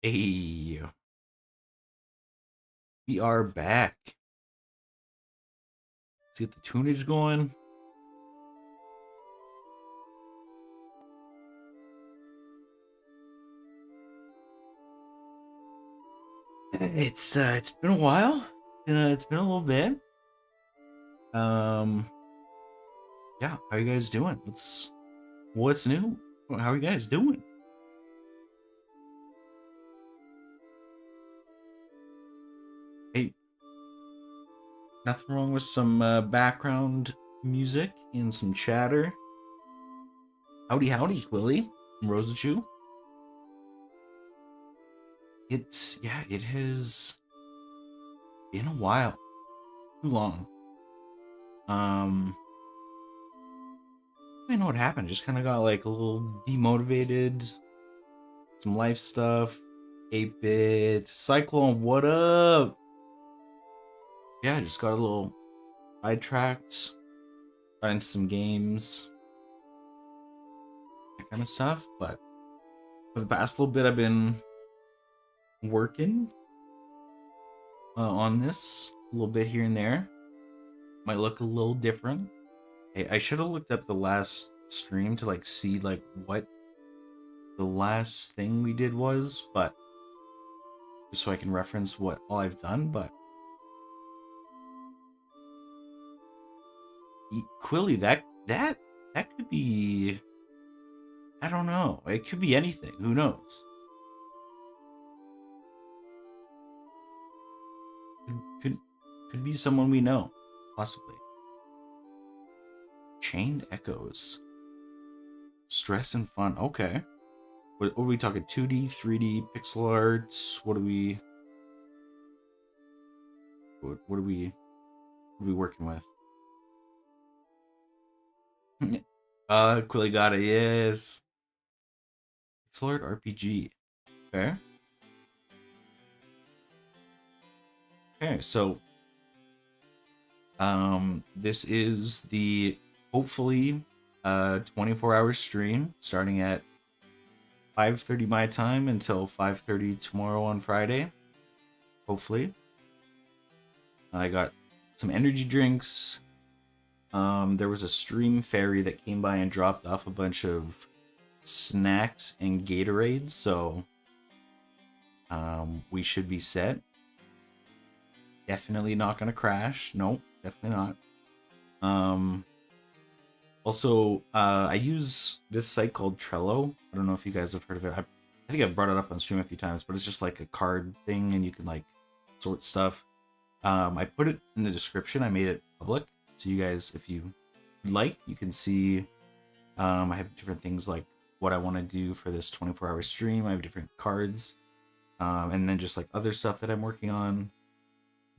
Hey, we are back. Let's get the tunage going. It's been a while. It's been a little bit. Um, yeah. How you guys doing? What's new? How are you guys doing? Hey, nothing wrong with some background music and some chatter. Howdy, howdy, Quilly from Rosachu. It has been a while, too long. Um, I don't know what happened. Just kind of got like a little demotivated. Some life stuff. 8-bit. Cyclone, what up? Yeah, just got a little sidetracked. Got into some games. That kind of stuff. But for the past little bit, I've been working on this. A little bit here and there. Might look a little different. I should have looked up the last stream to like see like what the last thing we did was, but just so I can reference what all I've done. But Quilly, that could be, I don't know. It could be anything. Who knows? Could could be someone we know, possibly. Chained echoes, stress and fun. Okay. What are we talking? 2D, 3D, pixel arts. What are we working with? Quilly got it. Yes. Pixel art RPG. Okay. Okay. So this is the hopefully 24-hour stream starting at 5:30 my time until 5:30 tomorrow on Friday. Hopefully, I got some energy drinks. There was a stream fairy that came by and dropped off a bunch of snacks and Gatorades, so we should be set. Definitely not gonna crash. Nope, definitely not. Um, Also, I use this site called Trello. I don't know if you guys have heard of it. I think I've brought it up on stream a few times, but it's just like a card thing, and you can like sort stuff. I put it in the description. I made it public, so you guys, if you like, you can see. I have different things like what I want to do for this 24-hour stream. I have different cards, and then just like other stuff that I'm working on,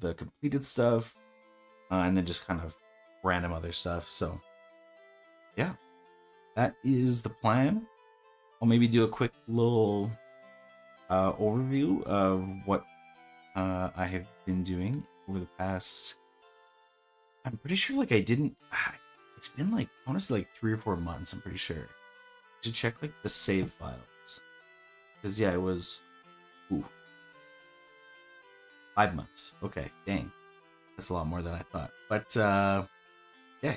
the completed stuff, and then just kind of random other stuff. So yeah, that is the plan. I'll maybe do a quick little overview of what I have been doing over the past. I'm pretty sure like I didn't. It's been like honestly like 3 or 4 months. I'm pretty sure. To check like the save files, because yeah, it was 5 months. Okay, dang, that's a lot more than I thought. But yeah,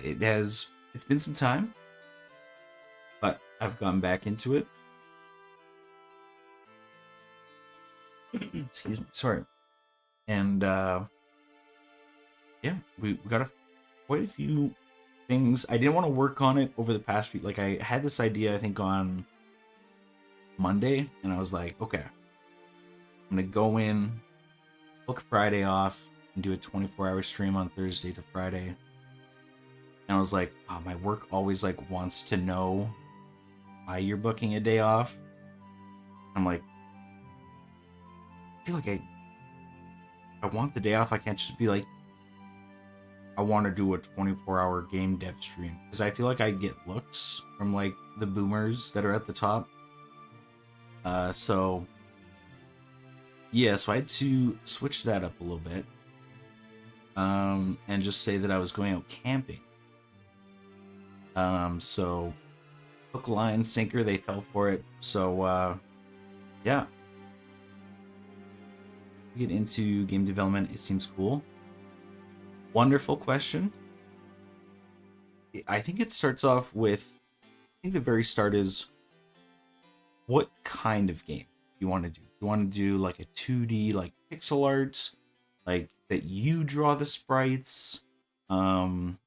It's been some time, but I've gone back into it. Excuse me, sorry. And yeah, we got quite a few things. I didn't want to work on it over the past few. Like I had this idea, I think on Monday, and I was like, okay, I'm gonna go in, book Friday off, and do a 24-hour stream on Thursday to Friday. And I was like, oh, my work always like wants to know why you're booking a day off. I'm like, I feel like I want the day off. I can't just be like, I want to do a 24-hour game dev stream, because I feel like I get looks from like the boomers that are at the top. So yeah, so I had to switch that up a little bit, and just say that I was going out camping. So hook, line, sinker, they fell for it. So yeah, get into game development, it seems cool. Wonderful question. I think it starts off with, I think the very start is, what kind of game you want to do? You want to do like a 2D, like pixel art, like that you draw the sprites, um,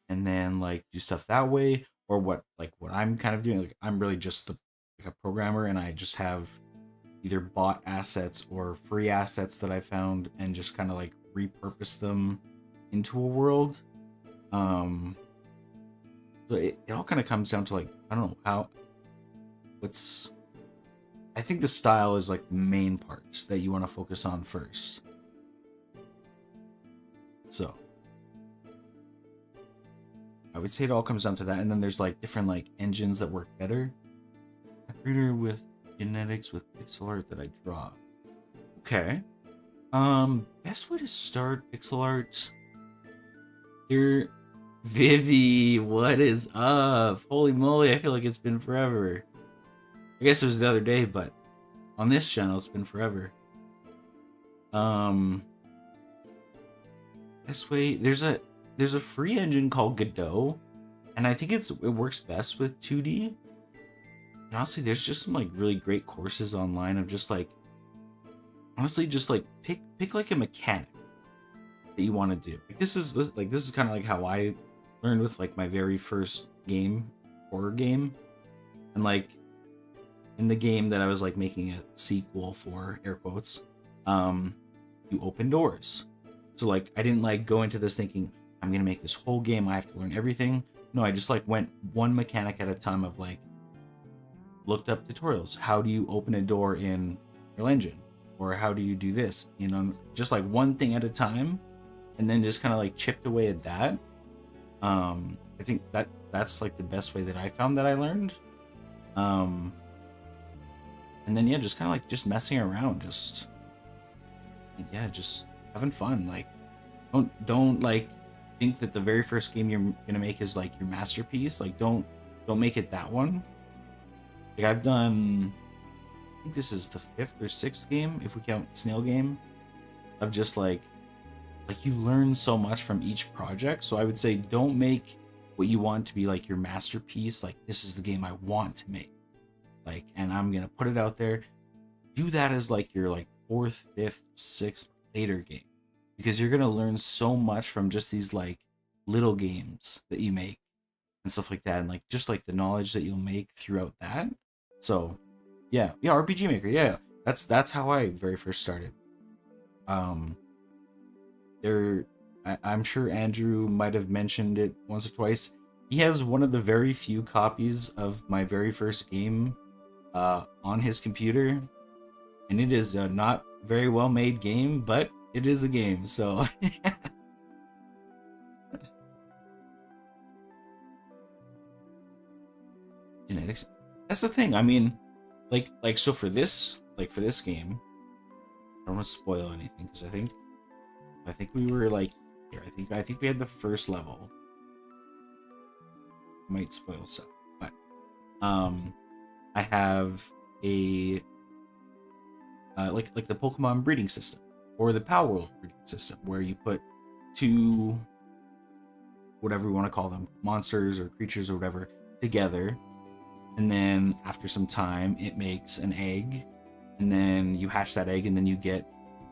and then like do stuff that way, or what I'm kind of doing. Like I'm really just like a programmer, and I just have either bought assets or free assets that I found, and just kind of like repurpose them into a world. Um, so it all kind of comes down to like, I don't know how, what's, I think the style is like the main parts that you want to focus on first. So I would say it all comes down to that, and then there's like different like engines that work better. A creator with genetics with pixel art that I draw. Okay. Best way to start pixel art. Here, Vivi, what is up? Holy moly, I feel like it's been forever. I guess it was the other day, but on this channel it's been forever. Best way, there's a free engine called Godot, and I think it works best with 2D. And honestly, there's just some like really great courses online of just like, honestly, just like pick like a mechanic that you want to do. Like this is kind of like how I learned with like my very first game, horror game, and like in the game that I was like making a sequel for, air quotes, you open doors. So like I didn't like go into this thinking I'm gonna make this whole game, I have to learn everything. No, I just like went one mechanic at a time of like looked up tutorials. How do you open a door in Real Engine? Or how do you do this? You know, just like one thing at a time, and then just kind of like chipped away at that. I think that's like the best way that I found that I learned. And then yeah, just kind of like just messing around, just having fun. Like don't like think that the very first game you're gonna make is like your masterpiece. Like don't make it that one. Like I've done, I think this is the 5th or 6th game, if we count Snail Game, of just like you learn so much from each project. So I would say don't make what you want to be like your masterpiece. Like this is the game I want to make. Like, and I'm gonna put it out there. Do that as like your like 4th, 5th, 6th later game, because you're gonna learn so much from just these like little games that you make and stuff like that, and like just like the knowledge that you'll make throughout that. So yeah, RPG Maker, yeah, that's how I very first started. There, I'm sure Andrew might have mentioned it once or twice. He has one of the very few copies of my very first game on his computer, and it is a not very well made game, but it is a game. So genetics. That's the thing. I mean, so for this game, I don't want to spoil anything because I think we were like here. I think we had the first level. Might spoil stuff, but I have a like the Pokemon breeding system or the Power World breeding system, where you put two, whatever you want to call them, monsters or creatures or whatever, together, and then after some time it makes an egg, and then you hatch that egg, and then you get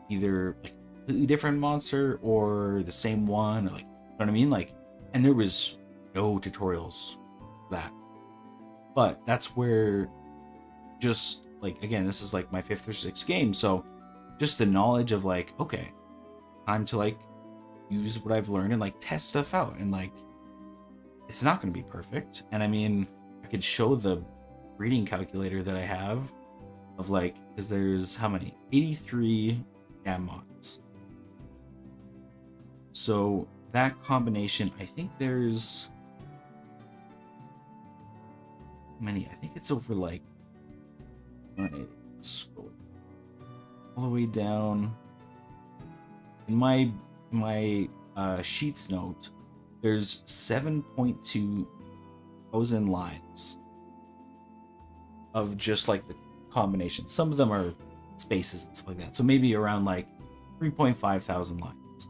either like a completely different monster or the same one, or like, you know what I mean? Like, and there was no tutorials for that, but that's where, just like, again, this is like my 5th or 6th game, so just the knowledge of like, okay, time to like use what I've learned and like test stuff out, and like it's not going to be perfect. And I mean, I could show the breeding calculator that I have of like, because there's how many, 83 Damnedmons. So that combination, I think there's many. I think it's over like, scroll all the way down in my sheets note. There's 7.2 thousand lines of just like the combination. Some of them are spaces and stuff like that, so maybe around like 3.5 thousand lines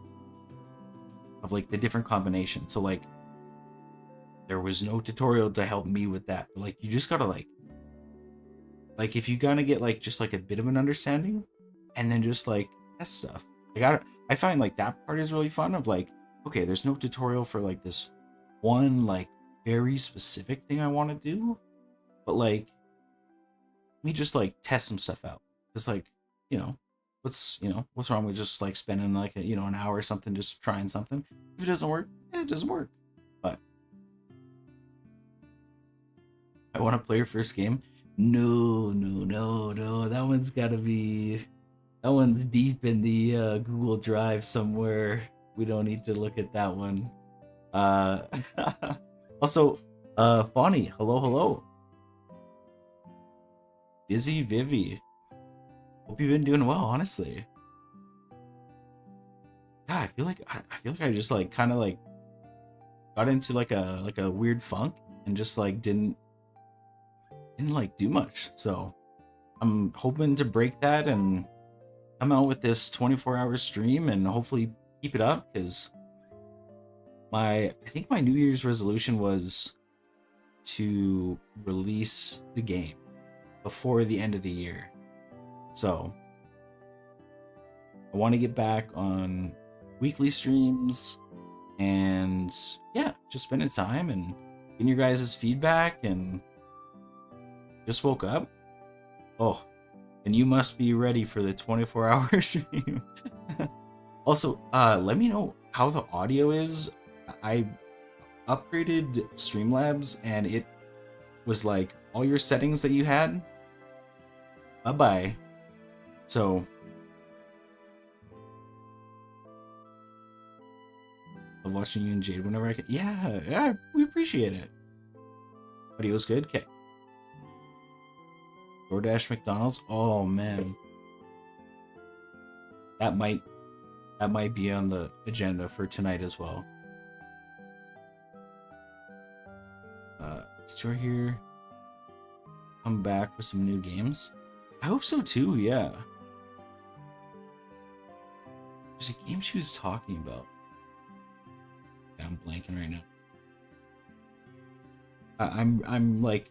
of like the different combinations. So like there was no tutorial to help me with that. But, like you just gotta like if you gotta get like just like a bit of an understanding, and then just like test stuff. Like I find like that part is really fun. Of like, okay, there's no tutorial for like this one like very specific thing I want to do, but like let me just like test some stuff out. Just like, you know, what's wrong with just like spending like an hour or something just trying something. If it doesn't work, it doesn't work. But I want to play your first game. No, no, no, no. That one's deep in the Google Drive somewhere. We don't need to look at that one. Uh, also, Fawny, hello, hello. Busy Vivi. Hope you've been doing well, honestly. Yeah, I feel like I just like kind of like got into like a weird funk and just like didn't like do much. So I'm hoping to break that and come out with this 24-hour stream and hopefully keep it up, because I think my New Year's resolution was to release the game before the end of the year. So I want to get back on weekly streams and yeah, just spending time and getting your guys' feedback. And just woke up. Oh, and you must be ready for the 24-hour stream. Also, let me know how the audio is. I upgraded Streamlabs and it was like all your settings that you had, bye-bye. So love watching you and Jade whenever I can. Yeah, we appreciate it. Audio's good. Okay. DoorDash McDonald's. Oh man, that might be on the agenda for tonight as well. Store here. Come back with some new games. I hope so too. Yeah. There's a game she was talking about. Yeah, I'm blanking right now. I'm like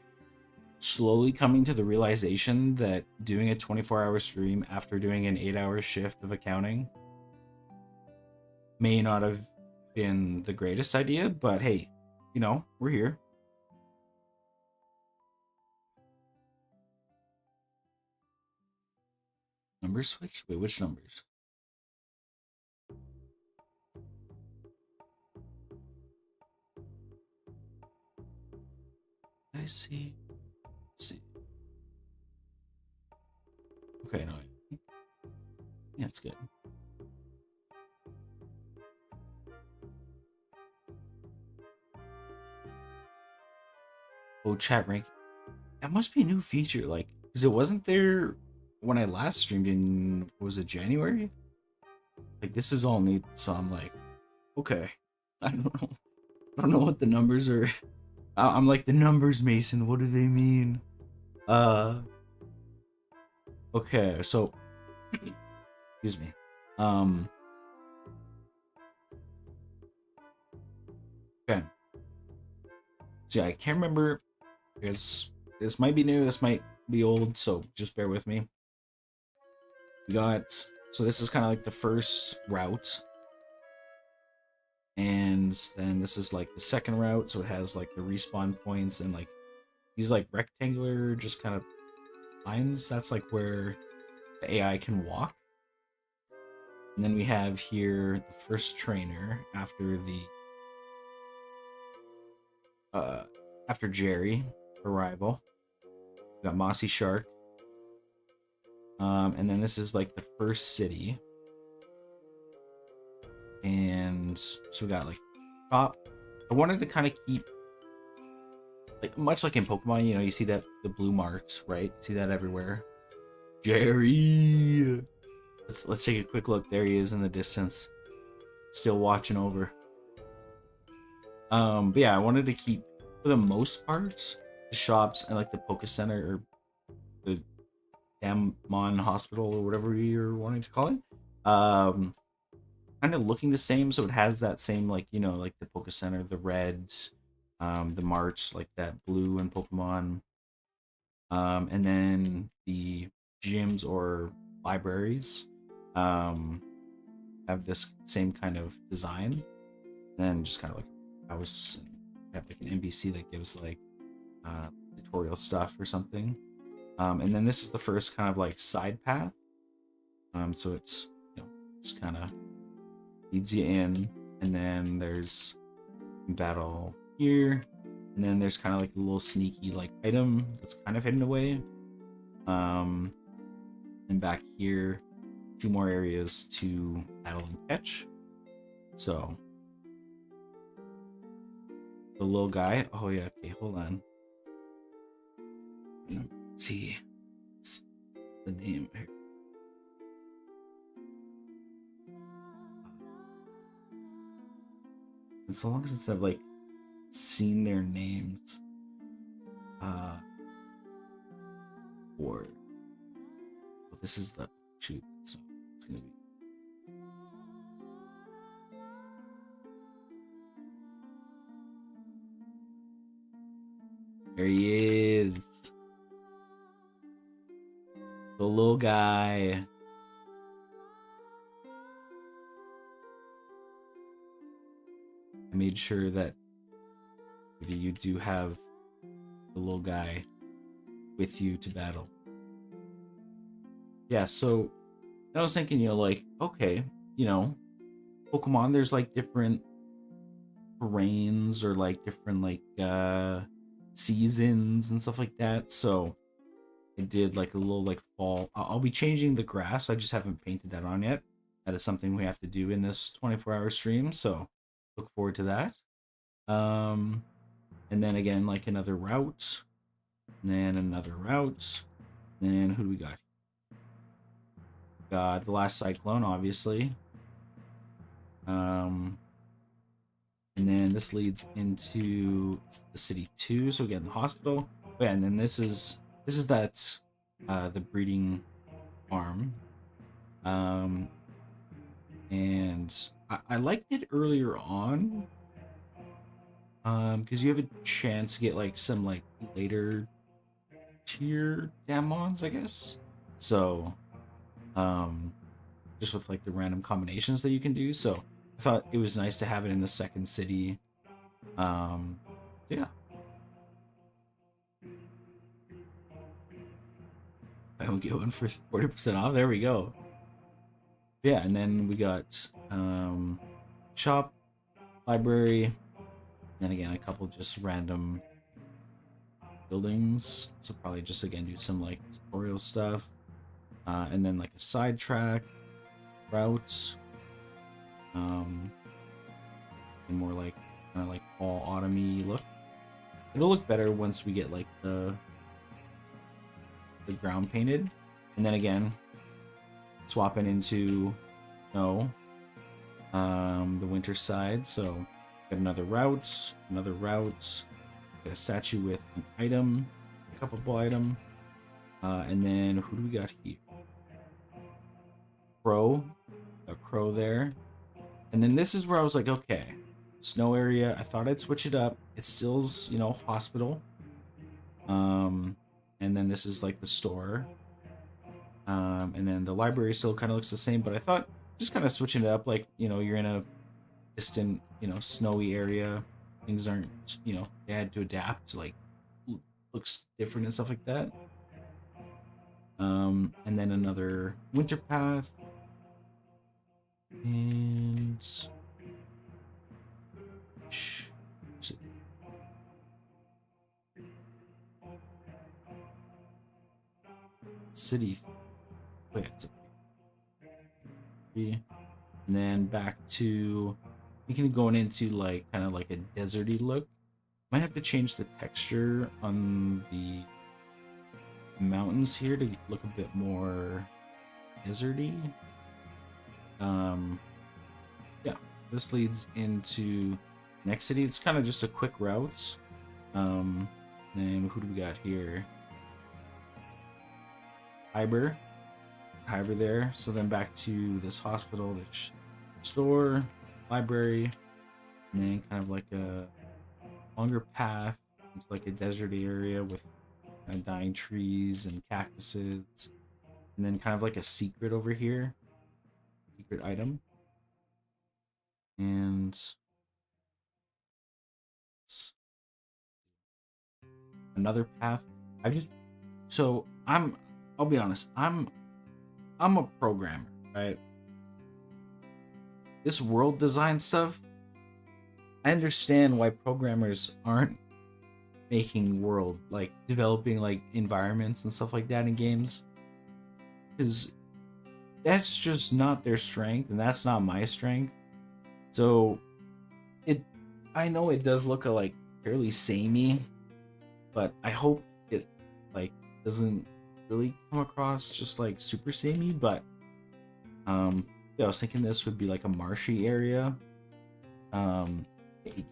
slowly coming to the realization that doing a 24-hour stream after doing an 8-hour shift of accounting may not have been the greatest idea, but hey, we're here. Numbers switch? Wait, which numbers? I see. Let's see. Okay, no. Yeah, it's good. Oh, chat rank. That must be a new feature, like, because it wasn't there when I last streamed in, was it January? Like, this is all new, so I'm like, okay. I don't know what the numbers are. I'm like, the numbers, Mason, what do they mean? Okay, so excuse me. Okay. So yeah, I can't remember, because this might be new, this might be old, so just bear with me. We got, so this is kind of like the first route, and then this is like the second route, so it has like the respawn points and like these like rectangular just kind of lines. That's like where the AI can walk. And then we have here the first trainer after after Jerry arrival. We got Mossy Shark. And then this is like the first city. And so we got like top. I wanted to kind of keep, like, much like in Pokemon, you see that the blue marks, right? See that everywhere. Jerry. Let's take a quick look. There he is in the distance, still watching over. But yeah, I wanted to keep, for the most part, the shops and like the Poke Center or the Damnedmon Hospital or whatever you're wanting to call it. Um, kind of looking the same, so it has that same like like the Poke Center, the reds, the March, like that blue in Pokemon, and then the gyms or libraries um, have this same kind of design, and then just kind of like a house, and have like an NPC that gives like tutorial stuff or something. And then this is the first kind of like side path. So it's just kind of leads you in, and then there's battle here, and then there's kind of like a little sneaky like item that's kind of hidden away. Um, and back here, two more areas to battle and catch. So the little guy. Oh yeah, okay, hold on. Let's see the name here. It's so long since I've like seen their names. Or well, this is the shoot. So it's gonna be. There he is. The little guy. I made sure that if you do have the little guy with you to battle. Yeah, so I was thinking, like, okay, Pokemon, there's like different terrains or like different like seasons and stuff like that. So I did like a little like fall. I'll be changing the grass. I just haven't painted that on yet. That is something we have to do in this 24-hour stream. So look forward to that. And then again, like another route, and then another route. Then who do we got? Got the last cyclone, obviously. And then this leads into the city 2. So again, the hospital. Oh, yeah, and then this is that the breeding farm. And I liked it earlier on. Because you have a chance to get like some like later tier Damnedmons, I guess. So just with like the random combinations that you can do. So I thought it was nice to have it in the second city. Yeah. I don't get one for 40% off. There we go. Yeah, and then we got shop, library, then again a couple just random buildings. So probably just again do some like tutorial stuff. And then like a sidetrack route. And more like kind of like fall autumny look. It'll look better once we get like the ground painted, and then again swapping into the winter side. So get another route, get a statue with an item, a couple item, and then who do we got here? Crow, a crow there, and then this is where I was like, okay, snow area. I thought I'd switch it up. It still's hospital, and then this is like the store, and then the library still kind of looks the same. But I thought just kind of switching it up, like you're in a distant snowy area. Things aren't they had to adapt to like looks different and stuff like that. And then another winter path. And city. Wait, and then back to thinking of going into like kind of like a deserty look. Might have to change the texture on the mountains here to look a bit more deserty. Yeah, this leads into next city. It's kind of just a quick route. Then who do we got here? Fiber. hybrid there. So then back to this hospital, this store, library, and then kind of like a longer path into like a desert area with dying trees and cactuses, and then kind of like a secret over here, secret item, and another path. I just so I'll be honest, I'm a programmer, right? This world design stuff, I understand why programmers aren't making world, like developing like environments and stuff like that in games, because that's just not their strength, and that's not my strength. So it, I know it does look like fairly samey, but I hope it like doesn't really come across just like super samey. But yeah, I was thinking this would be like a marshy area. Okay,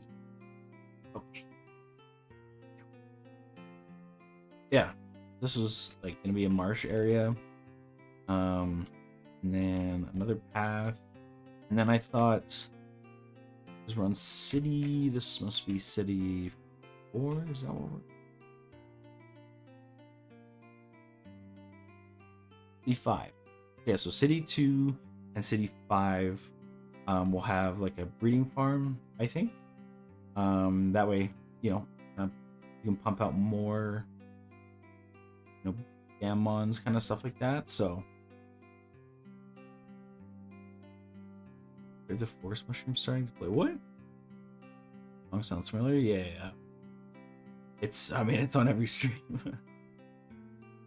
yeah, this was like gonna be a marsh area. And then another path, and then I thought this we're on city. This must be city 4. Is that what we're? City 5. Yeah, so city 2 and city 5 will have like a breeding farm, I think. That way, you know, you can pump out more, you know, Damnedmons, kind of stuff like that. So, are the forest mushrooms starting to play? What? Song sounds familiar. Yeah. It's, I mean, it's on every stream.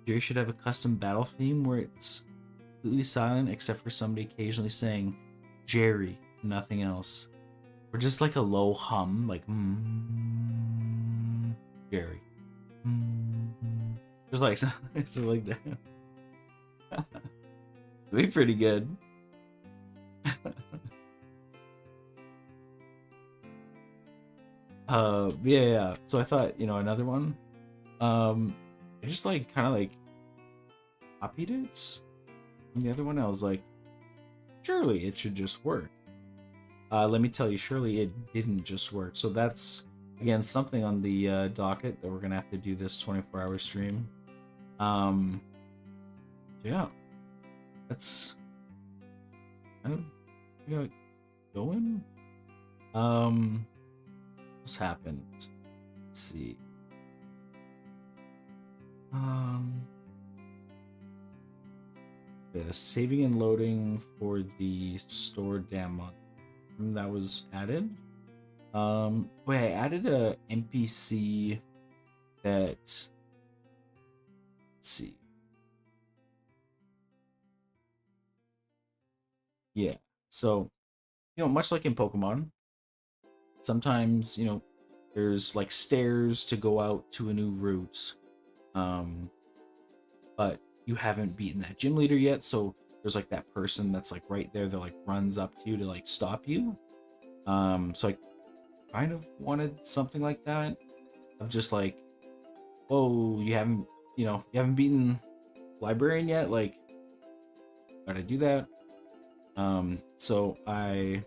Jerry should have a custom battle theme where it's completely silent except for somebody occasionally saying Jerry, nothing else. Or just like a low hum, like Jerry. Just like something like that. It'd be pretty good. Yeah. So I thought, you know, another one. I just like kind of like copied it from the other one. I was like, surely it should just work. Let me tell you, surely it didn't just work. So that's again something on the docket that we're gonna have to do this 24-hour stream. So yeah, that's kind of going. What's happened? Let's see. The saving and loading for the store Damnedmon that was added. Wait, I added a NPC that. Let's see. Yeah. So, you know, much like in Pokemon, sometimes, you know, there's like stairs to go out to a new route. But you haven't beaten that gym leader yet, so there's like that person that's like right there that like runs up to you to like stop you. So I kind of wanted something like that of just like, whoa, you haven't beaten librarian yet, like gotta do that. So I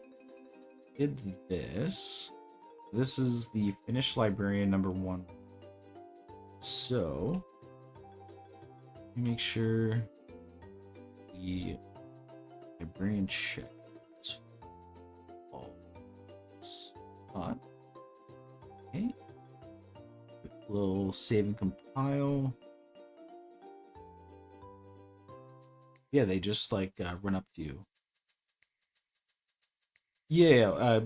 did this. This is the finished librarian number 1. So let me make sure the librarian check is all spot. Okay. Quick little save and compile. Yeah, they just like run up to you. Yeah,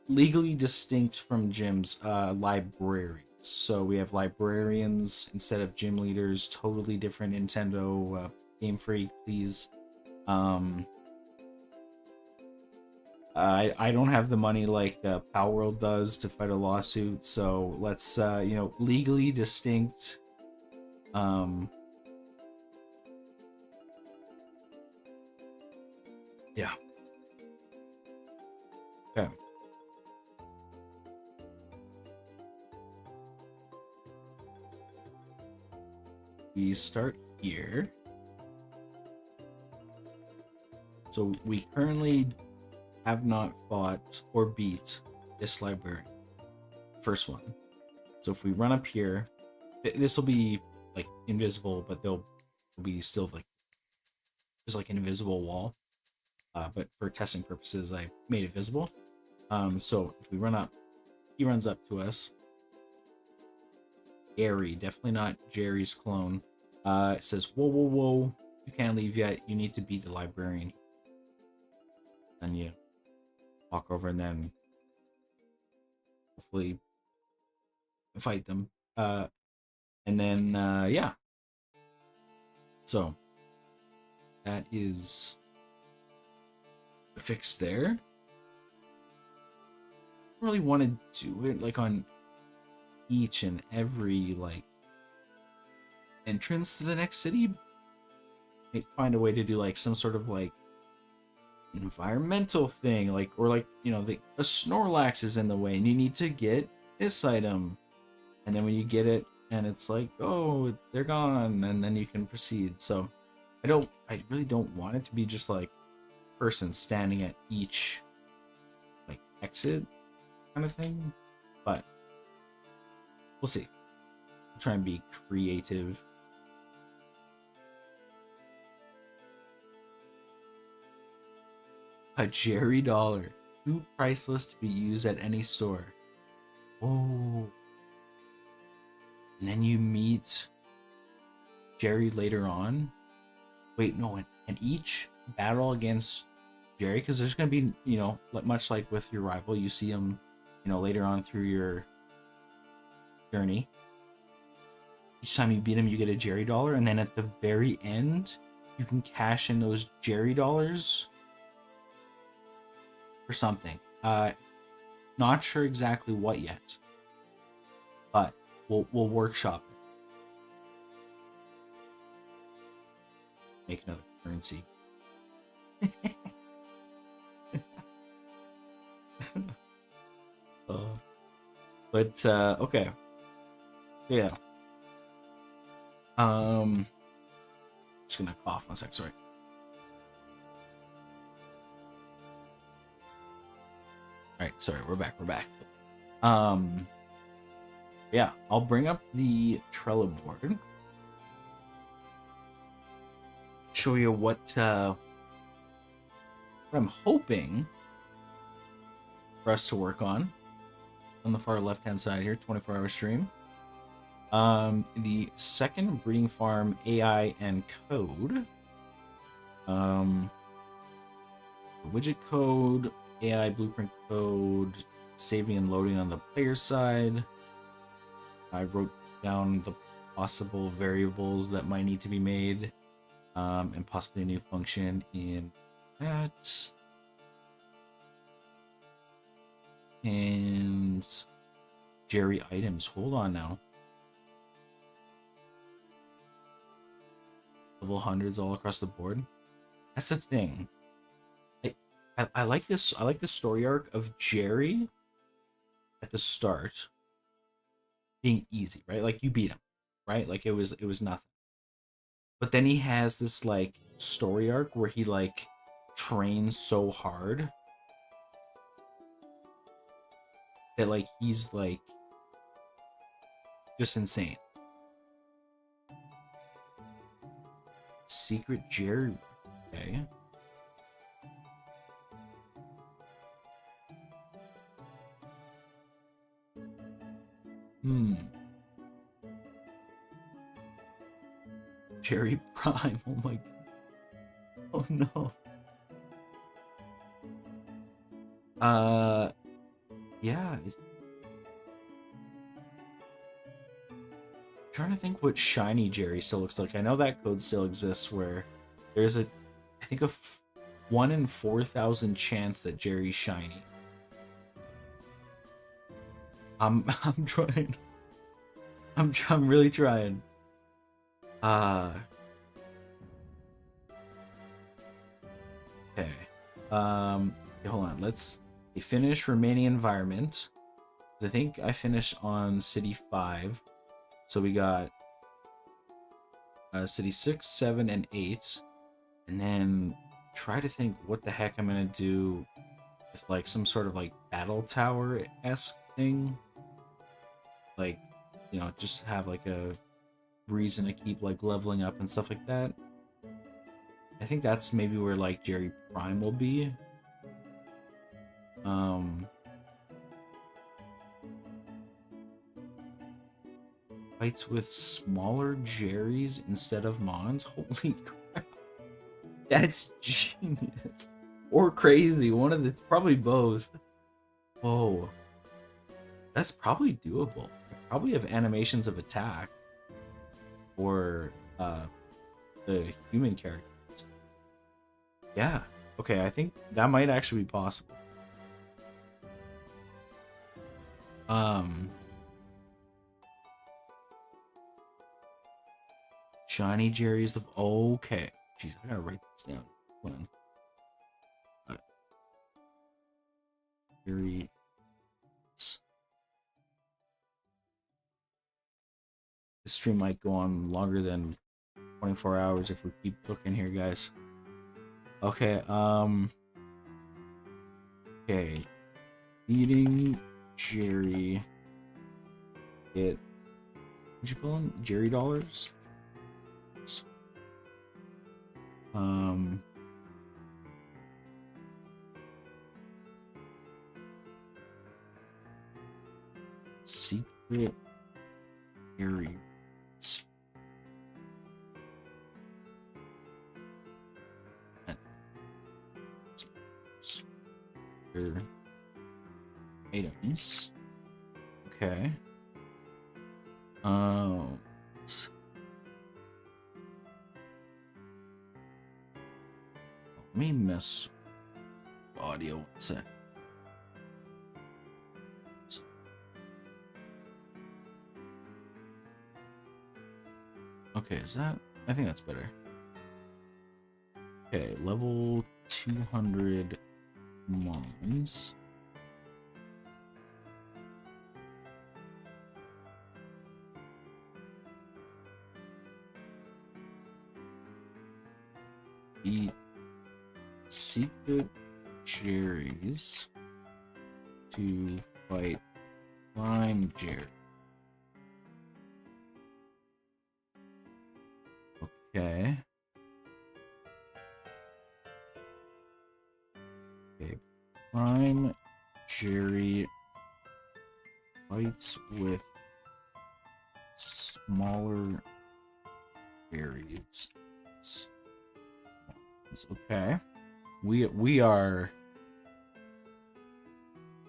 legally distinct from gyms, librarians. So we have librarians instead of gym leaders. Totally different. Nintendo, Game Freak, please. I don't have the money like Power World does to fight a lawsuit. So let's you know, legally distinct. Yeah. Okay. We start here. So we currently have not fought or beat this librarian. First one. So if we run up here, this will be like invisible, but they'll be still like just like an invisible wall. But for testing purposes, I made it visible. So if we run up, he runs up to us. Gary, definitely not Jerry's clone. It says, whoa, whoa, whoa, you can't leave yet. You need to beat the librarian. Then you walk over and then hopefully fight them. And then, yeah. So that is fixed there. I really want to do it like on each and every like entrance to the next city. Find a way to do like some sort of like environmental thing, like, or like, you know, a Snorlax is in the way and you need to get this item, and then when you get it and it's like, oh, they're gone, and then you can proceed. So I really don't want it to be just like person standing at each like exit kind of thing, but we'll see. I'll try and be creative. A Jerry dollar, too priceless to be used at any store. Oh. And then you meet Jerry later on. Wait, no, and each battle against Jerry, because there's going to be, you know, much like with your rival, you see him, you know, later on through your journey. Each time you beat him, you get a Jerry dollar, and then at the very end, you can cash in those Jerry dollars for something. Not sure exactly what yet, but we'll workshop it. Make another currency. But okay. Yeah. Just gonna cough 1 sec, sorry. Alright, sorry, we're back. Yeah, I'll bring up the Trello board. Show you what I'm hoping for us to work on the far left-hand side here, 24-hour stream. The second breeding farm AI and code. Widget code, AI blueprint code, saving and loading on the player side. I wrote down the possible variables that might need to be made, and possibly a new function in that. And Jerry items. Hold on now. Level hundreds all across the board. That's the thing. I like this. I like the story arc of Jerry at the start being easy, right? Like you beat him, right? Like it was nothing. But then he has this like story arc where he like trains so hard that like he's like just insane. Secret Jerry. Okay. Jerry Prime. Oh my god. Oh no. Yeah. I'm trying to think what shiny Jerry still looks like. I know that code still exists where there's I think a 1 in 4,000 chance that Jerry's shiny. I'm trying. I'm really trying. Okay. Hold on. Let's finish remaining environment. I think I finished on city 5. So we got city 6, 7, and 8. And then try to think what the heck I'm gonna do with like some sort of like battle tower-esque thing. Like, you know, just have like a reason to keep like leveling up and stuff like that. I think that's maybe where like Jerry Prime will be. Fights with smaller Jerrys instead of Mons. Holy crap. That's genius. Or crazy. One of the, probably both. Whoa. That's probably doable. I probably have animations of attack for the human characters. Yeah. Okay, I think that might actually be possible. Shiny Jerry's the okay. Jeez, I gotta write this down. Hold on. Jerry. This stream might go on longer than 24 hours if we keep cooking here, guys. Okay, okay. Eating Jerry. Get, what'd you call them? Jerry dollars? Secret Jerry. Items. Okay. Let me miss audio. One sec. Okay, is that? I think that's better. Okay, level 200 Mons. The secret Jerrys to fight Prime Jerry. Okay. Okay. Prime Jerry fights with smaller Jerrys. Okay. We are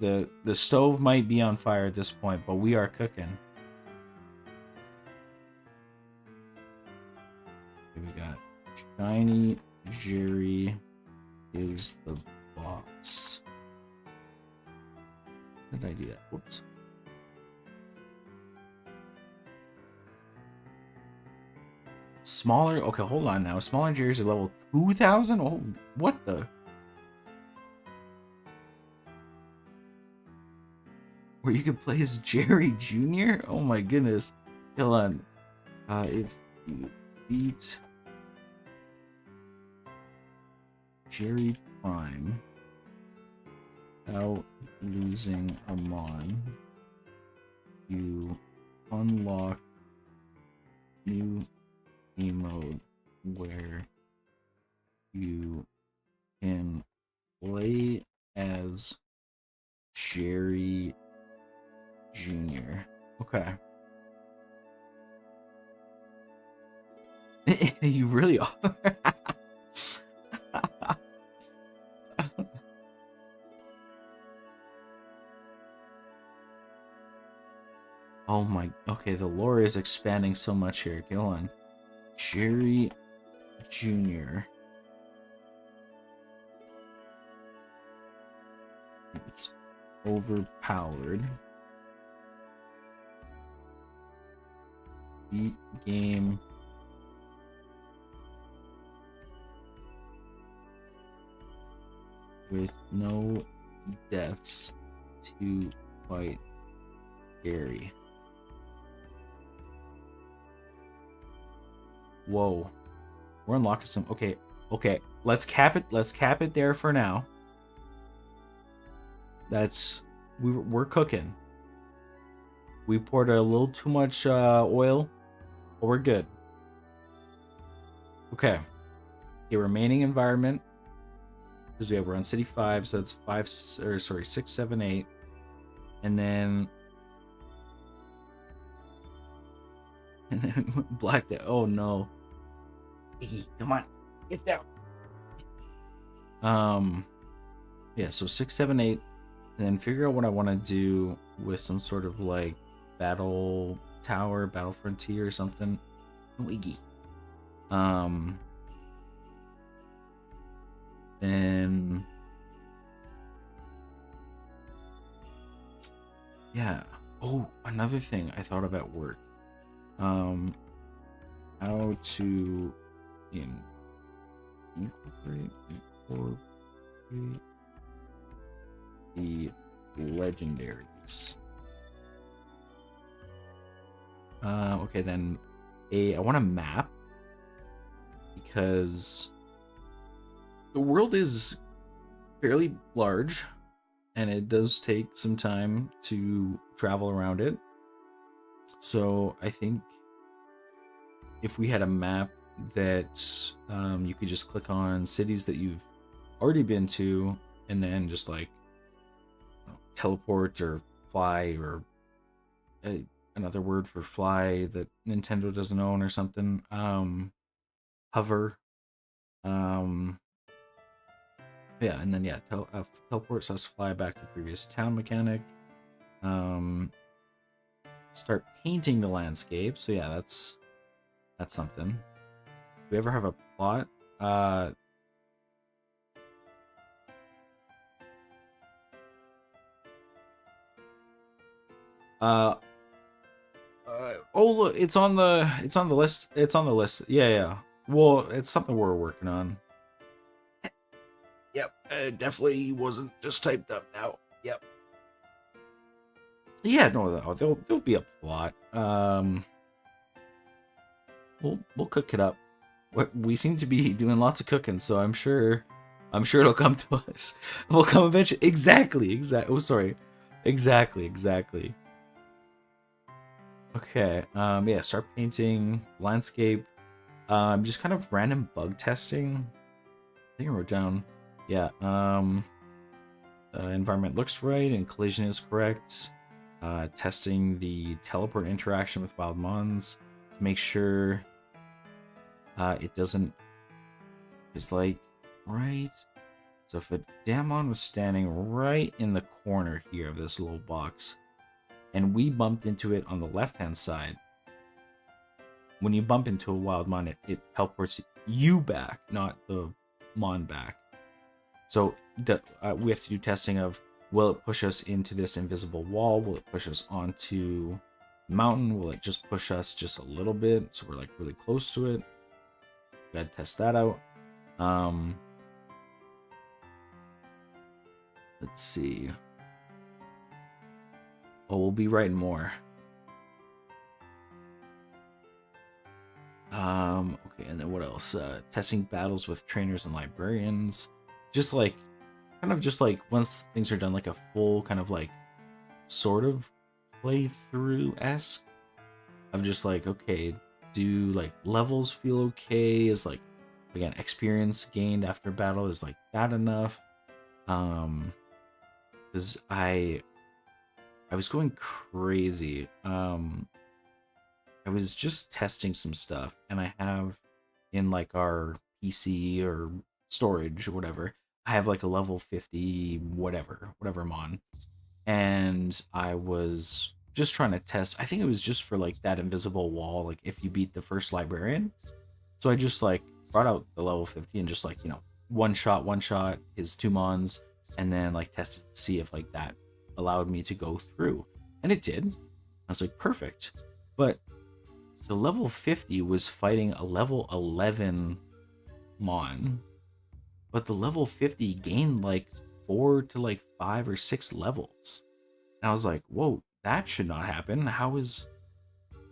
the stove might be on fire at this point, but we are cooking. Okay, we got Shiny Jerry is the boss. How did I do that? Whoops. Smaller. Okay, hold on now. Smaller Jerry's are level 2,000. Oh, what the? Where you could play as Jerry Jr.? Oh my goodness. Hold on. If you beat Jerry Prime without losing a Mon, you unlock new game mode where you can play as Jerry Jr. Okay. You really are. Oh my. Okay, the lore is expanding so much here. Go on. Jerry Jr. It's overpowered. Beat game. With no deaths to fight Gary. Whoa. We're unlocking some. Okay, Okay, let's cap it. Let's cap it there for now. We're cooking. We poured a little too much oil, but we're good. Okay. The remaining environment, because we're on city 5, so it's 6, 7, 8, and then black. Oh no! Iggy, come on, get down. Yeah. So 6, 7, 8, and then figure out what I want to do with some sort of like battle tower, battle frontier or something. Oh, Iggy. Then yeah. Oh, another thing I thought of at work. How to incorporate the legendaries. Okay, then I want a map because the world is fairly large and it does take some time to travel around it. So I think if we had a map that you could just click on cities that you've already been to and then just like teleport or fly or another word for fly that Nintendo doesn't own or something. Hover. Yeah, and then teleports us fly back to previous town mechanic. Start painting the landscape. So yeah, that's something. Do we ever have a plot? Oh look, it's on the list. It's on the list. Yeah. Well, it's something we're working on. Yep, definitely wasn't just typed up now. Yep. Yeah, no, there'll be a plot. We'll cook it up. We seem to be doing lots of cooking, so I'm sure it'll come to us. We'll come eventually. Exactly. Oh, sorry. Exactly. Okay. Yeah. Start painting landscape. Just kind of random bug testing. I think I wrote down. Yeah. Environment looks right and collision is correct. Testing the teleport interaction with wild mons to make sure it doesn't just like right. So if a Damnedmon was standing right in the corner here of this little box, and we bumped into it on the left-hand side, when you bump into a wild mon, it teleports you back, not the mon back. So we have to do testing of, will it push us into this invisible wall? Will it push us onto the mountain? Will it just push us just a little bit so we're like really close to it? Gotta test that out. Let's see. Oh, we'll be writing more. Okay, and then what else? Testing battles with trainers and librarians. Just like, kind of just like once things are done, like a full kind of like sort of playthrough-esque of just like, okay, do like levels feel okay? Is like, again, experience gained after battle, is like that enough? Because I was going crazy. I was just testing some stuff, and I have in like our PC or storage or whatever, I have like a level 50 whatever mon, and I was just trying to test. I think it was just for like that invisible wall, like if you beat the first librarian. So I just like brought out the level 50 and just like, one shot his 2 mons, and then like tested to see if like that allowed me to go through, and it did. I was like, perfect. But the level 50 was fighting a level 11 mon, but the level 50 gained like 4 to like 5 or 6 levels. And I was like, whoa, that should not happen. How is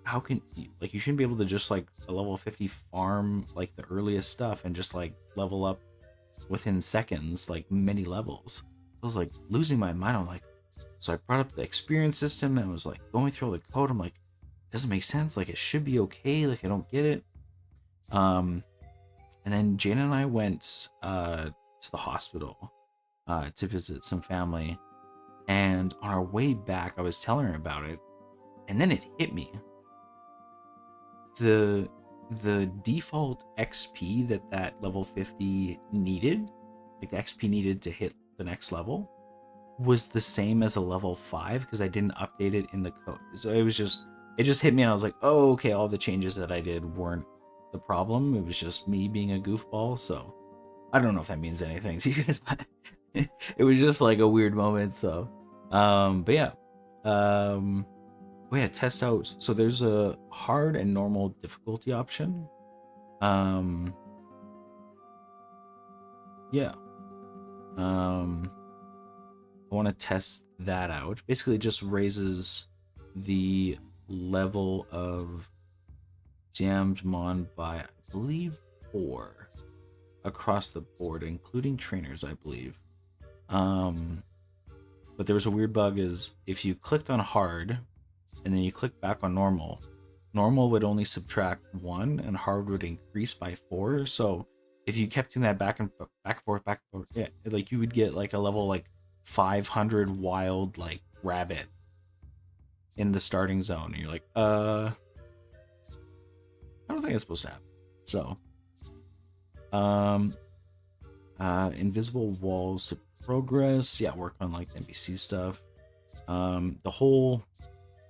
how can you, like, you shouldn't be able to just like a level 50 farm like the earliest stuff and just like level up within seconds, like many levels. I was like losing my mind. I'm like, so I brought up the experience system and was like going through all the code. I'm like, it doesn't make sense. Like it should be okay. Like I don't get it. Um, and then Jane and I went to the hospital to visit some family. And on our way back, I was telling her about it, and then it hit me. The default XP that level 50 needed, like the XP needed to hit the next level, was the same as a level 5 because I didn't update it in the code. So it just hit me and I was like, oh, okay, all the changes that I did weren't the problem. It was just me being a goofball. So I don't know if that means anything to you guys, but it was just like a weird moment. So, but yeah, test out. So there's a hard and normal difficulty option. Um, yeah. I want to test that out. Basically, it just raises the level of Damnedmon by, I believe, 4 across the board, including trainers, I believe. But there was a weird bug is if you clicked on hard and then you click back on normal, normal would only subtract 1 and hard would increase by 4. So if you kept doing that back and forth, yeah, like you would get like a level like 500 wild like rabbit in the starting zone. And you're like, I don't think it's supposed to happen. So, invisible walls to progress. Yeah, work on like NPC stuff. The whole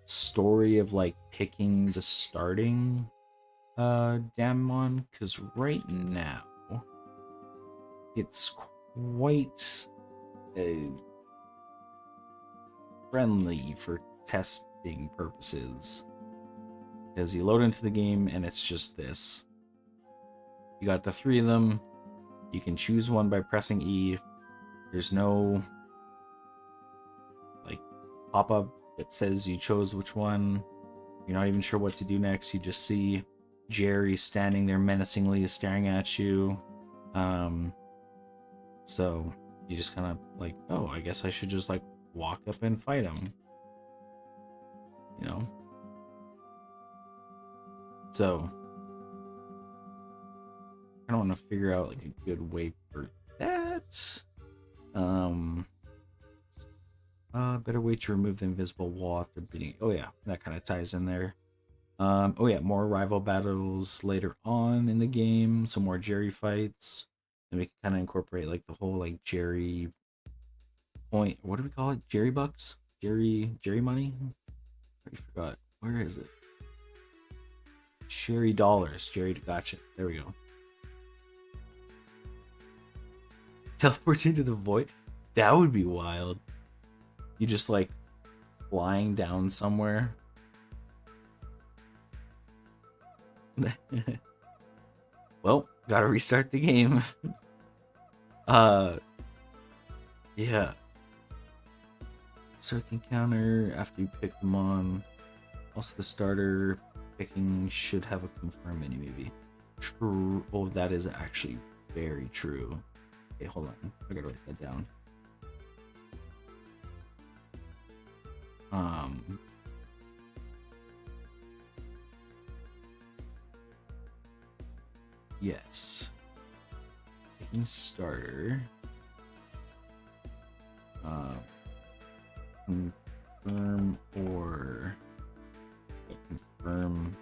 story of like picking the starting Damnedmon, because right now it's quite friendly for testing purposes, because you load into the game and it's just this. You got the 3 of them. You can choose one by pressing E. There's no like pop-up that says you chose which one. You're not even sure what to do next. You just see Jerry standing there menacingly staring at you. So you just kind of like, oh, I guess I should just like walk up and fight him. You know? So I don't want to figure out like a good way for that. Better way to remove the invisible wall after beating. Oh yeah, that kind of ties in there. Oh yeah, more rival battles later on in the game. Some more Jerry fights, and we can kind of incorporate like the whole like Jerry point. What do we call it? Jerry bucks? Jerry money? I forgot. Where is it? Jerry dollars. Jerry, gotcha. There we go. Teleport into the void. That would be wild. You just like flying down somewhere. Well, gotta restart the game. Yeah. Start the encounter after you pick them on. Also, the starter picking should have a confirm menu, maybe. True. Oh, that is actually very true. Okay, hold on. I gotta write that down. Yes. Picking starter. Confirm or confirm.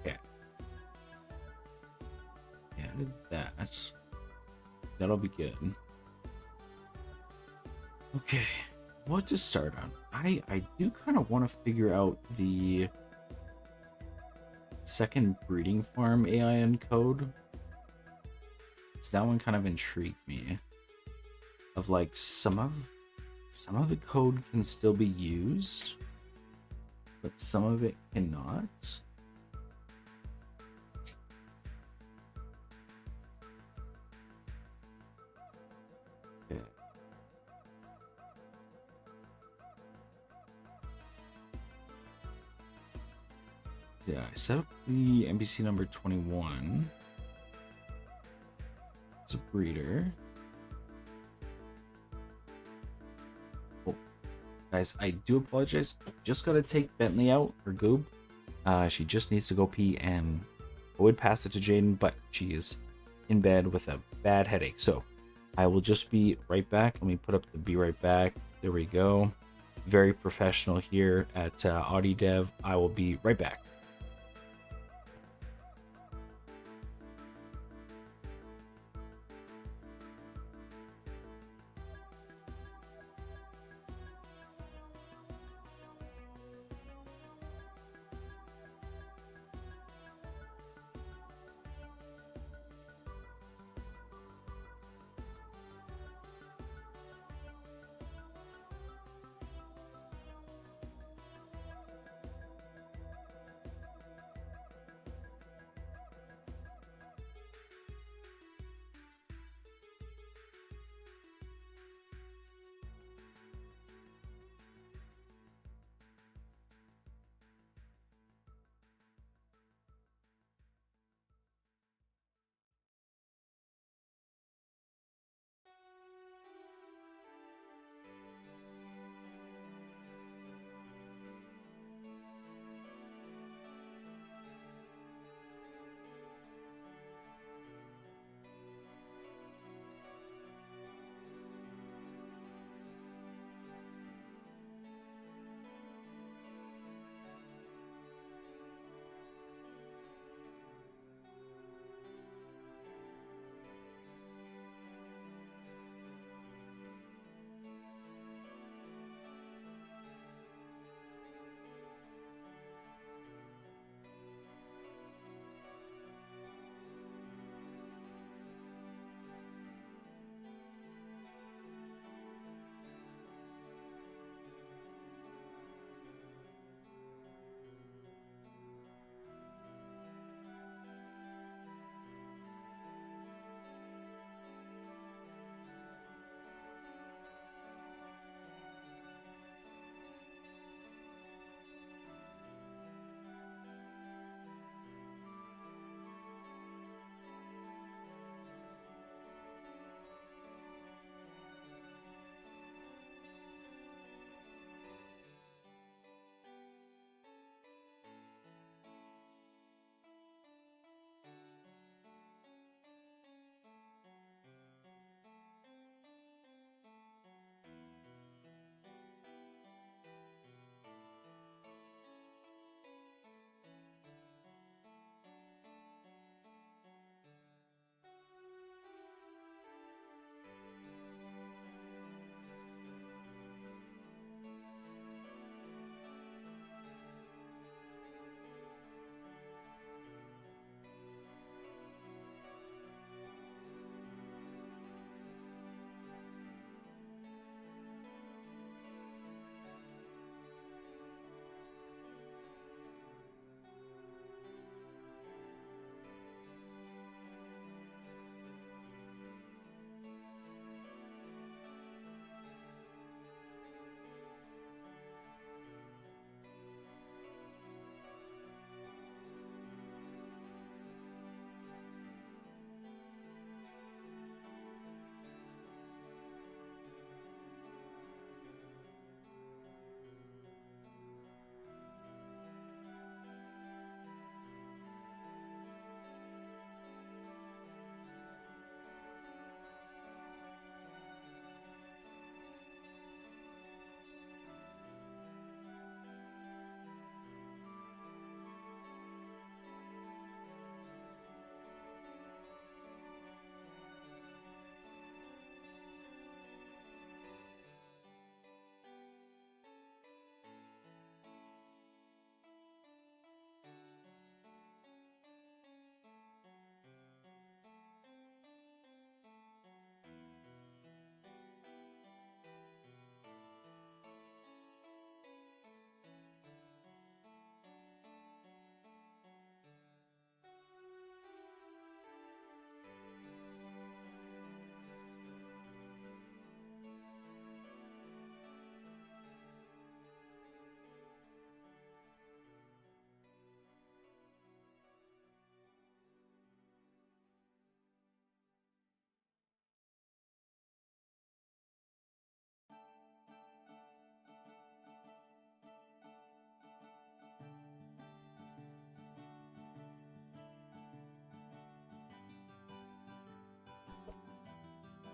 Okay. Added that. That'll be good. Okay, what to start on? I do kind of want to figure out the second breeding farm AI encode. So that one kind of intrigued me. Of like some of the code can still be used, but some of it cannot. Yeah, I set up the NPC number 21. It's a breeder. Oh, guys, I do apologize. Just gotta take Bentley out, or Goob. She just needs to go pee, and I would pass it to Jaden, but she is in bed with a bad headache. So I will just be right back. Let me put up the be right back. There we go. Very professional here at Audi Dev. I will be right back.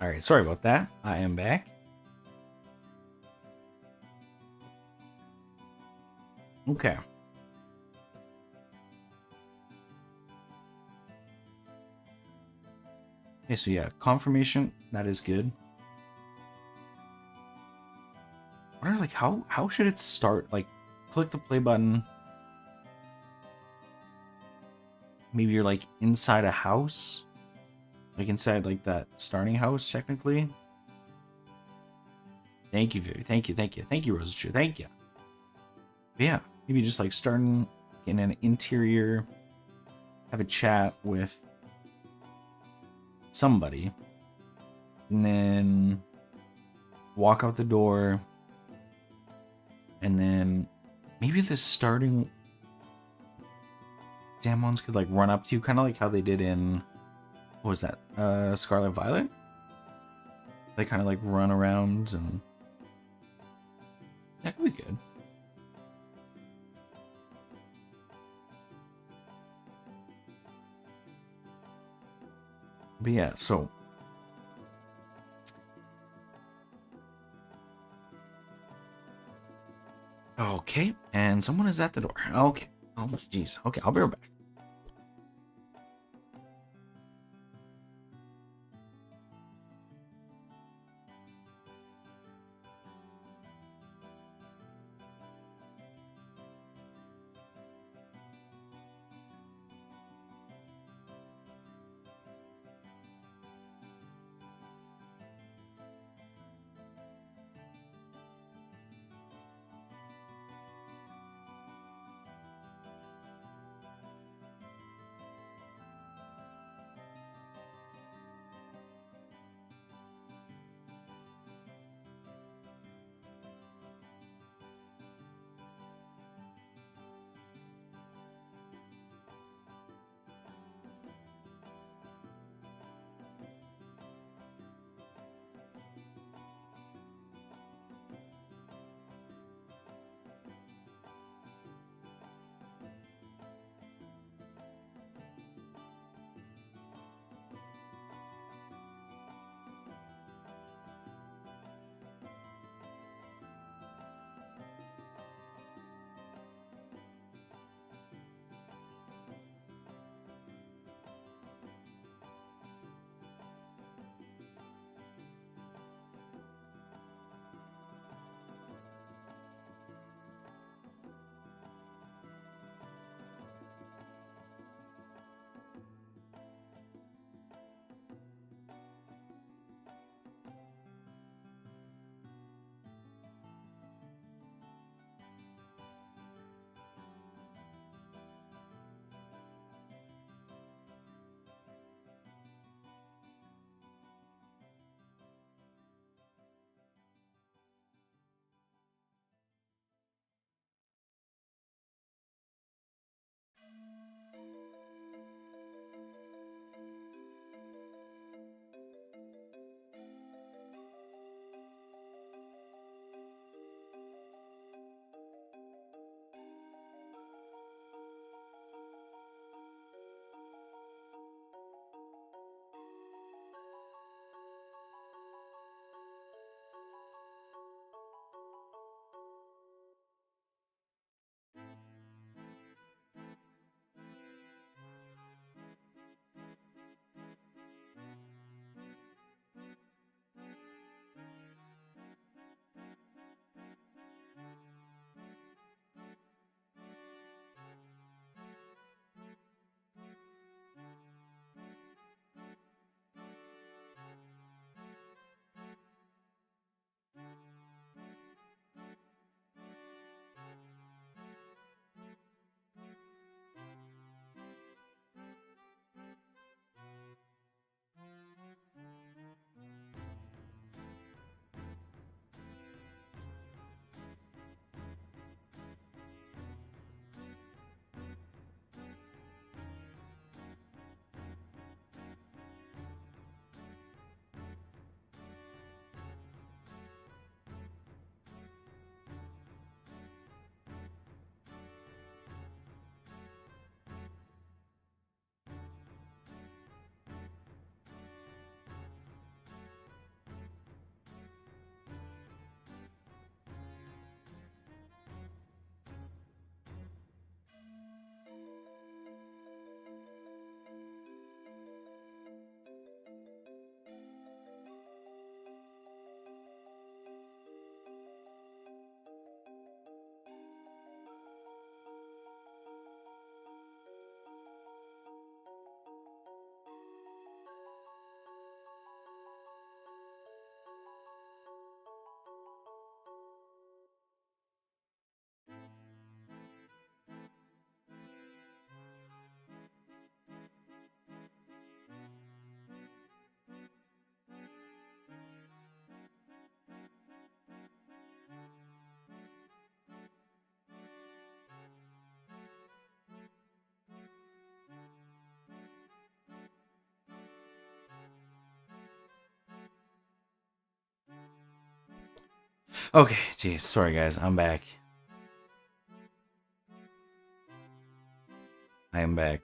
All right, sorry about that. I am back. Okay. Okay, so yeah, confirmation, that is good. I wonder, like, how should it start? Like, click the play button. Maybe you're, like, inside a house? Like, inside, like, that starting house, technically? Thank you, Vivi. Thank you, thank you. Thank you, Rose True. Thank you. But yeah, maybe just, like, starting in an interior, have a chat with somebody, and then walk out the door, and then maybe the starting Damnedmons could like run up to you, kind of like how they did in, what was that, Scarlet Violet? They kind of like run around, and that could be good. But yeah, so okay, and someone is at the door. Okay, oh jeez. Okay, I'll be right back. Okay, geez, sorry guys, I'm back. I am back.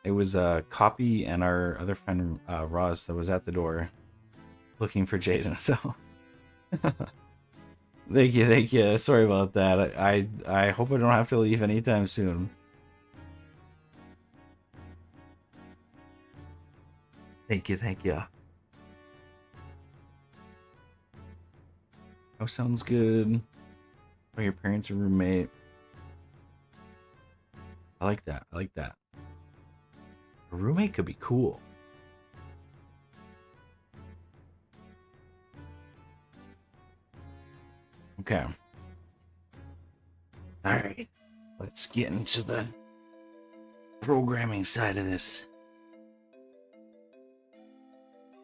It was Copy and our other friend Roz that was at the door looking for Jaden. So thank you, thank you. Sorry about that. I hope I don't have to leave anytime soon. Thank you, thank you. Oh, sounds good. Oh, your parents are roommate. I like that. I like that. A roommate could be cool. Okay. All right. Let's get into the programming side of this.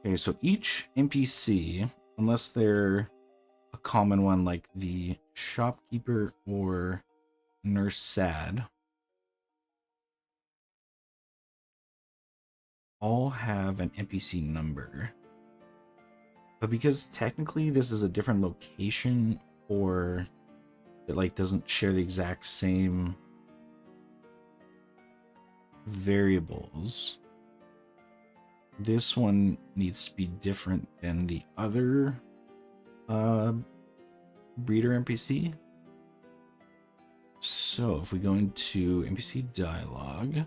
Okay, so each NPC, unless they're a common one like the shopkeeper or nurse sad, all have an NPC number. But because technically this is a different location, or it like doesn't share the exact same variables, this one needs to be different than the other breeder NPC. So if we go into NPC dialogue,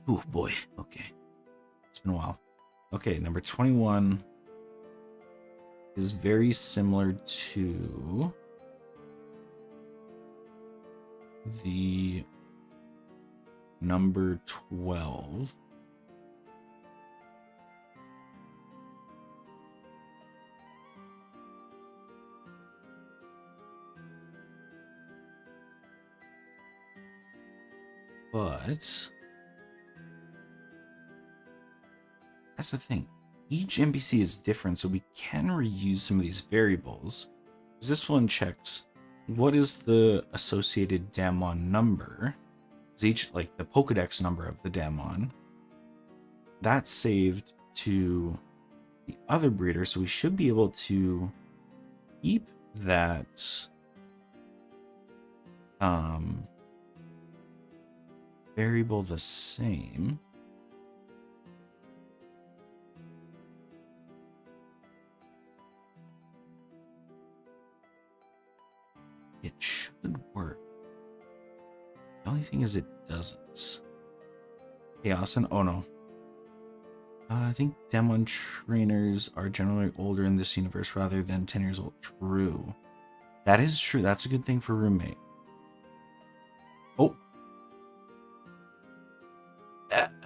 oh boy, okay, it's been a while. Okay, number 21 is very similar to the number 12. But that's the thing. Each NPC is different, so we can reuse some of these variables. This one checks what is the associated Damnedmon number. It's each, like, the Pokedex number of the Damnedmon. That's saved to the other breeder, so we should be able to keep that variable the same. It should work. The only thing is it doesn't. Chaos and oh no. I think Damnedmon trainers are generally older in this universe rather than 10 years old. True. That is true. That's a good thing for roommate. Oh.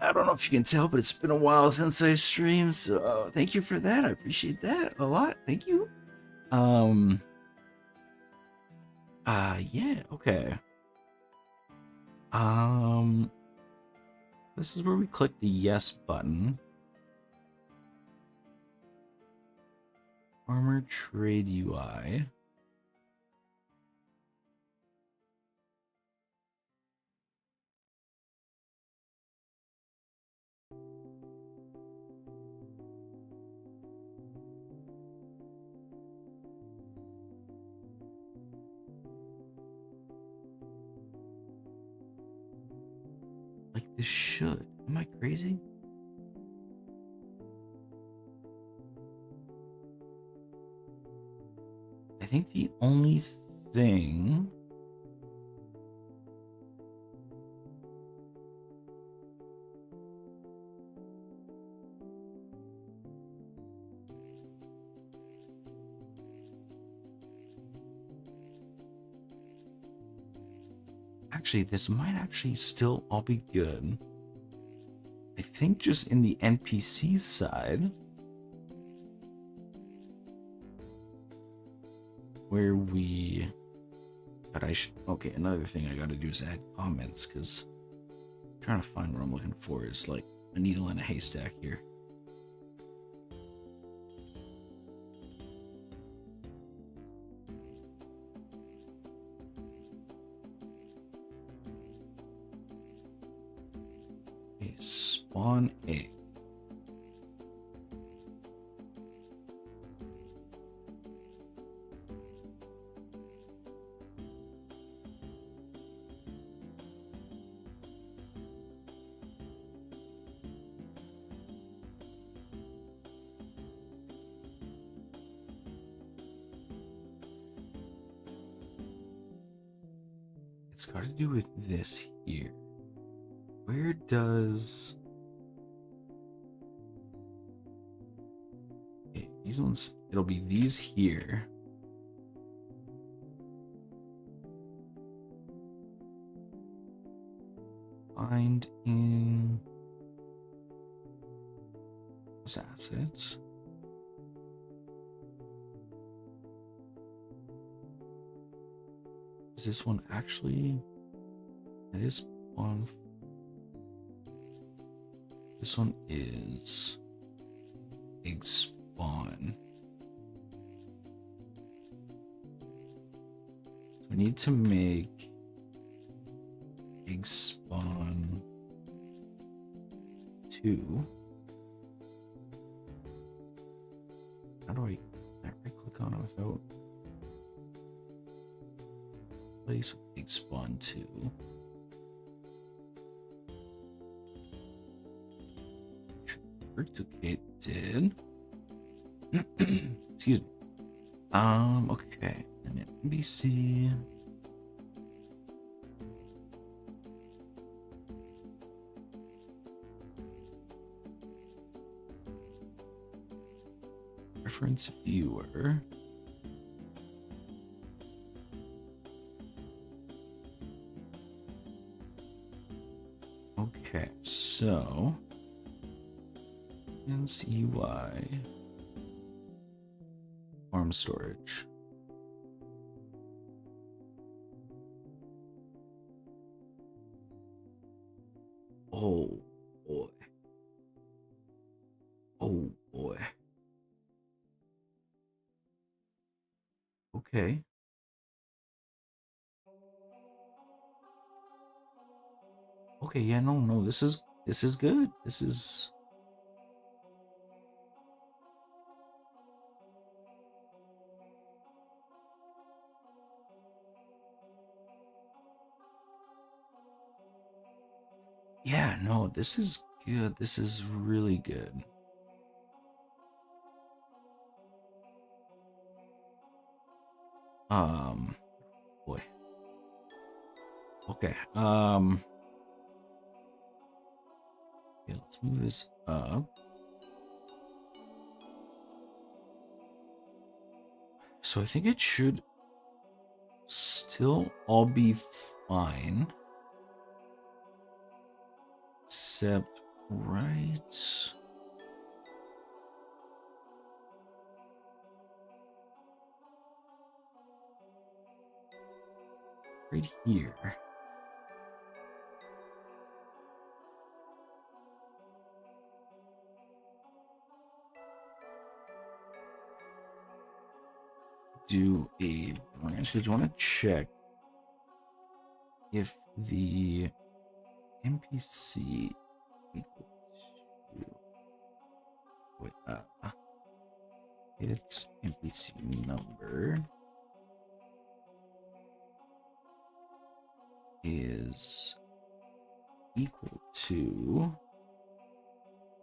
I don't know if you can tell, but it's been a while since I streamed, so thank you for that. I appreciate that a lot. Thank you. Yeah, okay. This is where we click the yes button. Farmer Trade UI. Like this should. Am I crazy? I think the only thing actually, this might actually still all be good. I think just in the NPC side, where we... But I should... Okay, another thing I gotta do is add comments, because I'm trying to find what I'm looking for is like a needle in a haystack here. Okay, spawn egg. got to do with this here. Where does... Okay, these ones, it'll be these here. Find in assets. Is this one actually? It is one. This one is egg spawn. So we need to make egg spawn 2. How do I right click on it without place egg spawn 2? It did. Excuse me. Okay. And then NBC. Reference viewer. Okay, so NCUI farm storage. Oh boy. Oh boy. Okay. Okay, yeah, no, this is good. This is yeah, no, this is good. This is really good. Boy. Okay. Okay, let's move this up. So I think it should still all be fine. Except right here. Do a branch because you want to check if the NPC equal to wait, its NPC number is equal to,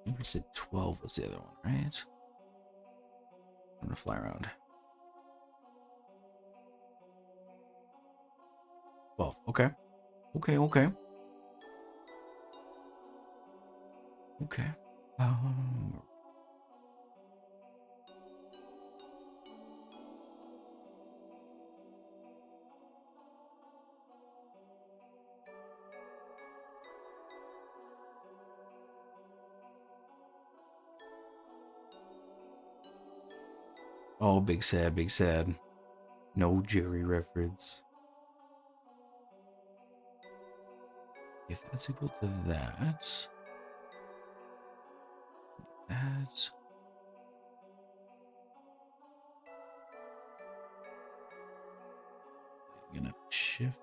I think we said 12 was the other one, right? I'm gonna fly around. 12. Okay. Okay. Okay. Oh, big sad, big sad. No Jerry reference. If that's equal to that, I'm gonna shift.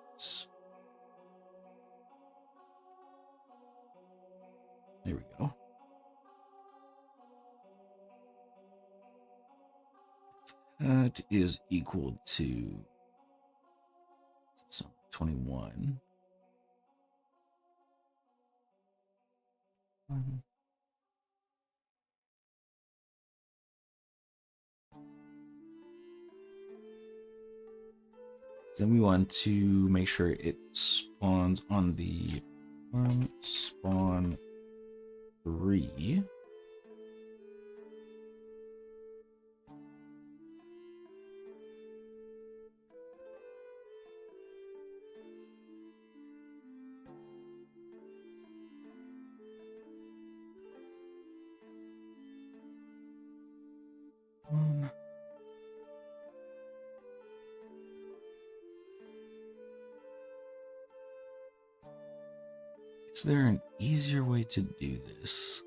There we go. That is equal to 21. Then we want to make sure it spawns on the spawn 3. Is there an easier way to do this?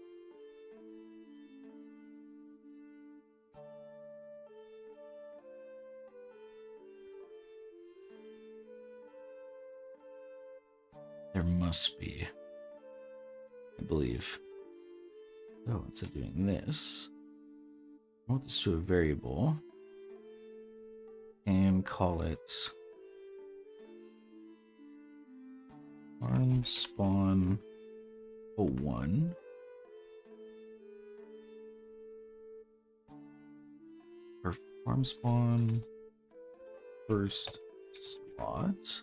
There must be, I believe. So instead of doing this, I want this to a variable and call it farm spawn 01. Or farm spawn first slot.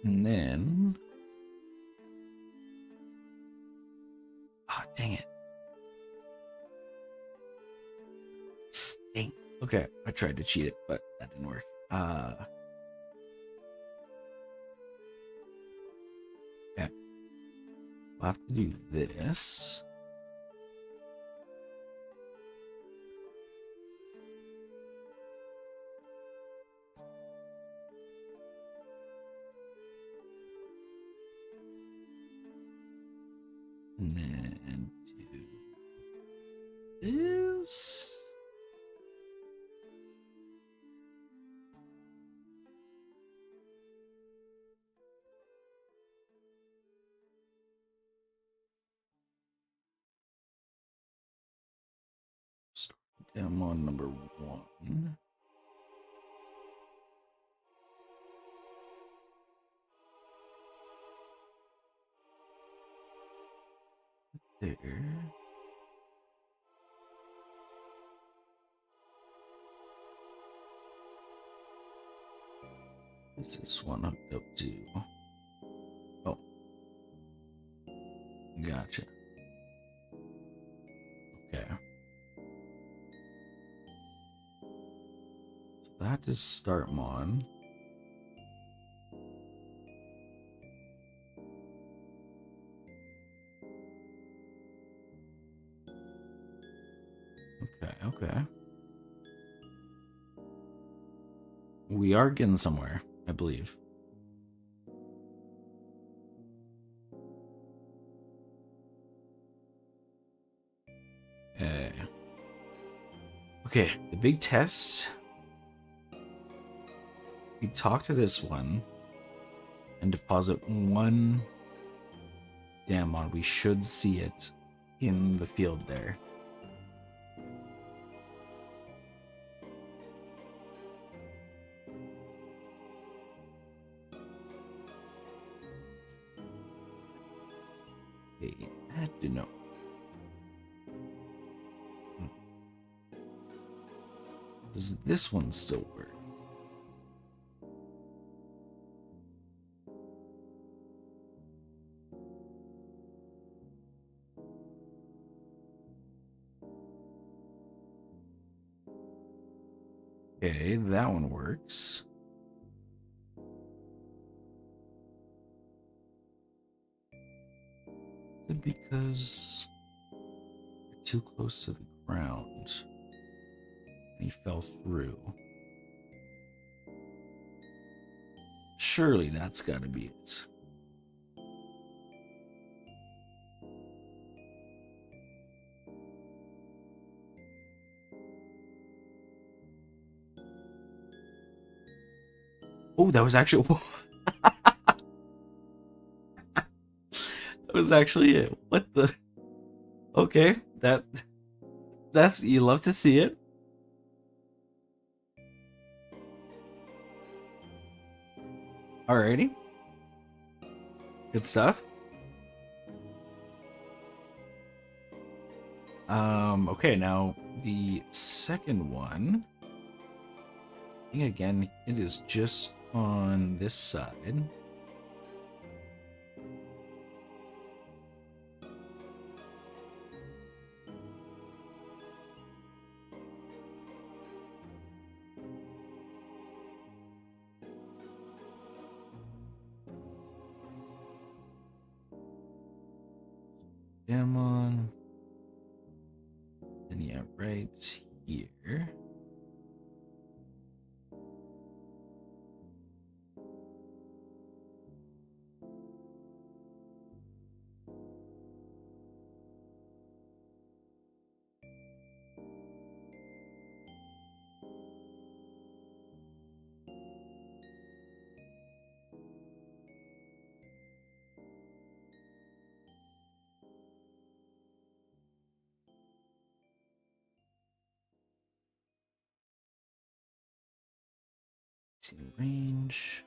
And then, dang it. Dang. Okay, I tried to cheat it, but that didn't work. Okay. We'll have to do this. And then do this. Start Damnedmon number 1. There. What's this one hooked up to? Oh. Gotcha. Okay. So that is startmon. Okay. We are getting somewhere, I believe. Okay, the big test. We talk to this one and deposit 1 Damnedmon. We should see it in the field there. Okay, that did no. Does this one still work? Okay, that one works. Is it because you're too close to the ground? He fell through. Surely that's gotta be it. Oh, that was actually that was actually it. What the? Okay, that's you love to see it. Alrighty. Good stuff. Okay, now the second one think again, it is just on this side. Damnedmon. And yeah, right here. See the range.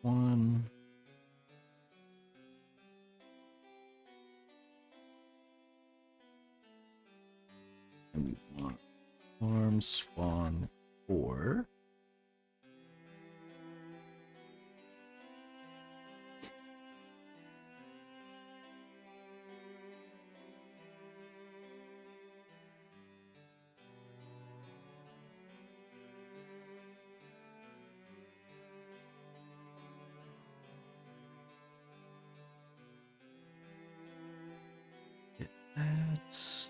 One. And we want farm spawn 4. Get that.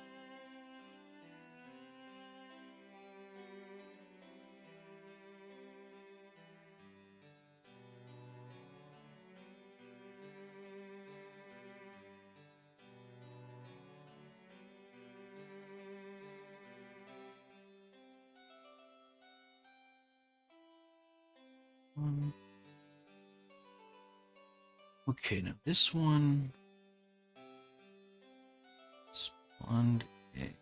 Okay, now this one spawned egg.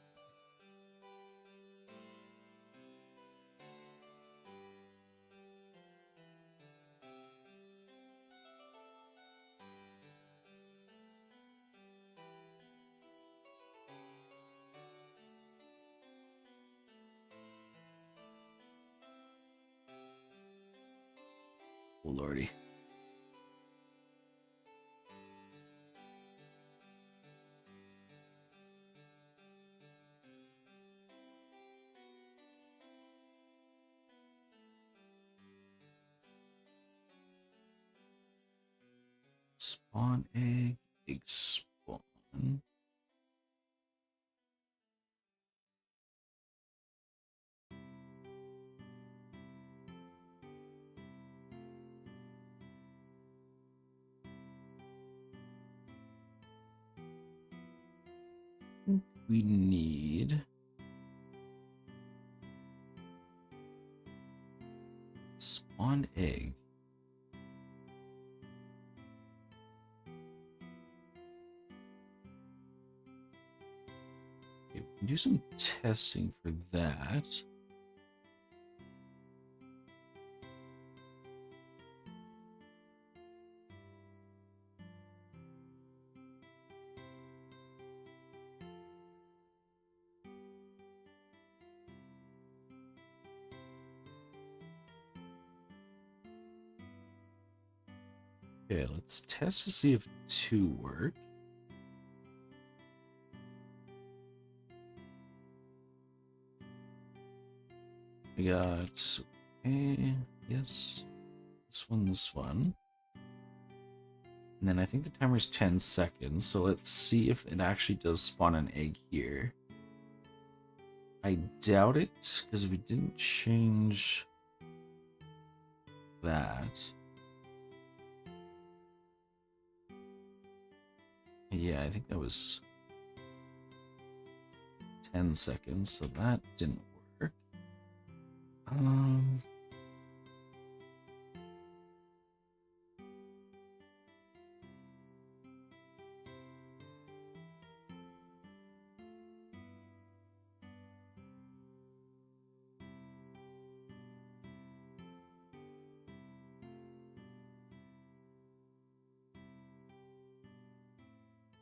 Oh lordy. Spawn egg, egg spawn. We need spawn egg. Okay, we can do some testing for that. Okay, let's test to see if 2 work. We got, okay, yes, this one. And then I think the timer's 10 seconds, so let's see if it actually does spawn an egg here. I doubt it, because we didn't change that. Yeah, I think that was 10 seconds, so that didn't work.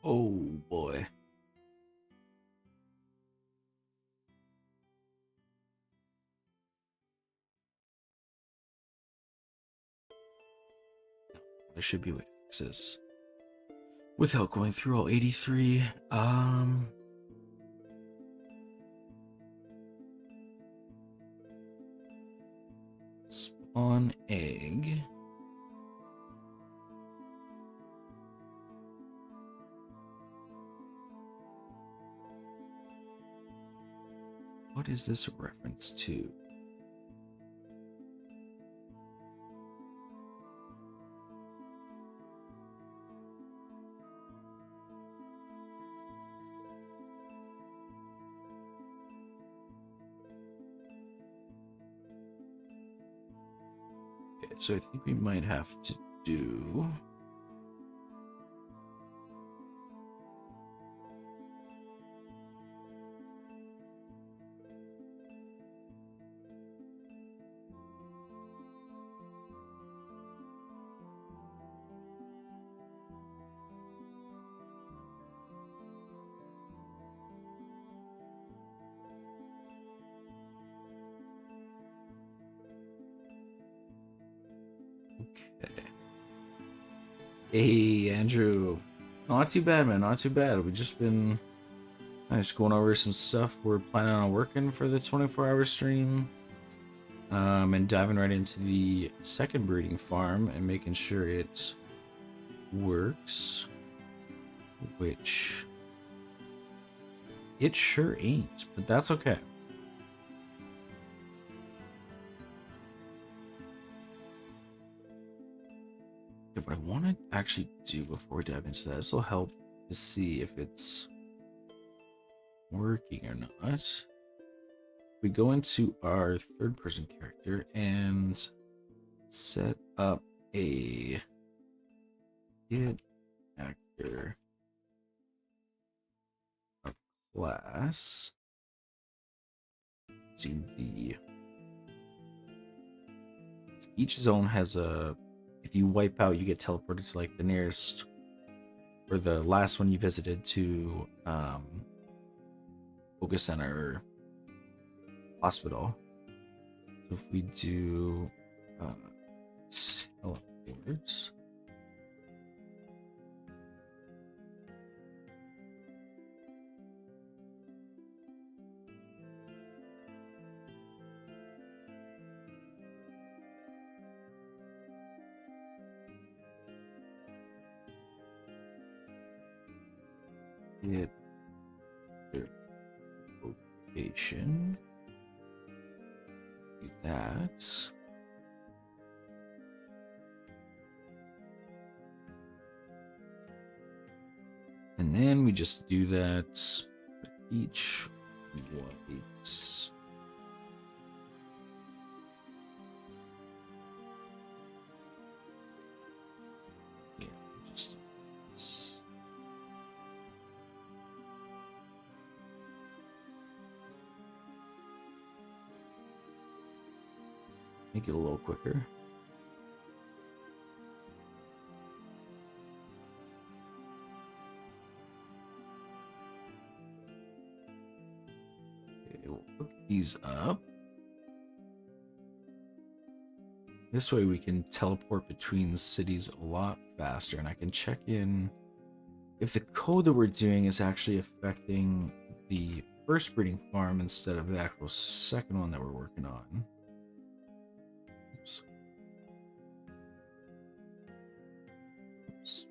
Oh boy. there should be a way to fix this without going through all 83. Spawn egg. What is this a reference to? Okay, so I think we might have to do... Okay. Hey, Andrew. Not too bad, man. Not too bad. We've just been just going over some stuff we're planning on working for the 24-hour stream. And diving right into the second breeding farm and making sure it works. Which it sure ain't, but that's okay. Yeah, but I want to actually do before we dive into that. This will help to see if it's working or not. We go into our third person character and set up a kid actor class. Do the each zone has a, if you wipe out you get teleported to like the nearest or the last one you visited to focus center hospital. So if we do teleports, get their location. Do that. And then we just do that for each white. Yeah, just make it a little quicker. Okay, we'll hook these up. This way we can teleport between cities a lot faster, and I can check in if the code that we're doing is actually affecting the first breeding farm instead of the actual second one that we're working on. Oops. Oops.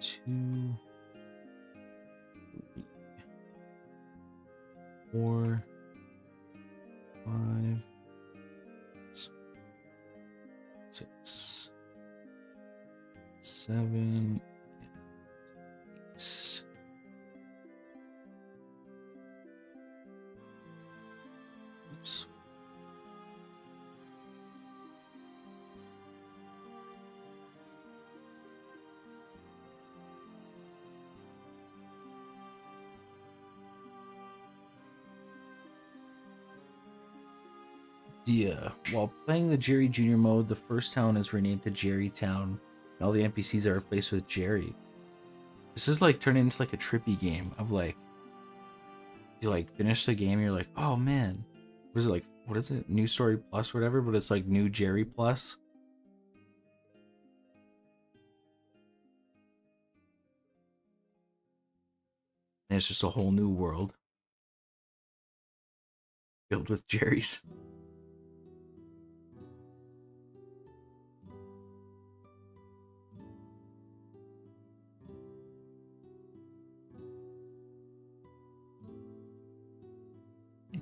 2, 3, 4, 5, 6, 7, 8. Oops. While playing the Jerry Jr. mode, the first town is renamed to Jerry Town, and all the NPCs are replaced with Jerry. This is like turning into like a trippy game of like, you like finish the game and you're like, oh man, what is it like? What is it? New Story Plus or whatever, but it's like New Jerry Plus. And it's just a whole new world filled with Jerry's.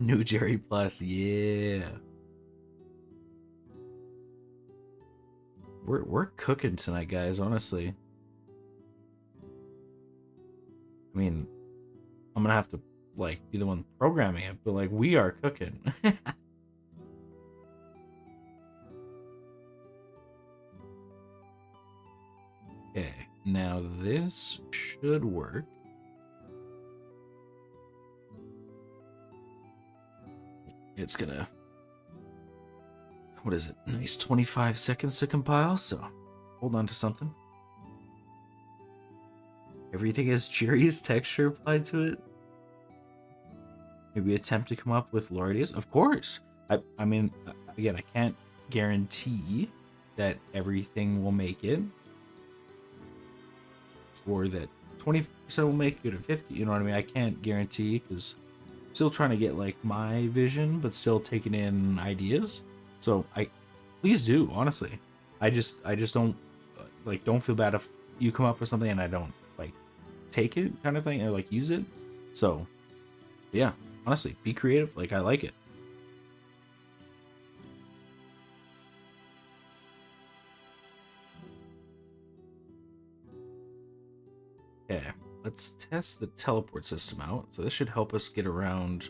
New Jerry Plus, yeah. We're cooking tonight, guys, honestly. I mean, I'm gonna have to like be the one programming it, but like we are cooking. Okay, now this should work. It's gonna, what is it? Nice 25 seconds to compile, so hold on to something. Everything has Jerry's texture applied to it. Maybe attempt to come up with lore ideas. Of course. I mean, again, I can't guarantee that everything will make it, or that 20% will make it, or 50. You know what I mean? I can't guarantee because I'm still trying to get like my vision, but still taking in ideas. So please do, honestly. I just don't like, don't feel bad if you come up with something and I don't like take it, kind of thing, or like use it. So yeah, honestly, be creative. Like, I like it. Okay, let's test the teleport system out. So this should help us get around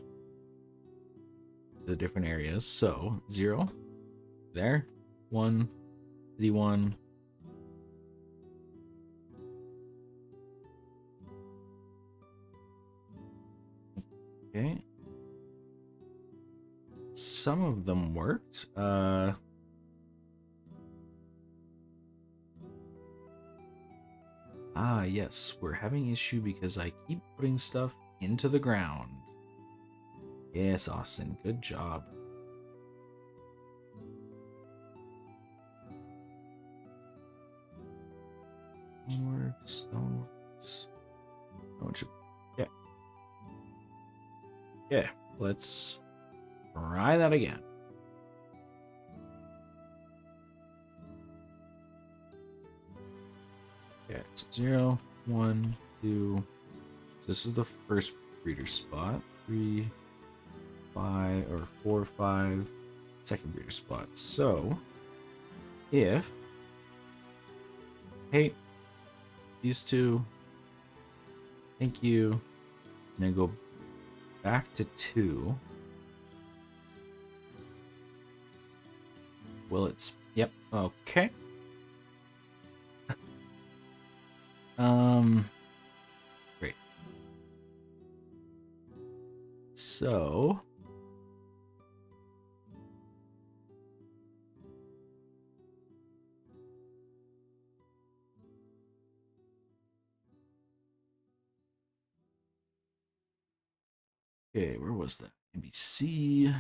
the different areas. So 0 there, 1 D1. Okay, some of them worked. Yes, we're having issue because I keep putting stuff into the ground. Yes, Austin, good job. Works, that one works. Yeah. Yeah, let's try that again. Okay, so 0, 1, 2. This is the first breeder spot. 3, 5, or 4, 5. Second breeder spot. So, if, hey, these two, thank you, and then go back to 2. Well, it's, yep, okay. Great. So, okay, where was that? NBC.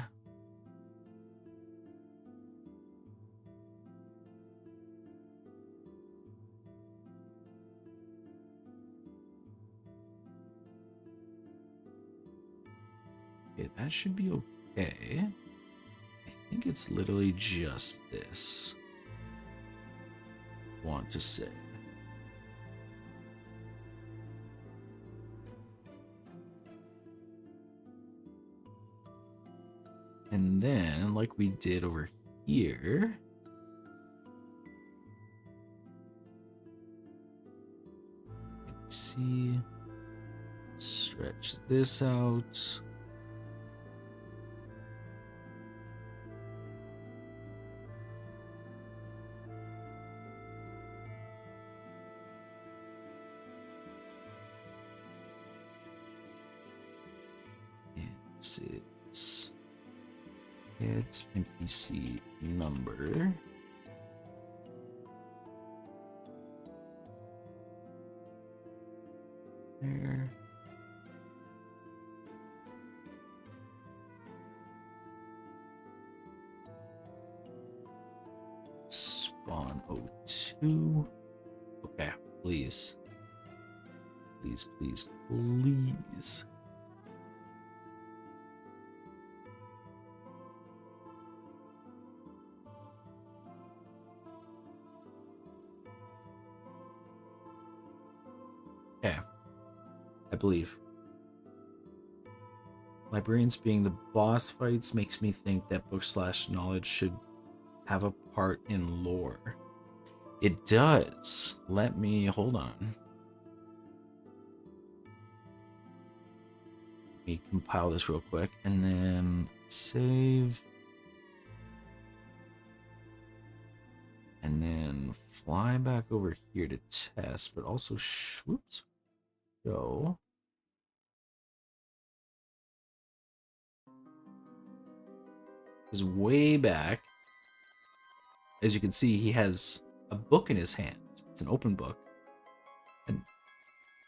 Okay, that should be okay. I think it's literally just this. Want to say. And then, like we did over here, see, stretch this out. It's NPC number. there. Spawn O2. Okay, please. Please, please, please. Okay. I believe. Librarians being the boss fights makes me think that book/knowledge should have a part in lore. It does. Let me hold on. Let me compile this real quick and then save. And then fly back over here to test, but also whoops. Go. Is way back. As you can see, he has a book in his hand. It's an open book. And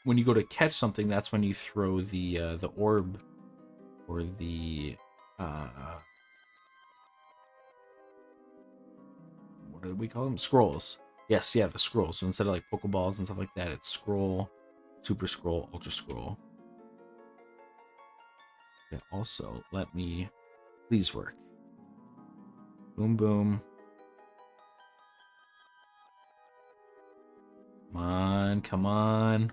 when you go to catch something, that's when you throw the orb or the what do we call them? Scrolls. Yes, yeah, the scrolls. So instead of like Pokeballs and stuff like that, it's scroll, super scroll, ultra scroll. Okay, also, let me please work. Boom, boom. Come on, come on.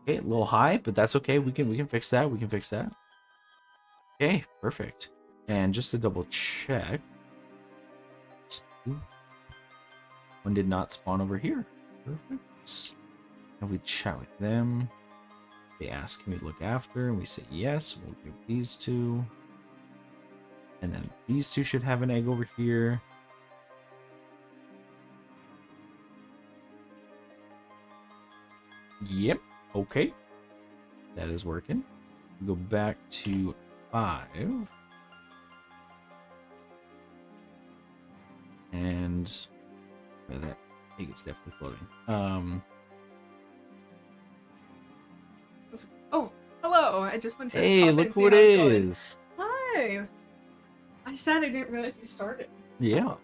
Okay, a little high, but that's okay. We can fix that. We can fix that. Okay, perfect. And just to double check, one did not spawn over here. Perfect. And we chat with them. They ask, can we look after? And we say yes. We'll give these two. And then these two should have an egg over here. Yep. Okay. That is working. We go back to 5. And that egg is definitely floating. Oh, hello. I just went to hey, look who it is. Hi. I said I didn't realize you started. Yeah.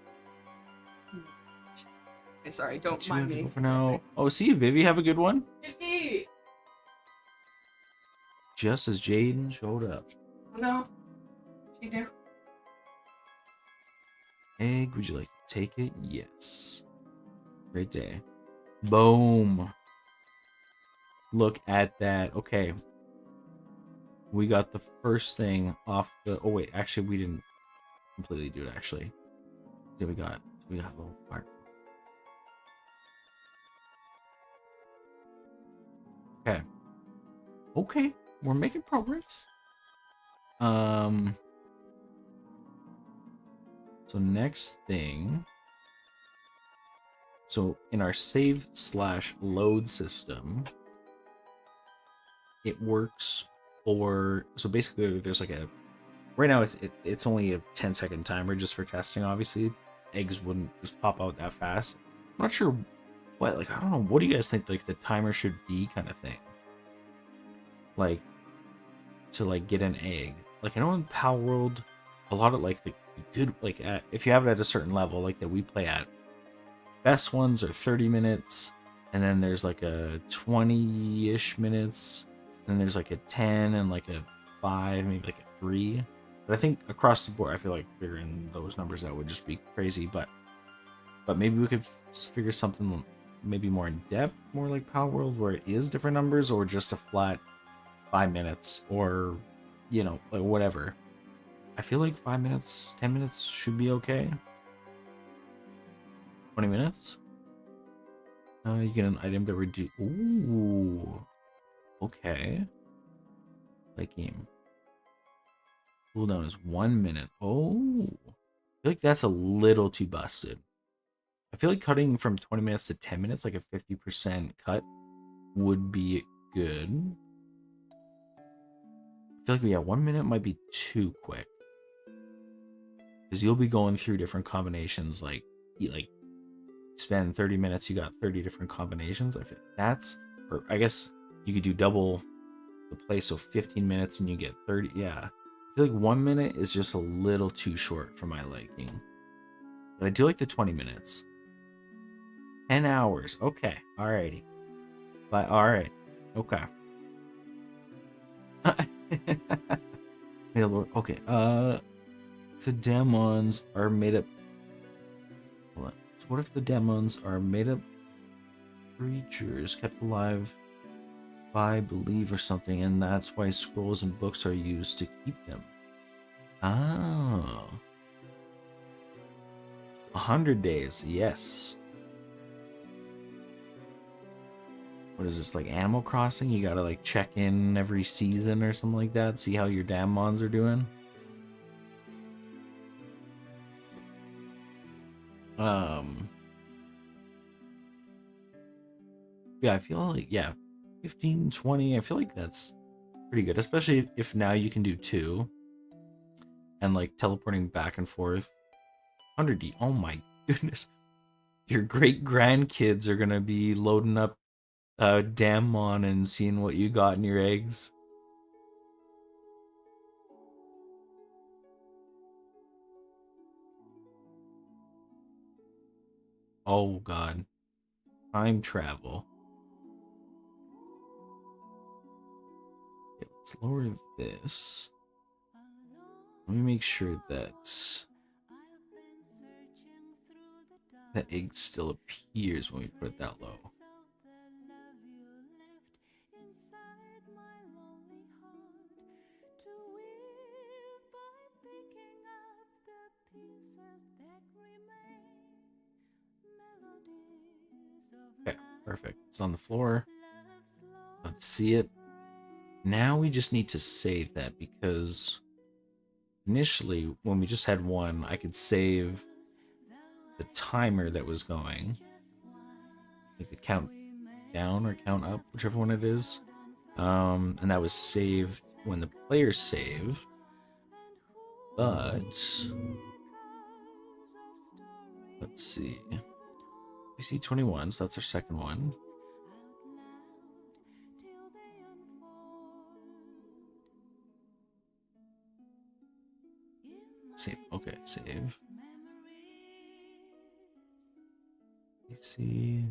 Okay, sorry, don't mind me. For now. Oh, see you, Vivi. Have a good one. Yippee! Just as Jaden showed up. Oh no. She do. Egg, would you like to take it? Yes. Great day. Boom. Look at that. Okay. We got the first thing off the... Oh, wait. Actually, we didn't completely do it, actually. Yeah, we got a little fire. Okay. Okay. We're making progress. So next thing... So in our save/load system, it works for... So basically, there's like a... Right now, it's only a 10-second timer just for testing, obviously. Eggs wouldn't just pop out that fast. I'm not sure what... Like, I don't know. What do you guys think, like, the timer should be kind of thing? Like, to, like, get an egg. Like, I know in Power World, a lot of, like, the good... Like, if you have it at a certain level, like, that we play at, best ones are 30 minutes. And then there's, like, a 20-ish minutes. And then there's, like, a 10 and, like, a 5, maybe, like, a 3. But I think across the board, I feel like figuring those numbers out would just be crazy. But maybe we could figure something maybe more in depth, more like Power World, where it is different numbers, or just a flat 5 minutes, or, you know, like whatever. I feel like 5 minutes, 10 minutes should be okay. 20 minutes. You get an item that reduce. Ooh. Okay. Like game. Cooldown is 1 minute. Oh. I feel like that's a little too busted. I feel like cutting from 20 minutes to 10 minutes, like a 50% cut, would be good. I feel like, yeah, 1 minute might be too quick. Because you'll be going through different combinations, like spend 30 minutes, you got 30 different combinations. I feel that's, or I guess you could do double the play, so 15 minutes and you get 30. Yeah, I feel like 1 minute is just a little too short for my liking, but I do like the 20 minutes. 10 hours. Okay, alrighty. But alright. Okay. Okay, the demons are made up. Hold on. So what if the demons are made up creatures kept alive by belief or something, and that's why scrolls and books are used to keep them? Oh. 100 days, yes. What is this, like Animal Crossing? You gotta like check in every season or something like that, see how your Damnedmons are doing? Yeah, I feel like, yeah, 15, 20, I feel like that's pretty good, especially if now you can do 2 and like teleporting back and forth. 100D, oh my goodness. Your great grandkids are gonna be loading up Damnedmon and seeing what you got in your eggs. Oh god. Time travel. Okay, let's lower this. Let me make sure that the egg still appears when we put it that low. Okay, perfect. It's on the floor. Let's see it. Now we just need to save that, because initially when we just had one, I could save the timer that was going. If it count down or count up, whichever one it is. And that was saved when the player saved. But let's see. We see 21, so that's our second one. Save. Okay, save. Let's see.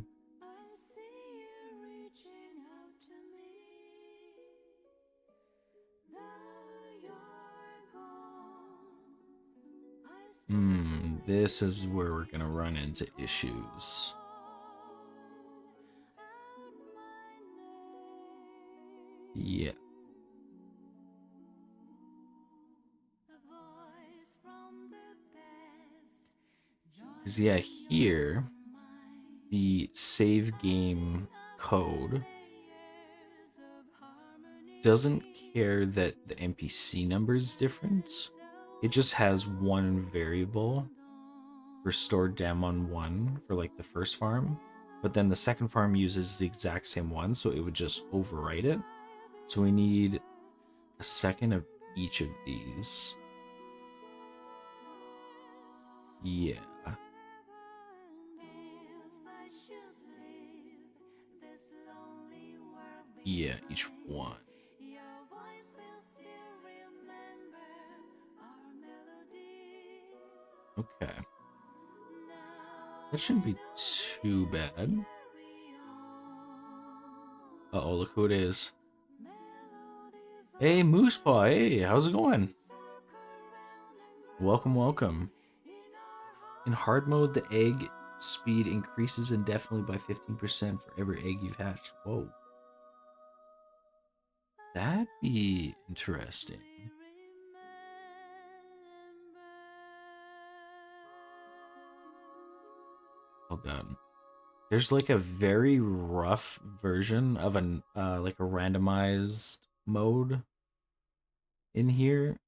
This is where we're gonna run into issues. Yeah. Because, yeah, here, the save game code doesn't care that the NPC number is different. It just has one variable for stored Damon 1 for like the first farm, but then the second farm uses the exact same one, so it would just overwrite it. So we need a second of each of these. Yeah. Yeah, each one. Okay. That shouldn't be too bad. Uh-oh, look who it is. Hey, Moosepaw, hey, how's it going? Welcome, welcome. In hard mode, the egg speed increases indefinitely by 15% for every egg you've hatched. Whoa. That'd be interesting. Oh god. There's like a very rough version of an like a randomized mode in here.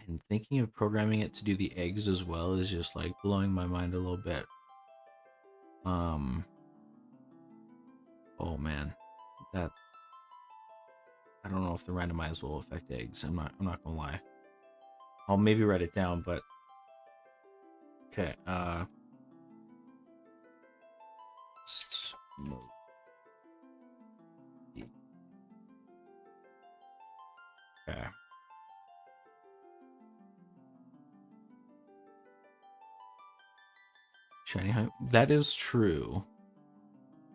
And thinking of programming it to do the eggs as well is just like blowing my mind a little bit. Oh man. That, I don't know if the randomized will affect eggs. I'm not gonna lie. I'll maybe write it down, but okay, Okay. Shiny High. That is true.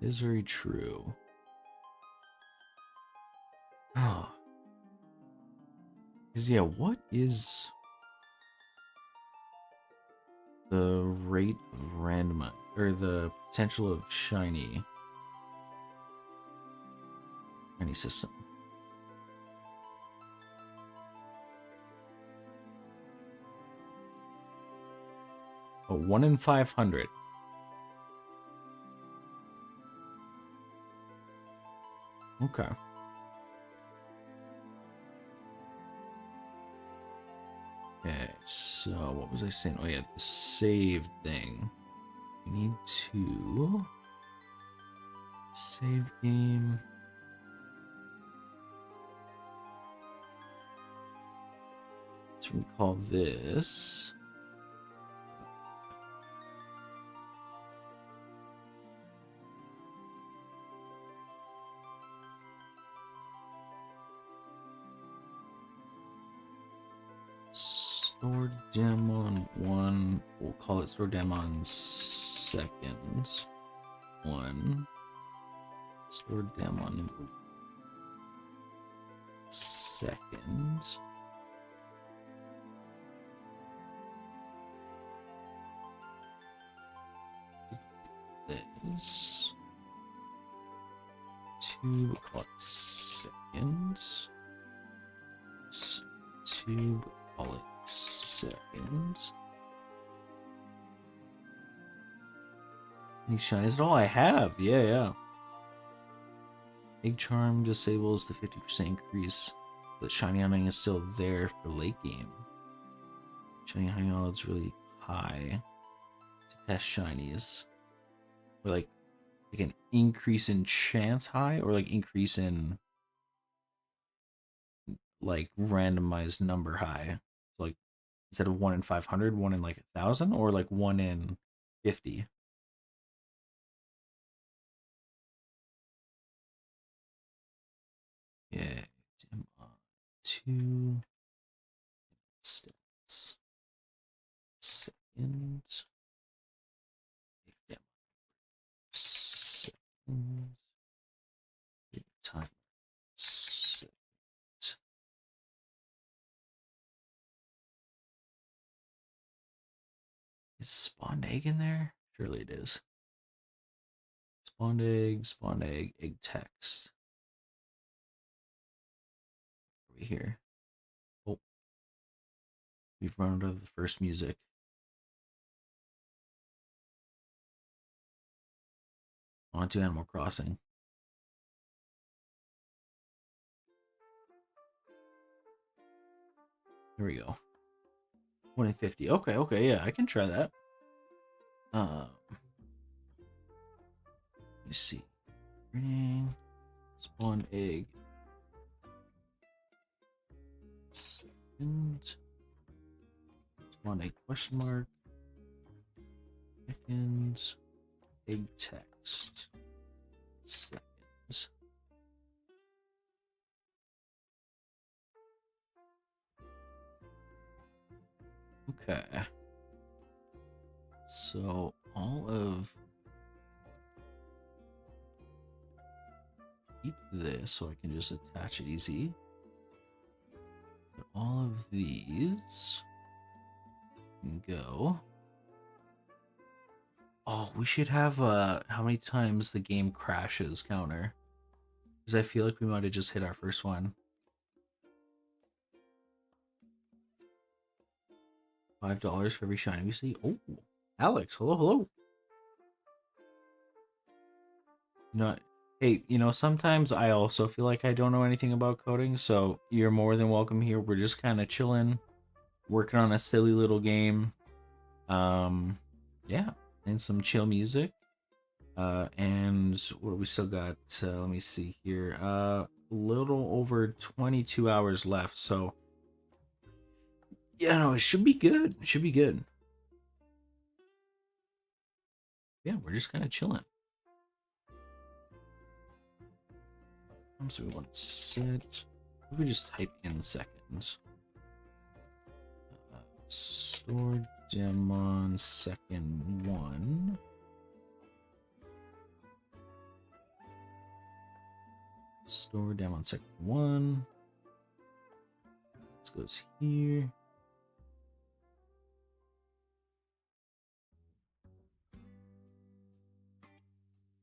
It is very true. Oh. Because, yeah, what is the rate of random, or the potential of shiny system? Oh, 1 in 500. Okay. Okay, so what was I saying? Oh yeah, the save thing. We need to save game. So we call this Store Damnedmon 1. We'll call it Store Damnedmon seconds 1. Store Damnedmon seconds. This 2, we'll call it seconds. 2, we'll call it seconds. Any shinies at all? I have. Yeah. Egg Charm disables the 50% increase, but Shiny Hunting is still there for late game. Shiny Hunting odds really high to test shinies. Or like an increase in chance high, or like increase in like randomized number high. So like instead of 1 in 500, 1 in like 1,000, or like 1 in 50. Yeah, 2 stats. Seconds. Seconds. Time. Second. Is spawned egg in there? Surely it is. Spawned egg, egg text. Over here. Oh. We've run out of the first music. On to Animal Crossing. Here we go. 1 in 50. Okay, yeah, I can try that. Let me see. Ring. Spawn egg. Second. Spawn egg question mark. Second. Egg text. Seconds. Okay. So all of keep this so I can just attach it easy. But all of these can go. Oh, we should have how many times the game crashes counter. Because I feel like we might have just hit our first one. $5 for every shiny we see. Oh, Alex, hello. Not. Hey, sometimes I also feel like I don't know anything about coding, so you're more than welcome here. We're just kind of chilling, working on a silly little game. Yeah, and some chill music. And what do we still got? Let me see here. A little over 22 hours left, so yeah, no, it should be good. It should be good. Yeah, we're just kind of chilling. So we want to set. If we just type in seconds. Store Damnedmon second 1. Store Damnedmon second 1. This goes here.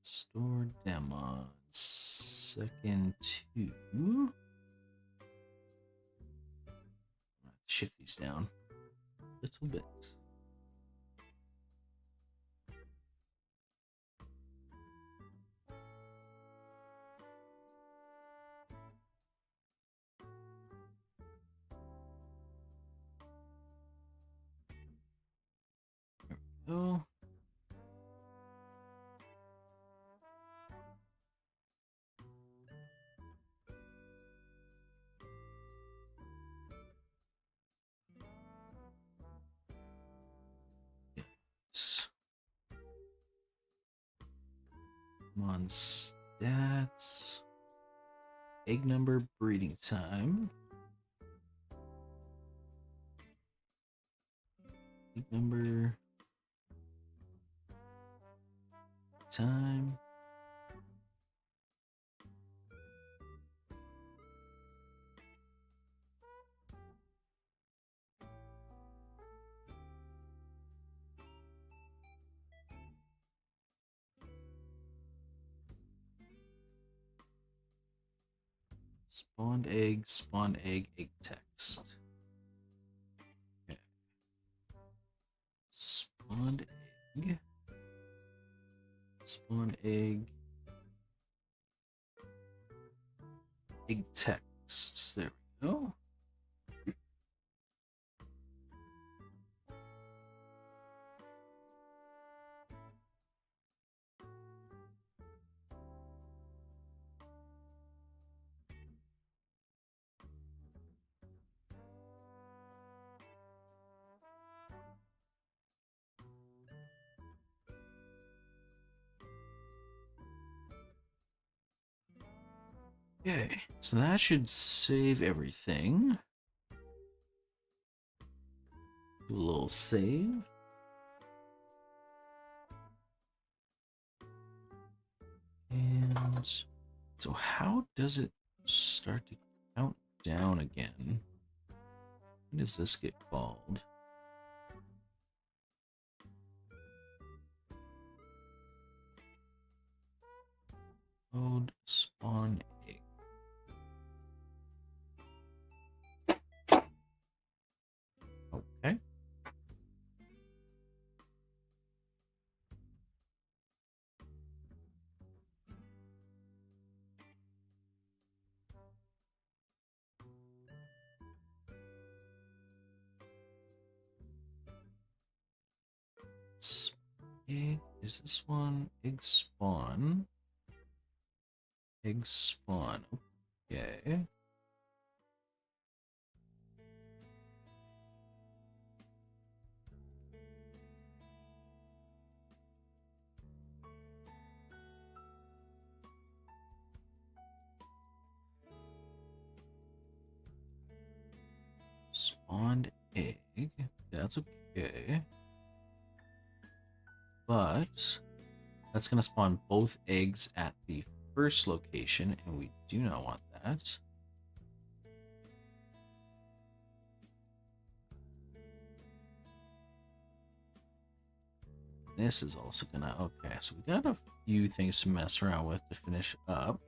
Store Damnedmon second 2. Shift these down a little bit. There we go. Come on, stats. Egg number, breeding time. Egg number. Time. Spawned egg, egg text. Okay. Spawned egg. Spawned egg. Egg texts. There we go. Okay, so that should save everything. Do a little save. And so how does it start to count down again? When does this get called? Mode spawn egg. Okay. Egg, is this one? Egg spawn. Egg spawn. Okay. Spawned egg. That's okay. But that's going to spawn both eggs at the first location, and we do not want that. This is also going to... Okay, so we got a few things to mess around with to finish up.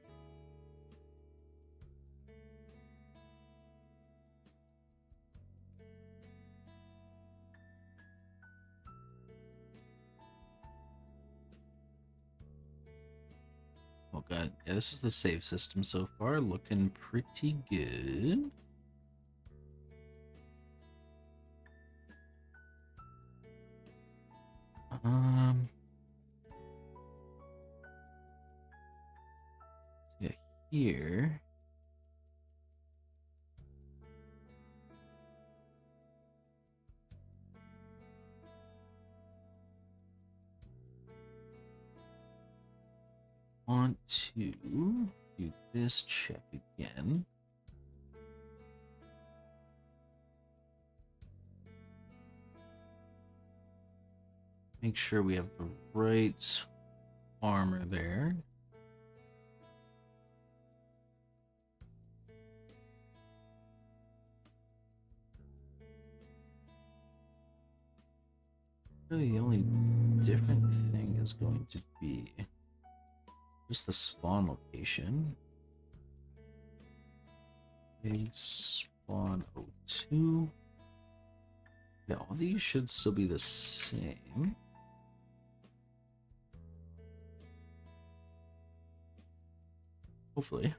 Oh god, yeah, this is the save system so far, looking pretty good. Yeah, here. Want to do this check again. Make sure we have the right armor there. Really, the only different thing is going to be just the spawn location. Big spawn 02. Yeah, all these should still be the same. Hopefully.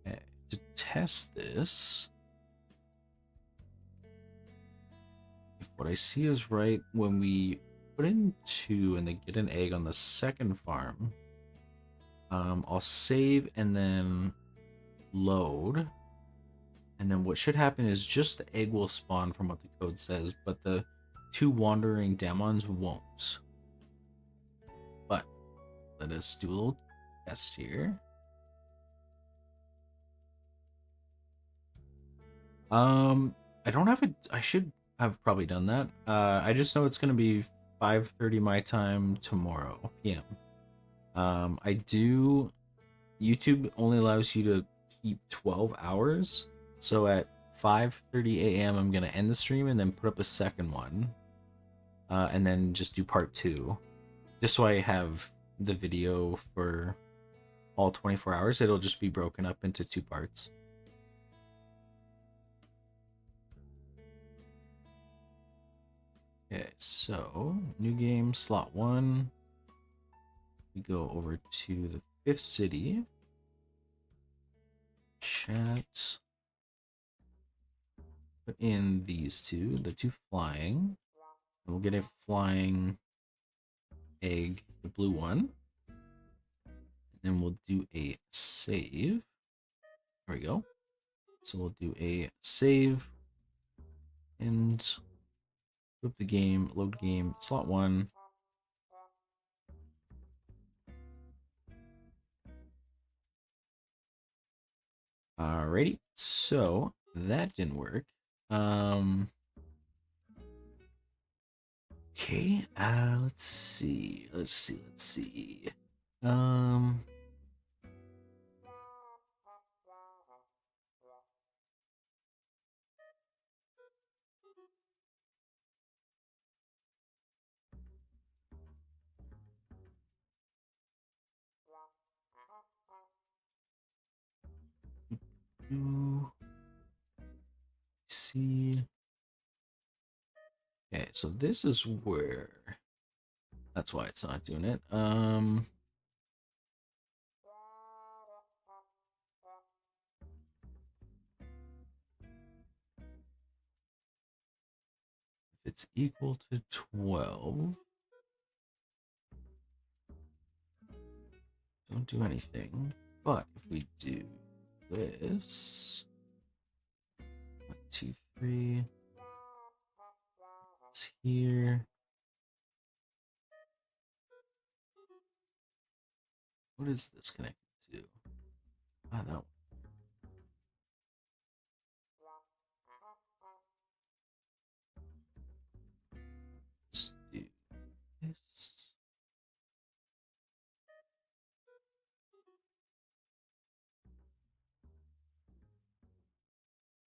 Okay, to test this, if what I see is right, when we put in 2 and they get an egg on the second farm, I'll save and then load. And then what should happen is just the egg will spawn from what the code says, but the 2 wandering Damnedmons won't. But let us do a little test here. I don't have it. I should have probably done that. I just know it's gonna be 5:30 my time tomorrow p.m. I do. YouTube only allows you to keep 12 hours. So at 5:30 a.m. I'm gonna end the stream and then put up a second one, and then just do part 2, just so I have the video for all 24 hours. It'll just be broken up into 2 parts. Okay, so new game, slot 1. We go over to the 5th city. Chat. Put in these 2, the 2 flying. And we'll get a flying egg, the blue one. And then we'll do a save. There we go. So we'll do a save and flip the game, load game, slot 1. Alrighty, so that didn't work. Okay, let's see. See. Okay, so this is where. That's why it's not doing it. If it's equal to 12, don't do anything. But if we do this, 1, 2, 3, it's here. What is this connected to? Ah, that one. Let's do this.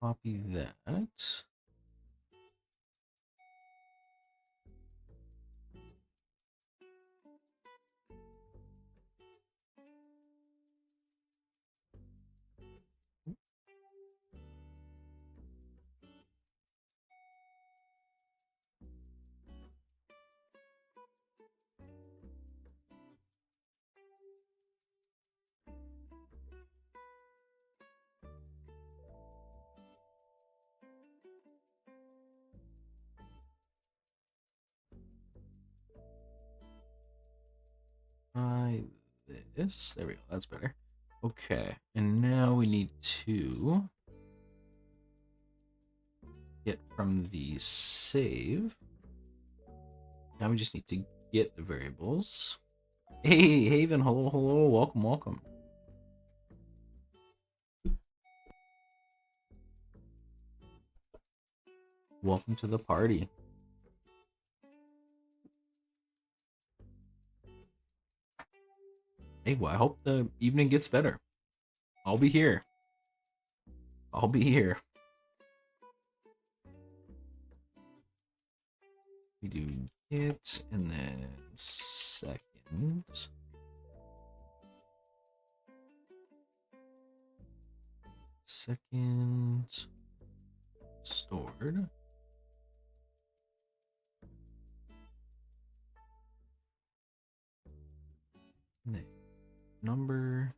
Copy that. Try this. There we go. That's better. Okay, and now we need to get from the save. Now we just need to get the variables. Hey, Haven, hello, hello, welcome, welcome. Welcome to the party. Hey, well, I hope the evening gets better. I'll be here. I'll be here. We do it and then second. Second stored. Number.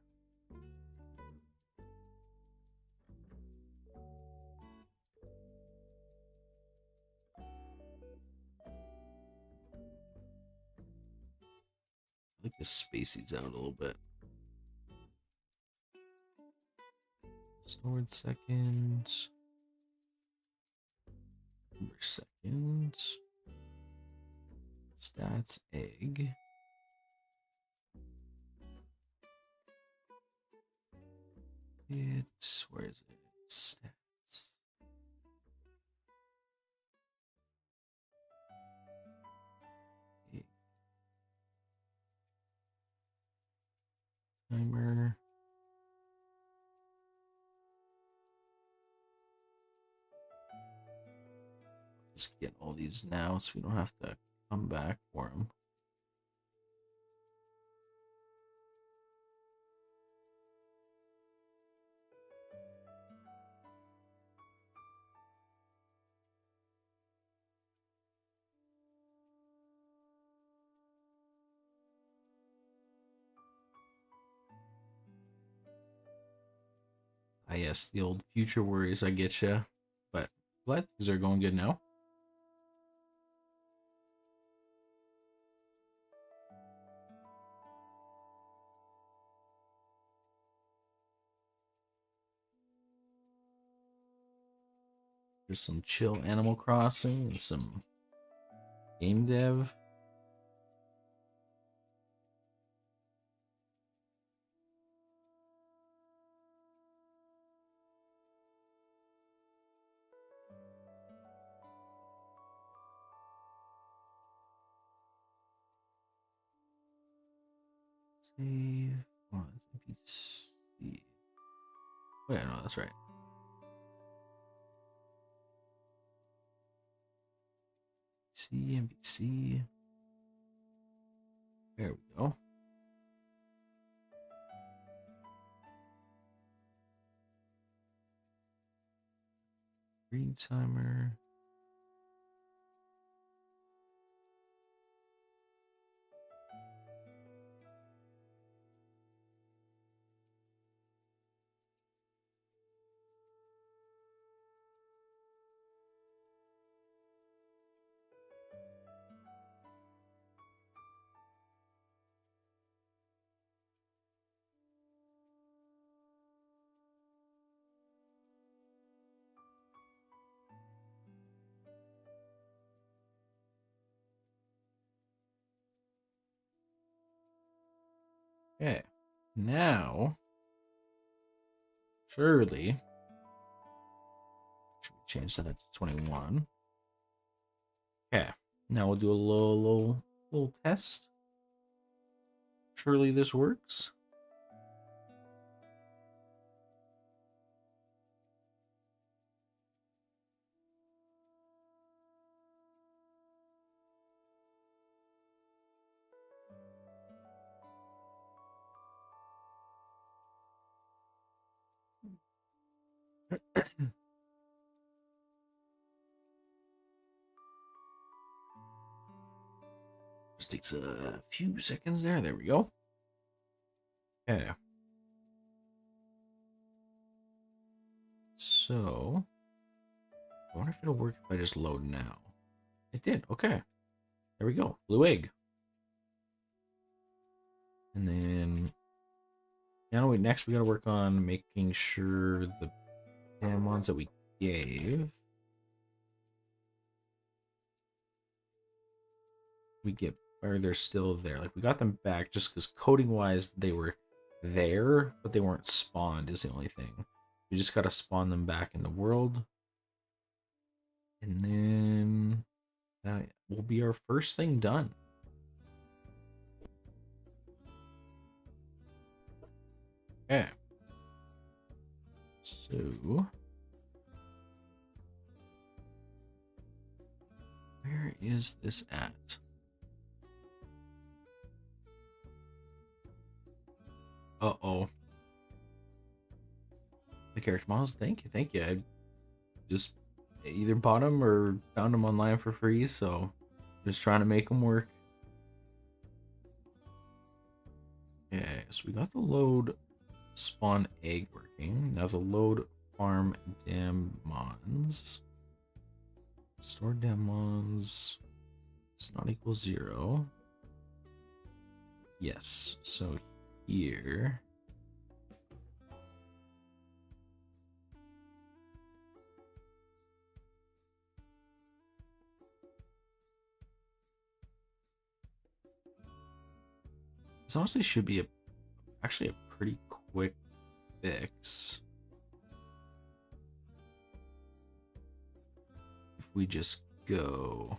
I like to space these out a little bit. Stored second. Number second. Stats egg. Where is it? Stats. Egg. Timer. Just get all these now so we don't have to come back for them. Ah, yes, the old future worries, I get you. But glad things are going good now. There's some chill Animal Crossing and some game dev. Save. Oh, that's NPC. Oh, yeah, no, that's right. NPC. There we go. Green timer. Okay. Now, surely, should we change that to 21? Okay. Now we'll do a little test. Surely this works. Just takes a few seconds there. There we go. Okay. So, I wonder if it'll work if I just load now. It did. Okay. There we go. Blue egg. And then now next we gotta work on making sure the damn ones that we gave we get, or they're still there. Like we got them back just because coding wise they were there, but they weren't spawned is the only thing. We just gotta spawn them back in the world. And then that will be our first thing done. Okay. So where is this at? Uh-oh. The character models, thank you. I just either bought them or found them online for free, so just trying to make them work. Okay, so we got the load spawn egg working. Now the load farm Damnedmons. Store Damnedmons does not equal 0. Yes, so here. This honestly should be actually a pretty quick fix. If we just go.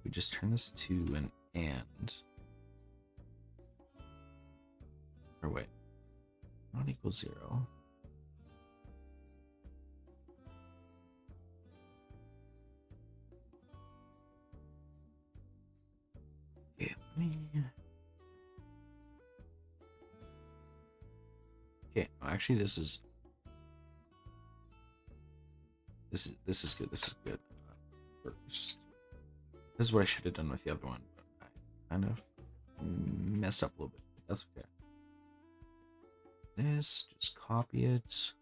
We just turn this to an and. Or wait. Not equals 0. Okay, let me. Okay, actually this is good. This is good. First. This is what I should have done with the other one, but I kind of messed up a little bit. That's okay. This, just copy it.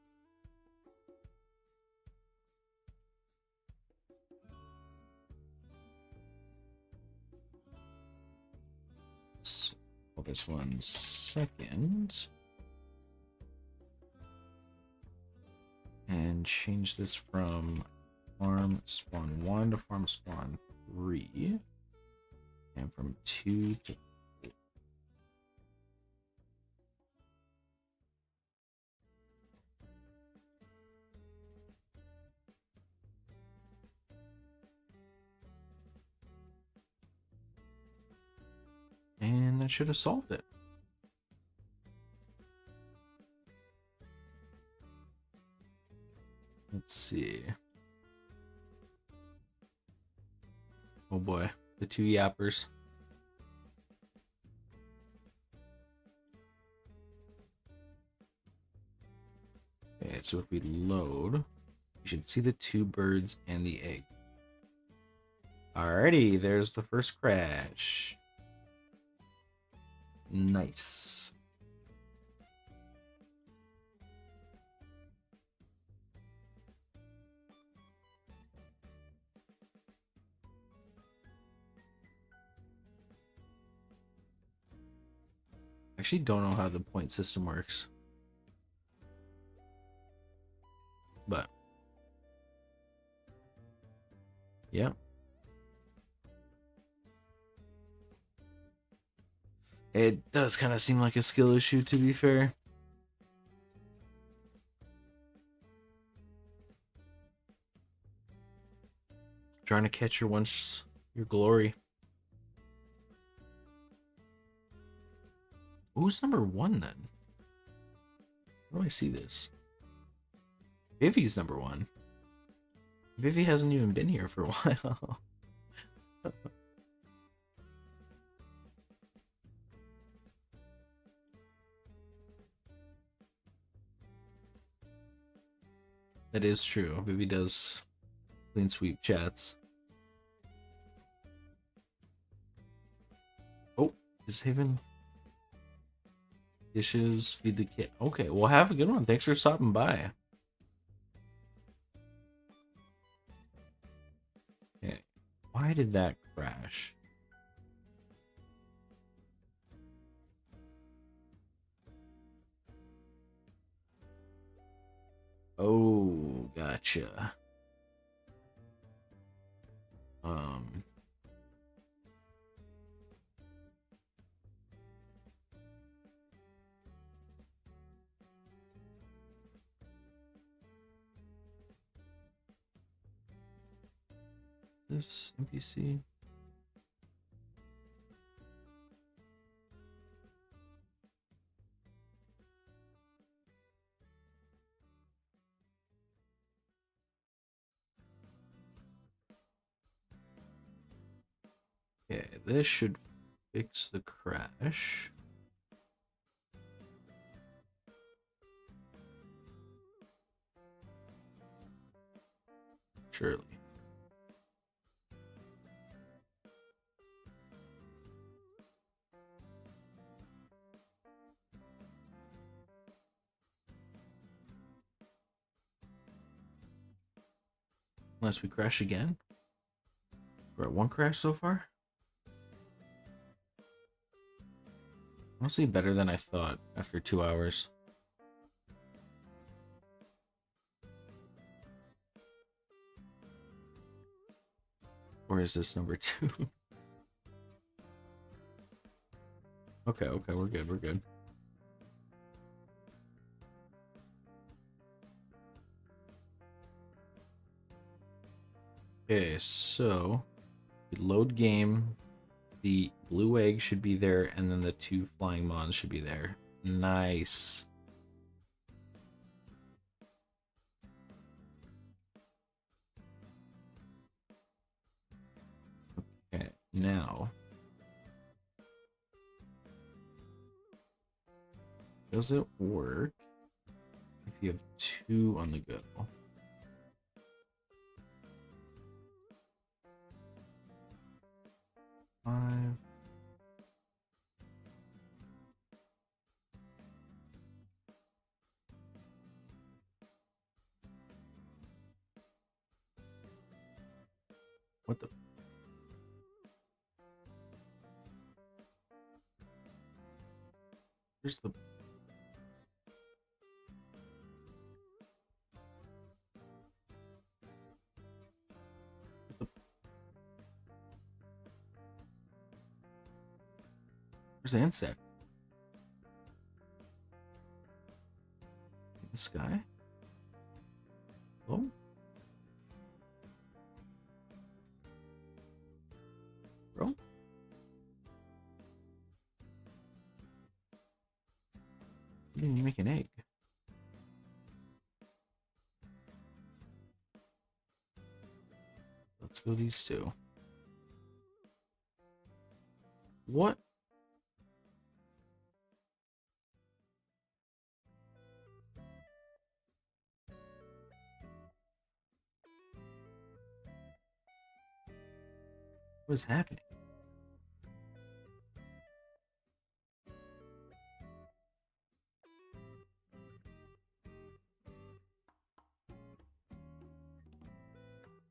So, hold this 1 second. And change this from farm spawn 1 to farm spawn 3. And from 2 to 4. And that should have solved it. Let's see. Oh boy, the 2 yappers. Okay, so if we load, you should see the 2 birds and the egg. Alrighty, there's the first crash. Nice. I actually don't know how the point system works. But yeah. It does kind of seem like a skill issue, to be fair. Trying to catch your glory. Who's number 1 then? Where do I see this? Vivi's number 1. Vivi hasn't even been here for a while. That is true. Vivi does clean sweep chats. Oh, is Haven dishes, feed the kid. Okay, well, have a good one. Thanks for stopping by. Okay, why did that crash? Oh, Gotcha. This NPC. Okay, this should fix the crash. Surely. Unless we crash again. We're at one crash so far. Honestly, better than I thought after 2 hours. Or is this number 2? Okay, we're good, we're good. Okay, so load game. The blue egg should be there, and then the 2 flying mons should be there. Nice. Okay, now. Does it work if you have 2 on the go? Five. What the? Where's the? Where's the insect? In the sky? Oh. Bro? You didn't even make an egg. Let's go these 2. What? What is happening?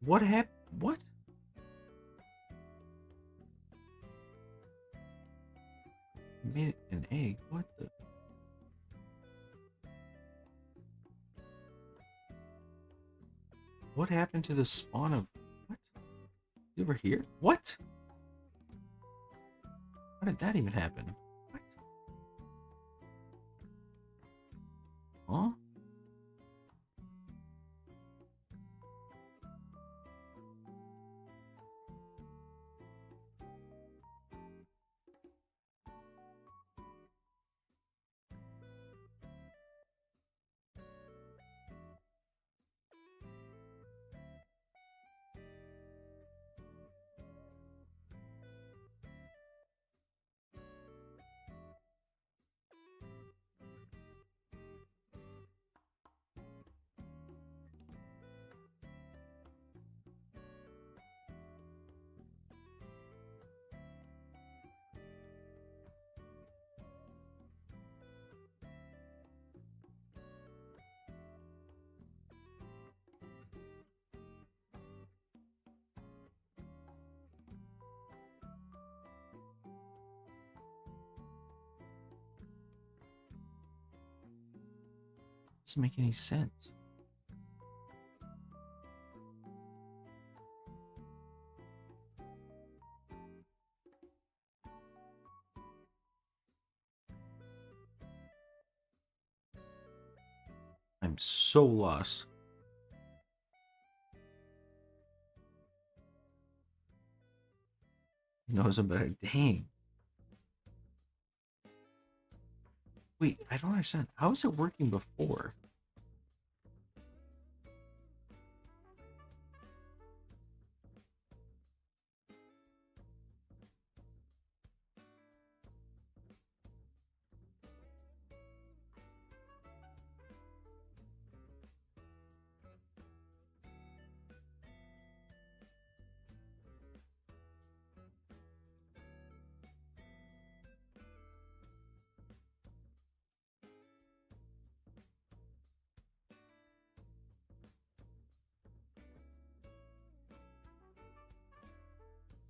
What happened? What? You made an egg? What the? What happened to the spawn of... What? You were here? What? How did that even happen? What? Huh? Doesn't make any sense. I'm so lost. He knows about it. Dang. Wait, I don't understand. How is it working before?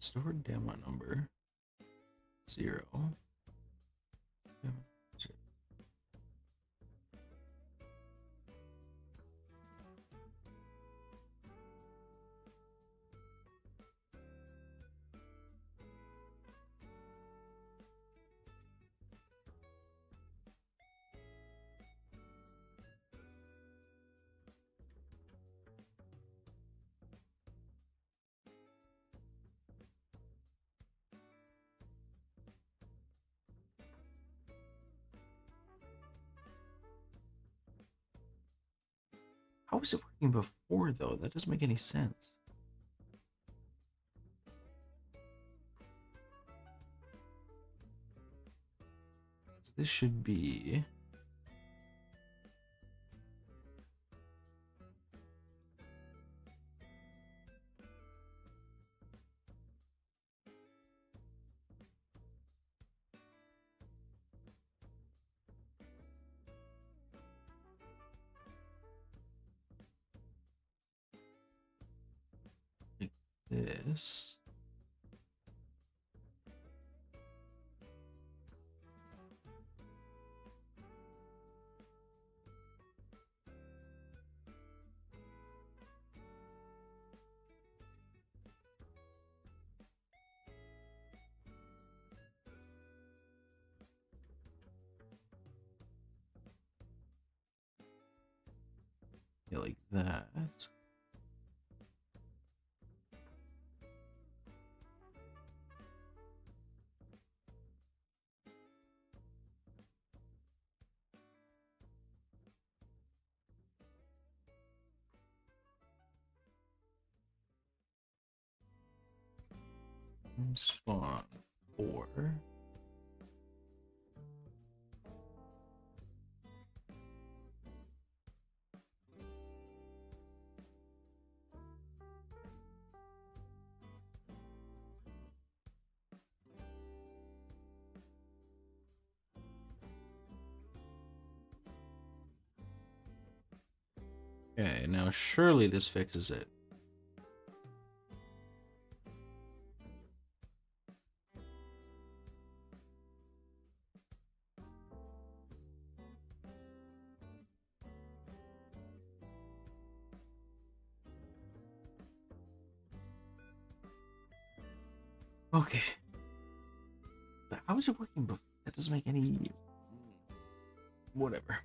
Stored demo number 0. Demo 0. How was it working before, though? That doesn't make any sense. This should be... like this. Yeah, like that. Spawn 4. Okay, now surely this fixes it. Okay. But how is it working before? That doesn't make any... Whatever.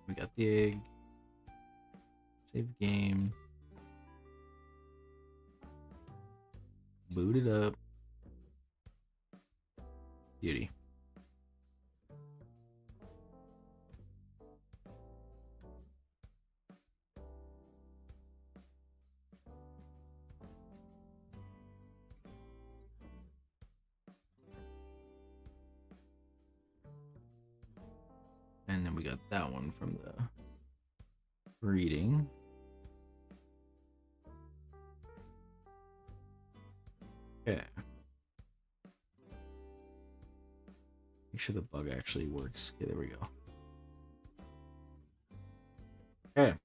We got the egg. Save game. Boot it up. Beauty. And then we got that one from the reading. Okay. Make sure the bug actually works. Okay, there we go. Okay.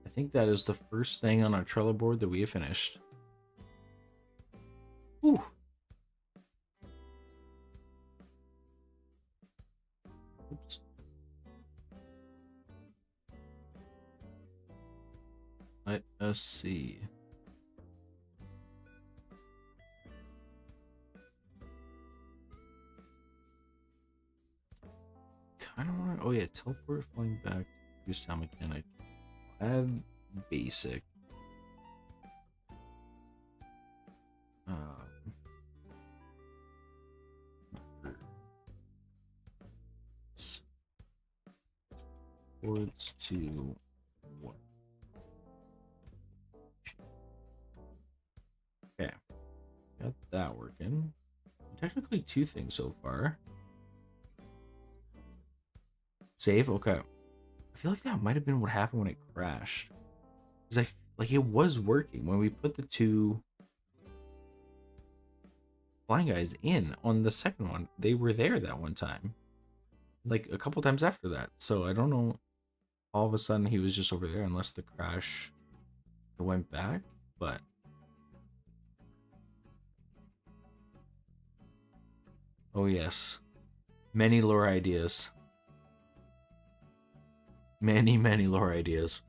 I think that is the first thing on our Trello board that we have finished. Ooh. Oops. Let us see. don't want. Oh yeah, teleport flying back. Use town mechanic. Add basic. Towards to what? Okay, got that working. Technically, two things so far. Save. Okay. I feel like that might have been what happened when it crashed. Because like it was working when we put the two flying guys in on the second one. They were there that one time, like a couple times after that. So I don't know. All of a sudden he was just over there, unless the crash went back. But oh yes, many lore ideas. Many lore ideas.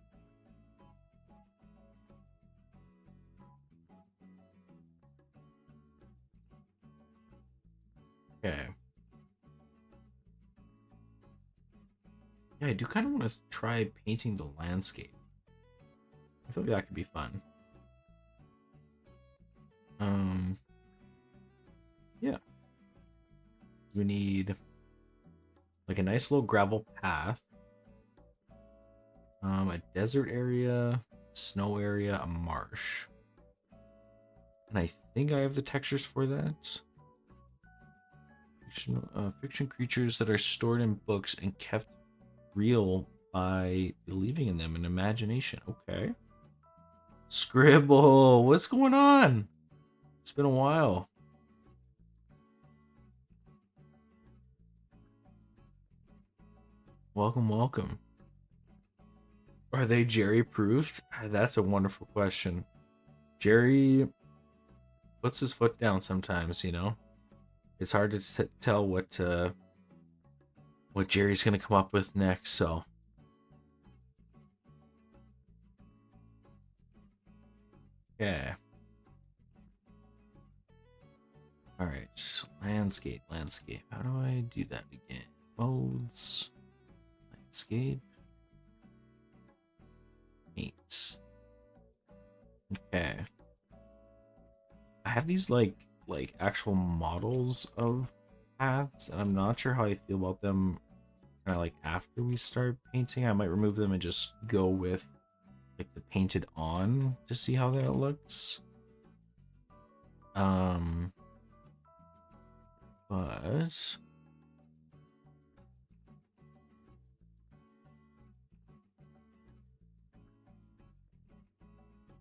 Okay. Yeah, I do kind of want to try painting the landscape. I feel like that could be fun. Yeah. We need like a nice little gravel path. A desert area, snow area, a marsh. And I think I have the textures for that. Fiction creatures that are stored in books and kept real by believing in them and imagination. Okay. Scribble, what's going on? It's been a while. Welcome, welcome. Are they Jerry proofed? That's a wonderful question. Jerry puts his foot down sometimes, you know. It's hard to tell what Jerry's gonna come up with next. So, yeah. All right, landscape. How do I do that again? Modes, landscape, paint. Okay. I have these like actual models of paths, and I'm not sure how I feel about them. Kind of like after we start painting, I might remove them and just go with like the painted on to see how that looks. But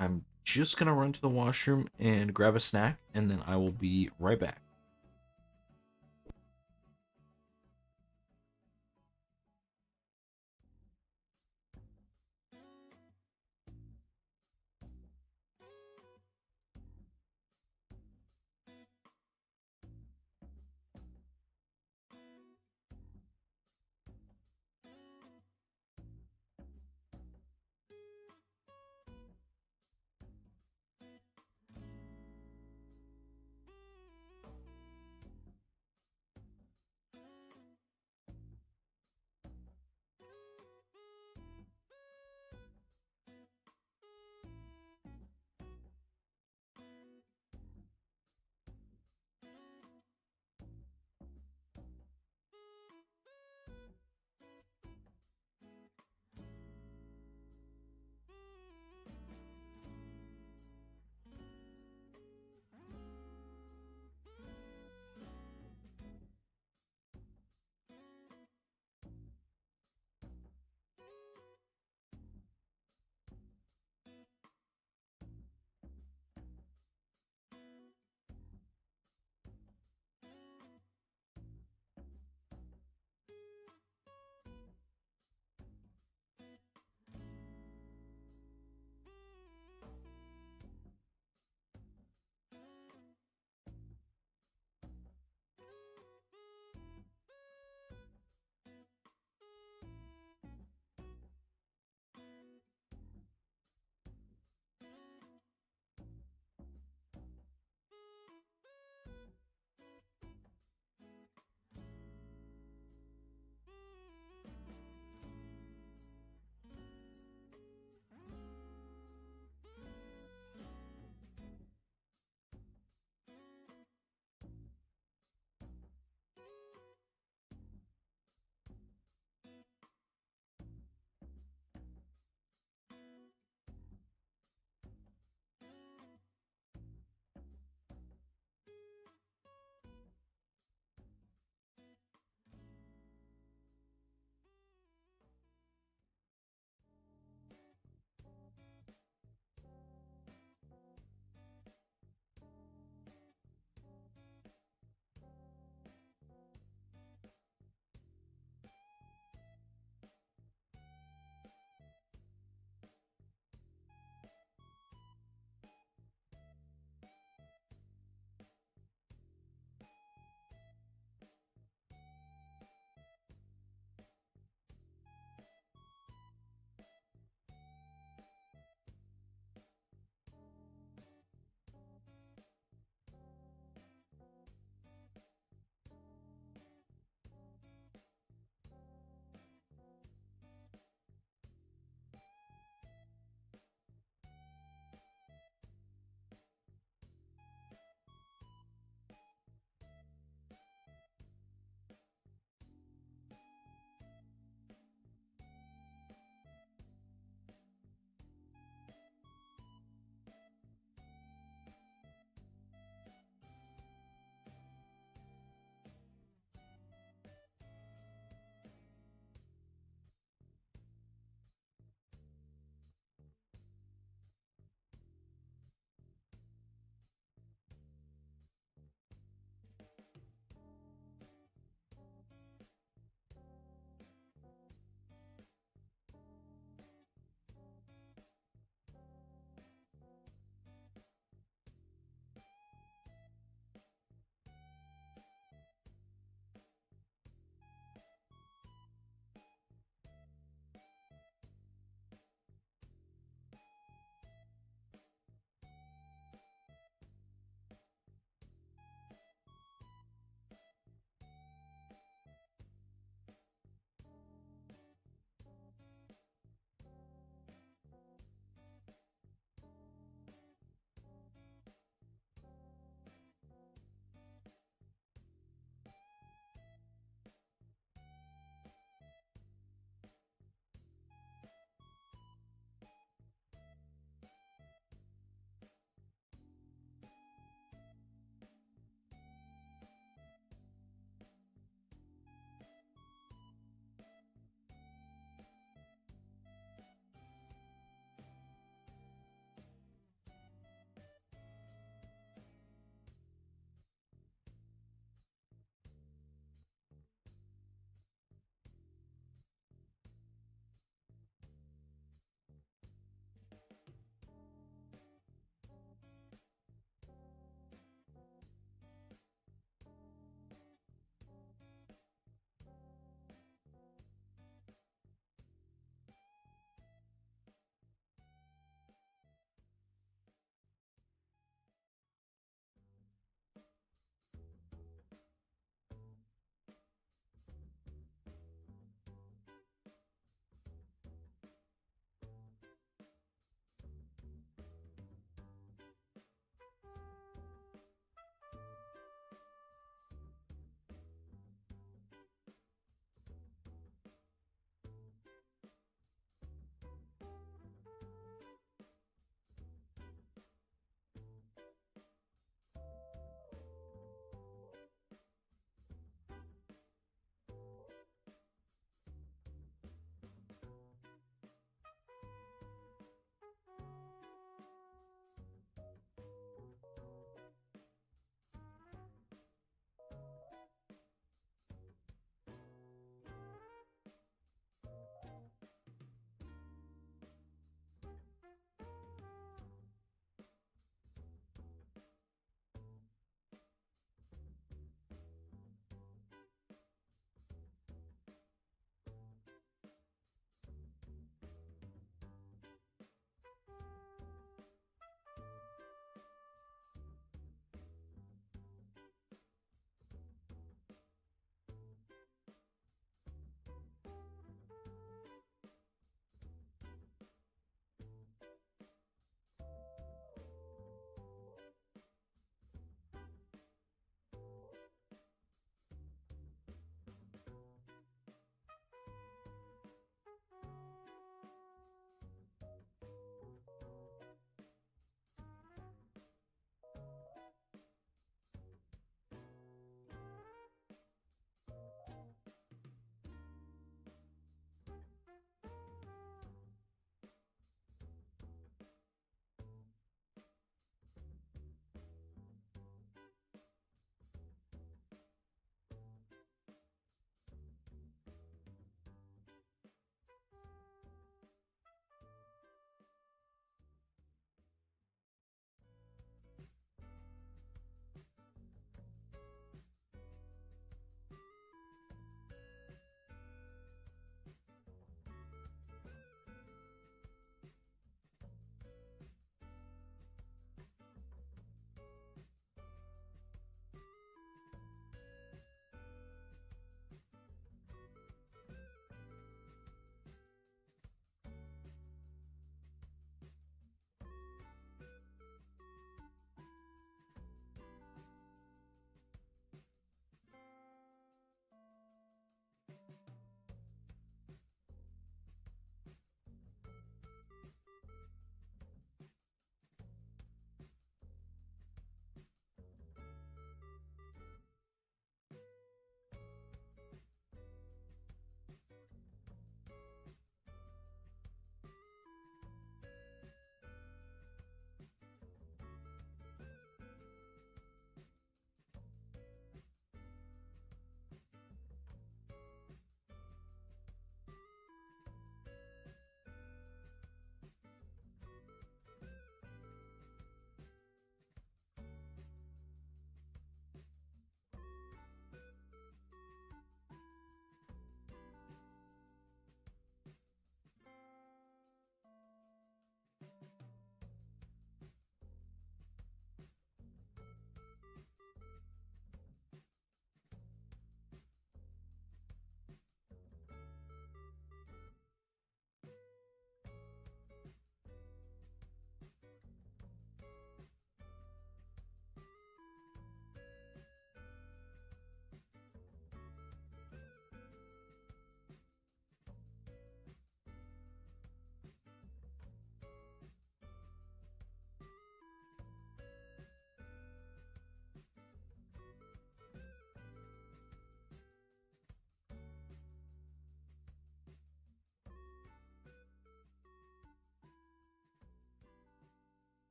I'm just gonna run to the washroom and grab a snack, and then I will be right back.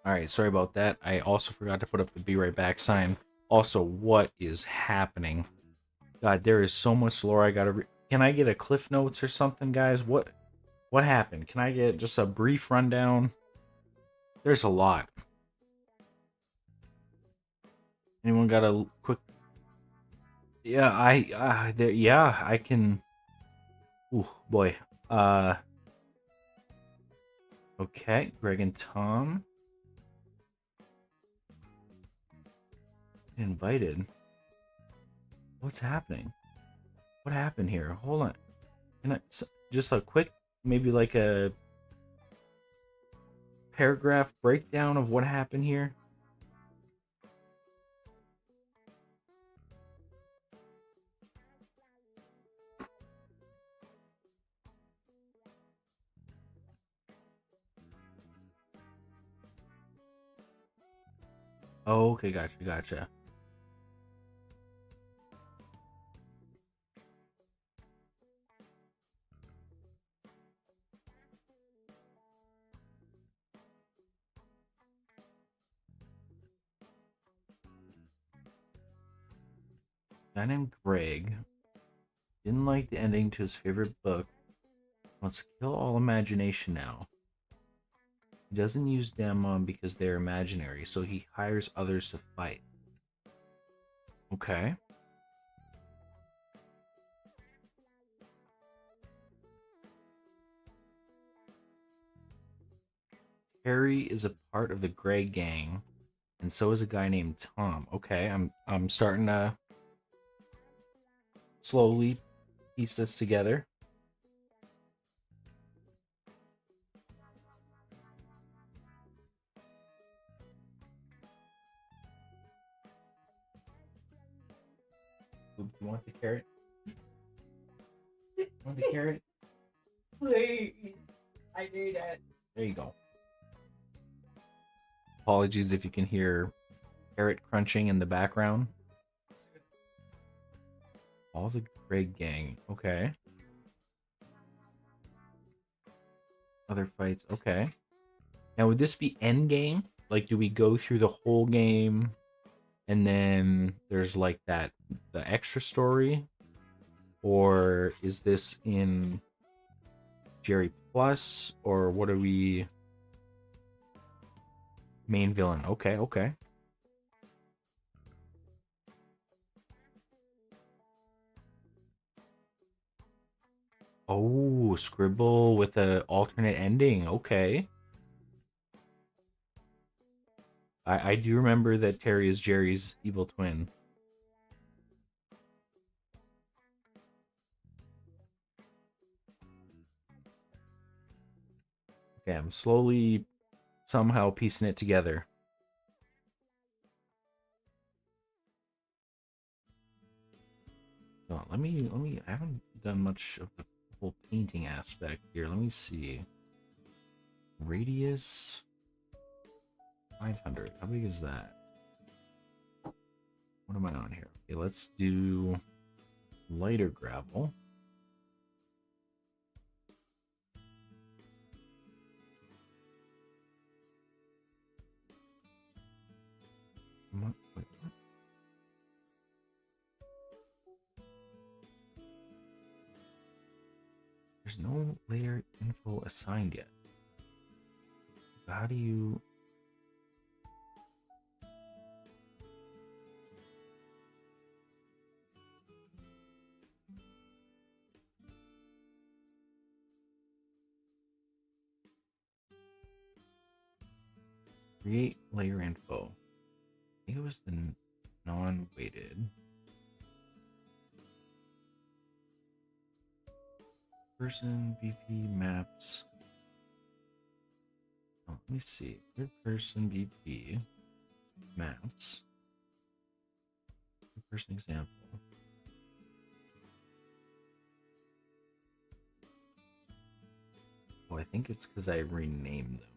Alright, sorry about that. I also forgot to put up the be right back sign. Also, what is happening? God, there is so much lore I gotta Can I get a cliff notes or something, guys? What happened? Can I get just a brief rundown? There's a lot. Anyone got a quick... Yeah, I can... Ooh, boy. Okay, Greg and Tom. Invited. What's happening? What happened here? Hold on. Can I... Just a quick, maybe like a paragraph breakdown of what happened here? Oh, okay, gotcha. Guy named Greg didn't like the ending to his favorite book. Wants to kill all imagination now. He doesn't use Damnedmon because they're imaginary, so he hires others to fight. Okay. Harry is a part of the Grey Gang, and so is a guy named Tom. Okay, I'm starting to slowly piece this together. You want the carrot? Want the carrot? Please. I need it. There you go. Apologies if you can hear carrot crunching in the background. All the Grey Gang. Okay. Other fights. Okay. Now, would this be end game? Like, do we go through the whole game and then there's like the extra story? Or is this in Jerry Plus? Or what are we... Main villain. Okay. Oh, Scribble with a alternate ending. Okay. I do remember that Terry is Jerry's evil twin. Okay, I'm slowly somehow piecing it together. So let me I haven't done much of the whole painting aspect here. Let me see. Radius 500. How big is that? What am I on here? Okay, let's do lighter gravel. Wait, what? There's no layer info assigned yet. So how do you... Create layer info. I think it was the non-weighted. Person, BP, maps. Oh, let me see. Third person, BP, maps. Third person example. Oh, I think it's because I renamed them.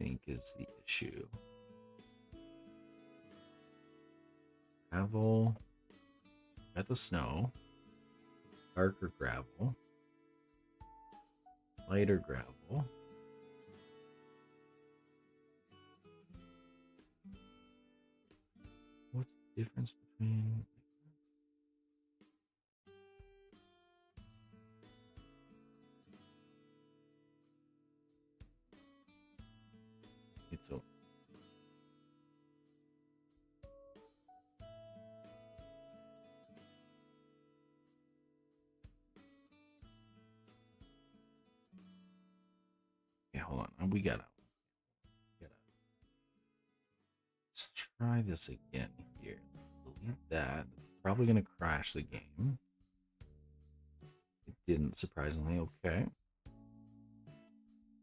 I think is the issue. Gravel. Got the snow. Darker gravel. Lighter gravel. What's the difference between... So okay, hold on. Let's try this again here. Delete that. Probably gonna crash the game. It didn't, surprisingly. Okay.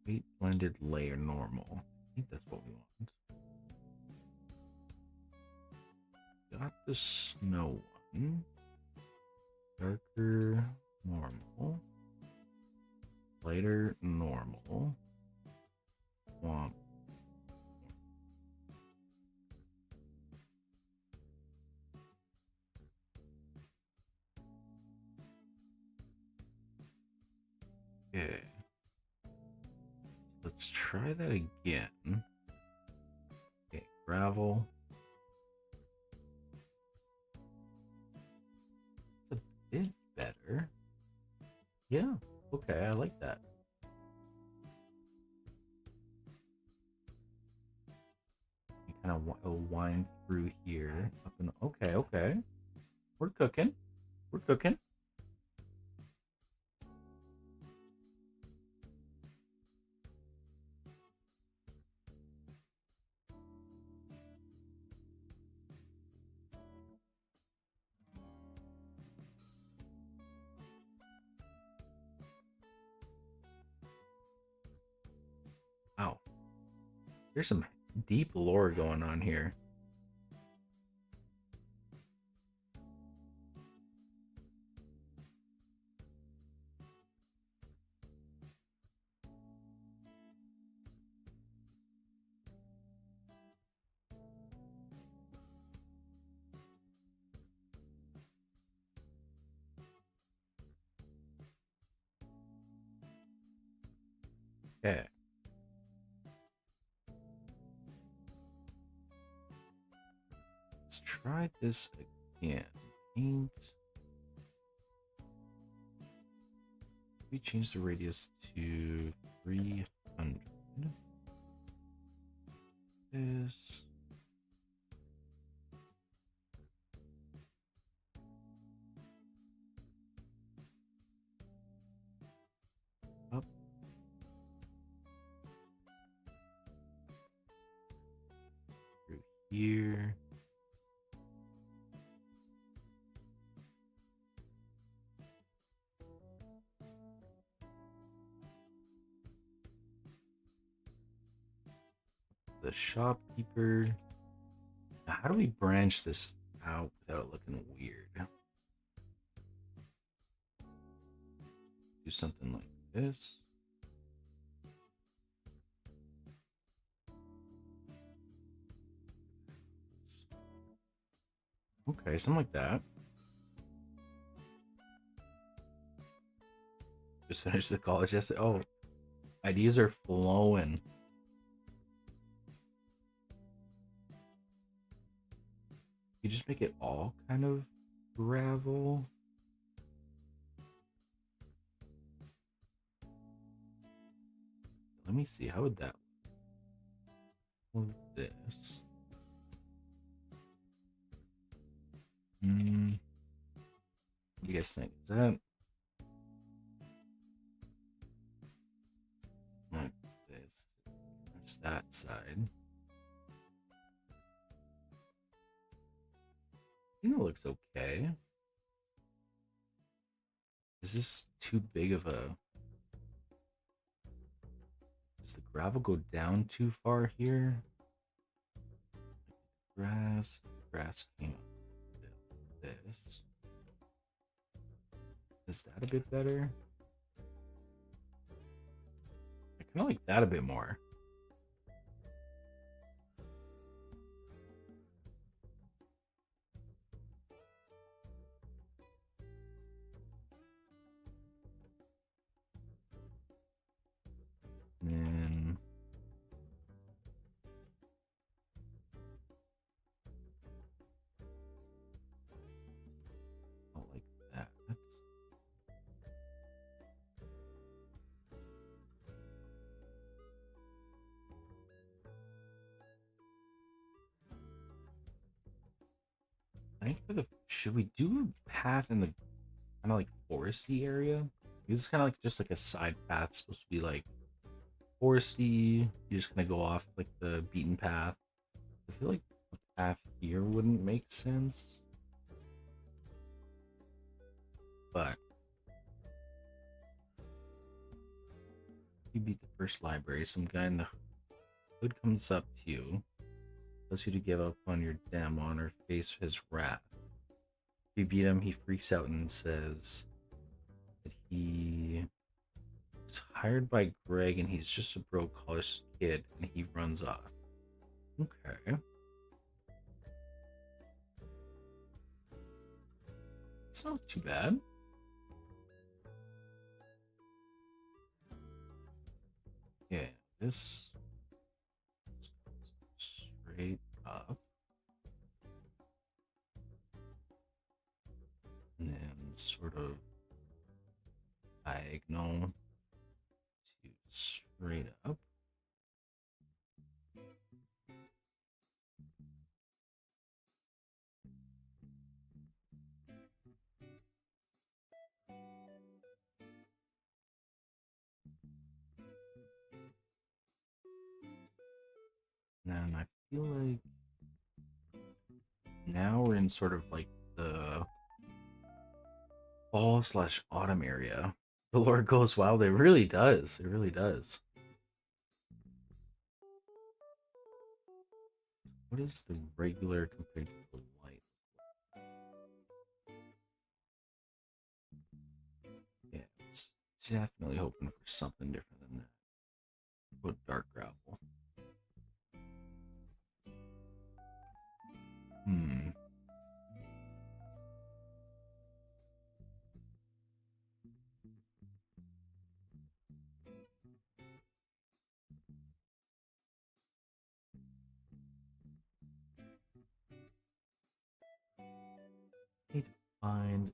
Weight blended layer normal. I think that's what we want. Got the snow one. Darker normal. Lighter normal. Swamp. Okay. Let's try that again. Okay, gravel. It's a bit better. Yeah, okay, I like that. You kind of wind through here. Up and okay, okay. We're cooking. We're cooking. Wow. There's some deep lore going on here. Okay. Let's try this again. Paint. We change the radius to 300. This. Up. Through here. The shopkeeper. Now, how do we branch this out without it looking weird? Do something like this. Okay, something like that. Just finished the college yesterday. Oh, ideas are flowing. You just make it all kind of gravel. Let me see. How would that move this? What do you guys think? Is that like this? That's that side. I think it looks okay. Is this too big of a... Does the gravel go down too far here? Grass came up. This. Is that a bit better? I kind of like that a bit more. And then I think for the should we do a path in the kind of like foresty area? This is kind of like just like a side path, supposed to be like foresty. You just kind of go off like the beaten path. I feel like a path here wouldn't make sense, but you beat the first library. Some guy in the hood comes up to you, tells you to give up on your Damnedmon or face his wrath. If you beat him, he freaks out and says that he was hired by Greg and he's just a broke college kid, and he runs off. Okay. It's not too bad. Yeah, this straight up. And then sort of diagonal to straight up. And I feel like now we're in sort of like the fall slash autumn area. The lore goes wild. It really does. It really does. What is the regular compared to the light? Yeah, it's definitely hoping for something different than that. What dark gravel? Hmm. Need to find.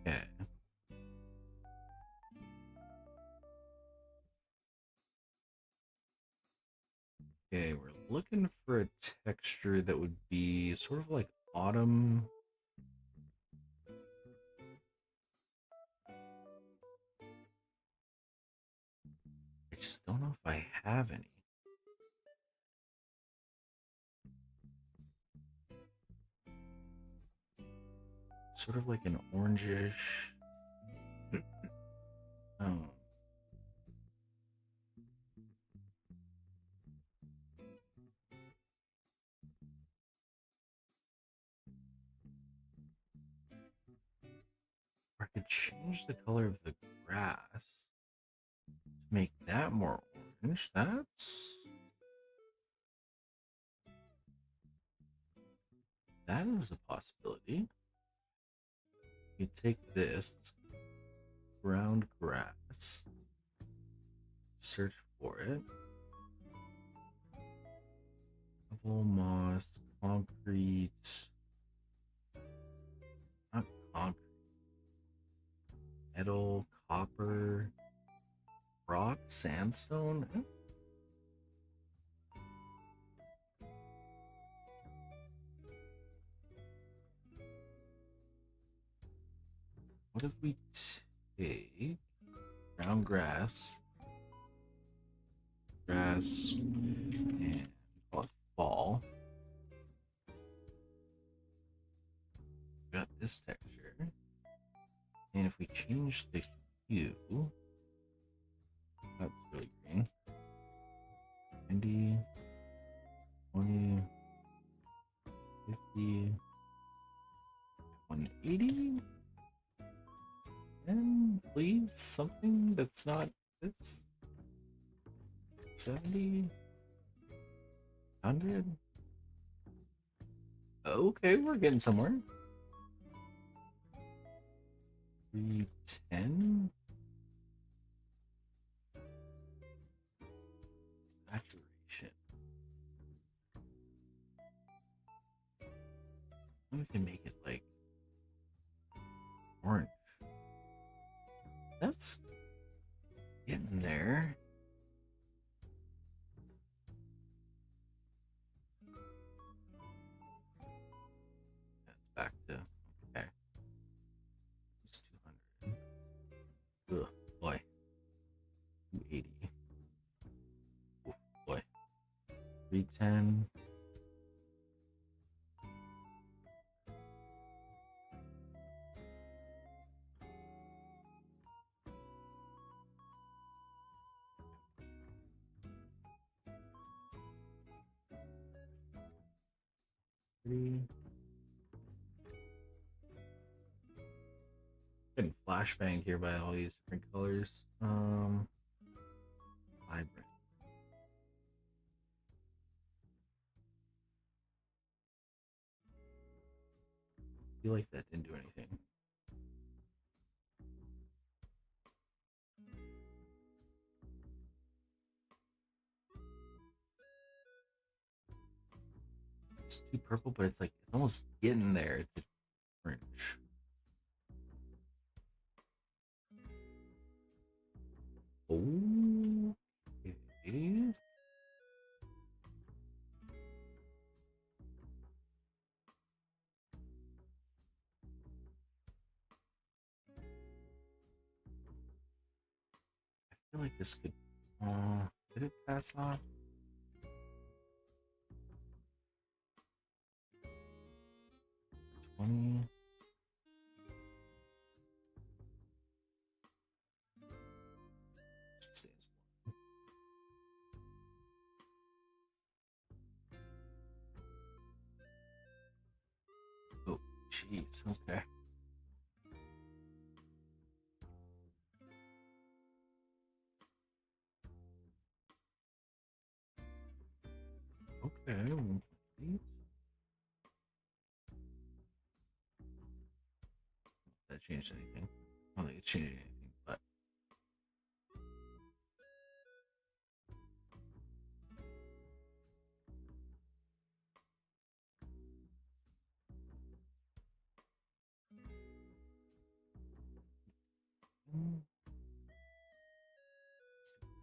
Yeah. Okay, we're looking for a texture that would be sort of like autumn. I just don't know if I have any. Sort of like an orangish. Oh, or I could change the color of the grass to make that more orange. That is a possibility. You take this ground grass, search for it. Gravel, moss, concrete. Not concrete. Metal, copper, rock, sandstone. What if we take brown grass, and call it fall? Got this texture. And if we change the hue, that's really green. 90, 20, 50, 180. And please, something that's not this. 70, 100. Okay, we're getting somewhere. 310. Saturation. We can make it like orange. That's getting there. 280. Oh boy. 310. Getting flashbanged here by all these different colors. Vibrant. I feel like that didn't do anything. It's too purple, but it's like it's almost getting there. It's orange. Okay. I feel like this could. Did it pass off? $20. Oh, jeez. Okay. Okay. That changed anything? I don't think it changed anything, but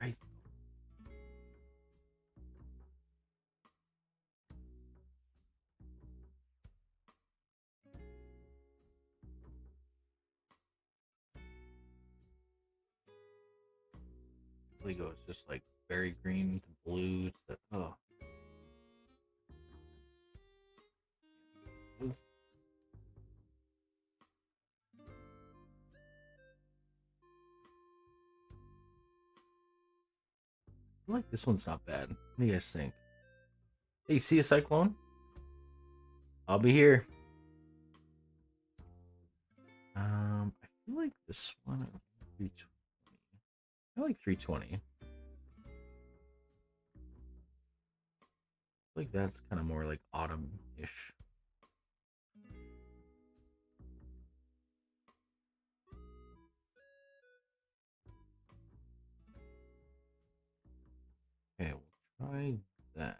right. Really goes just like very green to blue to oh. I feel like this one's not bad. What do you guys think? Hey, see a cyclone? I'll be here. I feel like this one 320. I like 320. I feel like that's kind of more like autumn-ish. Okay, we'll try that.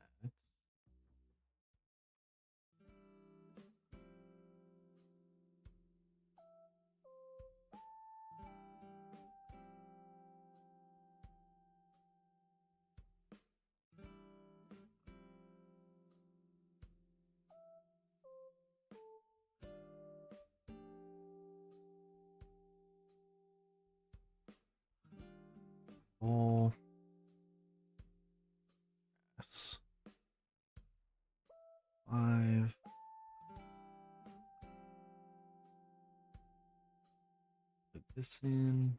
Oh, yes. 5. Put this in.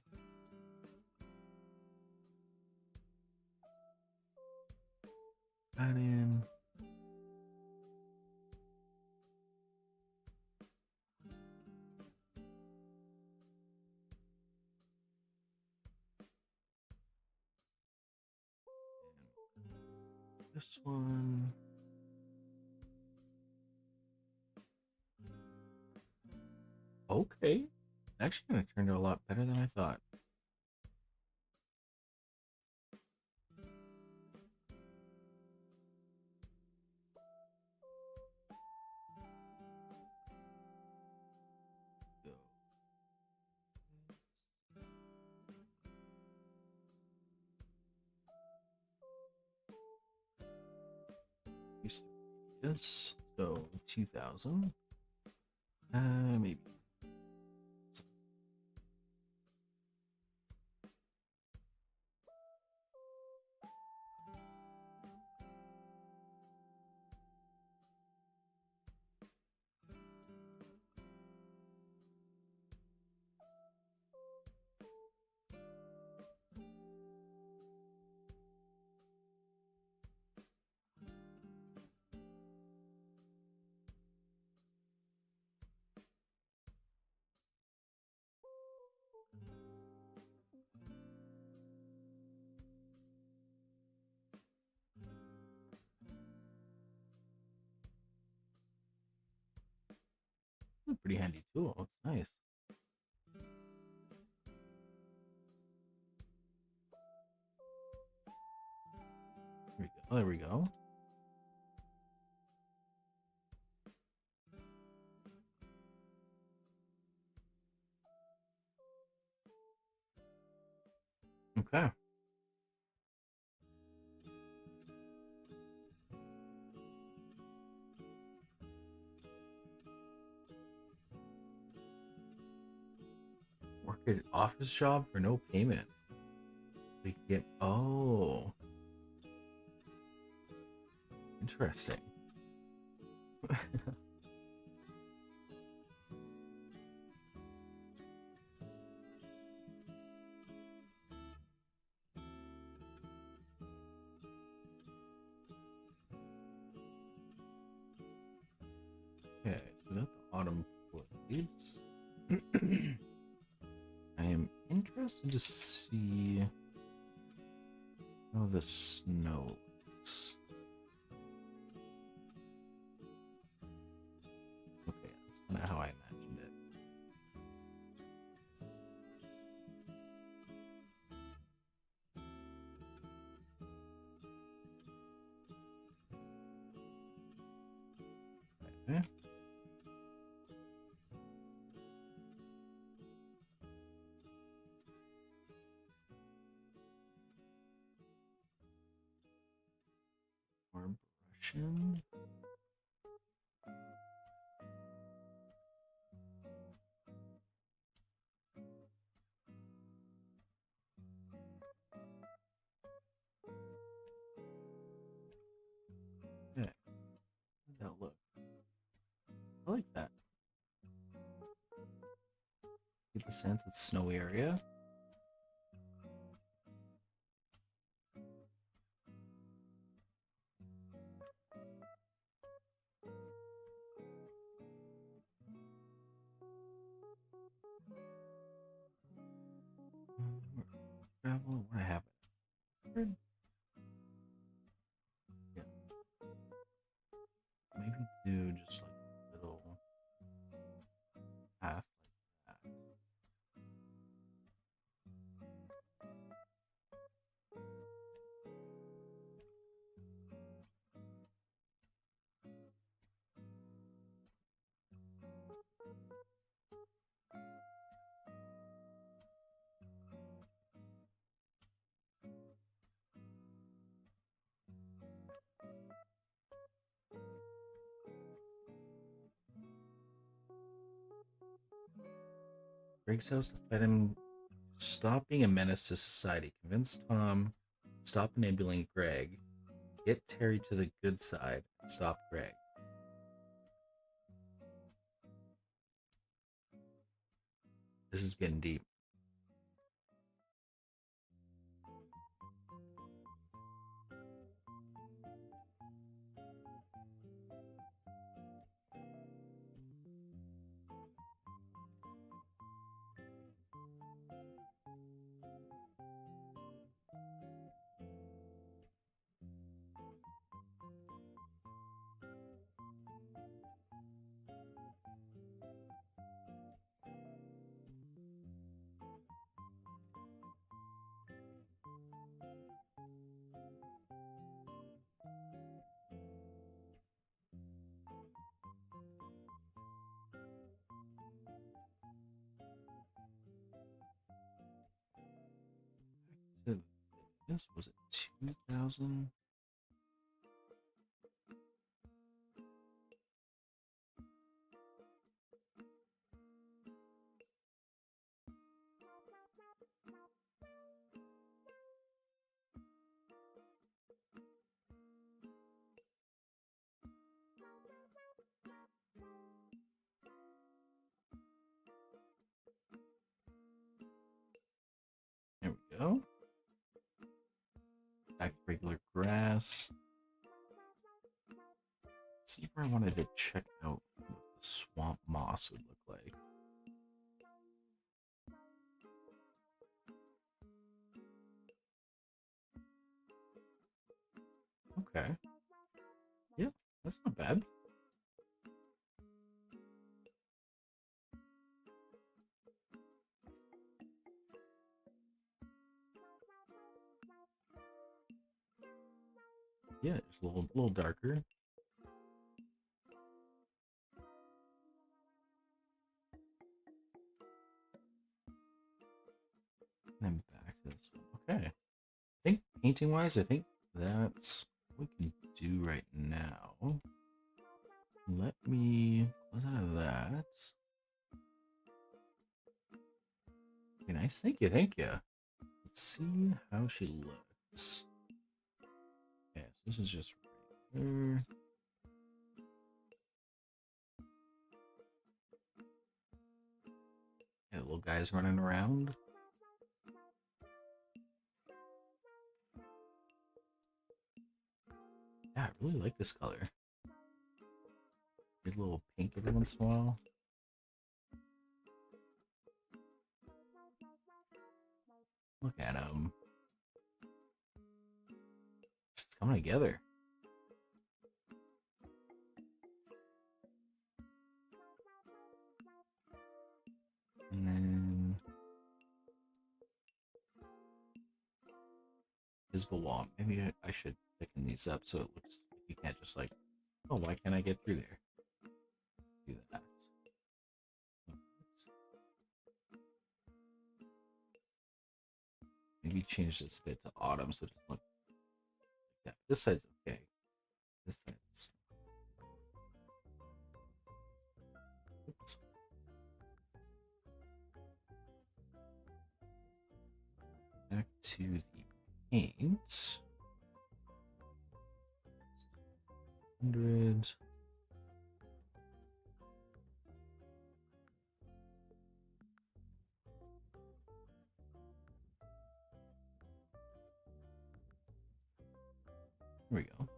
That in. And this one. Okay. Actually, gonna turn out a lot better than I thought. Go. Yes. So 2000. Maybe. pretty handy tool. It's nice. There we go. There we go. Okay. Work at office job for no payment. We can get. Oh, interesting. Okay, so we got the autumn blades. I am interested to see how the snow looks. Okay, that's kind of how I imagined it. Okay. More brushing. Okay, how'd that look? I like that. Get the sense it's snowy area. Travel. What I have it. Yeah. Maybe do just like a little path like that. Greg's house to fight him. Stop being a menace to society. Convince Tom. Stop enabling Greg. Get Terry to the good side. And stop Greg. This is getting deep. This was it 2000. There we go. Back to regular grass. See where I wanted to check out what the swamp moss would look like. Okay. Yeah, that's not bad. Yeah, just a little darker. And then back to this one. Okay. I think painting wise, I think that's what we can do right now. Let me close out of that. Okay, nice. Thank you. Thank you. Let's see how she looks. Okay, so this is just regular. Yeah, the little guy's running around. Yeah, I really like this color. Get a little pink every once in a while. Look at him. It's coming together. And then visible wall. Maybe I should thicken these up so it looks like you can't just like, oh, why can't I get through there? Do that. Maybe change this a bit to autumn so it doesn't look like that. This side's okay. This side's. Oops. Back to the paint. 100. There we go.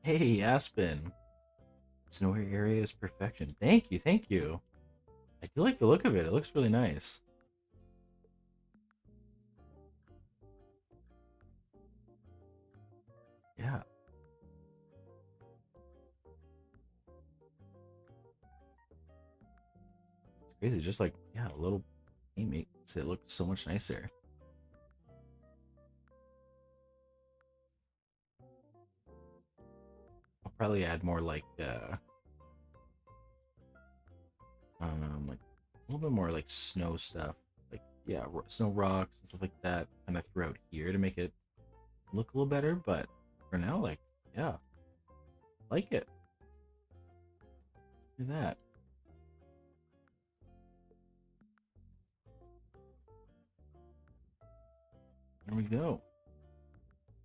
Hey, Aspen. Snowy area is perfection. Thank you, thank you. I do like the look of it. It looks really nice. Yeah. It's crazy. Just like, yeah, a little paint makes it look so much nicer. I'll probably add more like a little bit more like snow stuff, like yeah, snow rocks and stuff like that, kind of throughout here to make it look a little better. But for now, like yeah, like it. Look at that. There we go.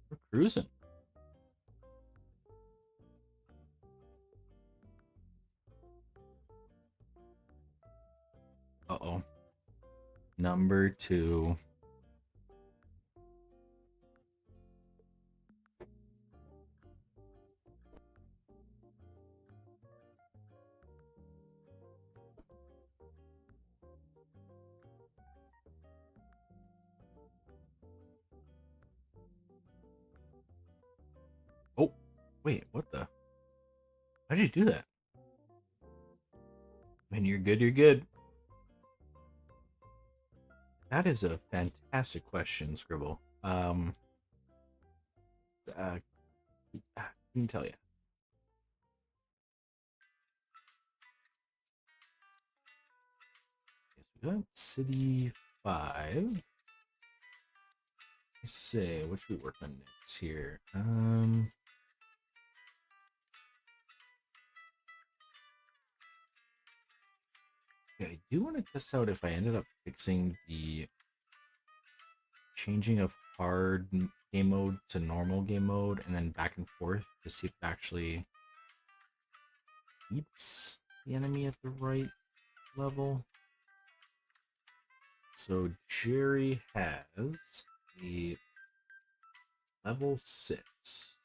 We're cruising. Uh-oh. Number 2. Oh, wait, what the? How'd you do that? When you're good, you're good. That is a fantastic question, Scribble. Let me tell you. Yes, we got City 5. Let's see, what should we work on next here? Yeah, I do want to test out if I ended up fixing the changing of hard game mode to normal game mode and then back and forth to see if it actually keeps the enemy at the right level. So Jerry has the level 6.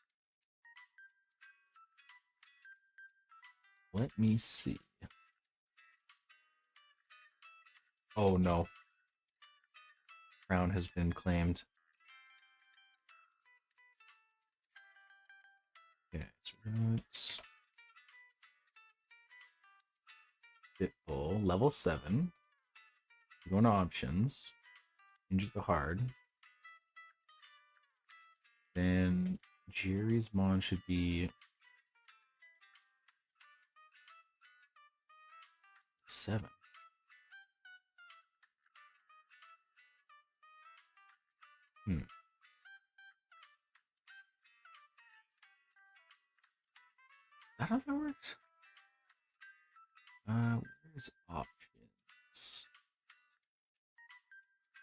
Let me see. Oh no. Crown has been claimed. Okay, so that's Fitful, level 7. Go into options, change it to hard. Then Jerry's Mon should be 7. Is that how that works? Where's options?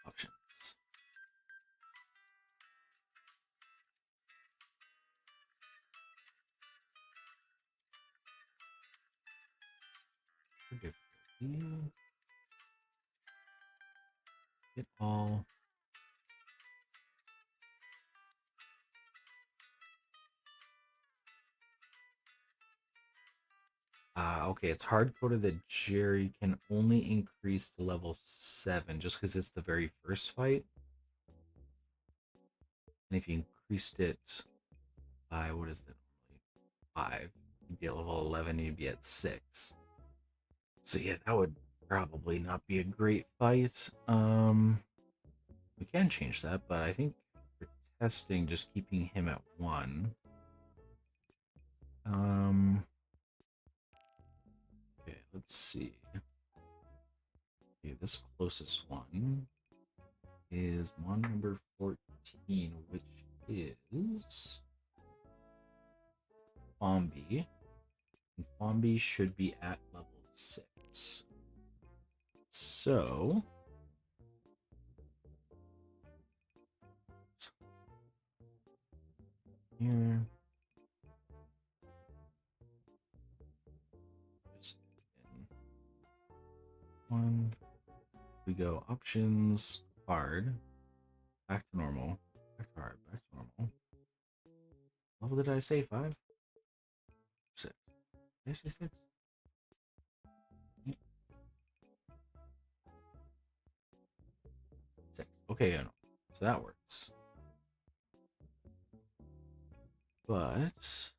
Options. Difficulty. Get all. Okay, it's hard coded that Jerry can only increase to level 7 just because it's the very first fight. And if you increased it by, what is it? 5, you'd be at level 11, you'd be at 6. So yeah, that would probably not be a great fight. We can change that, but I think for testing, just keeping him at 1. Okay, let's see. Okay, this closest one is mon number 14, which is Fombi. And Fombi should be at level 6. So here, just in 1. We go options, hard, back to normal, back to hard, back to normal. Level did I say? 5? 6. Did I say 6? Yeah. 6. Okay, yeah, no. So that works. But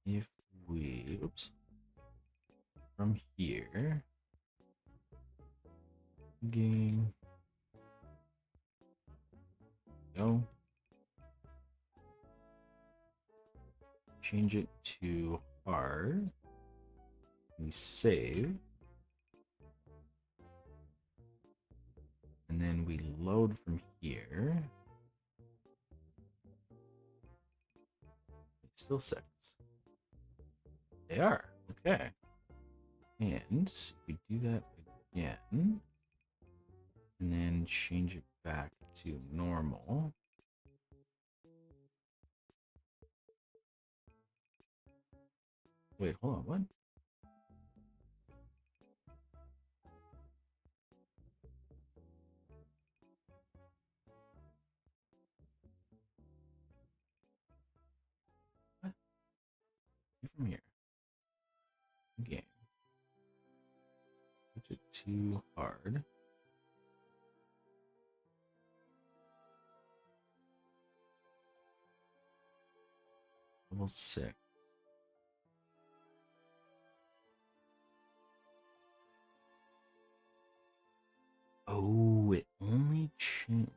if we, oops, from here, game, go, change it to hard, we save, and then we load from here. It's still 6. They are, okay. And if we do that again, and then change it back to normal. Wait, hold on, what? What? Get from here. Game. Switch it to hard. Level 6. Oh, it only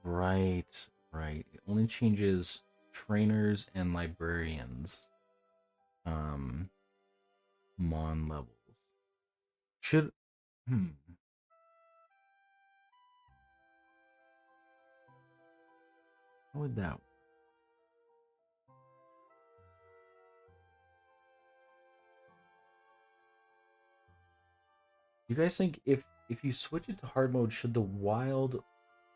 right. It only changes trainers and librarians. Mon levels. Should how would that work? You guys think if you switch it to hard mode, should the wild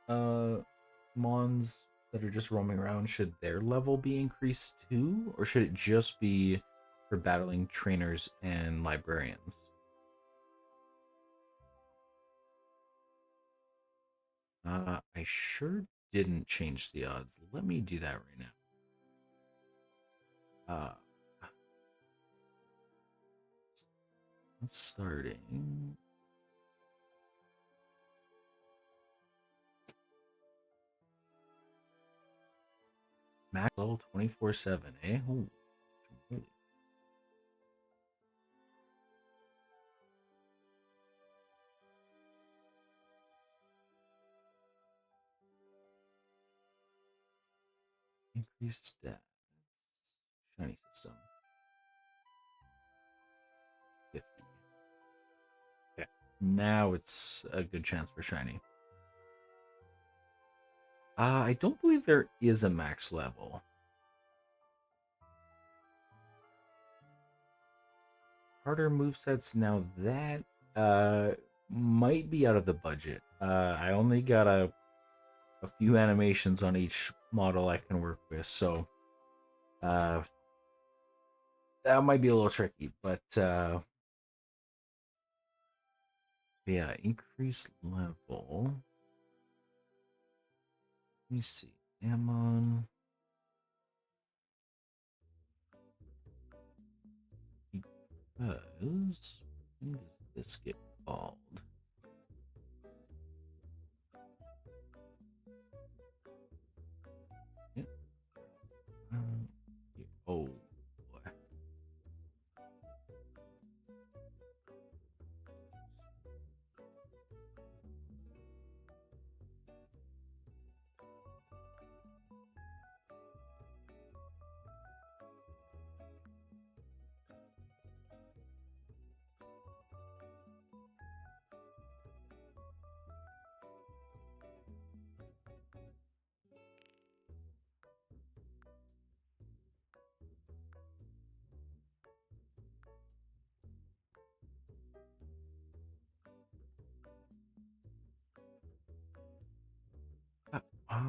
mons that are just roaming around, should their level be increased too, or should it just be for battling trainers and librarians? I sure didn't change the odds. Let me do that right now. It's starting. Max level 24/7, eh? Oh, holy. Increase stats. Shiny system. 50. Okay. Now it's a good chance for shiny. I don't believe there is a max level. Harder movesets. Now that might be out of the budget. I only got a few animations on each model I can work with, so that might be a little tricky. But yeah, increase level. Let me see. Damnedmon. Because when does this get called? Yep. Yeah. Oh boy. Uh, uh,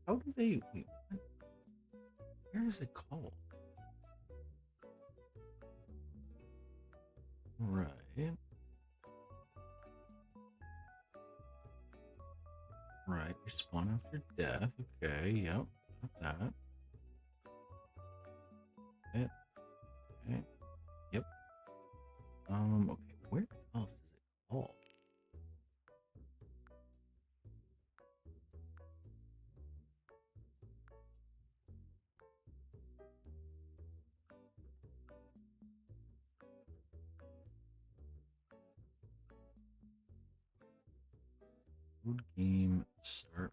how do they? Wait, where is it called? Right. Right. Respawn after death. Okay. Yep. Got that. Okay. Okay. Yep. Okay. Where else is it called? Food game start.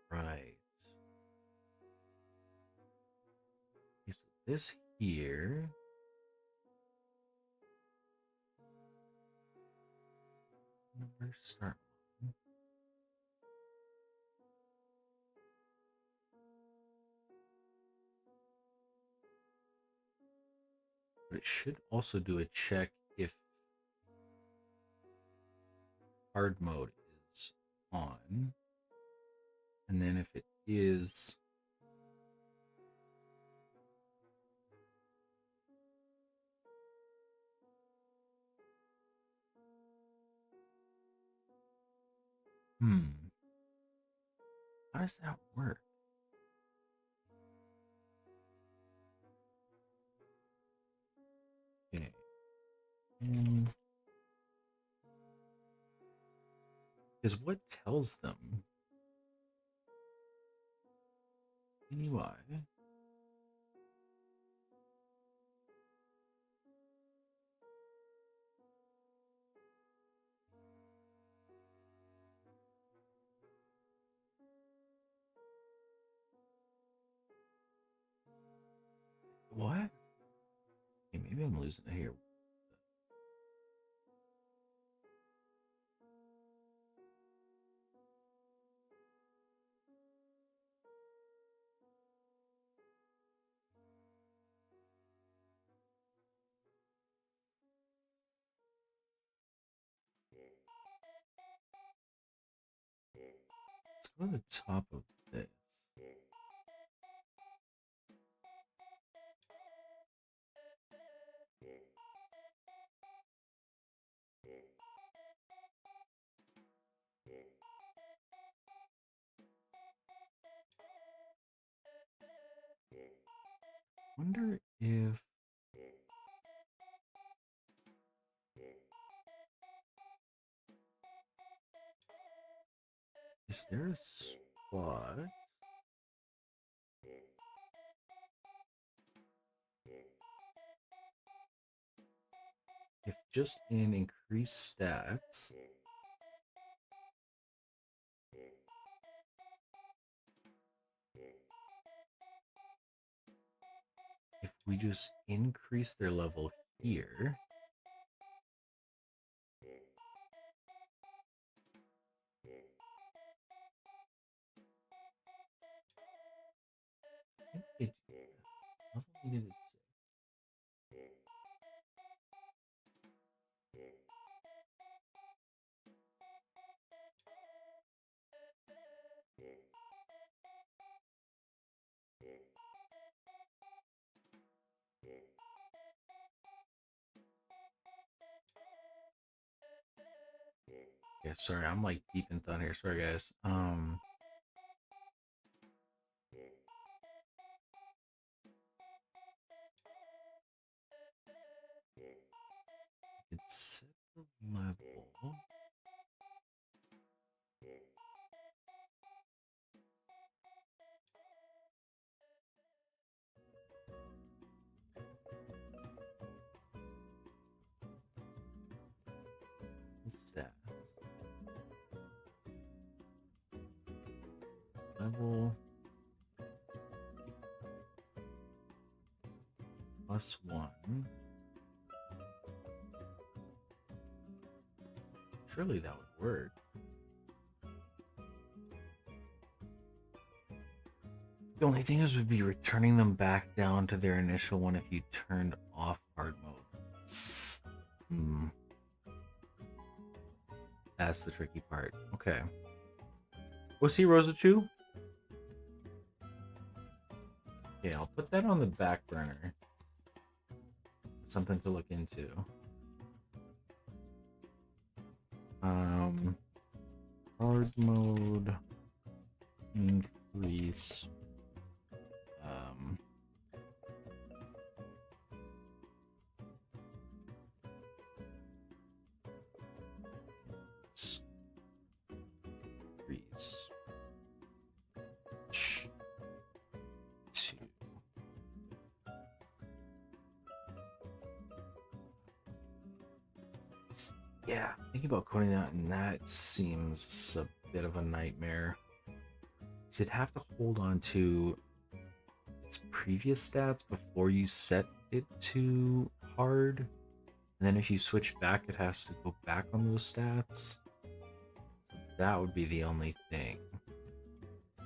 Right. Okay, so this here. Where's start? But it should also do a check if hard mode is on. And then if it is, how does that work? Okay. Is what tells them? Anyway. What? Okay, maybe I'm losing it here. Let's go to the top of this. Wonder if Is there a spot? If just in increase stats, if we just increase their level here, I think they do that. Level needed is 6. Yeah, sorry, I'm like deep in thought here. Sorry, guys. It's set the level. Stats. Level +1. Surely that would work. The only thing is we'd be returning them back down to their initial one if you turned off hard mode. That's the tricky part. Okay. Was he Rosachu? Okay, I'll put that on the back burner. Something to look into. Hard mode increase. Increase. 2. Yeah, thinking about coding that, and that seems a bit of a nightmare. So it'd have to hold on to its previous stats before you set it to hard. And then if you switch back, it has to go back on those stats. That would be the only thing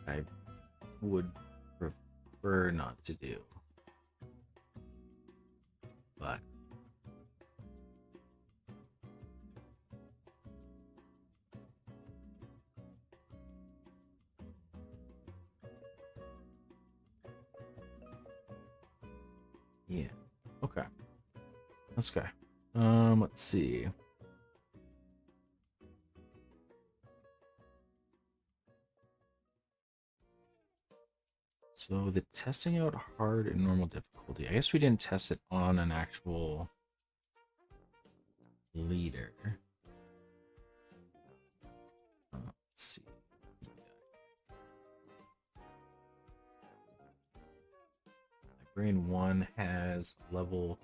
I would prefer not to do. But yeah, okay. Let's go. Let's see. So the testing out hard and normal difficulty. I guess we didn't test it on an actual leader. Let's see. Brain 1 has level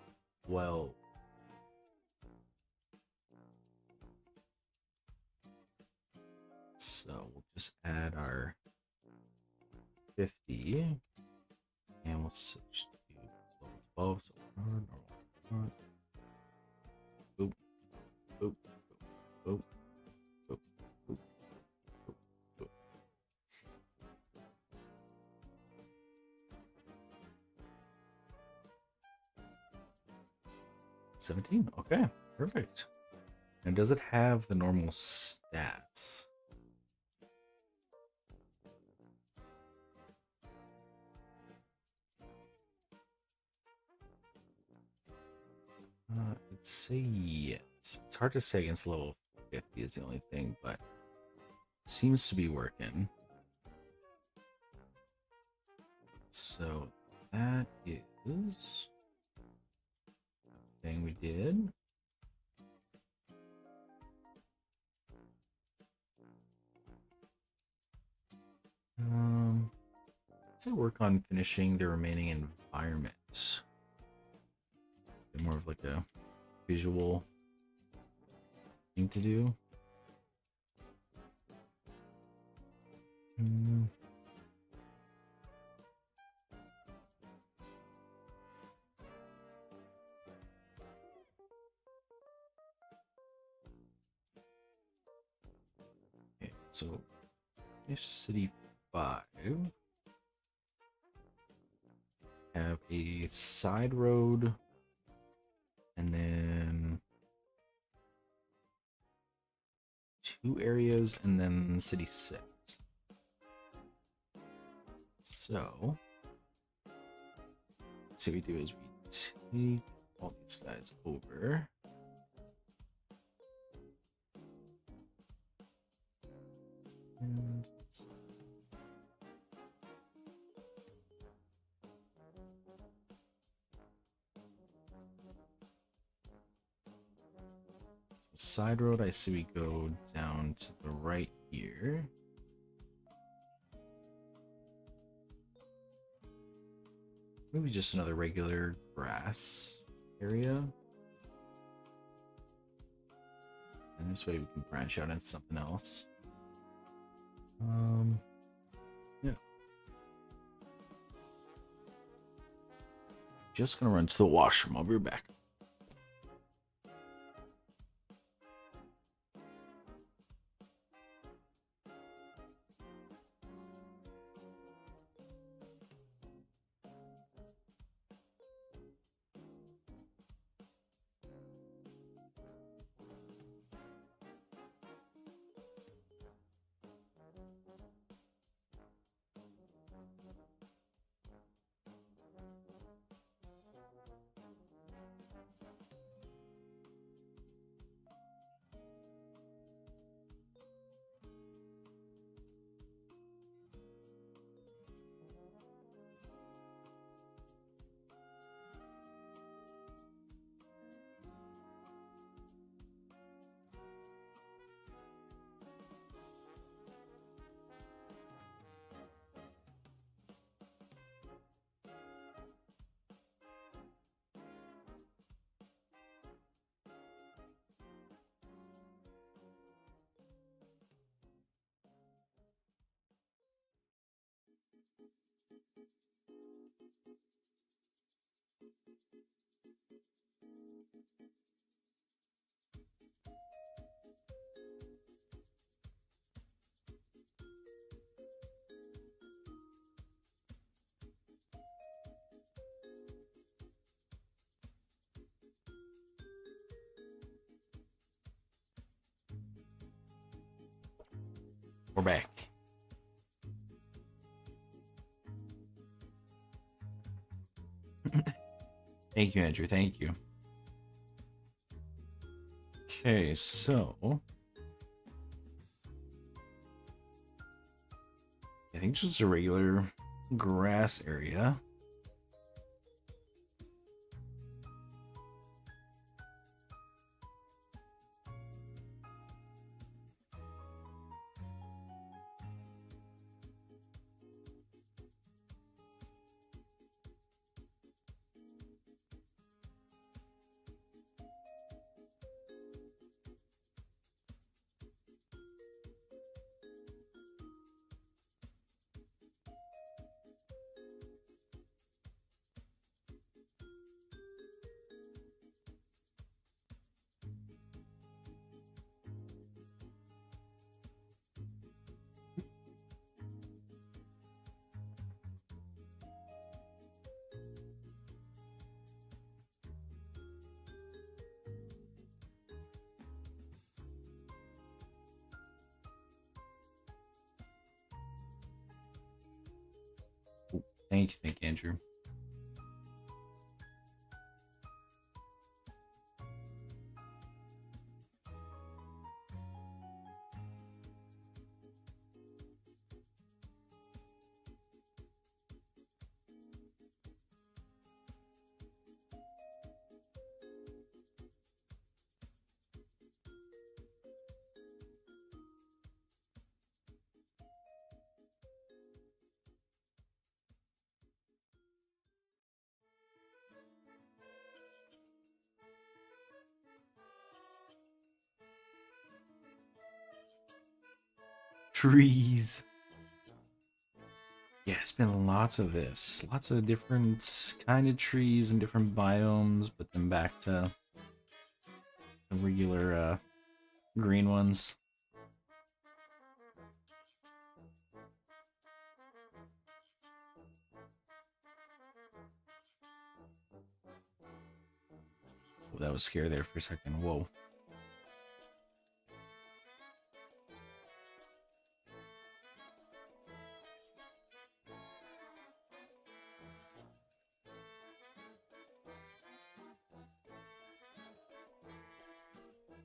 12. So we'll just add our 50 and we'll switch to level 12. So normal. Boop, boop, boop, boop, boop, boop, boop. 17. Okay, perfect. And does it have the normal stats? I'd say yes. It's hard to say against level 50 is the only thing, but it seems to be working. So that is the thing we did. work on finishing the remaining environment. More of like a visual thing to do. Okay, so finish City 5. Have a side road, and then 2 areas, and then City 6. So, what we do is we take all these guys over. And side road, I see we go down to the right here. Maybe just another regular grass area. And this way we can branch out into something else. Yeah. Just gonna run to the washroom. I'll be right back. We're back. Thank you, Andrew. Thank you. Okay, so I think just a regular grass area. Thank you, Andrew. Trees. Yeah, it's been lots of this. Lots of different kind of trees and different biomes, but then back to the regular green ones. Oh, that was scary there for a second. Whoa.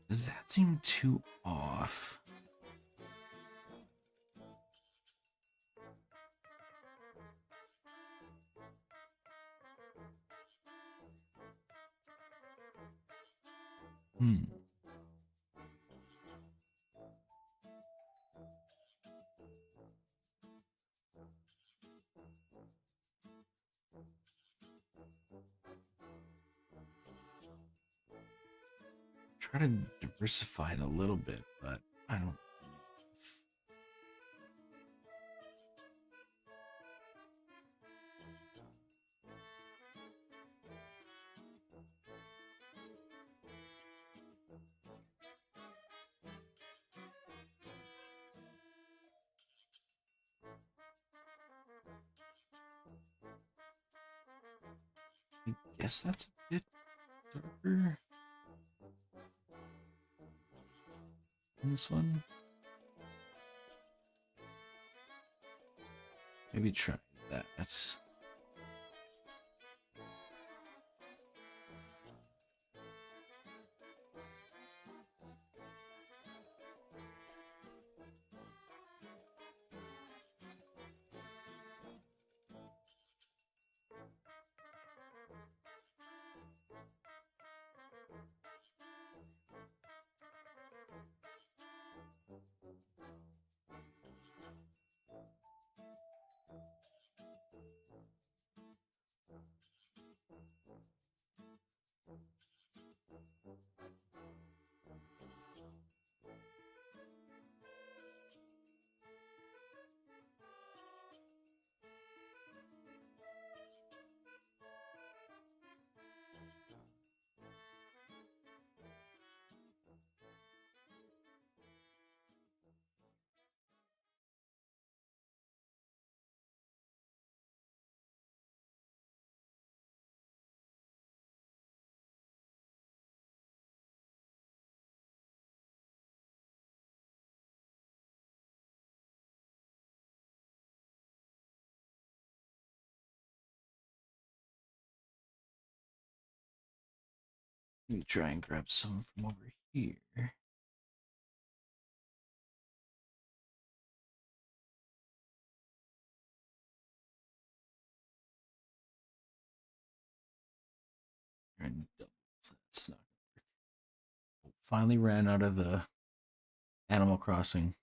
Does that seem too off? Hmm. Try to diversify it a little bit, but I don't. I guess that's a bit darker. This one. Maybe try that. That's. Let me try and grab some from over here. And doubles. That's not gonna work. Finally ran out of the Animal Crossing.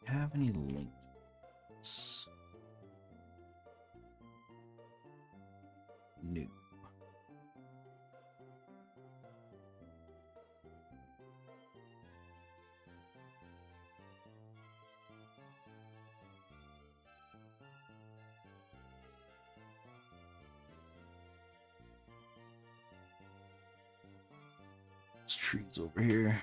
Have any links? No. There's trees over here.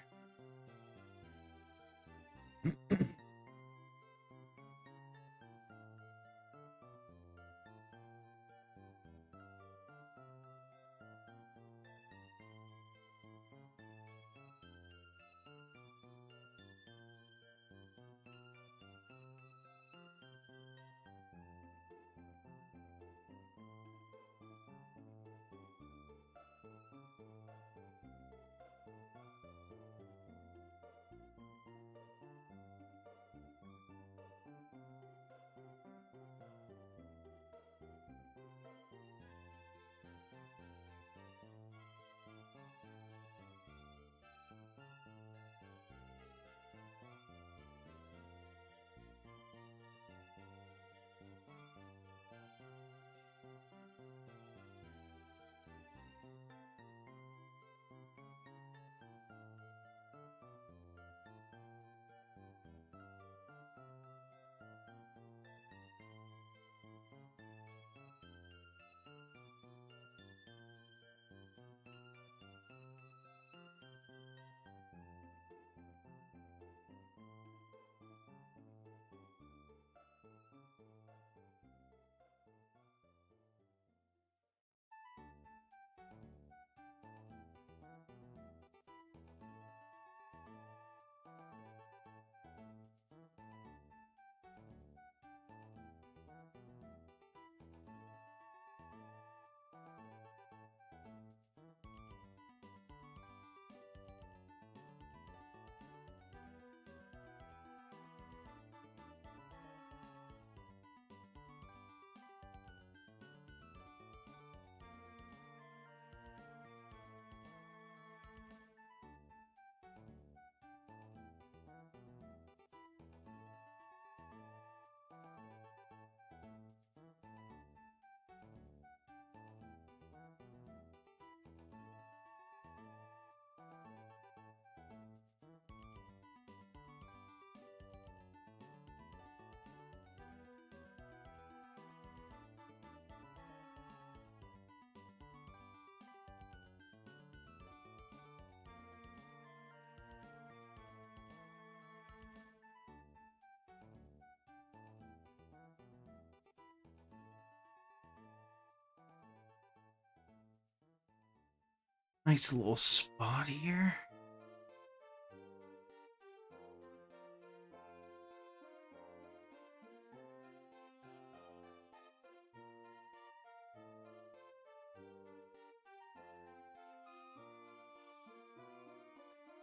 Nice little spot here.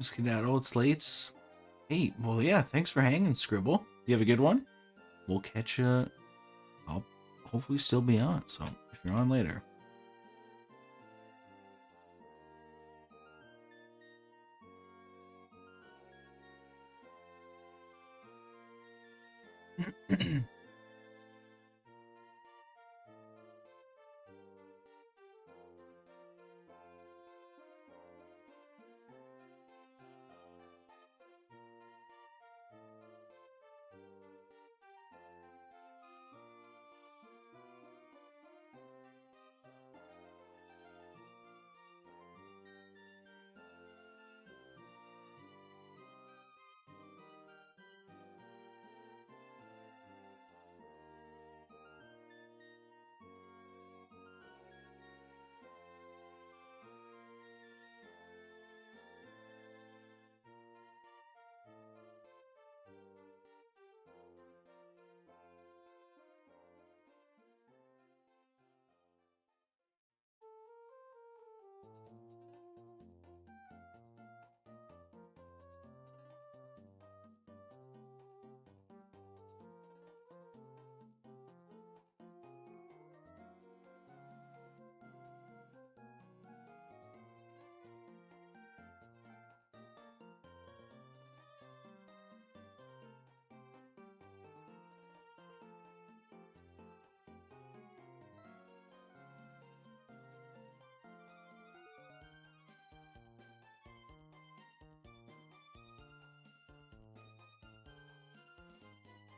Skedaddle, it's late. Hey, well, yeah, thanks for hanging, Scribble. You have a good one? We'll catch you. I'll hopefully still be on, so if you're on later.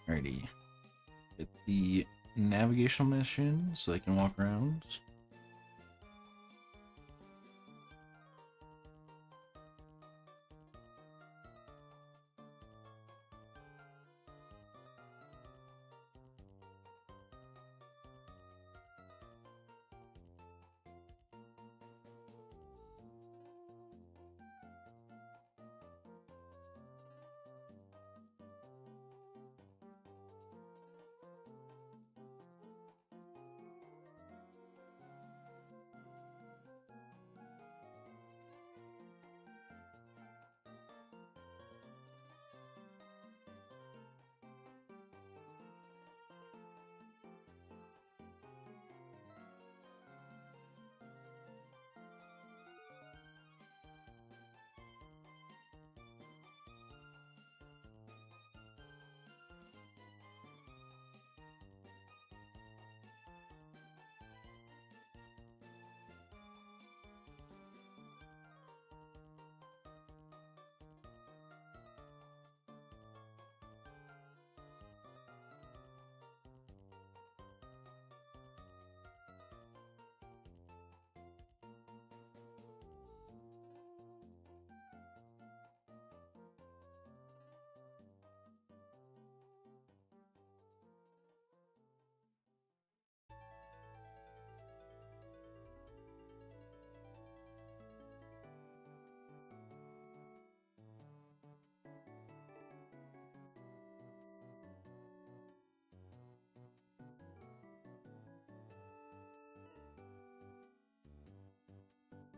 Alrighty. Get the navigational mission so I can walk around.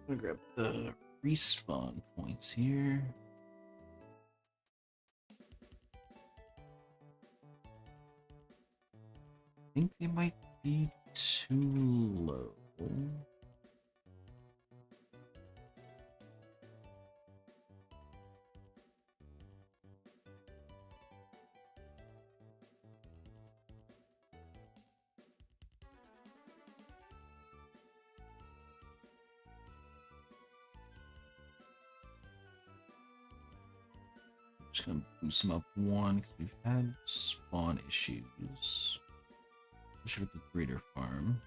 I'm gonna grab the respawn points here. I think they might be too low. Just gonna boost them up one because we've had spawn issues, especially with the greater farm.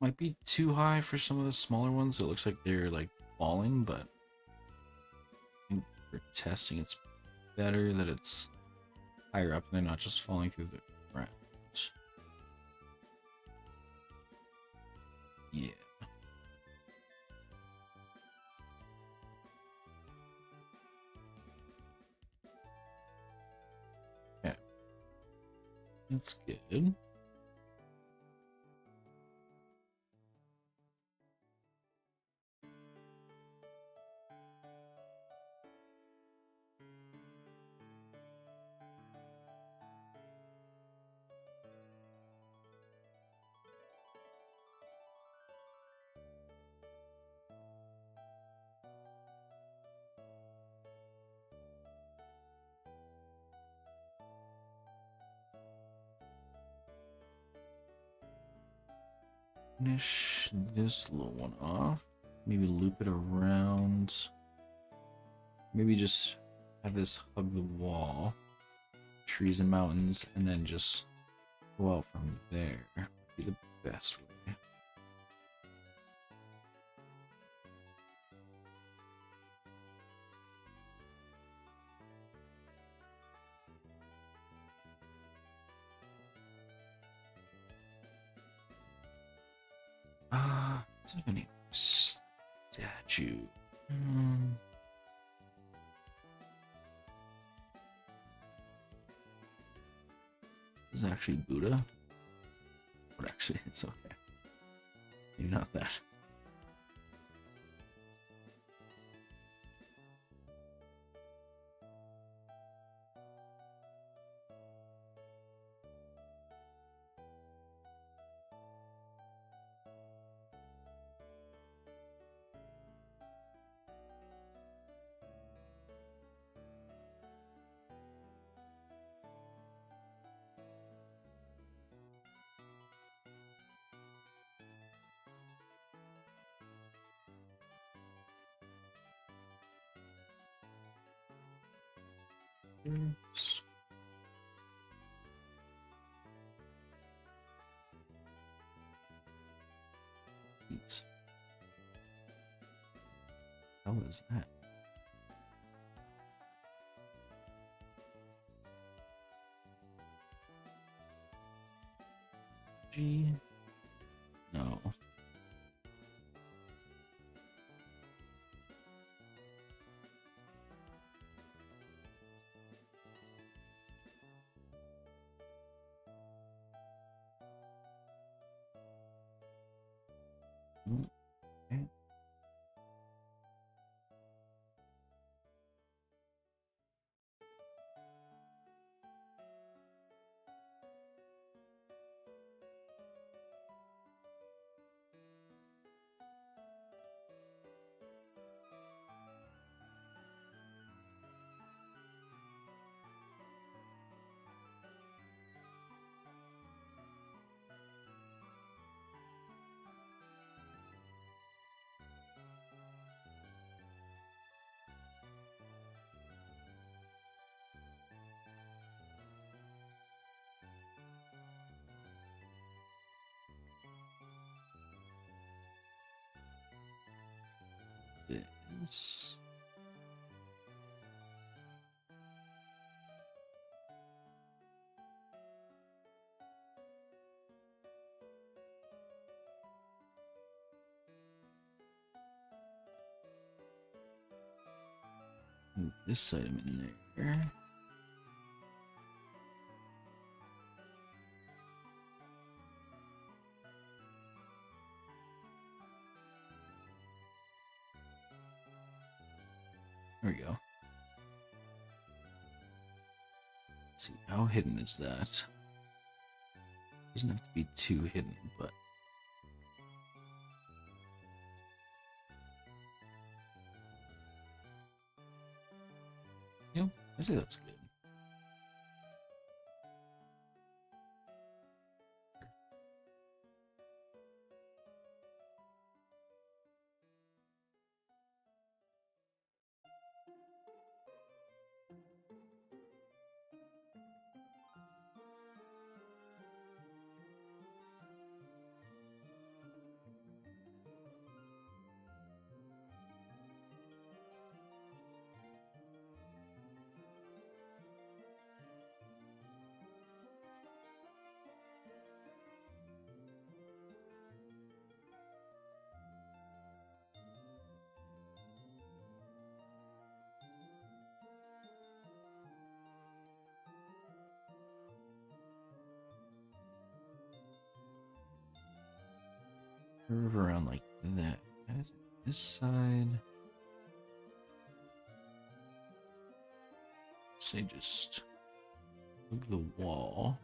Might be too high for some of the smaller ones. It looks like they're like falling, but I think for testing it's better that it's higher up and they're not just falling through the ground. Yeah. Okay. That's good. Finish this little one off. Maybe loop it around. Maybe just have this hug the wall. Trees and mountains, and then just go out from there. Be the best way. It's a new statue. This is actually Buddha. But actually, it's okay. Maybe not that. How is that? G? No. Okay. This. Move this item in there. There we go. Let's see, how hidden is that? Doesn't have to be too hidden, but yeah, I say that's good. curve around like that. This side. Say just move the wall.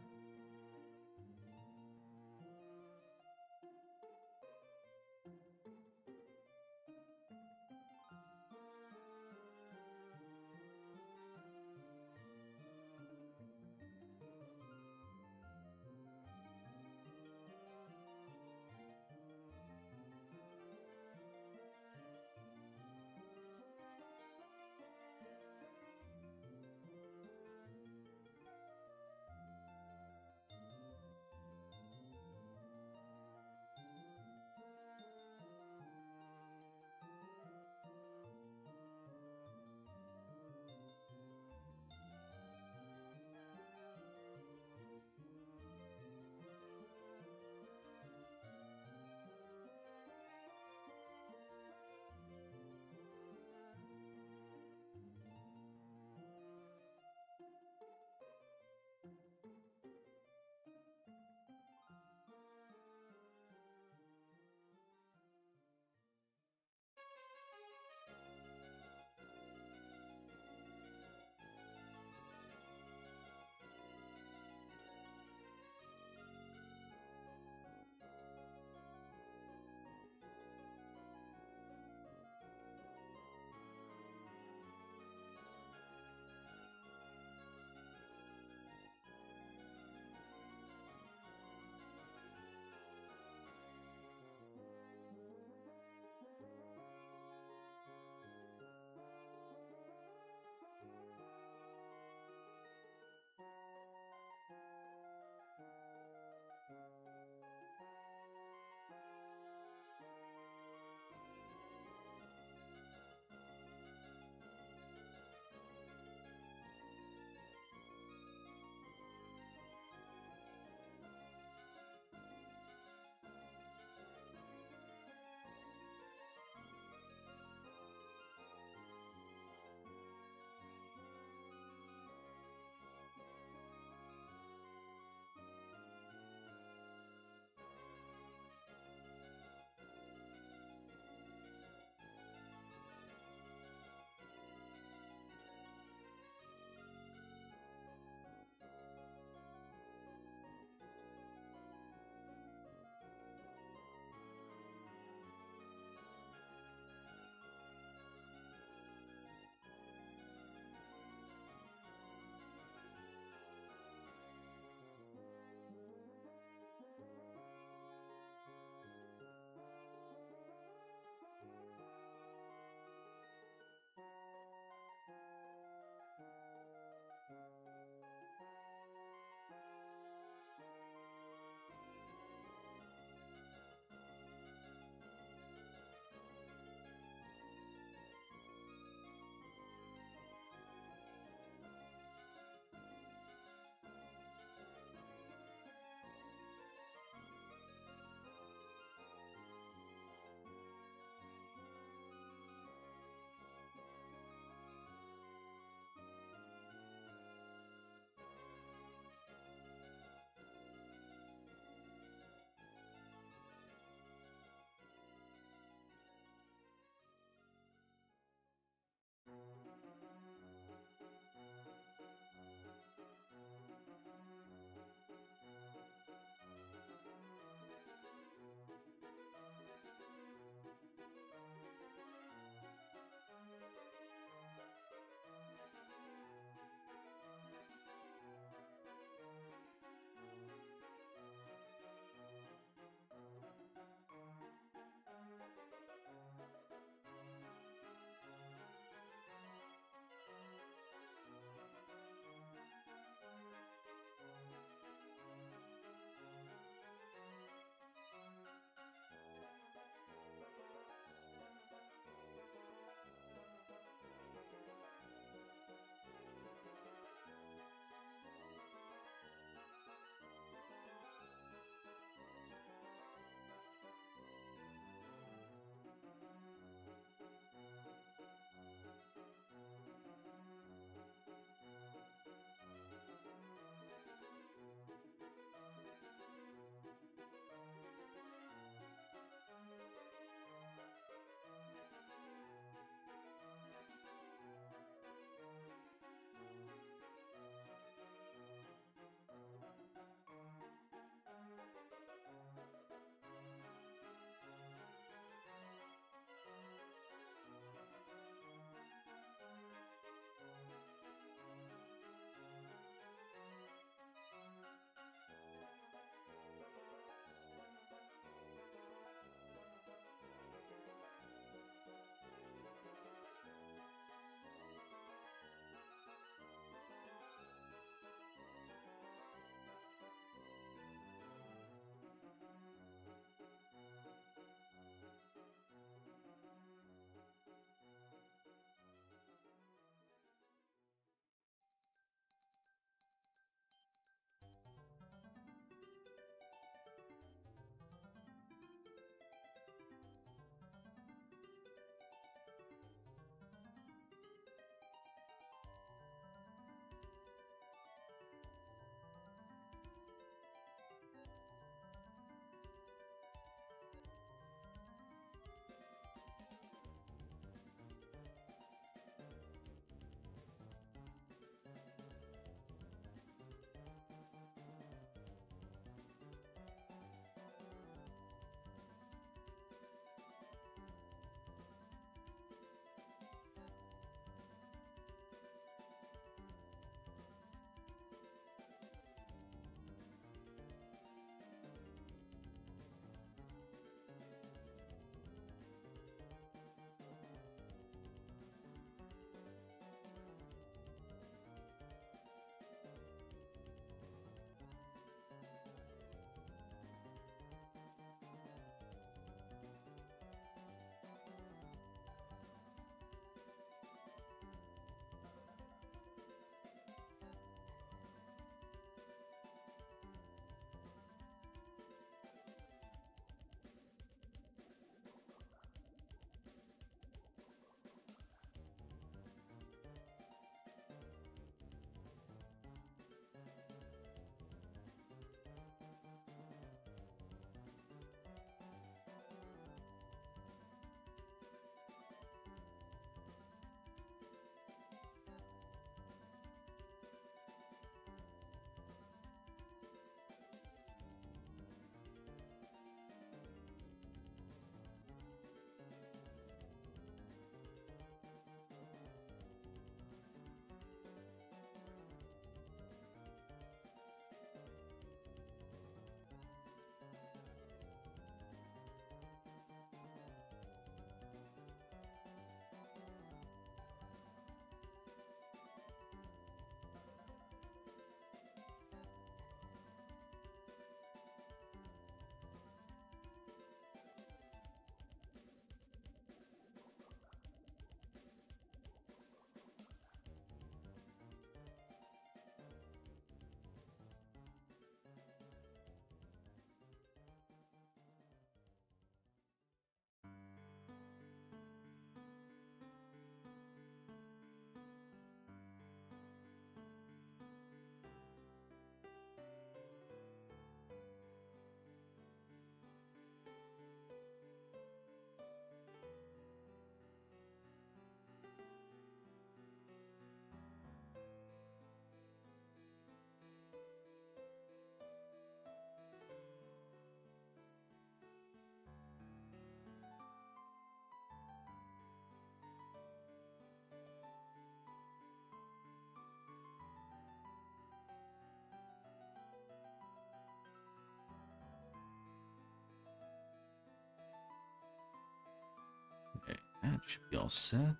That should be all set.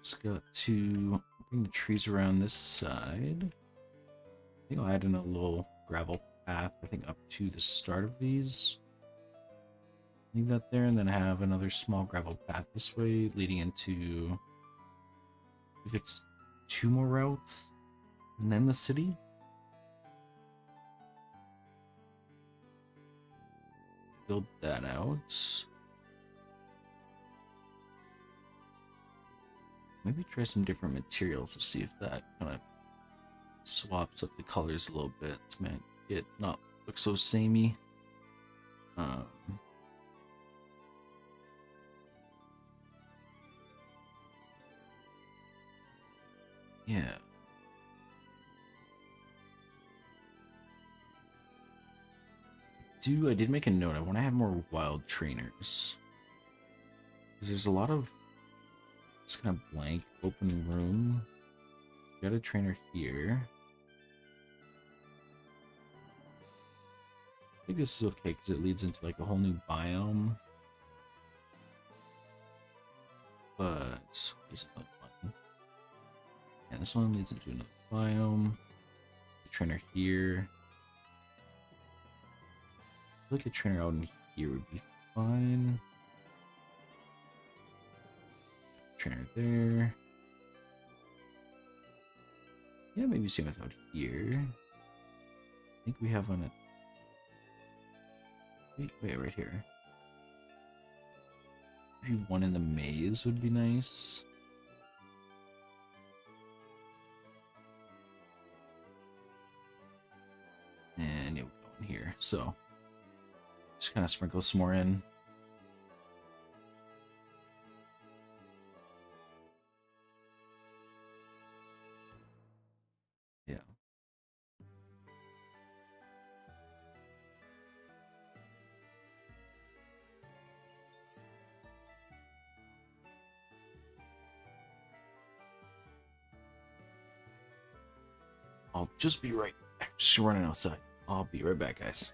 Just got to bring the trees around this side. I think I'll add in a little gravel path, I think up to the start of these. Leave that there, and then have another small gravel path this way, leading into, if it's 2 more routes, and then the city. Build that out. Maybe try some different materials to see if that kind of swaps up the colors a little bit to make it not look so samey. Yeah. I did make a note. I want to have more wild trainers. Because there's a lot of just kind of blank open room. Got a trainer here. I think this is okay because it leads into like a whole new biome. But there's another one. And this one leads into another biome. The trainer here. I feel like a trainer out in here would be fine. Trainer there. Yeah, maybe same with out here. I think we have one at... Wait, right here. Maybe one in the maze would be nice. And yeah, we're going here. So, just kind of sprinkle some more in. Yeah. I'll just be right back. Just running outside. I'll be right back, guys.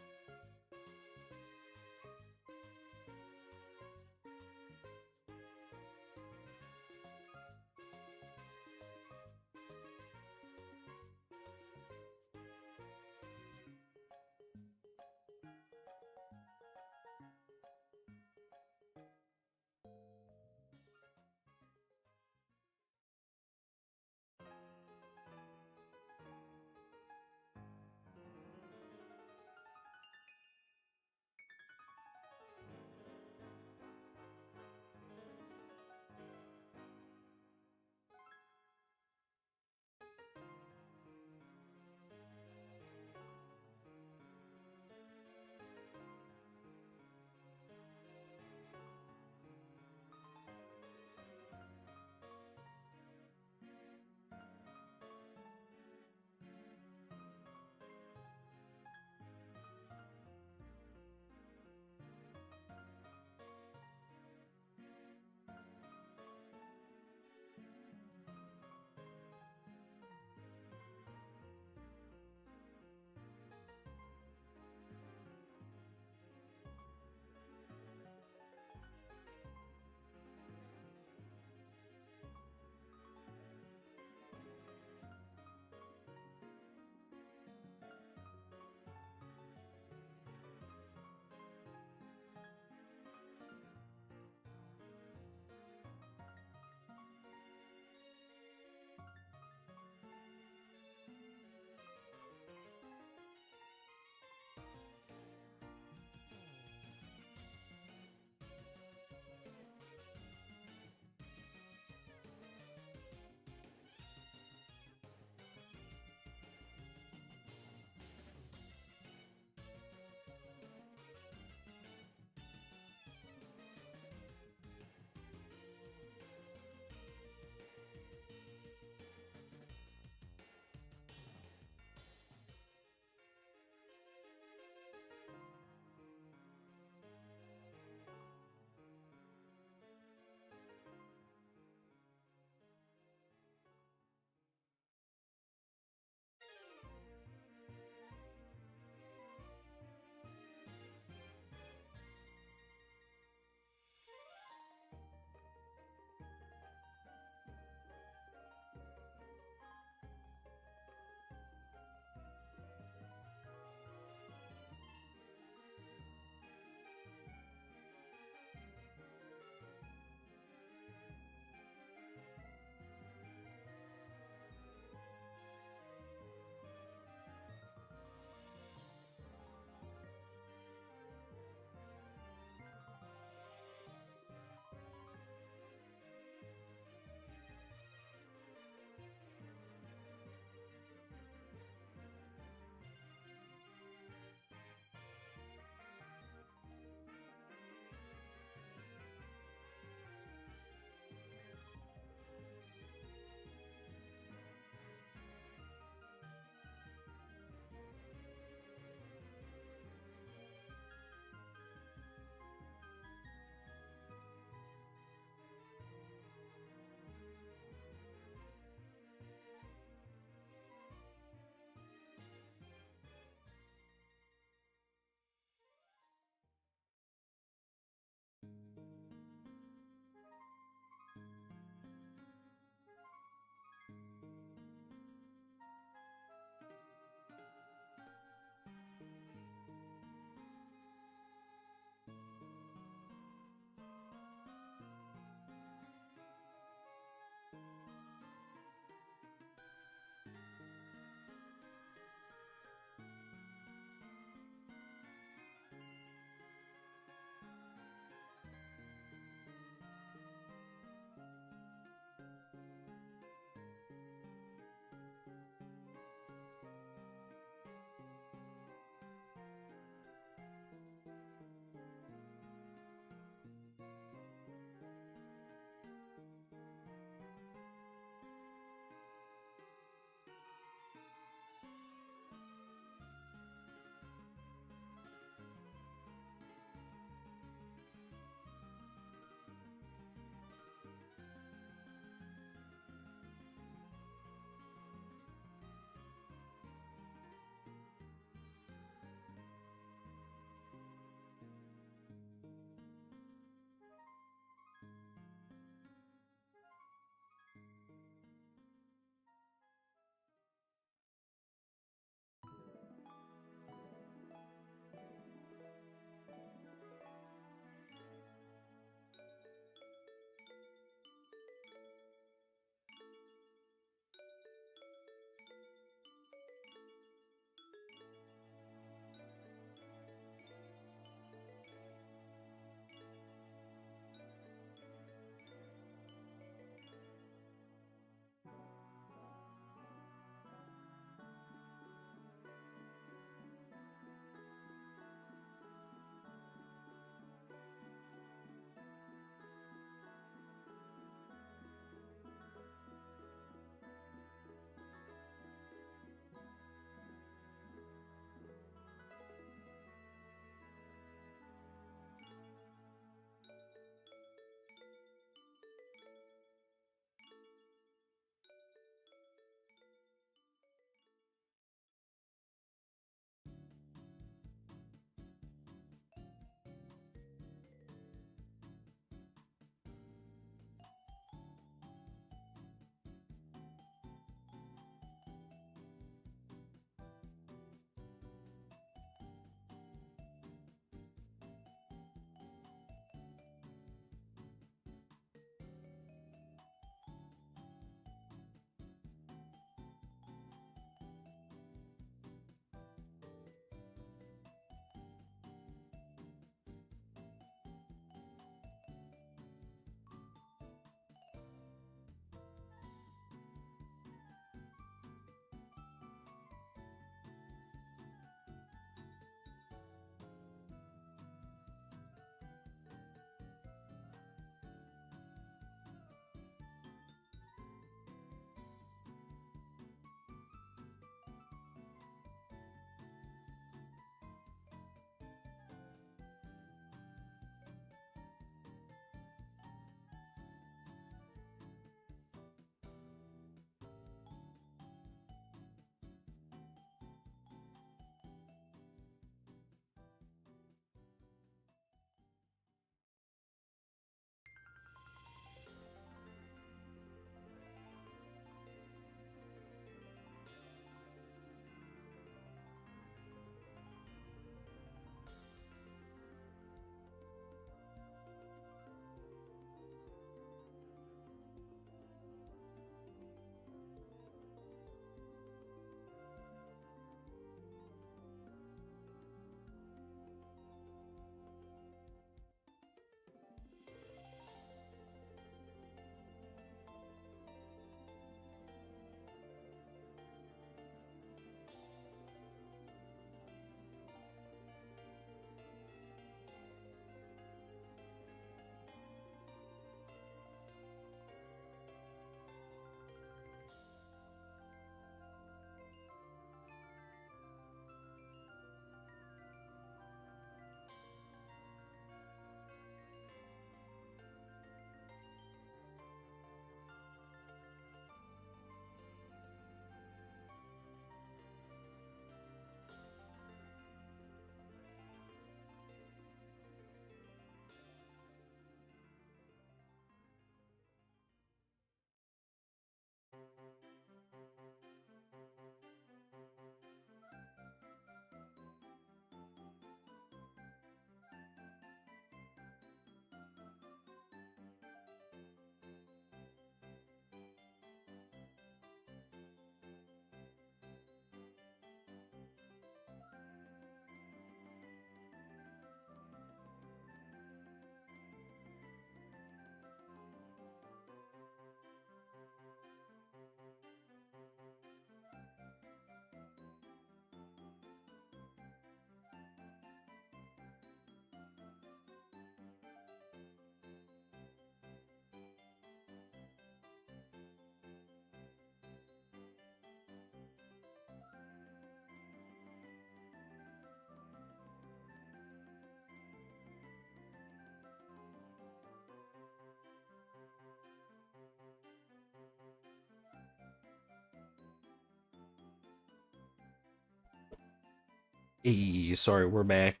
Hey, sorry, we're back.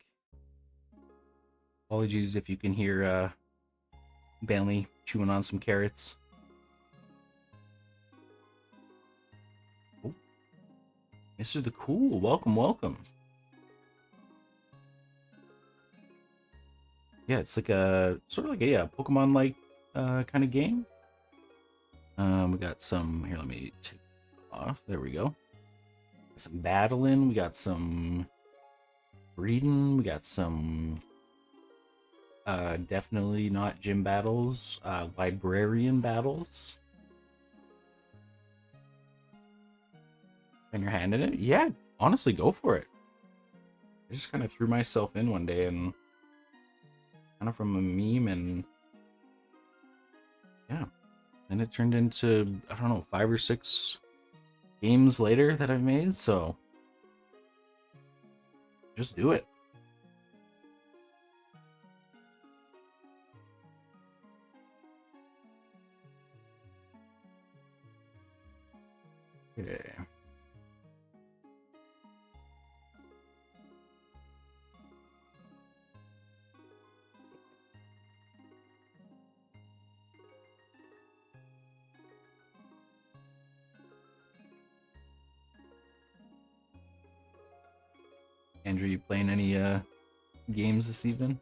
Apologies if you can hear Bailey chewing on some carrots. Oh, Mr. The Cool, welcome, welcome. Yeah, it's like a sort of like a Pokemon like kind of game. We got some here. Let me take it off. There we go. Got some battling. We got some breeding. We got some definitely not gym battles. Librarian battles. And your hand in it? Yeah, honestly, go for it. I just kind of threw myself in one day and kind of from a meme, and yeah, then it turned into, I don't know, 5 or 6 games later that I've made, so just do it. Okay. Andrew, you playing any games this evening?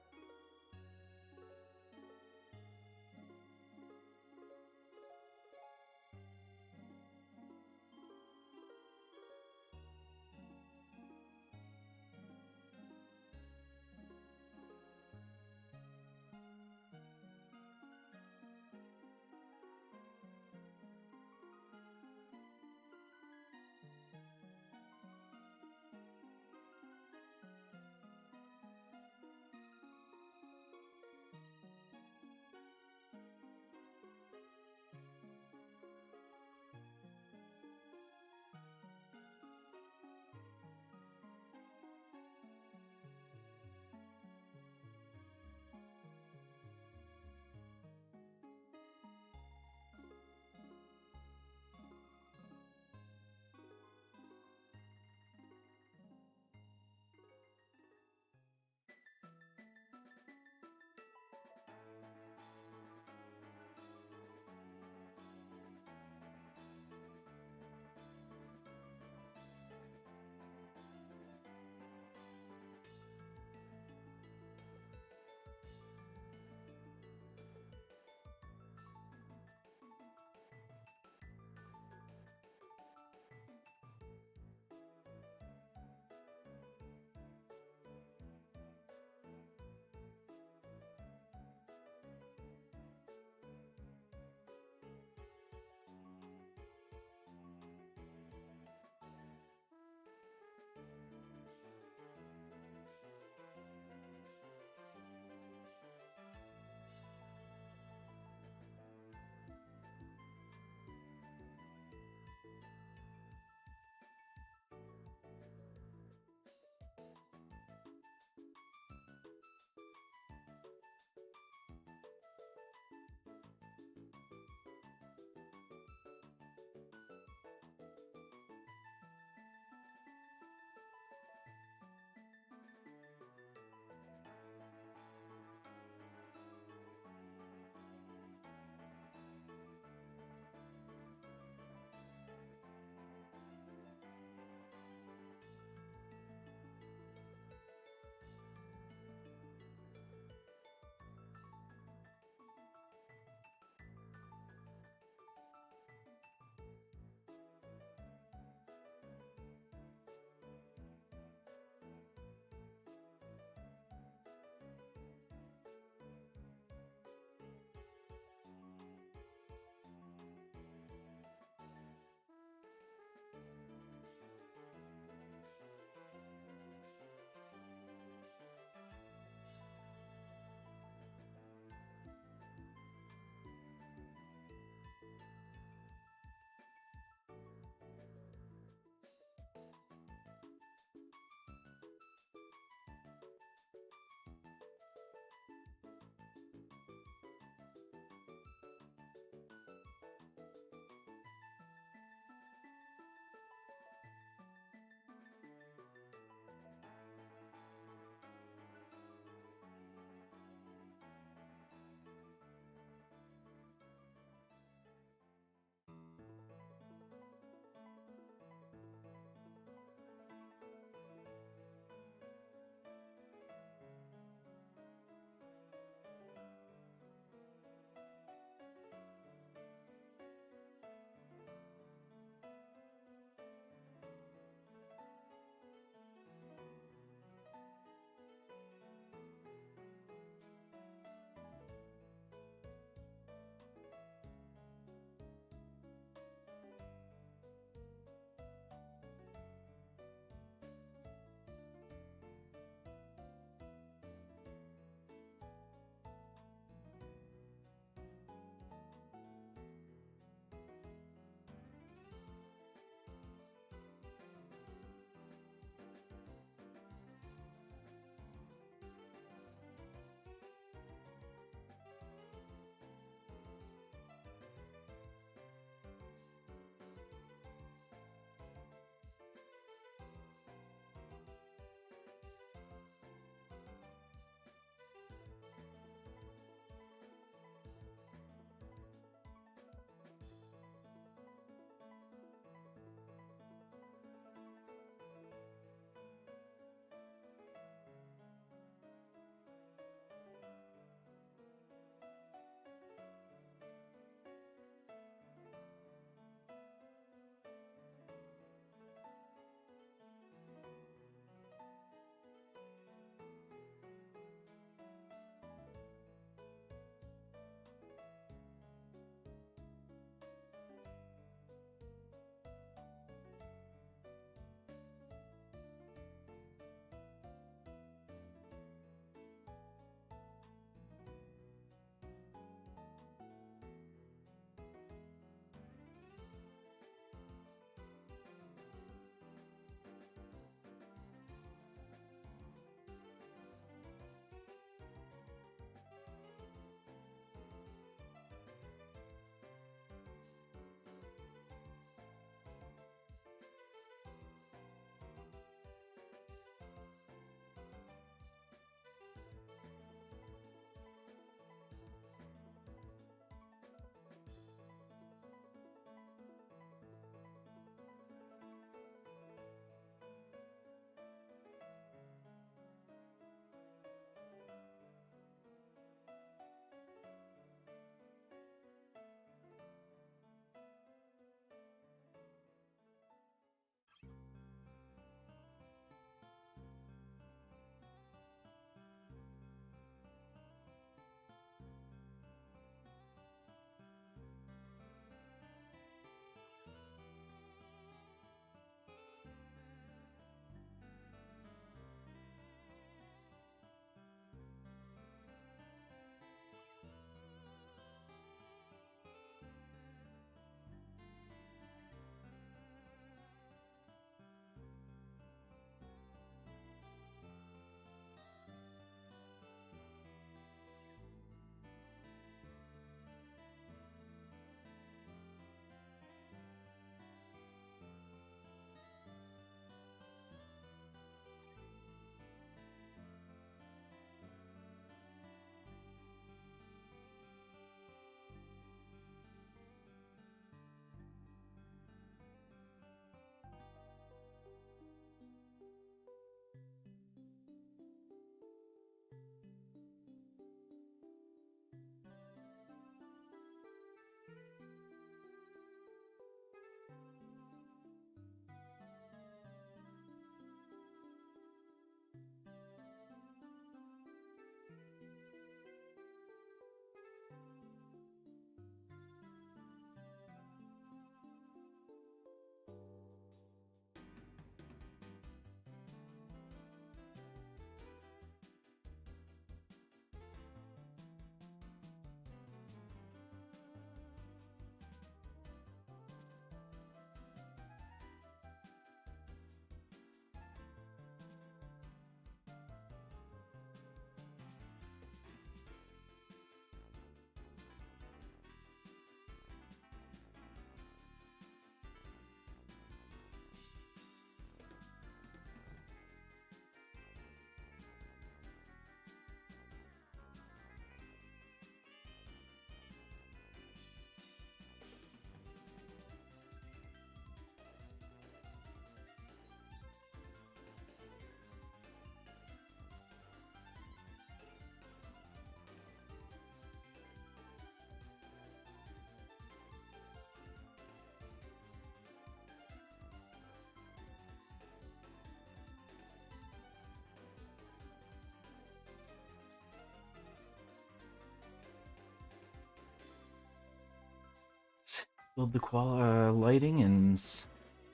build the lighting and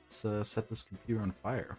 set this computer on fire.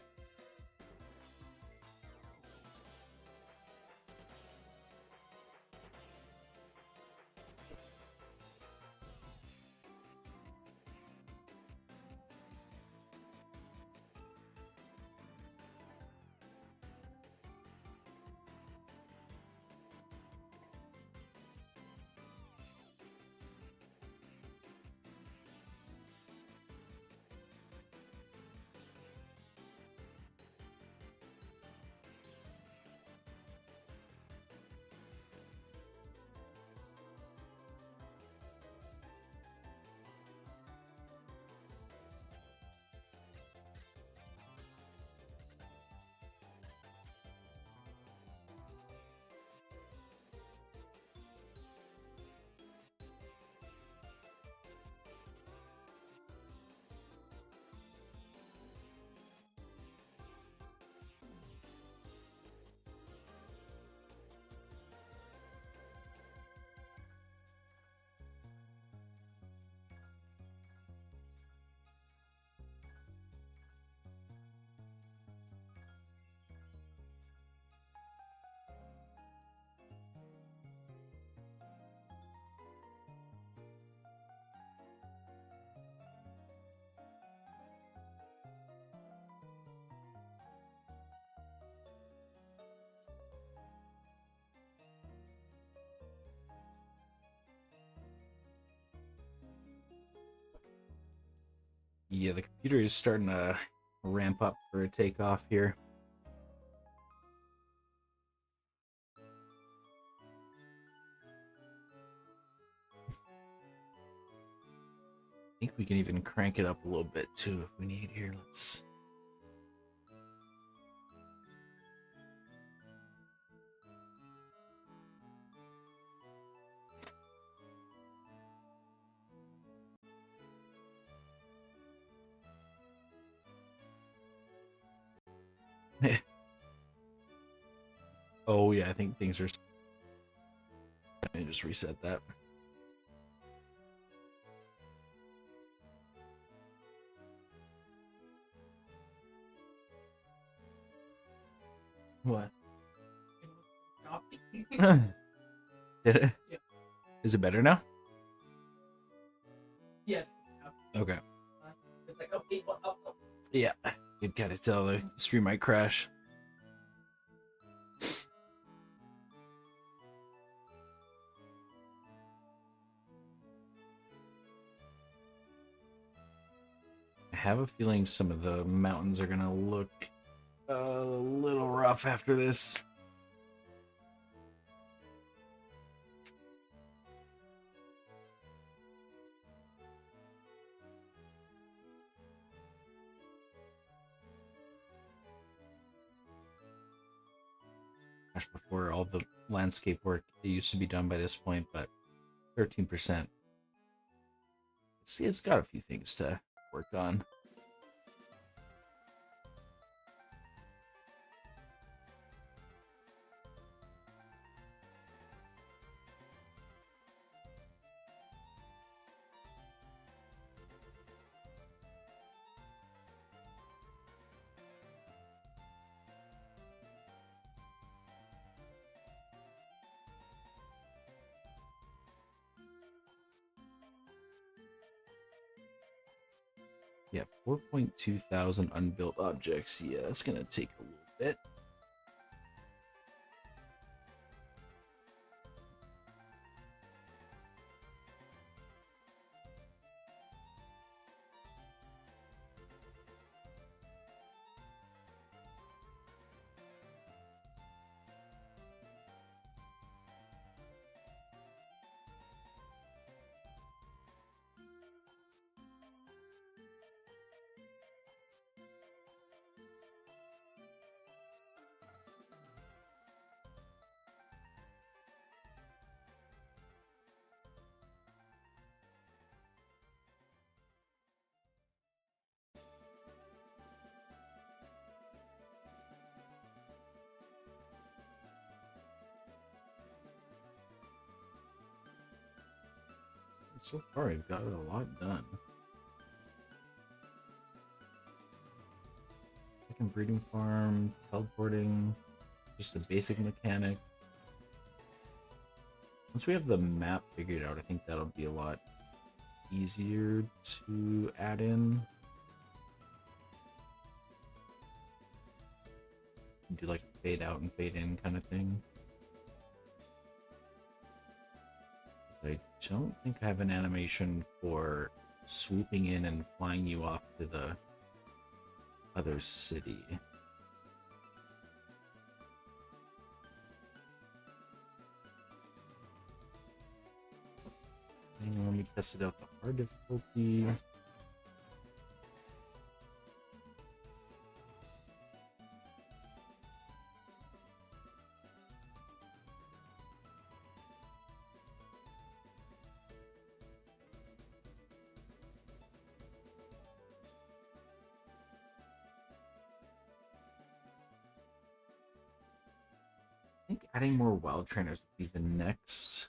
Yeah, the computer is starting to ramp up for a takeoff here. I think we can even crank it up a little bit too if we need here. Let's. Oh yeah, I think things are. Let me just reset that. What? Did it? Yeah. Is it better now? Yeah. Okay. It's like, okay, well, oh. Yeah, you can kind of tell the stream might crash. I have a feeling some of the mountains are gonna look a little rough after this. Before all the landscape work, it used to be done by this point, but 13%. See, it's got a few things to work on. Yeah, 4.2 thousand unbuilt objects. Yeah, that's gonna take a little bit. So far, I've got a lot done. and breeding farm, teleporting, just a basic mechanic. Once we have the map figured out, I think that'll be a lot easier to add in. Do like fade out and fade in kind of thing. I don't think I have an animation for swooping in and flying you off to the other city. And let me test it out the hard difficulty. I think adding more wild trainers would be the next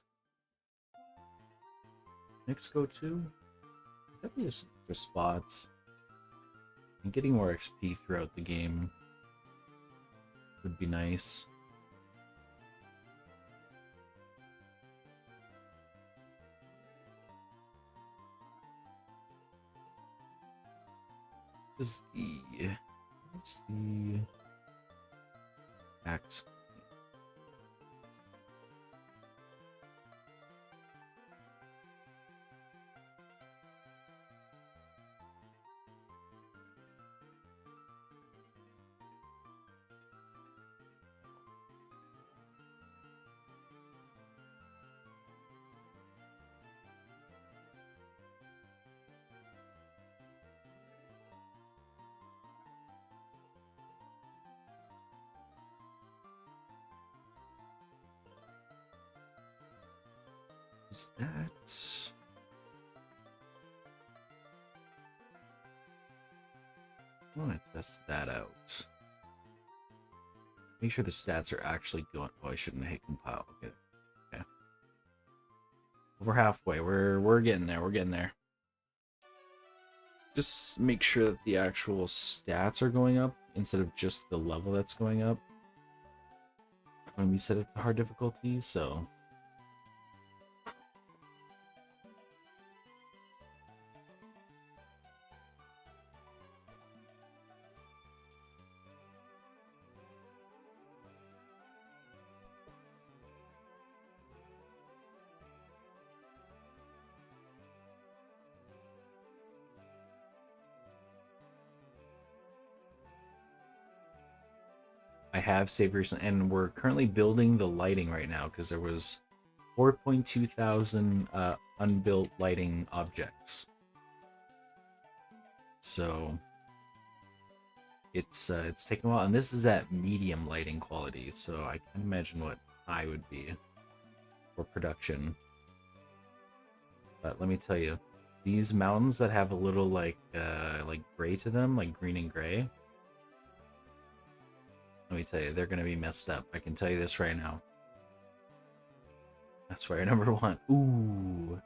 go-to. Definitely just extra spots. And getting more XP throughout the game would be nice. What's the axe? Is that? I want to test that out. Make sure the stats are actually going. Oh, I shouldn't hit compile. Okay. Okay. We're halfway. We're getting there. We're getting there. Just make sure that the actual stats are going up instead of just the level that's going up when we set it to hard difficulty. So. I have saved recently, and we're currently building the lighting right now because there was 4.2 thousand unbuilt lighting objects. So it's taking a while, and this is at medium lighting quality, so I can imagine what high would be for production. But let me tell you, these mountains that have a little like gray to them, like green and gray. Let me tell you, they're gonna be messed up. I can tell you this right now. That's why number one. Ooh.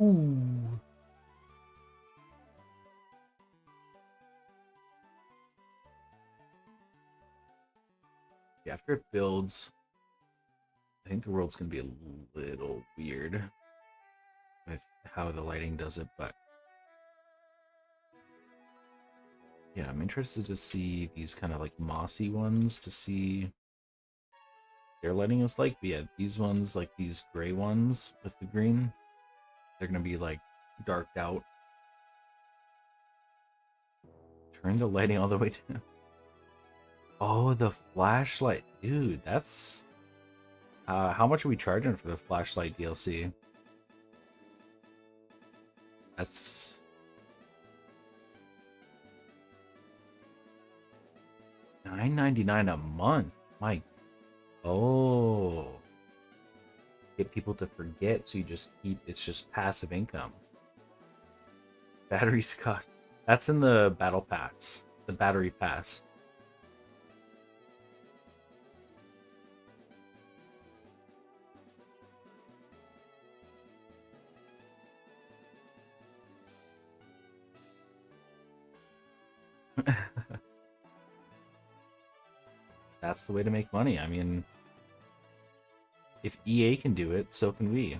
Ooh. Yeah, after it builds, I think the world's gonna be a little weird with how the lighting does it, but yeah, I'm interested to see these kind of like mossy ones to see their lighting is like. But yeah, these ones, like these gray ones with the green, they're gonna be like darked out. Turn the lighting all the way down. Oh, the flashlight. Dude, that's... how much are we charging for the flashlight DLC? That's... $9.99 a month. My... Oh. Get people to forget, so you just keep... It's just passive income. Batteries cost... That's in the battle pass. The battery pass. that's the way to make money. I mean, if EA can do it, so can we.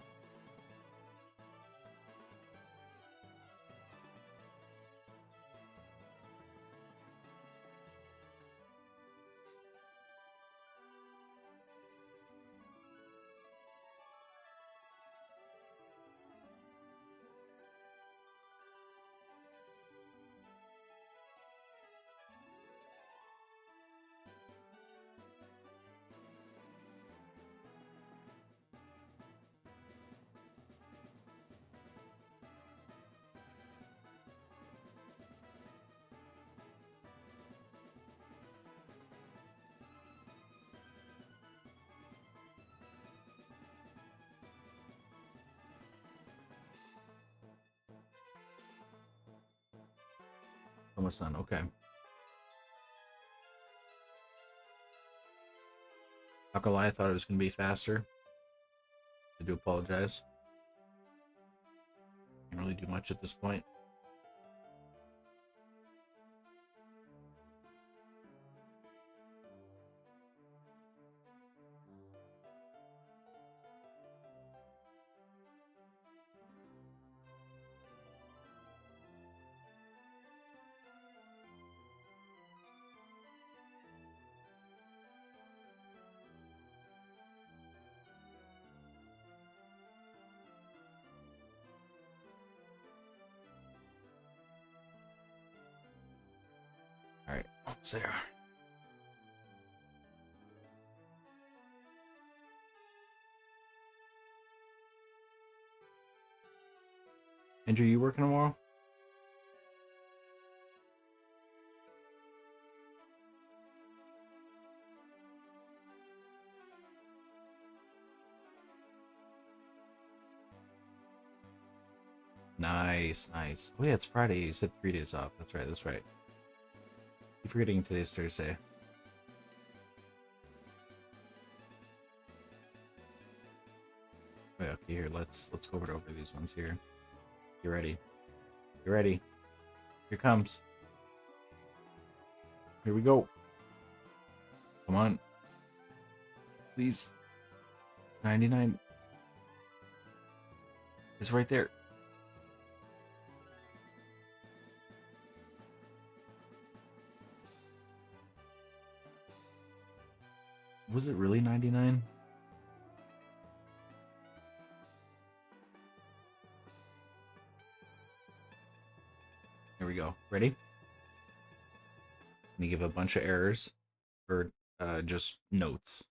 Almost done. Okay. Not gonna lie, I thought it was gonna be faster. I do apologize. Can't really do much at this point. All right, almost there. Andrew, you working tomorrow? Nice, nice. Oh yeah, it's Friday. You said 3 days off. That's right. That's right. Keep forgetting today's Thursday. Wait, okay, here. Let's go over these ones here. You ready? You ready? Here comes. Here we go. Come on. Please. 99. It's right there. Was it really 99? Here we go. Ready? Let me give a bunch of errors or just notes.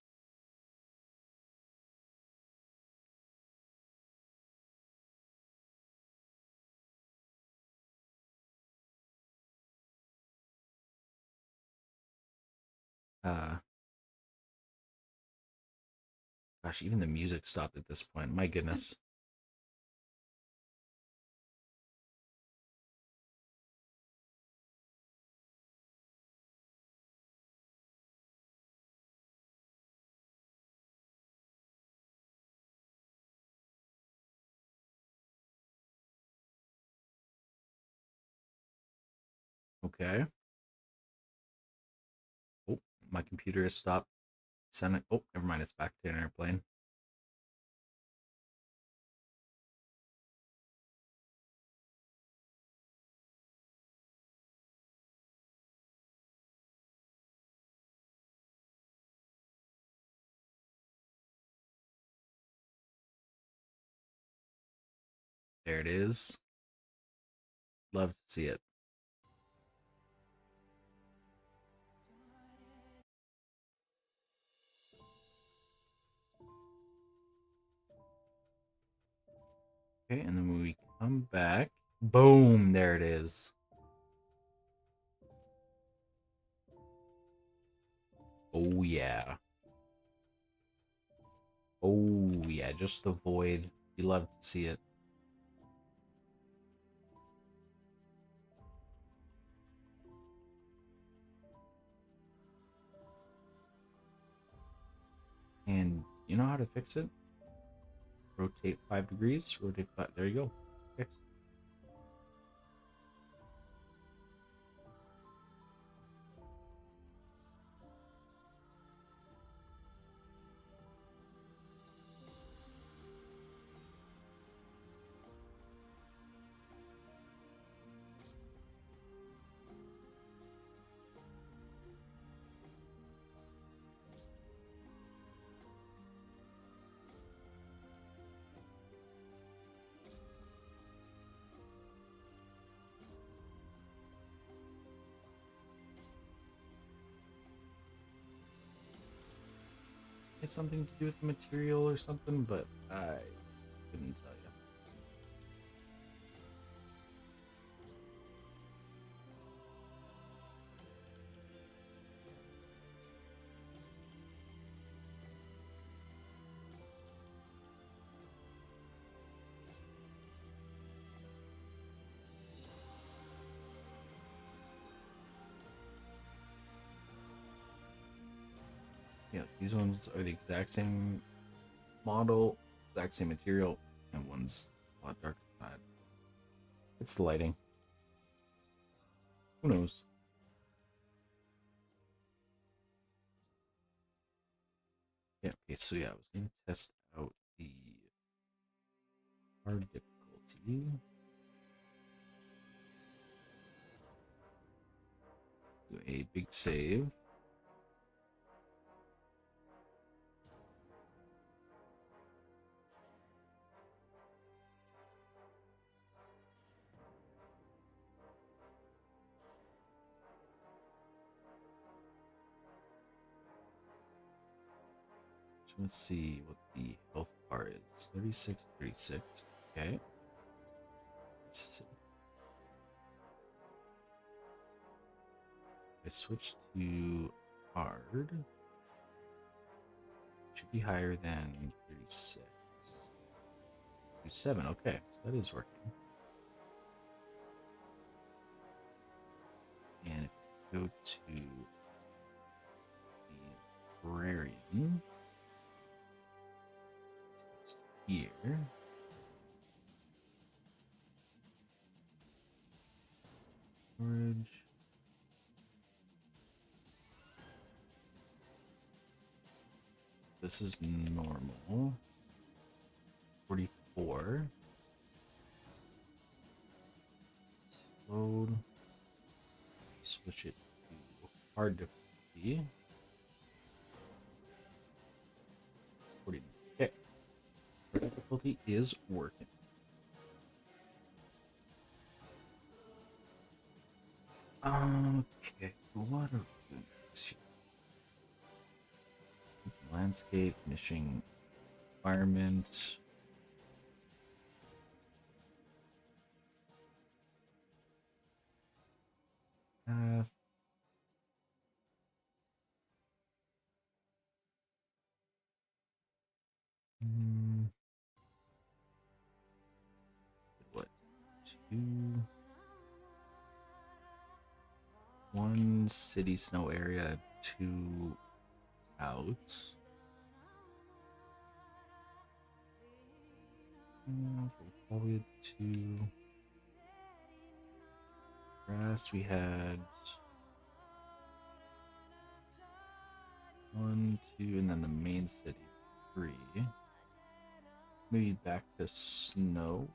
Gosh, even the music stopped at this point. My goodness. Okay. Oh, my computer has stopped sending. Oh, never mind. It's back to an airplane. There it is. Love to see it. Okay, and then when we come back, boom, there it is. Oh, yeah. Oh, yeah, just the void. You love to see it. And you know how to fix it? Rotate 5 degrees, rotate 5. There you go. Fixed. it's something to do with the material or something, but I couldn't tell you. Yeah, these ones are the exact same model, exact same material, and one's a lot darker side. It's the lighting. Who knows? Yeah, okay, so yeah, I was gonna test out the hard difficulty. Do a big save. So let's see what the health bar is. 36, 36. Okay. Let's see. I switched to hard. Should be higher than 36. 37, okay, so that is working. And if we go to the librarian, text here. Storage. This is normal. 44. Load. Switch it to hard difficulty. 40. Okay. Hard difficulty is working. Okay. What are we doing next here? Landscape, finishing environment. Path. What? 2. 1 city snow area, 2 outs. Forward to grass, we had 1, 2, and then the main city 3. Maybe back to snow.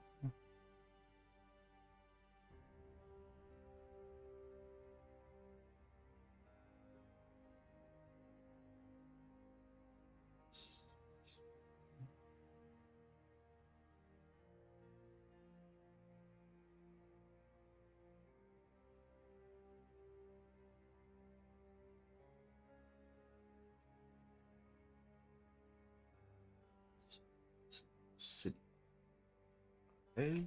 City. Okay.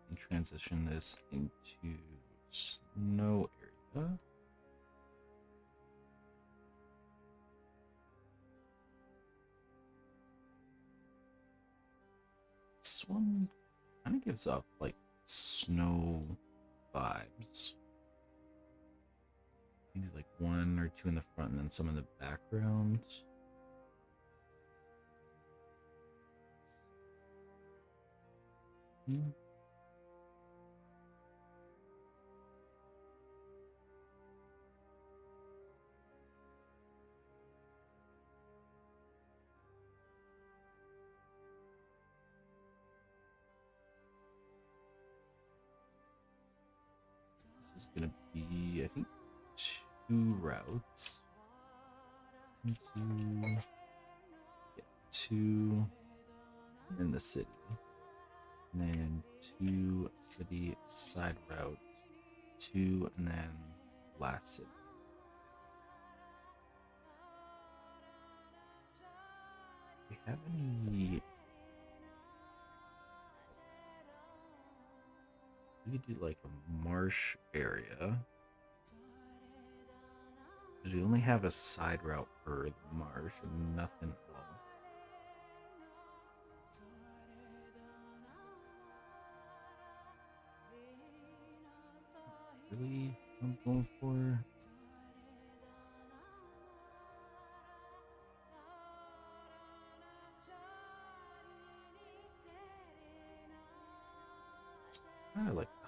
And transition this into snow area. This one kind of gives off like snow vibes. Maybe like 1 or 2 in the front and then some in the background. This is gonna be, I think, 2 routes. 2, yeah, 2 in the city, and then 2 city side route, 2, and then last city. Do we have any? We could do like a marsh area. Because we only have a side route for the marsh and nothing else. Really? I'm going for. I like that.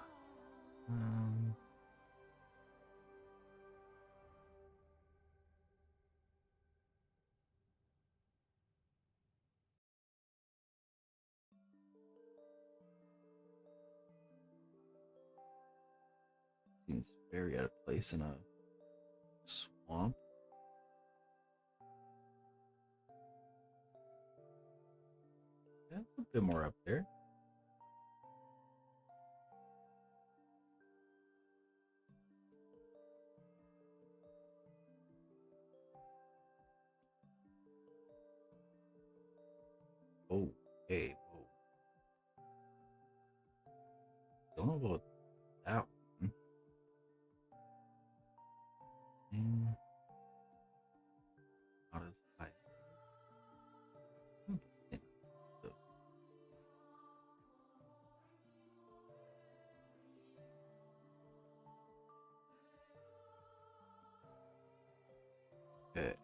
Seems very out of place in a swamp. That's a bit more up there. Oh, hey, whoa. Don't know about that one. Not as high. Okay.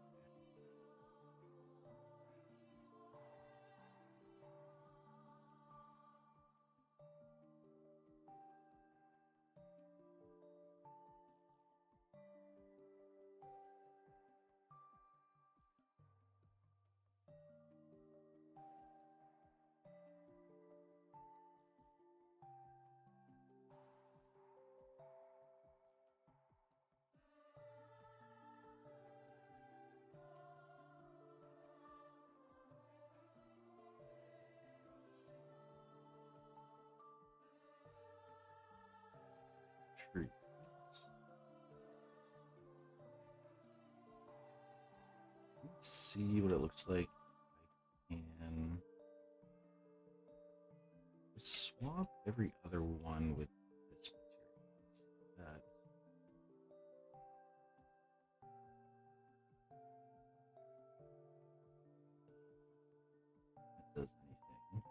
Trees. Let's see what it looks like. I can swap every other one with this material. That does anything.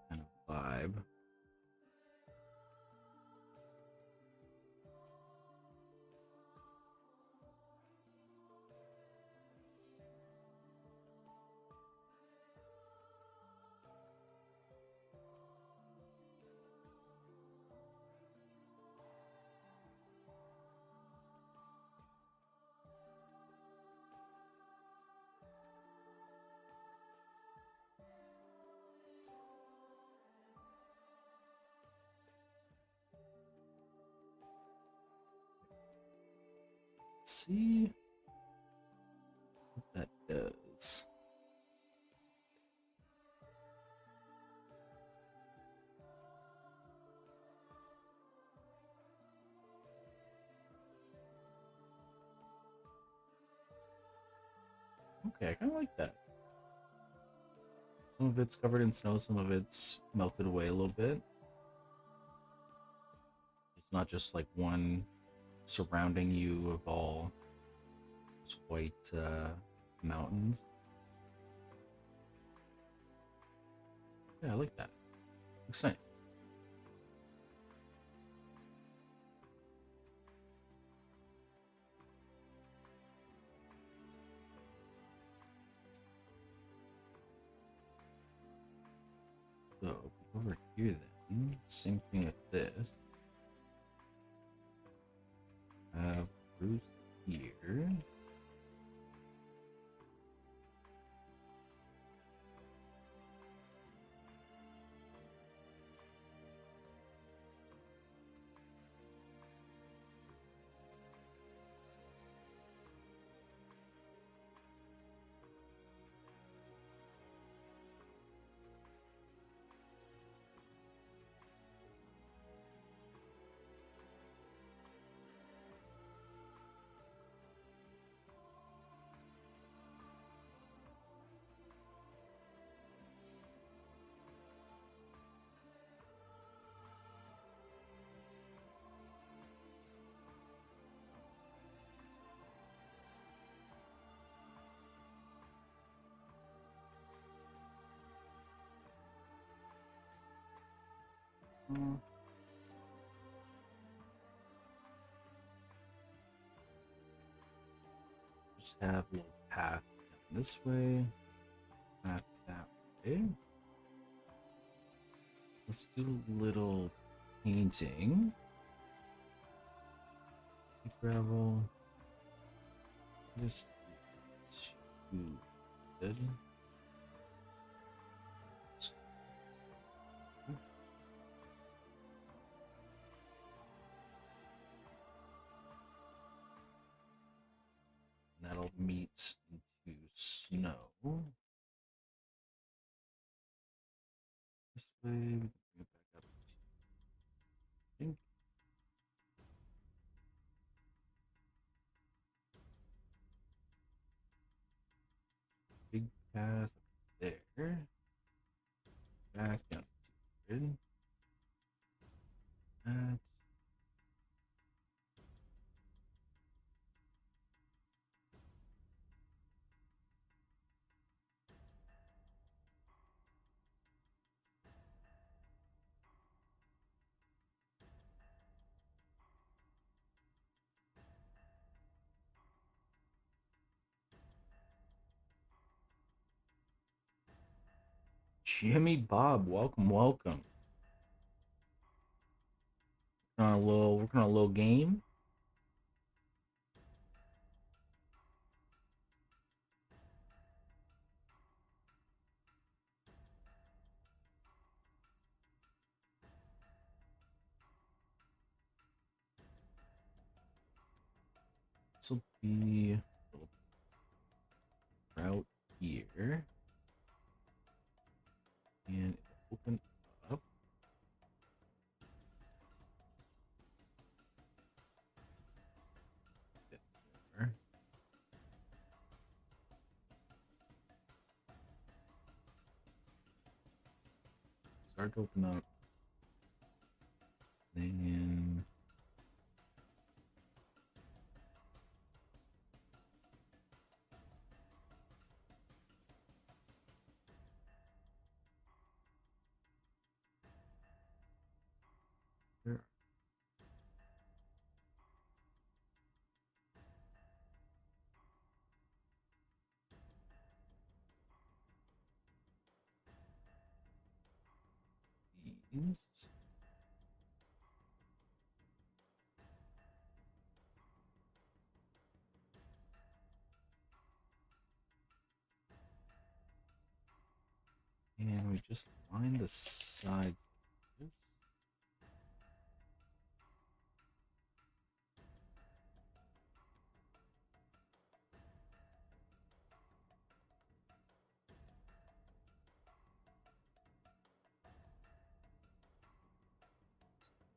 Kind of vibe. Let's see what that does. Okay, I kind of like that. Some of it's covered in snow, some of it's melted away a little bit. It's not just like one surrounding you of all white mountains. Yeah, I like that. Looks nice. So over here then, same thing with this. Have Bruce here. Just have a little path down this way, path that way. Let's do a little painting. Gravel. Just too good. That'll meet into snow. This way, we can bring it back up. I think. Big path up there. Back down to the grid. That. Jimmy Bob, welcome, welcome. Working on a little game. This will be a little route here, and open up. There. Start to open up. Then there. These. And we just line the sides of this.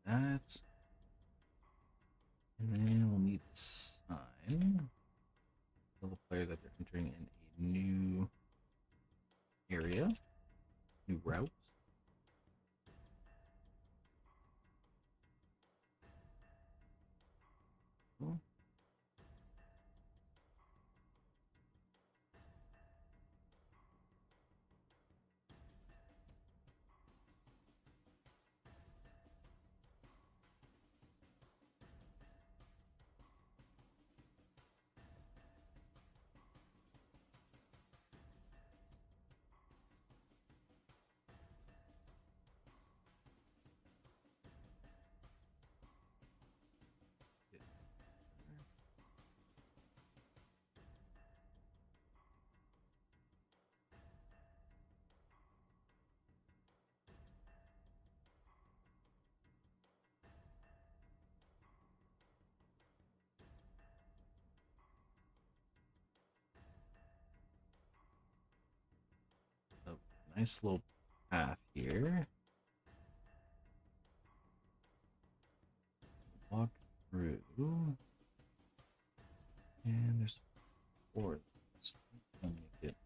That. And then we'll need the sign. Tell the player that they're entering in a new area, new route. Cool. A nice little path here. Walk through. And there's 4 of those. I'll make it.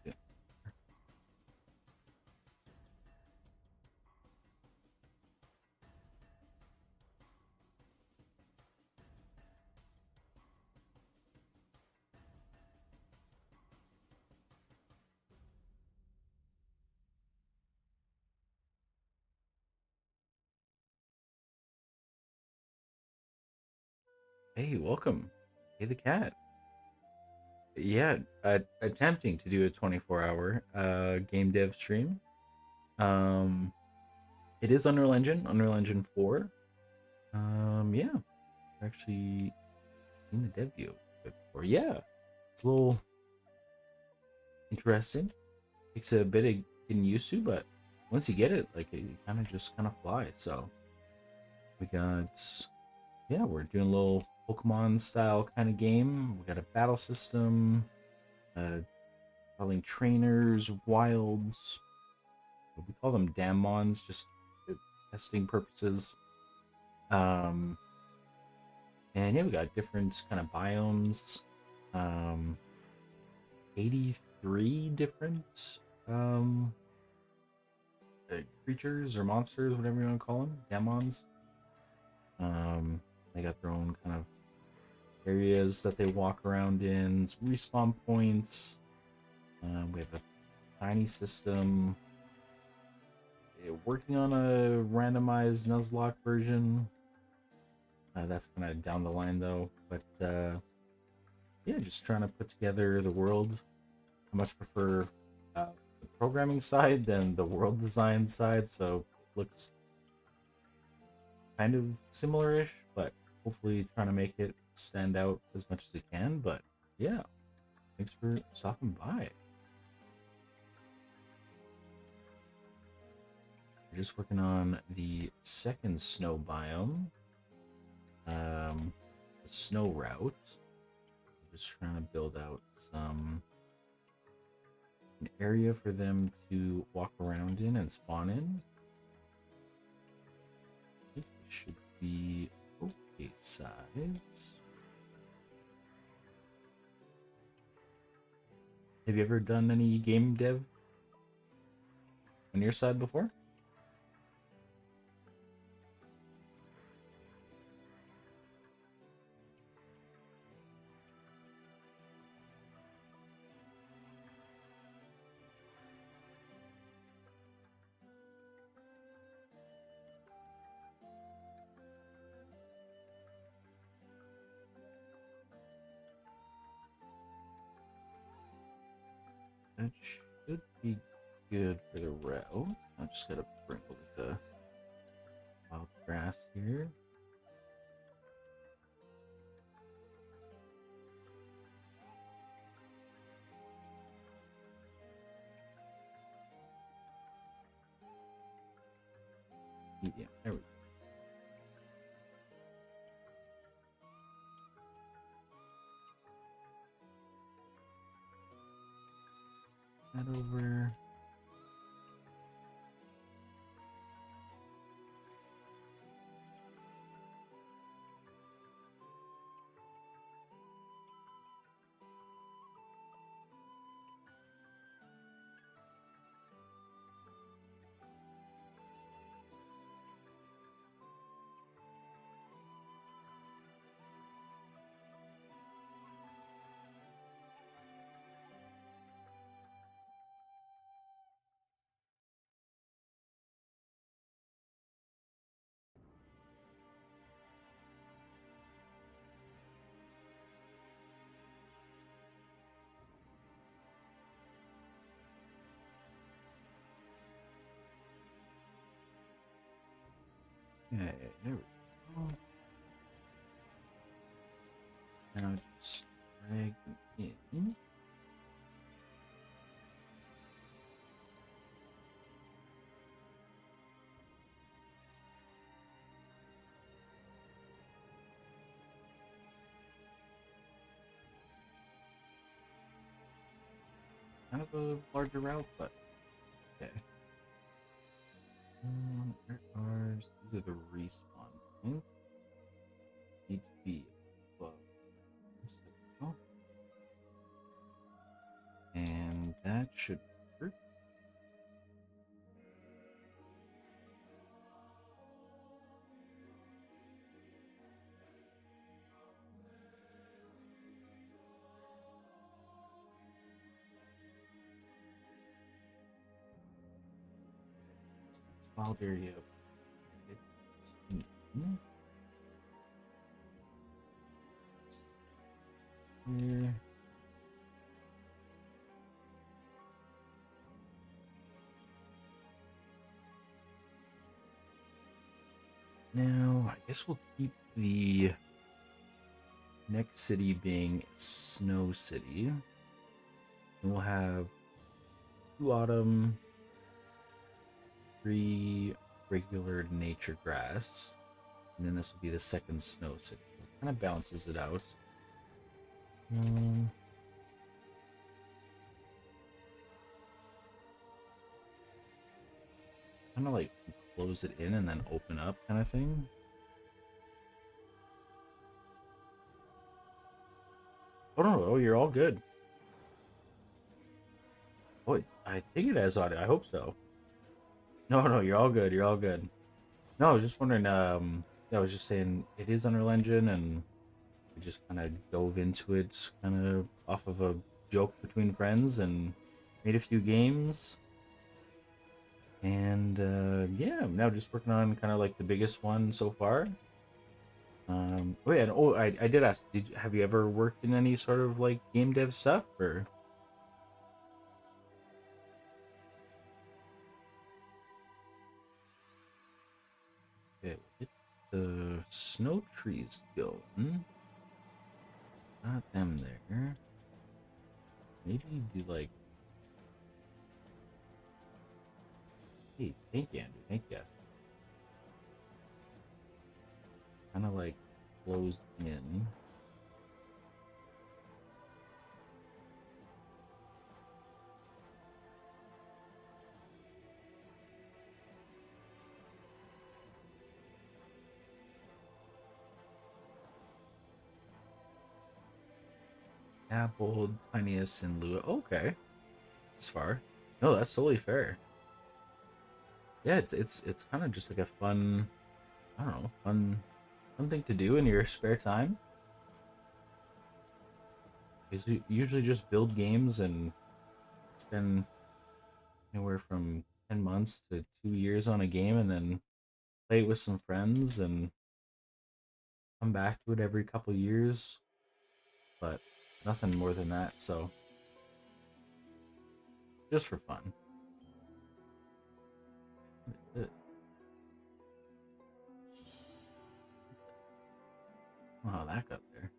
Yeah. Hey, welcome. Hey, the cat. Yeah, attempting to do a 24-hour game dev stream. Um, it is Unreal Engine 4. Yeah, I've actually seen the dev view before. Yeah, it's a little interesting. Takes a bit of getting used to, but once you get it, like it kind of flies. So we got, yeah, we're doing a little Pokemon style kind of game. We got a battle system, calling trainers, wilds. We call them Damnmons just for testing purposes. Um, and yeah, we got different kind of biomes. Um, 83 different um creatures or monsters, whatever you want to call them, Damnmons. They got their own kind of areas that they walk around in, some respawn points. We have a tiny system. Working on a randomized Nuzlocke version. That's kind of down the line though. But yeah, just trying to put together the world. I much prefer the programming side than the world design side, so it looks kind of similar-ish, but hopefully trying to make it stand out as much as it can. But yeah, thanks for stopping by. We're just working on the second snow biome, the snow route. Just trying to build out an area for them to walk around in and spawn in. I think it should be okay size. Have you ever done any game dev on your side before? That should be good for the route. I just gotta bring over the wild grass here. Medium. There we go. That over. Okay, there we go. Now just drag them in. Kind of a larger route, but okay. Where are these are the respawn points? Need to be above. Oh, and that should work. Wild area. 15. here. Now, I guess we'll keep the next city being Snow City. And we'll have 2 autumn, 3 regular nature grass. And then this will be the second Snow City. So it kind of balances it out. Kind of like close it in and then open up kind of thing. Oh no, oh, you're all good. Oh, I think it has audio. I hope so. No, no, you're all good. You're all good. No, I was just wondering. I was just saying it is Unreal Engine, and we just kind of dove into it, kind of off of a joke between friends, and made a few games. And yeah, I'm now just working on kind of like the biggest one so far. Oh yeah, and I did ask, have you ever worked in any sort of like game dev stuff or? Okay, get the snow trees going. Got them there. Maybe do like, hey, thank you, Andrew, thank you. Kind of like closed in. Apple, tiniest, and Lua. Okay, as far. No, that's totally fair. Yeah, it's kind of just like a fun, I don't know, fun thing to do in your spare time. Is you usually just build games and spend anywhere from 10 months to 2 years on a game, and then play it with some friends and come back to it every couple years. But nothing more than that. So just for fun. What is this? Oh, that got there.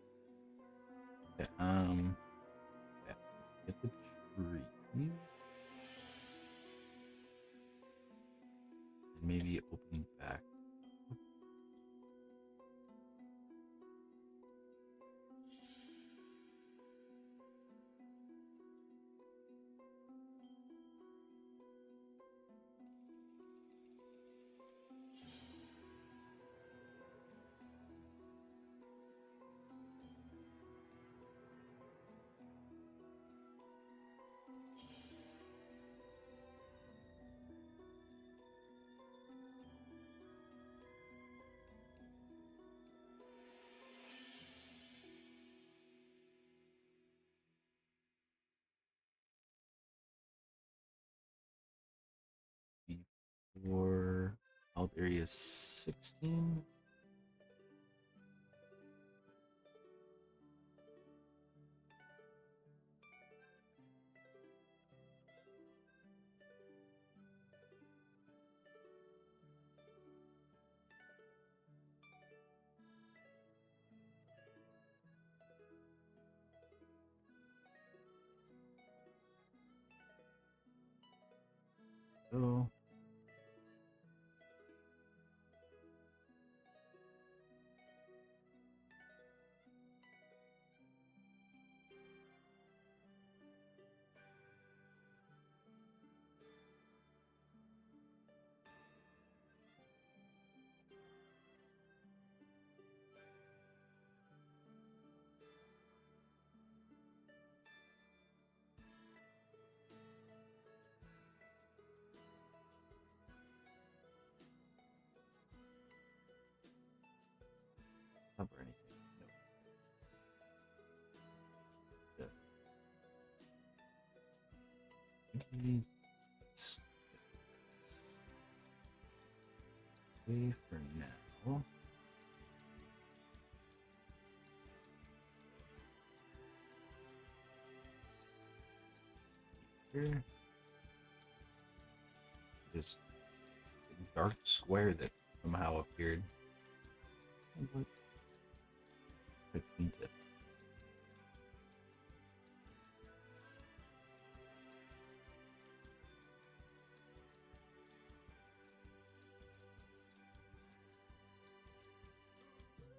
Okay, yeah, let's get the tree. And maybe open back. Before out area 16. So cover anything. No. Maybe away for now. here? This dark square that somehow appeared. What? I paint it.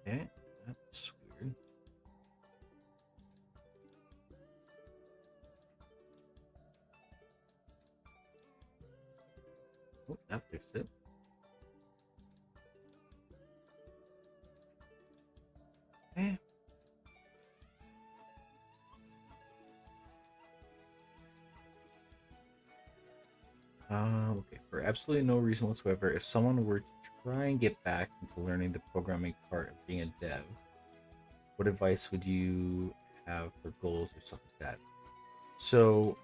Okay, that's weird. Oh, that fixed it. Okay. Okay, for absolutely no reason whatsoever, if someone were to try and get back into learning the programming part of being a dev, what advice would you have for goals or stuff like that? So,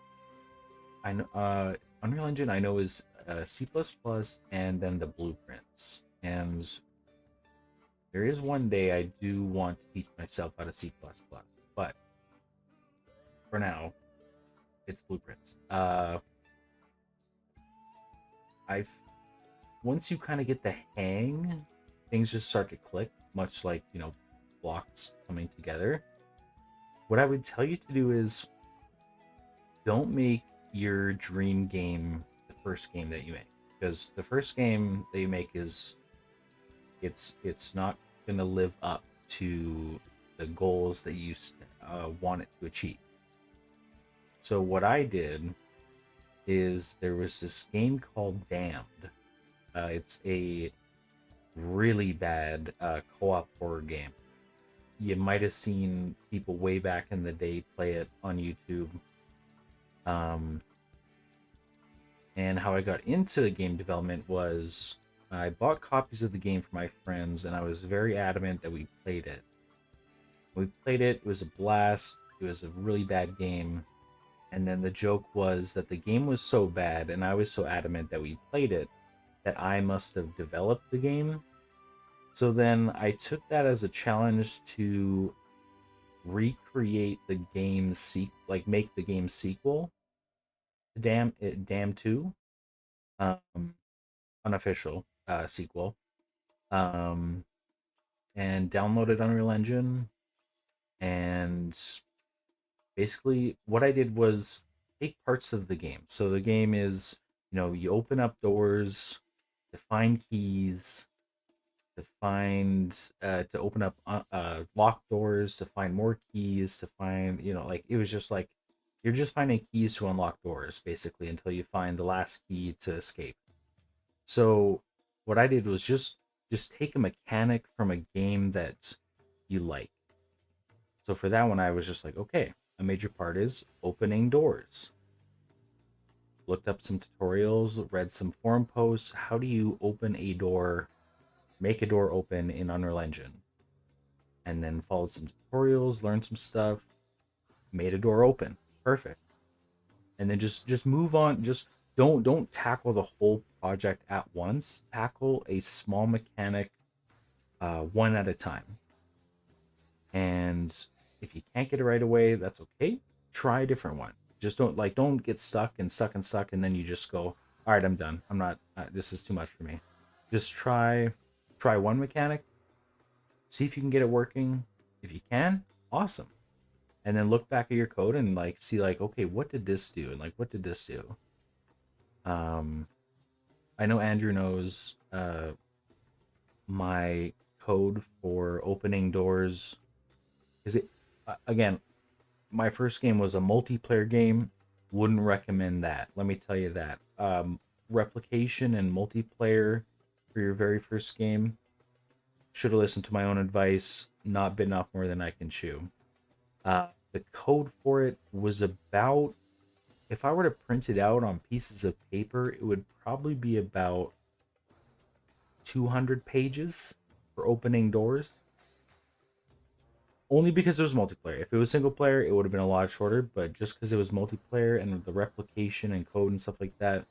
I know Unreal Engine I know is C++ and then the blueprints. And there is one day I do want to teach myself how to C++, but for now, it's blueprints. I've once you kind of get the hang, things just start to click, much like, blocks coming together. What I would tell you to do is don't make your dream game the first game that you make, because the first game that you make is it's not going to live up to the goals that you want it to achieve. So what I did is there was this game called Damned. It's a really bad co-op horror game. You might have seen people way back in the day play it on YouTube. Um, and how I got into game development was I bought copies of the game for my friends, and I was very adamant that we played it. We played it. It was a blast. It was a really bad game. And then the joke was that the game was so bad, and I was so adamant that we played it, that I must have developed the game. So then I took that as a challenge to recreate the game's like make the game's sequel to Damn 2, um, unofficial sequel, um, and downloaded Unreal Engine. And basically, what I did was take parts of the game. So the game is, you open up doors to find keys, to open up locked doors, to find more keys, to find, like it was just like you're just finding keys to unlock doors basically until you find the last key to escape. So what I did was just take a mechanic from a game that you like. So for that one I was just like, okay, a major part is opening doors. Looked up some tutorials, read some forum posts. How do you open a door, make a door open in Unreal Engine? And then followed some tutorials, learned some stuff, made a door open. Perfect. And then just move on. Just don't tackle the whole project at once. Tackle a small mechanic one at a time. And if you can't get it right away, that's okay. Try a different one. Just don't get stuck and then you just go, all right, I'm done. I'm not. This is too much for me. Just try one mechanic. See if you can get it working. If you can, awesome. And then look back at your code and like see like, okay, what did this do, and like what did this do. um I know Andrew knows my code for opening doors. Is it again, my first game was a multiplayer game. Wouldn't recommend that, let me tell you that. Replication and multiplayer for your very first game, should have listened to my own advice, not bitten off more than I can chew. The code for it was about, if I were to print it out on pieces of paper, it would probably be about 200 pages for opening doors. Only because it was multiplayer. If it was single player, it would have been a lot shorter, but just because it was multiplayer and the replication and code and stuff like that,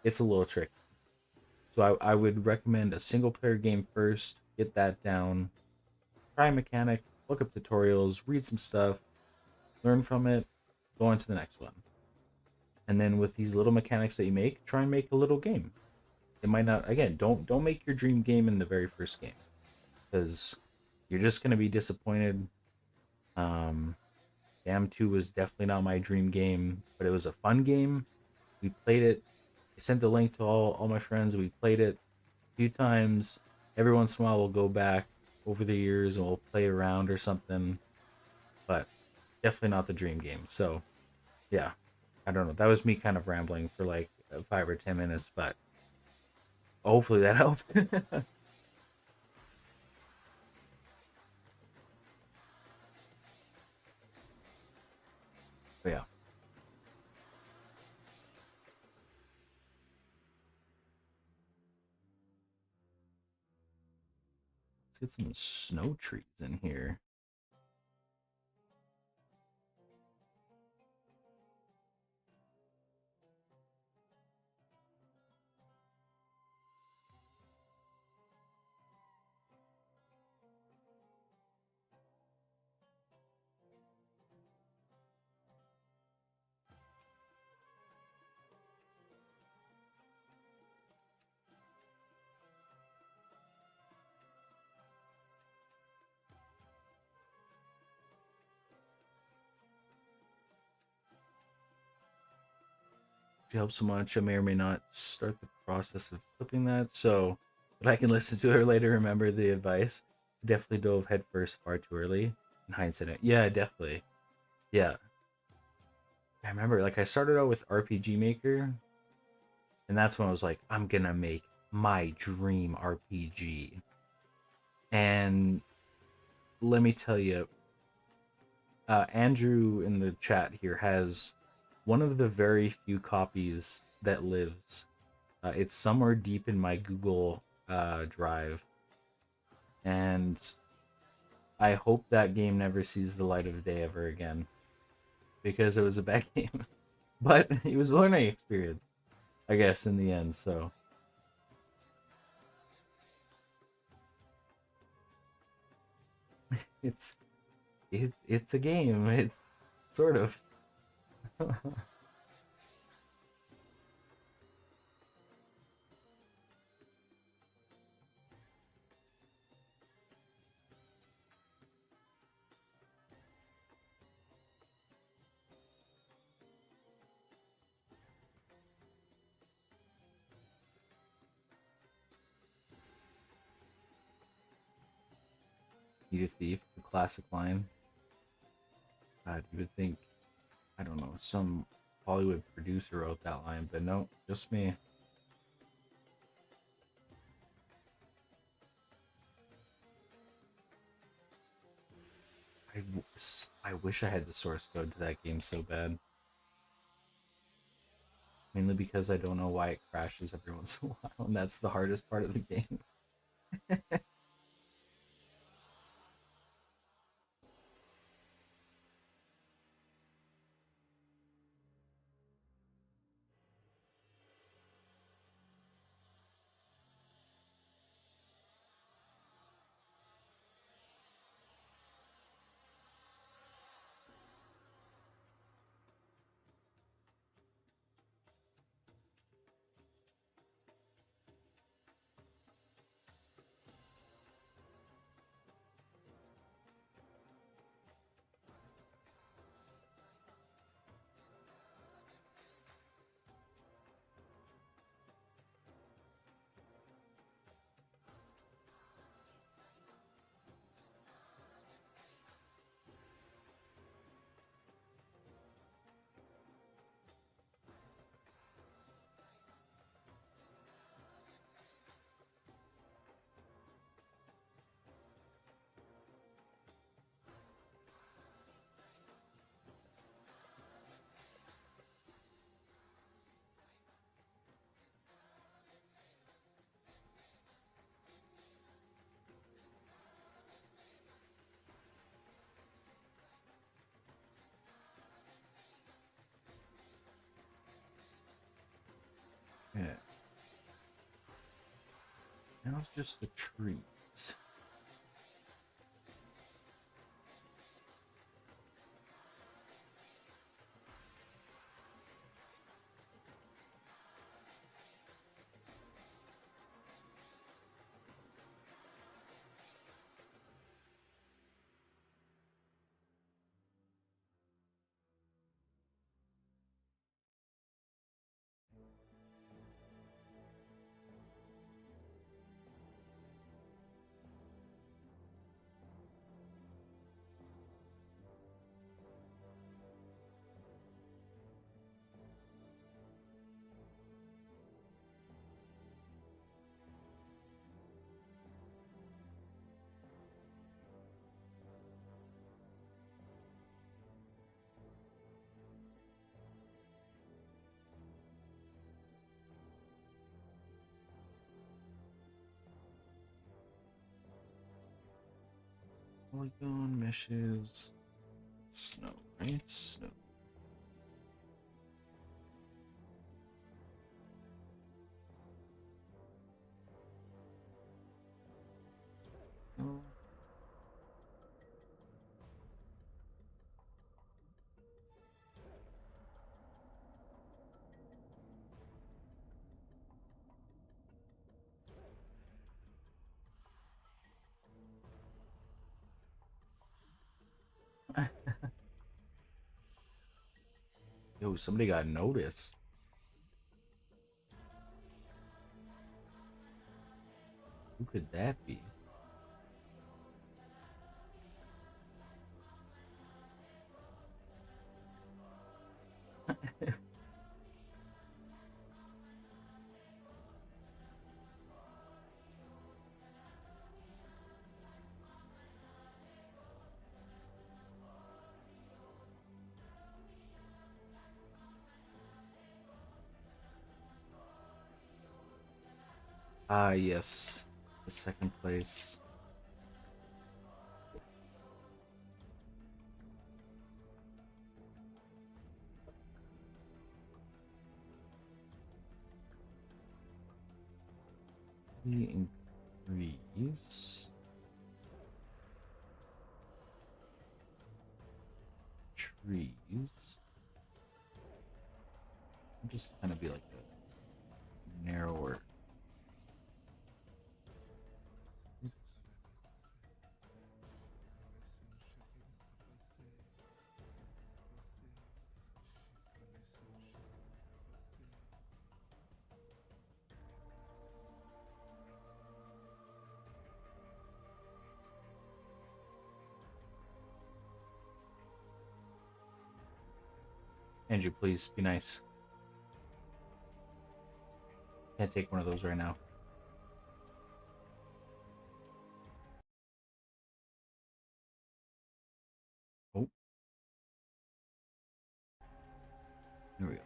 it's a little tricky. So I would recommend a single player game first, get that down, try a mechanic, look up tutorials, read some stuff, learn from it, go on to the next one. And then with these little mechanics that you make, try and make a little game. It might not, again, don't make your dream game in the very first game, because you're just gonna be disappointed. Um, Dam 2 was definitely not my dream game, but it was a fun game. We played it. I sent the link to all my friends. We played it a few times. Every once in a while, we'll go back over the years and we'll play around or something, but definitely not the dream game. So, yeah, I don't know. That was me kind of rambling for like 5 or 10 minutes, but hopefully that helped. But yeah, let's get some snow trees in here. If you help so much, I may or may not start the process of clipping that. So, but I can listen to it later. Remember the advice. Definitely dove headfirst far too early. In hindsight, yeah, definitely. Yeah, I remember. Like I started out with RPG Maker, and that's when I was like, I'm gonna make my dream RPG. And let me tell you, Andrew in the chat here has one of the very few copies that lives. It's somewhere deep in my Google Drive, and I hope that game never sees the light of day ever again because it was a bad game. But it was a learning experience, I guess, in the end. So it's it's a game. It's sort of. Eat a thief, the classic line. God, you would think, I don't know, some Hollywood producer wrote that line, but no, just me. I wish I had the source code to that game so bad. Mainly because I don't know why it crashes every once in a while, and that's the hardest part of the game. Yeah. Now it's just the trees. Polygon meshes. Snow, right? Snow. Oh. Yo, somebody got noticed. Who could that be? Ah, yes. The second place. We increase trees. Just kind of be like a narrower. Andrew, please be nice. Can't take one of those right now. Oh, here we go.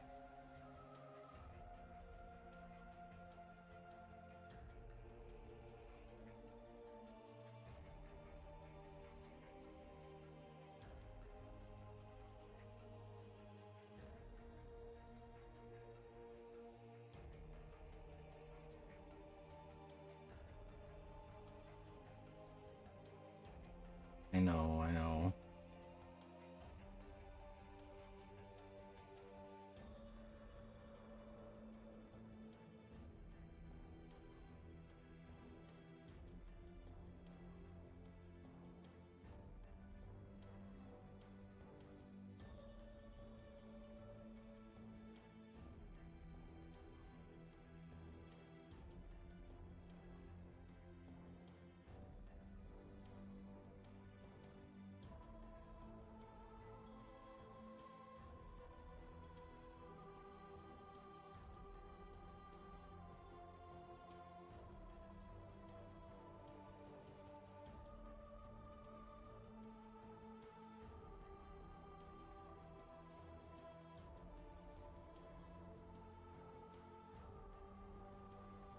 I know, I know.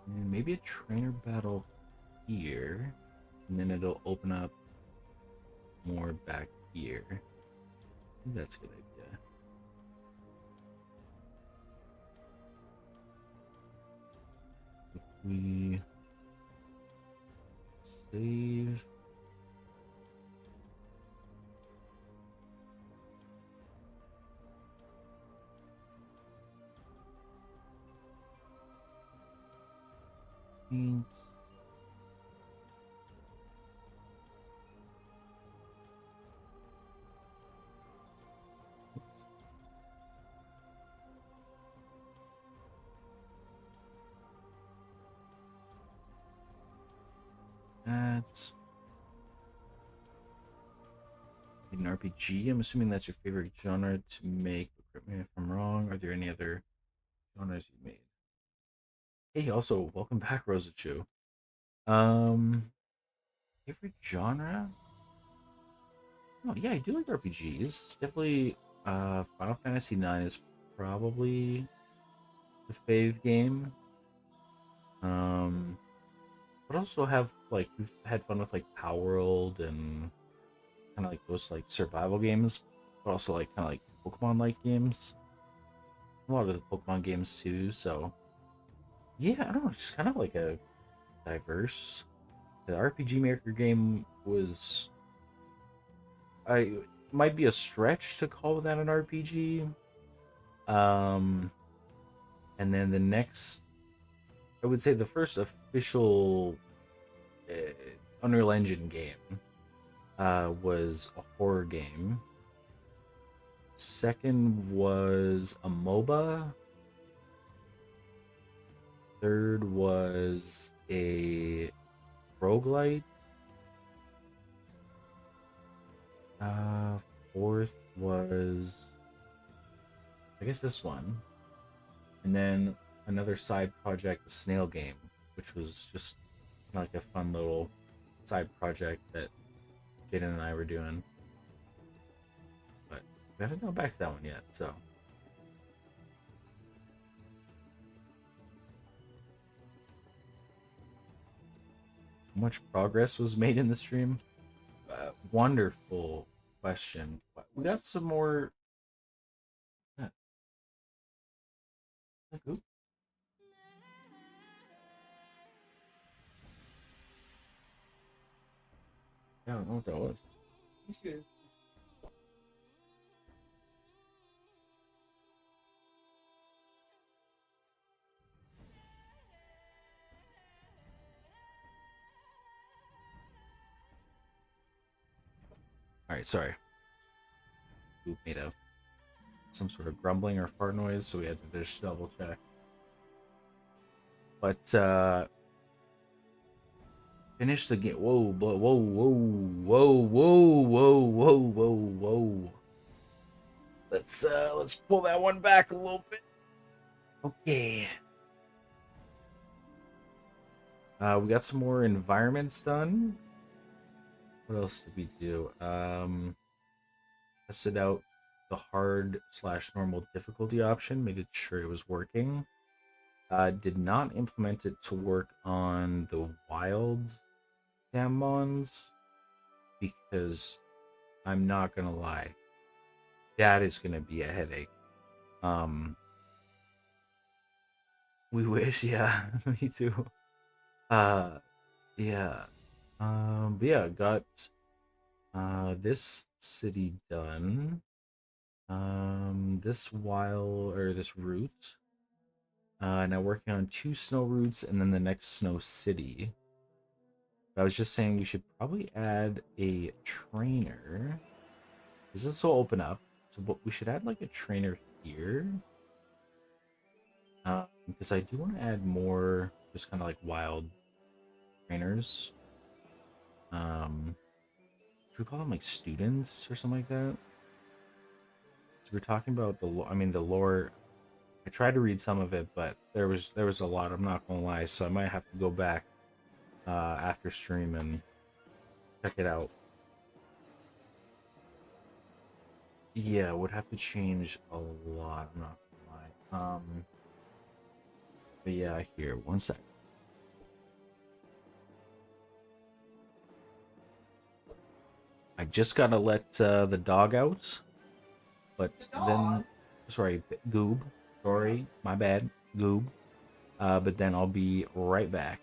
And maybe a trainer battle here, and then it'll open up more back here. I think that's a good idea. If we save. Paint. Oops. That's an RPG. I'm assuming that's your favorite genre to make. Correct me if I'm wrong. Are there any other genres you made? Hey, also, welcome back, Rosachu. Um, favorite genre? Oh, yeah, I do like RPGs. Definitely, Final Fantasy IX is probably the fave game. But also have like we've had fun with like Power World and kind of like those like survival games, but also like kind of like Pokemon like games. A lot of the Pokemon games too. So yeah, I don't know, just kind of like a diverse. The RPG Maker game was I might be a stretch to call that an RPG. Um, and then the next, I would say the first official uh, Unreal Engine game was a horror game. Second was a MOBA. Third was a roguelite. Uh, Fourth was, I guess, this one. And then another side project, the Snail Game, which was just like a fun little side project that Jaden and I were doing. But we haven't gone back to that one yet, so much progress was made in the stream. Wonderful question. We got some more. Uh, oop, I don't know what that was. Cheers. All right, sorry. We made a some sort of grumbling or fart noise, so we had to just double check. But finish the game. Whoa, whoa, whoa, whoa, whoa, whoa, whoa, whoa, whoa. Let's pull that one back a little bit. Okay. We got some more environments done. What else did we do? Tested out the hard slash normal difficulty option, made it sure it was working. Did not implement it to work on the wild Damnedmons because I'm not gonna lie, that is gonna be a headache. Um, we wish, yeah, me too. Uh, yeah. But yeah, got this city done. This this route. Now working on two snow routes and then the next snow city. But I was just saying we should probably add a trainer. This will open up? So but we should add like a trainer here. Because I do want to add more just kind of like wild trainers. Should we call them like students or something like that? So we're talking about I mean the lore. I tried to read some of it, but there was a lot. I'm not gonna lie, so I might have to go back after stream and check it out. Yeah, would have to change a lot. I'm not gonna lie. But yeah, here, one sec. I just gotta let the dog out, but The dog? then, sorry, Goob. Sorry, my bad, Goob. But then I'll be right back.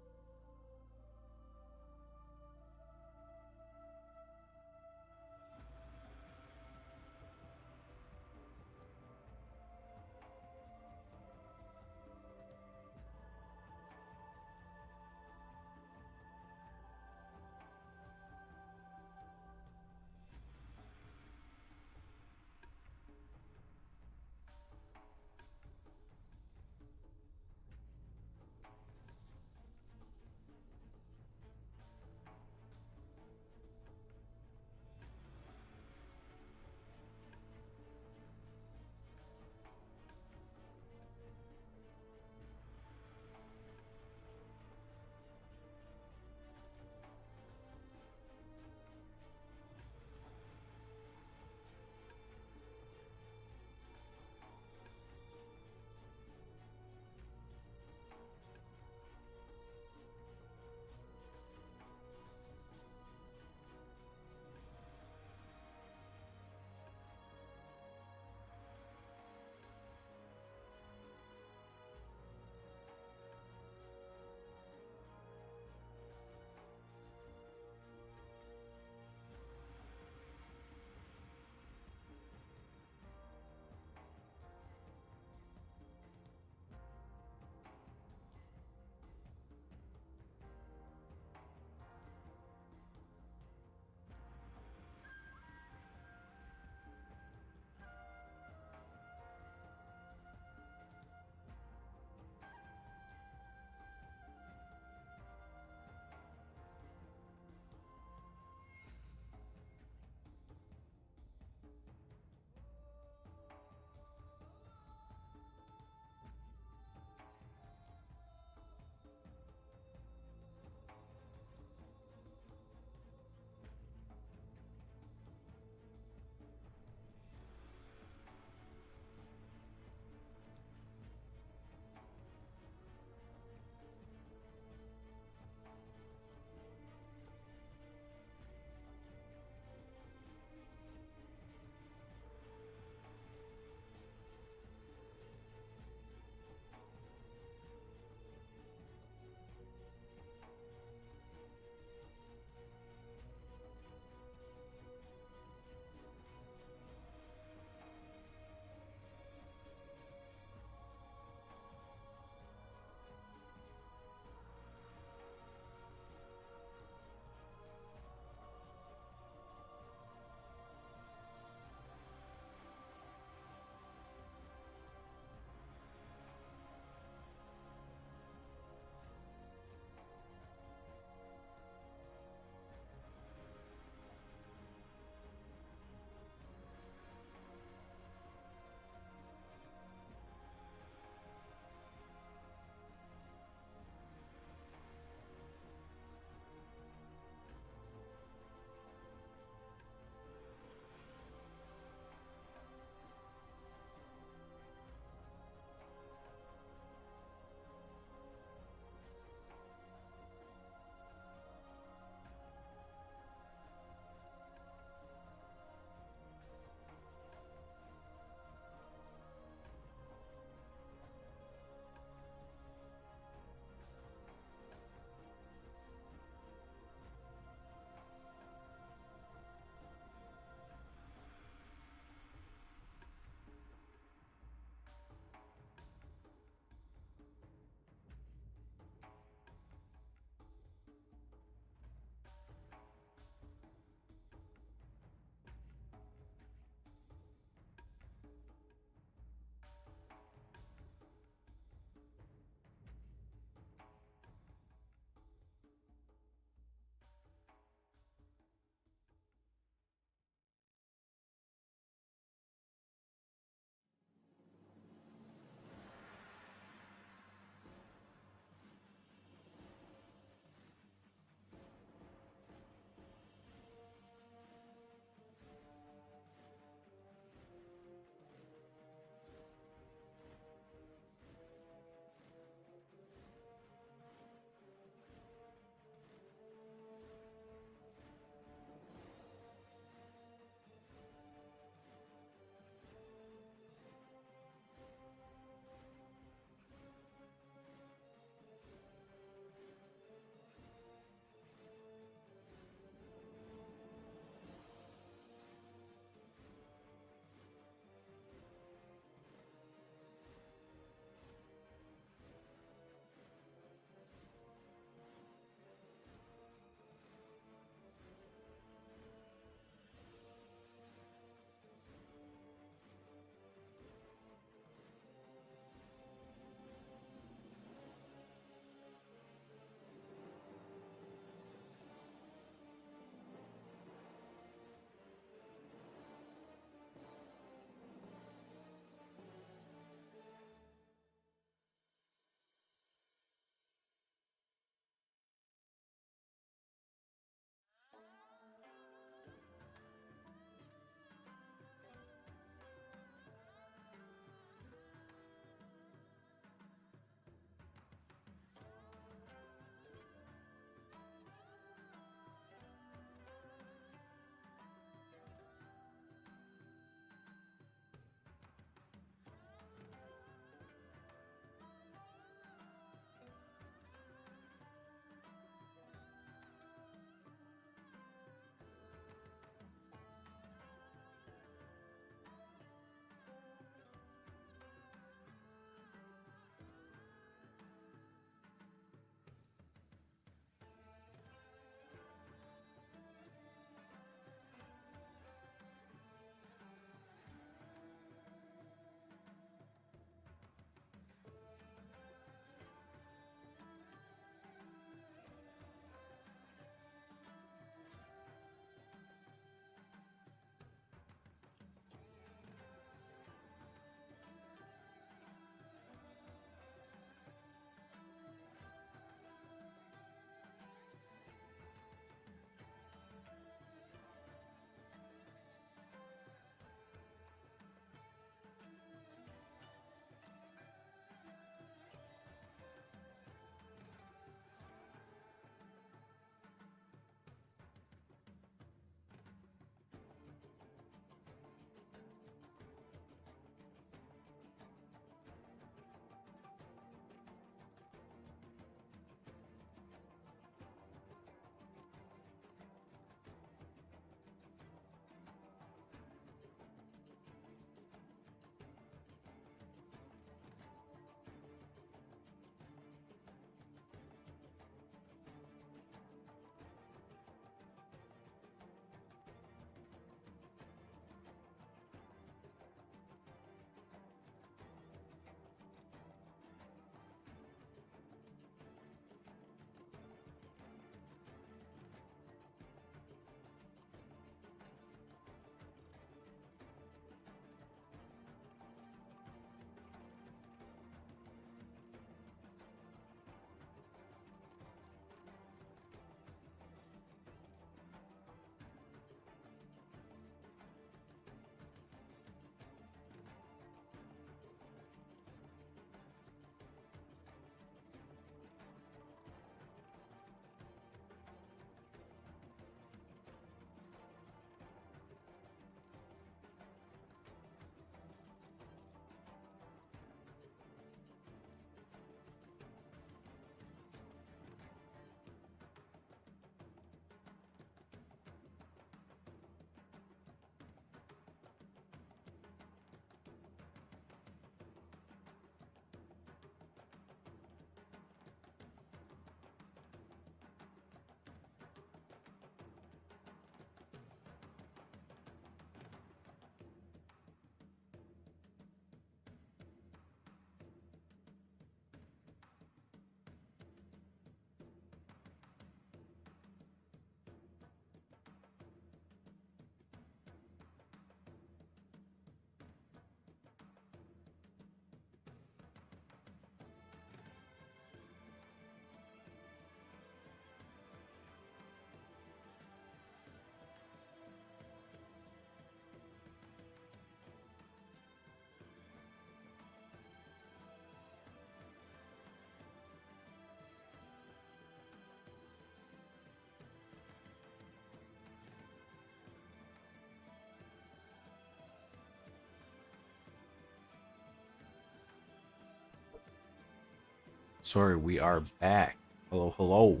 Sorry, we are back. Hello, hello.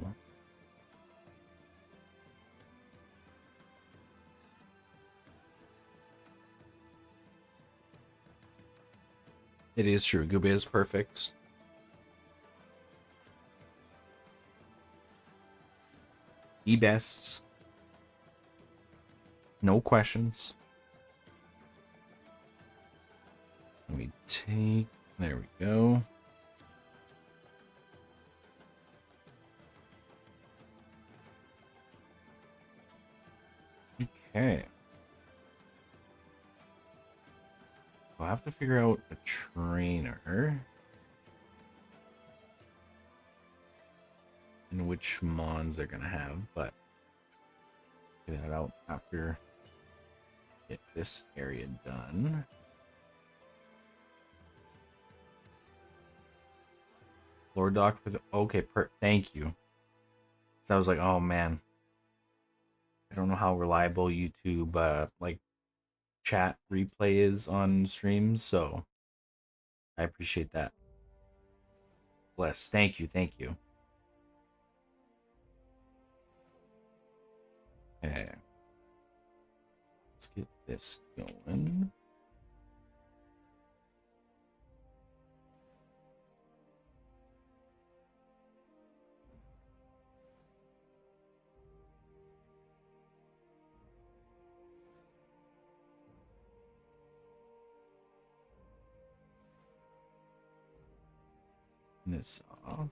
It is true. Gooba is perfect. The best. No questions. Let me take... There we go. Okay. I'll have to figure out a trainer. And which mons they're gonna have, but figure that out after get this area done. Lord Doc for the okay, thank you. So I was like, oh man, I don't know how reliable YouTube like chat replay is on streams, so I appreciate that. Bless, thank you, thank you. Okay, let's get this going. This off.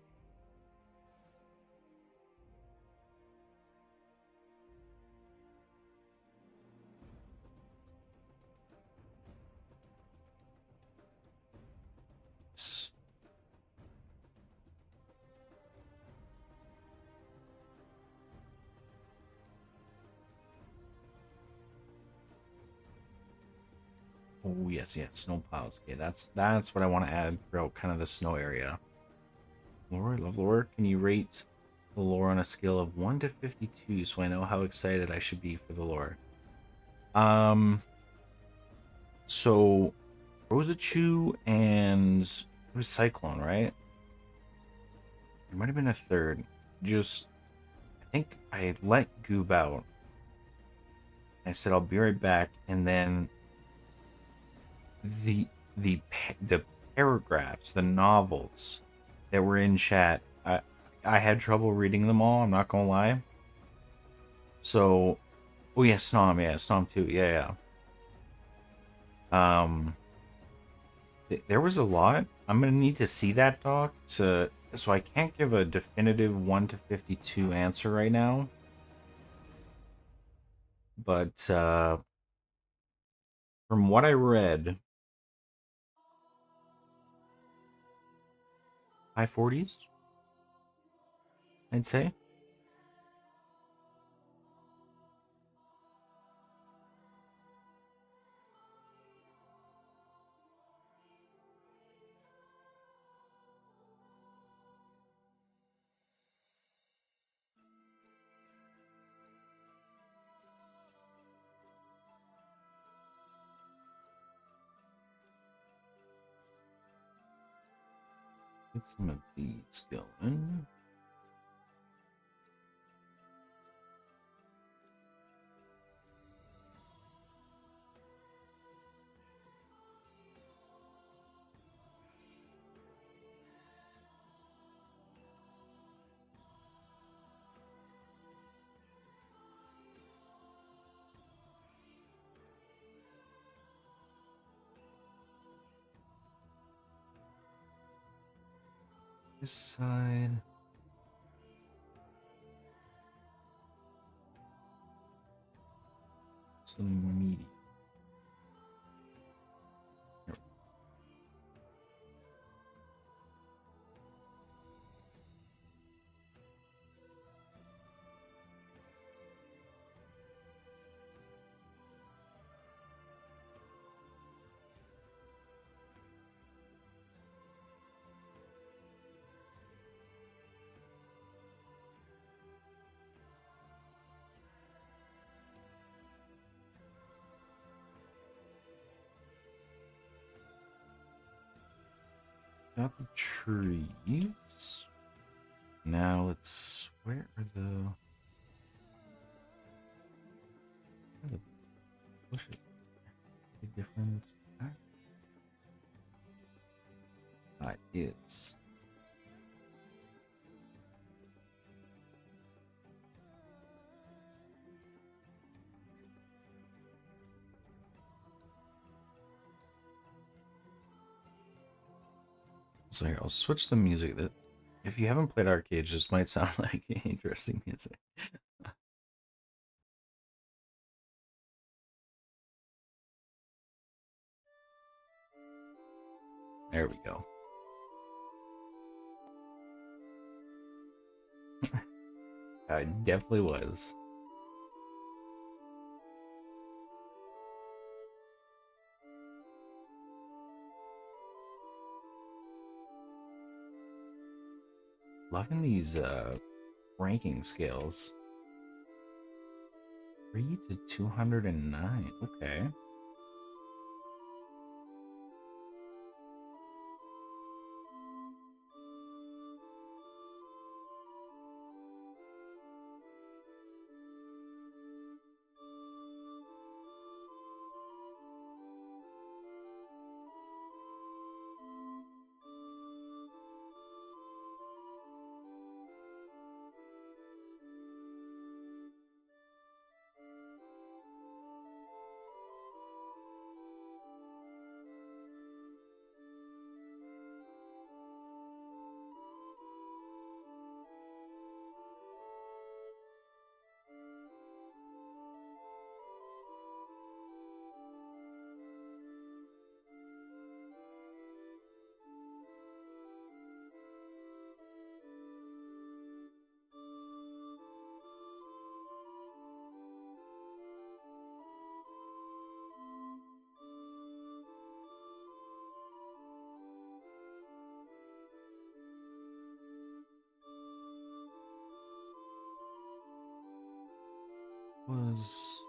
Oh yes, yes, snow plows. Okay, that's what I want to add throughout kind of the snow area. Lore, love lore. Can you rate the lore on a scale of 1 to 52 so I know how excited I should be for the lore? So Rosachu and it was Cyclone, right? There might have been a third. Just I think I had let Goob out. I said I'll be right back, and then the the the paragraphs, the novels that were in chat, I had trouble reading them all. I'm not gonna lie. So, oh yeah, Snom, yeah, Snom too, yeah, yeah. There was a lot. I'm gonna need to see that doc to, so I can't give a definitive 1 to 52 answer right now. But from what I read, high 40s, I'd say. Get some of these going. This side. Some meaty. got the trees. Now let's. Where are the bushes? Big difference. Is. So here, I'll switch the music. That if you haven't played arcades, this might sound like interesting music. There we go. I definitely was. Loving these ranking scales. 3 to 209. Okay. Was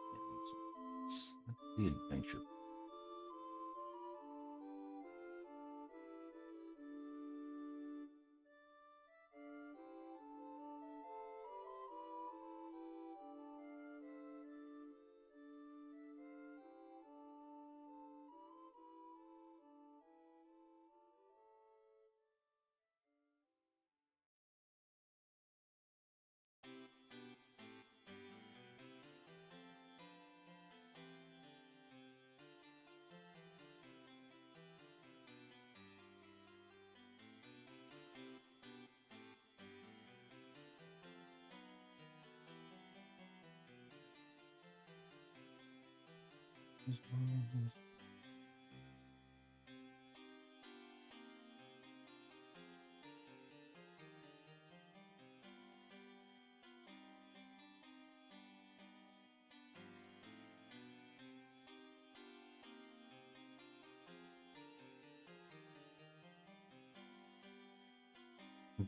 that's the adventure.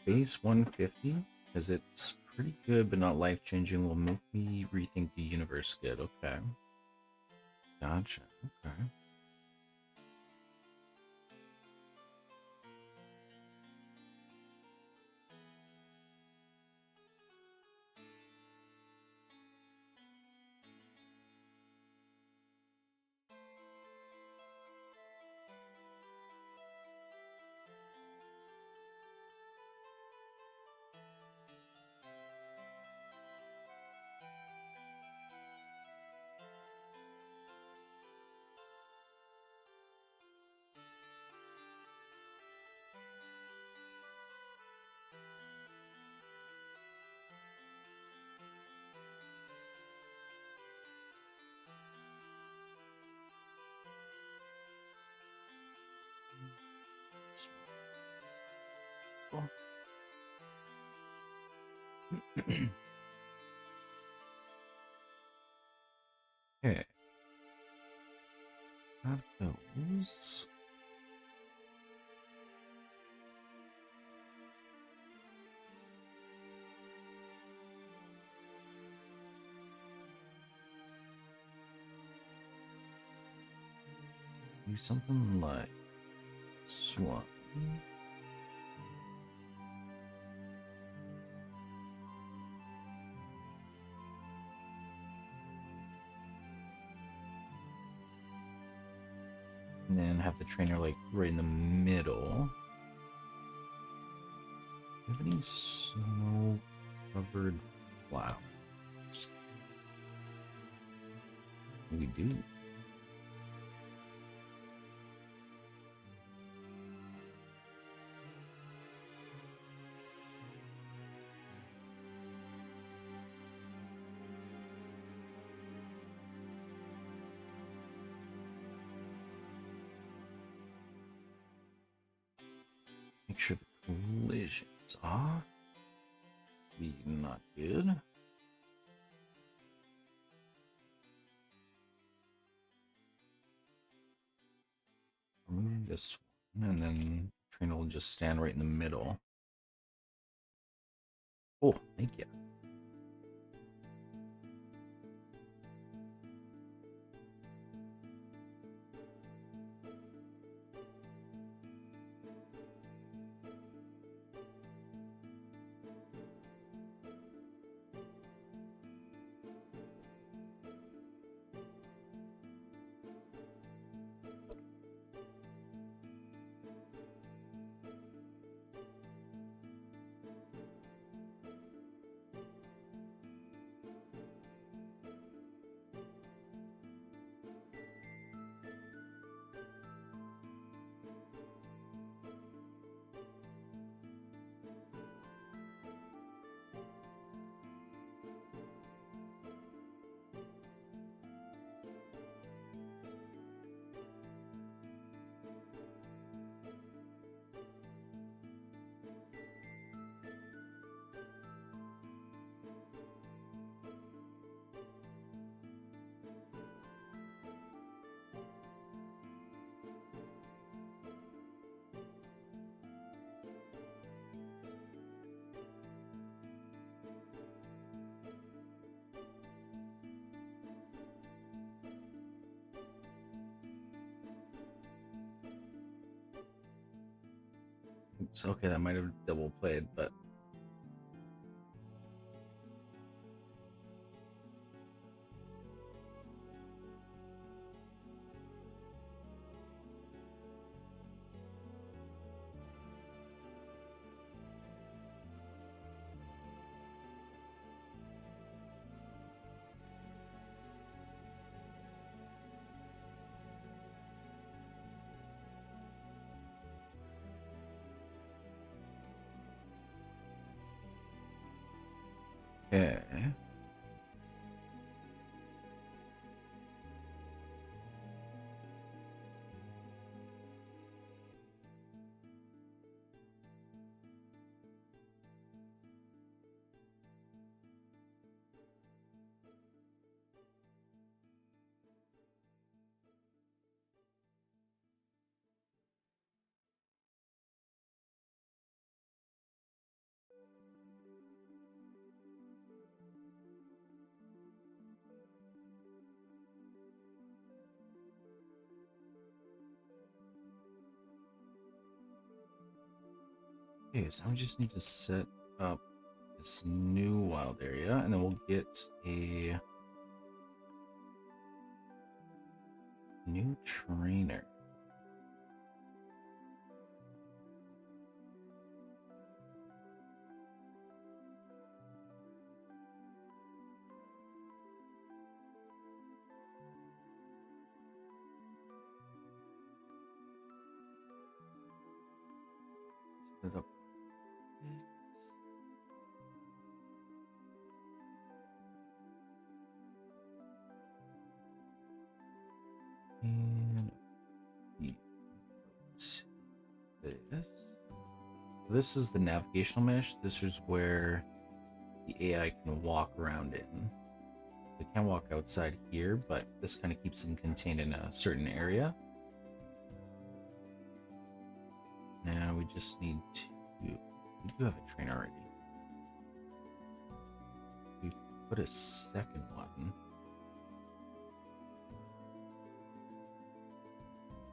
Base 150, because it's pretty good but not life changing, will make me rethink the universe good. Okay. Gotcha. Okay. Cool. Okay. Have those. Do something like swap. And then have the trainer like right in the middle. Do you have any snow covered flowers? We do. Make sure the collision's off. Be not good. Remove this one, and then trainer will just stand right in the middle. Oh, thank you. Oops, okay, that might have double played, but okay. Okay, so we just need to set up this new wild area, and then we'll get a new trainer. Set it up. And this is the navigational mesh. This is where the AI can walk around in. They can walk outside here, but this kind of keeps them contained in a certain area. Now we just need to... We do have a trainer already. We put a second one.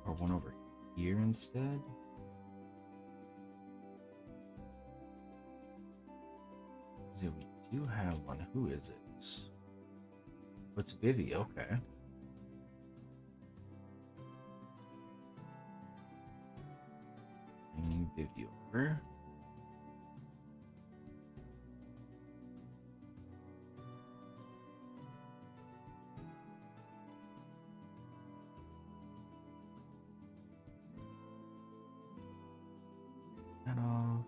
Or one over here instead. So we do have one. Who is it? What's Vivi? Okay. Give you over. That off.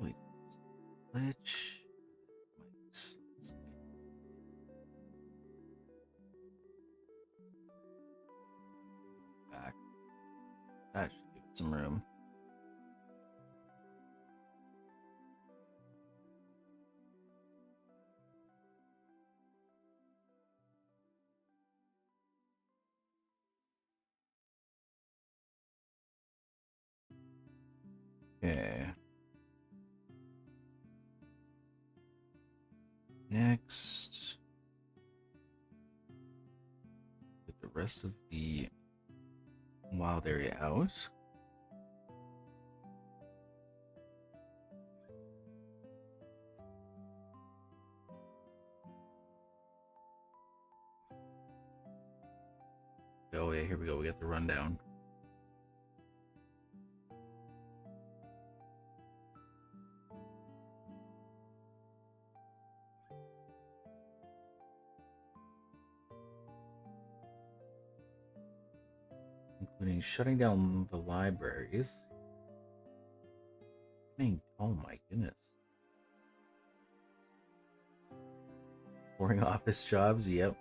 Wait. Glitch. Back. That should give it some room. Okay. Next, get the rest of the wild area out. Oh yeah, here we go. We got the rundown. Including shutting down the libraries. Oh my goodness. Boring office jobs, yep.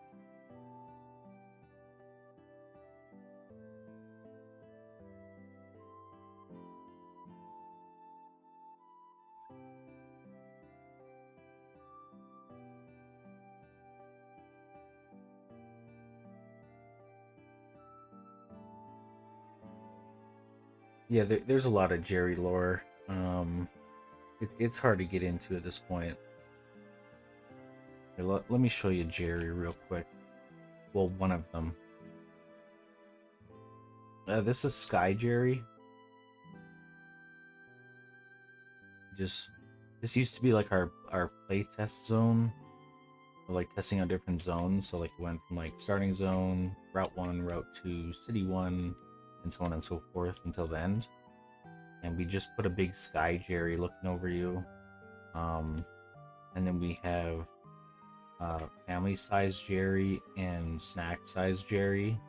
Yeah, there's a lot of Jerry lore. It's hard to get into at this point. Here, let me show you Jerry real quick. Well, one of them. This is Sky Jerry. This used to be like our play test zone. We're like testing out different zones. So like we went from like starting zone, route 1, route 2, city 1, and so on and so forth until the end. And we just put a big Sky Jerry looking over you. And then we have family size Jerry and snack size Jerry.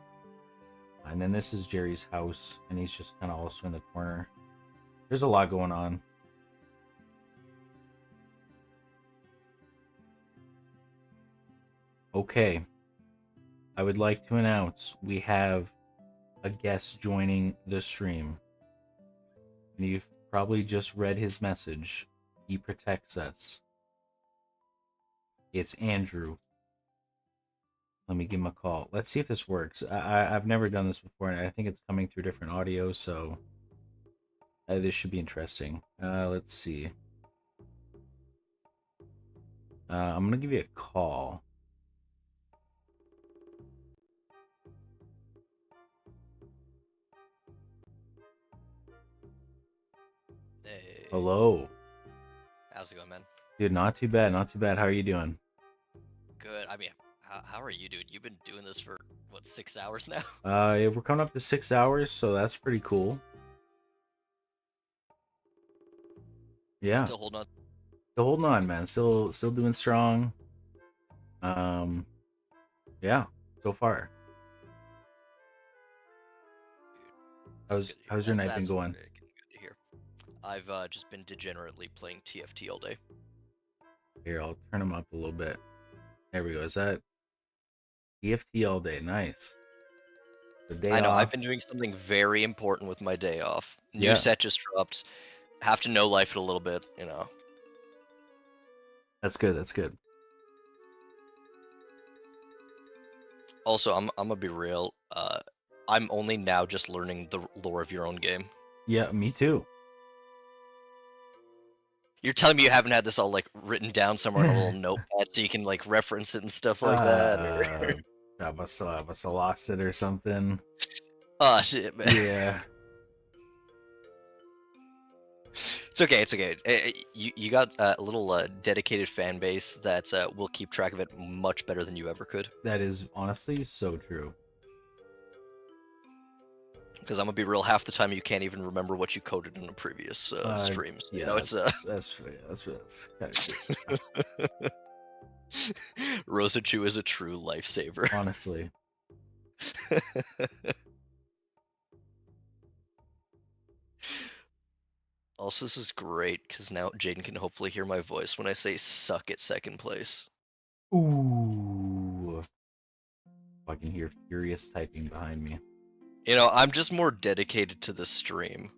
And then this is Jerry's house, and he's just kind of also in the corner. There's a lot going on. Okay. I would like to announce we have a guest joining the stream. And you've probably just read his message. He protects us. It's Andrew. Let me give him a call. Let's see if this works. I've never done this before, and I think it's coming through different audio, so this should be interesting. Let's see. I'm going to give you a call. Hey. Hello. How's it going, man? Dude, not too bad, not too bad. How are you doing? Good. I mean, how are you, dude? You've been doing this for, what, 6 hours now? Yeah, we're coming up to 6 hours, so that's pretty cool. Yeah. Still holding on? Still holding on, man. Still doing strong. Yeah, so far. Dude, How's your night been going? Good to hear. I've just been degenerately playing TFT all day. Here, I'll turn them up a little bit. There we go. Is that TFT all day? Nice. The day I know, off. I've been doing something very important with my day off. New Yeah. set just dropped. Have to know life it a little bit, you know. That's good. That's good. Also, I'm gonna be real. I'm only now just learning the lore of your own game. Yeah, me too. You're telling me you haven't had this all like written down somewhere in a little notepad so you can like reference it and stuff like that? Or... I must have lost it or something. Oh shit, man. Yeah. It's okay. It's okay. You got a little dedicated fan base that will keep track of it much better than you ever could. That is honestly so true. Because I'm gonna be real, half the time you can't even remember what you coded in a previous stream. So, Yeah, you know, it's that's kind of true. Rosa Chu is a true lifesaver. Honestly. Also, this is great because now Jaden can hopefully hear my voice when I say suck at second place. Ooh. I can hear furious typing behind me. You know, I'm just more dedicated to the stream.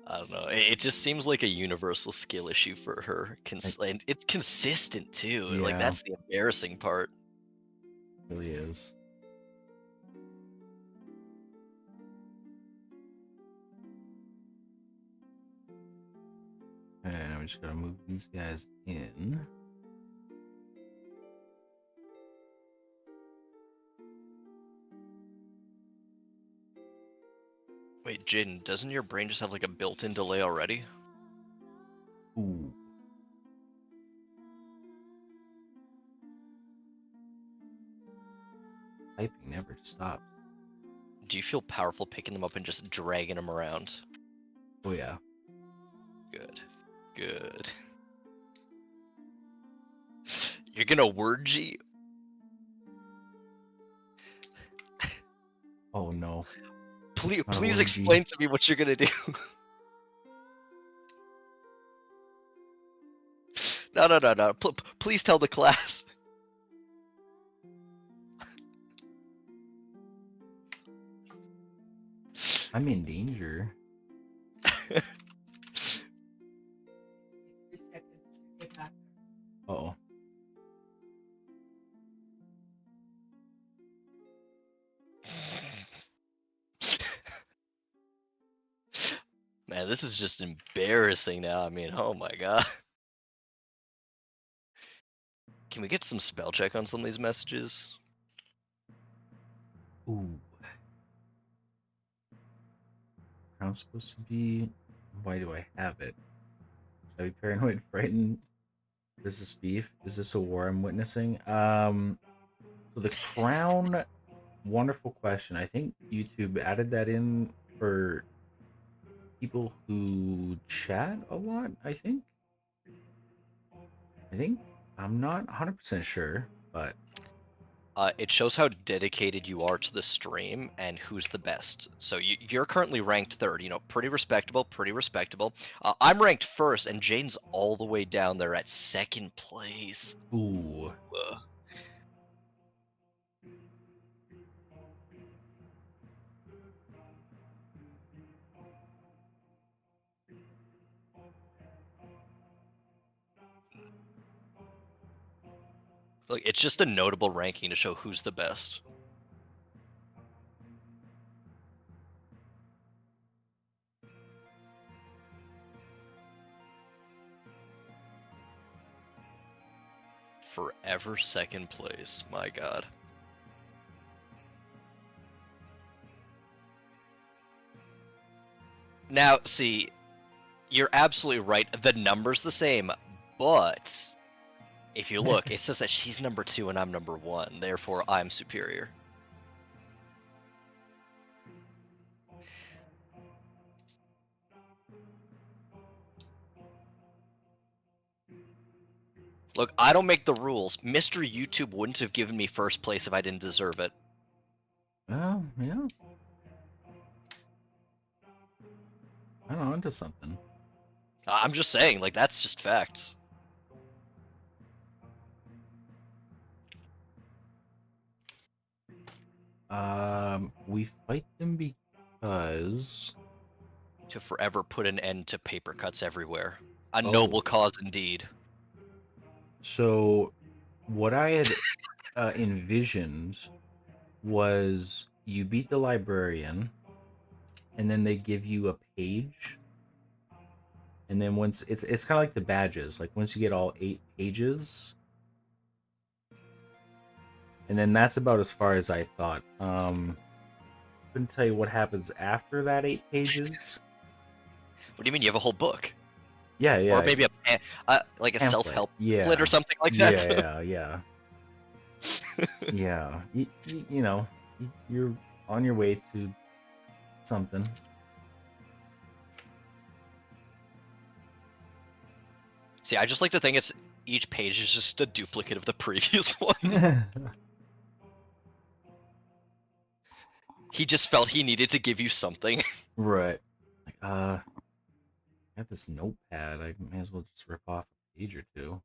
I don't know. It just seems like a universal skill issue for her. And it's consistent too. Like, Yeah. that's the embarrassing part. It really is. And I'm just gonna move these guys in. Wait, Jaden, doesn't your brain just have like a built-in delay already? Ooh. Typing never stops. Do you feel powerful picking them up and just dragging them around? Oh yeah. Good. Good. You're gonna word G? Oh no. Please word G. explain to me what you're gonna do. No. Please tell the class. I'm in danger. 3 seconds to get back. Uh-oh. Man, this is just embarrassing now. I mean, oh my god. Can we get some spell check on some of these messages? Ooh. Crown's supposed to be. Why do I have it? Should I be paranoid, frightened? Is this beef? Is this a war I'm witnessing? So the crown, wonderful question. I think YouTube added that in for people who chat a lot, I think. I'm not 100% sure, but It shows how dedicated you are to the stream and who's the best. So you're currently ranked third. You know, pretty respectable, pretty respectable. I'm ranked first, and Jaden's all the way down there at second place. ooh. Ugh. Like, it's just a notable ranking to show who's the best. Forever second place. My god. Now, see, you're absolutely right. The number's the same, but if you look, it says that she's number 2 and I'm number 1. Therefore, I'm superior. Look, I don't make the rules. Mr. YouTube wouldn't have given me first place if I didn't deserve it. Oh, yeah. I don't know, into something. I'm just saying, like, that's just facts. We fight them because To forever put an end to paper cuts everywhere. A Oh. noble cause indeed. So what I had envisioned was you beat the librarian, and then they give you a page, and then once it's kind of like the badges. Like once you get all 8 pages, And then that's about as far as I thought. Couldn't tell you what happens after that 8 pages. What do you mean? You have a whole book, Yeah, yeah. or maybe like a pamphlet. self-help Yeah. booklet or something like that? Yeah. Yeah. You know, you're on your way to something. See, I just like to think it's each page is just a duplicate of the previous one. He just felt he needed to give you something. Right. Like, I got this notepad. I may as well just rip off a page or two.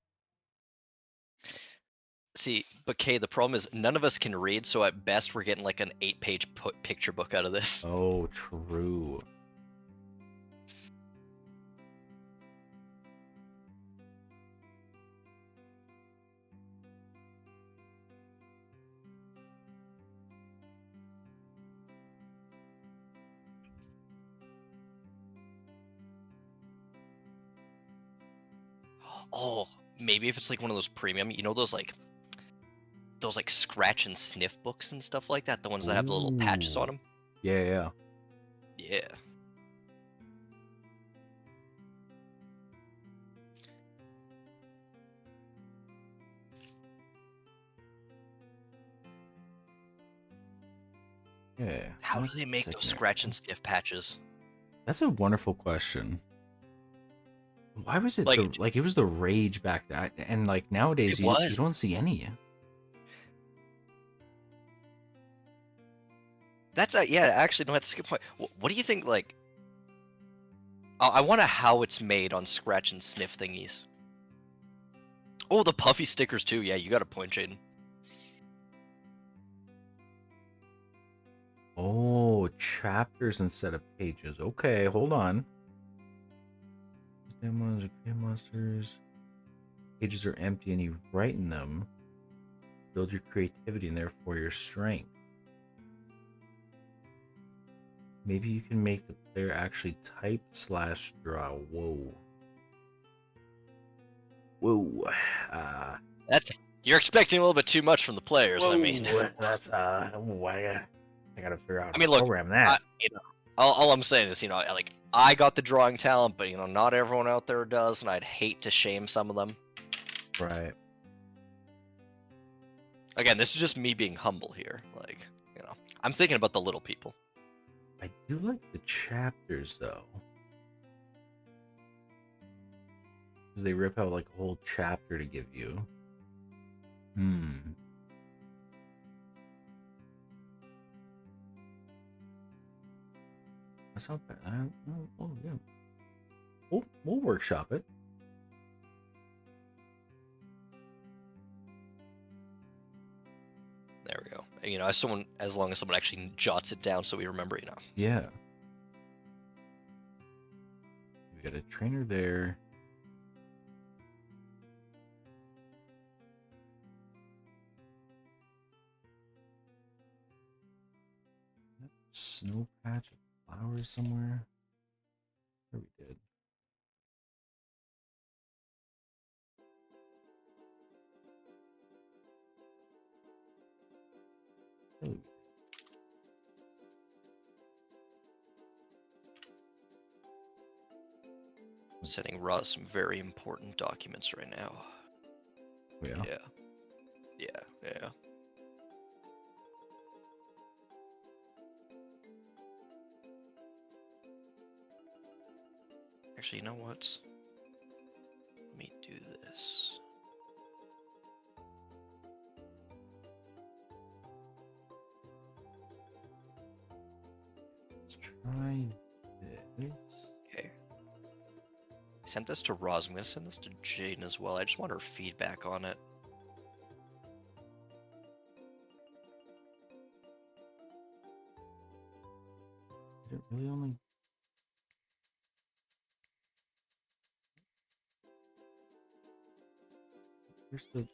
See, but Kay, the problem is none of us can read, so at best we're getting like an 8-page picture book out of this. Oh, true. Oh, maybe if it's like one of those premium, you know those like scratch and sniff books and stuff like that, the ones that have the little patches on Ooh. them. Yeah. Yeah. Yeah. How do they make those scratch and sniff patches? That's a wonderful question. Why was it Like, it was the rage back then, and like nowadays it you was. don't see any. That's yeah. Actually, no, that's a good point. What do you think? Like, I wonder how it's made on scratch and sniff thingies. Oh, the puffy stickers too. Yeah, you got a point, Jaden. Oh, chapters instead of pages. Okay, hold on. Demos or game monsters. Pages are empty and you write in them. Build your creativity and therefore your strength. Maybe you can make the player actually type / draw. Whoa. That's you're expecting a little bit too much from the players. Whoa. I mean, That's I gotta figure out I how mean, to look, program that. you know, all I'm saying is, like I got the drawing talent, but not everyone out there does, and I'd hate to shame some of them. Right. Again, this is just me being humble here. Like, I'm thinking about the little people. I do like the chapters though. Because they rip out like a whole chapter to give you. That's not bad. Oh yeah. We'll workshop it. There we go. As long as someone actually jots it down, so we remember. Yeah. We got a trainer there. Snow patch of flowers somewhere. There we did. Ooh. I'm sending Roz some very important documents right now. Yeah. Yeah. Actually, you know what? Let me do this. Let's try this. Okay. I sent this to Roz. I'm gonna send this to Jaden as well. I just want her feedback on it. Did it really only? Where's the?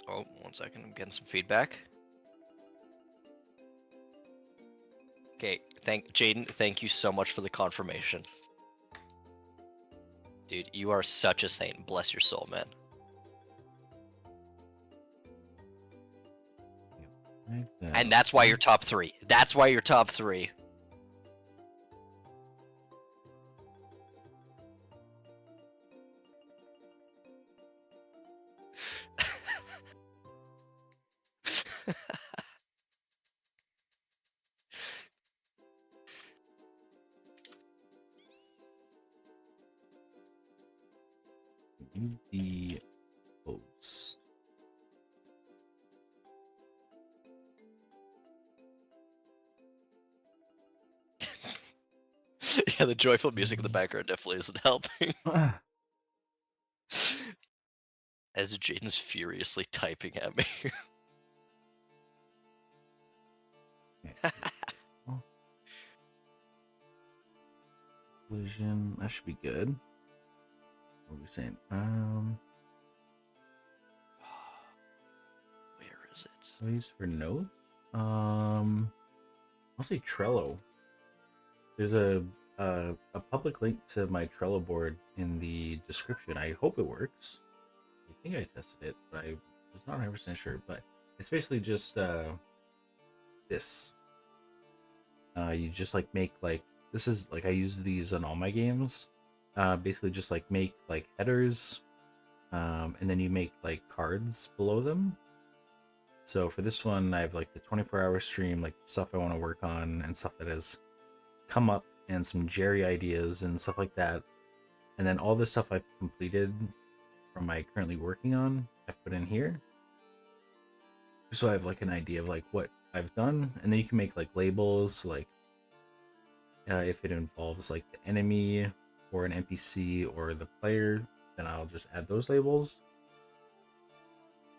Oh, 1 second. I'm getting some feedback. Okay, Jaden. Thank you so much for the confirmation, dude. You are such a saint. Bless your soul, man. Like that. And that's why you're top 3. That's why you're top 3. You the host. Yeah, the joyful music in the background definitely isn't helping. As Jaden's furiously typing at me. Collision. That should be good. What are we saying? Where is it? Place for notes. I'll say Trello. There's a public link to my Trello board in the description. I hope it works. I think I tested it, but I was not 100% sure. But it's basically just this. You just like make like this is like I use these on all my games. Basically just like make like headers, and then you make like cards below them. So for this one, I have like the 24-hour stream, like stuff I want to work on and stuff that has come up, and some Jerry ideas and stuff like that. And then all the stuff I've completed from my currently working on, I've put in here. So I have like an idea of like what I've done, and then you can make like labels, like if it involves like the enemy or an NPC or the player, then I'll just add those labels.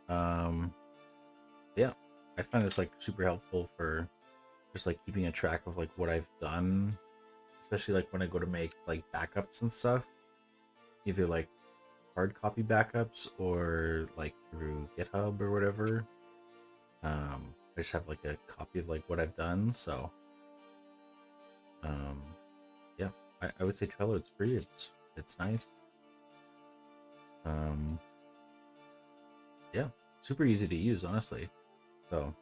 Yeah, I find this like super helpful for just like keeping a track of like what I've done, especially like when I go to make like backups and stuff, either like hard copy backups or like through GitHub or whatever. I just have like a copy of like what I've done. So yeah, I would say Trello. It's free. It's nice. Yeah, super easy to use, honestly. So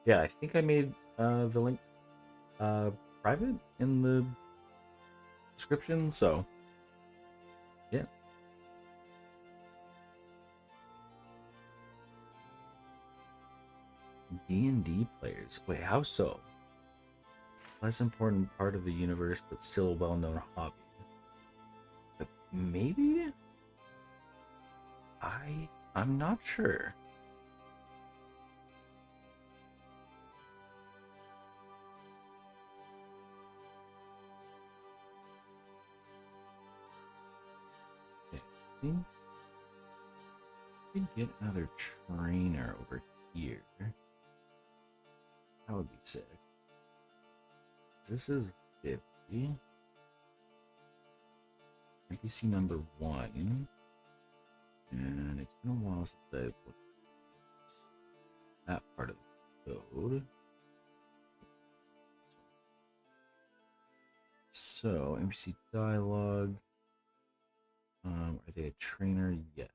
yeah, I think I made the link private in the description. So yeah. D&D players. Wait, how so? Less important part of the universe, but still a well-known hobby. But maybe? I'm not sure. Yeah, I think we could get another trainer over here. That would be sick. This is 50. NPC number 1. And it's been a while since I've looked at that part of the code. So, NPC dialogue. Are they a trainer? Yes.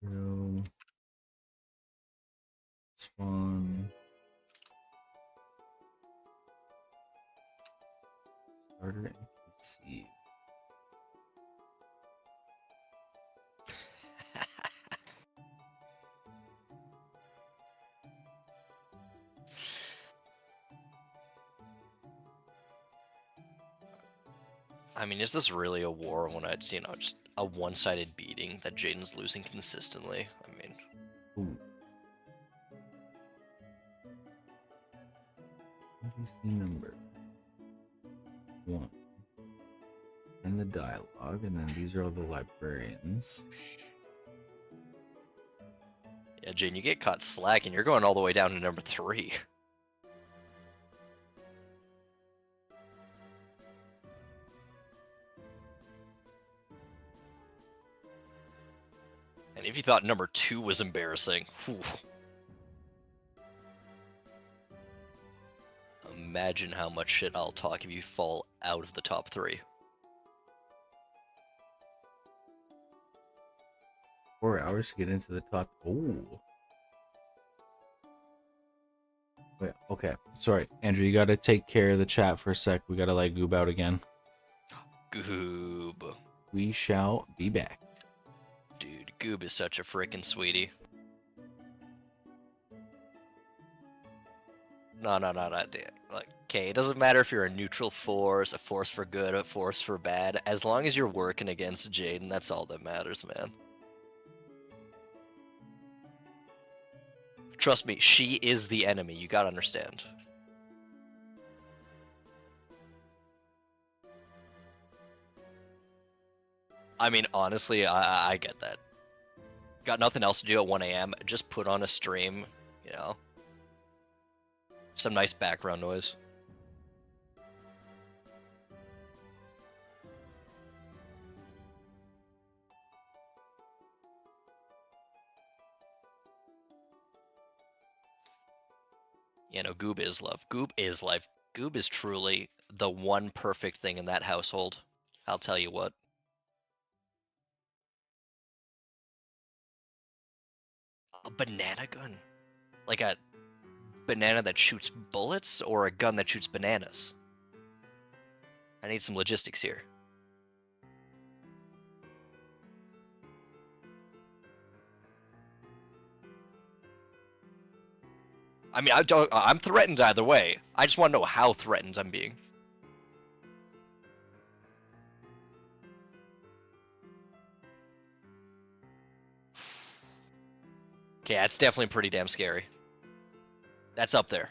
No. Spawn. Starter NPC. I mean, is this really a war when it's, just a one-sided beating that Jaden's losing consistently? I mean, Ooh. NPC number 1. And the dialogue, and then these are all the librarians. yeah, Jaden, you get caught slacking. You're going all the way down to number 3. And if you thought thought number 2 was embarrassing. Whew. Imagine how much shit I'll talk if you fall out of the top 3. 4 hours to get into the top. Oh. Wait, okay. Sorry, Andrew, you gotta take care of the chat for a sec. We gotta let Goob out again. Goob. We shall be back. Dude, Goob is such a freaking sweetie. No, dude. Like, okay, it doesn't matter if you're a neutral force, a force for good, a force for bad. As long as you're working against Jaden, that's all that matters, man. Trust me, she is the enemy. You gotta understand. I mean, honestly, I get that. Got nothing else to do at 1 a.m. Just put on a stream, you know. Some nice background noise. You know, Goob is love. Goob is life. Goob is truly the one perfect thing in that household. I'll tell you what. A banana gun? Like a banana that shoots bullets or a gun that shoots bananas? I need some logistics here. I mean, I'm threatened either way. I just want to know how threatened I'm being. Okay, that's definitely pretty damn scary. That's up there.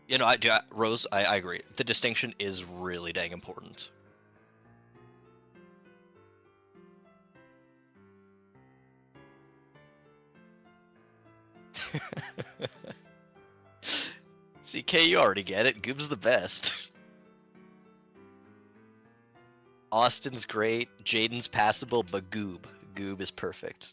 You know, Rose, I agree. The distinction is really dang important. CK, you already get it. Goob's the best. Austin's great. Jaden's passable, but Goob is perfect.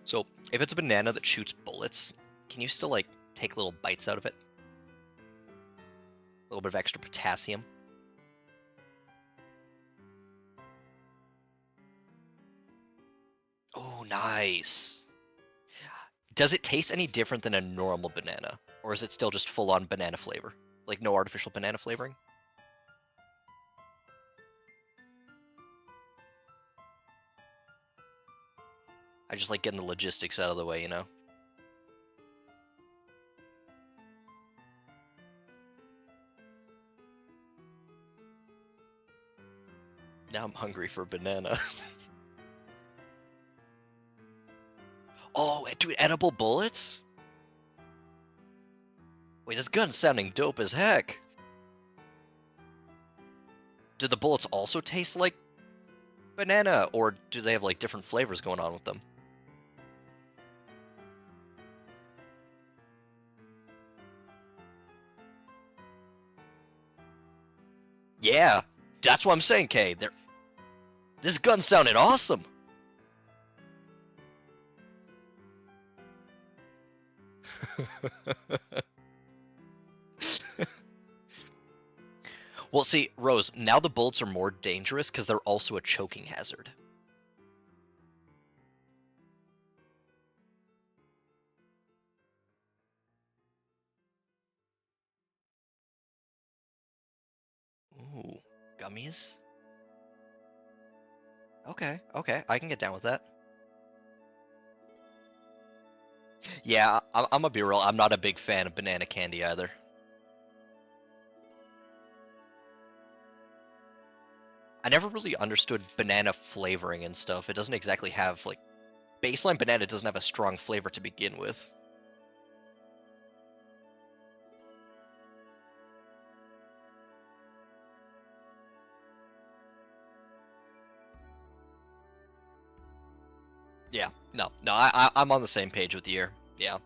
So, if it's a banana that shoots bullets, can you still, like, take little bites out of it? A little bit of extra potassium. Oh, nice. Does it taste any different than a normal banana? Or is it still just full-on banana flavor? Like, no artificial banana flavoring? I just like getting the logistics out of the way, you know? Now I'm hungry for banana. Oh, dude, edible bullets? Wait, this gun's sounding dope as heck. Do the bullets also taste like banana, or do they have, like, different flavors going on with them? Yeah, that's what I'm saying, Kay. This gun sounded awesome. Well, see, Rose, now the bullets are more dangerous because they're also a choking hazard. Ooh, gummies? Okay, I can get down with that. Yeah, I'm gonna be real, I'm not a big fan of banana candy either. I never really understood banana flavoring and stuff. It doesn't exactly have, like, baseline banana doesn't have a strong flavor to begin with. Yeah, no, I'm on the same page with you. Yeah.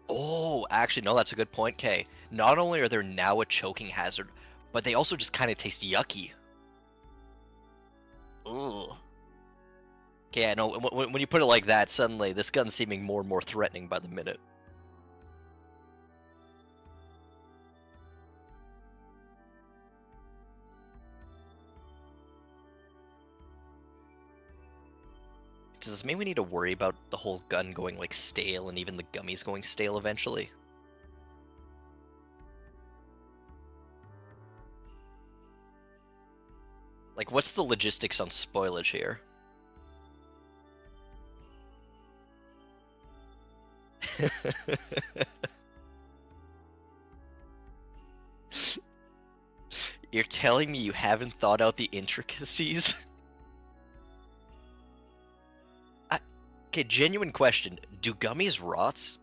Oh, actually, no, that's a good point, Kay. Not only are there now a choking hazard, but they also just kind of taste yucky. Ugh. Okay, I know, when you put it like that, suddenly this gun's seeming more and more threatening by the minute. Does this mean we need to worry about the whole gun going, like, stale and even the gummies going stale eventually? Like, what's the logistics on spoilage here? You're telling me you haven't thought out the intricacies? Okay, genuine question. Do gummies rot?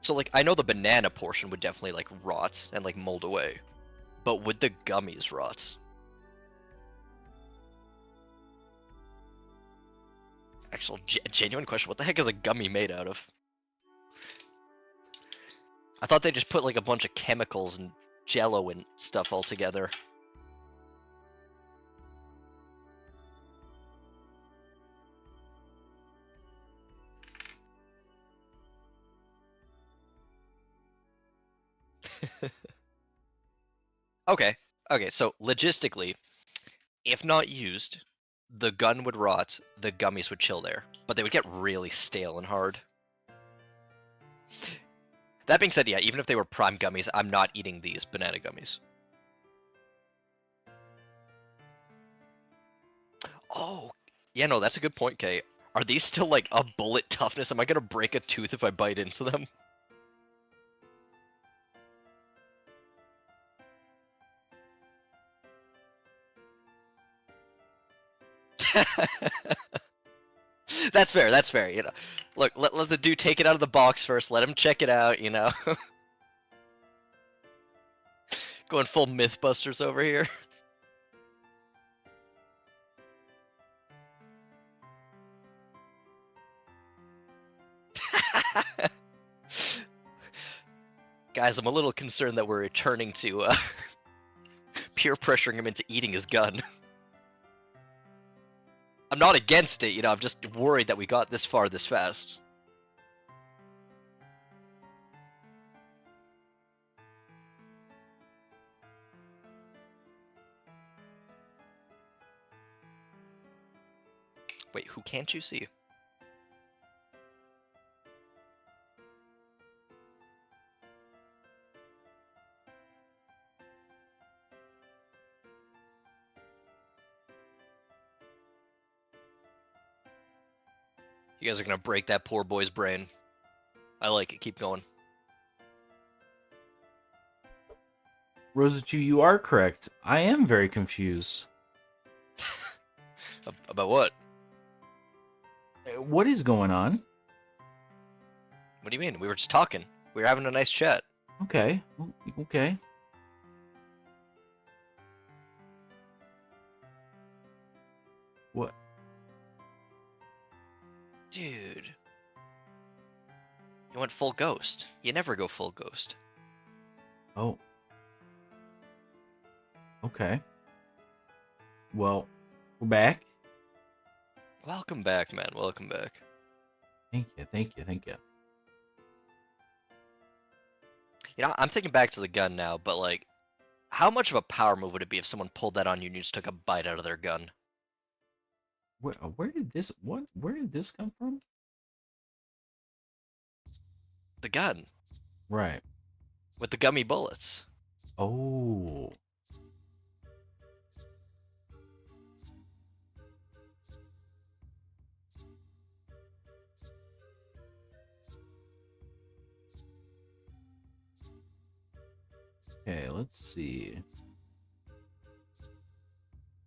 So, like, I know the banana portion would definitely, like, rot and, like, mold away. But would the gummies rot? Actual genuine question. What the heck is a gummy made out of? I thought they just put, like, a bunch of chemicals and jello and stuff all together. Okay. Okay, so logistically, if not used, the gun would rot, the gummies would chill there, but they would get really stale and hard. That being said, yeah, even if they were prime gummies, I'm not eating these banana gummies. Oh, yeah, no, that's a good point, Kay. Are these still like a bullet toughness? Am I gonna break a tooth if I bite into them? That's fair, that's fair, you know. Look, let the dude take it out of the box first, let him check it out, you know. Going full Mythbusters over here. Guys, I'm a little concerned that we're returning to peer pressuring him into eating his gun. I'm not against it, you know, I'm just worried that we got this far this fast. Wait, who can't you see? You guys are gonna break that poor boy's brain. I like it, keep going. Rosachu, you are correct. I am very confused. About what? What is going on? What do you mean? We were just talking. We were having a nice chat. Okay, okay. What? Dude. You went full ghost. You never go full ghost. Oh. Okay. Well, we're back. Welcome back, man. Welcome back. Thank you, thank you, thank you. You know, I'm thinking back to the gun now, but like, how much of a power move would it be if someone pulled that on you and you just took a bite out of their gun? Where did this where did this come from? The gun. Right. With the gummy bullets. Oh. Okay, let's see.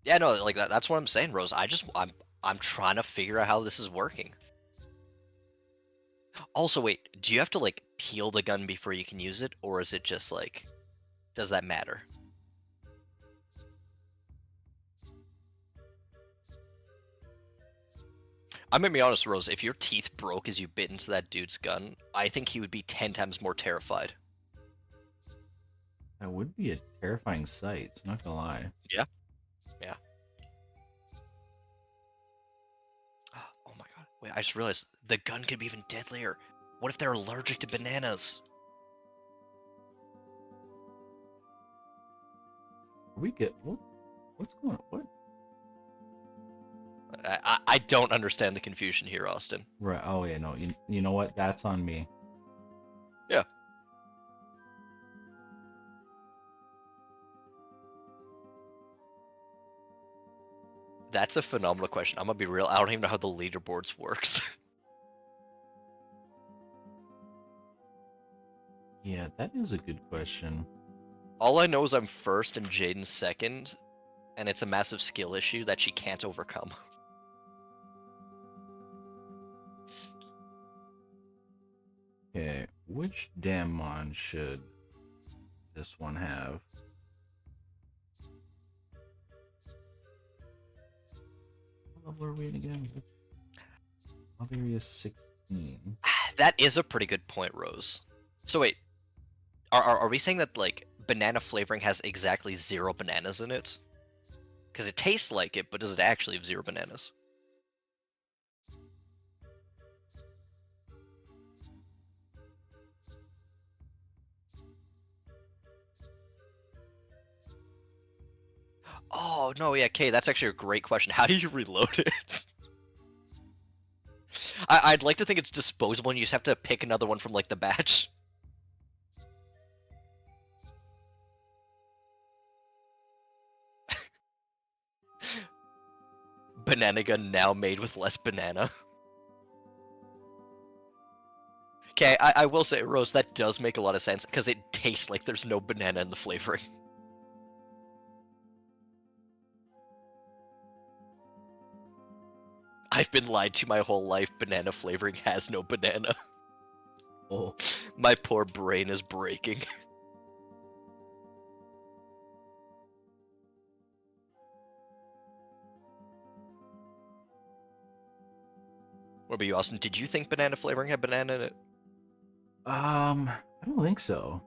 Yeah, no, like that's what I'm saying, Rose. I'm trying to figure out how this is working. Also, wait, do you have to like peel the gun before you can use it, or is it just like, does that matter? I'm gonna be honest, Rose, if your teeth broke as you bit into that dude's gun, I think he would be 10 times more terrified. That would be a terrifying sight. I'm not gonna lie. Yeah. Yeah. Oh my god. Wait, I just realized the gun could be even deadlier. What if they're allergic to bananas? We get what's going on? What? I don't understand the confusion here, Austin. Right. Oh yeah. No. You know what? That's on me. Yeah. That's a phenomenal question. I'm gonna be real. I don't even know how the leaderboards works. Yeah, that is a good question. All I know is I'm first and Jaden's second, and it's a massive skill issue that she can't overcome. Okay, which Damnedmon should this one have? What level are we in again? Level area 16. That is a pretty good point, Rose. So wait, are we saying that like banana flavoring has exactly 0 bananas in it? Because it tastes like it, but does it actually have 0 bananas? Oh no, yeah, Kay, that's actually a great question. How do you reload it? I'd like to think it's disposable and you just have to pick another one from like the batch. Banana gun now made with less banana. Okay, I will say, Rose, that does make a lot of sense because it tastes like there's no banana in the flavoring. I've been lied to my whole life. Banana flavoring has no banana. Oh, My poor brain is breaking. What about you, Austin? Did you think banana flavoring had banana in it? I don't think so.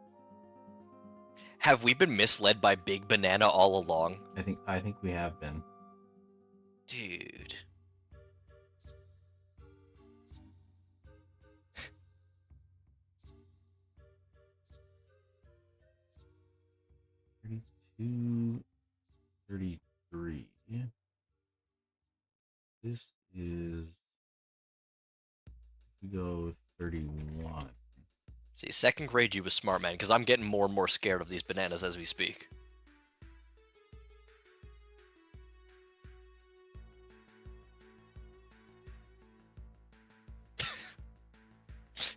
Have we been misled by Big Banana all along? I think we have been. Dude. $32, $33. This is, we go 31. See, second grade you was smart, man, because I'm getting more and more scared of these bananas as we speak.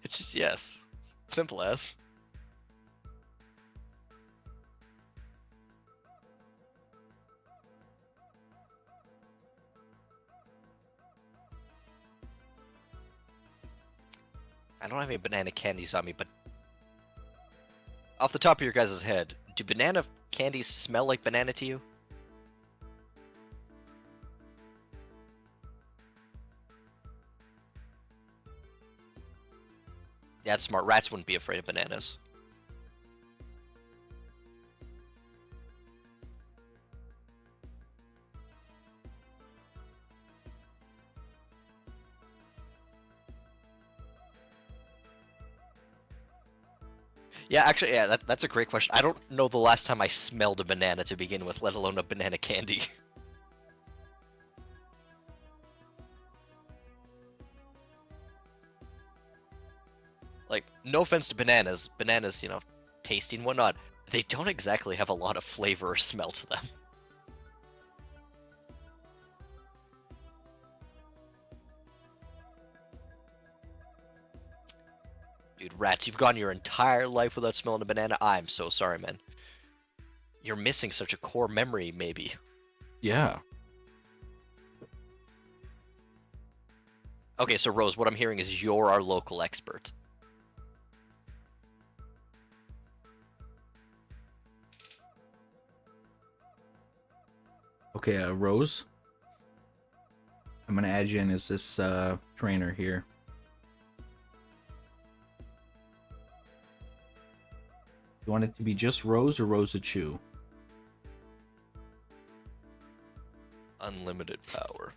It's just, yes. Simple as. I don't have any banana candies on me, but off the top of your guys' head, do banana candies smell like banana to you? Yeah, that's smart. Rats wouldn't be afraid of bananas. Yeah, actually, yeah, that's a great question. I don't know the last time I smelled a banana to begin with, let alone a banana candy. Like, no offense to bananas. Bananas, you know, tasty and whatnot. They don't exactly have a lot of flavor or smell to them. Dude, Rats, you've gone your entire life without smelling a banana. I'm so sorry, man. You're missing such a core memory, maybe. Yeah. Okay, so Rose, what I'm hearing is you're our local expert. Okay, Rose. I'm gonna add you in as this trainer here. You want it to be just Rose or Rosa Chew? Unlimited power.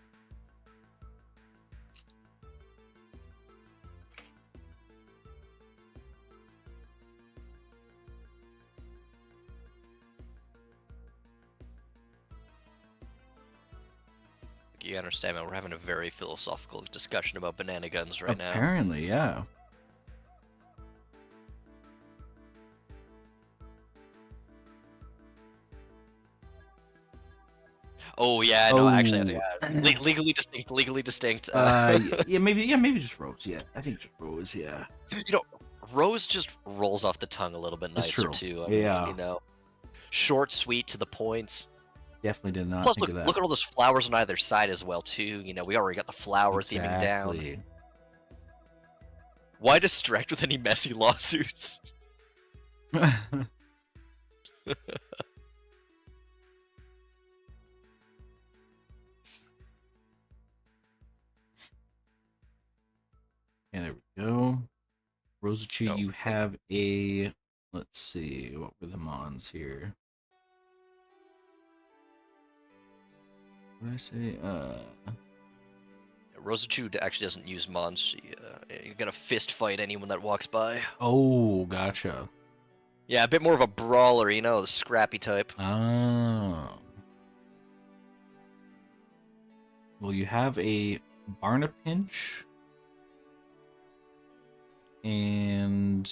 You understand, man, we're having a very philosophical discussion about banana guns right now. Apparently, yeah. Oh yeah, no, actually, Oh. legally distinct, legally distinct. Yeah, maybe just Rose. Yeah, I think just Rose. Yeah, You know, Rose just rolls off the tongue a little bit that's nicer true. too. I Yeah, mean, you know, short, sweet, to the point. definitely did not Plus, think look, of that. look at all those flowers on either side as well too. You know, we already got the flower theming down. Exactly. Why distract with any messy lawsuits? And there we go. Rosachu, No. you have a. Let's see, what were the mons here? What did I say? Rosachude actually doesn't use mons. She, you're gonna fist fight anyone that walks by. Oh, gotcha. Yeah, a bit more of a brawler, you know, the scrappy type. Oh. Well, you have a Barnapinch and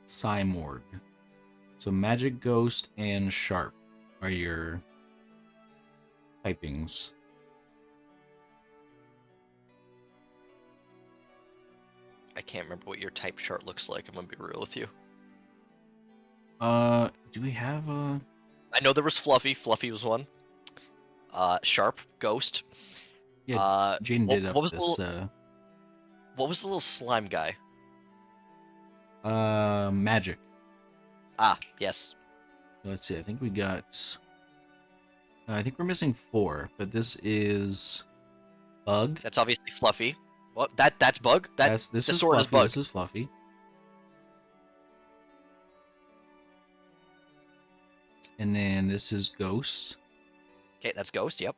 Cymorg. So Magic Ghost and Sharp are your typings. I can't remember what your type chart looks like. I'm gonna be real with you. Do we have a? I know there was Fluffy. Fluffy was one. Sharp, Ghost. Yeah, Jane did what up was this. what was the little slime guy? Magic. Ah, yes. Let's see. I think we got. I think we're missing 4, but this is Bug. That's obviously Fluffy. What? That's Bug. This the is sword Fluffy. is Bug. This is Fluffy. And then this is Ghost. Okay, that's Ghost. Yep.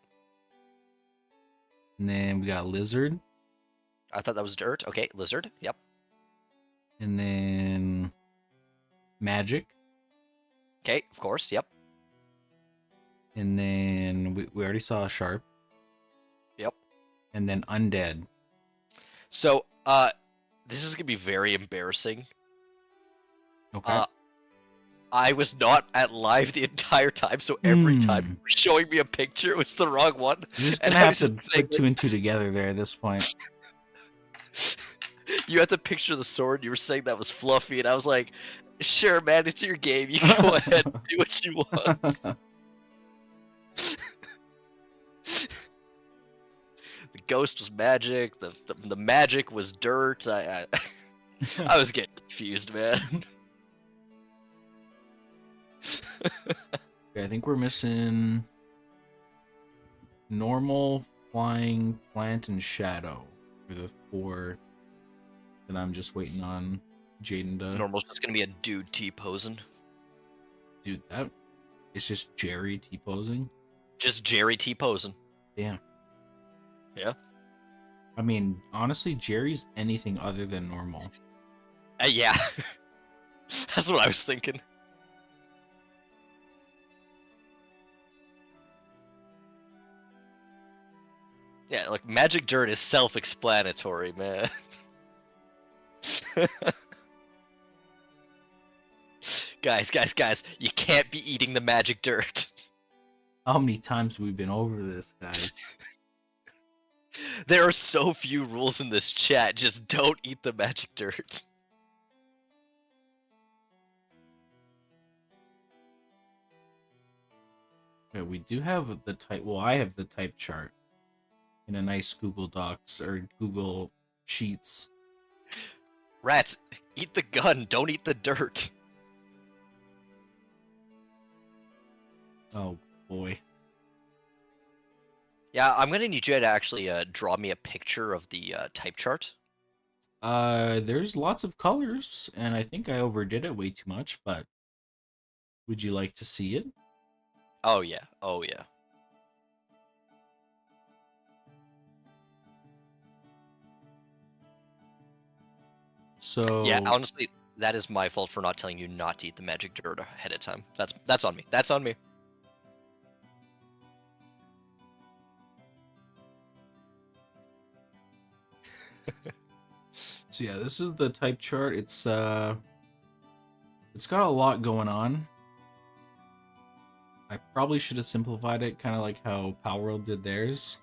And then we got Lizard. I thought that was Dirt. Okay, Lizard. Yep. And then Magic. Okay, of course. Yep. And then we already saw Sharp. Yep. And then Undead. So, this is gonna be very embarrassing. Okay. I was not at live the entire time, so every time you were showing me a picture, it was the wrong one. You're just And gonna I have was to just saying, put 2 and 2 together there at this point. You had to picture the sword. You were saying that was Fluffy, and I was like, "Sure, man, it's your game. You can go ahead and do what you want." The ghost was magic. The magic was dirt. I was getting confused, man. Okay, I think we're missing normal, flying, plant, and shadow for the 4 that I'm just waiting on Jaden to. Normal's just gonna be a dude T-posing. Dude, that it's just Jerry T-posing. Just Jerry T-posing. Damn. Yeah. I mean, honestly, Jerry's anything other than normal. Yeah. That's what I was thinking. Yeah, like magic dirt is self-explanatory, man. Guys, you can't be eating the magic dirt. How many times have we been over this, guys? There are so few rules in this chat, just don't eat the magic dirt. Okay, we do have the type. Well, I have the type chart in a nice Google Docs or Google Sheets. Rats, eat the gun, don't eat the dirt. Oh boy. Yeah, I'm gonna need you to actually draw me a picture of the type chart. There's lots of colors, and I think I overdid it way too much, but would you like to see it? Oh yeah, oh yeah. Yeah, So, honestly, that is my fault for not telling you not to eat the magic dirt ahead of time. That's on me. That's on me. so yeah, this is the type chart. It's got a lot going on. I probably should have simplified it, kind of like how Power World did theirs.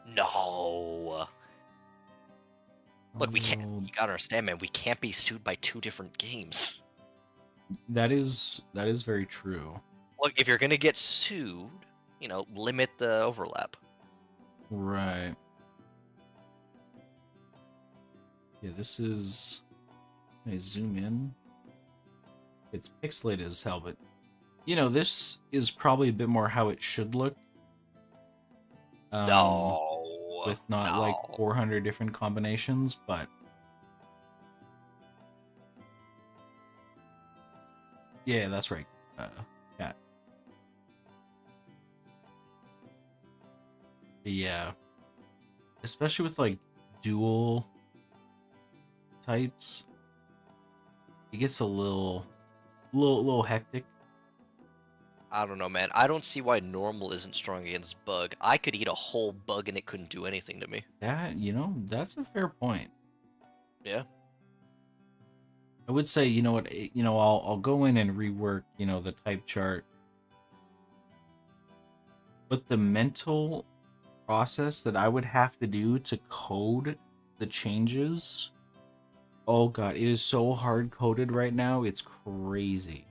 No. Look, we can't. Oh, You gotta understand, man. We can't be sued by two different games. that is very true. Look, if you're gonna get sued, limit the overlap. Right. Yeah, this is. I zoom in. It's pixelated as hell, but this is probably a bit more how it should look. Um, No. with not like No. 400 different combinations, but yeah, that's right. Yeah, yeah, especially with like dual types, it gets a little hectic. I don't know, man. I don't see why normal isn't strong against bug. I could eat a whole bug and it couldn't do anything to me. That's a fair point. Yeah. I would say, you know what, I'll go in and rework, the type chart, but the mental process that I would have to do to code the changes. Oh god, it is so hard coded right now. It's crazy.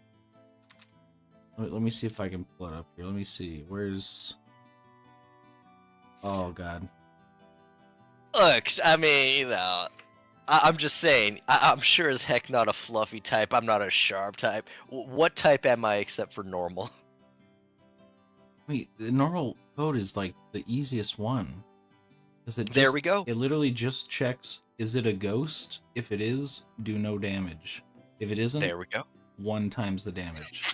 Let me see if I can pull it up here. Let me see. Where's... Oh god. Look, I mean, I'm just saying, I'm sure as heck not a fluffy type. I'm not a sharp type. What type am I except for normal? Wait, the normal code is like the easiest one. Because There we go. it literally just checks, is it a ghost? If it is, do no damage. If it isn't, There we go. 1 times the damage.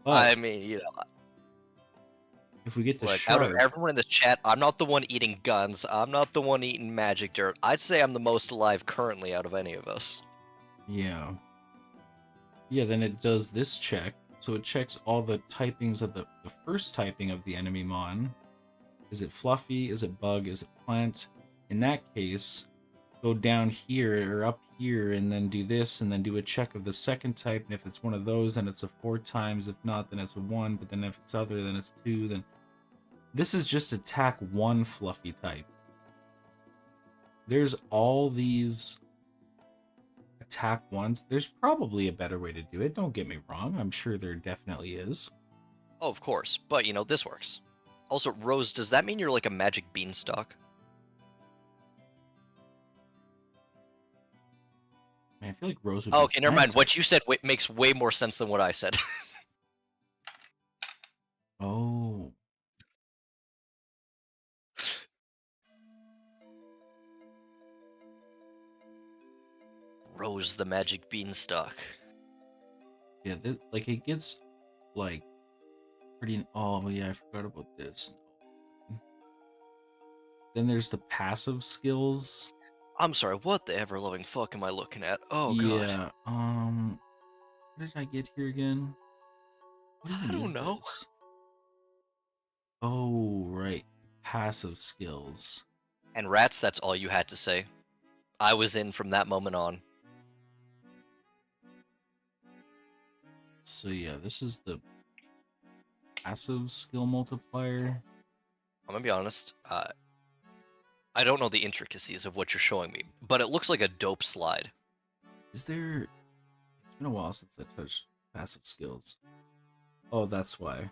I But mean, if we get to look, out of sharp, everyone in this chat, I'm not the one eating guns. I'm not the one eating magic dirt. I'd say I'm the most alive currently out of any of us. yeah. Yeah, then it does this check. So it checks all the typings of the first typing of the enemy mon. Is it fluffy? Is it bug? Is it plant? In that case, go down here or up here and then do this and then do a check of the second type. And if it's one of those, then it's a 4 times. If not, then it's a 1. But then if it's other, then it's 2. Then this is just attack 1 fluffy type. There's all these attack ones. There's probably a better way to do it. Don't get me wrong. I'm sure there definitely is. Oh, of course, but this works. Also, Rose, does that mean you're like a magic beanstalk? Man, I feel like Rose would Oh, be okay, never plant mind. type. What you said makes way more sense than what I said. Oh. Rose the magic beanstalk. Yeah, like it gets like pretty. Oh yeah, I forgot about this. Then there's the passive skills. I'm sorry, what the ever-loving fuck am I looking at? Oh, God. Yeah. What did I get here again? What I even don't is know. this? Oh right, passive skills. And rats, that's all you had to say. I was in from that moment on. So yeah, this is the passive skill multiplier. I'm gonna be honest, I don't know the intricacies of what you're showing me, but it looks like a dope slide. Is there? It's been a while since I touched passive skills. Oh, that's why.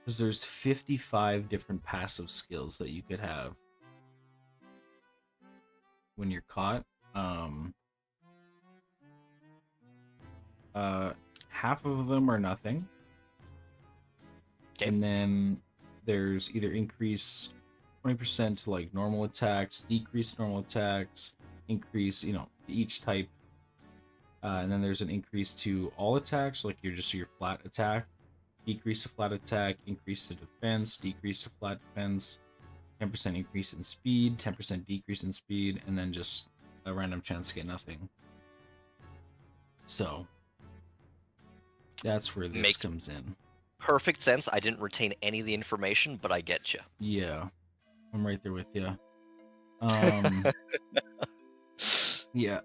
Because there's 55 different passive skills that you could have when you're caught. Um, uh, Half of them are nothing, Okay. and then there's either increase 20% to like normal attacks, decrease normal attacks, increase, each type, and then there's an increase to all attacks, like your flat attack, decrease to flat attack, increase to defense, decrease to flat defense, 10% increase in speed, 10% decrease in speed, and then just a random chance to get nothing. So that's where this Makes comes in. perfect sense. I didn't retain any of the information, but I get you. Yeah, I'm right there with you. Um, yeah,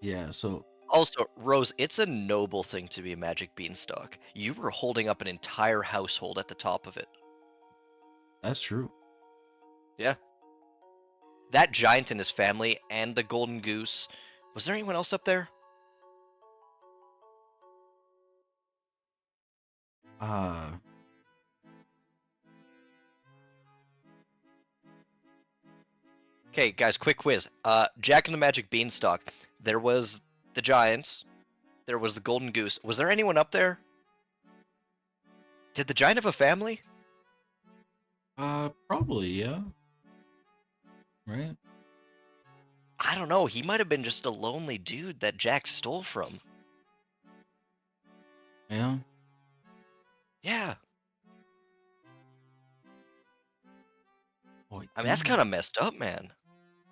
yeah. So Also, Rose, it's a noble thing to be a magic beanstalk. You were holding up an entire household at the top of it. that's true. Yeah. That giant and his family and the golden goose. Was there anyone else up there? Uh, Okay, guys, quick quiz. Jack and the Magic Beanstalk. There was the giants. There was the golden goose. Was there anyone up there? Did the giant have a family? Probably, yeah. Right? I don't know. He might have been just a lonely dude that Jack stole from. Yeah. Yeah. Oh, I mean, that's kind of messed up, man.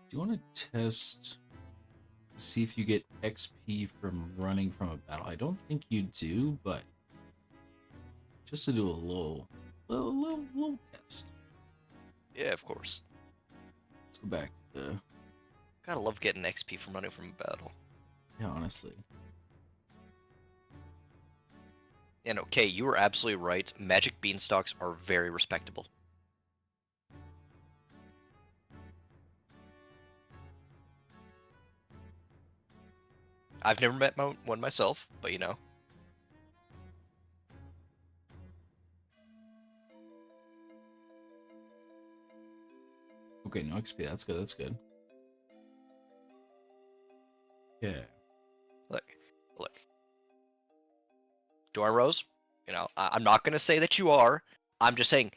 Do you want to test see if you get XP from running from a battle? I don't think you do, but just to do a little test. Yeah, of course. Let's go back to the Gotta love getting XP from running from a battle. yeah, honestly. And okay, you were absolutely right. Magic Beanstalks are very respectable. I've never met one myself, but you know. Okay, no XP. That's good. That's good. Yeah. Look, look. Do I, Rose? You know, I'm not gonna say that you are. I'm just saying,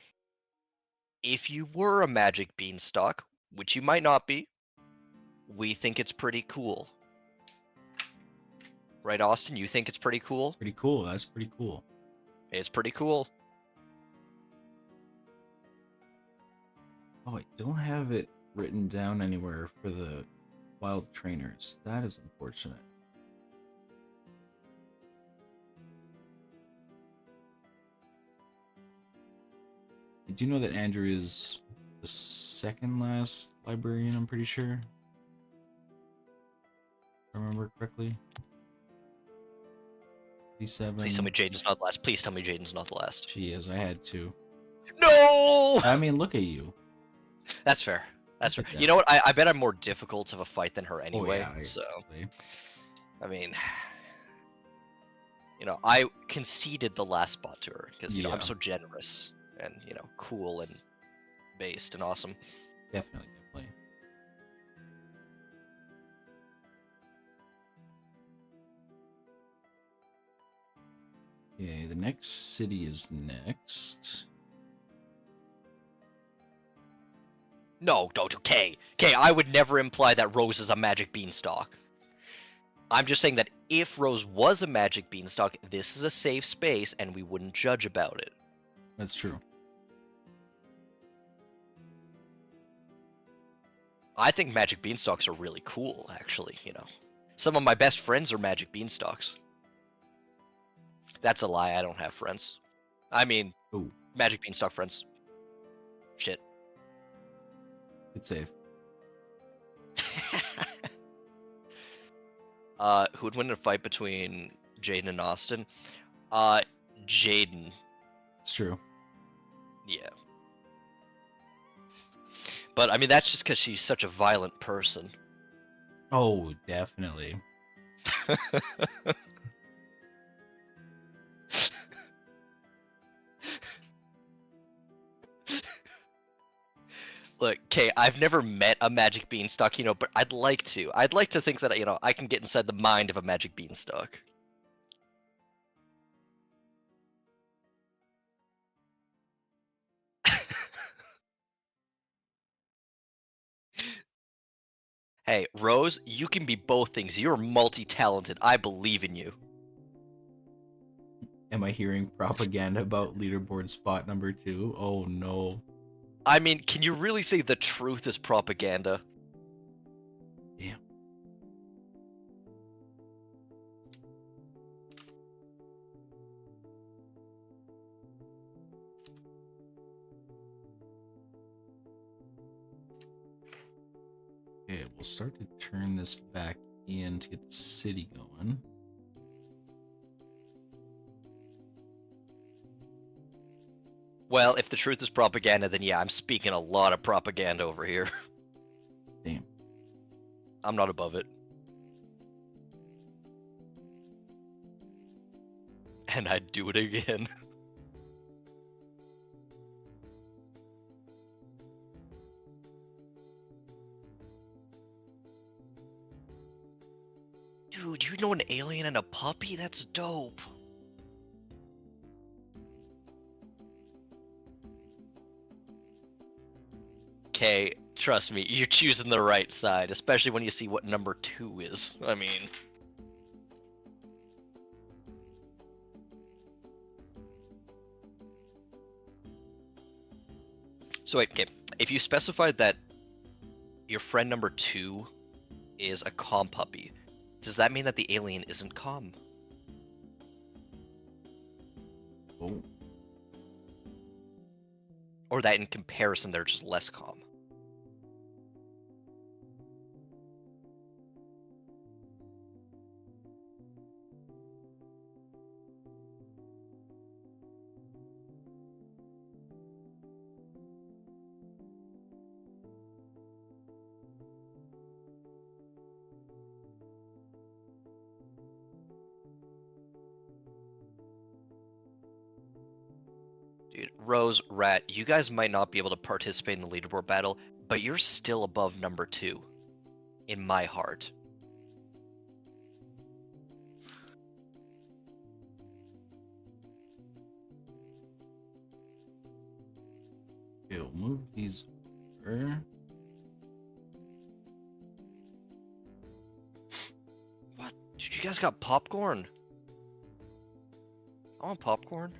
if you were a Magic Beanstalk, which you might not be, we think it's pretty cool. Right, Austin? You think it's pretty cool? Pretty cool. That's pretty cool. It's pretty cool. Oh, I don't have it written down anywhere for the wild trainers. That is unfortunate. I do know that Andrew is the second last librarian, I'm pretty sure. If I remember correctly. 57. Please tell me Jaden's not the last. Please tell me Jaden's not the last. She is. I had to. No! I mean, look at you. That's fair. That's fair. Look at You that. know what? I bet I'm more difficult of a fight than her anyway. Oh, yeah, So, actually. I mean, you know, I conceded the last spot to her because, you know, I'm Yeah. so generous and, you know, cool and based and awesome. Definitely, definitely. Okay, the next city is next. No, don't. Okay. Okay, I would never imply that Rose is a magic beanstalk. I'm just saying that if Rose was a magic beanstalk, this is a safe space and we wouldn't judge about it. That's true. I think magic beanstalks are really cool, actually, you know. Some of my best friends are magic beanstalks. That's a lie, I don't have friends. I mean, Oh, magic beanstalk friends. Shit. good save. Who would win in a fight between Jaden and Austin? Jaden. It's true. Yeah. But, I mean, that's just because she's such a violent person. Oh, definitely. Look, Kay, I've never met a magic beanstalk, but I'd like to. I'd like to think that, I can get inside the mind of a magic beanstalk. Hey, Rose, you can be both things. You're multi-talented. I believe in you. Am I hearing propaganda about leaderboard spot number 2? Oh no. I mean, can you really say the truth is propaganda? Damn. Okay, we'll start to turn this back in to get the city going. Well, if the truth is propaganda, then yeah, I'm speaking a lot of propaganda over here. Damn. I'm not above it. And I'd do it again. Dude, you know an alien and a puppy? That's dope. Okay, trust me, you're choosing the right side, especially when you see what number 2 is. I mean... So wait, okay, if you specified that your friend number 2 is a calm puppy, does that mean that the alien isn't calm? Oh. Or that in comparison they're just less calm? Dude, Rose, Rat, you guys might not be able to participate in the leaderboard battle, but you're still above number 2. In my heart. Okay, we'll move these over. What? Dude, you guys got popcorn? I want popcorn.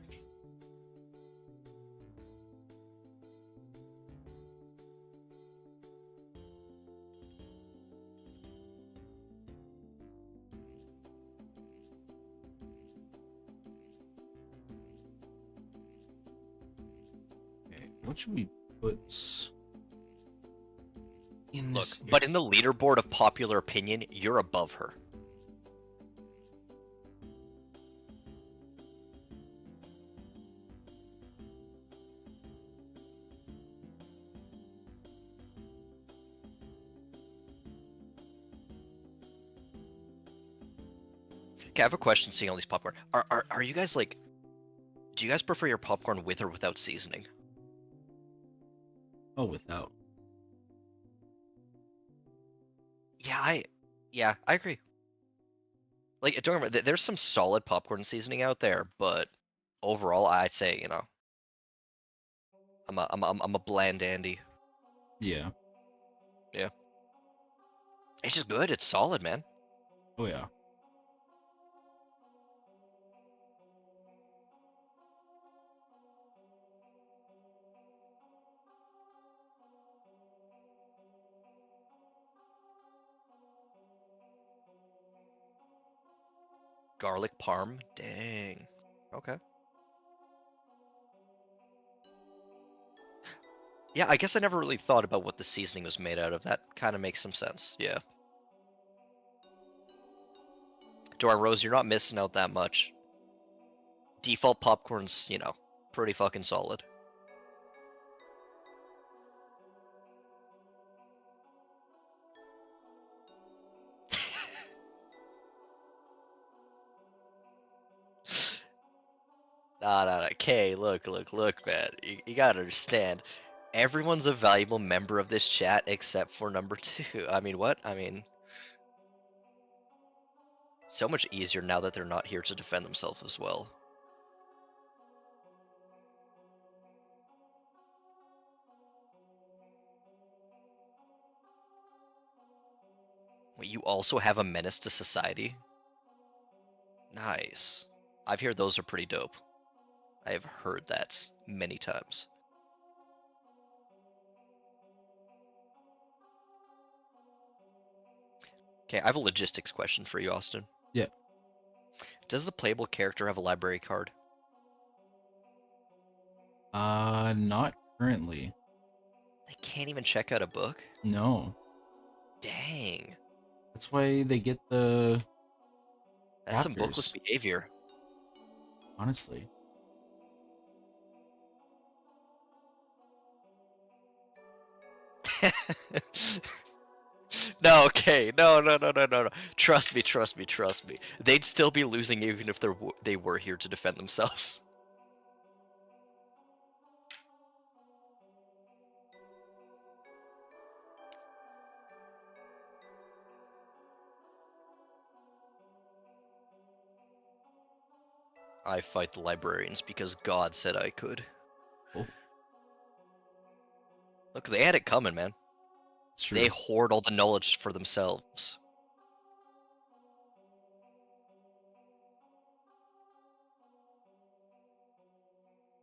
Okay, what should we put in Look, this? but in the leaderboard of popular opinion, you're above her. Okay, I have a question seeing all these popcorn. Are you guys like... Do you guys prefer your popcorn with or without seasoning? Oh, without. Yeah, I agree. Like, don't remember, there's some solid popcorn seasoning out there, but overall, I'd say, I'm a bland Andy. Yeah. Yeah. It's just good. It's solid, man. Oh yeah. Garlic parm? Dang. Okay. Yeah, I guess I never really thought about what the seasoning was made out of. That kind of makes some sense. Yeah. Darn Rose, you're not missing out that much. Default popcorn's, pretty fucking solid. Nah. Kay, look, man. You gotta understand. Everyone's a valuable member of this chat except for number 2. I mean, what? I mean, so much easier now that they're not here to defend themselves as well. Wait, you also have a menace to society? Nice. I've heard those are pretty dope. I have heard that many times. Okay, I have a logistics question for you, Austin. Yeah. Does the playable character have a library card? Not currently. They can't even check out a book? No. Dang. That's why they get the That's some bookless chapters, behavior. honestly. No, okay. No. Trust me, trust me, trust me. They'd still be losing even if they were here to defend themselves. I fight the librarians because God said I could. Oh, Look, they had it coming, man. it's true. They hoard all the knowledge for themselves.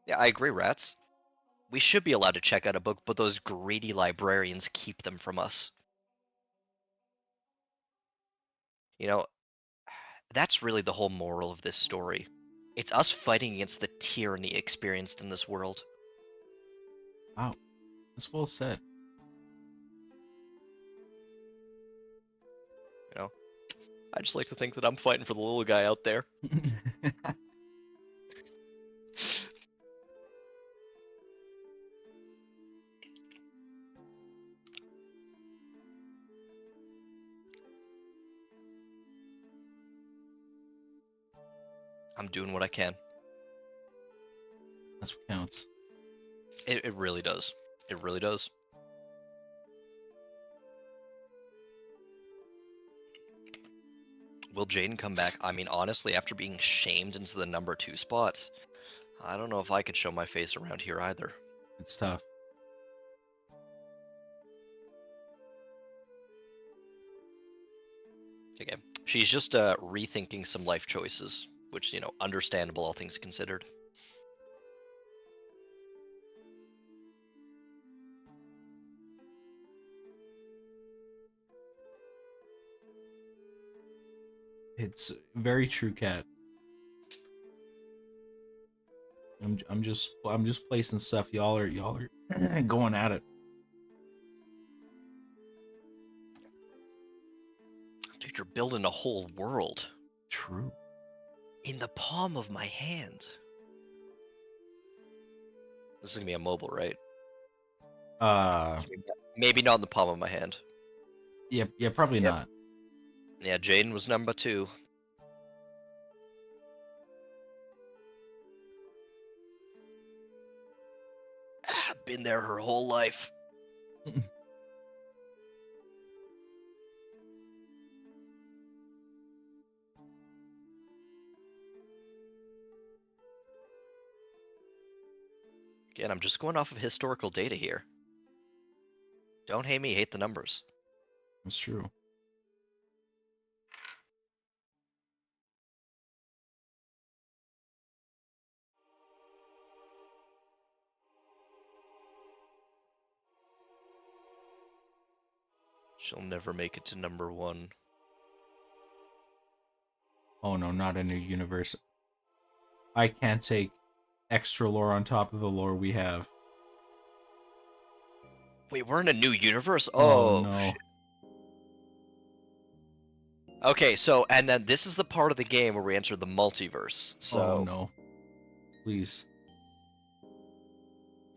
Yeah, I agree, rats. We should be allowed to check out a book, but those greedy librarians keep them from us. You know, that's really the whole moral of this story. It's us fighting against the tyranny experienced in this world. Wow. That's well said. You know, I just like to think that I'm fighting for the little guy out there. I'm doing what I can. That's what counts. It really does. It really does. Will Jaden come back? I mean, honestly, after being shamed into the number 2 spots, I don't know if I could show my face around here either. It's tough. Okay. She's just rethinking some life choices, which, you know, understandable all things considered. It's very true, Cat. I'm just placing stuff. Y'all are going at it. Dude, you're building a whole world True. in the palm of my hand. This is gonna be a mobile, right? Uh, Maybe not in the palm of my hand. yeah, probably Yep. not. Yeah, Jaden was number 2. Been there her whole life. Again, I'm just going off of historical data here. Don't hate me, hate the numbers. That's true. She'll never make it to number 1. Oh no, not a new universe. I can't take extra lore on top of the lore we have. Wait, we're in a new universe? Oh Oh, no. shit. Okay, so, and then this is the part of the game where we enter the multiverse. Oh So, no. Please.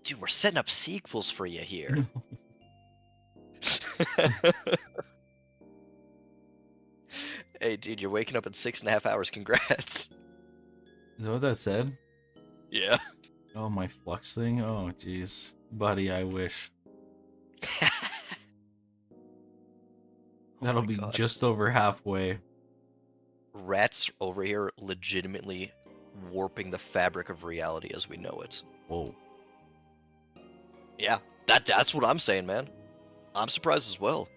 dude, we're setting up sequels for you here. Hey, dude, you're waking up in 6.5 hours. Congrats. Is that what that said? Yeah. Oh, my flux thing? Oh, jeez. Buddy, I wish. Oh That'll my be god. just over halfway. Rats over here legitimately warping the fabric of reality as we know it. Whoa. Yeah, that's what I'm saying, man. I'm surprised as well.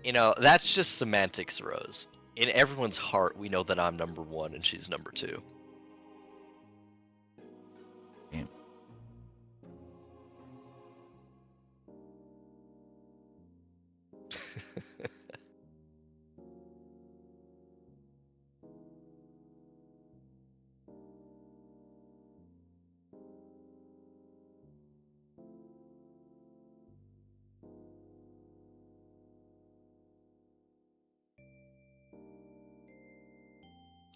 You know, that's just semantics, Rose. In everyone's heart, we know that I'm number one and she's number two. Damn.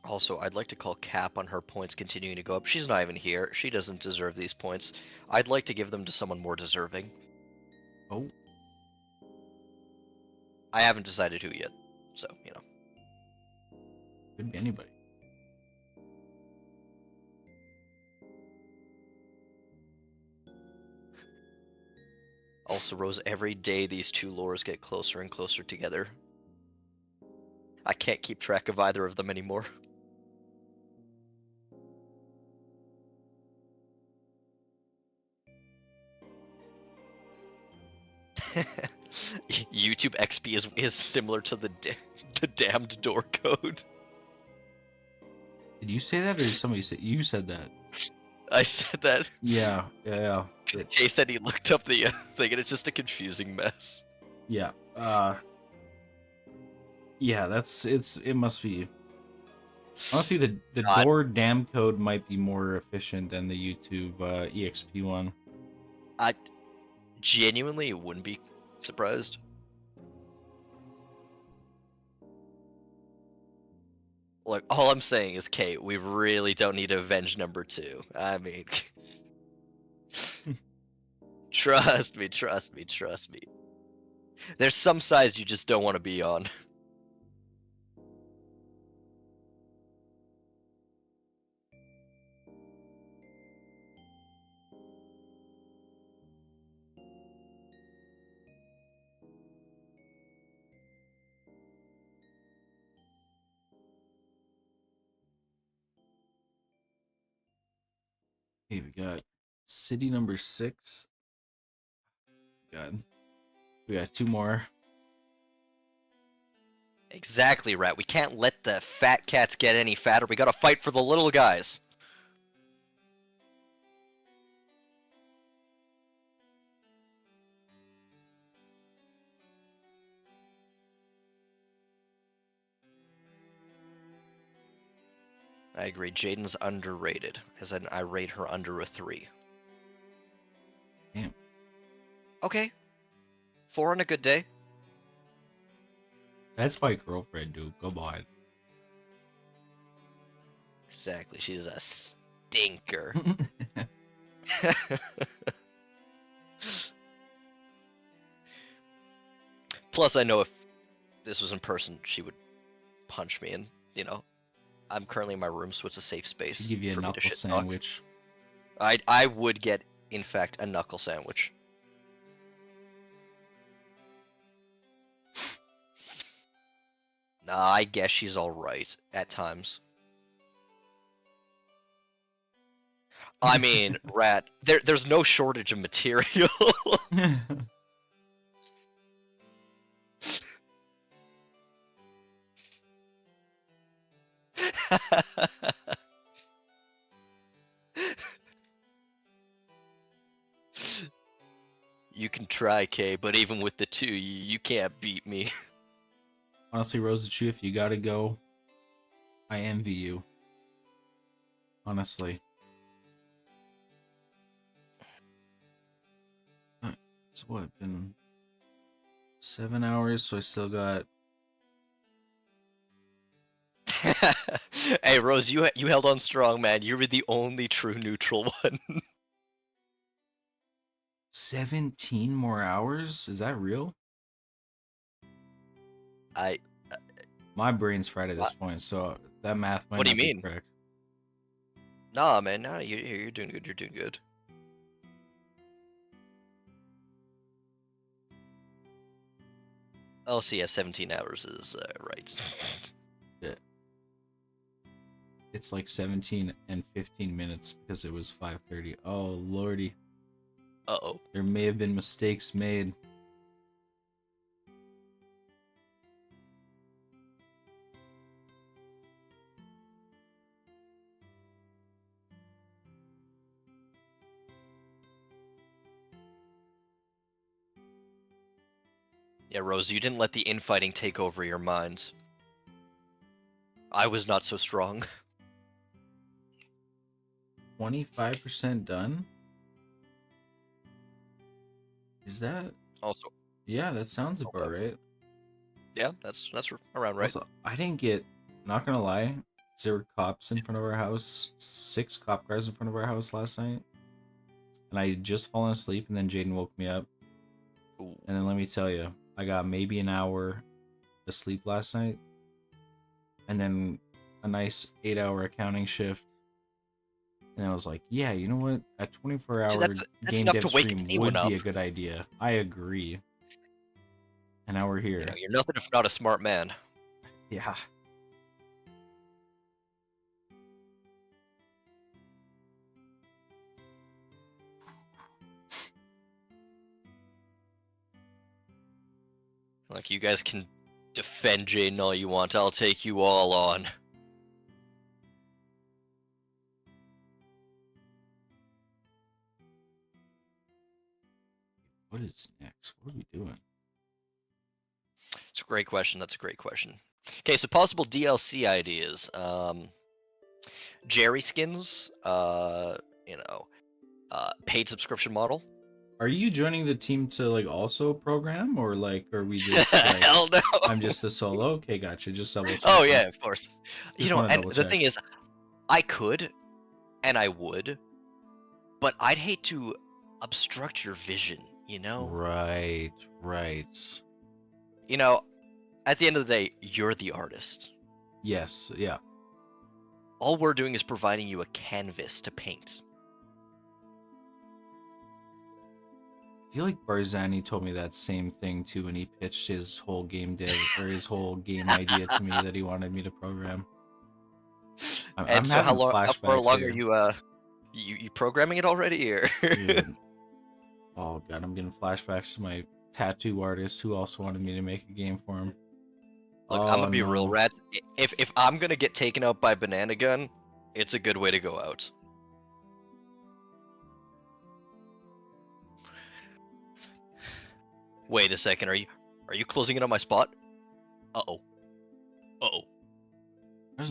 Also, I'd like to call Cap on her points continuing to go up. She's not even here. She doesn't deserve these points. I'd like to give them to someone more deserving. Oh. I haven't decided who yet, so, you know. Could be anybody. Also, Rose, every day these two lores get closer and closer together. I can't keep track of either of them anymore. YouTube XP is similar to the damned door code. Did you say that, or did somebody say you said that? I said that. Yeah. Jay said he looked up the thing, and it's just a confusing mess. Yeah. Yeah, it must be. Honestly, the door dam code might be more efficient than the YouTube EXP one. I genuinely wouldn't be surprised. Look, all I'm saying is, Kate, we really don't need to avenge number 2. I mean, trust me. There's some sides you just don't want to be on. Okay, we got city number 6. God, we got 2 more. Exactly, Rat. We can't let the fat cats get any fatter. We gotta fight for the little guys. I agree. Jaden's underrated, as in I rate her under a 3. Damn. Okay. 4 on a good day. That's my girlfriend, dude. Come on. Exactly. She's a stinker. Plus, I know if this was in person, she would punch me, and, you know, I'm currently in my room, so it's a safe space She'd give you a for me to knuckle shit talk. sandwich. I would get, in fact, a knuckle sandwich. Nah, I guess she's alright at times. I mean, Rat, there's no shortage of material. You can try, Kay, but even with the 2, you can't beat me. Honestly, Rose, it's you. If you gotta go, I envy you. Honestly. It's what, been 7 hours, so I still got... Hey, Rose, you held on strong, man. You were the only true neutral one. 17 more hours? Is that real? I. My brain's fried at this What? point, so that math might What do you not be mean? correct. Nah, man. Nah, you're doing good. You're doing good. Oh, so yeah, 17 hours is right. Yeah. It's like 17 and 15 minutes because it was 5:30. Oh, lordy. Uh-oh. There may have been mistakes made. Yeah, Rose, you didn't let the infighting take over your mind. I was not so strong. 25% done? Is that? Also, Yeah, that sounds about right. yeah, that's around right. Also, I didn't get, not gonna lie, there were cops in front of our house, 6 cop cars in front of our house last night. And I had just fallen asleep, and then Jaden woke me up. Ooh. And then let me tell you, I got maybe an hour of sleep last night. And then a nice 8-hour accounting shift. And I was like, yeah, you know what? A 24-hour That's game enough dev to wake stream anyone would be up. a good idea. I agree. And now we're here. You know, you're nothing if not a smart man. Yeah. Like, you guys can defend Jaden all you want. I'll take you all on. What is next? What are we doing? It's a great question. That's a great question. Okay, so possible DLC ideas. Jerry skins. Paid subscription model. Are you joining the team to like also program, or like are we just like Hell no. I'm just the solo? Okay, gotcha. Just double check. Oh yeah, of course. Just want to and double the check. thing is, I could, and I would, but I'd hate to obstruct your vision. You know. Right, right. You know, at the end of the day, you're the artist. Yes, yeah. All we're doing is providing you a canvas to paint. I feel like Barzani told me that same thing too when he pitched his whole game dev or his whole game idea to me that he wanted me to program. I'm So having how far flashbacks along here. are you programming it already, or? Dude. Oh god, I'm getting flashbacks to my tattoo artist who also wanted me to make a game for him. Look, Oh, I'm gonna be real, no. Rats. If I'm gonna get taken out by Banana Gun, it's a good way to go out. Wait a second, are you closing in on my spot? Uh-oh. Uh-oh.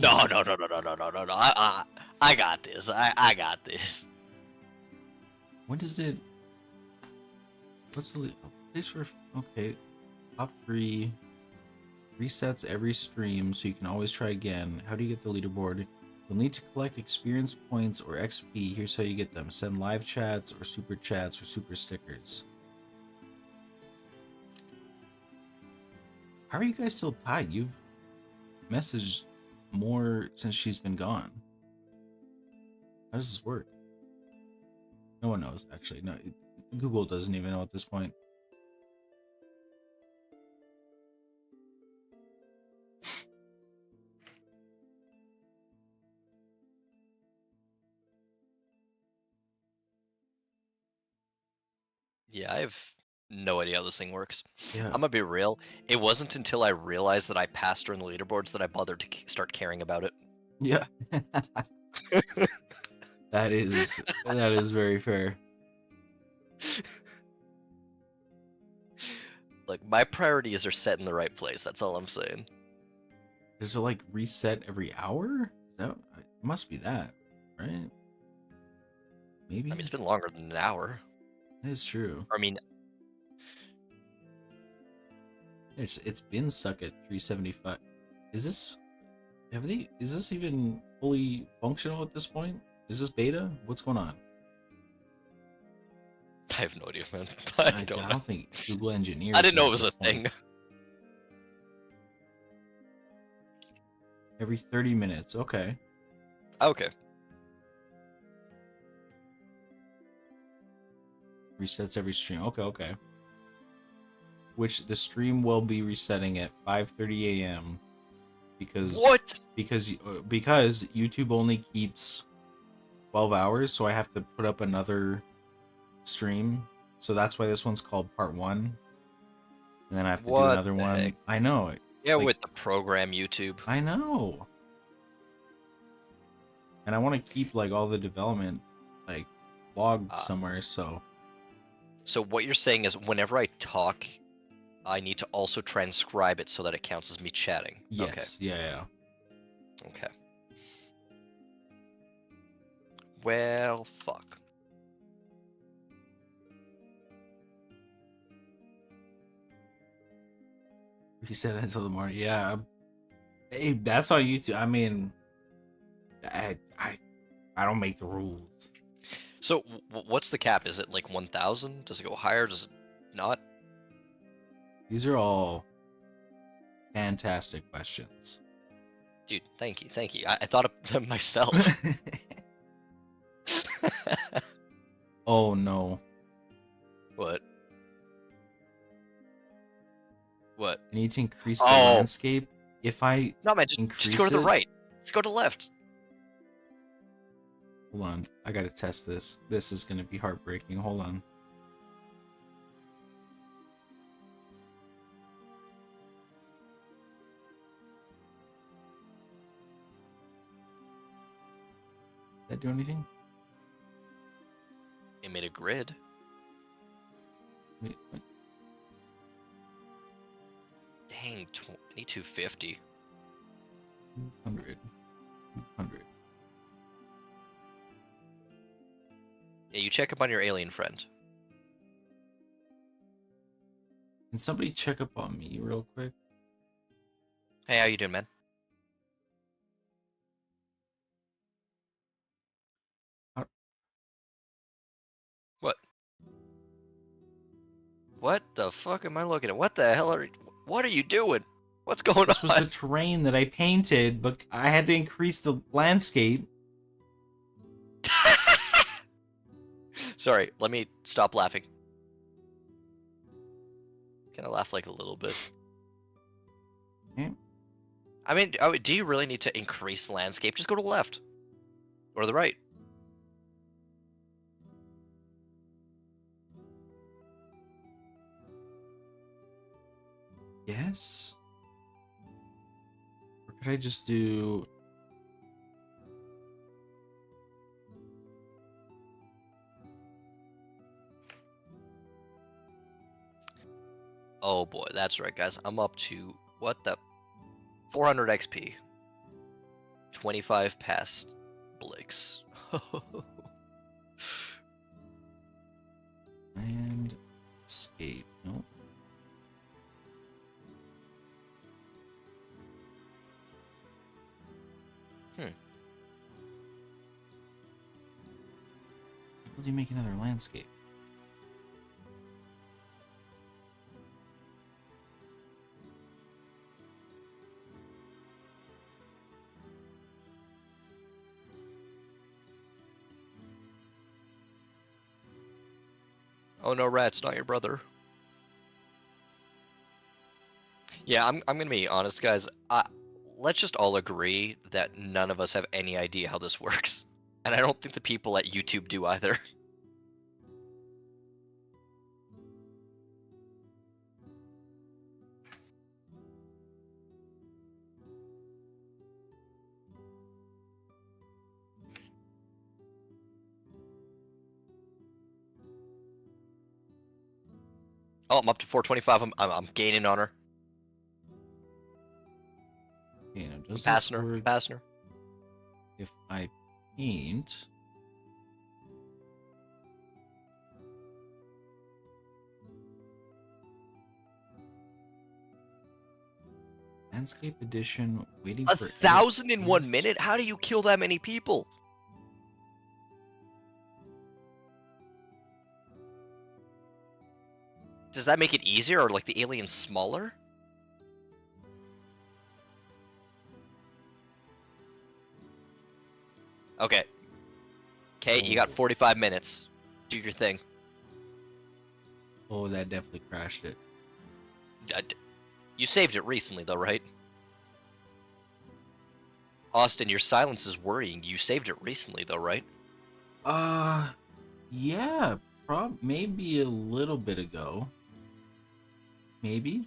No. I got this. I got this. When does it? What's the place for? Okay, top 3 resets every stream, so you can always try again. How do you get the leaderboard? You'll need to collect experience points or XP. Here's how you get them: send live chats or super stickers. How are you guys still tied? You've messaged more since she's been gone. How does this work? No one knows, actually. No, Google doesn't even know at this point. Yeah, I have no idea how this thing works. Yeah. I'm gonna be real. It wasn't until I realized that I passed her in the leaderboards that I bothered to start caring about it. Yeah. that is very fair. Like, my priorities are set in the right place. That's all I'm saying. Does it like reset every hour? That it must be that, right? Maybe. I mean, it's been longer than an hour. That is true. I mean, It's been stuck at 375. Is this is this even fully functional at this point? Is this beta? What's going on? I have no idea, man. I I don't know. don't think Google engineers. I didn't know at it was this a point. thing. Every 30 minutes. Okay. Okay. Resets every stream. Okay, okay. Which the stream will be resetting at 5:30 a.m. because What? because YouTube only keeps 12 hours, so I have to put up another stream. So that's why this one's called part 1. And then I have to do What another the one. heck? I know. Yeah, like, with the program YouTube. I know. And I want to keep like all the development like logged somewhere, so So what you're saying is whenever I talk, I need to also transcribe it so that it counts as me chatting. yes, yeah. Okay. Okay. Well, fuck. He said that until the morning. Yeah. Hey, that's on YouTube. I mean, I don't make the rules. So what's the cap? Is it like 1,000? Does it go higher? Does it not? These are all fantastic questions. Dude, thank you, thank you. I thought of them myself. Oh no. What? What? I need to increase the Oh. landscape. If I No, man, just go to the it- right. Let's go to the left. Hold on. I gotta test this. This is gonna be heartbreaking. Hold on. Did that do anything? It made a grid. Wait, what? Dang, 2250. 200. 200. Yeah, you check up on your alien friend. Can somebody check up on me real quick? Hey, how you doing, man? How- What? What the fuck am I looking at? What the hell what are you doing? What's going This was on? the terrain that I painted, but I had to increase the landscape. Sorry, let me stop laughing. Can I laugh like a little bit? Okay. I mean, do you really need to increase the landscape? Just go to the left. Or to the right. Yes? Or could I just do... Oh boy, that's right, guys. I'm up to, what the... 400 XP. 25 past Blix. Landscape. Nope. How do you make another landscape? Oh no, Rat's not your brother. Yeah, I'm gonna be honest, guys. Let's just all agree that none of us have any idea how this works. And I don't think the people at YouTube do either. Oh, I'm up to 425. I'm gaining on her. Okay, now I'm does this passing her. I'm work passing her. if I paint... Landscape edition, waiting for 1,000 in 1 edits. minute? How do you kill that many people? Does that make it easier, or like the aliens smaller? Okay. Okay, you got 45 minutes. Do your thing. Oh, that definitely crashed it. You saved it recently, though, right? Austin, your silence is worrying. You saved it recently, though, right? Yeah, maybe a little bit ago. Maybe.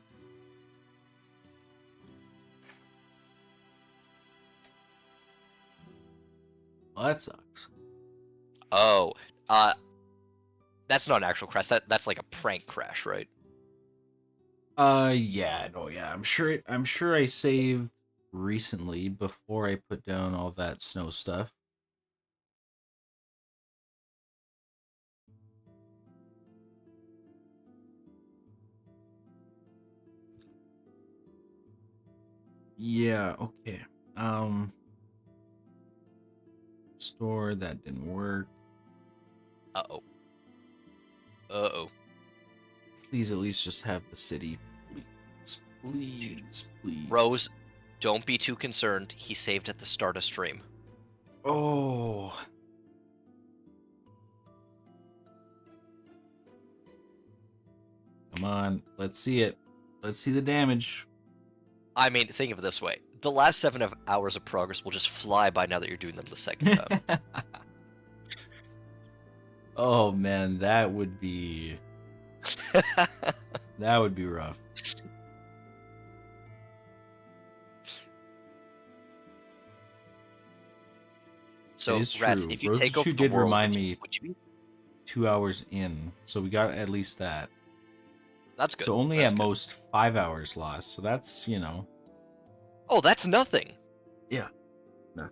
Well, that sucks. Oh, that's not an actual crash. That's like a prank crash, right? Yeah, no, yeah. I'm sure I saved recently before I put down all that snow stuff. Yeah, okay. Store that didn't work. Uh-oh. Uh-oh. Please at least just have the city. Please, please, please. Rose, don't be too concerned. He saved at the start of stream. Oh. Come on, let's see it. Let's see the damage. I mean, think of it this way. The last 7 hours of progress will just fly by now that you're doing them the second time. Oh man, that would be rough. It So, is Rats, true. if you Rose take over 2 the did world, remind me would you be... 2 hours in, so we got at least that. That's good. So only That's at good. most 5 hours lost. So that's, Oh, that's nothing. yeah. No.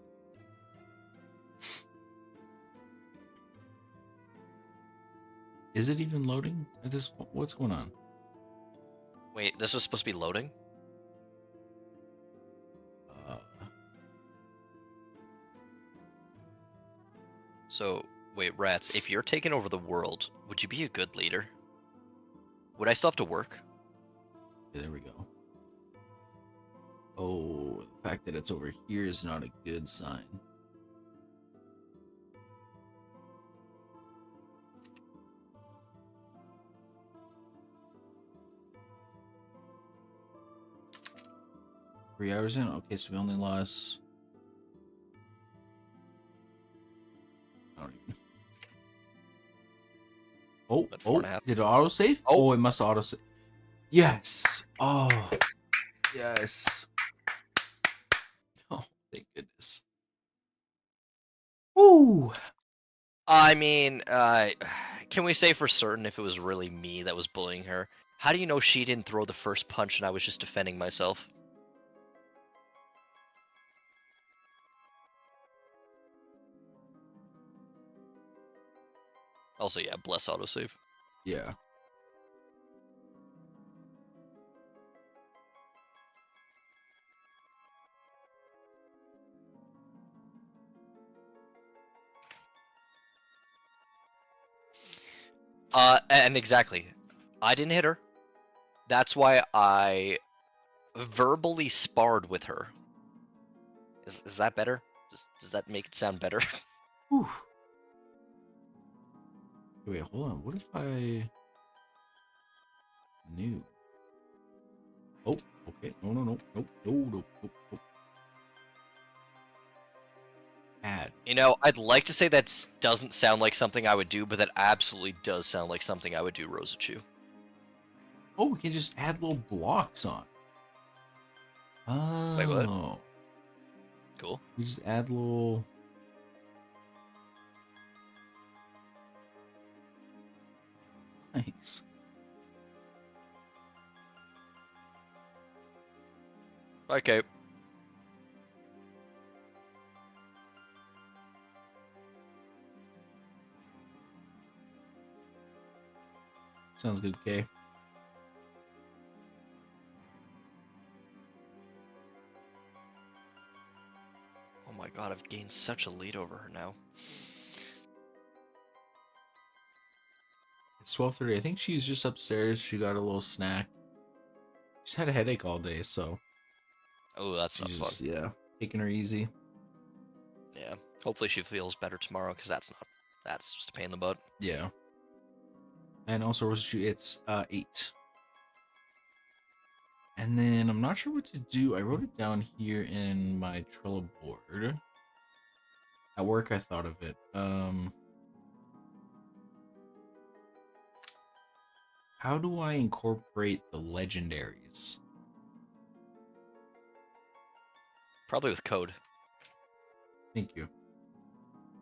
Is it even loading at this point? What's going on? Wait, this was supposed to be loading? Uh, So, wait, Rats, if you're taking over the world, would you be a good leader? Would I still have to work? okay, there we go. Oh, the fact that it's over here is not a good sign. $3 in? Okay, so we only lost... I don't even... Oh, But 4.5. did it autosave? Oh. Oh, it must autosave. Yes! Oh, yes. Oh, thank goodness. Woo! I mean, can we say for certain if it was really me that was bullying her? How do you know she didn't throw the first punch and I was just defending myself? Also, yeah, bless autosave. Yeah. And exactly. I didn't hit her. That's why I verbally sparred with her. Is that better? Does that make it sound better? Whew. Wait, hold on. What if I knew? Oh, okay. No, no, no, no, no, no, no, no. Add. You know, I'd like to say that doesn't sound like something I would do, but that absolutely does sound like something I would do, Rosachu. Oh, we can just add little blocks on. Oh. Wait, what? Cool. We just add little... Nice. Okay. Sounds good, Kay. Oh my god, I've gained such a lead over her now. It's 12:30. I think she's just upstairs. She got a little snack. She's had a headache all day, so Oh, that's not she's fun. just taking her easy. Yeah. Hopefully she feels better tomorrow, because that's just a pain in the butt. Yeah. And also, it's 8. And then I'm not sure what to do. I wrote it down here in my Trello board. At work, I thought of it. How do I incorporate the legendaries? Probably with code. Thank you.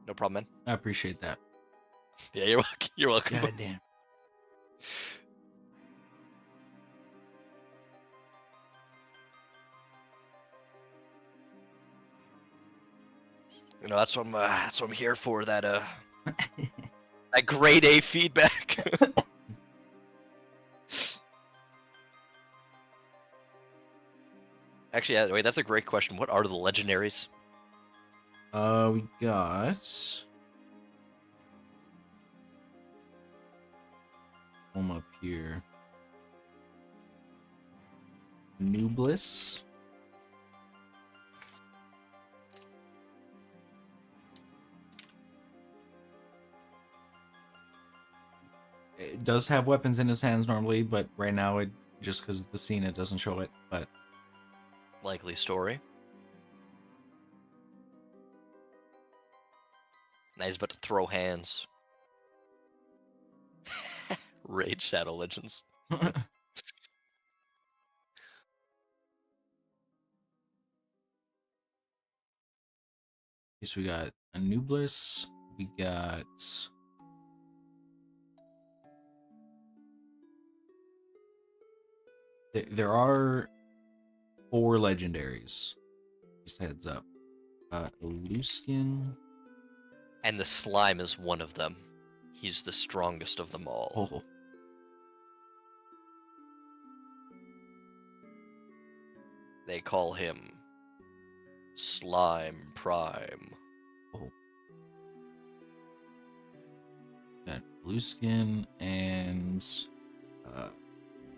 No problem, man. I appreciate that. Yeah, you're welcome. You're welcome. God damn. You know, that's what I'm here for. That that grade A feedback. Actually, yeah, wait, that's a great question. What are the legendaries? We got home up here. Nublis. It does have weapons in his hands normally, but right now it just because of the scene it doesn't show it. But Likely story. Now he's about to throw hands. Raid Shadow Legends. so we got Anubis. We got there are 4 legendaries. Just heads up. Luskin. And the slime is one of them. He's the strongest of them all. Oh. They call him Slime Prime. Oh. Got Luskin and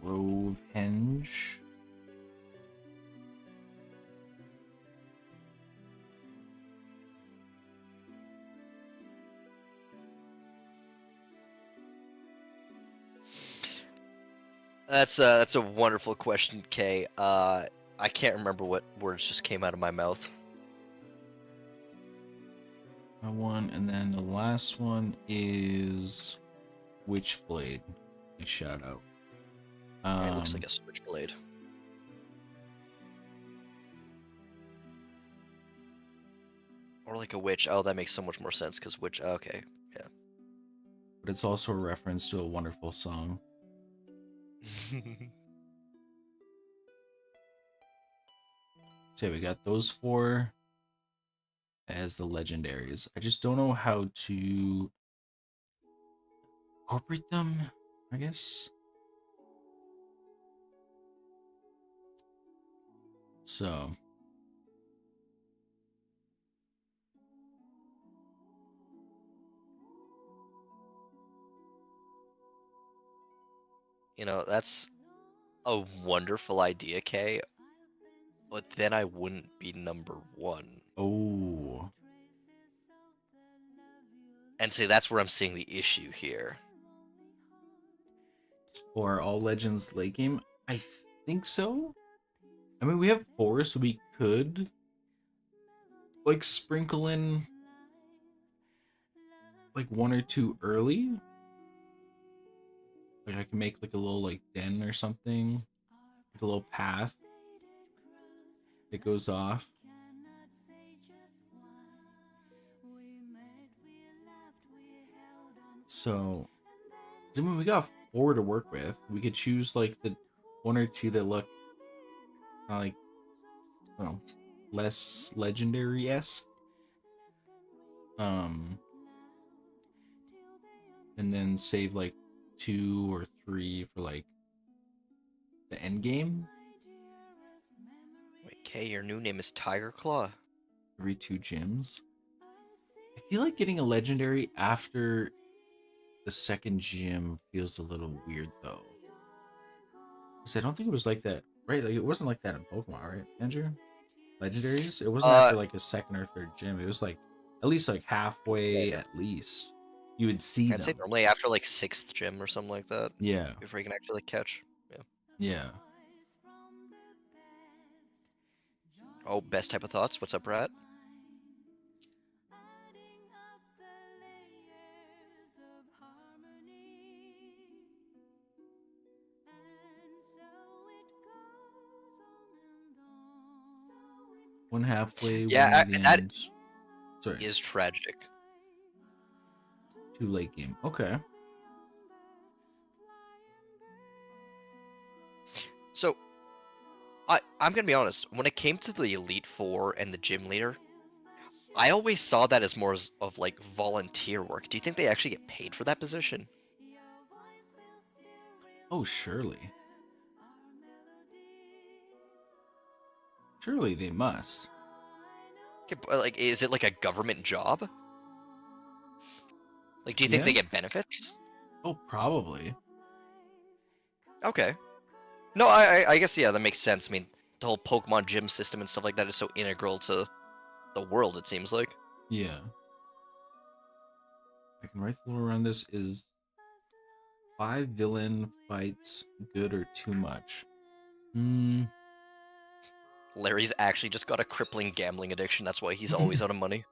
Rovehenge. That's a wonderful question, Kay. I can't remember what words just came out of my mouth. One, and then the last one is Witchblade. A shout out. It looks like a switchblade. Or like a witch. Oh, that makes so much more sense because witch. Okay, yeah. But it's also a reference to a wonderful song. So yeah, we got those 4 as the legendaries. I just don't know how to incorporate them, I guess. So You know, that's a wonderful idea, Kay. But then I wouldn't be number 1. oh, And see, that's where I'm seeing the issue here. or all legends late game? I think so. I mean, we have 4, so we could like sprinkle in like 1 or 2 early. Like I can make like a little like den or something, like a little path that goes off. So, I mean, we got 4 to work with. We could choose like the 1 or 2 that look like, I don't know, less legendary-esque. And then save like 2 or 3 for like the end game. Wait, Kay, your new name is Tiger Claw? Every 2 gyms. I feel like getting a legendary after the second gym feels a little weird though. Because I don't think it was like that, right? Like it wasn't like that in Pokemon, right, Andrew? Legendaries? It wasn't Uh, after like a second or third gym. It was like at least like halfway yeah, at least. You would see I'd say them. normally after like 6th gym or something like that, Yeah. before you can actually like, catch. Yeah. Yeah. Oh, best type of thoughts. What's up, Rat? One halfway, one Yeah, near the that end. Sorry. is tragic. Too late game. Okay. So I'm gonna be honest. When it came to the Elite Four and the gym leader, I always saw that as more of like volunteer work. Do you think they actually get paid for that position? Oh, surely. Surely they must. Okay, but, like, is it like a government job? Like, do you think Yeah? they get benefits? Oh, probably. Okay. No, I guess yeah, that makes sense. I mean, the whole Pokemon gym system and stuff like that is so integral to the world. It seems like. Yeah. I can write the little around this is 5 villain fights good or too much. Hmm. Larry's actually just got a crippling gambling addiction. That's why he's always out of money.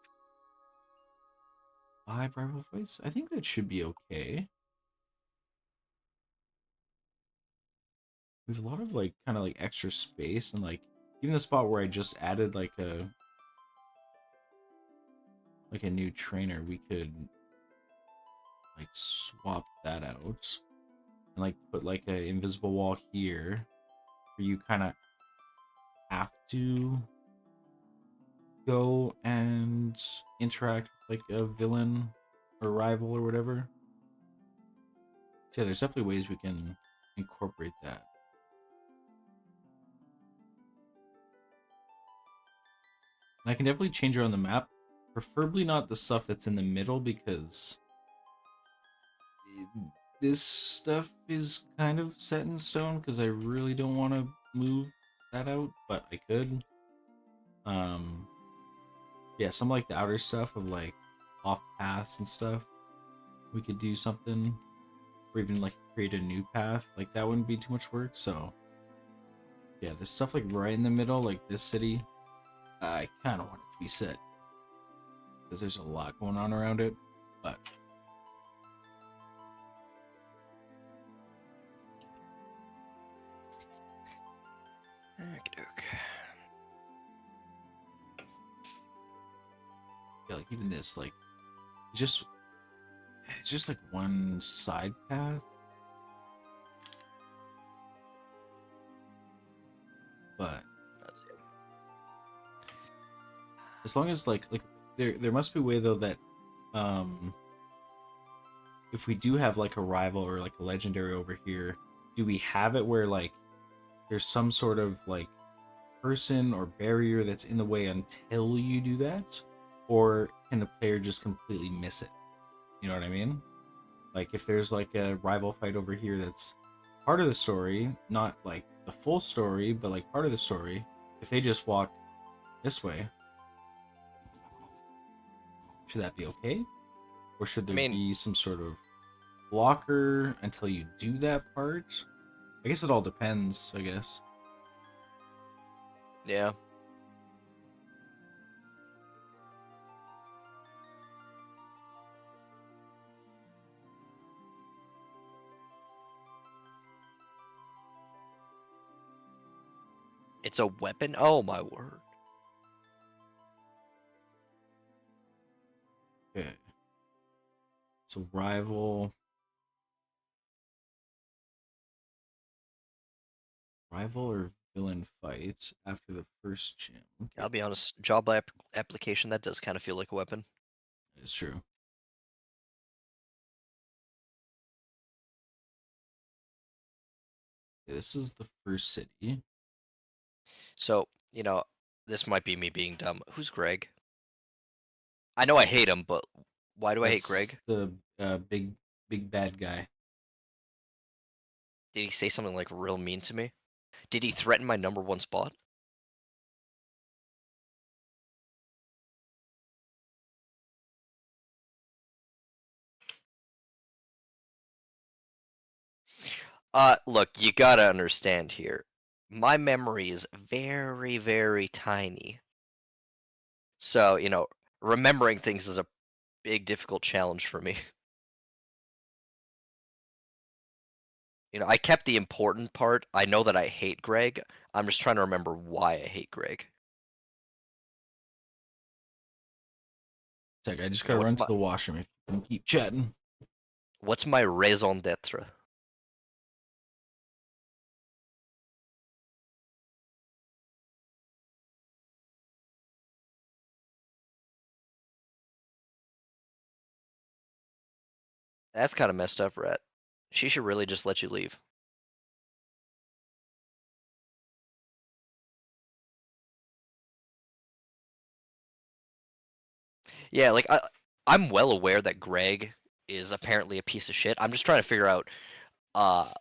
5 rival fights? I think that should be okay. We have a lot of like kind of like extra space and like even the spot where I just added like a new trainer, we could like swap that out and like put like an invisible wall here where you kind of have to go and interact with like a villain or rival or whatever. So yeah, there's definitely ways we can incorporate that. And I can definitely change around the map, preferably not the stuff that's in the middle because this stuff is kind of set in stone because I really don't want to move that out, but I could. Um, yeah, some like the outer stuff of like off paths and stuff. We could do something, or even like create a new path. Like that wouldn't be too much work. So yeah, this stuff like right in the middle, like this city, I kind of want it to be set because there's a lot going on around it. But Okey-doke. yeah, like even this, like just it's just like one side path. But Let's see. as long as like there must be a way though that um if we do have like a rival or like a legendary over here, do we have it where like there's some sort of like person or barrier that's in the way until you do that? Or can the player just completely miss it? You know what I mean? Like if there's like a rival fight over here that's part of the story, not like the full story, but like part of the story, if they just walk this way, should that be okay? Or should I there mean, be some sort of blocker until you do that part? I guess it all depends, I guess. yeah. It's a weapon? Oh my word. Okay. So rival or villain fight after the first gym. Okay, I'll be honest, application, that does kind of feel like a weapon. it's true. Okay, this is the first city. So, this might be me being dumb. Who's Greg? I know I hate him, but why do I hate That's Greg? the big big bad guy. Did he say something like real mean to me? Did he threaten my #1 spot? Look, you gotta understand here. My memory is very, very tiny. So, remembering things is a big, difficult challenge for me. I kept the important part. I know that I hate Greg. I'm just trying to remember why I hate Greg. It's like I just You know, gotta what's run my to the washroom if you can keep chatting. what's my raison d'être? That's kind of messed up, Rat. She should really just let you leave. Yeah, like I'm well aware that Greg is apparently a piece of shit. I'm just trying to figure out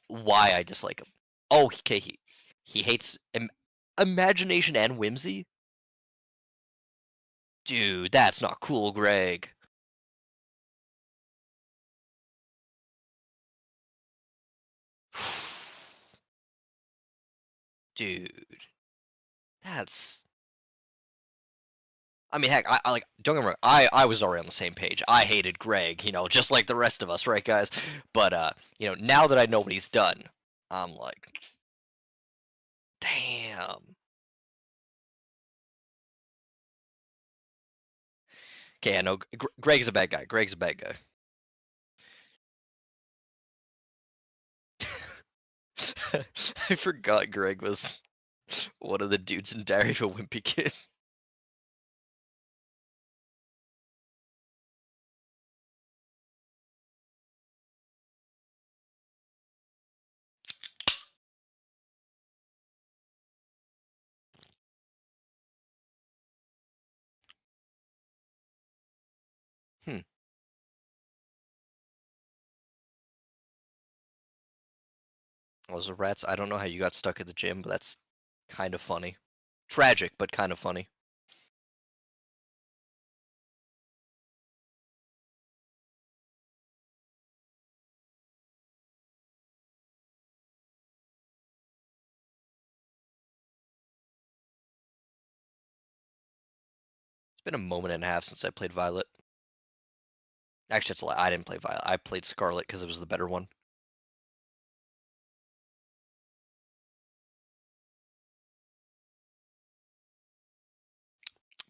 why I dislike him. Oh, okay, he hates imagination and whimsy. Dude, that's not cool, Greg. Dude, that's. I mean, heck, I like. Don't get me wrong. I was already on the same page. I hated Greg, just like the rest of us, right, guys? But now that I know what he's done, I'm like, damn. Okay, I know Greg's a bad guy. Greg's a bad guy. I forgot Greg was one of the dudes in Diary of a Wimpy Kid. Hmm. Those are rats. I don't know how you got stuck at the gym, but that's kind of funny. Tragic, but kind of funny. It's been a moment and a half since I played Violet. Actually, it's a lie. I didn't play Violet. I played Scarlet because it was the better one.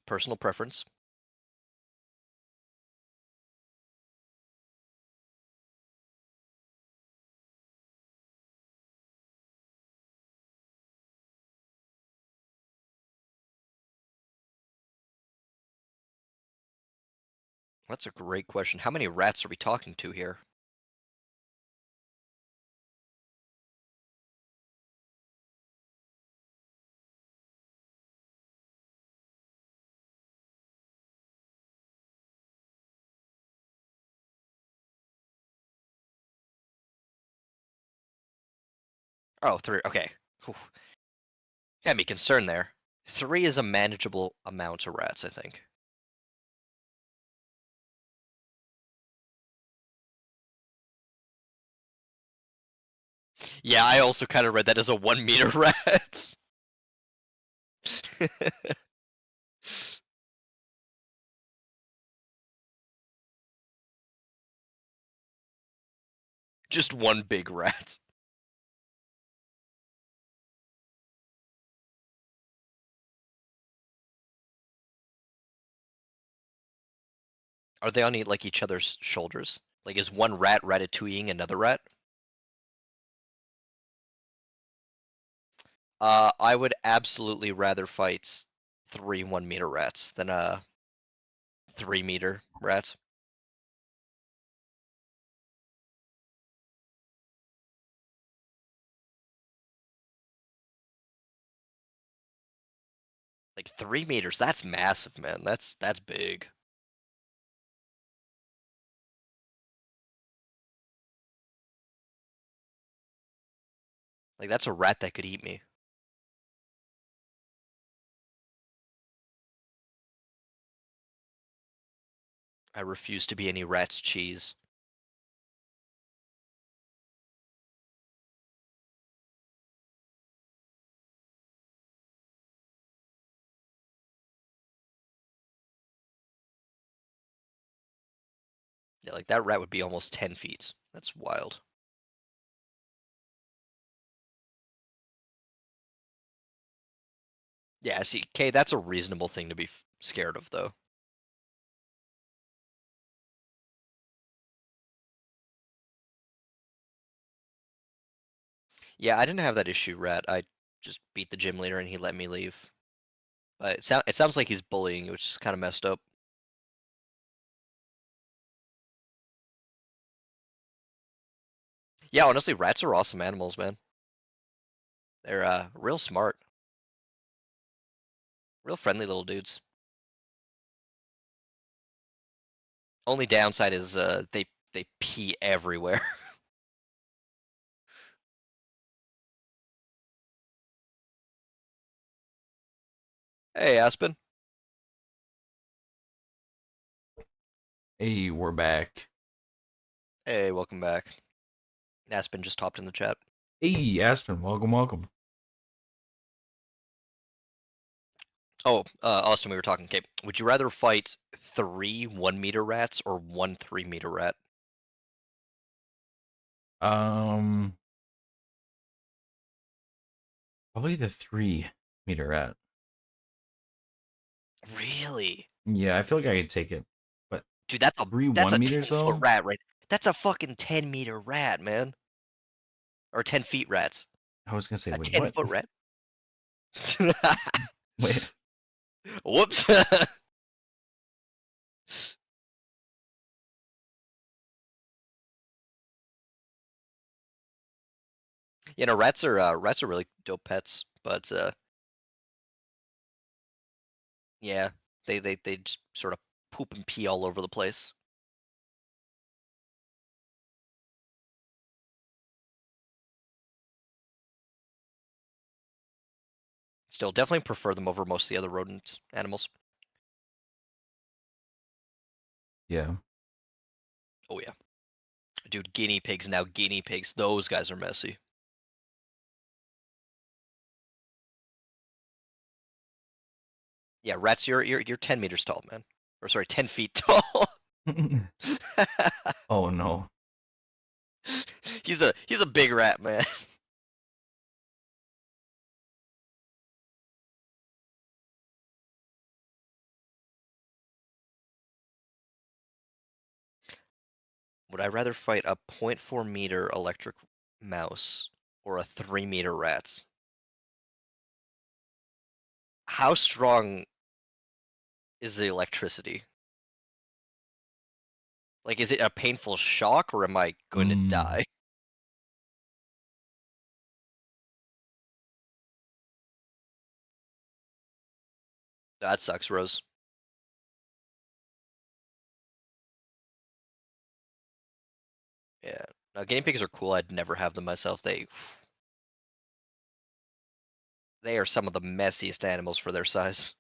Personal preference. That's a great question. How many rats are we talking to here? Oh, three. Okay. Whew. Got me concerned there. Three is a manageable amount of rats, I think. Yeah, I also kind of read that as a 1 meter rat. Just one big rat. Are they on like each other's shoulders? Like, is one rat ratatouilleing another rat? I would absolutely rather fight three 1 meter rats than a 3 meter rat. Like 3 meters, that's massive, man. That's big. Like, that's a rat that could eat me. I refuse to be any rat's cheese. Yeah, like that rat would be almost 10 feet. That's wild. Yeah, see, Kay, that's a reasonable thing to be scared of, though. Yeah, I didn't have that issue, rat. I just beat the gym leader and he let me leave. But it sounds like he's bullying you, which is kind of messed up. Yeah, honestly, rats are awesome animals, man. They're real smart, real friendly little dudes. Only downside is they pee everywhere. Hey, Aspen. Hey, we're back. Hey, welcome back. Aspen just hopped in the chat. Hey, Aspen, welcome, welcome. Oh, Austin, we were talking. Okay, would you rather fight 3 1-meter rats or 1 3-meter rat? Um, Probably the 3-meter rat. Really? Yeah, I feel like I could take it, but Dude, three that's one a meters 10-foot though. rat, right? That's a fucking 10-meter rat, man. Or 10 feet rats. I was gonna say, A wait, what? 10-foot rat. Wait, Whoops. You know, rats are really dope pets, but yeah, they just sort of poop and pee all over the place. Still, definitely prefer them over most of the other rodent animals. yeah, Oh yeah, dude, guinea pigs now. Guinea pigs, those guys are messy. Yeah, rats, you're 10 meters tall, man. Or sorry, 10 feet tall. oh no. He's a big rat, man. Would I rather fight a 0.4-meter electric mouse or a 3-meter rat? How strong is the electricity? Like, is it a painful shock or am I going to Mm, die? That sucks, Rose. Yeah. Now, guinea pigs are cool. I'd never have them myself. They are some of the messiest animals for their size.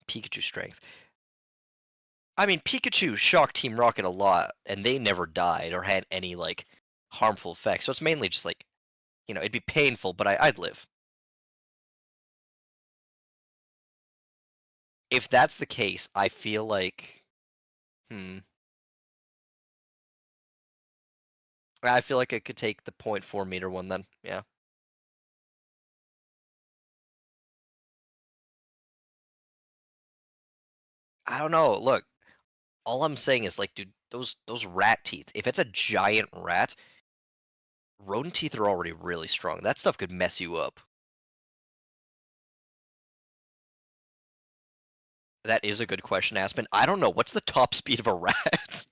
Pikachu strength. I mean, Pikachu shocked Team Rocket a lot, and they never died or had any like harmful effects. So it's mainly just like, it'd be painful, but I'd live. If that's the case, I feel like, hmm, I feel like I could take the 0.4-meter one then. Yeah. I don't know. Look, all I'm saying is like, dude, those rat teeth. If it's a giant rat, rodent teeth are already really strong. That stuff could mess you up. That is a good question, Aspen. I don't know. What's the top speed of a rat?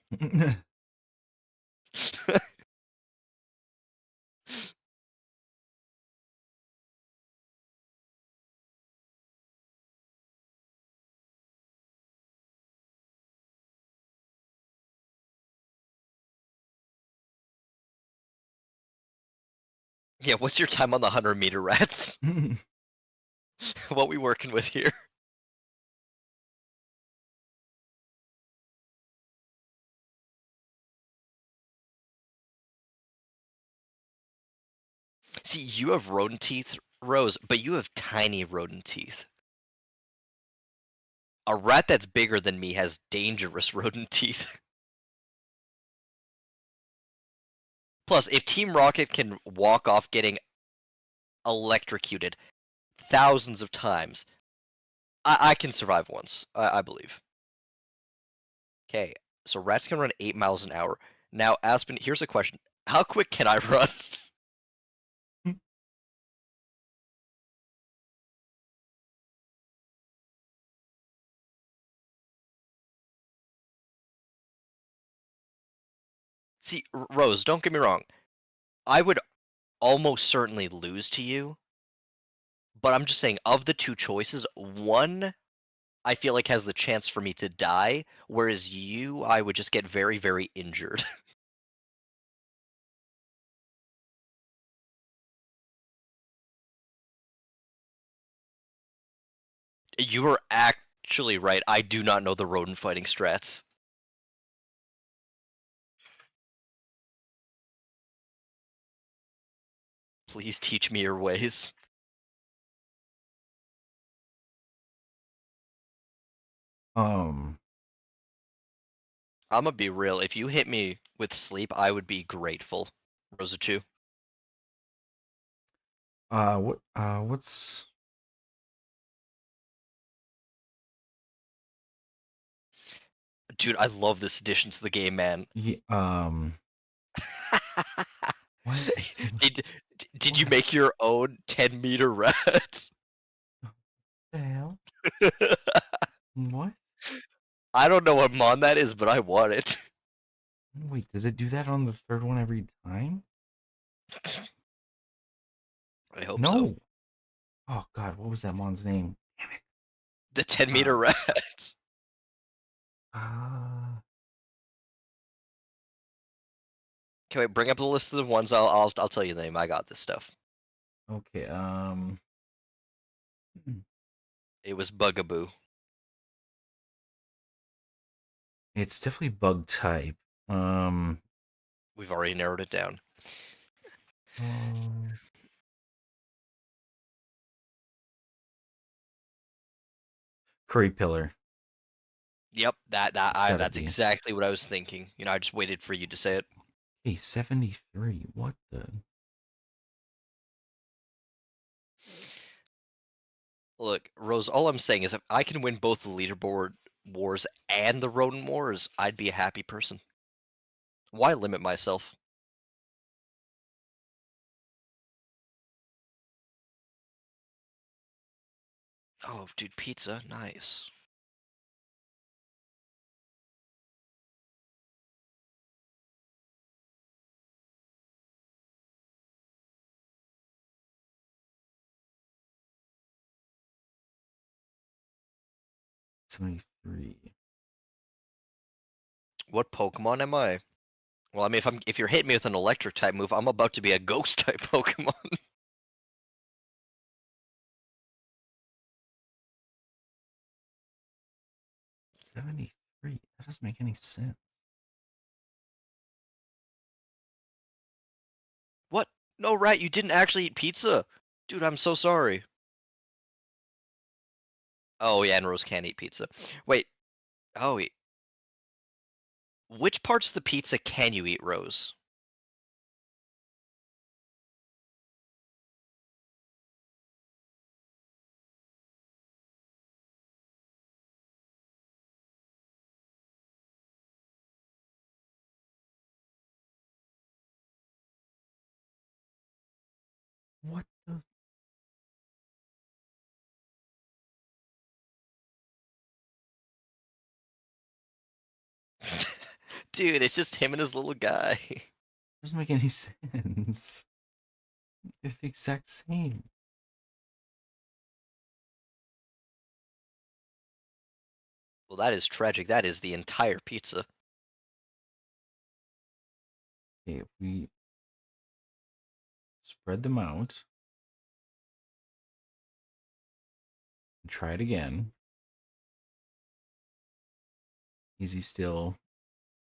Yeah, what's your time on the 100-meter rats? What we working with here? See, you have rodent teeth, Rose, but you have tiny rodent teeth. A rat that's bigger than me has dangerous rodent teeth. Plus, if Team Rocket can walk off getting electrocuted thousands of times, I can survive once, I believe. Okay, so rats can run 8 miles an hour. Now, Aspen, here's a question. How quick can I run? See, Rose, don't get me wrong. I would almost certainly lose to you, but I'm just saying, of the two choices, one I feel like has the chance for me to die, whereas you, I would just get very, very injured. You are actually right. I do not know the rodent fighting strats. Please teach me your ways. Um, I'm gonna be real. If you hit me with sleep, I would be grateful. Rosachu. what's Dude, I love this addition to the game, man. yeah, why is this thing? Did did you What make your own 10-meter rats? the hell? What? I don't know what mon that is, but I want it. Wait, does it do that on the third one every time? I hope so. No. Oh God, what was that mon's name? Damn it. The 10-meter rats. Uh, Can we bring up the list of the ones? I'll tell you the name. I got this stuff. okay. It was Bugaboo. It's definitely bug type. Um, We've already narrowed it down. um, Curry Pillar. Yep, It's gotta that's be. exactly what I was thinking. You know, I just waited for you to say it. Hey, 73. What the? Look, Rose, all I'm saying is if I can win both the leaderboard wars and the rodent wars, I'd be a happy person. Why limit myself? Oh, dude, pizza, nice. '73. What Pokemon am I? Well, I mean, if you're hitting me with an electric type move, I'm about to be a ghost type Pokemon. 73. That doesn't make any sense. What? No, Rat, you didn't actually eat pizza. Dude, I'm so sorry. Oh, yeah, and Rose can't eat pizza. Wait. Oh, wait. Which parts of the pizza can you eat, Rose? What the? Dude, it's just him and his little guy. Doesn't make any sense. They're the exact same. Well, that is tragic. That is the entire pizza. Okay, if we Spread them out. Try it again. Easy still.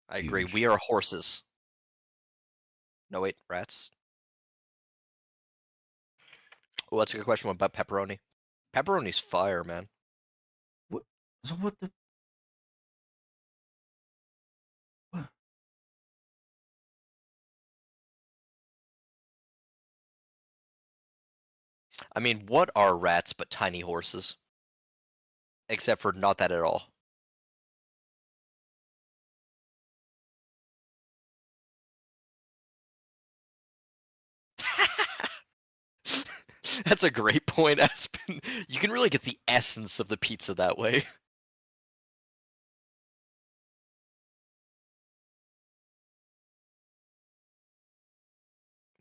I agree. Huge. We are horses. No, wait, rats. Oh, that's a good question about pepperoni. Pepperoni's fire, man. What? So what the? What? I mean, what are rats but tiny horses? Except for not that at all. That's a great point, Aspen. You can really get the essence of the pizza that way.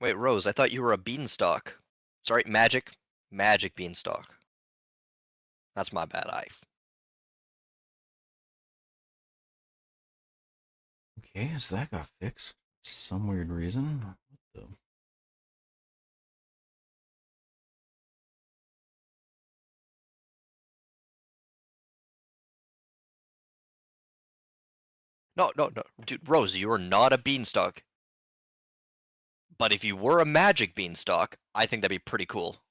Wait, Rose, I thought you were a beanstalk. Sorry, magic. Magic beanstalk. That's my bad. Okay, so that got fixed. For some weird reason. What the? No, no, no. Dude, Rose, you are not a beanstalk. But if you were a magic beanstalk, I think that'd be pretty cool.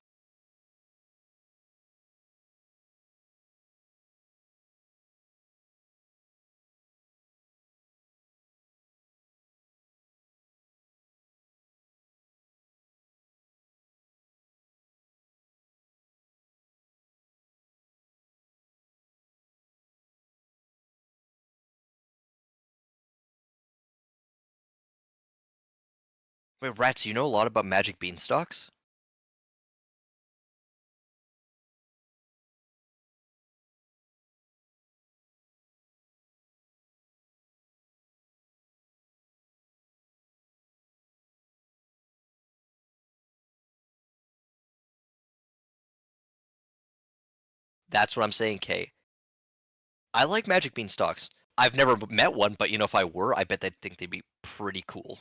Wait, Rats, you know a lot about magic beanstalks? That's what I'm saying, Kay. I like magic beanstalks. I've never met one, but you know, if I were, I bet they'd think they'd be pretty cool.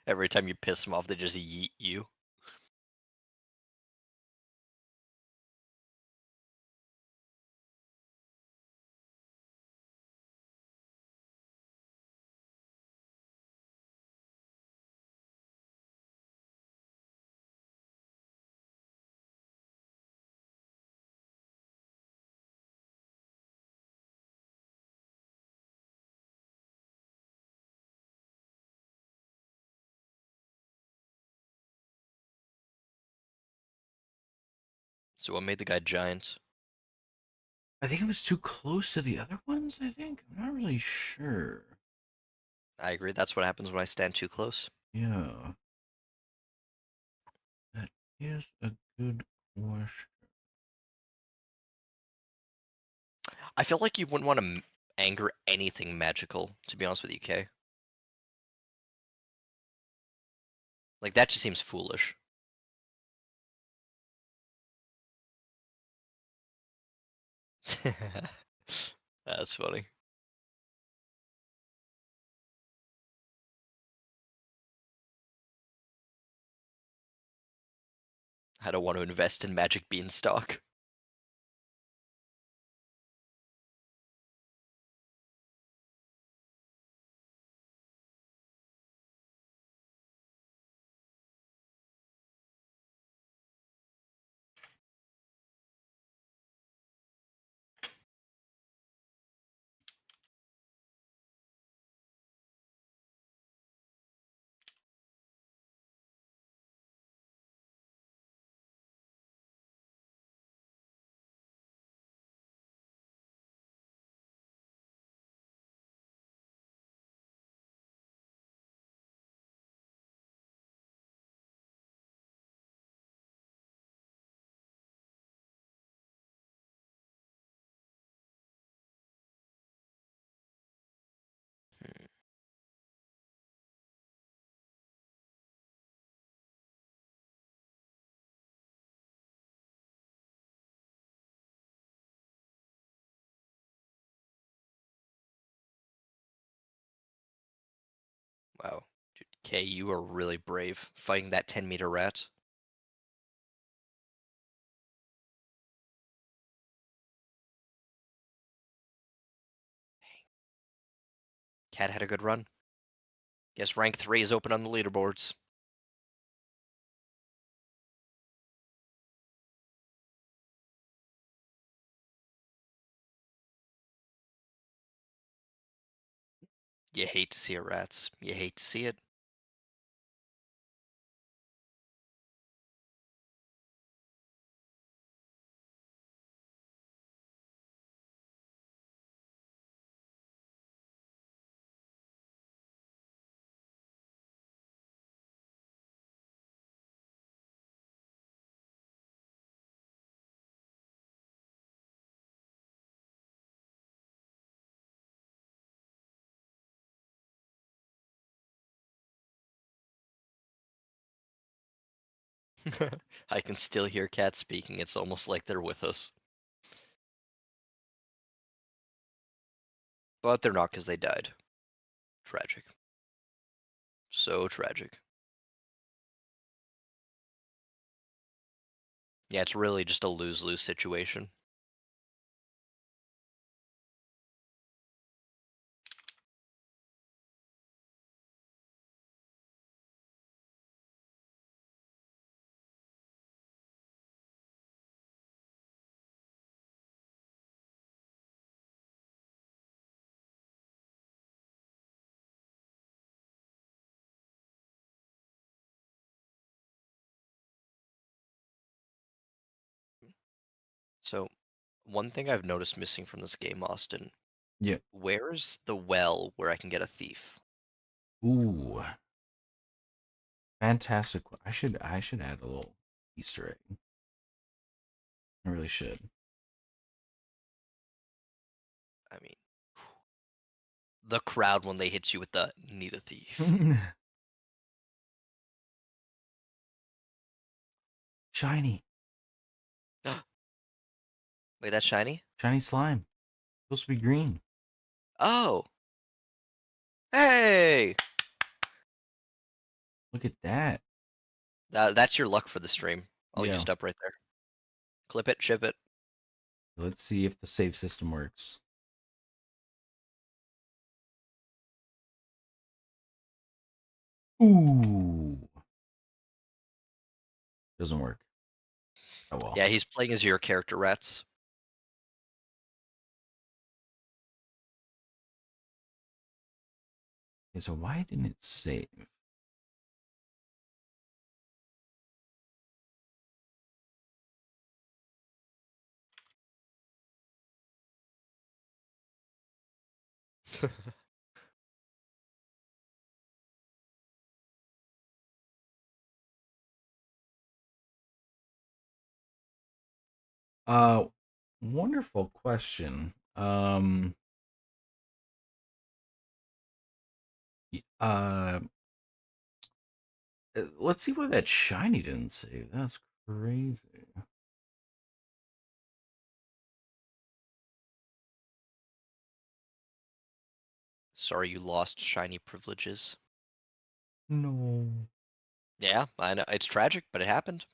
Every time you piss them off, they just yeet you. So what made the guy giant? I think it was too close to the other ones. I think I'm not really sure. I agree. That's what happens when I stand too close. Yeah, that is a good question. I feel like you wouldn't want to anger anything magical, to be honest with you, Kay. Like, that just seems foolish. That's funny. I don't want to invest in magic beanstalk. Wow. Dude, Kay, you are really brave fighting that 10-meter rat. Cat had a good run. Guess rank 3 is open on the leaderboards. You hate to see it, rats. You hate to see it. I can still hear cats speaking. It's almost like they're with us. But they're not because they died. Tragic. So tragic. Yeah, it's really just a lose-lose situation. So, one thing I've noticed missing from this game, Austin, Yeah. where's the well where I can get a thief? Ooh, fantastic. I should add a little Easter egg. I really should. I mean, the crowd when they hit you with the need a thief. Shiny. Wait, that's shiny? Shiny slime. Supposed to be green. Oh, hey! Look at that. That's your luck for the stream. All Yeah. used up right there. Clip it, ship it. Let's see if the save system works. Ooh. Doesn't work. Oh well. Yeah, he's playing as your character, rats. Okay, so why didn't it save? Uh Wonderful question. Uh let's see why that shiny didn't save. That's crazy. Sorry you lost shiny privileges. No. Yeah, I know. It's tragic, but it happened.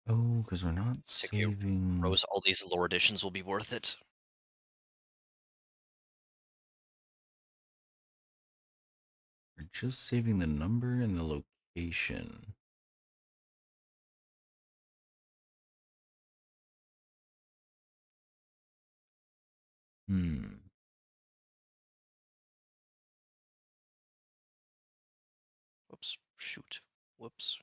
Oh, because we're not To get saving. Rose, all these lore editions will be worth it. We're just saving the number and the location. Hmm. Whoops. Shoot. Whoops.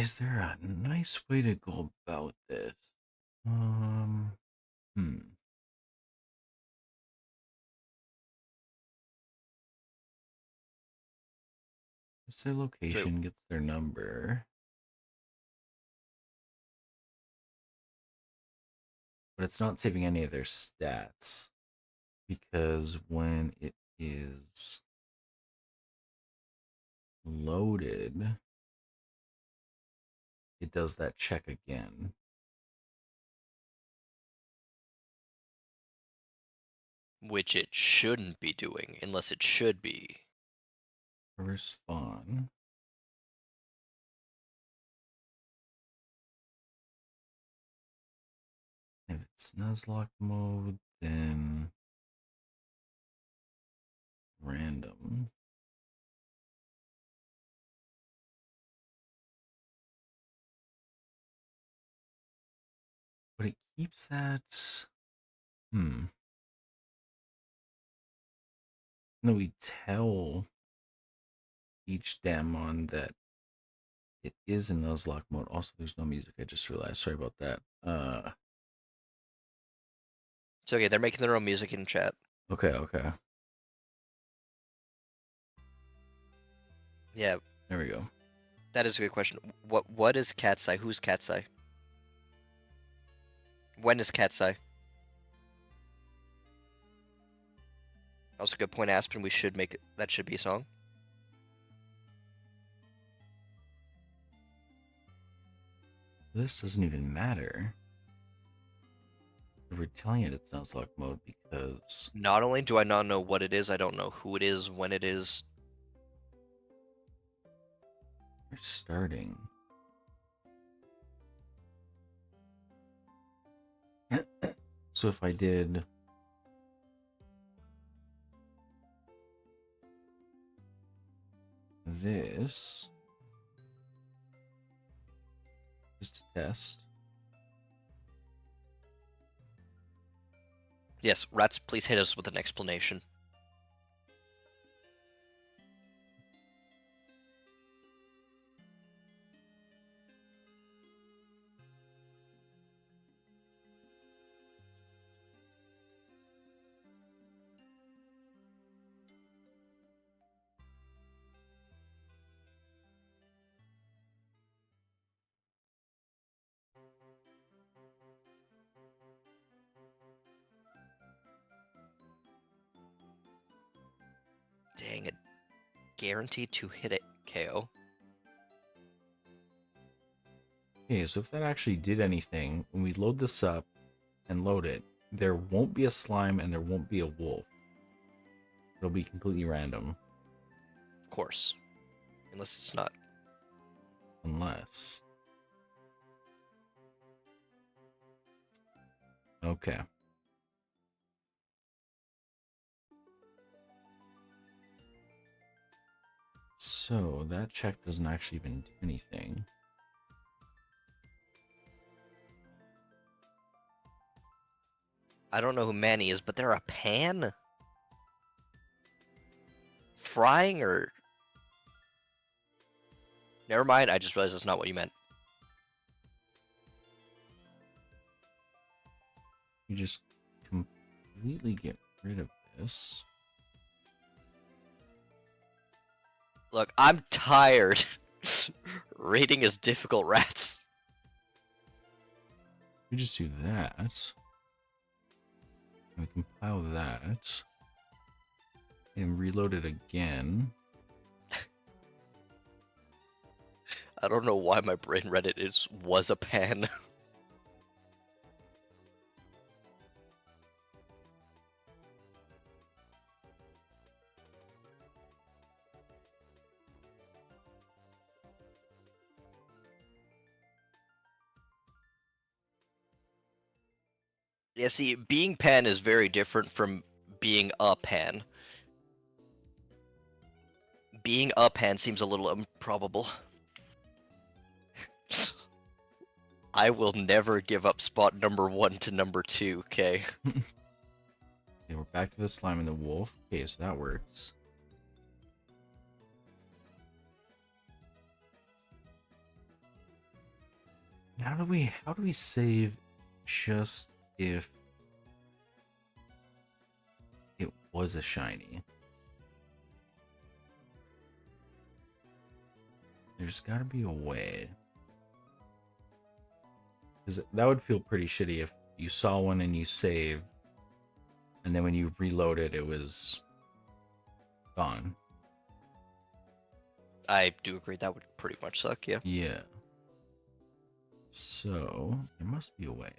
Is there a nice way to go about this? Hmm. Gets their So location, gets their number. But it's not saving any of their stats. Because when it is loaded, it does that check again. which it shouldn't be doing, unless it should be. Respawn. If it's Nuzlocke mode, then random. But it keeps that. No, we tell each Damnedmon that it is in Nuzlocke mode. Also, there's no music. I just realized. Sorry about that. It's okay, they're making their own music in chat. Okay. Yeah, There we go. that is a good question. What is Cat's Eye? Who's Cat's Eye? When is Cat's Eye? Also, good point, Aspen. We should make it. That should be a song. This doesn't even matter. We're telling it it's Nuzlocke mode because Not only do I not know what it is, I don't know who it is, when it is. we're starting. So if I did this just to test. Yes, Rats, please hit us with an explanation. Dang it. Guaranteed to hit it, KO. Okay, so if that actually did anything, when we load this up and load it, there won't be a slime and there won't be a wolf. It'll be completely random. Of course. Unless it's not. Unless. Okay. So that check doesn't actually even do anything. I don't know who Manny is, but they're a pan? Frying or... Never mind, I just realized that's not what you meant. You just completely get rid of this. Look, I'm tired. Rating is difficult, Rats. You just do that. And compile that. And reload it again. I don't know why my brain read it was a pan. Yeah, see, being pan is very different from being a pan. Being a pan seems a little improbable. I will never give up spot number 1 to number 2, okay? Okay, we're back to the slime and the wolf. Okay, so that works. How do we save just if it was a shiny? There's got to be a way. Because that would feel pretty shitty if you saw one and you saved, and then when you reload it, it was gone. I do agree that would pretty much suck, yeah. Yeah. So, there must be a way.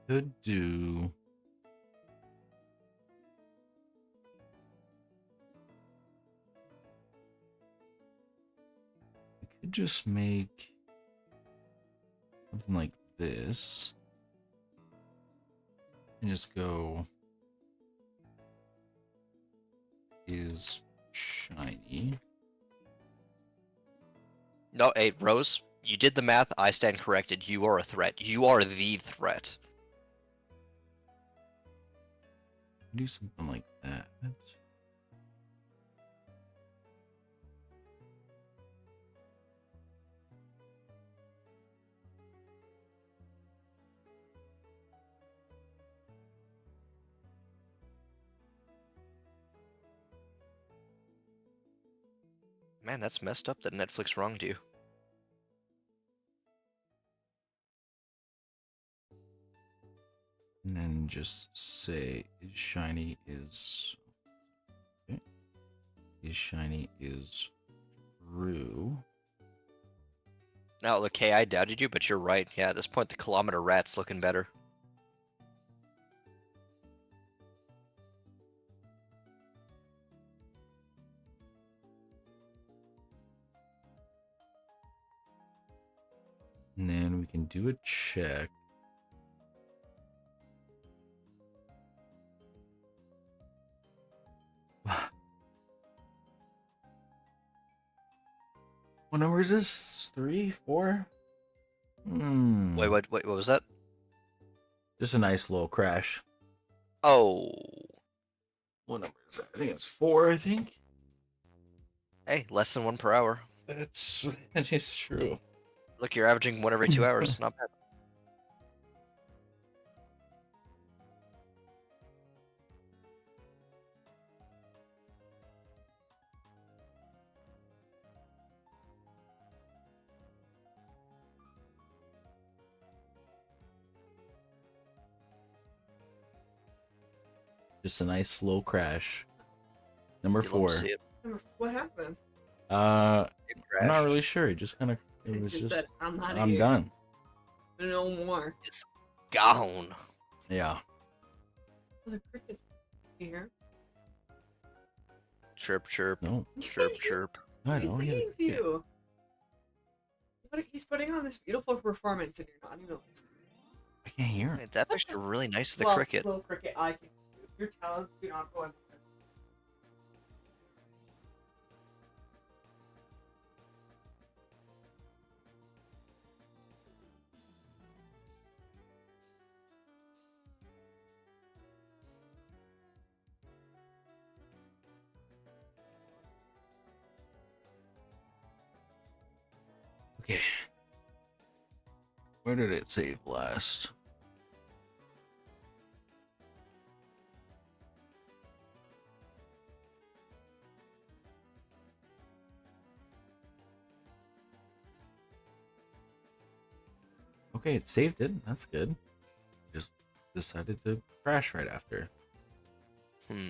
Could do. We could just make something like this. And just go is shiny. No, hey, Rose, you did the math. I stand corrected. You are a threat. You are the threat. Do something like that. Man, that's messed up that Netflix wronged you. And then just say is shiny is okay. Is shiny is true. Now, look, hey, I doubted you, but you're right. Yeah, at this point, the kilometer rat's looking better. And then we can do a check. What number is this? 3, 4? Wait, what was that? Just a nice little crash. Oh. What number is that? I think it's 4, I think. Hey, less than 1 per hour. That is true. Look, you're averaging 1 every 2 hours. Not bad. Just a nice slow crash. Number You love 4. to see it. What happened? It I'm not crashed. really sure. It just kind of. It It was just. said, I'm not I'm here. done. No more. It's gone. Yeah. Oh, the cricket's here. Chirp, chirp, No. chirp, chirp. I He's know. singing to you. He's putting on this beautiful performance and you're not even listening. I can't hear him. Hey, that's actually really nice of the Well, cricket. little cricket, I can. Your talents do not go unnoticed. Okay. Where did it save last? Okay, it saved it. That's good. Just decided to crash right after. Hmm.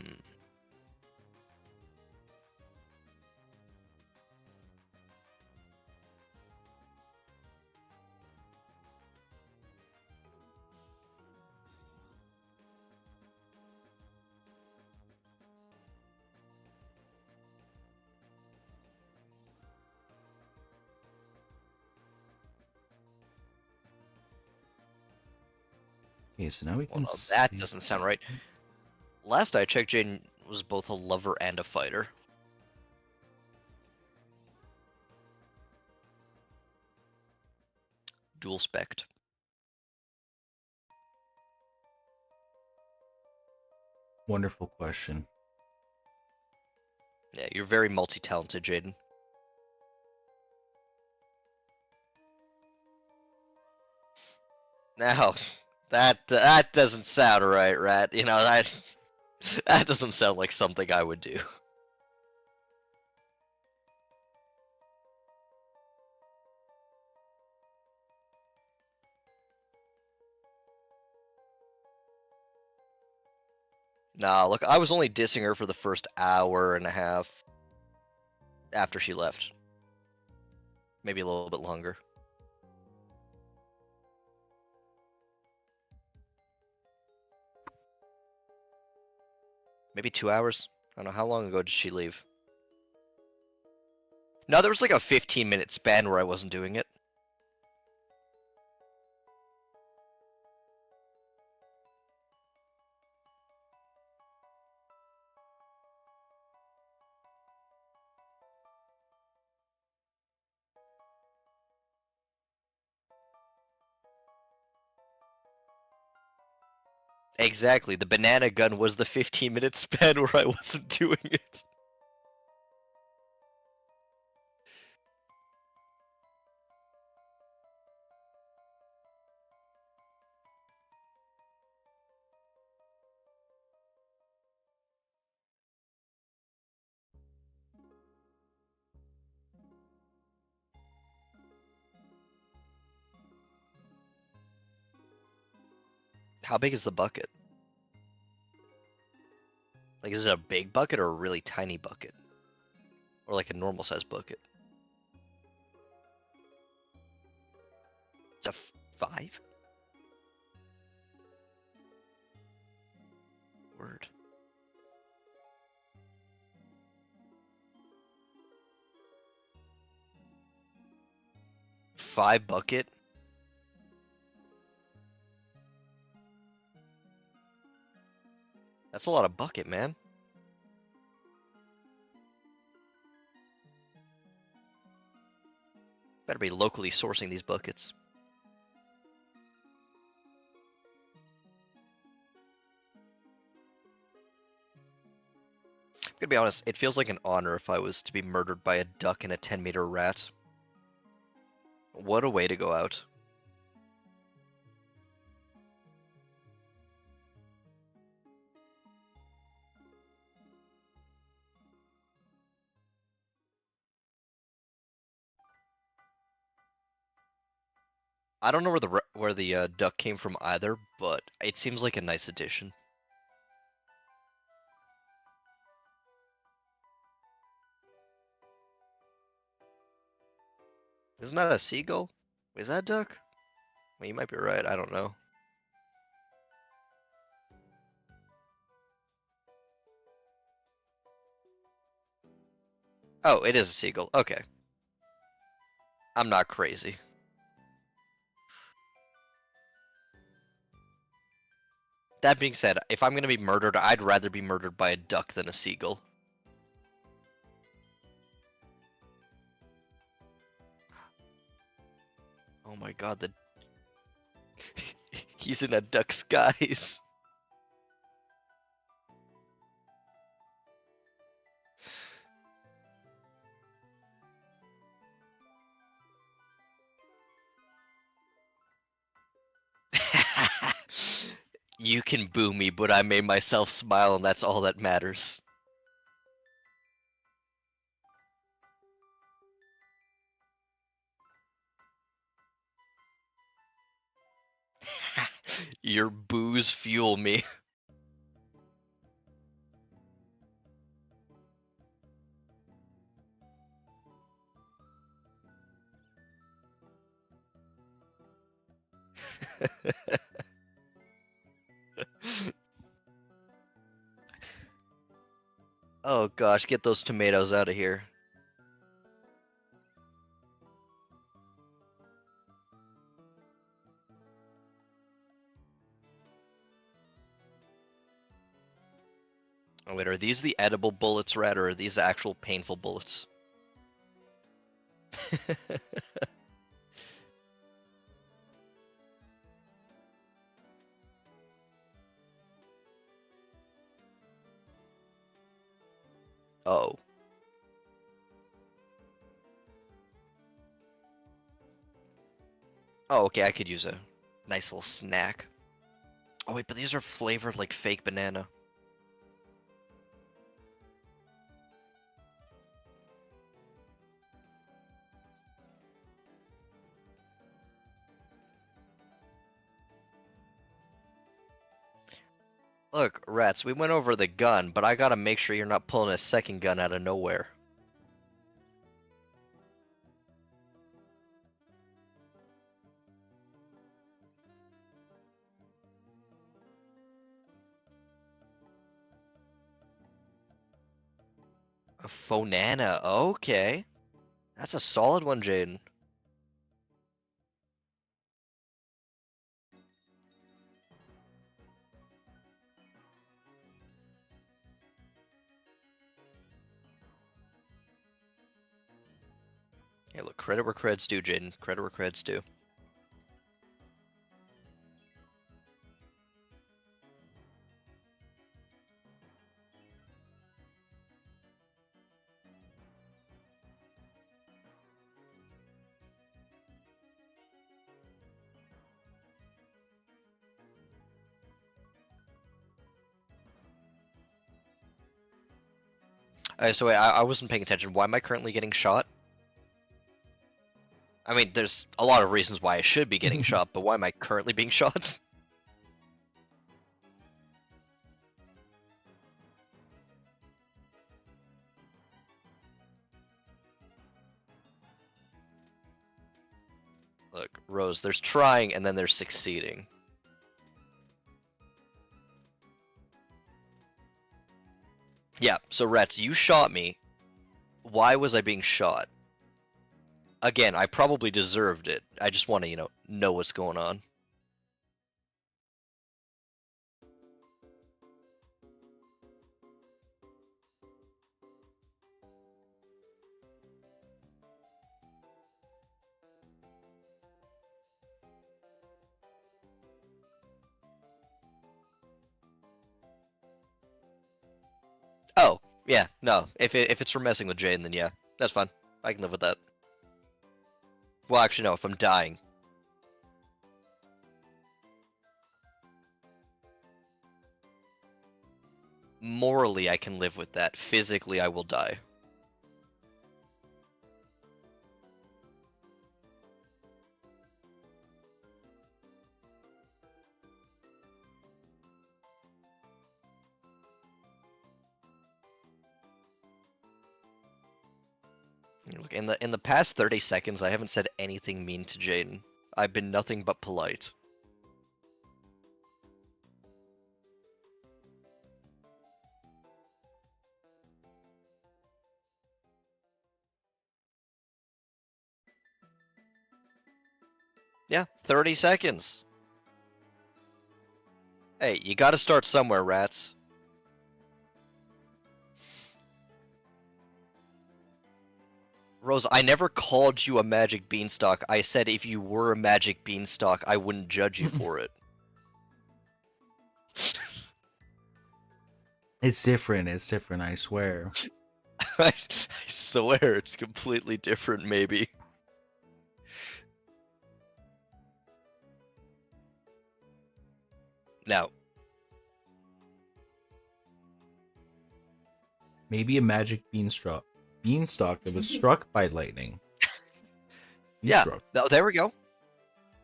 Okay, so now we Well, can. no, that save doesn't sound it. right. Last I checked, Jane was both a lover and a fighter. dual spect. Wonderful question. Yeah, you're very multi-talented, Jaden. Now, that doesn't sound right, Rat. You know, that doesn't sound like something I would do. Nah, look, I was only dissing her for the first hour and a half after she left. Maybe a little bit longer. Maybe 2 hours? I don't know, how long ago did she leave? No, there was like a 15-minute span where I wasn't doing it. Exactly, the banana gun was the 15-minute span where I wasn't doing it. How big is the bucket? Like, is it a big bucket or a really tiny bucket? Or like a normal size bucket? It's a 5? Word. Five bucket? That's a lot of bucket, man. Better be locally sourcing these buckets. I'm gonna be honest, it feels like an honor if I was to be murdered by a duck and a 10-meter rat. What a way to go out. I don't know where the duck came from either, but it seems like a nice addition. Isn't that a seagull? Is that a duck? Well, you might be right. I don't know. Oh, it is a seagull. Okay. I'm not crazy. That being said, if I'm gonna be murdered, I'd rather be murdered by a duck than a seagull. Oh my god, he's in a duck's guise. You can boo me, but I made myself smile, and that's all that matters. Your boos fuel me. Oh gosh, get those tomatoes out of here. Oh wait, are these the edible bullets, Rat, or are these actual painful bullets? Oh. Oh, okay, I could use a nice little snack. Oh wait, but these are flavored like fake banana. Look, Rats, we went over the gun, but I gotta make sure you're not pulling a second gun out of nowhere. A Fonana, okay. That's a solid one, Jaden. Hey, look, credit where credit's due, Jaden. Credit where credit's due. So wait, I wasn't paying attention. Why am I currently getting shot? I mean, there's a lot of reasons why I should be getting shot, but why am I currently being shot? Look, Rose, there's trying and then there's succeeding. Yeah, so Rats, you shot me. Why was I being shot? Again, I probably deserved it. I just want to, know what's going on. Oh, yeah, no. If it's for messing with Jane, then yeah, that's fine. I can live with that. Well, actually, no. If I'm dying, morally, I can live with that. Physically, I will die. Look, in the past 30 seconds, I haven't said anything mean to Jaden. I've been nothing but polite. Yeah, 30 seconds. Hey, you gotta start somewhere, Rats. Rose, I never called you a magic beanstalk. I said if you were a magic beanstalk, I wouldn't judge you for it. It's different. It's different. I swear. I swear it's completely different, maybe. Now, Maybe a magic beanstalk. Beanstalk that was struck by lightning. yeah, Beanstalk. there we go.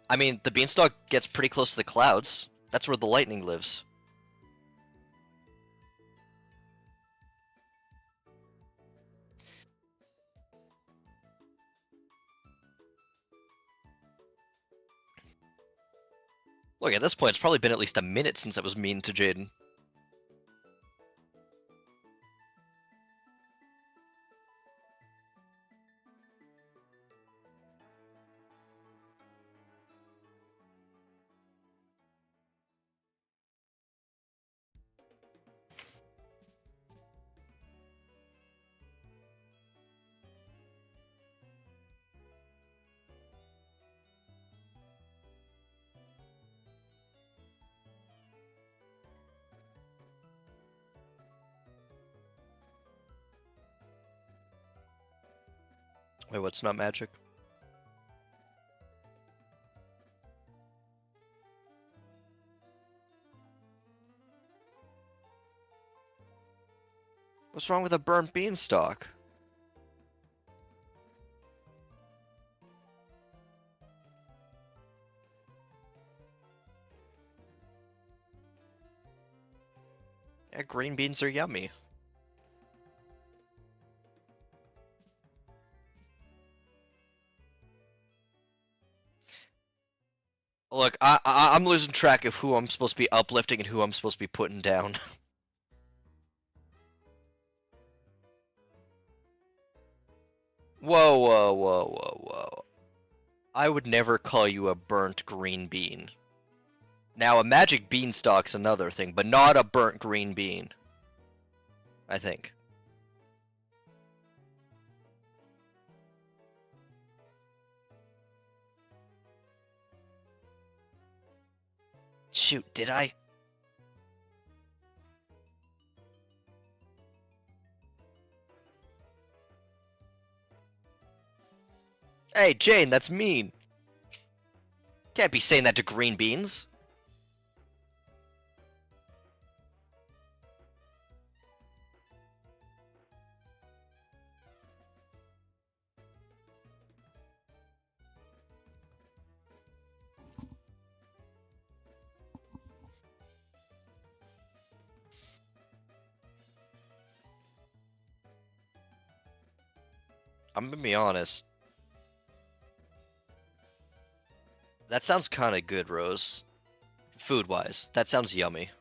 I mean, the beanstalk gets pretty close to the clouds. That's where the lightning lives. Look, at this point, it's probably been at least a minute since I was mean to Jaden. Wait, what's not magic? What's wrong with a burnt beanstalk? Yeah, green beans are yummy. Look, I'm losing track of who I'm supposed to be uplifting and who I'm supposed to be putting down. Whoa, whoa, whoa, whoa, whoa. I would never call you a burnt green bean. Now, a magic beanstalk's another thing, but not a burnt green bean. I think. Shoot, did I? Hey, Jane, that's mean. Can't be saying that to green beans. I'm gonna be honest. That sounds kinda good, Rose. Food-wise, that sounds yummy.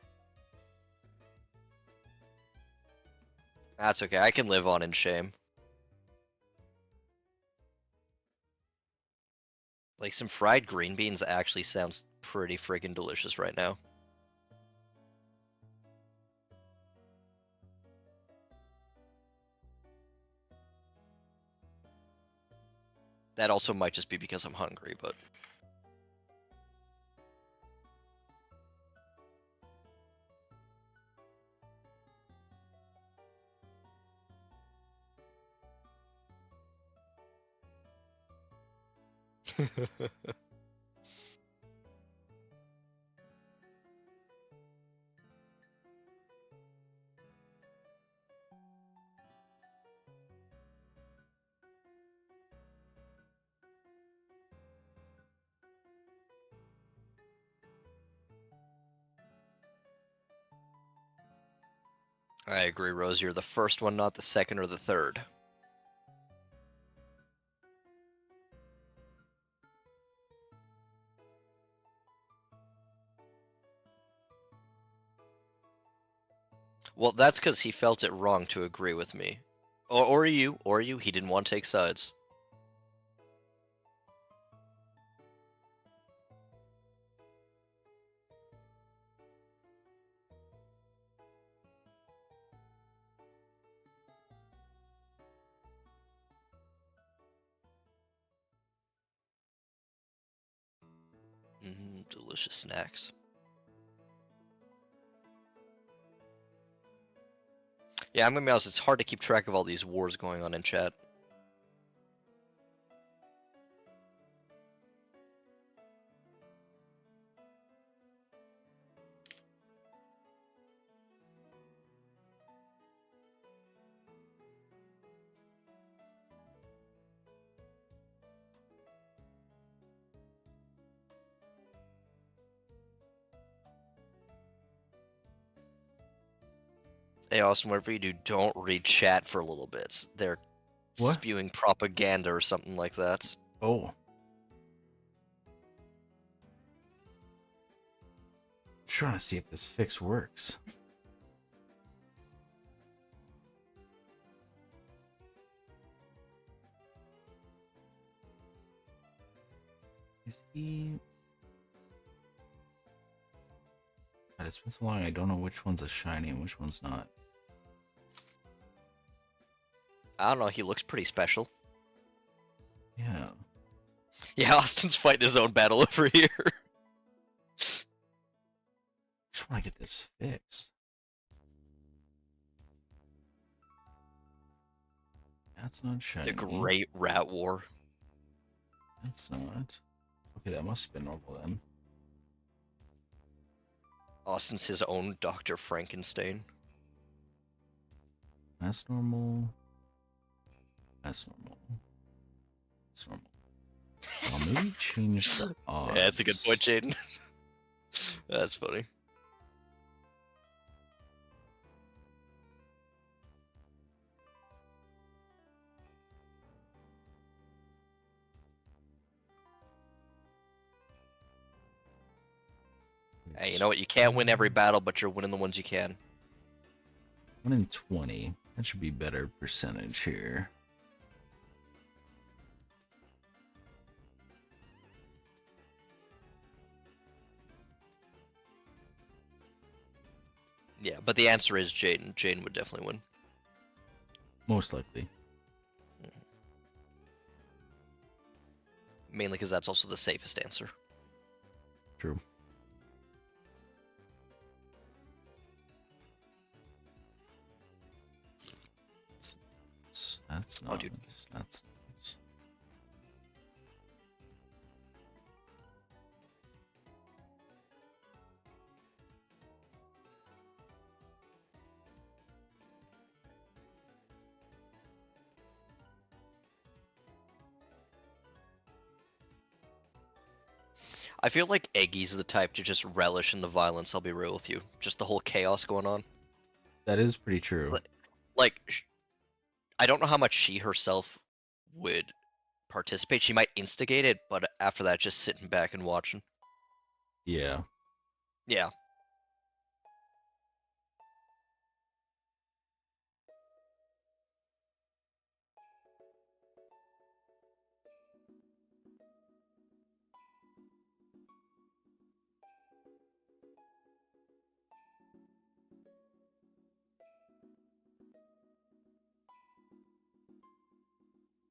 That's okay, I can live on in shame. Like, some fried green beans actually sounds pretty friggin' delicious right now. That also might just be because I'm hungry, but... I agree, Rose. You're the first one, not the second or the third. Well, that's because he felt it wrong to agree with me. Or you, he didn't want to take sides. Delicious snacks. Yeah, I'm gonna be honest, it's hard to keep track of all these wars going on in chat. Hey, Austin, whatever you do, don't read chat for a little bit. They're What? spewing propaganda or something like that. Oh. I'm trying to see if this fix works. Is he... God, it's been so long, I don't know which one's a shiny and which one's not. I don't know, he looks pretty special. Yeah. Yeah, Austin's fighting his own battle over here. Just want to get this fixed. That's not shiny. The Great Rat War. That's not. Okay, that must have been normal then. Austin's his own Dr. Frankenstein. That's normal. That's normal. That's normal. I'll maybe change the odds. Yeah, that's a good point, Jaden. That's funny. Hey, you know what? You can't win every battle, but you're winning the ones you can. 1 in 20. That should be better percentage here. Yeah, but the answer is Jaden. Jaden would definitely win. Most likely. Mainly because that's also the safest answer. True. That's Oh, not. dude. That's nice. I feel like Eggy's the type to just relish in the violence, I'll be real with you. Just the whole chaos going on. That is pretty true. Like, I don't know how much she herself would participate. She might instigate it, but after that, just sitting back and watching. Yeah. Yeah.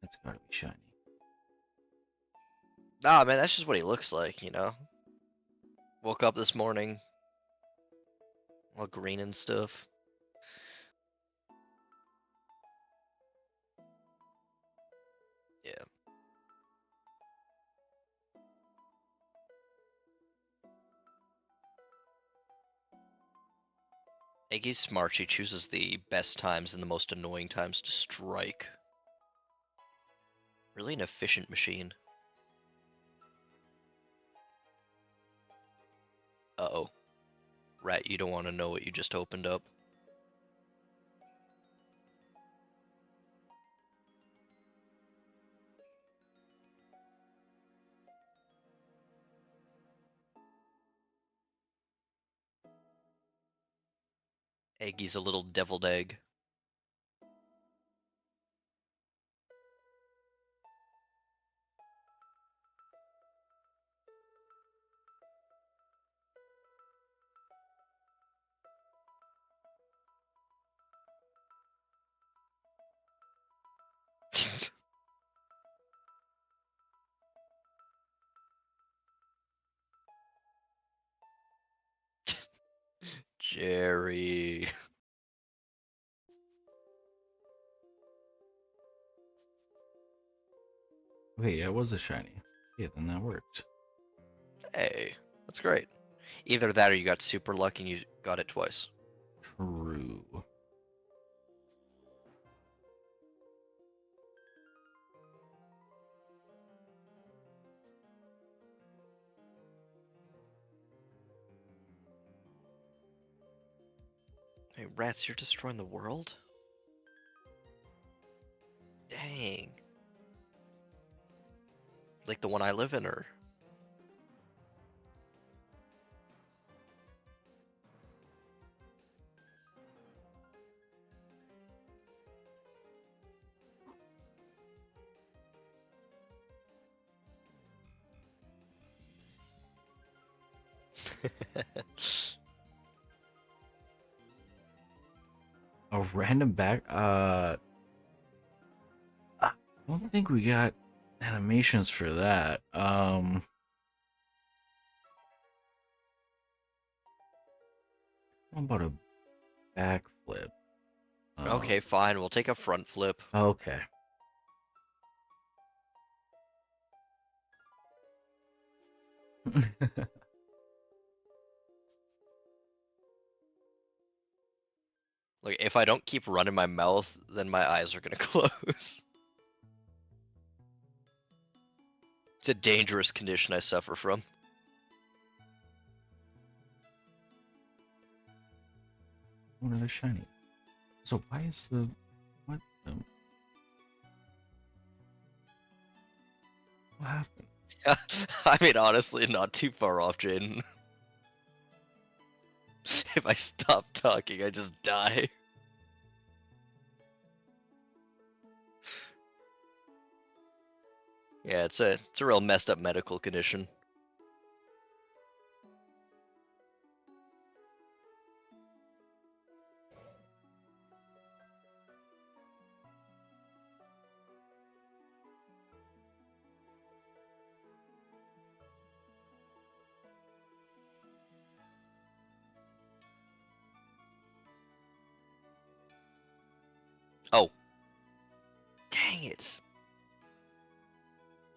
That's gotta be shiny. Nah, man, that's just what he looks like, you know? Woke up this morning, all green and stuff. Yeah. Eggy's smart. She chooses the best times and the most annoying times to strike. Really an efficient machine. Uh-oh. Rat, you don't want to know what you just opened up. Eggy's a little deviled egg. Jerry. Okay, yeah, it was a shiny. Yeah, then that worked. Hey, that's great. Either that or you got super lucky and you got it twice. True. Hey, rats, you're destroying the world? Dang. Like the one I live in, or? A random back. I don't think we got animations for that. How about a backflip? Okay, fine. We'll take a front flip. Okay. Like, if I don't keep running my mouth, then my eyes are gonna close. It's a dangerous condition I suffer from. Oh, another shiny. So why is the what the what happened? I mean, honestly, not too far off, Jaden. If I stop talking, I just die. Yeah, it's a real messed up medical condition. Oh. Dang it.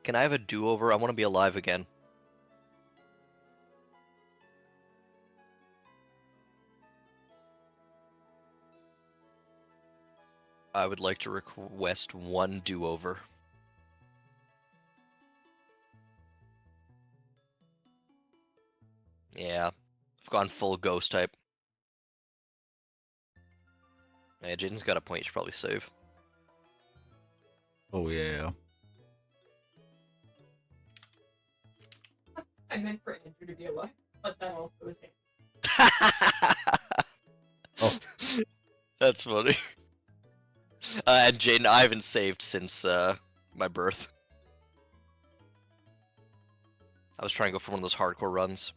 Can I have a do-over? I want to be alive again. I would like to request one do-over. Yeah, I've gone full ghost type. Yeah, Jaden's got a point, you should probably save. Oh yeah. I meant for Andrew to be alive, but that also was him. Oh. That's funny. And Jaden, I haven't saved since my birth. I was trying to go for one of those hardcore runs.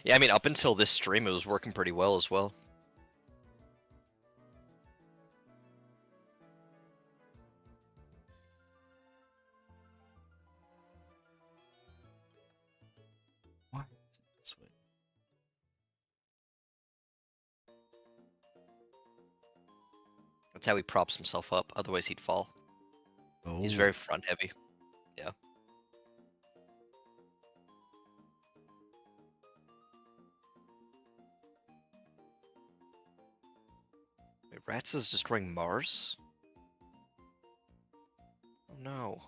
Yeah, I mean, up until this stream, it was working pretty well as well. Why is it this way? That's how he props himself up, otherwise he'd fall. Oh. He's very front heavy. Yeah. Wait, Rats is destroying Mars? Oh no.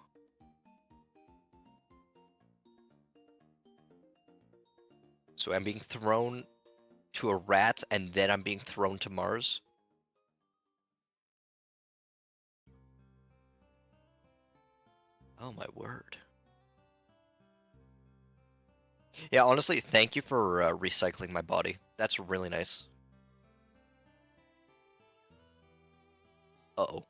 So I'm being thrown to a rat and then I'm being thrown to Mars? Oh my word. Yeah, honestly, thank you for recycling my body. That's really nice. Uh-oh.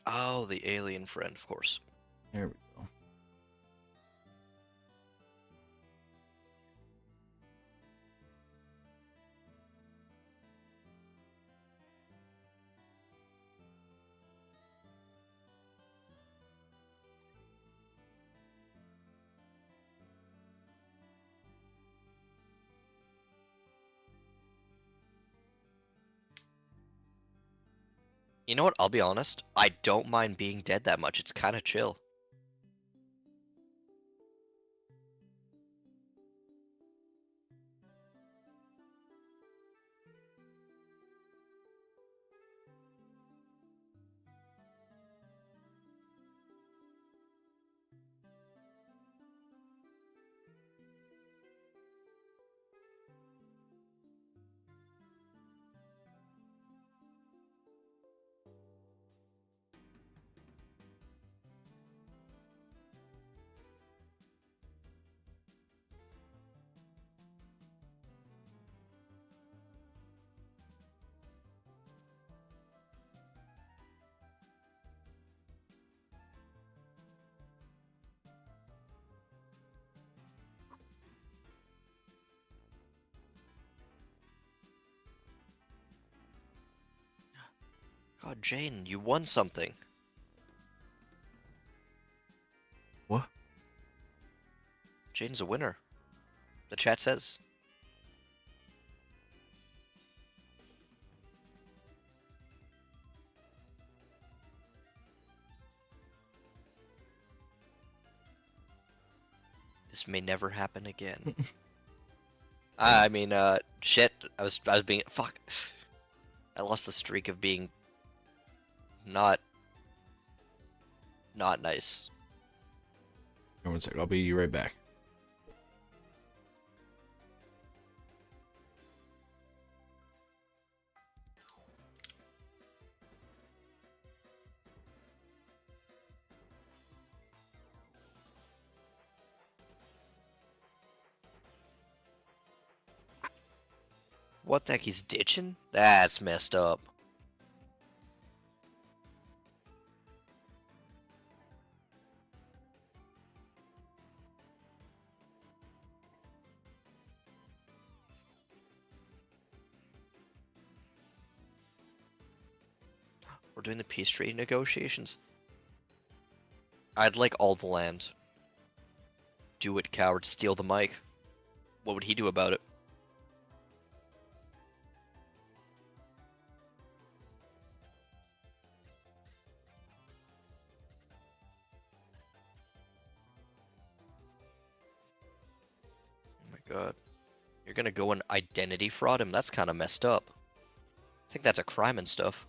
Oh, the alien friend, of course. There we go. You know what? I'll be honest. I don't mind being dead that much. It's kind of chill. Oh, Jane, you won something. What? Jane's a winner. The chat says. This may never happen again. I mean, shit. I was being fuck. I lost the streak of being not nice. Here, one sec. I'll be right back. What the heck? He's ditching? That's messed up. We're doing the peace treaty negotiations. I'd like all the land. Do it, coward. Steal the mic. What would he do about it? Oh my god. You're gonna go and identity fraud him? That's kind of messed up. I think that's a crime and stuff.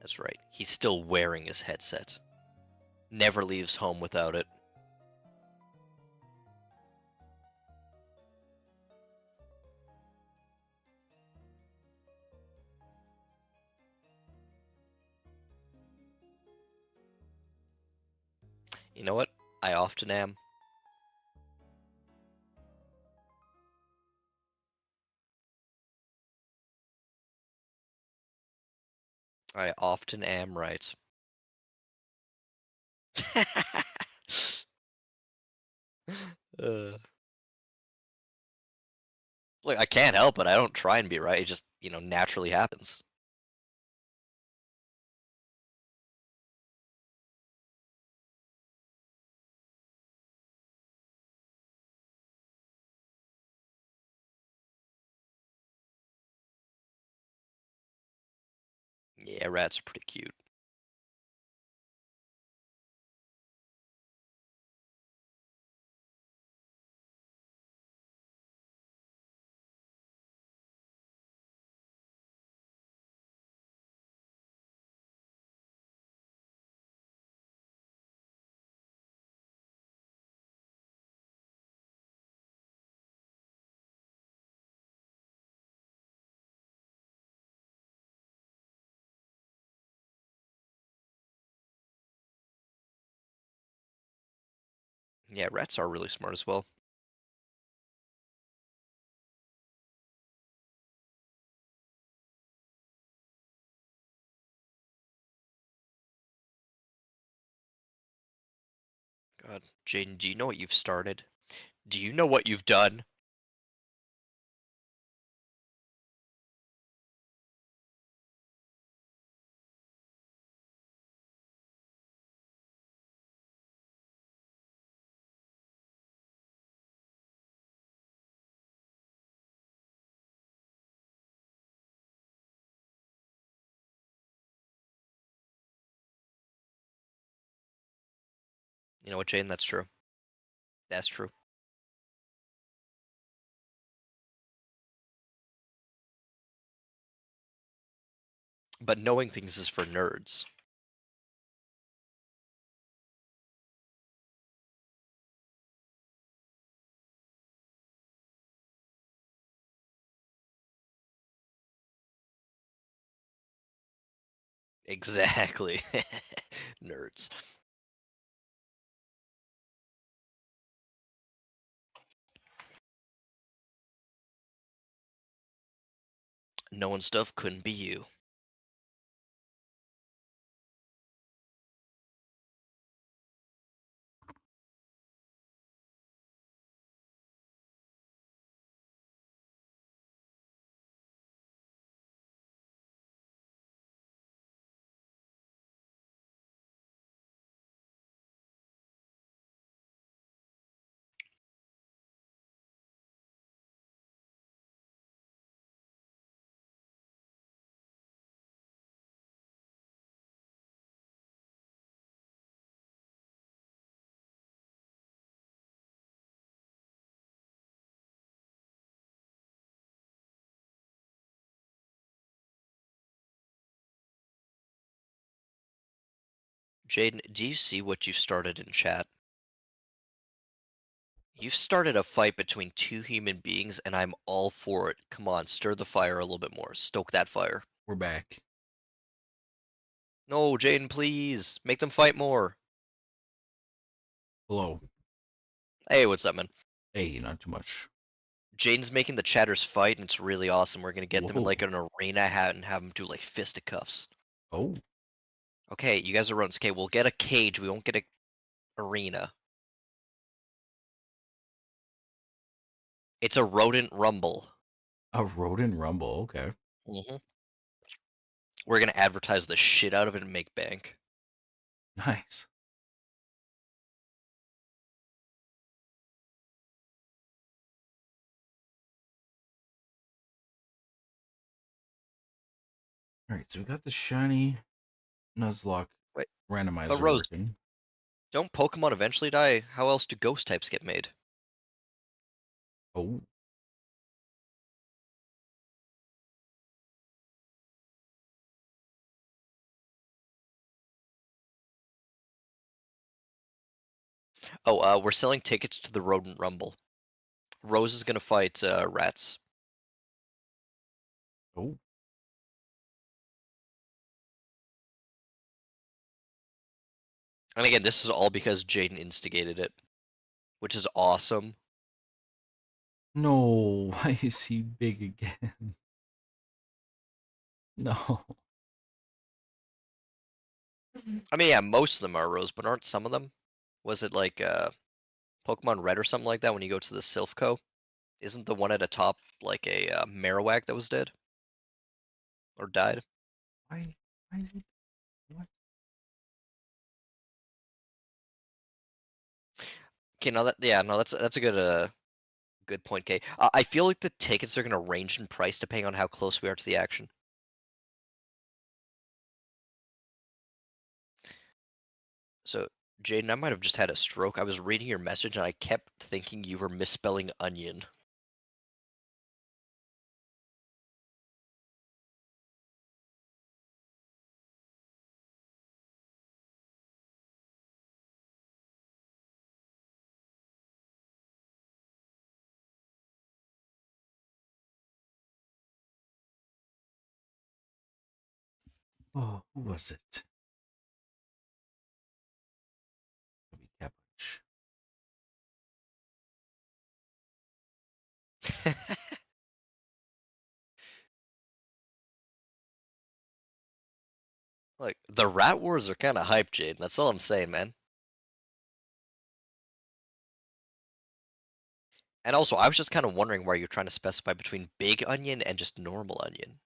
That's right. He's still wearing his headset. Never leaves home without it. You know what? I often am. I often am right. uh, Look, I can't help it. I don't try and be right. It just, naturally happens. Yeah, rats are pretty cute. Yeah, rats are really smart as well. God, Jaden, do you know what you've started? Do you know what you've done? You know what, Jaden? That's true. That's true. But knowing things is for nerds. Exactly. Nerds. Knowing stuff couldn't be you. Jaden, do you see what you started in chat? You've started a fight between two human beings, and I'm all for it. Come on, stir the fire a little bit more. Stoke that fire. We're back. No, Jaden, please. Make them fight more. Hello. Hey, what's up, man? Hey, not too much. Jaden's making the chatters fight, and it's really awesome. We're gonna get them in Whoa. like an arena hat and have them do like fisticuffs. Oh, Okay, you guys are runs. Okay, we'll get a cage. We won't get a arena. It's a rodent rumble. a rodent rumble. Okay. hmm We're gonna advertise the shit out of it and make bank. Nice. All right, so we got the shiny Nuzlocke Wait, but randomizer Rose, working. don't Pokemon eventually die? How else do ghost types get made? Oh, Oh, we're selling tickets to the rodent rumble. Rose is gonna fight rats. oh. And again, this is all because Jaden instigated it, which is awesome. No, why is he big again? No. I mean, yeah, most of them are Rose, but aren't some of them? Was it like Pokemon Red or something like that when you go to the Silphco? Isn't the one at the top like a Marowak that was dead? Or died? Why is he? What? Okay, no, that's a good point, Kay. I feel like the tickets are gonna range in price depending on how close we are to the action. So, Jaden, I might have just had a stroke. I was reading your message and I kept thinking you were misspelling onion. Oh, who was it? Maybe Cabbage. Like, the Rat Wars are kind of hype, Jaden. That's all I'm saying, man. And also, I was just kind of wondering why you're trying to specify between big onion and just normal onion.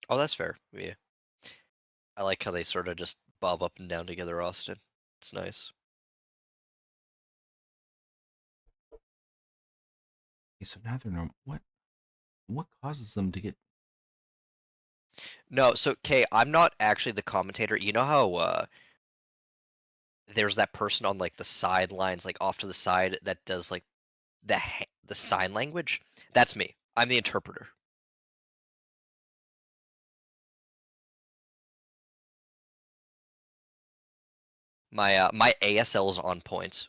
Oh, that's fair. Yeah. I like how they sort of just bob up and down together, Austin. It's nice. Okay, so now they're normal. What causes them to get? No, so Kay, I'm not actually the commentator. You know how there's that person on like the sidelines, like off to the side, that does like the sign language? That's me. I'm the interpreter. My ASL is on point.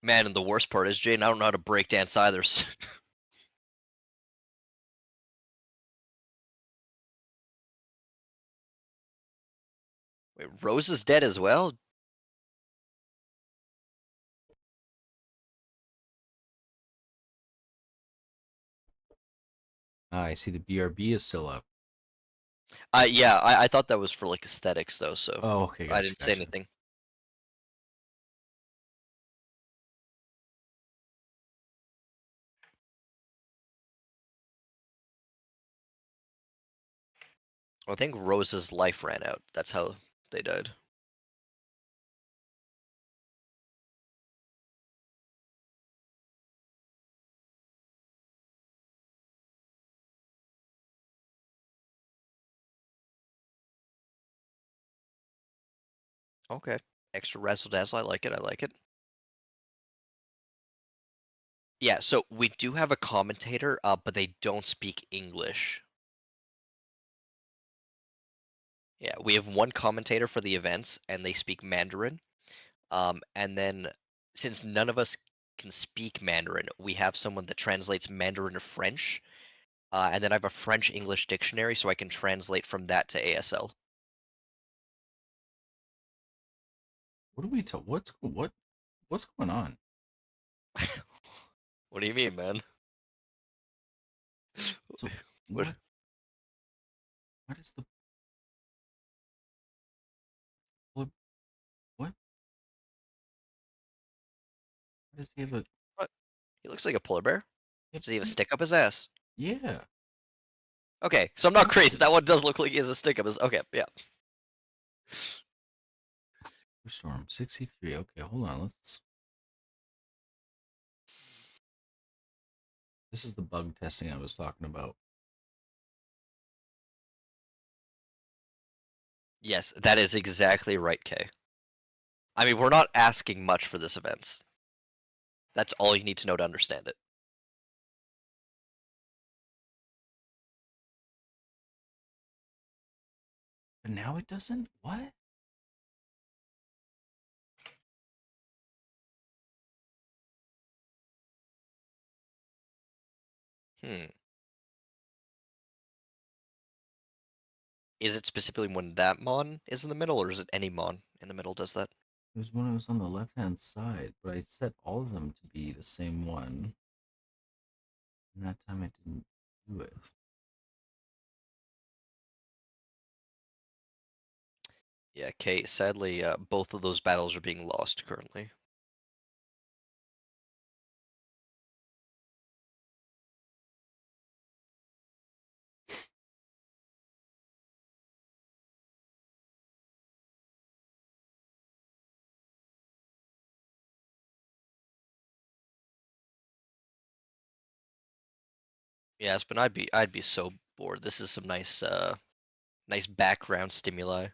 Man, and the worst part is, Jane, I don't know how to break dance either. Wait, Rose is dead as well? Ah, I see the BRB is still up. Yeah, I thought that was for like aesthetics though, so Oh, okay, I gotcha, didn't say gotcha. anything. I think Rose's life ran out. That's how they died. Okay. Extra razzle dazzle. I like it. I like it. Yeah, so we do have a commentator, but they don't speak English. Yeah, we have one commentator for the events, and they speak Mandarin. And then since none of us can speak Mandarin, we have someone that translates Mandarin to French. And then I have a French English dictionary, so I can translate from that to ASL. What are we what's going on? What do you mean, man? So What? what is the what what does he have a What? He looks like a polar bear. yep, Does he have a stick up his ass? yeah. Okay, so I'm not crazy. That one does look like he has a stick up his. Okay, yeah. Storm 63. Okay, hold on. This is the bug testing I was talking about. Yes, that is exactly right, Kay. I mean, we're not asking much for this event. That's all you need to know to understand it. But now it doesn't? What? Hmm. Is it specifically when that mon is in the middle, or is it any mon in the middle does that? It was when I was on the left hand side, but I set all of them to be the same one. And that time I didn't do it. Yeah, Kay, sadly, both of those battles are being lost currently. Yes, but I'd be so bored. This is some nice background stimuli.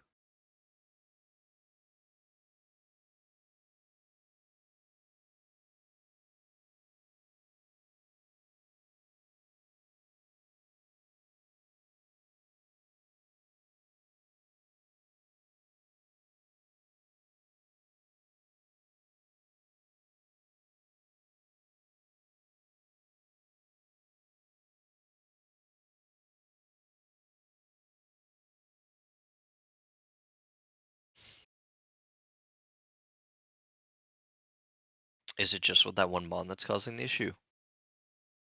Is it just with that one mon that's causing the issue?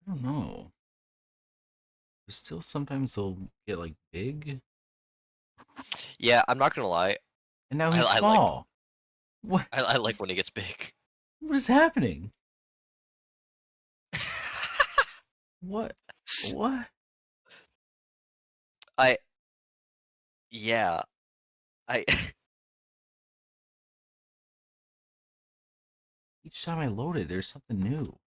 I don't know. But still, sometimes they'll get like big, Yeah, I'm not gonna lie. and now I, he's I like small. What? I like when he gets big. What is happening? What? What? I yeah. I Each time I load it, there's something new.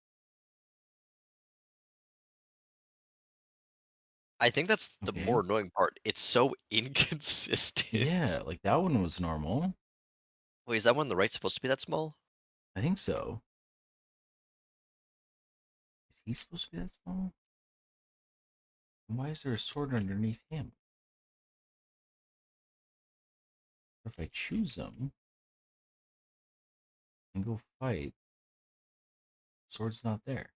I think that's the Okay. more annoying part. It's so inconsistent. Yeah, like that one was normal. Wait, is that one the right supposed to be that small? I think so. Is he supposed to be that small? And why is there a sword underneath him? What if I choose him and go fight? Sword's not there.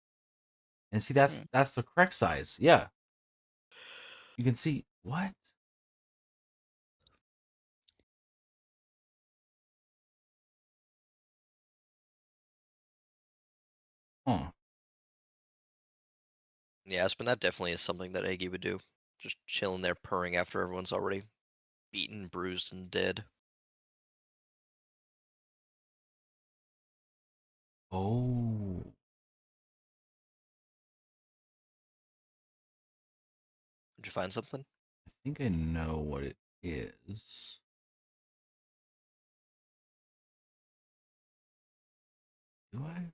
And see, Hmm. that's the correct size. Yeah, you can see what? Huh. Yes, but that definitely is something that Eggy would do. Just chilling there purring after everyone's already beaten, bruised, and dead. Oh, Did you find something? I think I know what it is. Do I?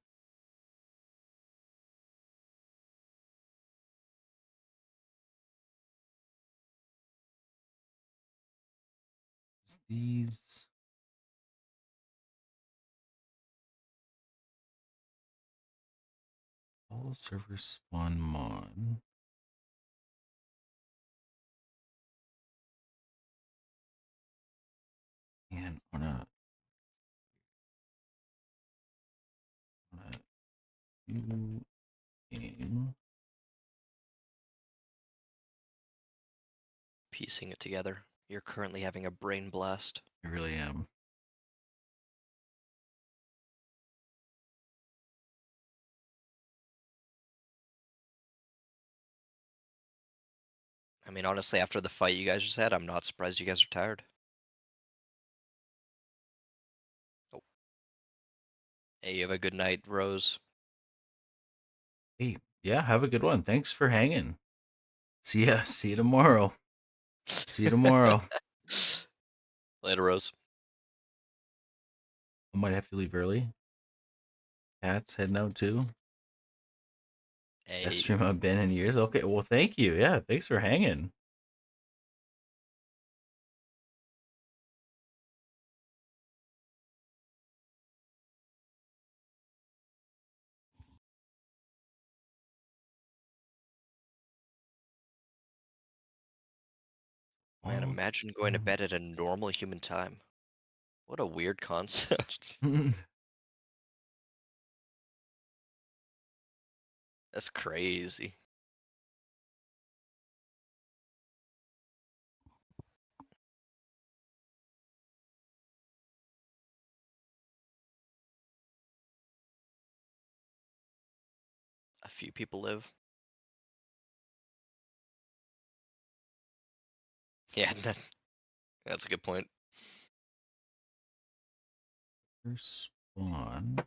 It's these all servers spawn mon and on a new game. Piecing it together. You're currently having a brain blast. I really am. I mean, honestly, after the fight you guys just had, I'm not surprised you guys are tired. Oh, hey, you have a good night, Rose. Hey, yeah, have a good one. Thanks for hanging. See ya. See you tomorrow. See you tomorrow. Later, Rose. I might have to leave early. Cat's heading out too. Best Hey, stream I've been in years. Okay, well, thank you. Yeah, thanks for hanging. man, All imagine going to bed at a normal human time. What a weird concept. That's crazy. A few people live. Yeah, that's a good point. spawn.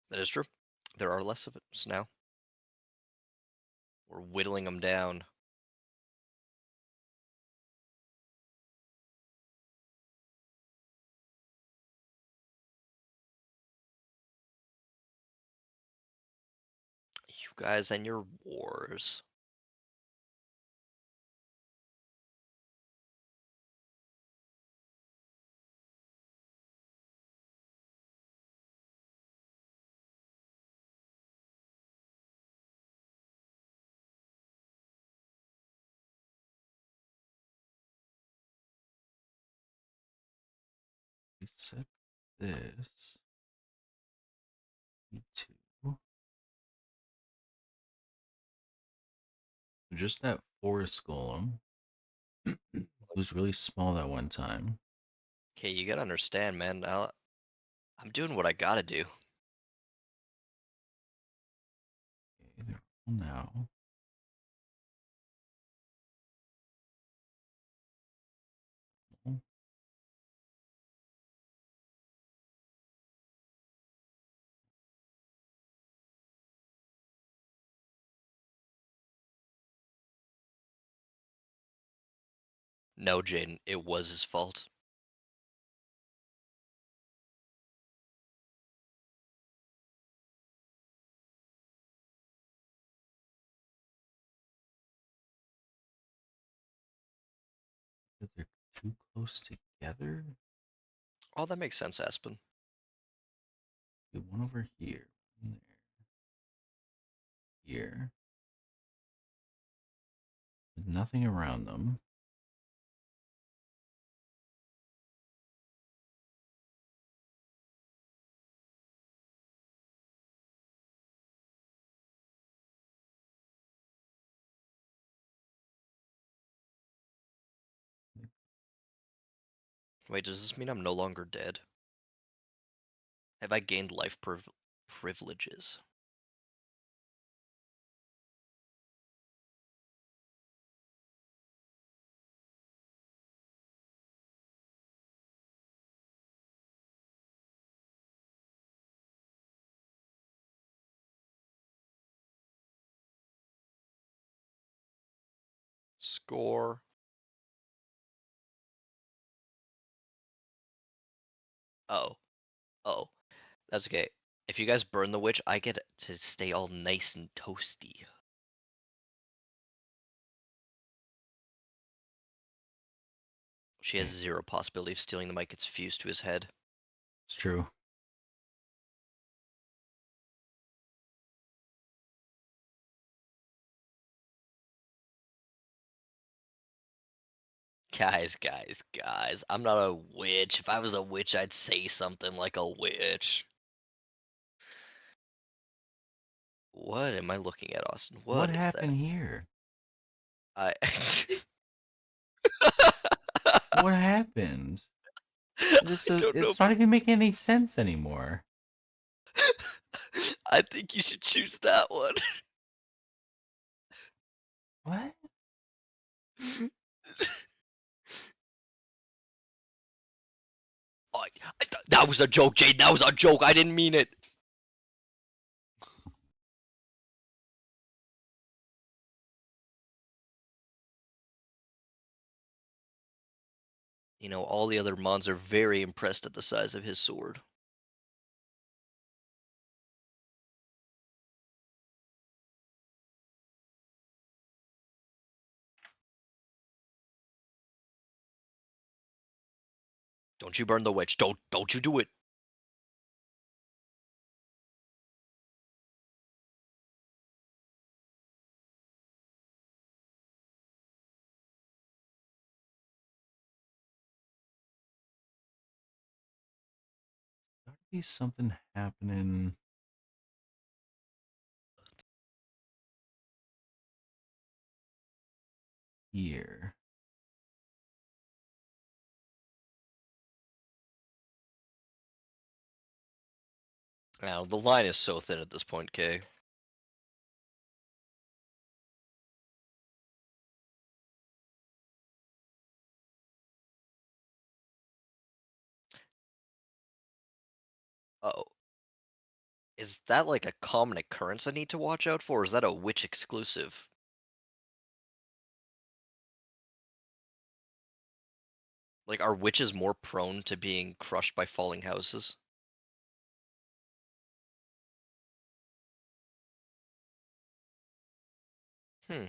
That is true. There are less of us now. We're whittling them down. You guys and your wars. Set this. Two. Just that forest golem, who's really small that one time. Okay, you gotta understand, man. I'm doing what I gotta do. Okay, they're all now. No, Jaden, it was his fault. Because they're too close together. Oh, that makes sense, Aspen. Okay, one over here. One there. Here. With nothing around them. Wait, does this mean I'm no longer dead? Have I gained life privileges? Score. Oh. Oh. That's okay. If you guys burn the witch, I get to stay all nice and toasty. She has Okay. zero possibility of stealing the mic. It's fused to his head. It's true. Guys. I'm not a witch. If I was a witch, I'd say something like a witch. What am I looking at, Austin? What What is that? happened here? I What happened? I don't know, It's not even making any sense anymore. I think you should choose that one. What? That was a joke, Jade. That was a joke. I didn't mean it. You know, all the other Mons are very impressed at the size of his sword. Don't you burn the witch. Don't you do it. Gotta be something happening here. Now, the line is so thin at this point, Kay. Oh. Is that like a common occurrence I need to watch out for, or is that a witch exclusive? Like, are witches more prone to being crushed by falling houses? Hmm.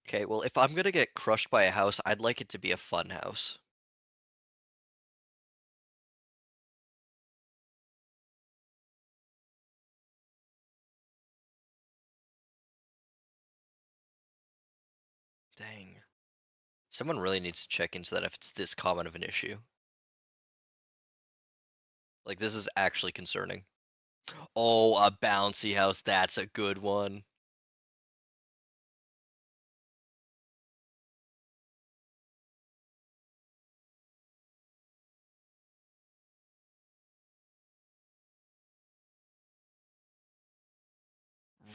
Okay, well, if I'm gonna get crushed by a house, I'd like it to be a fun house. Dang. Someone really needs to check into that if it's this common of an issue. Like, this is actually concerning. Oh, a bouncy house. That's a good one.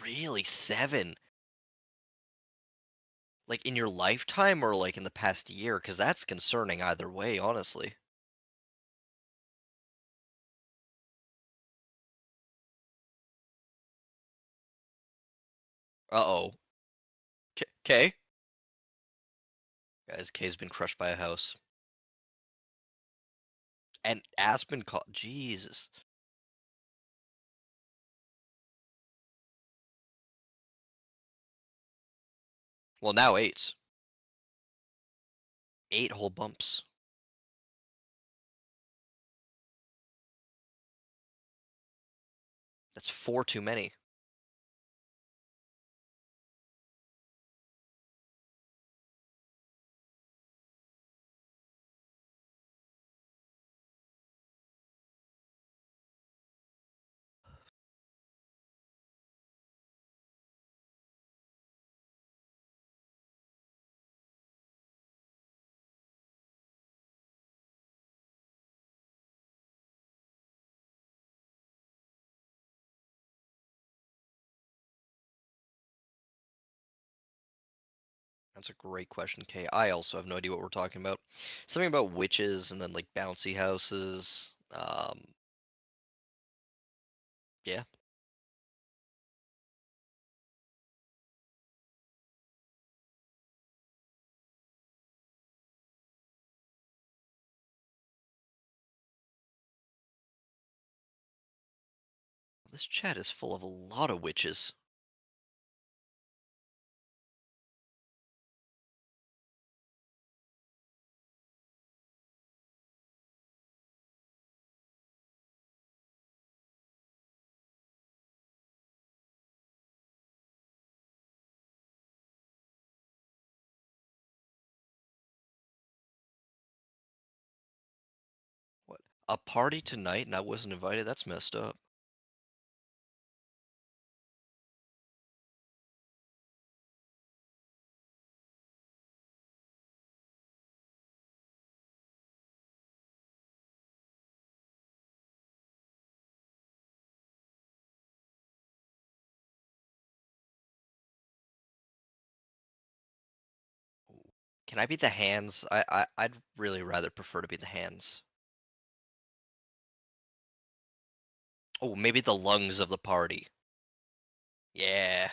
Really? 7? Like, in your lifetime or, like, in the past year? Because that's concerning either way, honestly. Uh-oh. K? Guys, K's been crushed by a house. And Aspen caught. Jesus. Well, now 8. 8 whole bumps. That's 4 too many. That's a great question, K. I also have no idea what we're talking about. Something about witches and then like bouncy houses. Yeah. This chat is full of a lot of witches. What? A party tonight and I wasn't invited? That's messed up. Can I be the hands? I'd really rather prefer to be the hands. Oh, maybe the lungs of the party. Yeah.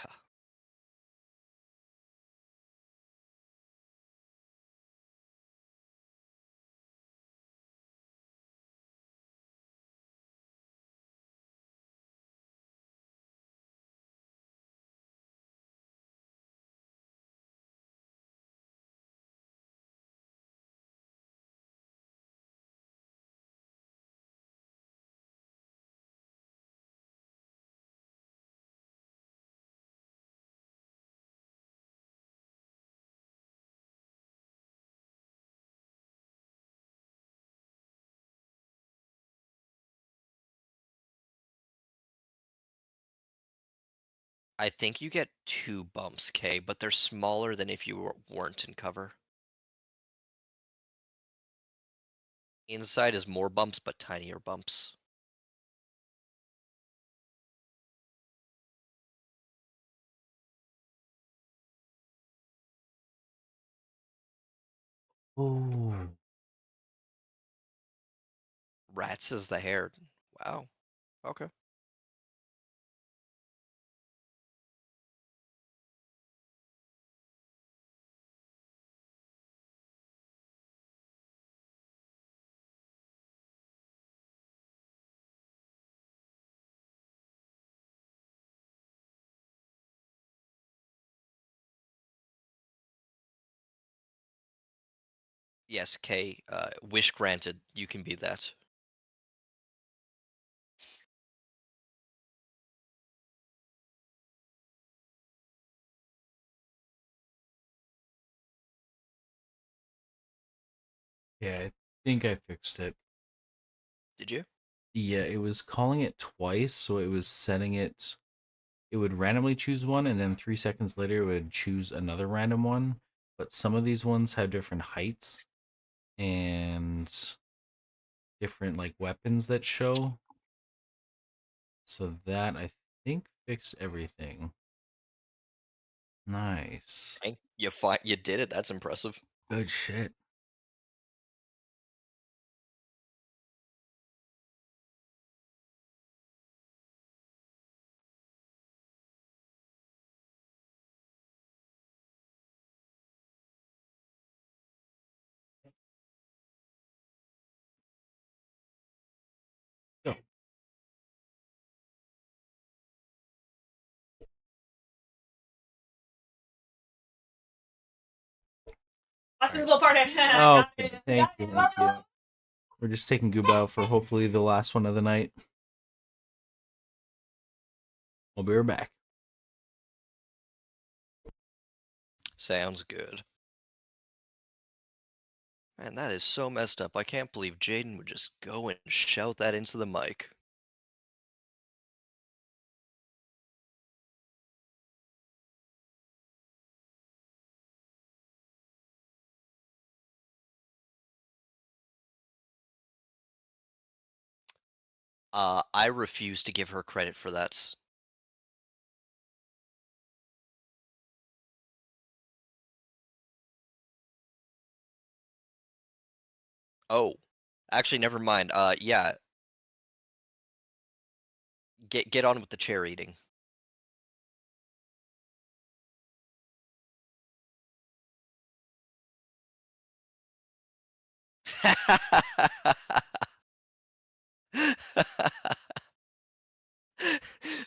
I think you get 2 bumps, K, but they're smaller than if you weren't in cover. Inside is more bumps, but tinier bumps. Oh. Rats is the hair. Wow. Okay. Yes, K. Wish granted. You can be that. Yeah, I think I fixed it. Did you? Yeah, it was calling it twice, so it was setting it. It would randomly choose one, and then 3 seconds later, it would choose another random one. But some of these ones have different heights and different like weapons that show. So that I think fixed everything. Nice. Hey, you did it. That's impressive. Good shit. Awesome little party. Oh, okay, thank you. We're just taking Goob out for hopefully the last one of the night. We'll be right back. Sounds good. Man, that is so messed up. I can't believe Jaden would just go and shout that into the mic. I refuse to give her credit for that. Oh, actually, never mind. Yeah, get on with the chair eating.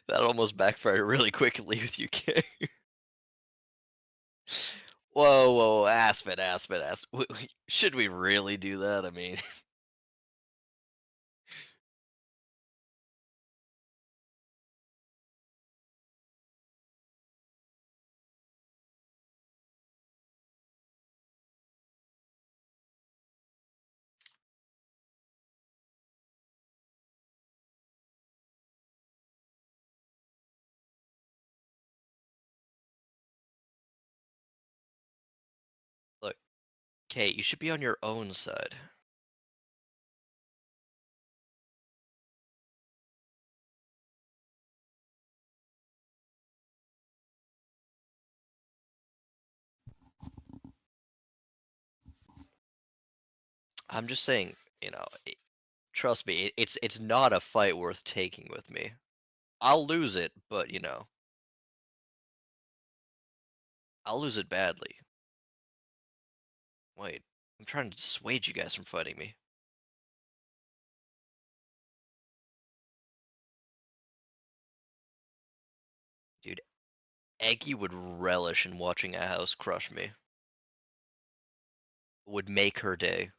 That almost backfired really quickly with you, Kay. Whoa, whoa, Aspen. Should we really do that? I mean, look, Kate, you should be on your own side. I'm just saying, trust me, it's not a fight worth taking with me. I'll lose it, but I'll lose it badly. Wait, I'm trying to dissuade you guys from fighting me. Dude, Eggy would relish in watching a house crush me. Would make her day.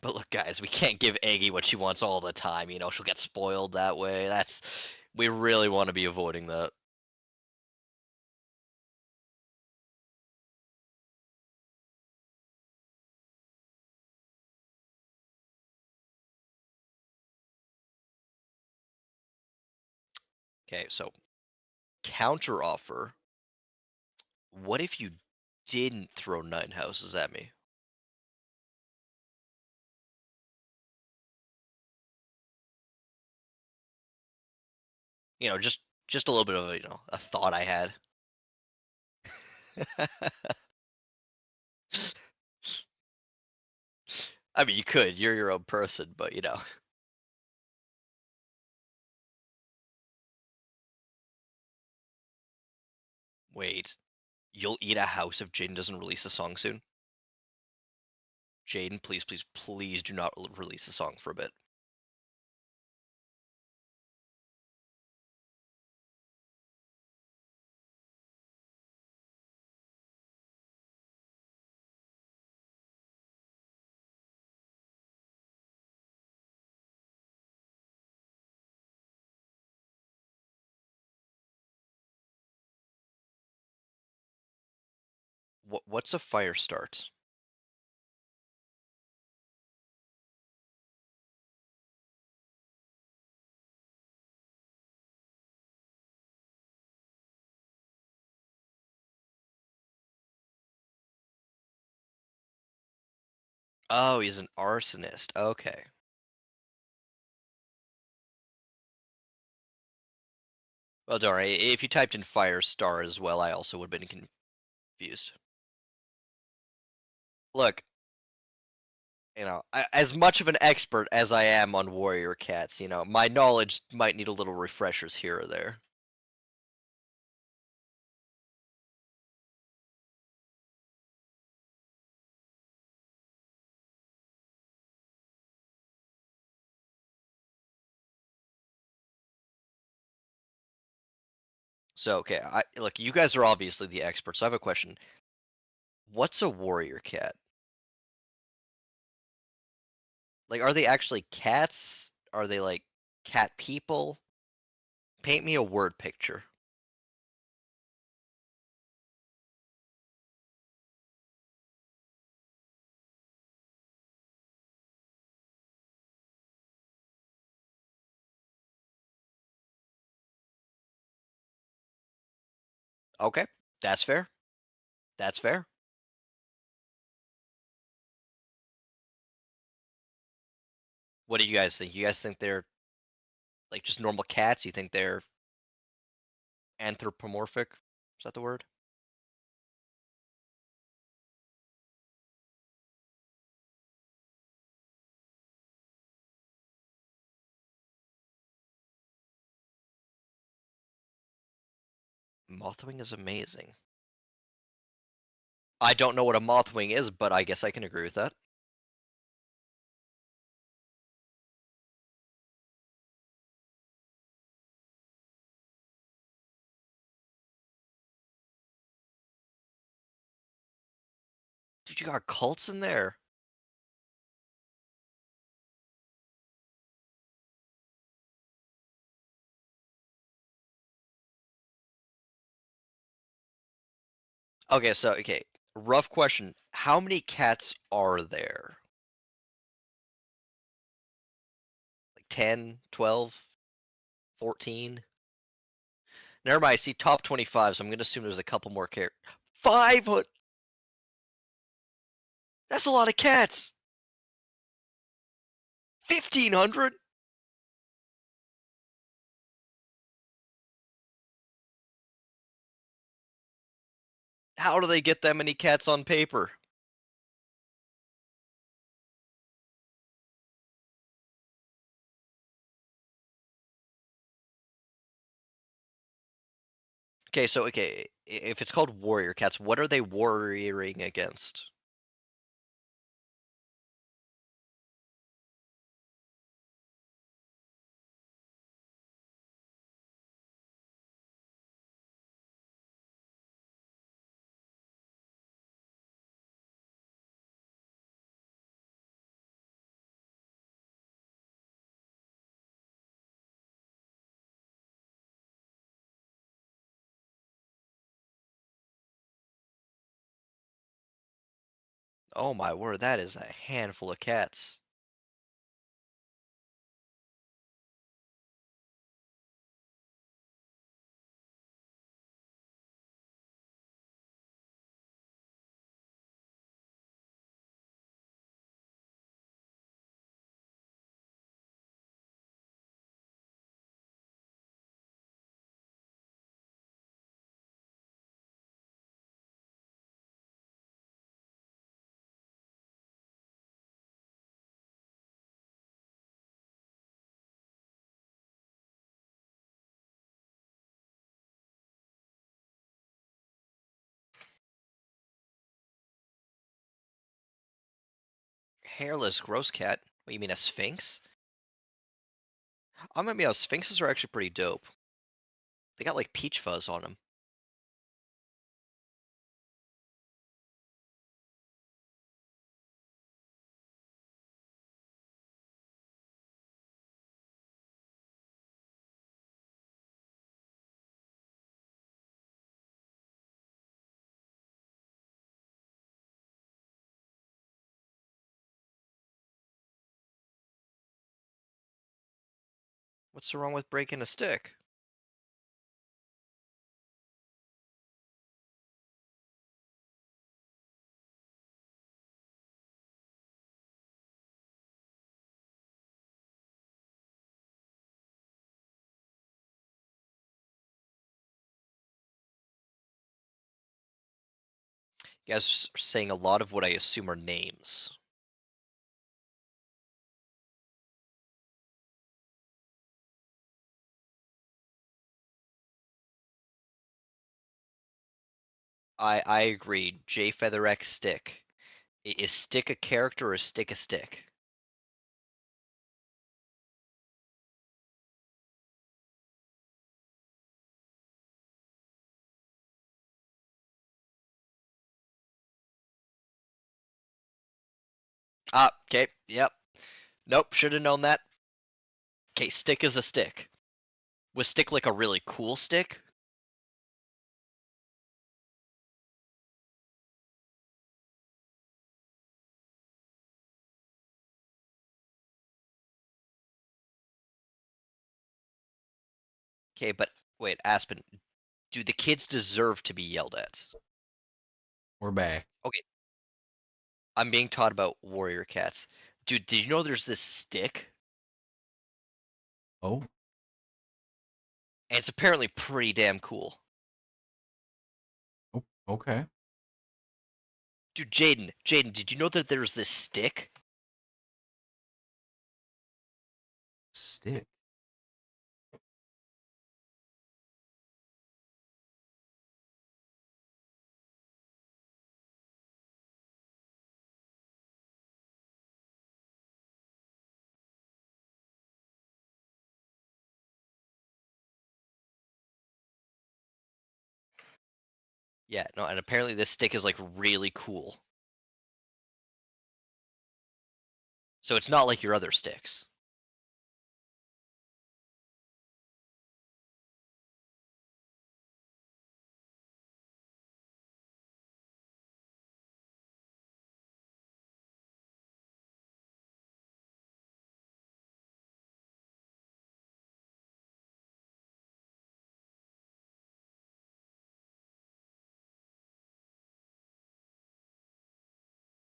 But look, guys, we can't give Eggy what she wants all the time. She'll get spoiled that way. We really want to be avoiding that. Okay, so counter offer. What if you didn't throw 9 houses at me? Just a little bit of a thought I had. I mean, you could. You're your own person, but Wait. You'll eat a house if Jaden doesn't release a song soon? Jaden, please, please, please do not release a song for a bit. What's a fire start? Oh, he's an arsonist. Okay. Well, don't worry. If you typed in fire star as well, I also would have been confused. Look, as much of an expert as I am on warrior cats, my knowledge might need a little refreshers here or there. So okay, look, you guys are obviously the experts. So I have a question. What's a warrior cat? Like, are they actually cats? Are they like cat people? Paint me a word picture. Okay, that's fair. That's fair. What do you guys think? You guys think they're like just normal cats? You think they're anthropomorphic? Is that the word? Mothwing is amazing. I don't know what a mothwing is, but I guess I can agree with that. Dude, you got cults in there. Okay, so okay, rough question. How many cats are there? Like 10, 12, 14? Never mind, I see top 25, so I'm gonna assume there's a couple more characters. 500! That's a lot of cats! 1,500? How do they get that many cats on paper? Okay, so okay, if it's called warrior cats, what are they warrioring against? Oh my word, that is a handful of cats. Hairless gross cat? What, you mean a sphinx? I'm gonna be honest, sphinxes are actually pretty dope. They got like peach fuzz on them. What's so wrong with breaking a stick? You guys are saying a lot of what I assume are names. I agree. J Feather X Stick. Is Stick a character or is Stick a stick? Ah, okay, yep. Nope, should have known that. Okay, stick is a stick. Was stick like a really cool stick? Okay, but wait, Aspen, do the kids deserve to be yelled at? We're back. Okay, I'm being taught about warrior cats. Dude, did you know there's this stick? Oh, And it's apparently pretty damn cool. oh, okay. Dude, Jaden, did you know that there's this stick? Stick. Yeah, no, and apparently this stick is like really cool. So it's not like your other sticks.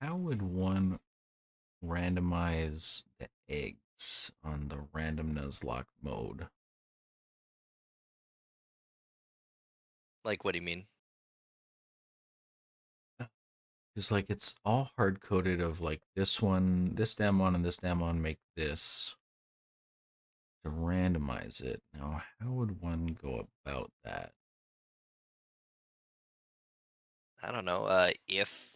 How would one randomize the eggs on the random Nuzlocke mode? Like, what do you mean? Because like it's all hard coded of like this one, this Damon, and this Damon make this to randomize it. Now, how would one go about that? I don't know. If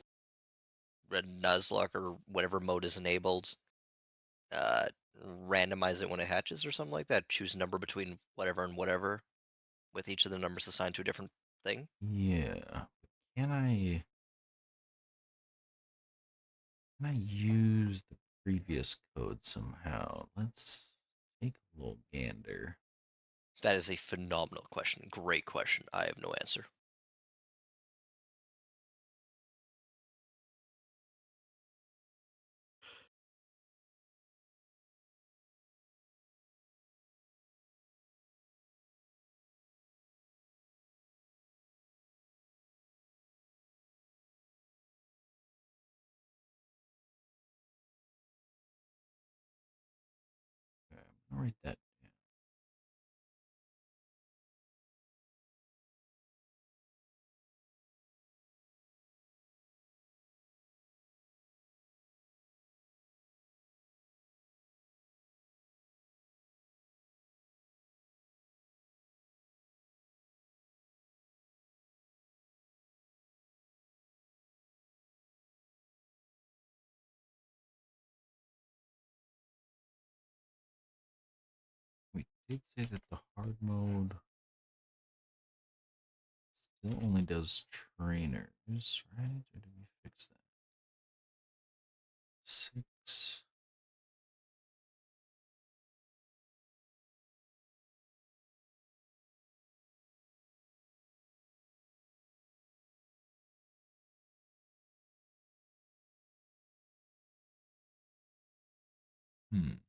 Red Nuzlocke or whatever mode is enabled, uh, randomize it when it hatches or something like that. Choose a number between whatever and whatever, with each of the numbers assigned to a different thing. Yeah. Can I use the previous code somehow? Let's take a little gander. That is a phenomenal question. Great question. I have no answer. Okay, I'll write that down. We did say that the hard mode still only does trainers, right? Or did we fix that? 6. Hmm.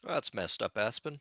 Well, that's messed up, Aspen.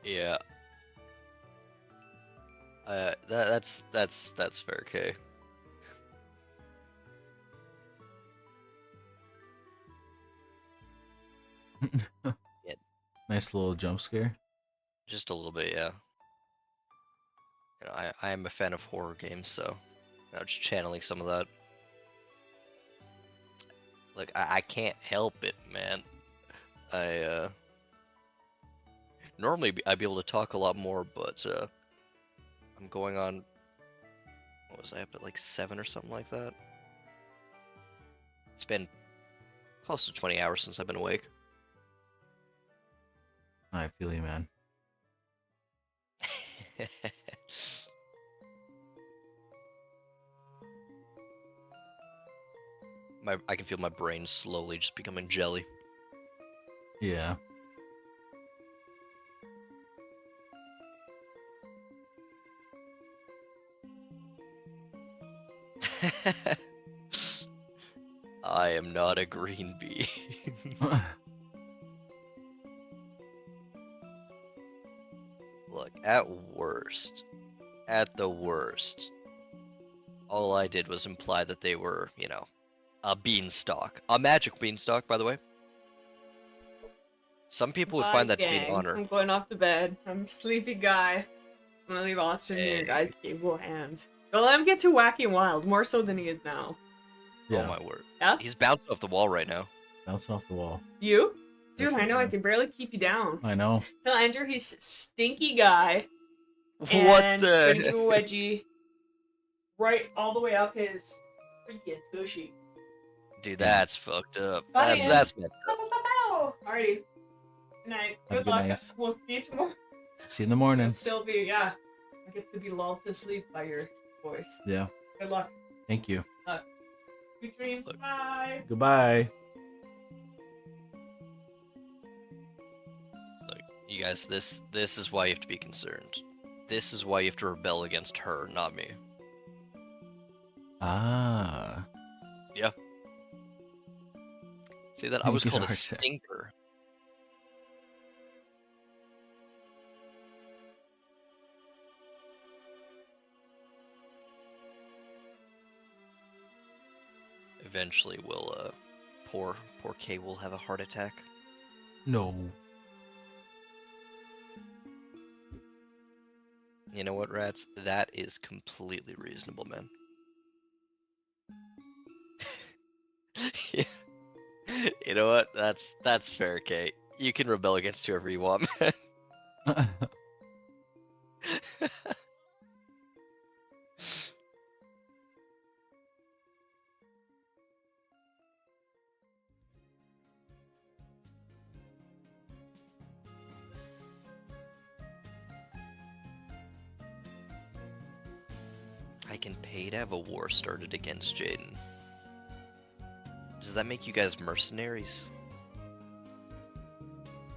Yeah. That's fair, K. Yeah, Nice little jump scare. just a little bit, yeah. You know, I am a fan of horror games, so just channeling some of that. Like I can't help it, man. I normally I'd be able to talk a lot more, but I'm going on. What was I up at, like 7 or something like that? It's been close to 20 hours since I've been awake. I feel you, man. I can feel my brain slowly just becoming jelly. Yeah. I am not a green bee. Look, at the worst, all I did was imply that they were, a beanstalk. A magic beanstalk, by the way. Some people would Bye, find that to be an gang. honor. I'm going off to bed. I'm a sleepy guy. I'm gonna leave Austin in your Hey. guys' capable hands. Don't let him get too wacky and wild, more so than he is now. Yeah. Oh my word. Yeah? He's bouncing off the wall right now. Bounce off the wall. You? Dude, I know I Definitely. can barely keep you down. I know. Tell Andrew he's stinky guy. What And gonna the? give him a wedgie right all the way up his freaking tushy. Dude, that's fucked up. Bye, That's messed Pow, up. pow, pow, pow. Alrighty. Good night. Have a Good good luck. night. We'll see you tomorrow. See you in the morning. It'll still be, yeah. I get to be lulled to sleep by your voice. Yeah. Good luck. Thank you. Good dreams. Look. Bye. Goodbye. Look, you guys, this is why you have to be concerned. This is why you have to rebel against her, not me. Ah. Yeah. See that? I was Good called a art. stinker. Eventually, poor Kay will have a heart attack. No. You know what, rats? That is completely reasonable, man. Yeah. You know what? That's fair, Kay. You can rebel against whoever you want, man. I can pay to have a war started against Jaden. Does that make you guys mercenaries?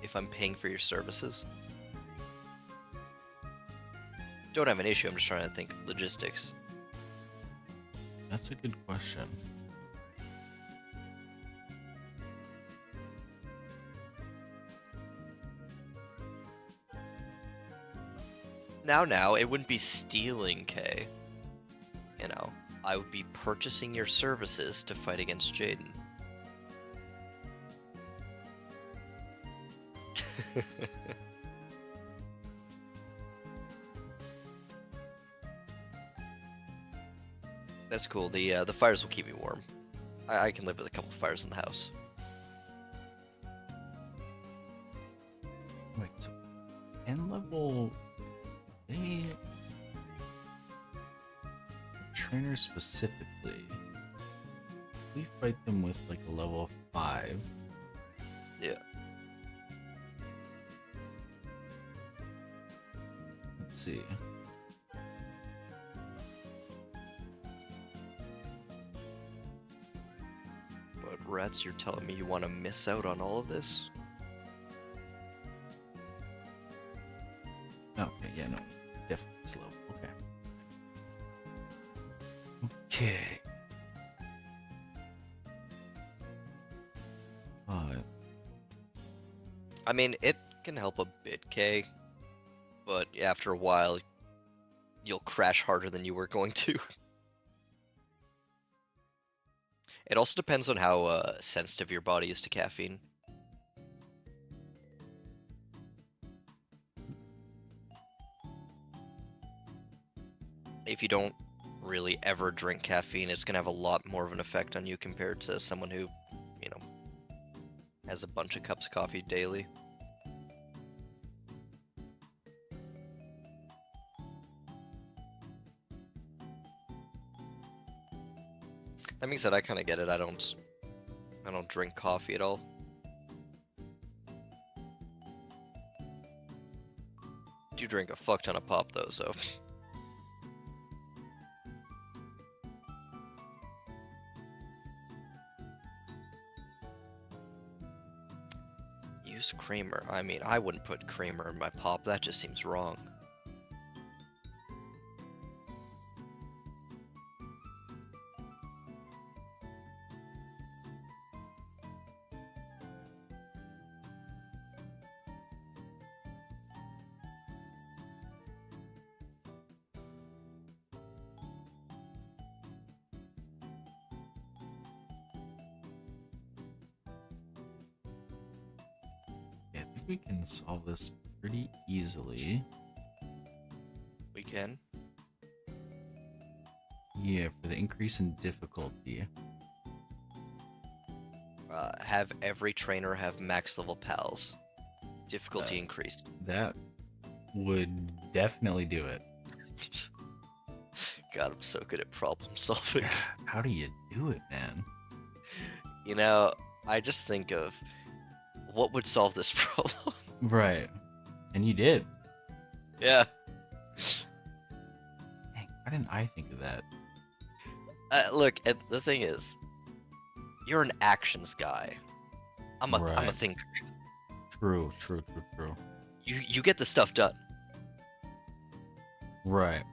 If I'm paying for your services? Don't have an issue, I'm just trying to think logistics. That's a good question. Now, it wouldn't be stealing, Kay. You know, I would be purchasing your services to fight against Jaden. That's cool. The fires will keep me warm. I can live with a couple fires in the house. Wait, so end level they trainers specifically. We fight them with like a level 5. Yeah. Let's see. But rats, you're telling me you want to miss out on all of this? Okay, yeah, no. Definitely slow. Okay. Okay. I mean, it can help a bit, Kay. but after a while, you'll crash harder than you were going to. It also depends on how sensitive your body is to caffeine. If you don't really ever drink caffeine, it's gonna have a lot more of an effect on you compared to someone who, you know, has a bunch of cups of coffee daily. That being said, I kind of get it. I don't drink coffee at all. Do drink a fuck ton of pop though, so. Use creamer. I mean, I wouldn't put creamer in my pop. That just seems wrong. Yeah, I think we can solve this pretty easily. We can. Yeah, for the increase in difficulty. Have every trainer have max level pals. Difficulty increased. That would definitely do it. God, I'm so good at problem solving. How do you do it, man? You know, I just think of what would solve this problem. Right. And you did. Yeah. Dang, why didn't I think of that? Look, and the thing is, you're an actions guy. I'm a Right. thinker. True. You get the stuff done. Right.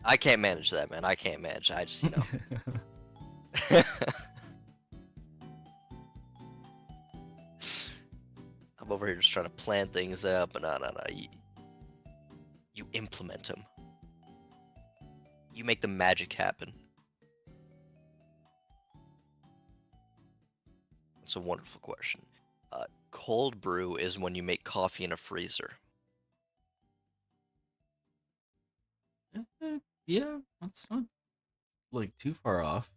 I can't manage that, man. I can't manage. I just, you know. I'm over here just trying to plan things out, but no. You implement them. You make the magic happen. It's a wonderful question. Cold brew is when you make coffee in a freezer. Yeah, that's not like too far off.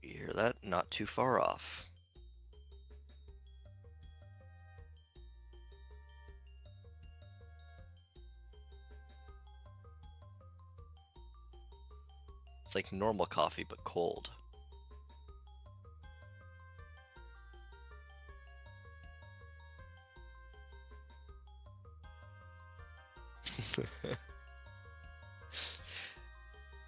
You hear that? Not too far off. It's like normal coffee, but cold.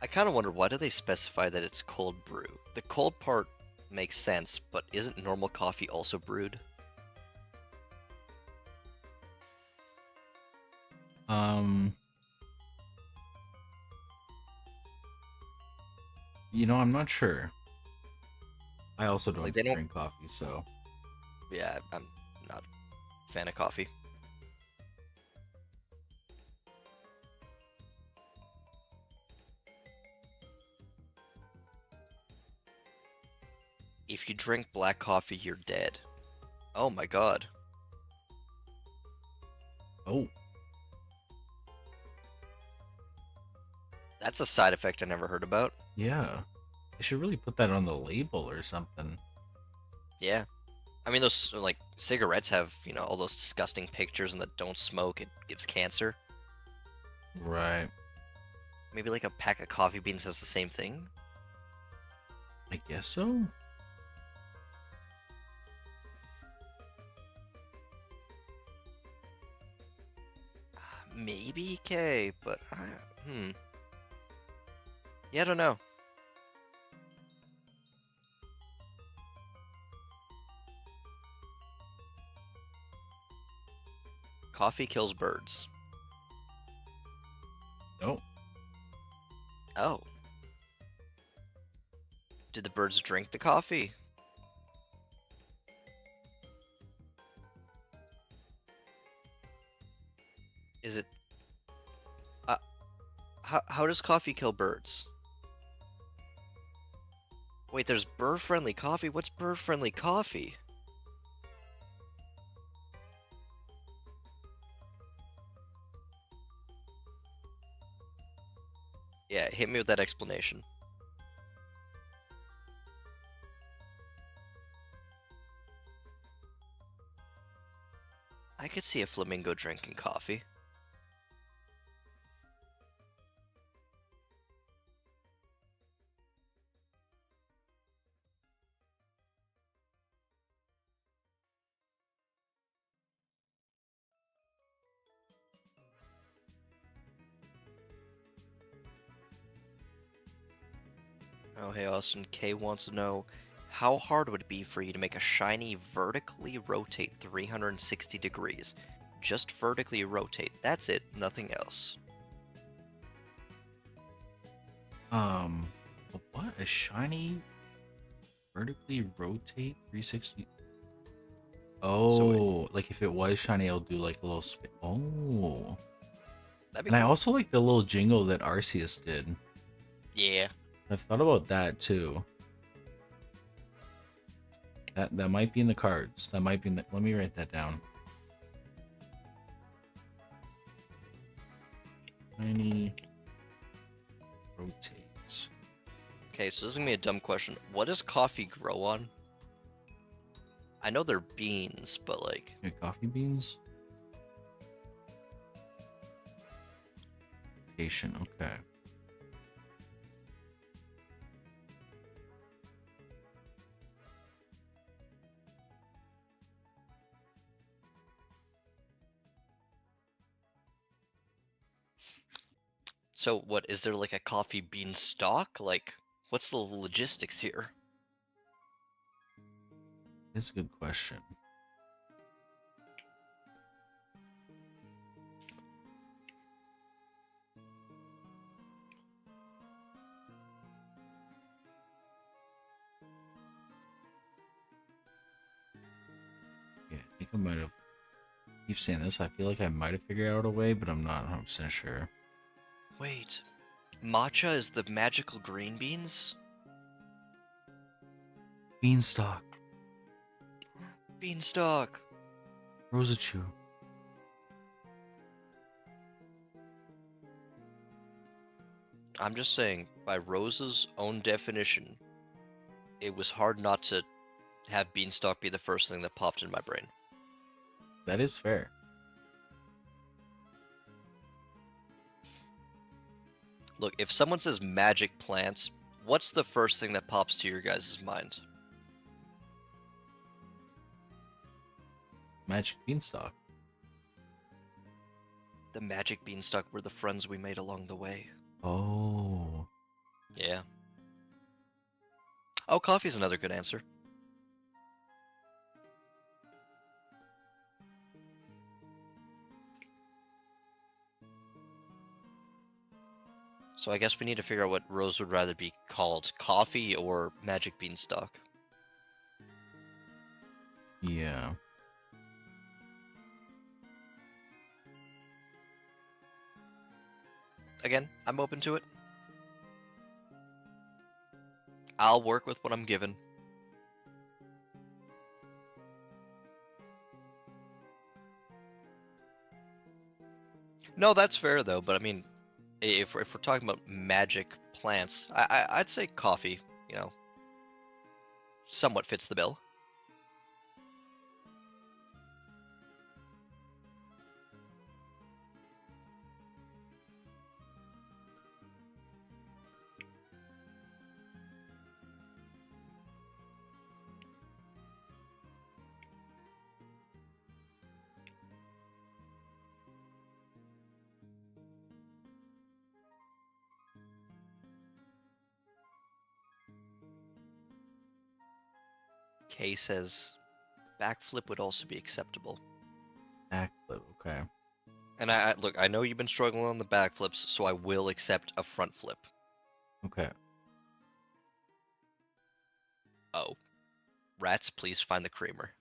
I kind of wonder, why do they specify that it's cold brew? The cold part makes sense, but isn't normal coffee also brewed? You know, I'm not sure. I also don't Like, they don't- drink coffee, so Yeah, I'm not a fan of coffee. If you drink black coffee, you're dead. Oh my god. oh, That's a side effect I never heard about. yeah. I should really put that on the label or something. Yeah. I mean, those, like, cigarettes have, you know, all those disgusting pictures and that don't smoke, it gives cancer. Right. Maybe like a pack of coffee beans does the same thing? I guess so. Maybe, okay, but yeah, I don't know. Coffee kills birds. Oh, Oh. Did the birds drink the coffee? Is it? Uh, how does coffee kill birds? Wait, there's bird-friendly coffee. What's bird-friendly coffee? Yeah, hit me with that explanation. I could see a flamingo drinking coffee. Oh, hey, Austin. K wants to know, how hard would it be for you to make a shiny vertically rotate 360 degrees? Just vertically rotate. That's it, nothing else. What? A shiny vertically rotate 360? So wait, Oh, like if it was shiny, I'll do like a little spin. Oh. that'd be And I cool. also like the little jingle that Arceus did. Yeah. I've thought about that too. That might be in the cards. That might be in the, let me write that down. Shiny rotates. Okay, so this is gonna be a dumb question. What does coffee grow on? I know they're beans, but like, Okay, coffee beans. Rotation, okay. so what, is there like a coffee bean stalk? Like, what's the logistics here? That's a good question. Yeah, I think I might have. Keep saying this. I feel like I might have figured out a way, but I'm not 100% sure. Wait, matcha is the magical green beans? Beanstalk. Beanstalk. Rosachu. I'm just saying, by Rose's own definition, it was hard not to have beanstalk be the first thing that popped in my brain. That is fair. Look, if someone says magic plants, what's the first thing that pops to your guys' mind? Magic beanstalk. The magic beanstalk were the friends we made along the way. Oh. Yeah. Oh, coffee's another good answer. So I guess we need to figure out what Rose would rather be called, coffee or magic beanstalk. Yeah. Again, I'm open to it. I'll work with what I'm given. No, that's fair though, but I mean, if we're talking about magic plants, I'd say coffee, you know, somewhat fits the bill. Kay says backflip would also be acceptable. Backflip. Okay. And I look, I know you've been struggling on the backflips, so I will accept a front flip. Okay. Oh, rats, please find the creamer.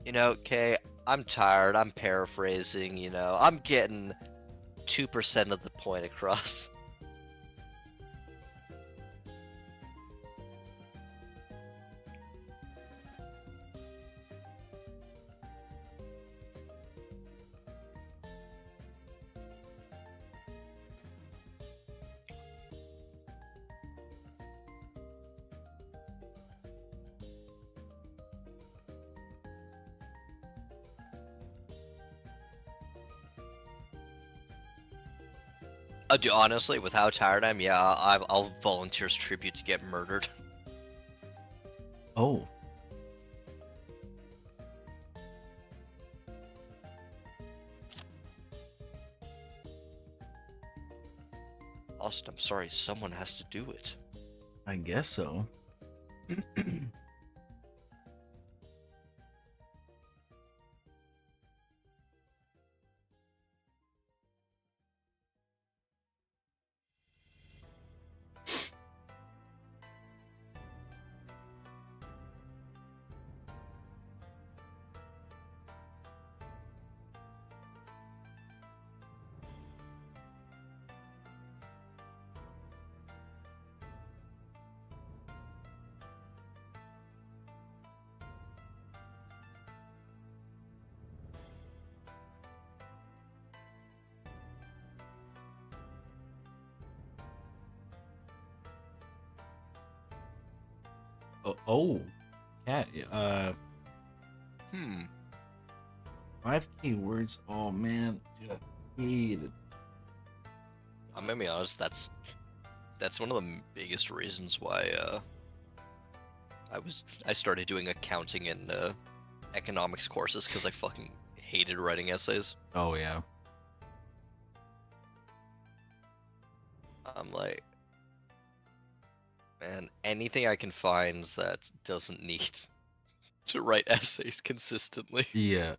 You know, Kay, I'm tired. I'm paraphrasing, you know. I'm getting 2% of the point across. Dude, honestly, with how tired I am, yeah, I'll volunteer as tribute to get murdered. Oh, Austin, I'm sorry, someone has to do it. I guess so. Oh, cat. Hmm. 5 keywords. Oh man, dude, I hate it. I'm gonna be honest, that's one of the biggest reasons why I started doing accounting and economics courses because I fucking hated writing essays. Oh yeah. I'm like, man, anything I can find that doesn't need to write essays consistently. Yeah.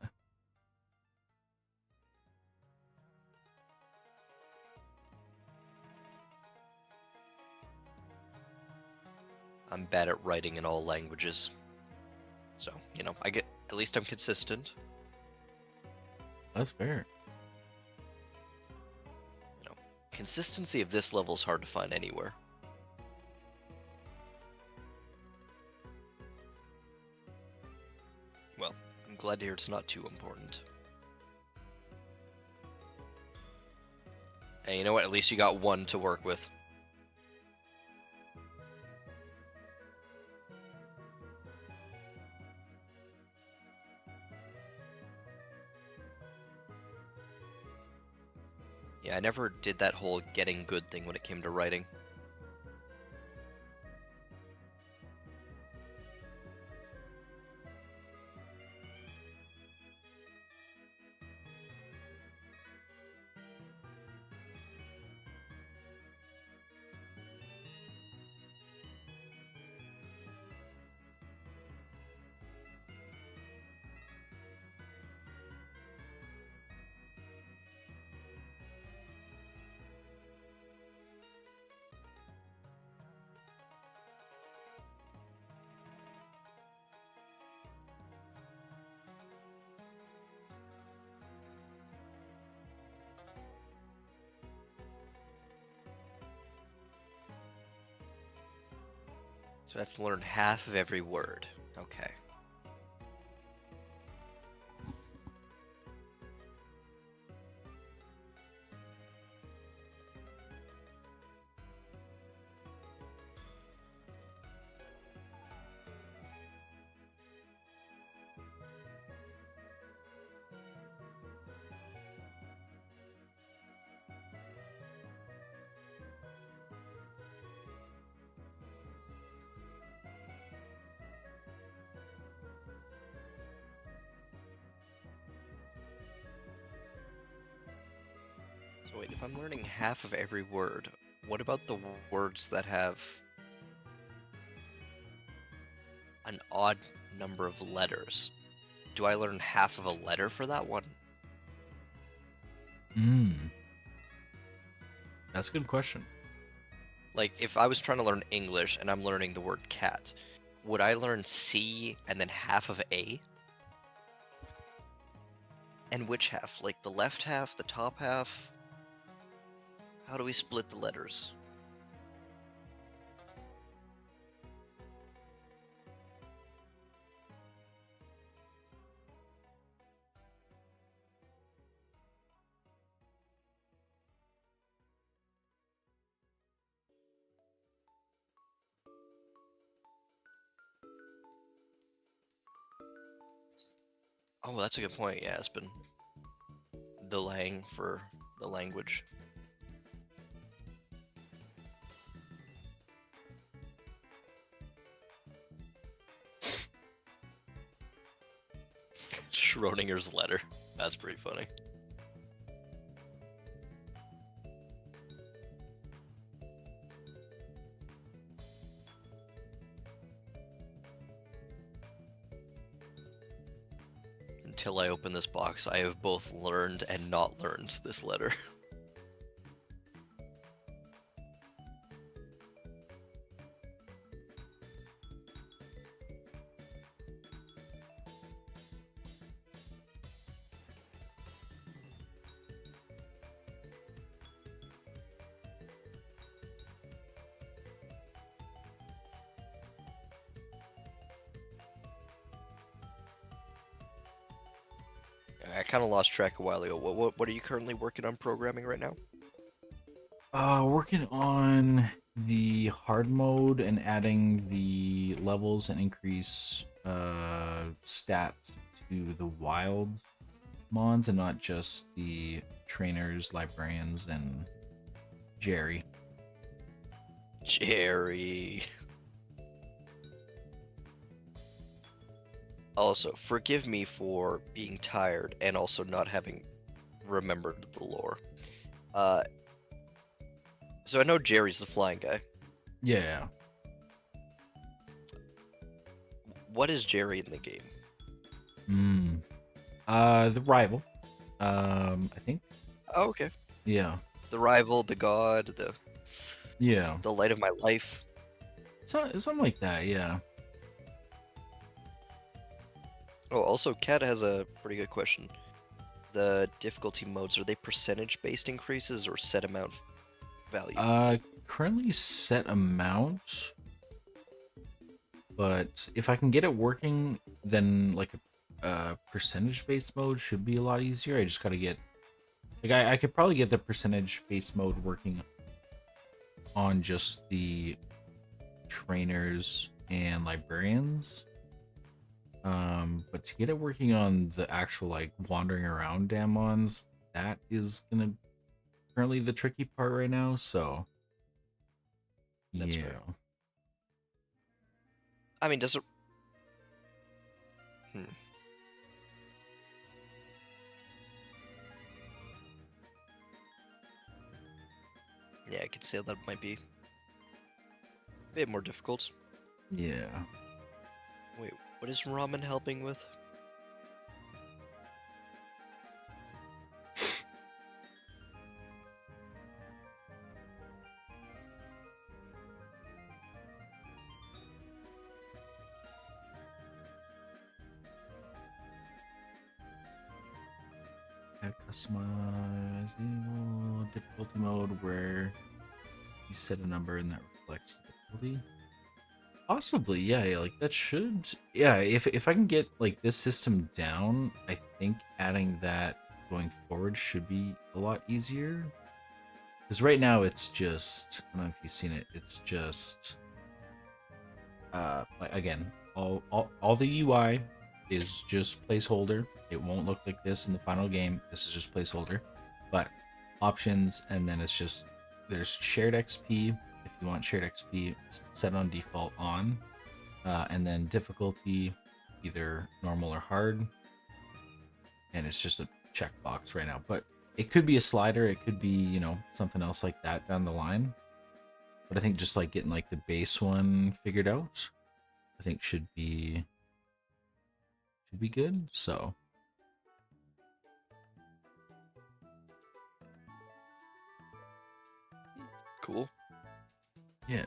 I'm bad at writing in all languages. So, you know, at least I'm consistent. That's fair. You know, consistency of this level is hard to find anywhere. Well, I'm glad to hear it's not too important. Hey, you know what? At least you got one to work with. Yeah, I never did that whole getting good thing when it came to writing. So I have to learn half of every word. Okay. So wait, if I'm learning half of every word, what about the words that have an odd number of letters? Do I learn half of a letter for that one? Hmm. That's a good question. Like, if I was trying to learn English and I'm learning the word cat, would I learn C and then half of A? And which half? Like the left half, the top half? How do we split the letters? Oh, that's a good point. Yeah, it's been delaying for the language. Schrodinger's letter. That's pretty funny. Until I open this box, I have both learned and not learned this letter. I kind of lost track a while ago. What are you currently working on programming right now? Working on the hard mode and adding the levels and increase stats to the wild mons and not just the trainers, librarians, and Jerry. Jerry. Also, forgive me for being tired and also not having remembered the lore. So I know Jerry's the flying guy. Yeah. What is Jerry in the game? The rival. I think. Oh, okay. Yeah. The rival, the god, Yeah. the light of my life. Something like that. Yeah. Oh, also, Kat has a pretty good question. The difficulty modes, are they percentage-based increases or set amount value? Currently set amount, but if I can get it working, then like a percentage-based mode should be a lot easier. I just gotta get, like, I could probably get the percentage-based mode working on just the trainers and librarians. But to get it working on the actual like wandering around Damnedmons, that is gonna currently the tricky part right now. So That's yeah. fair. I mean, does it... Yeah, I could say that might be a bit more difficult. Yeah. Wait, what is Ramen helping with? Add customizable difficulty mode where you set a number and that reflects the difficulty. Possibly, yeah, like that should, yeah. If I can get like this system down, I think adding that going forward should be a lot easier. Because right now it's just, I don't know if you've seen it. It's just, like, again, all the UI is just placeholder. It won't look like this in the final game. This is just placeholder. But options, and then it's just, there's shared XP. If you want shared XP, it's set on default on. And then difficulty, either normal or hard. And it's just a checkbox right now. But it could be a slider. It could be, you know, something else like that down the line. But I think just like getting like the base one figured out, I think should be good. So Cool. yeah.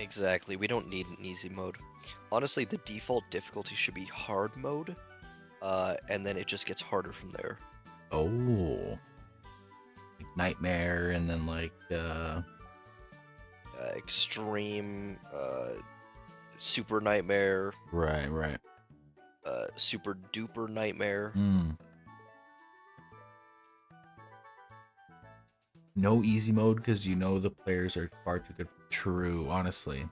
Exactly. We don't need an easy mode. Honestly, the default difficulty should be hard mode, and then it just gets harder from there. Oh, like nightmare, and then like Extreme, super nightmare, right. super duper nightmare. No easy mode because you know the players are far too good. True, honestly.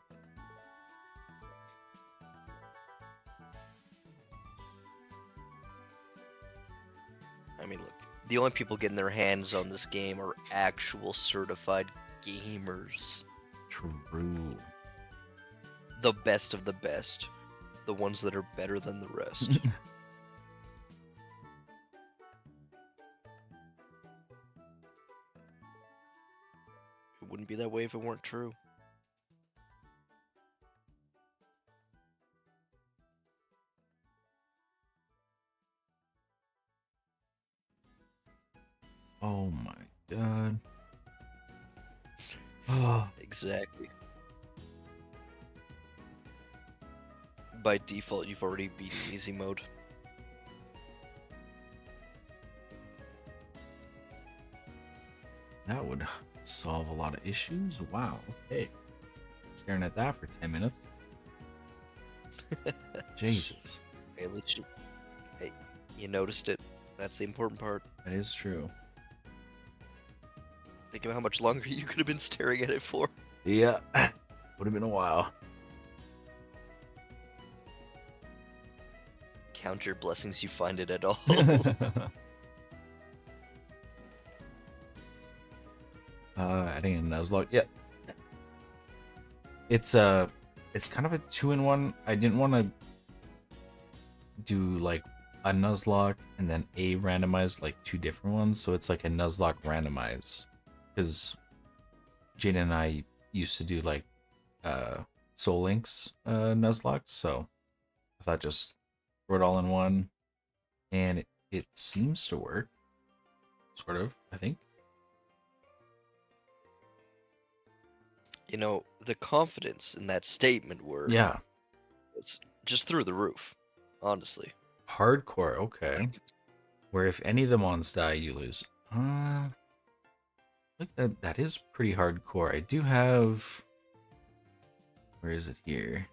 I mean, look, the only people getting their hands on this game are actual certified gamers. True. The best of the best. The ones that are better than the rest. It wouldn't be that way if it weren't true. Oh my god. Oh. Exactly. By default, you've already beaten easy mode. That would solve a lot of issues. Wow. Okay. Staring at that for 10 minutes. Jesus. Hey, at least you noticed it. That's the important part. That is true. Think of how much longer you could have been staring at it for. Yeah. Would have been a while. Count your blessings you find it at all. Adding a Nuzlocke. Yeah. It's kind of a 2-in-1. I didn't want to do like a Nuzlocke and then a randomized, like 2 different ones. So it's like a Nuzlocke randomize. Because Jane and I used to do like Soul Link's Nuzlocke. So I thought just throw it all in one. And it seems to work. Sort of, I think. You know, the confidence in that statement it's just through the roof, honestly. Hardcore, okay. Where if any of the mons die, you lose. Like that is pretty hardcore. I do have... Where is it here?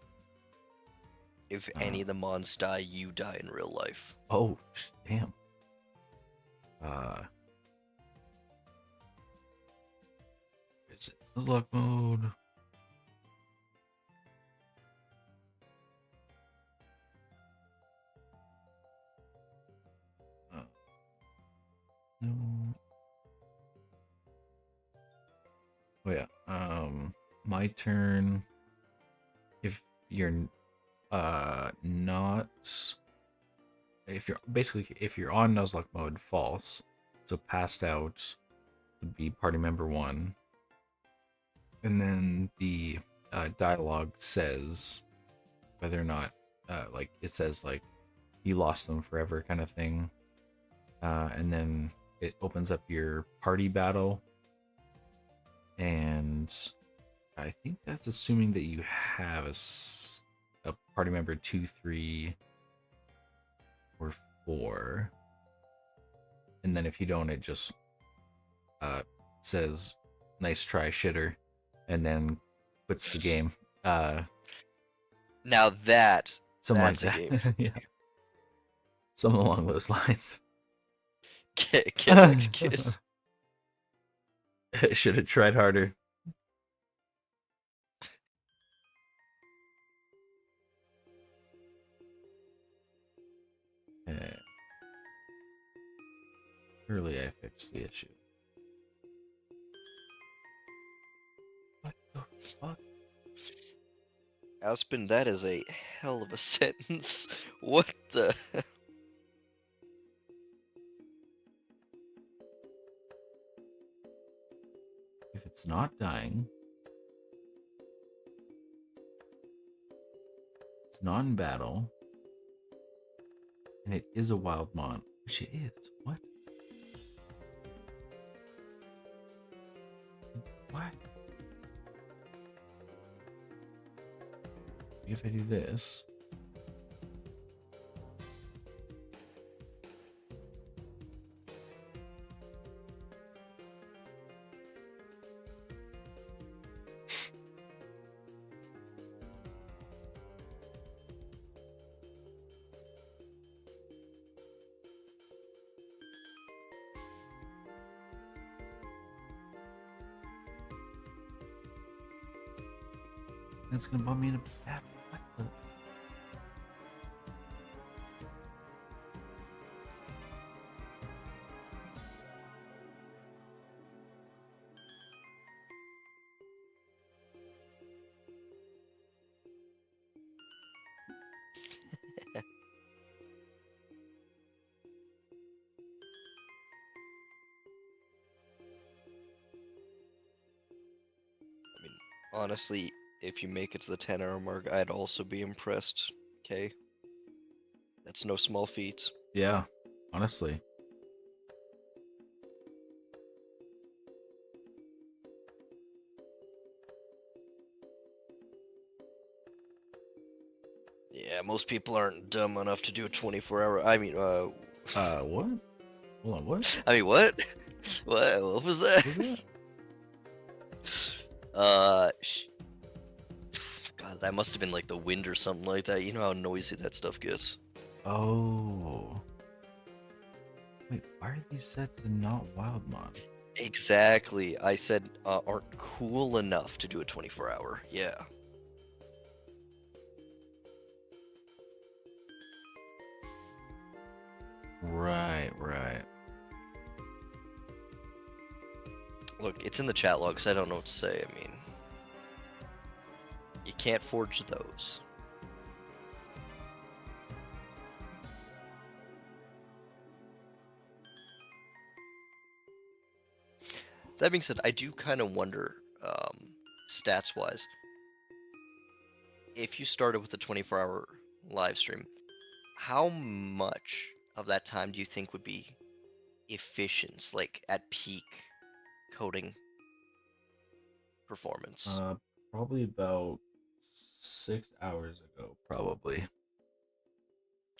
If any of the mons die, you die in real life. Oh, damn. Is it Nuzlocke mode? No. Oh yeah. My turn. If you're not, if you're on Nuzlocke mode, false. So passed out would be party member 1, and then the dialogue says whether or not like it says like you lost them forever kind of thing, and then it opens up your party battle, and I think that's assuming that you have a party member 2, 3, or 4. And then if you don't, it just says, nice try, shitter, and then quits the game. Now that's Something like a game. that. Yeah. Something along those lines. Get wrecked, kid. Should have tried harder. Surely I fixed the issue. What the fuck? Aspen, that is a hell of a sentence. What the? If it's not dying, it's not in battle, and it is a wild mon, which it is. What? What? if I do this. That's gonna bump me into that. What the? I mean, honestly, if you make it to the 10-hour mark, I'd also be impressed. Okay, that's no small feat. Yeah, honestly. Yeah, most people aren't dumb enough to do a 24-hour. I mean, What? Hold on, what? I mean, what? What was that? What was that? God, that must have been like the wind or something like that. You know how noisy that stuff gets. Oh. Wait, why are these set to not wild mod? Exactly. I said aren't cool enough to do a 24-hour. Yeah. Right, right. Look, it's in the chat logs. I don't know what to say. I mean, you can't forge those. That being said, I do kind of wonder, stats-wise, if you started with a 24-hour live stream, how much of that time do you think would be efficient, like at peak coding performance? Probably about 6 hours ago, probably.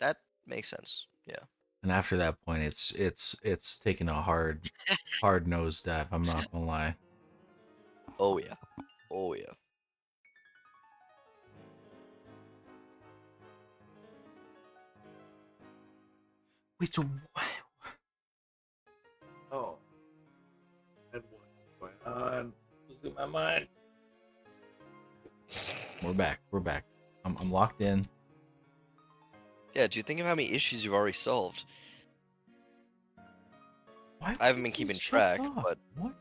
That makes sense. Yeah. And after that point, it's taken a hard nosedive. I'm not gonna lie. Oh yeah. Oh yeah. Wait, so what? Oh, and what's going on? Losing my mind. We're back. We're back. I'm locked in. Yeah. Do you think of how many issues you've already solved? Why I haven't were been keeping these checked track, off? but What?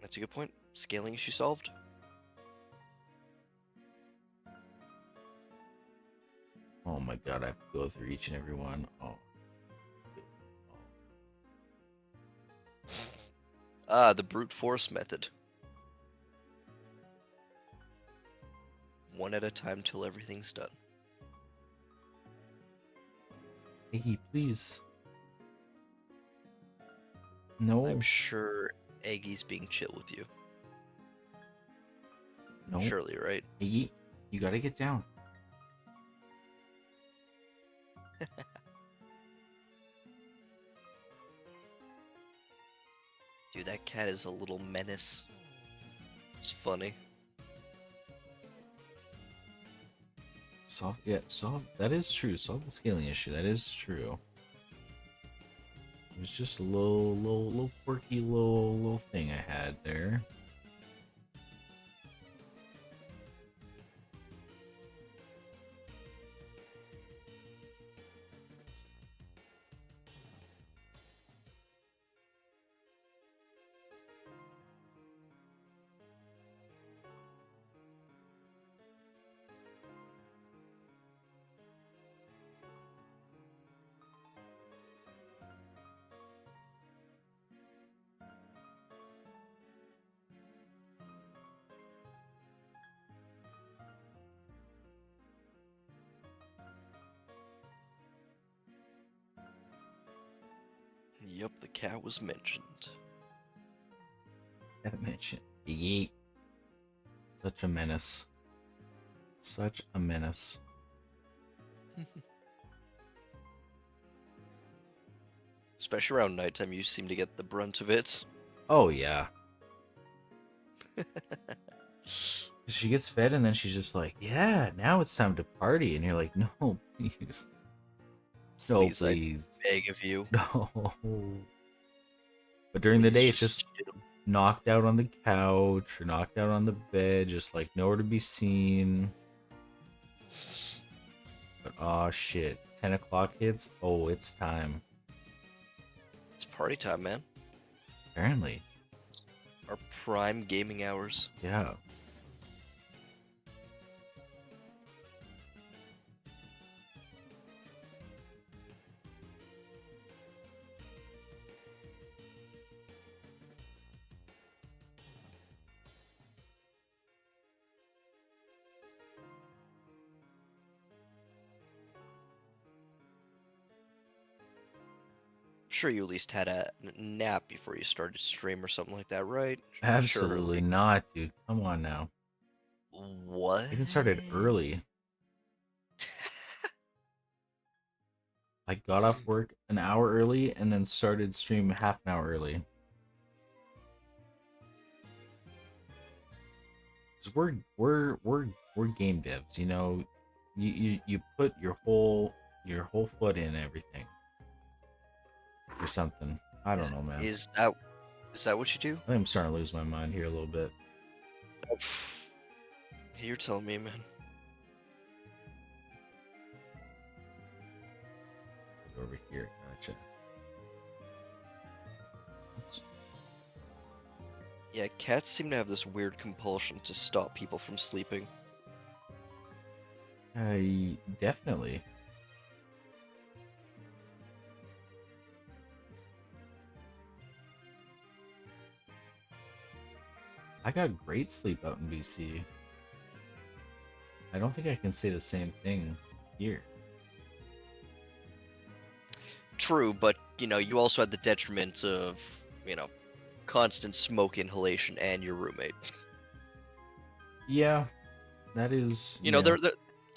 that's a good point. Scaling issue solved. Oh my god, I have to go through each and every one. Oh. Ah, the brute force method. One at a time till everything's done. Iggy, please. No. I'm sure Eggy's being chill with you. No. Surely, right? Iggy, you gotta get down. Dude, that cat is a little menace. It's funny. Solve that is true. Solve the scaling issue. That is true. It was just a little quirky little thing I had there. Yup, the cat was mentioned. Gotta mention Iggy. Such a menace. Such a menace. Especially around nighttime, you seem to get the brunt of it. Oh, yeah. She gets fed and then she's just like, yeah, now it's time to party. And you're like, no, please. No, Please, I please. beg of you. No. But during the day, it's just chill. knocked out on the couch or knocked out on the bed, just like nowhere to be seen. But oh shit, 10 o'clock hits. Oh, it's time. It's party time, man. Apparently, Our prime gaming hours. yeah. Sure, you at least had a nap before you started stream or something like that, right? Absolutely Surely. not, dude. Come on now. What? I even started early. I got off work an hour early and then started stream half an hour early. 'Cause we're game devs, you know. You put your whole foot in everything or something. I don't know, man. Is that what you do? I think I'm starting to lose my mind here a little bit. You're telling me, man. Over here, gotcha. Oops. Yeah, cats seem to have this weird compulsion to stop people from sleeping. Definitely. I got great sleep out in BC. I don't think I can say the same thing here. True, but you also had the detriment of, constant smoke inhalation and your roommate. Yeah, that is. Don't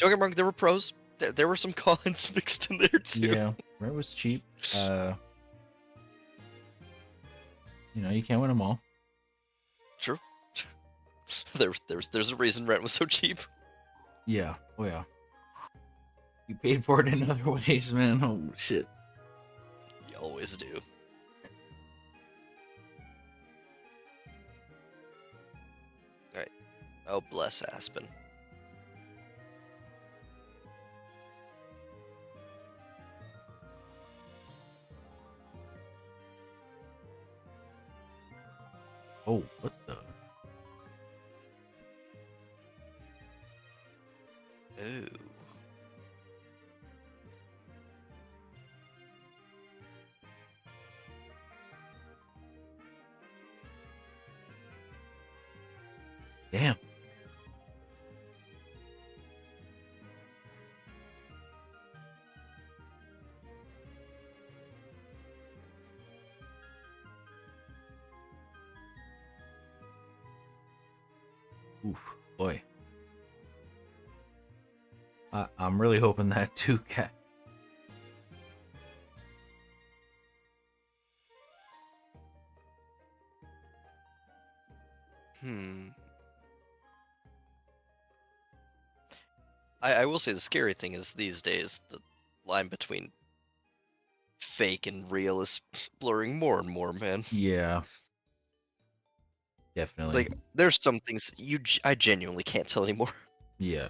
get me wrong, there were pros. There were some cons mixed in there too. Yeah, rent was cheap. You can't win them all. True. There's a reason rent was so cheap. Yeah. Oh yeah. You paid for it in other ways, man. Oh shit. You always do. Alright. Oh, bless Aspen. Oh, what the? Ooh. Damn. Oof, boy. I'm really hoping that too, cat. I will say the scary thing is these days the line between fake and real is blurring more and more, man. Yeah. Definitely. Like, there's some things I genuinely can't tell anymore. Yeah.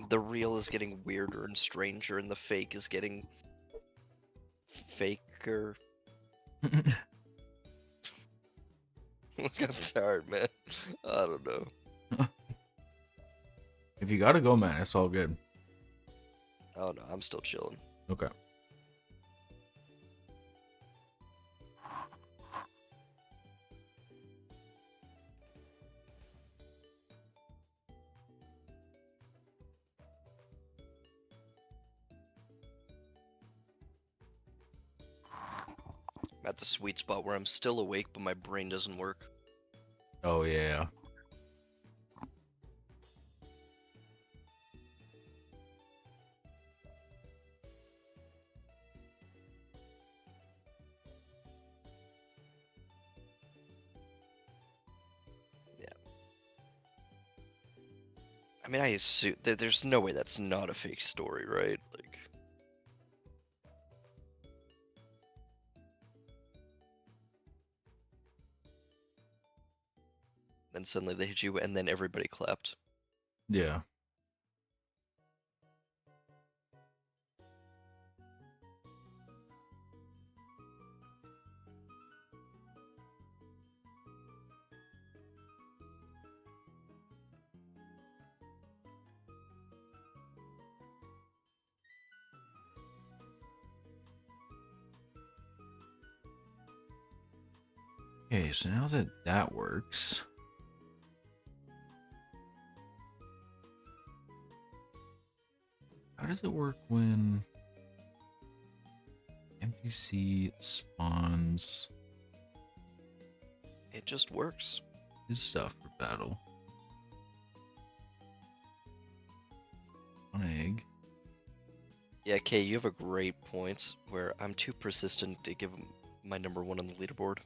The real is getting weirder and stranger, and the fake is getting faker. I'm tired, man. I don't know. If you gotta go, man, it's all good. Oh no, I'm still chilling. Okay. I'm at the sweet spot where I'm still awake, but my brain doesn't work. Oh yeah. I mean, I assume there's no way that's not a fake story, right? Like, then suddenly they hit you, and then everybody clapped. Yeah. Okay, so now that that works, how does it work when NPC spawns It just works. his stuff for battle? One egg. Yeah, Kay, you have a great point where I'm too persistent to give him my number one on the leaderboard.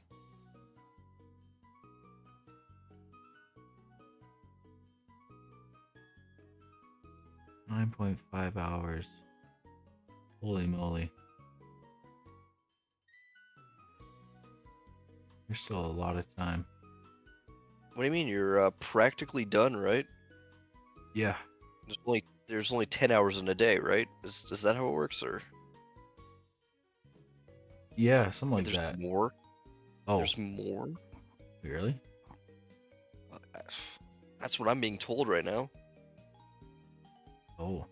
9.5 hours. Holy moly. There's still a lot of time. What do you mean? You're practically done, right? Yeah. There's only 10 hours in a day, right? Is that how it works, or Yeah, something wait, like there's that. more? Oh, There's more? really? Uh, That's what I'm being told right now. Oh.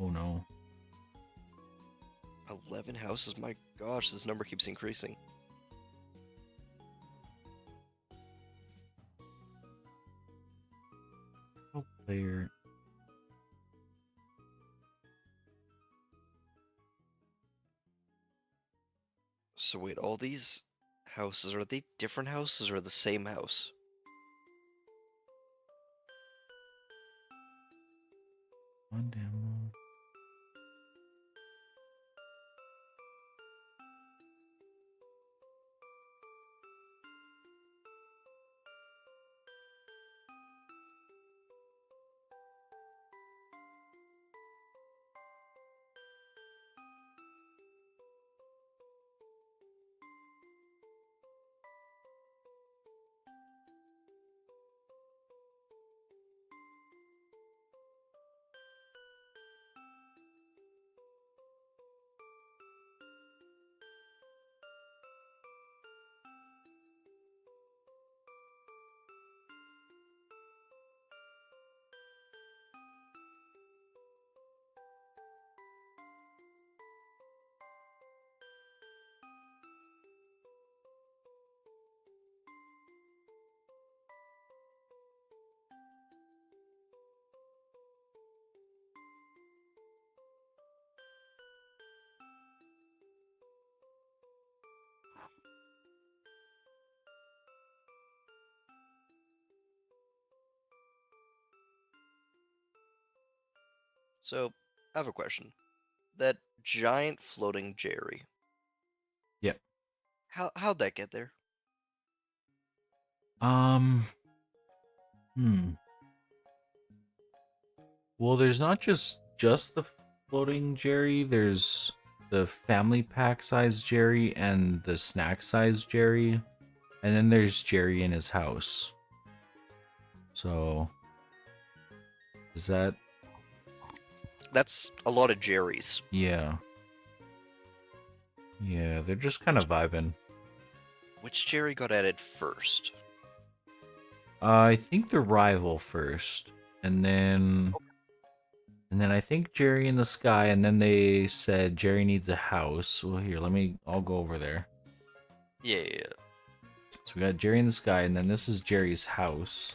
Oh no. 11 houses? My gosh, this number keeps increasing. Oh, player. So wait, all these houses, are they different houses or the same house? One demo. So, I have a question. That giant floating Jerry, Yep. how'd that get there? Um. Hmm. Well, there's not just the floating Jerry. There's the family pack size Jerry and the snack size Jerry, and then there's Jerry in his house. So, is that? That's a lot of Jerrys. Yeah. Yeah, they're just kind of vibing. Which Jerry got added first? I think the rival first, and then I think Jerry in the sky, and then they said Jerry needs a house. Well, here, I'll go over there. Yeah, So we got Jerry in the sky, and then this is Jerry's house.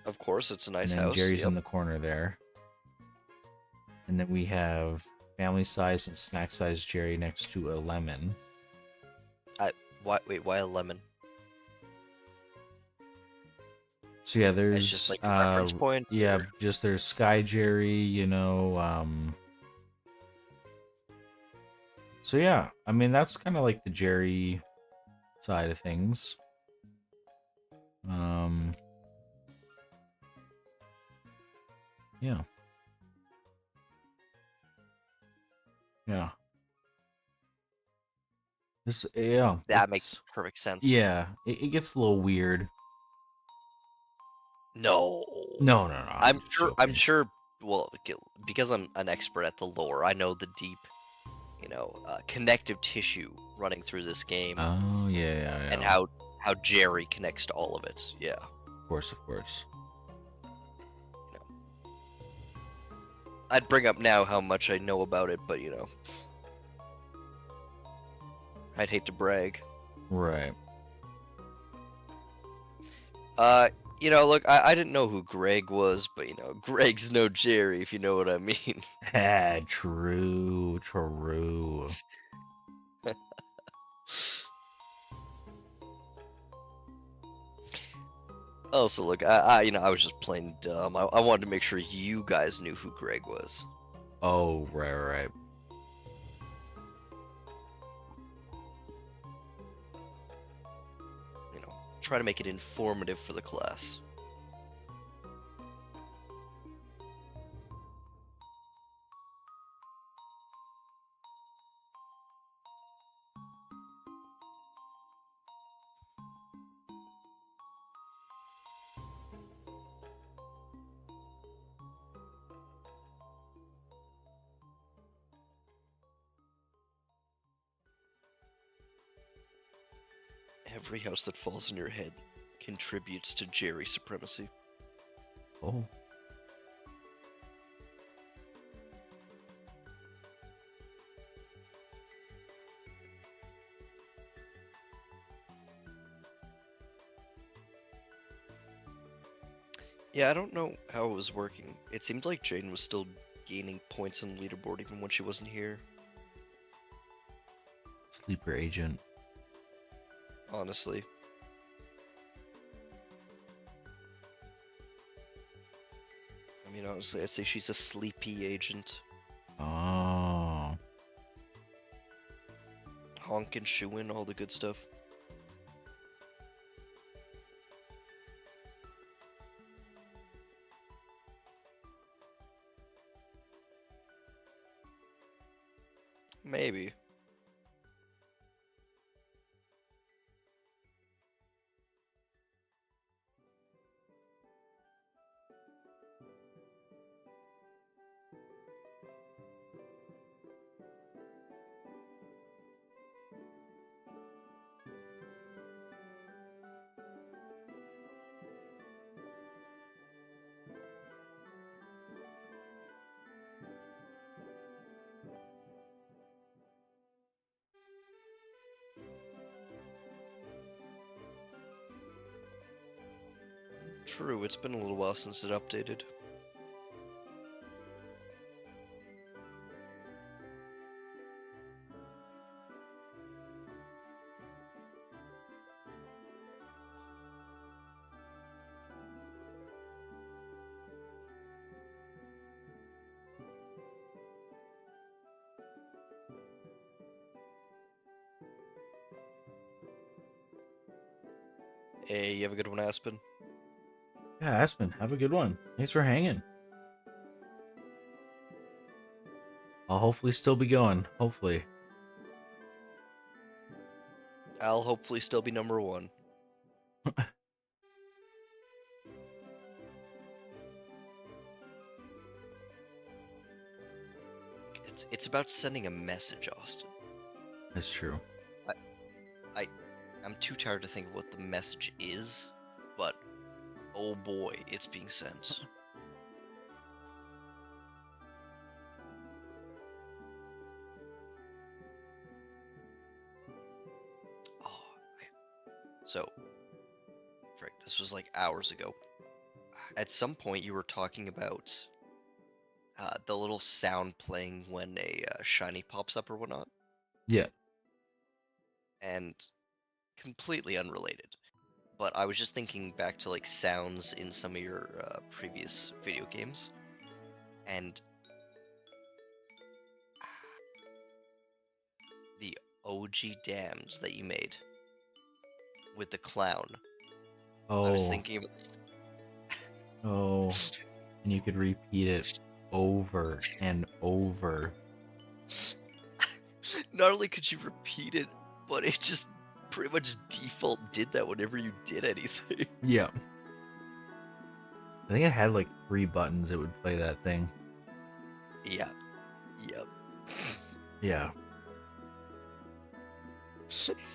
of course, it's a nice And then house. Jerry's Yep. in the corner there. And then we have family size and snack size Jerry next to a lemon. Why a lemon? So yeah, It's there's just like a reference point. yeah, or- just there's Sky Jerry, So yeah, I mean that's kind of like the Jerry side of things. Yeah. Yeah. This, yeah, That makes it's, perfect sense. yeah, it gets a little weird. No. No, no, no, I'm just I'm joking. sure. Well, because I'm an expert at the lore, I know the deep, connective tissue running through this game, Oh, yeah, yeah, and yeah. how Jerry connects to all of it. Yeah. Of course, of course. I'd bring up now how much I know about it, but I'd hate to brag. Right. Look, I didn't know who Greg was, but Greg's no Jerry, if you know what I mean. True, true. Also, look, I was just plain dumb. I wanted to make sure you guys knew who Greg was. Oh, right, right. Try to make it informative for the class. Every house that falls in your head contributes to Jerry supremacy. Oh. Yeah, I don't know how it was working. It seemed like Jane was still gaining points on the leaderboard even when she wasn't here. Sleeper agent. Honestly. I mean, honestly, I'd say she's a sleepy agent. Oh. Honk and shoo in, all the good stuff. Maybe. True, it's been a little while since it updated. Hey, you have a good one, Aspen? Yeah, Aspen, have a good one. Thanks for hanging. I'll hopefully still be going. Hopefully. I'll hopefully still be number one. It's about sending a message, Austin. That's true. I'm too tired to think of what the message is, but oh boy, it's being sent. Oh, so, Frick, this was like hours ago. At some point, you were talking about the little sound playing when a shiny pops up or whatnot, Yeah. and completely unrelated. But I was just thinking back to like sounds in some of your previous video games, and the OG dams that you made with the clown. I was Oh. thinking of Oh. and you could repeat it over and over. Not only could you repeat it, but it just pretty much default did that whenever you did anything. Yeah. I think it had like 3 buttons it would play that thing. Yeah. Yep. Yeah.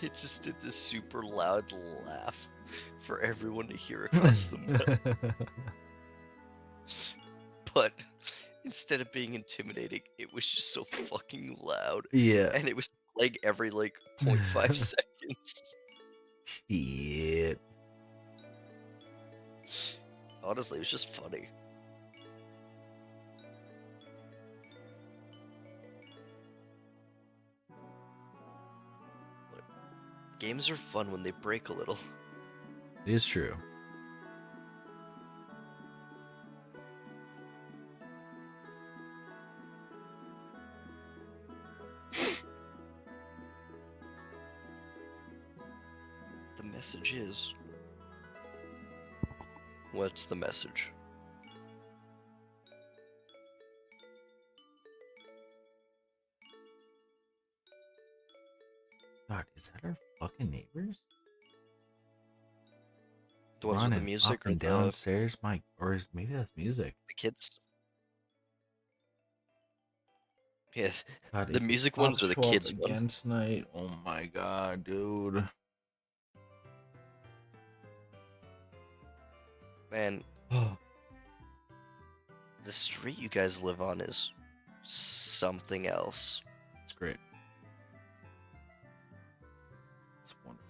It just did this super loud laugh for everyone to hear across the map. But instead of being intimidating, it was just so fucking loud. Yeah. And it was like every like 0.5 seconds. Shit. Honestly, it was just funny. Games are fun when they break a little. It is true. The message is... What's the message? God, is that our fucking neighbors? The ones with the Running music up or and downstairs? Maybe that's music. the kids? Yes, God, the if music cops ones or the show up kids one? again tonight, oh my god, dude. Man, Oh, the street you guys live on is something else. it's great. It's wonderful.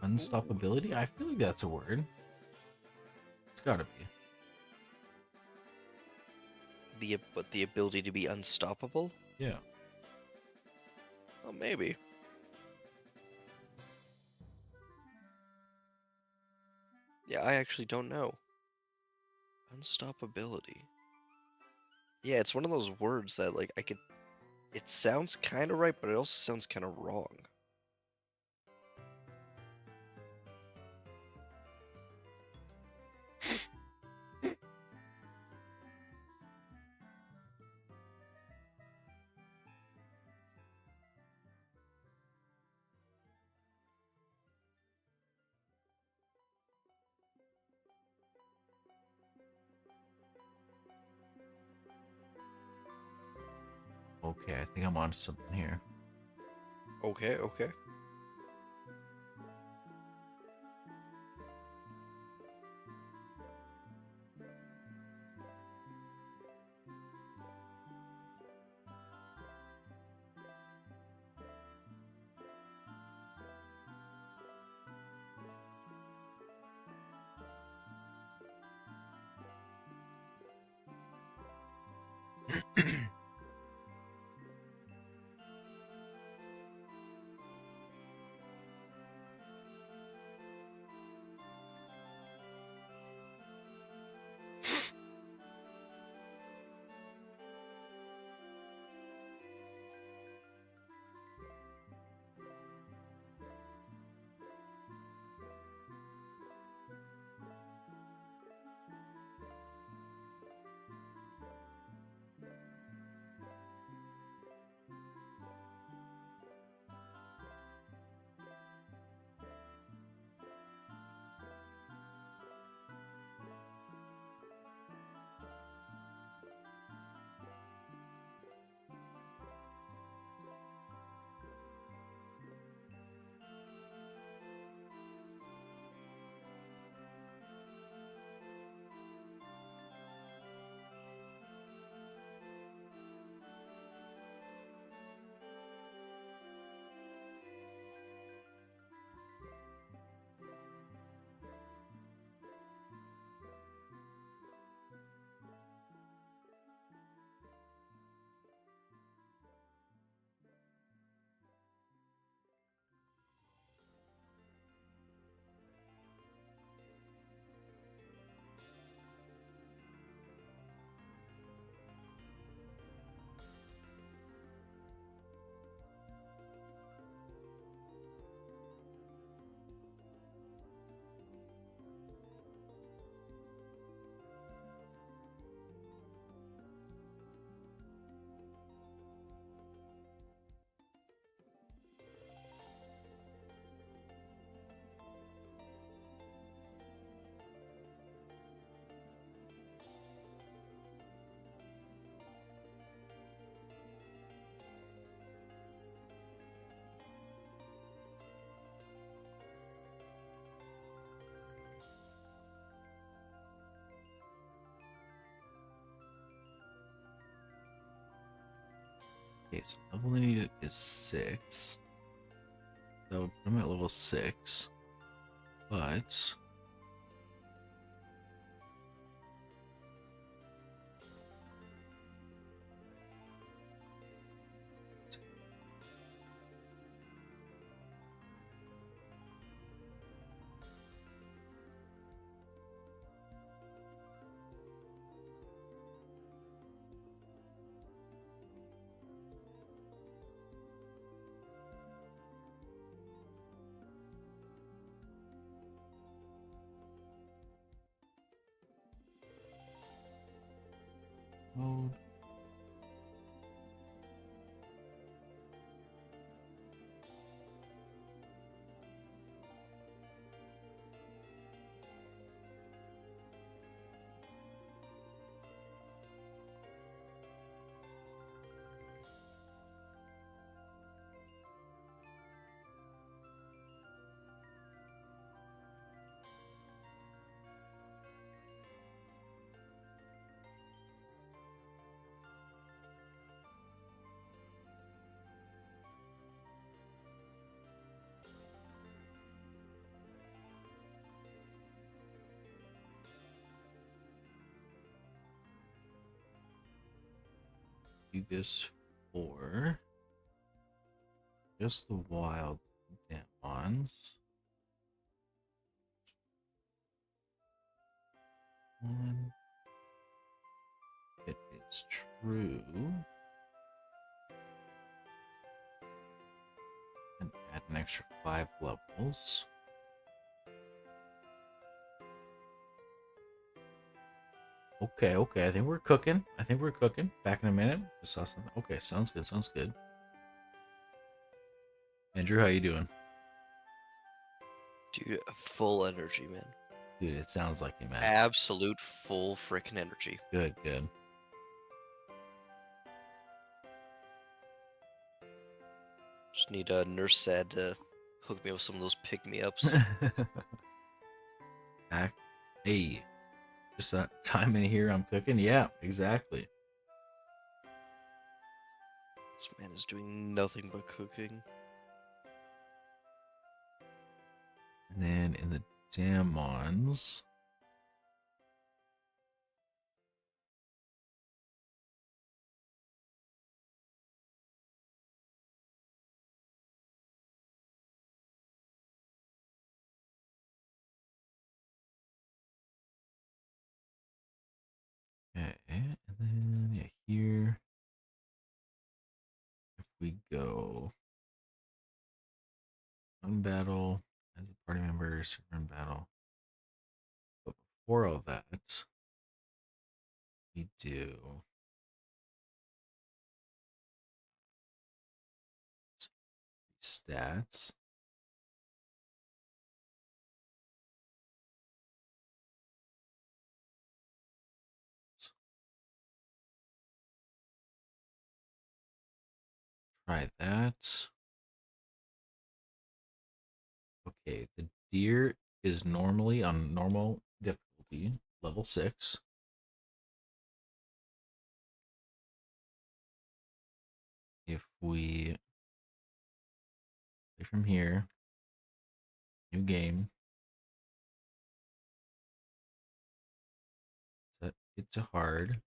Unstoppability? I feel like that's a word. It's gotta be. But the ability to be unstoppable? Yeah. Oh, maybe. Yeah, I actually don't know. Unstoppability. Yeah, it's one of those words that, like, I could... It sounds kind of right, but it also sounds kind of wrong. Okay, I think I'm onto something here. Okay, okay. Okay, so level needed is 6. So I'm at level 6. But mode. Do this for just the wild Damnedmons. One. It is true. And add an extra 5 levels. Okay, okay. I think we're cooking. Back in a minute. Just saw something. Okay, sounds good. Sounds good. Andrew, how you doing? Dude, full energy, man. Dude, it sounds like you, man. Absolute full freaking energy. Good, good. Just need a nurse said to hook me with some of those pick-me-ups. Back. Hey, just that time in here I'm cooking. Yeah, exactly. This man is doing nothing but cooking. And then in the Damons. Okay, and then yeah, here. If we go one battle as a party member, super in battle. But before all that, we do stats. Try that. Okay, the deer is normally on normal difficulty, level 6. If we play from here, new game, set it to hard,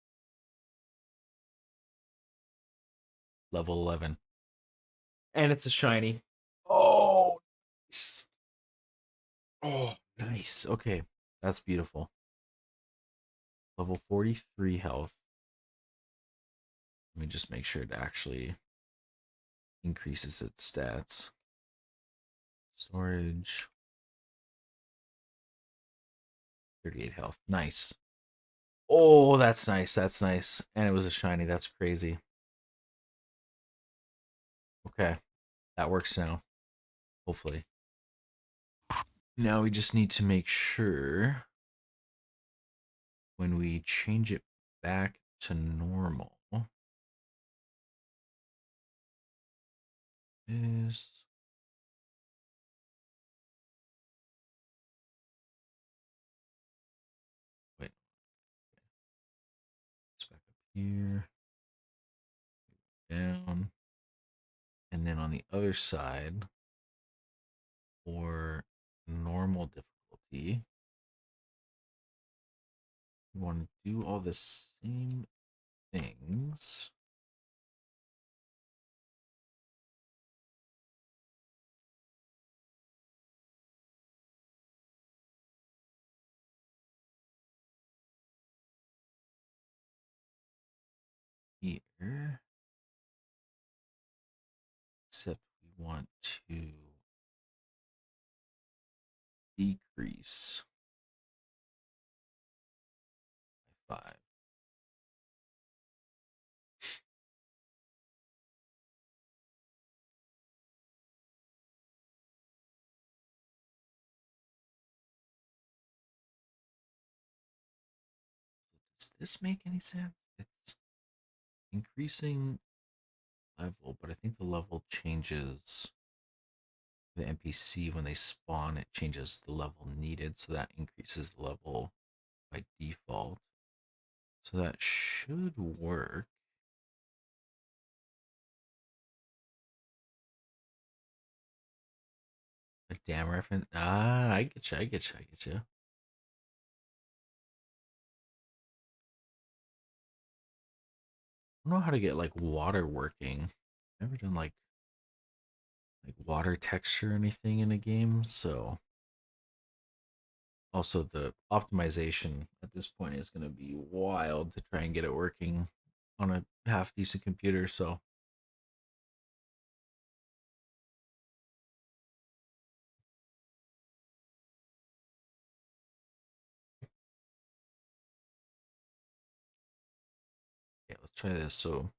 level 11. And it's a shiny. Oh, nice. Oh, nice. Okay, that's beautiful. Level 43 health. Let me just make sure it actually increases its stats. Storage. 38 health. Nice. Oh, that's nice. That's nice. And it was a shiny. That's crazy. Okay. That works now. Hopefully. Now we just need to make sure when we change it back to normal is wait, it's back up here. down. And then on the other side, for normal difficulty, we want to do all the same things. Here, except we want to decrease by 5. Does this make any sense? It's increasing level, but I think the level changes the NPC when they spawn. It changes the level needed, so that increases the level by default. So that should work. A damn reference. Ah, I get you. I get you. I get you. I don't know how to get like water working. Never done like water texture or anything in a game, so also the optimization at this point is going to be wild to try and get it working on a half decent computer. So yeah, let's try this. So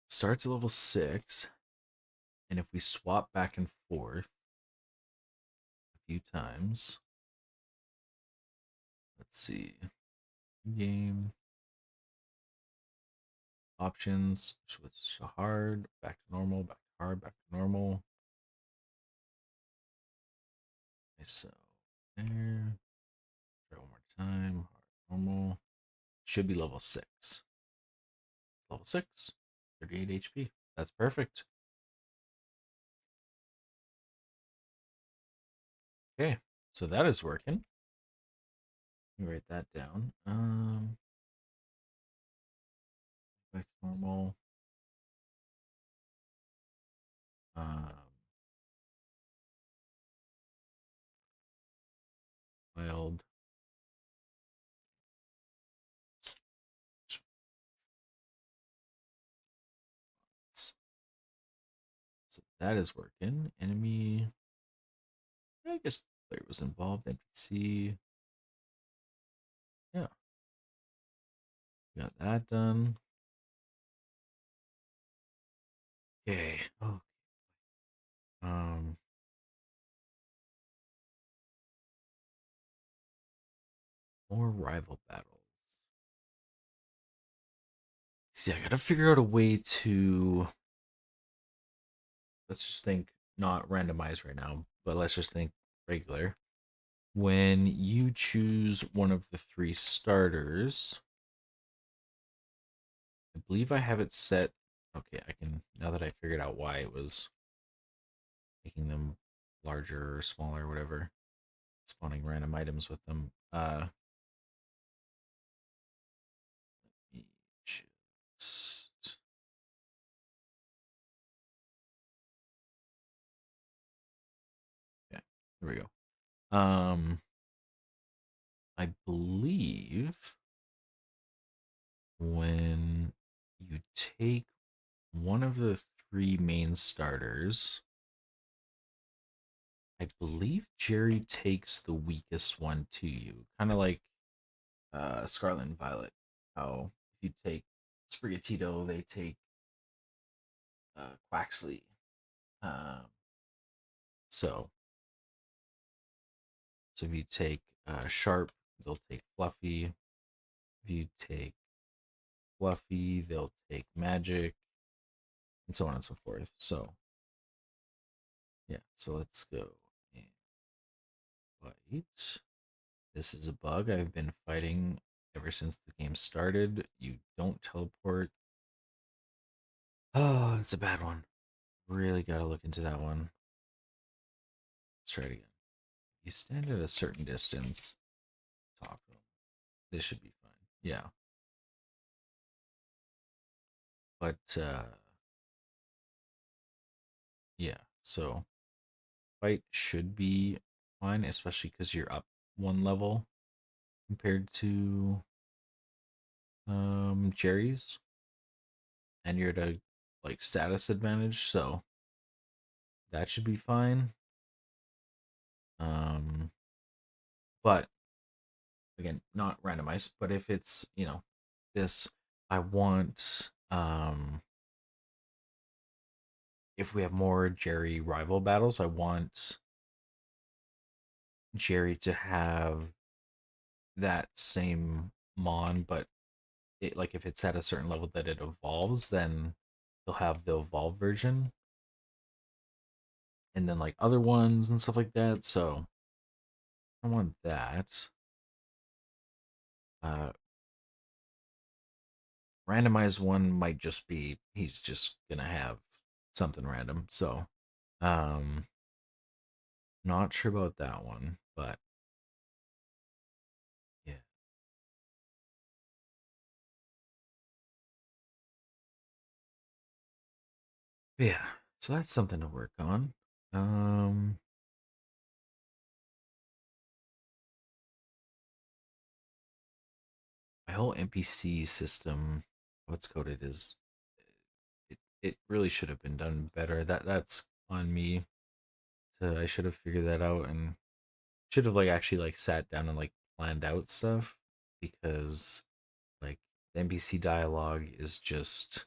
starts at level 6, and if we swap back and forth a few times, let's see, game options, switch to hard, back to normal, back to hard, back to normal. Okay, so there, try one more time, hard, normal. Should be level 6. Level 6, 38 HP. That's perfect. Okay, so that is working. Let me write that down. Back to normal. Um, wild. So that is working. Enemy. I guess player was involved. NPC. Yeah, got that done. Okay. Oh. Um. More rival battles. See, I gotta figure out a way to. Let's just think not randomized right now, but let's just think regular. When you choose one of the 3 starters, I believe I have it set. Okay, I can, now that I figured out why it was making them larger or smaller, or whatever, spawning random items with them. Let me just, yeah, here we go. I believe when you take one of the 3 main starters, I believe Jerry takes the weakest one to you, kind of like Scarlet and Violet. How if you take Sprigatito, they take Quaxley. Um, so so if you take Sharp, they'll take Fluffy. If you take Fluffy, they'll take Magic, and so on and so forth. So yeah, so let's go and fight. This is a bug I've been fighting ever since the game started. You don't teleport Oh, it's a bad one. Really gotta look into that one. Let's try it again. You stand at a certain distance. Talk to them. This should be fine. Yeah. But yeah. So fight should be fine, especially because you're up one level compared to Jerry's, and you're at a like status advantage, so that should be fine. Um, but again, not randomized. But if it's this, I want if we have more Jerry rival battles, I want Jerry to have that same mon, but it like if it's at a certain level that it evolves, then they'll have the evolved version, and then like other ones and stuff like that. So I want that. Uh, randomized one might just be he's just gonna have something random. So um, not sure about that one, but yeah, yeah. So that's something to work on. Um, my whole NPC system, what's coded is it really should have been done better. That's on me. So I should have figured that out and should have like actually like sat down and like planned out stuff because like the NPC dialogue is just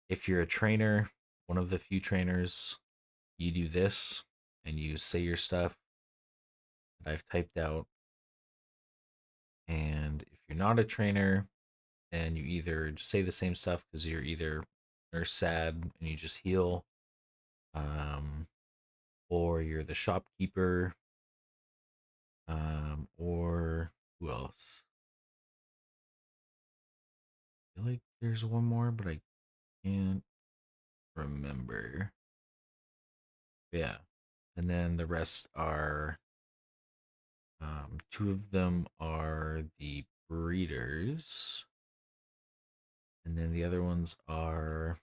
if you're a trainer, one of the few trainers, you do this and you say your stuff that I've typed out. And if you're not a trainer, then you either say the same stuff because you're either nurse sad and you just heal, um, or you're the shopkeeper, or who else? I feel like there's one more, but I can't remember. Yeah. And then the rest are two of them are the breeders, and then the other ones are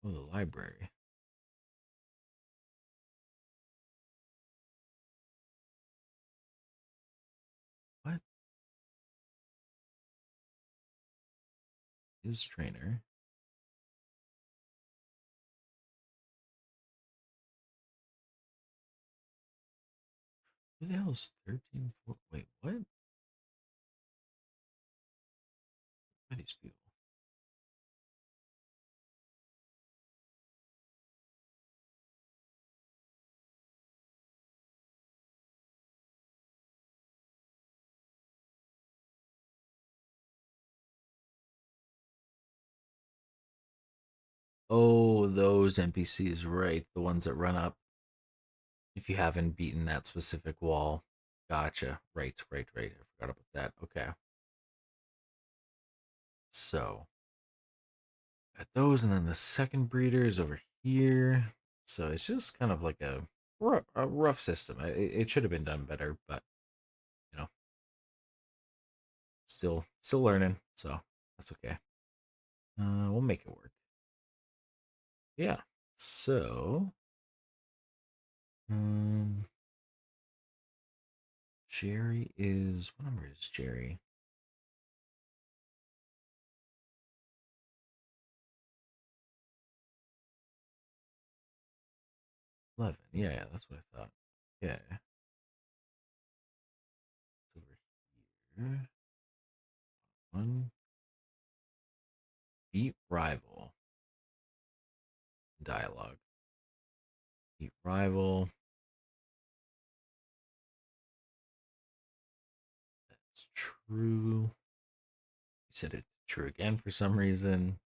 the library. What is trainer? Who the hell is 13? Wait, what? Who are these people? Oh, those NPCs, right? The ones that run up if you haven't beaten that specific wall. Gotcha. Right, right, right. I forgot about that. Okay. So, got those, and then the second breeder is over here. So it's just kind of like a rough system. It should have been done better, but you know, still learning. So that's okay. We'll make it work. Yeah. So, um, Jerry is what number is Jerry? 11. Yeah, yeah, that's what I thought. Yeah. It's over here. One. Beat rival. Dialogue. Beat rival. That's true. We said it true again for some reason.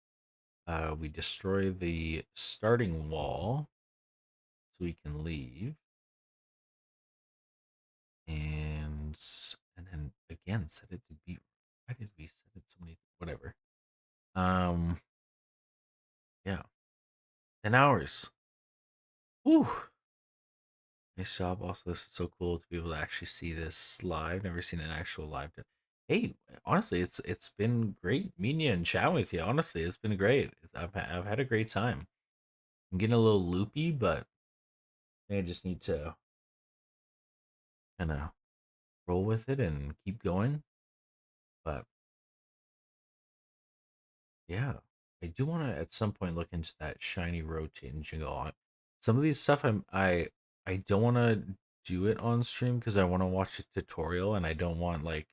We destroy the starting wall so we can leave. And then again set it to beat. Why did we set it so many? Whatever. Um, yeah, 10 hours. Whew. Nice job. Also, this is so cool to be able to actually see this live. Never seen an actual live. Hey, honestly, it's been great meeting you and chatting with you. Honestly, it's been great. I've had a great time. I'm getting a little loopy, but I just need to kind of roll with it and keep going. But yeah, I do want to at some point look into that shiny rotate and jiggle on. Some of these stuff I don't want to do it on stream because I want to watch a tutorial and I don't want like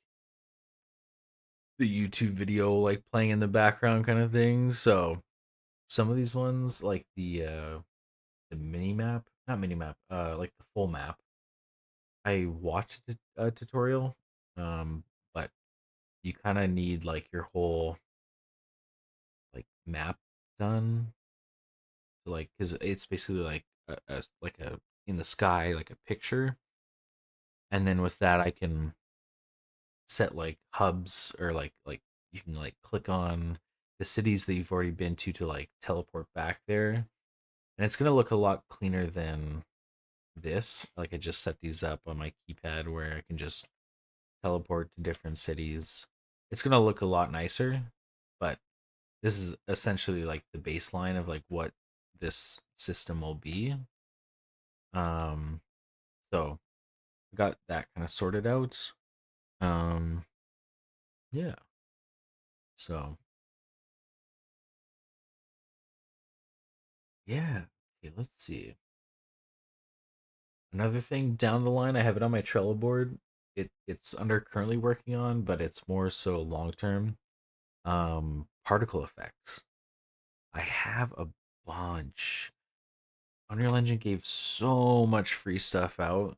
the YouTube video like playing in the background kind of thing. So some of these ones like the mini map, not mini map, like the full map. I watched the tutorial, but you kind of need like your whole like map done to, like, because it's basically like a in the sky like a picture, and then with that I can set like hubs or like you can like click on the cities that you've already been to like teleport back there, and it's gonna look a lot cleaner than this. Like I just set these up on my keypad where I can just teleport to different cities. It's gonna look a lot nicer, but this is essentially like the baseline of like what this system will be. Um, so I got that kind of sorted out. Um, yeah. So yeah. Okay, let's see. Another thing down the line, I have it on my Trello board. It's under currently working on, but it's more so long term. Particle effects. I have a bunch. Unreal Engine gave so much free stuff out.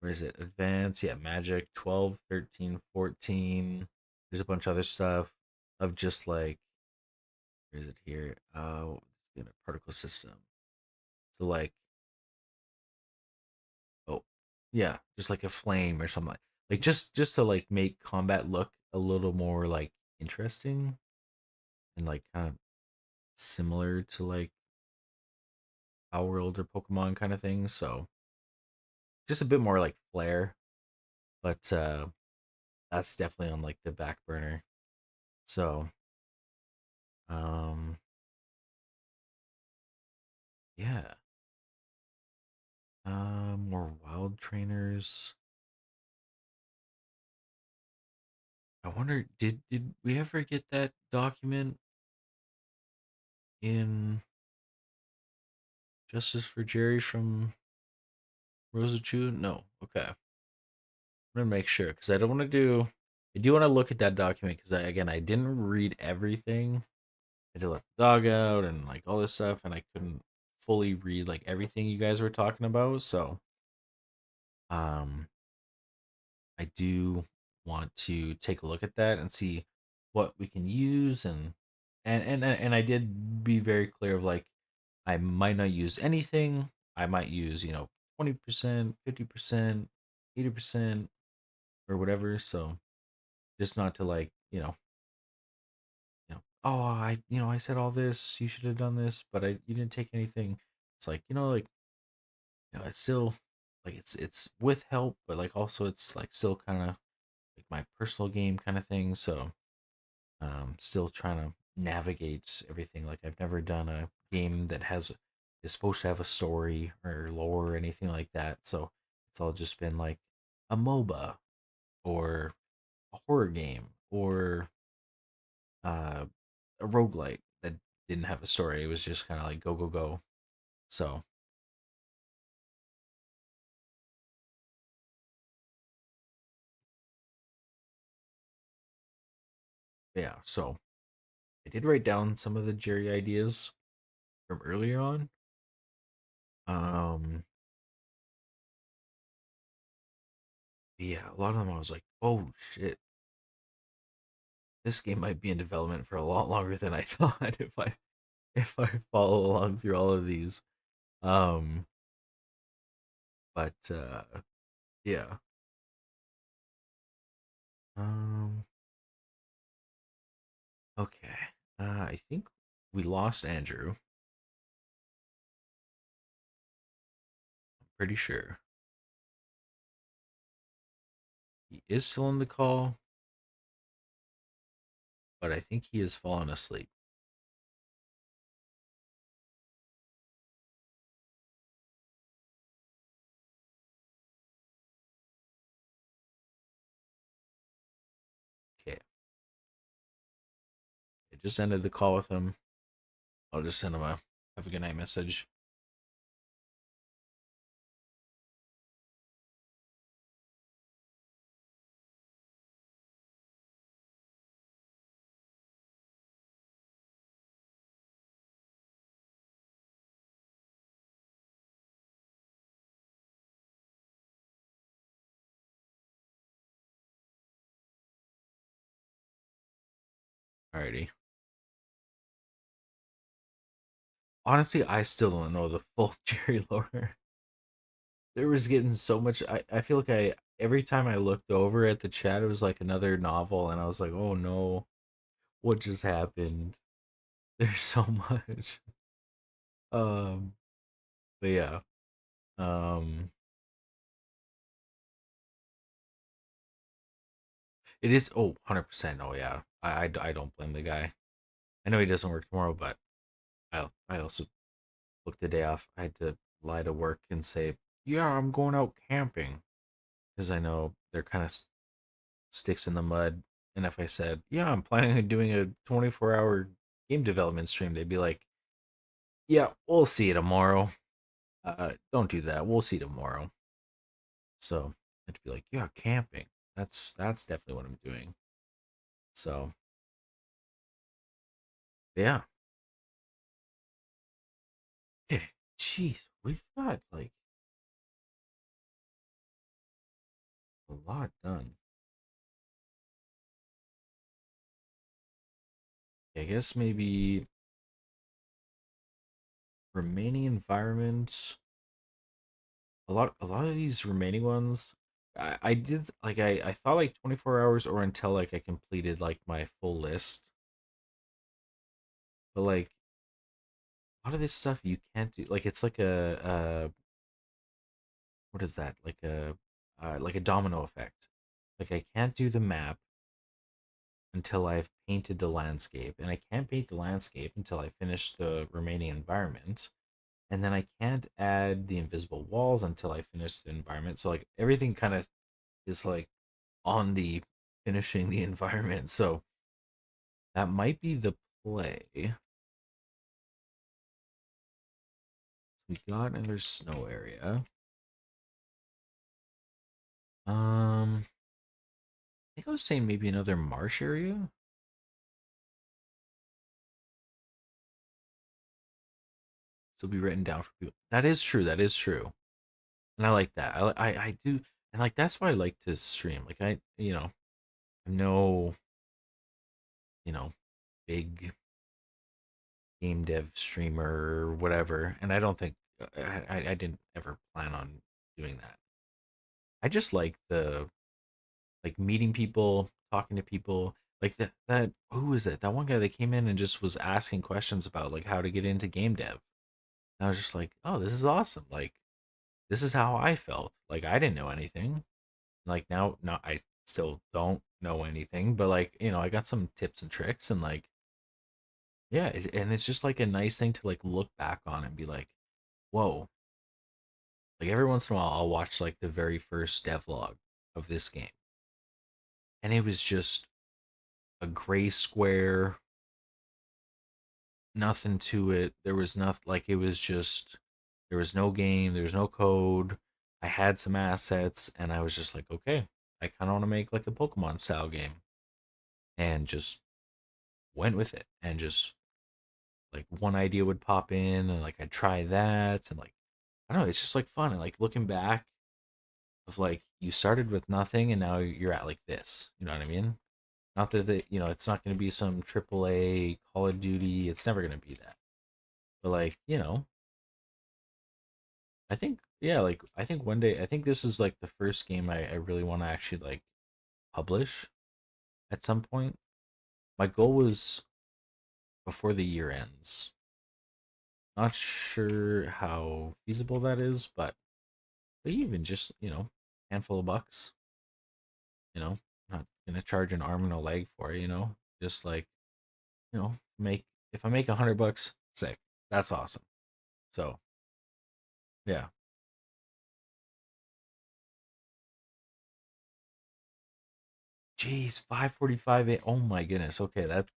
Where is it? Advanced, yeah, Magic 12, 13, 14. There's a bunch of other stuff of just like, where is it here? In a particle system. So like, oh, yeah, just like a flame or something like just to like make combat look a little more like interesting and like kind of similar to like Our World or Pokemon kind of thing. So just a bit more like flair, but that's definitely on like the back burner. So um yeah. More wild trainers. I wonder, did we ever get that document in Justice for Jerry from Rosachu? No. Okay. I'm gonna make sure because I don't want to do. I do want to look at that document because again I didn't read everything. I had to let the dog out and like all this stuff, and I couldn't fully read like everything you guys were talking about. So um I do want to take a look at that and see what we can use and I did be very clear of like I might not use anything. I might use, 20%, 50%, 80% or whatever. So just not to like, oh, I said all this, you should have done this, but you didn't take anything. It's like, like, it's still like it's with help, but like also it's like still kind of like my personal game kind of thing. So still trying to navigate everything. Like I've never done a game that is supposed to have a story or lore or anything like that. So it's all just been like a MOBA or a horror game or uh, a roguelite that didn't have a story. It was just kind of like go go go. So yeah, so I did write down some of the Jerry ideas from earlier on. Um, yeah, a lot of them I was like, oh shit, this game might be in development for a lot longer than I thought if I follow along through all of these. Um, but yeah. Um, okay. I think we lost Andrew. I'm pretty sure he is still on the call, but I think he has fallen asleep. Okay, I just ended the call with him. I'll just send him a have a good night message. Alrighty. Honestly, I still don't know the full Jerry lore. There was getting so much. I feel like every time I looked over at the chat, it was like another novel, and I was like, oh no, what just happened? There's so much. Um, but yeah. Um, it is. Oh, 100%. Oh yeah. I don't blame the guy. I know he doesn't work tomorrow, but I also booked the day off. I had to lie to work and say, yeah, I'm going out camping because I know they're kind of sticks in the mud. And if I said, yeah, I'm planning on doing a 24-hour game development stream, they'd be like, yeah, we'll see you tomorrow. Don't do that. We'll see you tomorrow. So I'd be like, yeah, camping. That's definitely what I'm doing. So yeah. Okay. Jeez, we've got like a lot done. I guess maybe remaining environments. A lot of these remaining ones, I did like I thought like 24 hours or until like I completed like my full list. But like a lot of this stuff you can't do. Like it's like a what is that? Like a domino effect. Like I can't do the map until I've painted the landscape, and I can't paint the landscape until I finish the remaining environment. And then I can't add the invisible walls until I finish the environment. So like everything kind of is like on the finishing the environment. So that might be the play. We got another snow area. I think I was saying maybe another marsh area. So be written down for people. That is true. That is true. And I like that. I do, and like that's why I like to stream. Like I'm no, you know, big game dev streamer or whatever, and I don't think I didn't ever plan on doing that. I just like the like meeting people, talking to people. Like that who was it? That one guy that came in and just was asking questions about like how to get into game dev. And I was just like, oh, this is awesome. Like this is how I felt. Like I didn't know anything. Like now I still don't know anything, but like I got some tips and tricks, and like yeah, and it's just like a nice thing to like look back on and be like, whoa. Like every once in a while, I'll watch like the very first devlog of this game, and it was just a gray square, nothing to it. There was nothing, like it was just there was no game, there was no code. I had some assets, and I was just like, okay, I kind of want to make like a Pokemon style game, and just went with it, and just like one idea would pop in, and like I'd try that, and like I don't know, it's just like fun, and like looking back of like you started with nothing, and now you're at like this. You know what I mean? Not that it's not going to be some AAA Call of Duty. It's never going to be that. But like I think yeah, like I think one day I think this is like the first game I really want to actually like publish at some point. My goal was before the year ends. Not sure how feasible that is, but even just, handful of bucks, you know, not gonna charge an arm and a leg for it, just like, make if I make $100, sick. That's awesome. So yeah. Jeez, 5:45. Oh my goodness. Okay, that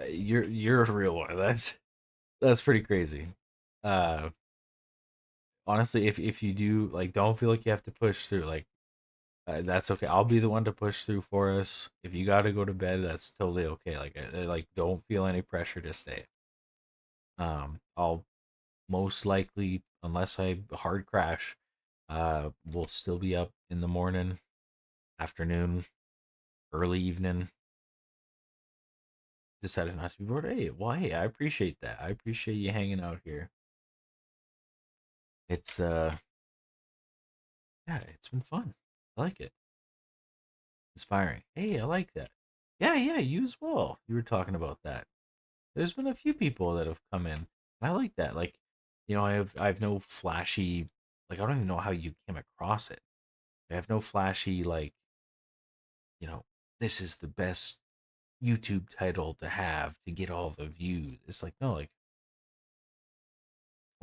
you're a real one. That's pretty crazy. Uh, honestly, if you do like, don't feel like you have to push through. Like, that's okay. I'll be the one to push through for us. If you got to go to bed, that's totally okay. Like, like don't feel any pressure to stay. I'll most likely, unless I hard crash, will still be up in the morning, afternoon, early evening. Decided not to be bored. Hey, well, hey, I appreciate that. I appreciate you hanging out here. It's yeah, it's been fun. I like it. Inspiring. Hey, I like that. Yeah, yeah, you as well. You were talking about that. There's been a few people that have come in. And I like that. Like, I have no flashy, like, I don't even know how you came across it. I have no flashy, like, you know, this is the best YouTube title to have to get all the views. It's like, no, like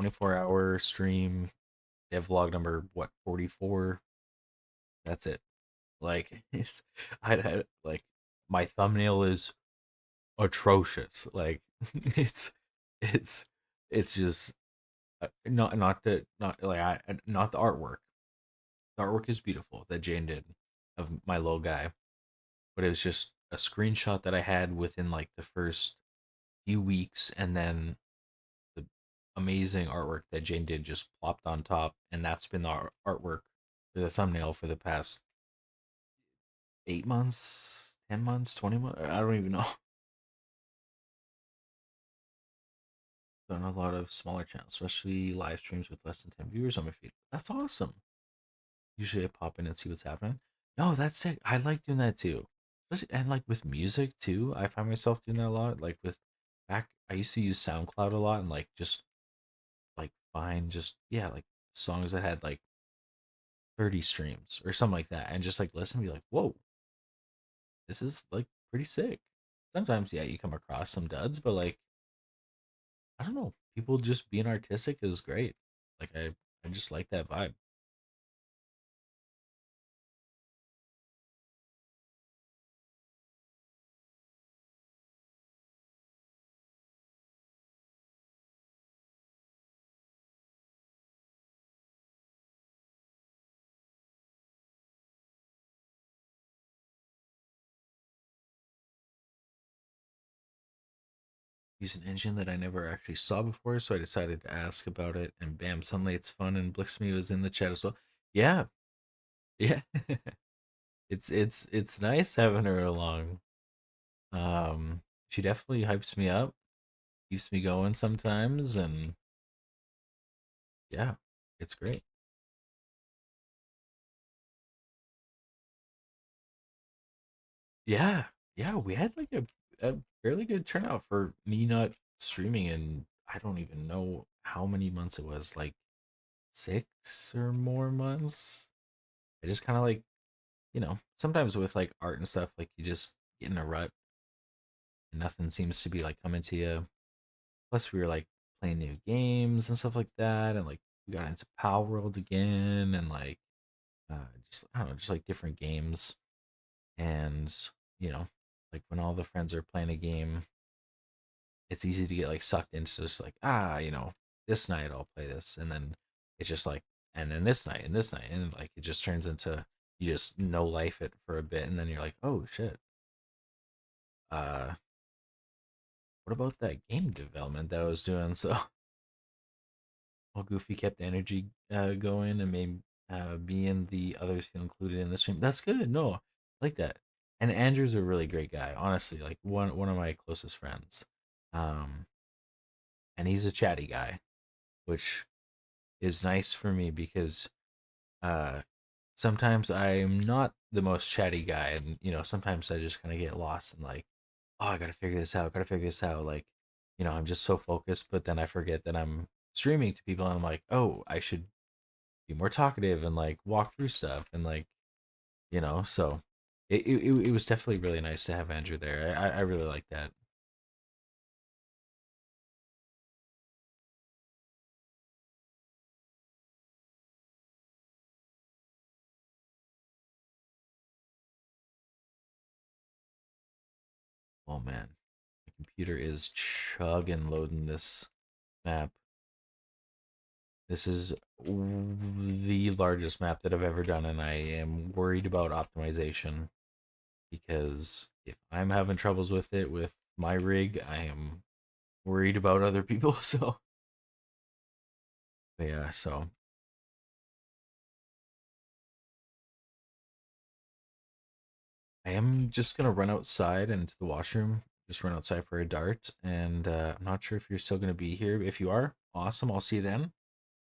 24-hour stream, devlog number, what, 44? That's it. Like, I like, my thumbnail is atrocious. Like, it's, it's, it's just, not like, not the artwork. The artwork is beautiful that Jane did of my little guy, but it was just a screenshot that I had within like the first few weeks, and then the amazing artwork that Jane did just plopped on top, and that's been the artwork for the thumbnail for the past 8 months, 10 months, 20 months. I don't even know. Done a lot of smaller channels, especially live streams with less than 10 viewers on my feed. That's awesome. Usually I pop in and see what's happening. No, that's sick. I like doing that too. And like with music too, I find myself doing that a lot. Like with back, I used to use SoundCloud a lot and like just like find just, yeah, like songs that had like 30 streams or something like that, and just like listen and be like, whoa, this is like pretty sick. Sometimes, yeah, you come across some duds, but like, I don't know, people just being artistic is great. Like, I just like that vibe. Use an engine that I never actually saw before, so I decided to ask about it, and bam, suddenly it's fun. And Blixme was in the chat as well. Yeah, yeah, it's nice having her along. She definitely hypes me up, keeps me going sometimes, and yeah, it's great. Yeah, yeah, we had like a fairly good turnout for me not streaming, and I don't even know how many months it was, like 6 or more months. I just kind of like, sometimes with like art and stuff, like you just get in a rut and nothing seems to be like coming to you. Plus, we were like playing new games and stuff like that, and like we got into Power World again, and like just, I don't know, just like different games, and you know, like when all the friends are playing a game, it's easy to get like sucked into just like, this night I'll play this, and then it's just like, and then this night and this night, and like it just turns into, you just no life it for a bit, and then you're like, oh shit. uh what about that game development that I was doing? So while Goofy kept the energy going and made me and the others feel included in the stream. That's good. No, I like that. And Andrew's a really great guy, honestly, like one of my closest friends. Um and he's a chatty guy, which is nice for me because uh sometimes I'm not the most chatty guy, and sometimes I just kind of get lost in like oh, I gotta figure this out, gotta figure this out. Like, I'm just so focused, but then I forget that I'm streaming to people, and I'm like, oh, I should be more talkative and like walk through stuff and like, so it was definitely really nice to have Andrew there. I really like that. Oh man, my computer is chugging loading this map. This is the largest map that I've ever done, and I am worried about optimization because if I'm having troubles with it with my rig, I am worried about other people. So, yeah, so I am just gonna run outside and to the washroom. Just run outside for a dart, and I'm not sure if you're still gonna be here. If you are, awesome. I'll see you then.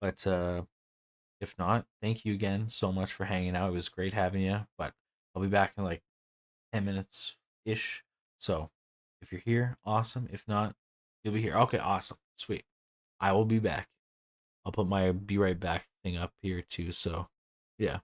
But if not, thank you again so much for hanging out. It was great having you. But I'll be back in like 10 minutes ish. So if you're here, awesome. If not, you'll be here. Okay, awesome. Sweet. I will be back. I'll put my be right back thing up here too. So yeah.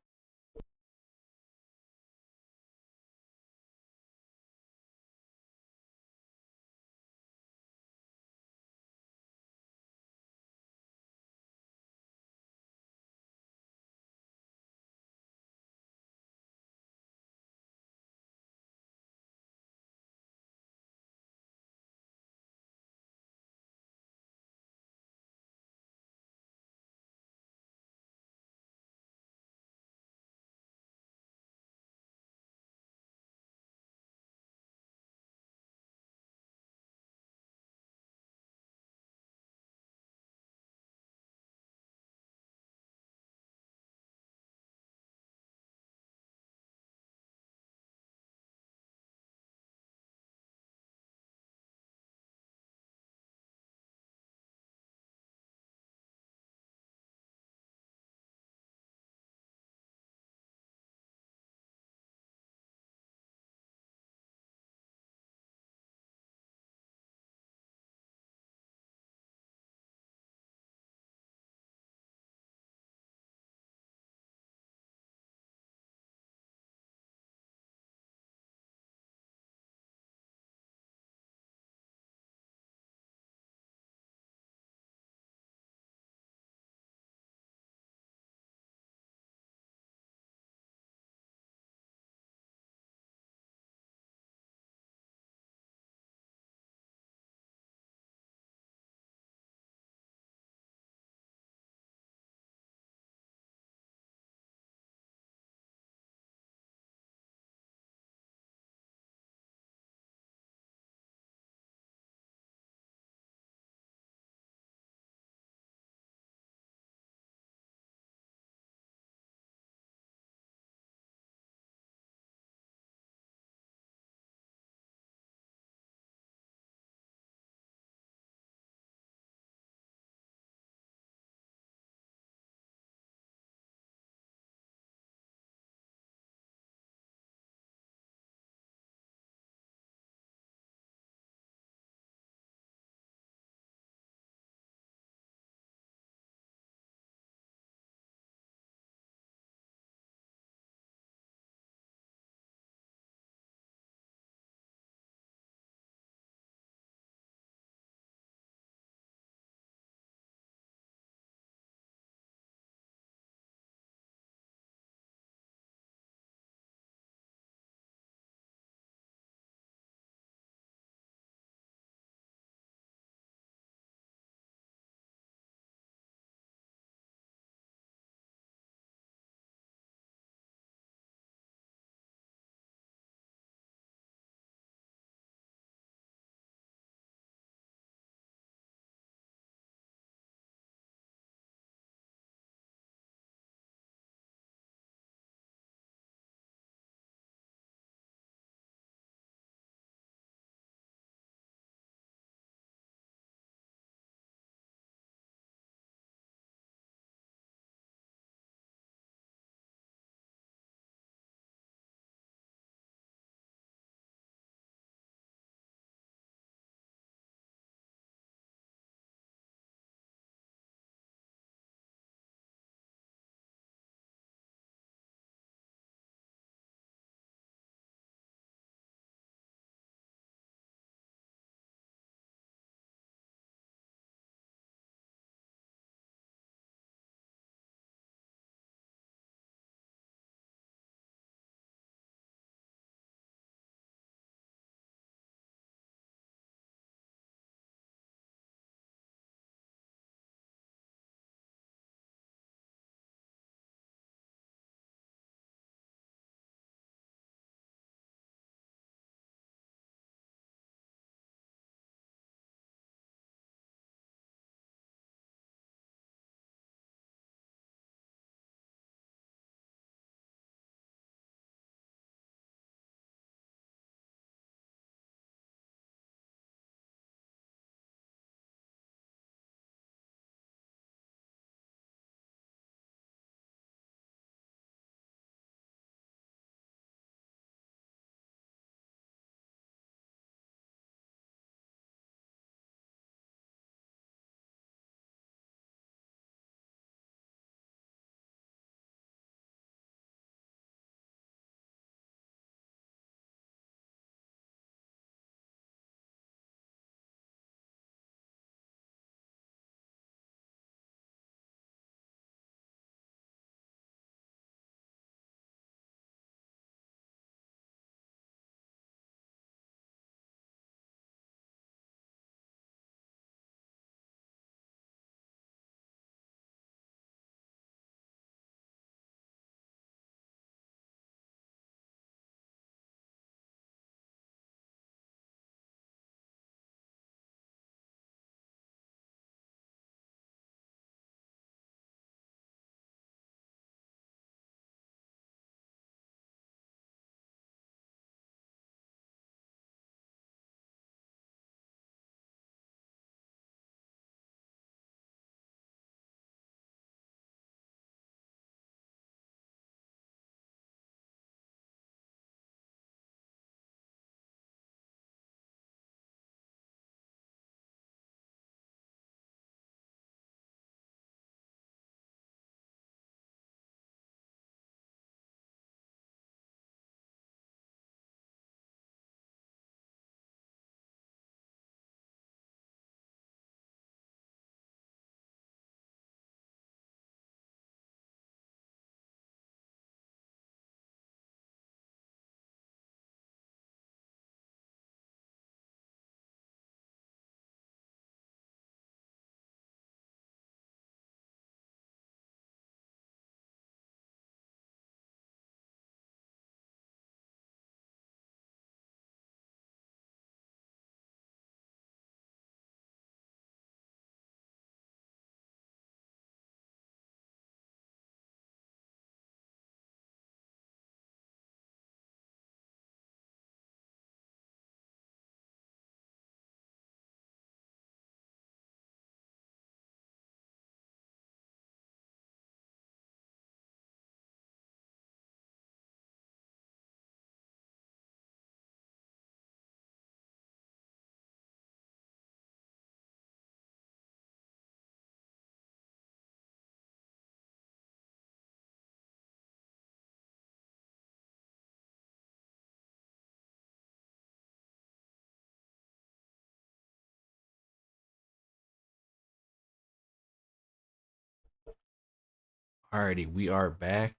Alrighty, we are back.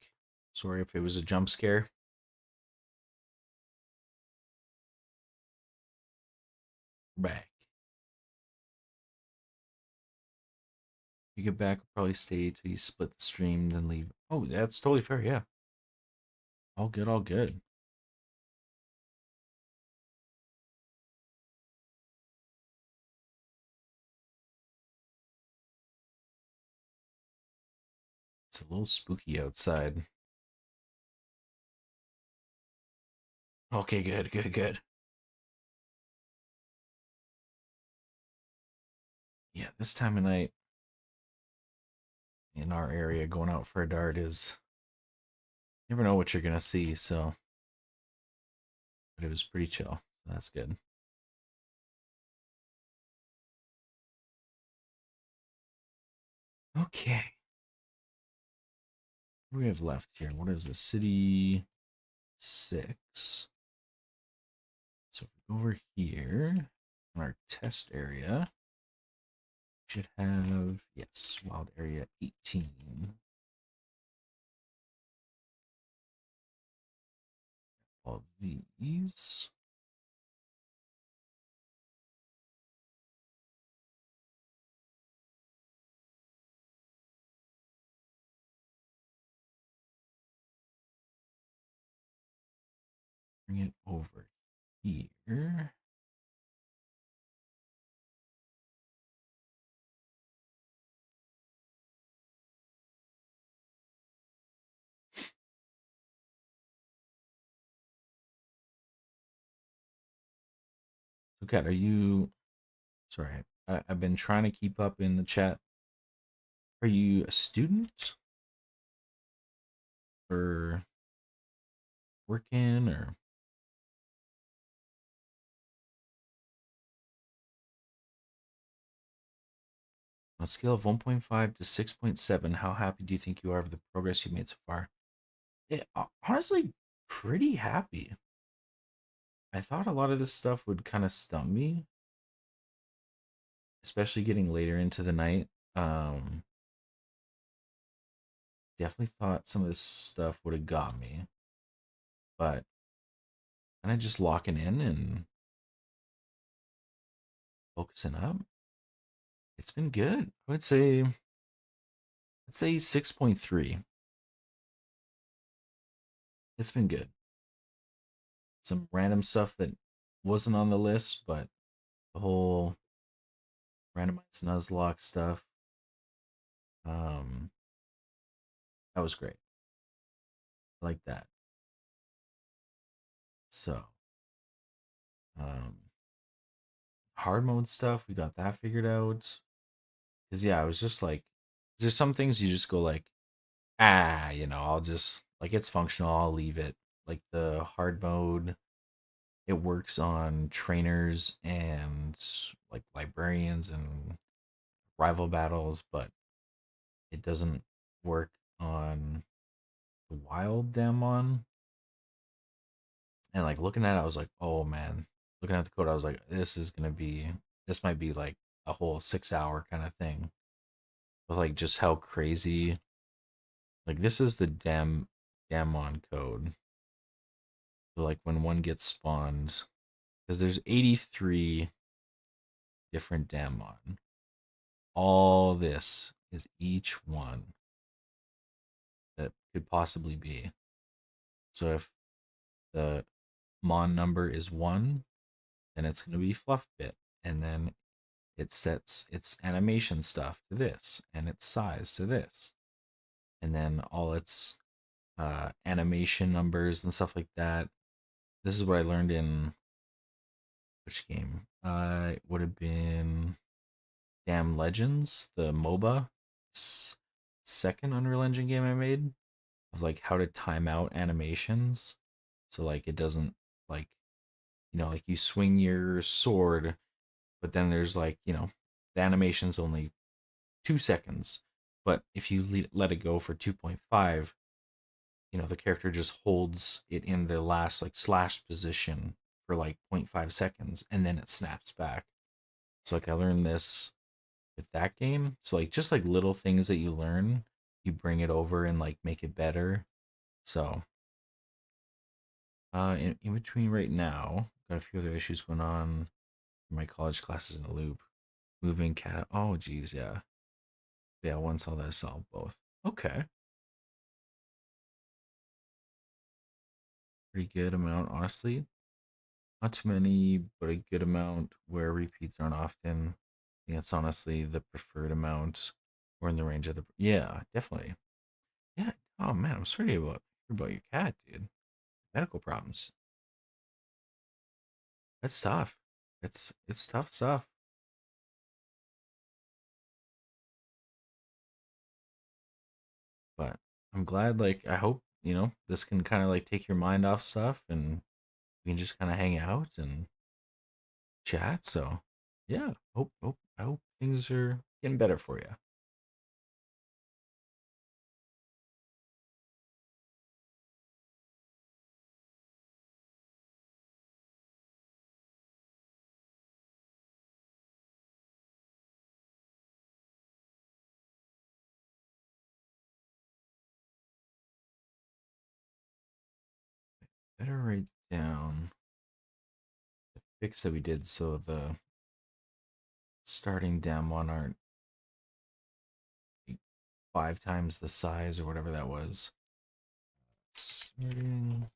Sorry if it was a jump scare. We're back. You get back, we'll probably stay till you split the stream, then leave. Oh, that's totally fair, yeah. All good, all good. It's a little spooky outside. Okay, good, good, good. Yeah, this time of night in our area, going out for a dart is, you never know what you're gonna see, so. But it was pretty chill. So that's good. Okay. What do we have left here? What is the city 6? So if we go over here on our test area, we should have, yes, wild area 18. All these. Bring it over here. So, Kat, are you? Sorry, I've been trying to keep up in the chat. Are you a student or working or? On a scale of 1.5 to 6.7, how happy do you think you are with the progress you've made so far? Honestly, pretty happy. I thought a lot of this stuff would kind of stump me, especially getting later into the night. Definitely thought some of this stuff would have got me, but kind of just locking in and focusing up. It's been good. I'd say 6.3. It's been good. Some random stuff that wasn't on the list, but the whole randomized Nuzlocke stuff, um, that was great. I like that. So, um, hard mode stuff, we got that figured out. Cause yeah, I was just like, there's some things you just go like, I'll just like it's functional, I'll leave it. Like the hard mode, it works on trainers and like librarians and rival battles, but it doesn't work on the wild Damnedmon. And like looking at it, I was like, oh man. Looking at the code, I was like, this might be like a whole 6 hour kind of thing. With like just how crazy, like this is the Damnedmon code. So like when one gets spawned, because there's 83 different Damnedmon. All this is each one that could possibly be. So if the Mon number is 1, then it's going to be Fluffbit. And then it sets its animation stuff to this and its size to this. And then all its animation numbers and stuff like that. This is what I learned in which game? It would have been Damn Legends, the MOBA second Unreal Engine game I made of like how to time out animations. So like it doesn't like like you swing your sword, but then there's like, the animation's only 2 seconds. But if you let it go for 2.5, the character just holds it in the last like slash position for like 0.5 seconds and then it snaps back. So like I learned this with that game. So like just like little things that you learn you bring it over and like make it better. So in between right now, got a few other issues going on. My college classes in a loop. Moving cat. Oh geez, yeah. Yeah, once all that solved both. Okay. Pretty good amount, honestly. Not too many, but a good amount where repeats aren't often. I think that's honestly the preferred amount or in the range of the yeah, definitely. Yeah. Oh man, I'm sorry about your cat, dude. Medical problems. That's tough. It's tough stuff. But I'm glad like I hope, this can kind of like take your mind off stuff and we can just kind of hang out and chat. So yeah, I hope things are getting better for you. Better write down the fix that we did so the starting Damnedmon aren't like 5 times the size or whatever that was. Starting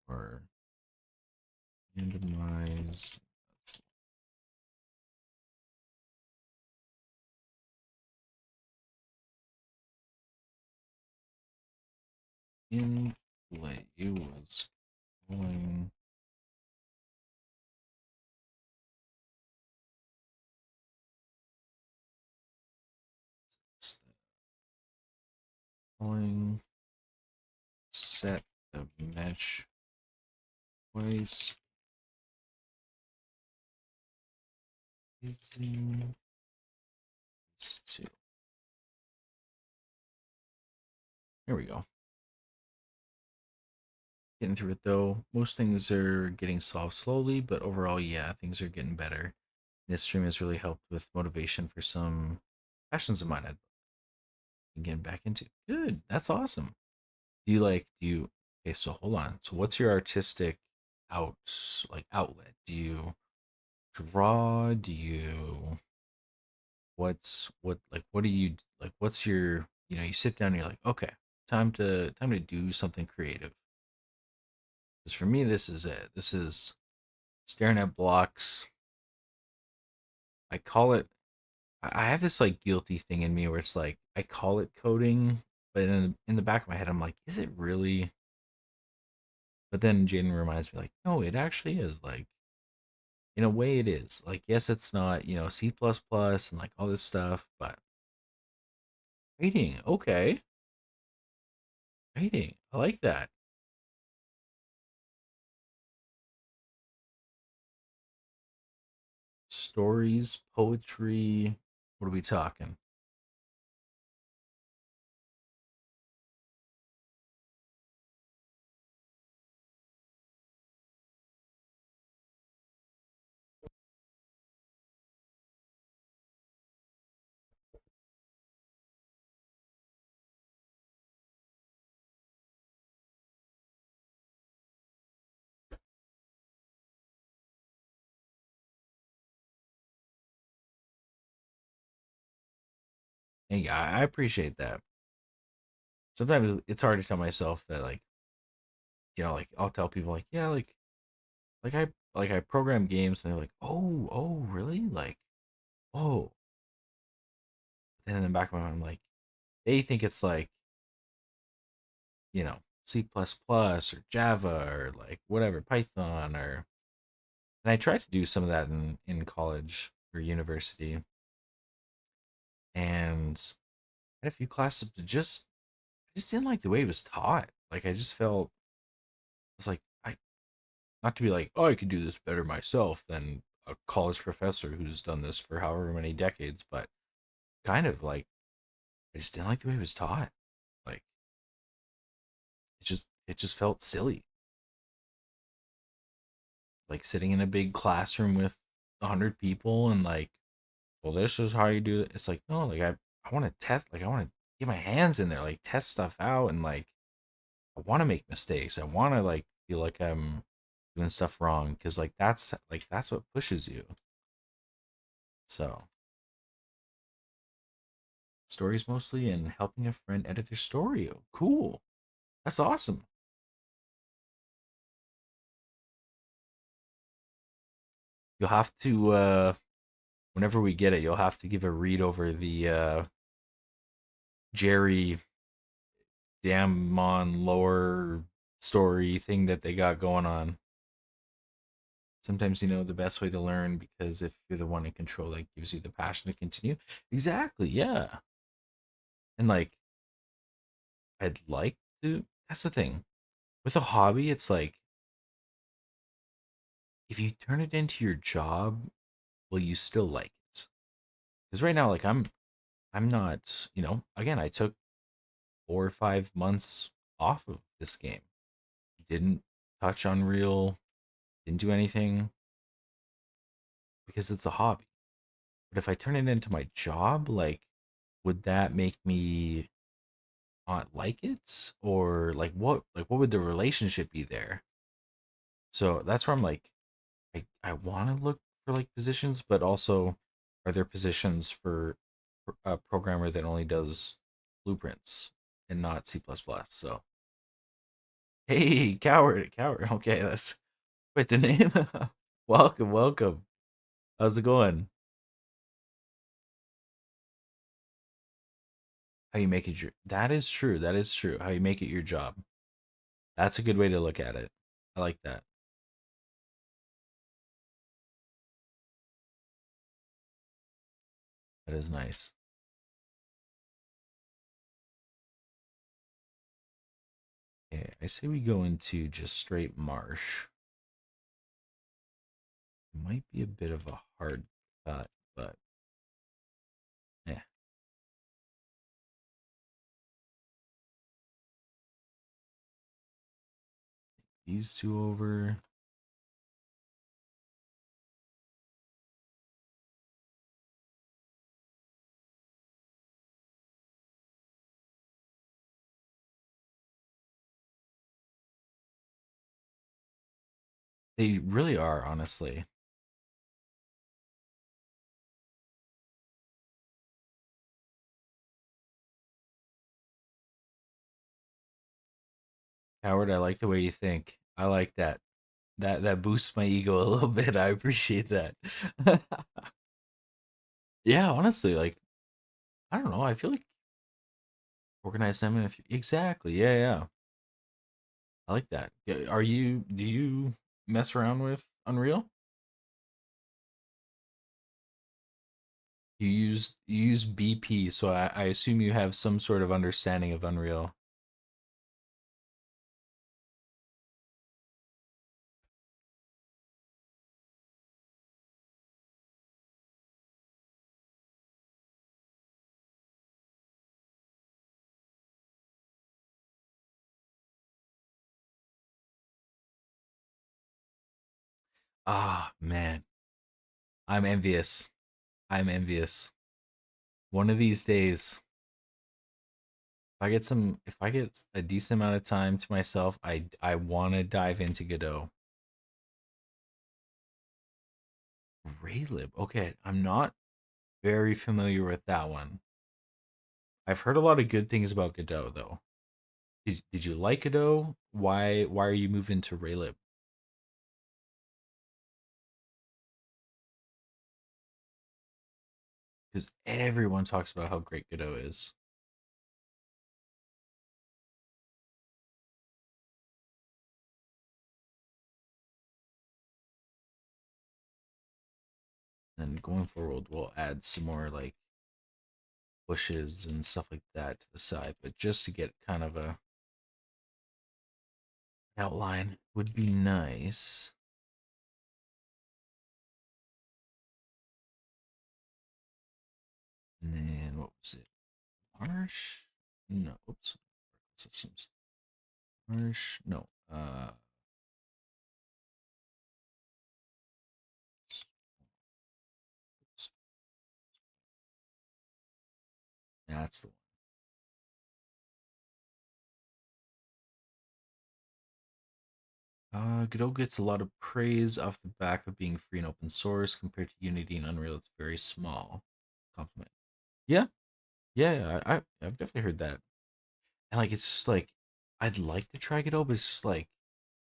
or randomize in play was going going set the mesh twice using this two. Here we go. Getting through it though. Most things are getting solved slowly, but overall, yeah, things are getting better. This stream has really helped with motivation for some passions of mine I'd get back into. Good. That's awesome. Do you okay, so hold on. So what's your artistic outlet? Do you draw? Do you what do you like what's your you sit down and you're like, okay, time to do something creative. Because for me this is it. This is staring at blocks. I call it I have this like guilty thing in me where it's like I call it coding, but in the back of my head I'm like, is it really? But then Jaden reminds me like, no, it actually is. Like in a way it is. Like yes, it's not, C++ and like all this stuff, but writing, okay. Writing. I like that. Stories, poetry. What are we talking? Hey, I appreciate that. Sometimes it's hard to tell myself that like, like I'll tell people like, yeah, like I program games and they're like, oh, really? Like, oh. And in the back of my mind, I'm like, they think it's like, C++ or Java or like whatever, Python or and I tried to do some of that in college or university and had a few classes but I just didn't like the way it was taught. Like I just felt it's like I not to be like, oh, I could do this better myself than a college professor who's done this for however many decades, but kind of like I just didn't like the way it was taught. Like it just felt silly. like sitting in a big classroom with 100 people and like, well, this is how you do it. It's like, no, like I want to test, like I want to get my hands in there, like test stuff out, and like I want to make mistakes. I want to like feel like I'm doing stuff wrong because like that's what pushes you. So stories mostly and helping a friend edit their story. Oh, cool. That's awesome. You'll have to whenever we get it, you'll have to give a read over the Jerry Damnedmon lore story thing that they got going on. Sometimes you know the best way to learn because if you're the one in control, that gives you the passion to continue. Exactly, yeah. And like I'd like to. That's the thing with a hobby. It's like if you turn it into your job, will you still like it? Because right now, like I'm not. Again, I took 4 or 5 months off of this game. Didn't touch Unreal. Didn't do anything because it's a hobby. But if I turn it into my job, like, would that make me not like it? Or like what would the relationship be there? So that's where I'm like, I want to look for like positions, but also are there positions for a programmer that only does blueprints and not C++? So hey, coward. Okay, that's quite the name. Welcome, welcome. How's it going? How you make it your that is true. That is true. How you make it your job. That's a good way to look at it. I like that. That is nice. Okay, I say we go into just straight marsh. It might be a bit of a hard cut, but yeah. These two over. They really are, honestly. Howard, I like the way you think. I like that. That boosts my ego a little bit. I appreciate that. Yeah, honestly, like I don't know. I feel like organize them in a few. Exactly. Yeah, yeah. I like that. Yeah, do you mess around with Unreal? You use BP, so I assume you have some sort of understanding of Unreal. Ah, man. I'm envious. I'm envious. One of these days, if I get a decent amount of time to myself, I want to dive into Godot. Raylib. Okay, I'm not very familiar with that one. I've heard a lot of good things about Godot though. Did you like Godot? Why are you moving to Raylib? Because everyone talks about how great Godot is. And going forward, we'll add some more like bushes and stuff like that to the side, but just to get kind of a outline would be nice. And then what was it? Marsh? No, oops. Systems. Marsh? No. That's the one. Godot gets a lot of praise off the back of being free and open source compared to Unity and Unreal. It's very small. Compliment. Yeah, yeah, I've definitely heard that. And like, it's just like, I'd like to try Godot, but it's just like,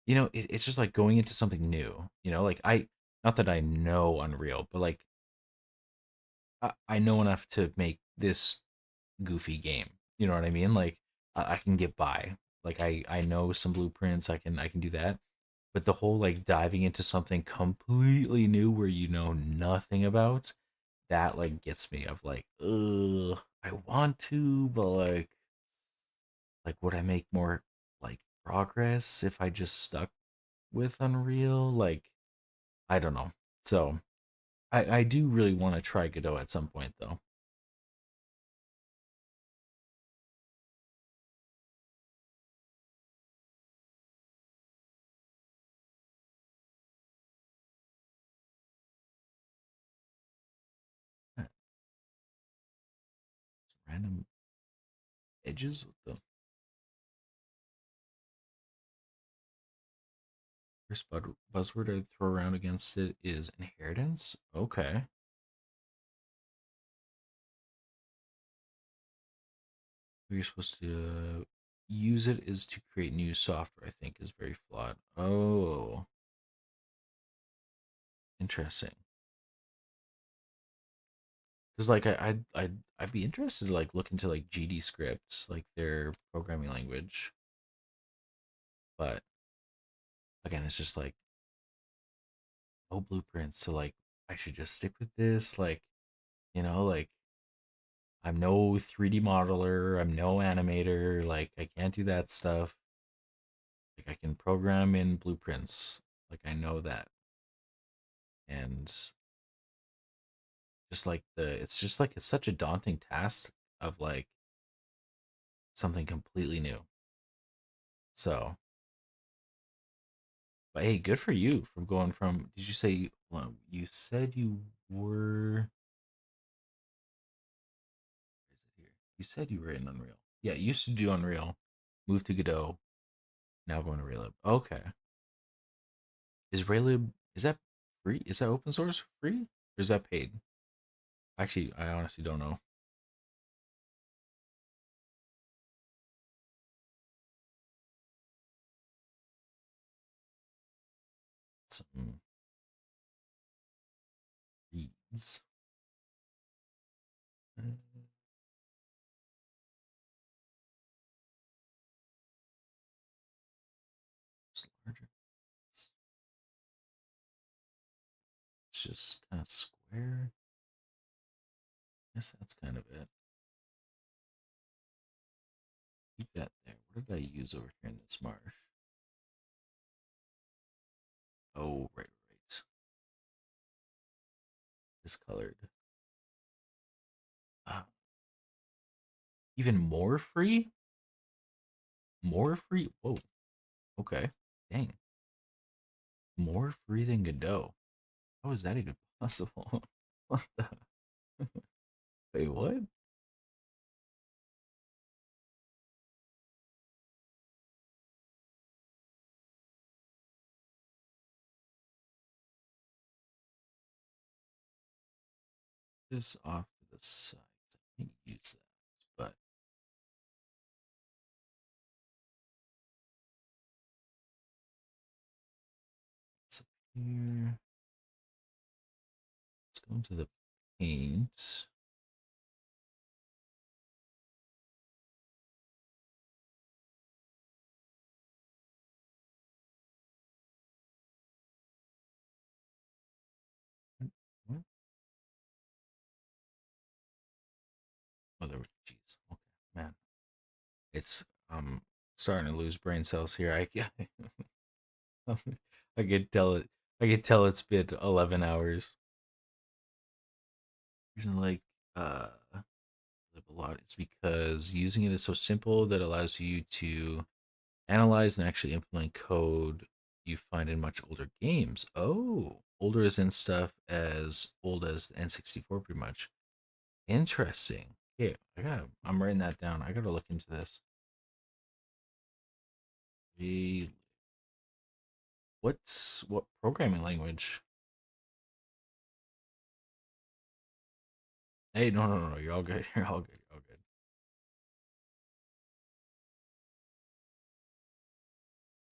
it's just like going into something new. Like not that I know Unreal, but like I know enough to make this goofy game. You know what I mean? Like I can get by. Like I know some blueprints. I can do that. But the whole like diving into something completely new where you know nothing about, that like gets me. Of like, I want to, but like would I make more like progress if I just stuck with Unreal? Like I don't know. So I do really want to try Godot at some point though. Random edges with the first buzzword I throw around against it is inheritance. Okay. You're supposed to use it is to create new software, I think is very flawed. Oh, interesting. Because like I'd be interested to like look into like GD scripts, like their programming language. But again, it's just like no blueprints. So like I should just stick with this. Like I'm no 3D modeler, I'm no animator, like I can't do that stuff. Like I can program in blueprints. Like I know that. And just like it's just like it's such a daunting task of like something completely new. So, but hey, good for you from going from, did you say, well, you said you were, where is it here? You said you were in Unreal. Yeah, you used to do Unreal, moved to Godot, now going to Raylib. Okay. Is Raylib, is that free? Is that open source free? Or is that paid? Actually, I honestly don't know. Some reads. It's larger. It's just kind of square. I guess that's kind of it. Keep that there. What did I use over here in this marsh? Oh, right. Discolored. Ah, even more free? More free? Whoa. Okay. Dang. More free than Godot. How is that even possible? What the? Wait, what? This off to the side. I can't use that, but it's up here. Let's go into the paint. What? Oh, there was. Jeez. Okay, man. It's starting to lose brain cells here. I could tell it. I could tell it's been 11 hours. Reason like live a lot. It's because using it is so simple that allows you to analyze and actually implement code you find in much older games. Oh, older as in stuff as old as the N64, pretty much. Interesting. Okay, I'm writing that down. I gotta look into this. G. What programming language? Hey, no. You're all good. You're all good. You're all good.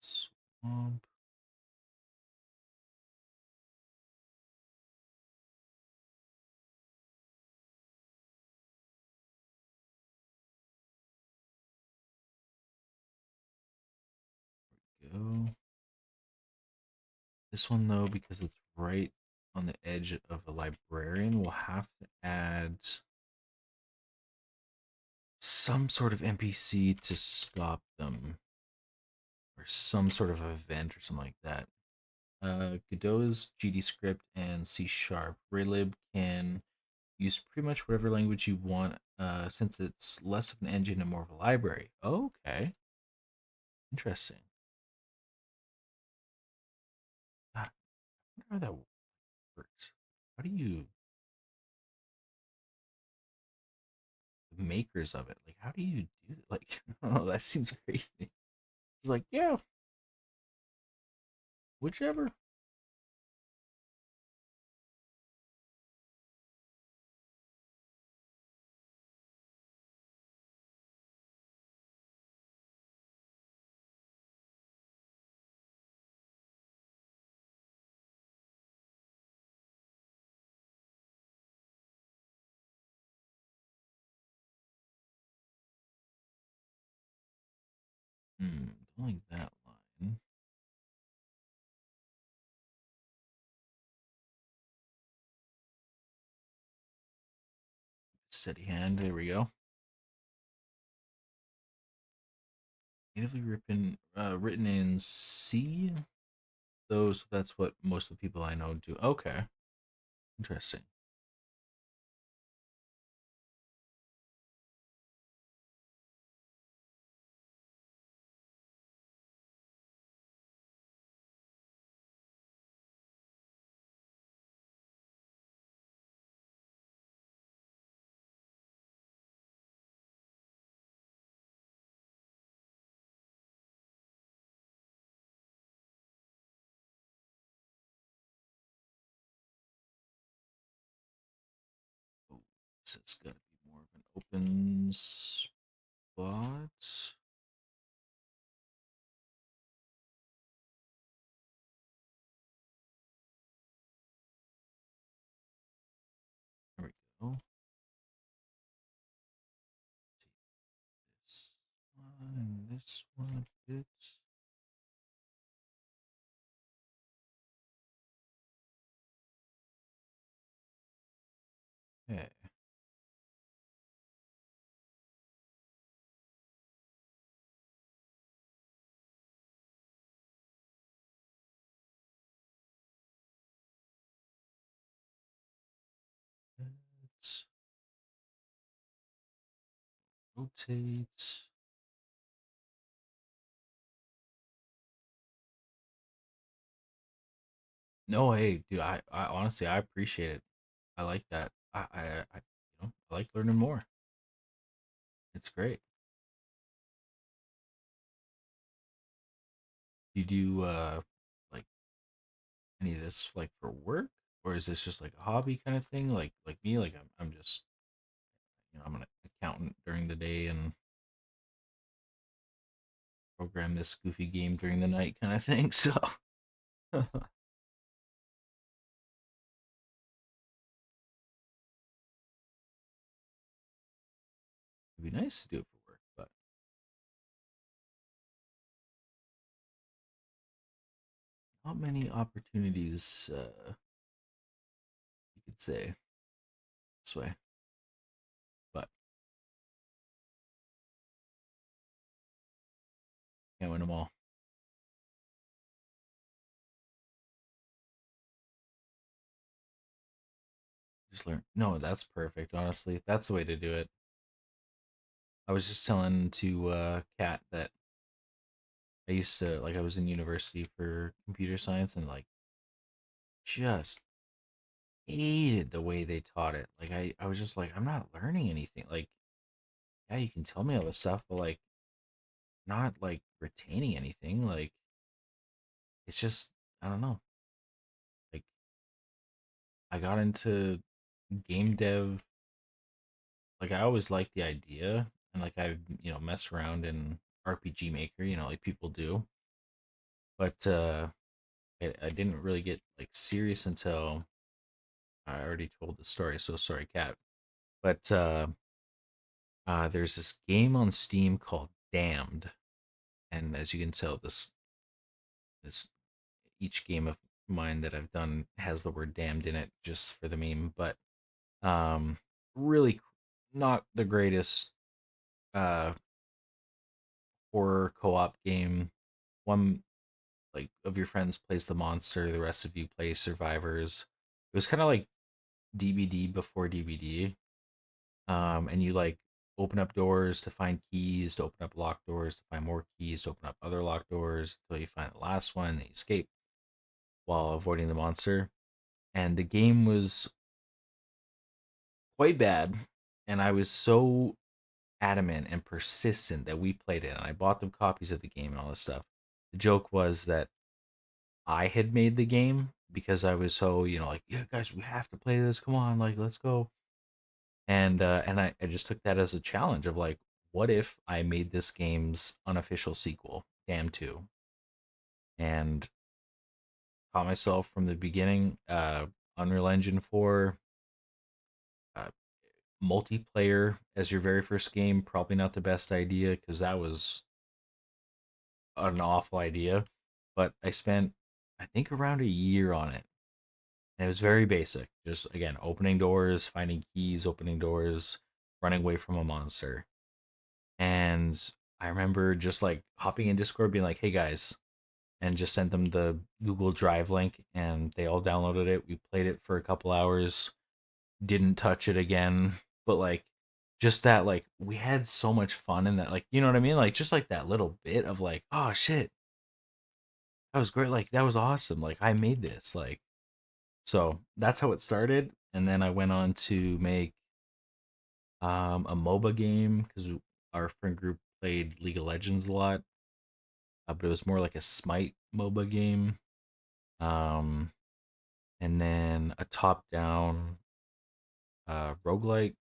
Swamp. Go. This one though, because it's right on the edge of a librarian, we'll have to add some sort of NPC to stop them, or some sort of event or something like that. Godot's GD script and C sharp. Raylib can use pretty much whatever language you want, since it's less of an engine and more of a library. Okay, interesting. Ah, I wonder how that works. How do you the makers of it? Like, how do you do it? Like, oh, that seems crazy. It's like, yeah, whichever. Don't like that line. Steady hand. There we go. Natively written in C. Those. That's what most of the people I know do. Okay, interesting. Oh, this has got to be more of an open spot. There we go. This one and this one a bit. Okay. Let's rotate. No, hey, dude, I honestly I appreciate it. I like that. I like learning more. It's great. Do you do like any of this like for work, or is this just like a hobby kind of thing? Like me, like I'm just I'm an accountant during the day and program this goofy game during the night kind of thing. So it'd be nice to do it for work, but not many opportunities. You could say this way, but can't win them all. Just learn. No, that's perfect. Honestly, that's the way to do it. I was just telling to Kat that I used to like I was in university for computer science and like just hated the way they taught it. Like I was just like I'm not learning anything. Like yeah, you can tell me all this stuff, but like not like retaining anything. Like it's just I don't know. Like I got into game dev. Like I always liked the idea, and like I mess around in RPG Maker, like people do. But I didn't really get like serious until I already told the story. So sorry, Cat. But there's this game on Steam called Damned, and as you can tell, this each game of mine that I've done has the word damned in it just for the meme, but um really not the greatest uh horror co-op game. One like of your friends plays the monster, the rest of you play survivors. It was kind of like DVD before DVD. And you like open up doors to find keys, to open up locked doors, to find more keys, to open up other locked doors until you find the last one, and you escape while avoiding the monster. And the game was quite bad, and I was so adamant and persistent that we played it, and I bought them copies of the game and all this stuff. The joke was that I had made the game because I was so, like, yeah, guys, we have to play this. Come on, like, let's go. And I just took that as a challenge of like, what if I made this game's unofficial sequel, Damn 2, and taught myself from the beginning, Unreal Engine 4, uh, multiplayer as your very first game, probably not the best idea because that was an awful idea. But I spent, I think, around a year on it. And it was very basic. Just, again, opening doors, finding keys, opening doors, running away from a monster. And I remember just like hopping in Discord, being like, hey guys, and just sent them the Google Drive link, and they all downloaded it. We played it for a couple hours, didn't touch it again. But like, just that, like, we had so much fun in that, like, you know what I mean? Like, just like that little bit of like, oh shit, that was great. Like, that was awesome. Like, I made this. Like, so that's how it started. And then I went on to make a MOBA game because our friend group played League of Legends a lot, but it was more like a Smite MOBA game. Um, and then a top-down roguelike,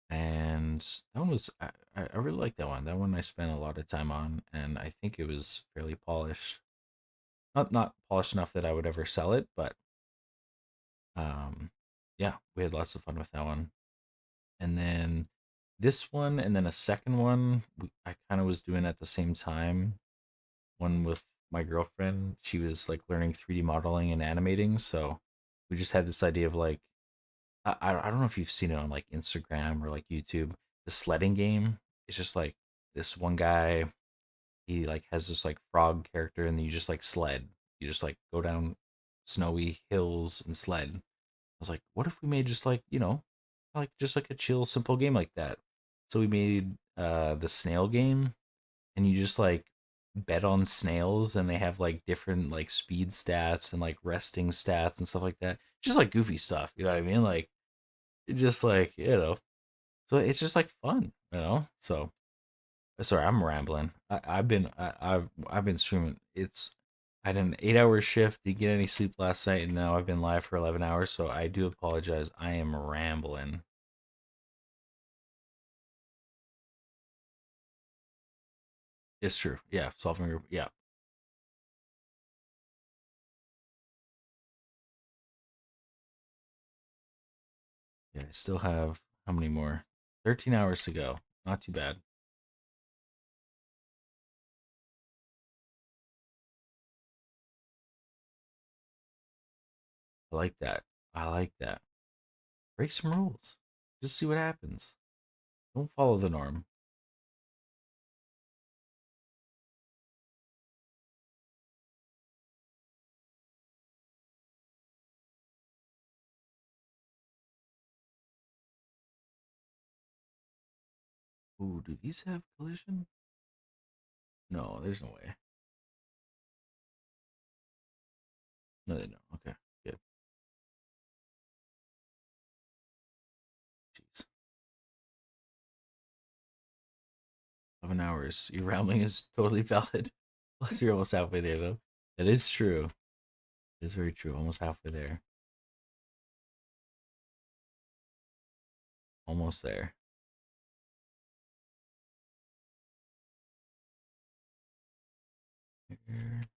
and that one was I really like that one. That one I spent a lot of time on, and I think it was fairly polished. Not polished enough that I would ever sell it, but um, yeah, we had lots of fun with that one. And then this one, and then a second one I kind of was doing at the same time. One with my girlfriend. She was like learning 3D modeling and animating, so we just had this idea of like I don't know if you've seen it on like Instagram or like YouTube. The sledding game. It's just like this one guy. He like has this like frog character, and then you just like sled. You just like go down snowy hills and sled. I was like, what if we made just like like just like a chill, simple game like that? So we made the snail game, and you just like bet on snails, and they have like different like speed stats and like resting stats and stuff like that. Just like goofy stuff, you know what I mean? Like it just like so it's just like fun. So sorry, I'm rambling. I've been streaming. I had an 8 hour shift, didn't get any sleep last night, and now I've been live for 11 hours. So I do apologize. I am rambling. It's true. Yeah, solving your yeah. Yeah, I still have how many more? 13 hours to go. Not too bad. I like that. I like that. Break some rules. Just see what happens. Don't follow the norm. Ooh, do these have collision? No, there's no way. No, they don't. Okay, good. Jeez. 1 hours. Your rambling is totally valid. Plus, you're almost halfway there, though. That is true. It is very true. Almost halfway there. Almost there. Here.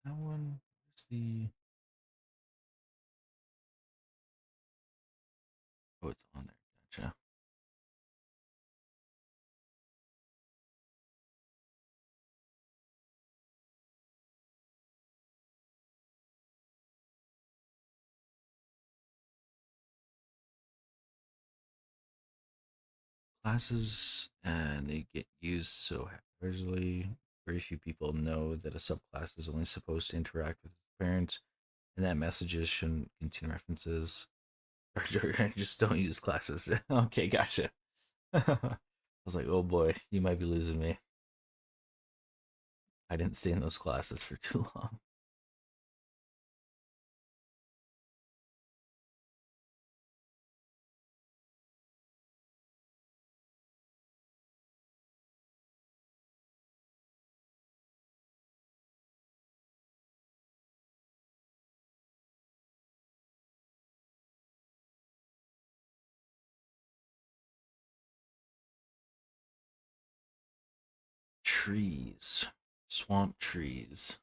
That one. Where's the. Oh, it's on there. Gotcha. Classes and they get used so haphazardly. Very few people know that a subclass is only supposed to interact with its parent, and that messages shouldn't contain references. Just don't use classes. Okay, gotcha. I was like, oh boy, you might be losing me. I didn't stay in those classes for too long. Trees. Swamp trees.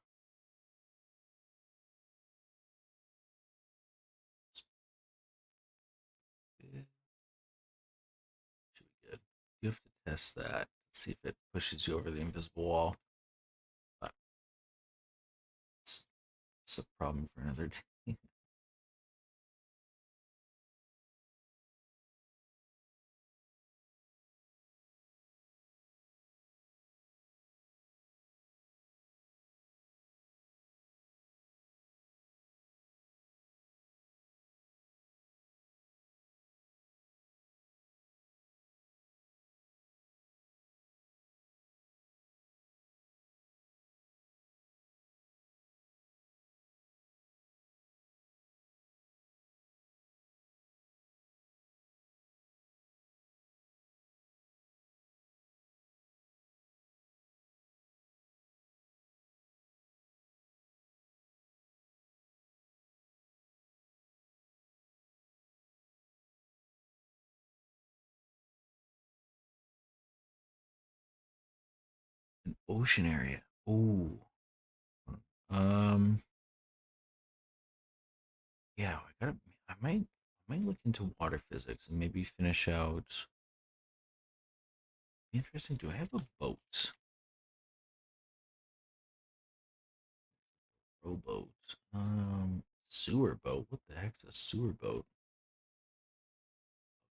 Should be good. You have to test that. See if it pushes you over the invisible wall. But it's a problem for another day. An ocean area. Ooh. Um. Yeah, I gotta. I might look into water physics and maybe finish out. Interesting. Do I have a boat? Rowboat. Sewer boat. What the heck's a sewer boat?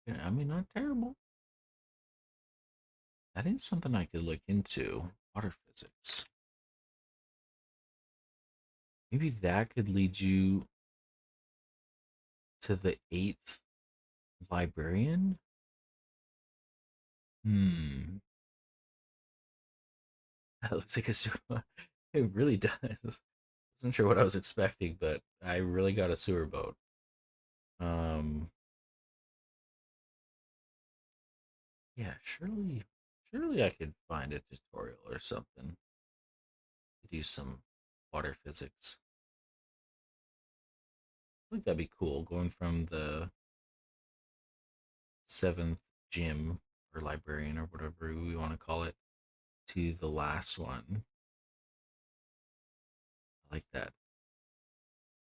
Yeah, I mean, not terrible. That is something I could look into. Water physics. Maybe that could lead you to the eighth librarian. Hmm. That looks like a sewer. It really does. Wasn't sure what I was expecting, but I really got a sewer boat. Um. Yeah, surely I could find a tutorial or something to do some water physics. I think that'd be cool going from the seventh gym or librarian or whatever we want to call it to the last one. I like that.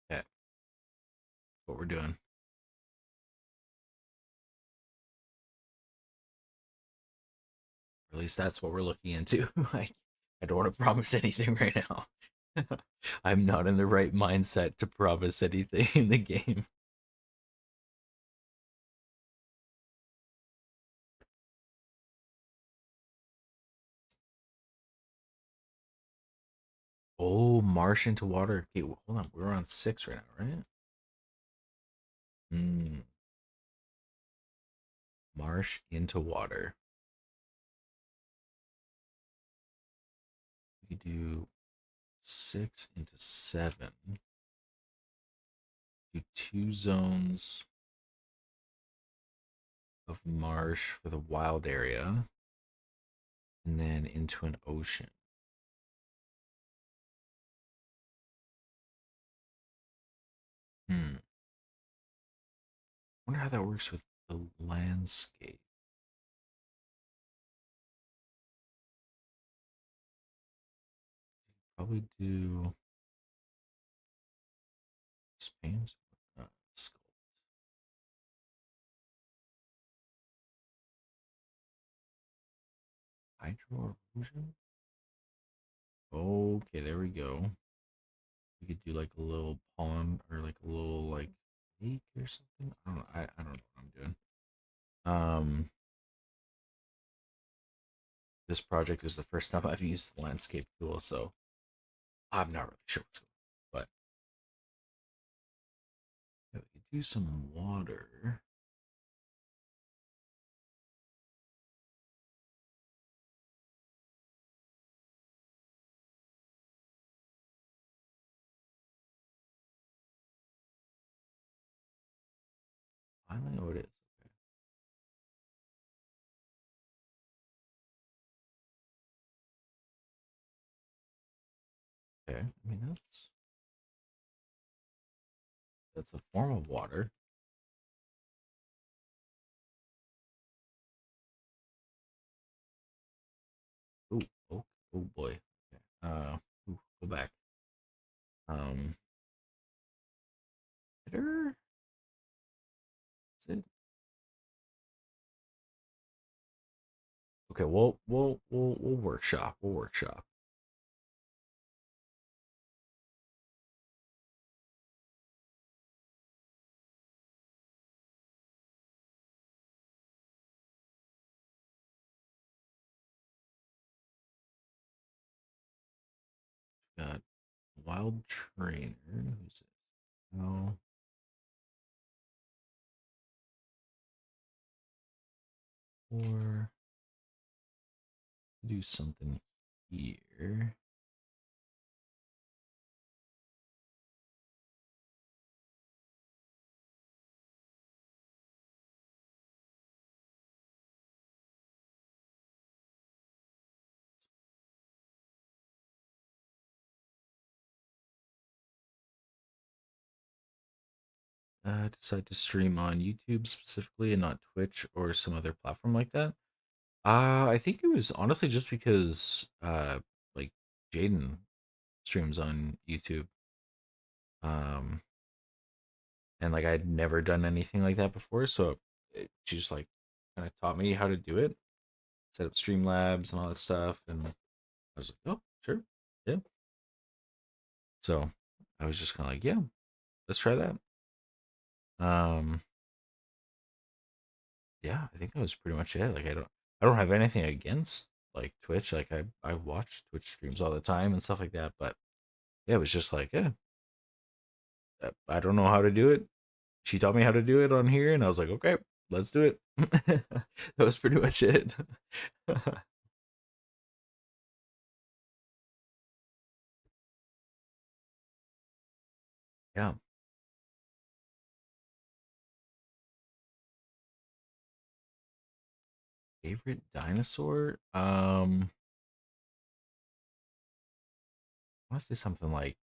Yeah, what we're doing. Or at least that's what we're looking into. I don't want to promise anything right now. I'm not in the right mindset to promise anything in the game. Oh, marsh into water. Okay, hold on. We're on 6 right now, right? Hmm. Marsh into water. We could do 6 into 7. Do 2 zones of marsh for the wild area. And then into an ocean. Hmm. Wonder how that works with the landscape. Probably do Spain's sculpt. Hydro erosion. Okay, there we go. We could do like a little pond or like a little like lake or something. I don't know. I don't know what I'm doing. Um, this project is the first time I've used the landscape tool, so I'm not really sure what's going on. But yeah, we could do some water. I don't know what it is. Okay. I mean that's a form of water. Ooh, oh, oh boy. Okay. Go back. Um, Hitter? Is it? Okay, we'll workshop. We'll workshop. Got wild trainer. Who's it? No. Or do something here. Decide to stream on YouTube specifically and not Twitch or some other platform like that. I think it was honestly just because like Jaden streams on YouTube. Um and like I'd never done anything like that before, so she just like kind of taught me how to do it, set up Streamlabs and all that stuff, and I was like, oh, sure, yeah. So I was just kind of like, yeah, let's try that. Um, yeah, I think that was pretty much it. Like I don't have anything against like Twitch. Like I watch Twitch streams all the time and stuff like that, but yeah, it was just like, yeah, I don't know how to do it. She taught me how to do it on here, and I was like, okay, let's do it. That was pretty much it. Yeah. Favorite dinosaur? I want to say something like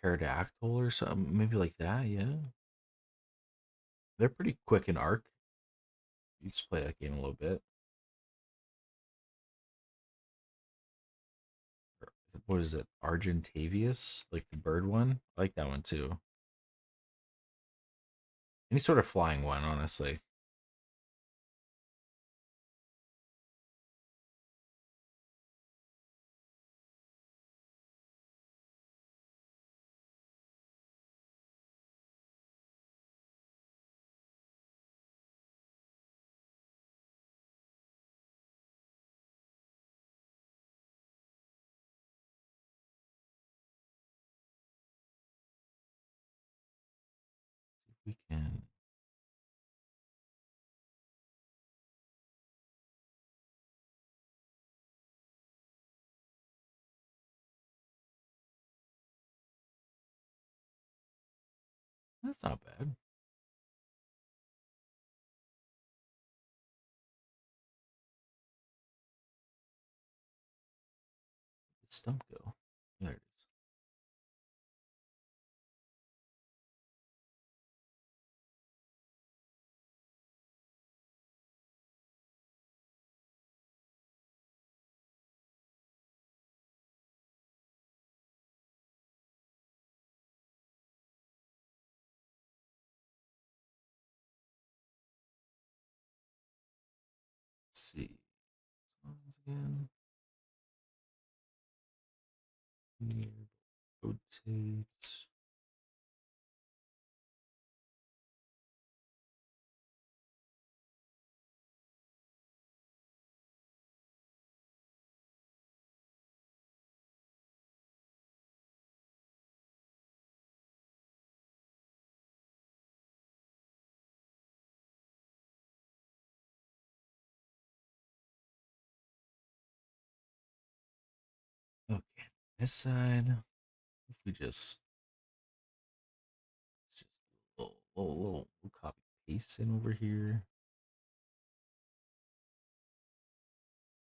pterodactyl or something, maybe like that. Yeah, they're pretty quick in arc. You just play that game a little bit. What is it? Argentavius, like the bird one. I like that one too. Any sort of flying one, honestly. That's not bad. The stump go. There it is. Let's see. Once again. Here. Rotate. Okay. This side. If we just little copy paste in over here.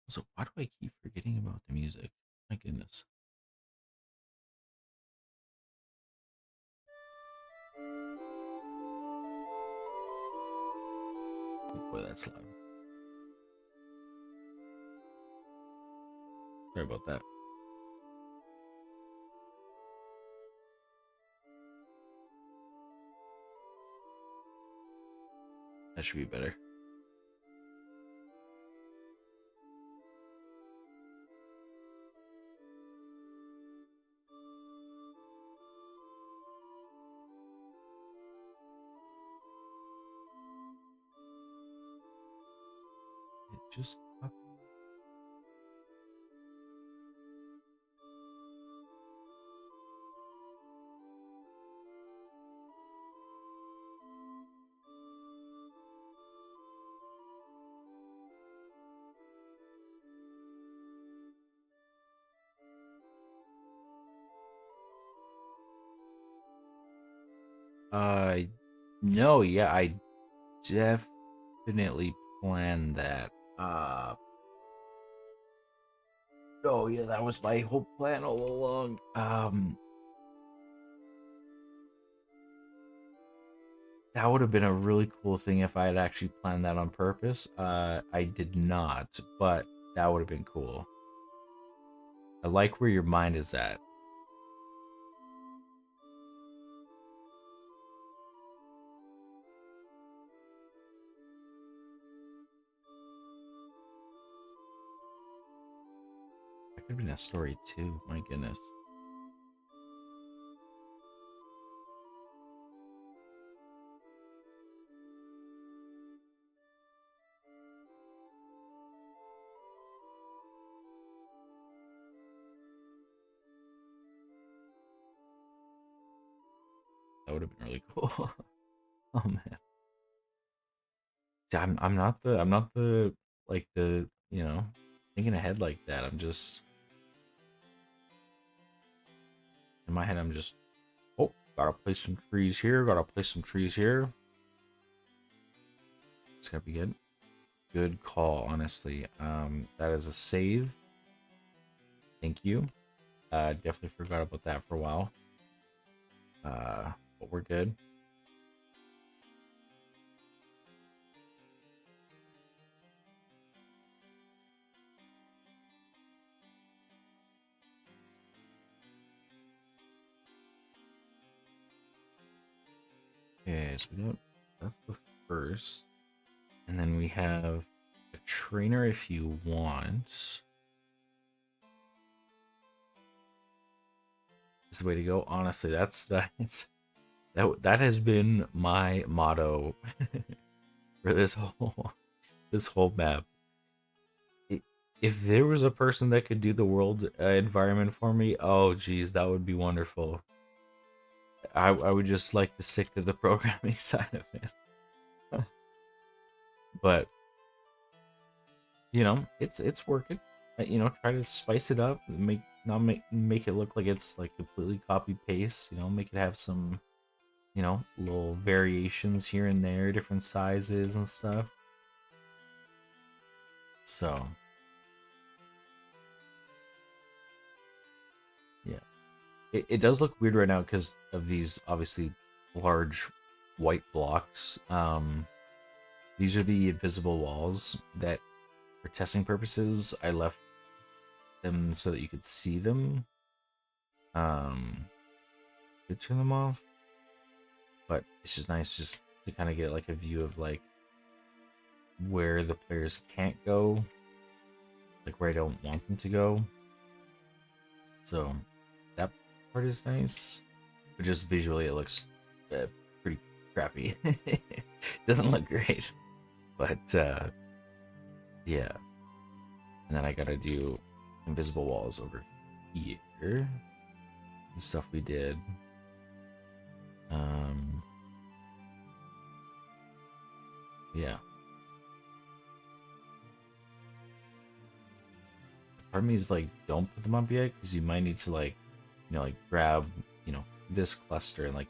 So why do I keep forgetting about the music? My goodness. Oh boy, that's loud. Sorry about that. That should be better. It just copy. No, yeah, I definitely planned that. Oh yeah, that was my whole plan all along. That would have been a really cool thing if I had actually planned that on purpose. I did not, but that would have been cool. I like where your mind is at. That could have been a story too. My goodness. That would have been really cool. Oh man. See, I'm not the like the thinking ahead like that. I'm just in my head. I'm just gotta place some trees here. Gotta place some trees here. It's gonna be good. Good call, honestly. That is a save. Thank you. Definitely forgot about that for a while. But we're good. Okay, so we don't. That's the first, and then we have a trainer if you want. This is the way to go. Honestly, that has been my motto for this whole map. If there was a person that could do the world environment for me, oh geez, that would be wonderful. I would just like to stick to the programming side of it. But it's working. Try to spice it up, make it look like it's like completely copy paste. Make it have some you know, little variations here and there, different sizes and stuff. So, yeah. It does look weird right now because of these obviously large white blocks. These are the invisible walls that, for testing purposes, I left them so that you could see them. Could turn them off, but it's just nice just to kind of get like a view of like where the players can't go, like where I don't want them to go. So that part is nice, but just visually it looks pretty crappy. Doesn't look great, but yeah. And then I gotta do invisible walls over here. The stuff we did. Yeah. Part of me is like, don't put them up yet, because you might need to like, you know, like grab, you know, this cluster and like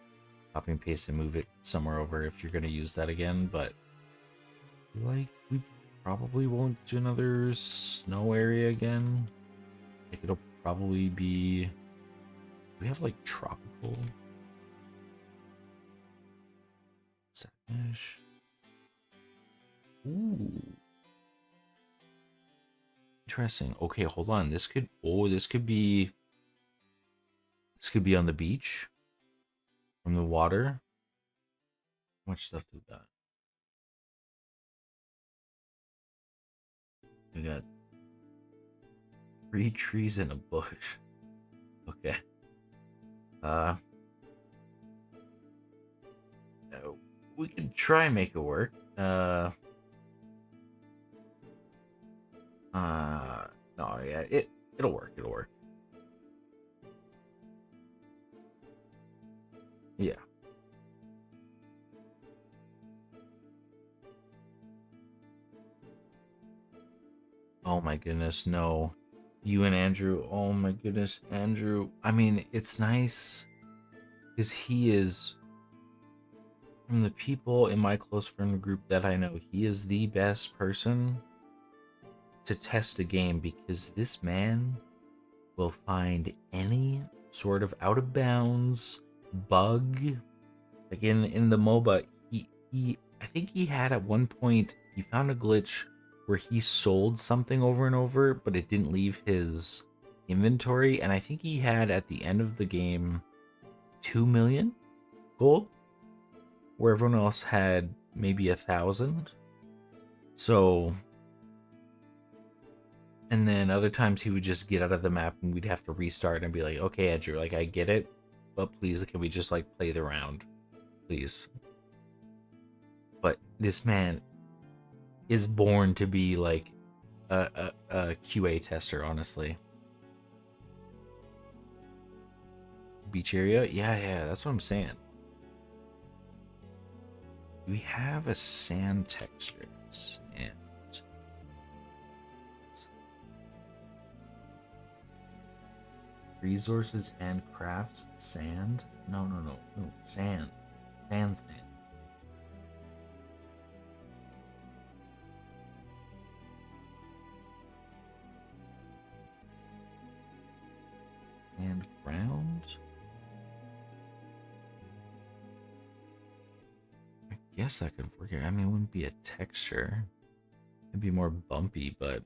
copy and paste and move it somewhere over if you're gonna use that again. But like, we probably won't do another snow area again. Like, it'll probably be. We have like tropical. Finish. Ooh. Interesting. Okay, hold on. This could be on the beach from the water. How much stuff do we got? We got 3 trees and a bush. Okay. We can try and make it work. No, yeah, it'll work. It'll work. Yeah. Oh my goodness, no. You and Andrew. Oh my goodness, Andrew. I mean, it's nice because he is, from the people in my close friend group that I know, he is the best person to test a game, because this man will find any sort of out of bounds bug. Like in the MOBA, he I think he had at one point, he found a glitch where he sold something over and over, but it didn't leave his inventory, and I think he had at the end of the game 2 million gold, where everyone else had maybe 1,000. So, and then other times he would just get out of the map and we'd have to restart and be like, okay, Andrew, like, I get it, but please, can we just like play the round, please? But this man is born to be like a QA tester, honestly. Beach area? Yeah, that's what I'm saying. We have a sand texture. Sand. Resources and crafts. Sand? No. Sand. Sand. And ground? I guess that could work. I mean, it wouldn't be a texture. It'd be more bumpy, but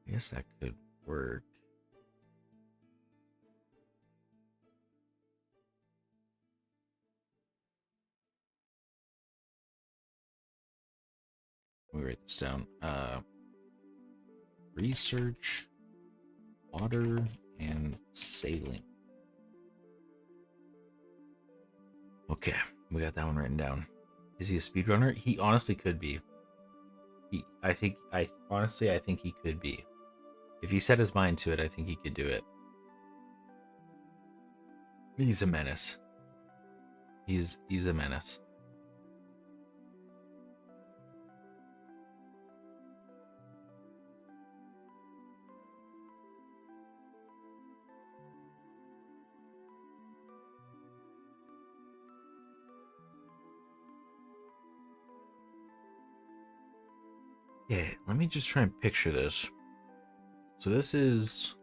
I guess that could work. Let me write this down. Research, water, and sailing. Okay, we got that one written down. Is he a speedrunner? He honestly could be. I think he could be. If he set his mind to it, I think he could do it. He's a menace. He's a menace. Yeah, let me just try and picture this. So this is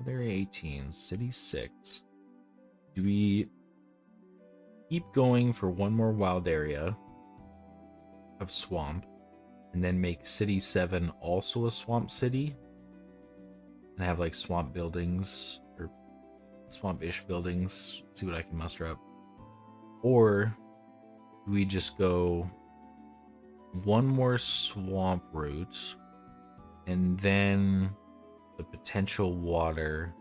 Area 18, City 6. Do we keep going for one more wild area of swamp and then make City 7 also a swamp city and have like swamp buildings or swamp-ish buildings, see what I can muster up? Or do we just go one more swamp route and then the potential water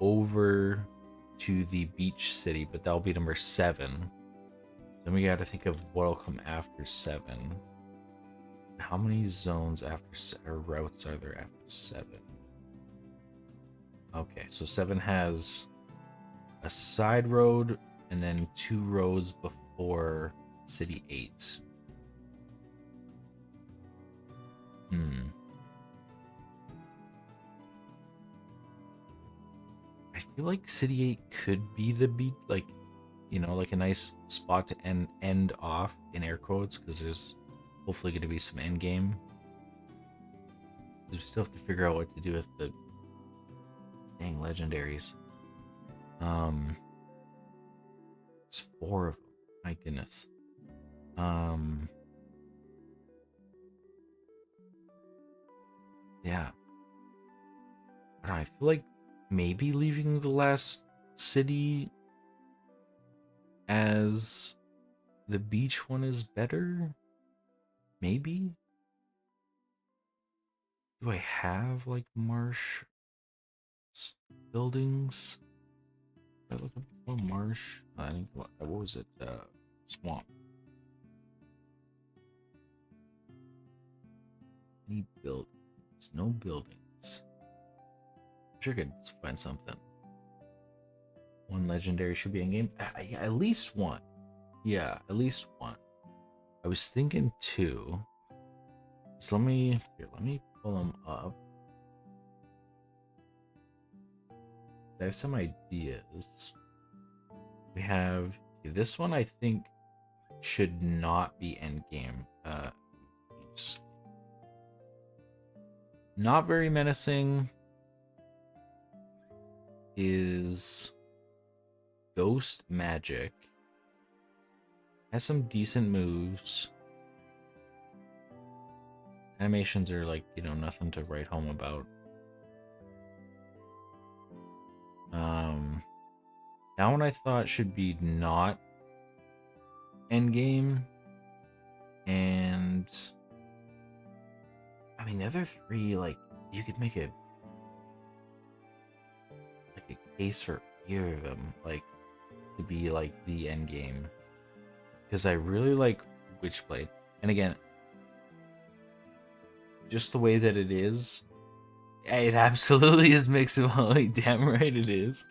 over to the beach city, but that'll be number 7. Then we gotta think of what'll come after 7. How many zones or routes are there after 7? Okay, so 7 has a side road and then 2 roads before City 8. I feel like City 8 could be the beat, like, you know, like a nice spot to end off in air quotes, because there's hopefully going to be some end game. We still have to figure out what to do with the dang legendaries. It's 4 of them. My goodness. Yeah. I don't know, I feel like maybe leaving the last city as the beach one is better. Maybe. Do I have like marsh buildings? Did I look up for marsh? I think what was it? Swamp. Any buildings? No buildings. I'm sure I could find something. One legendary should be in game. Yeah, at least one. Yeah, at least one. I was thinking 2. So let me pull them up. I have some ideas. We have this one. I think should not be end game. Not very menacing. Is ghost magic. Has some decent moves. Animations are like, you know, nothing to write home about. That one I thought should be not endgame. And I mean the other 3, like, you could make a case for either of them, like, to be like the end game. Because I really like Witchblade. And again, just the way that it is, it absolutely is mixable. Damn right it is.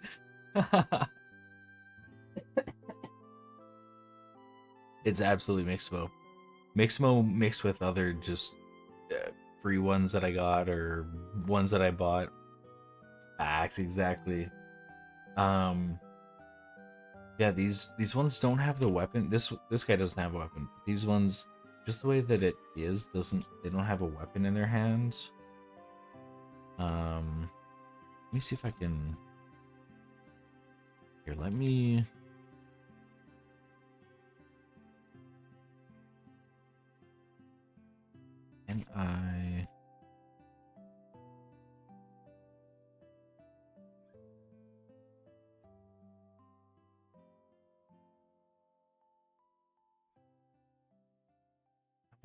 It's absolutely mixable. Mixmo mixed with other just free ones that I got or ones that I bought. Facts, exactly. Yeah, these ones don't have the weapon. This guy doesn't have a weapon. These ones, just the way that it is, they don't have a weapon in their hands. Let me see if I can. Here, let me. Can I?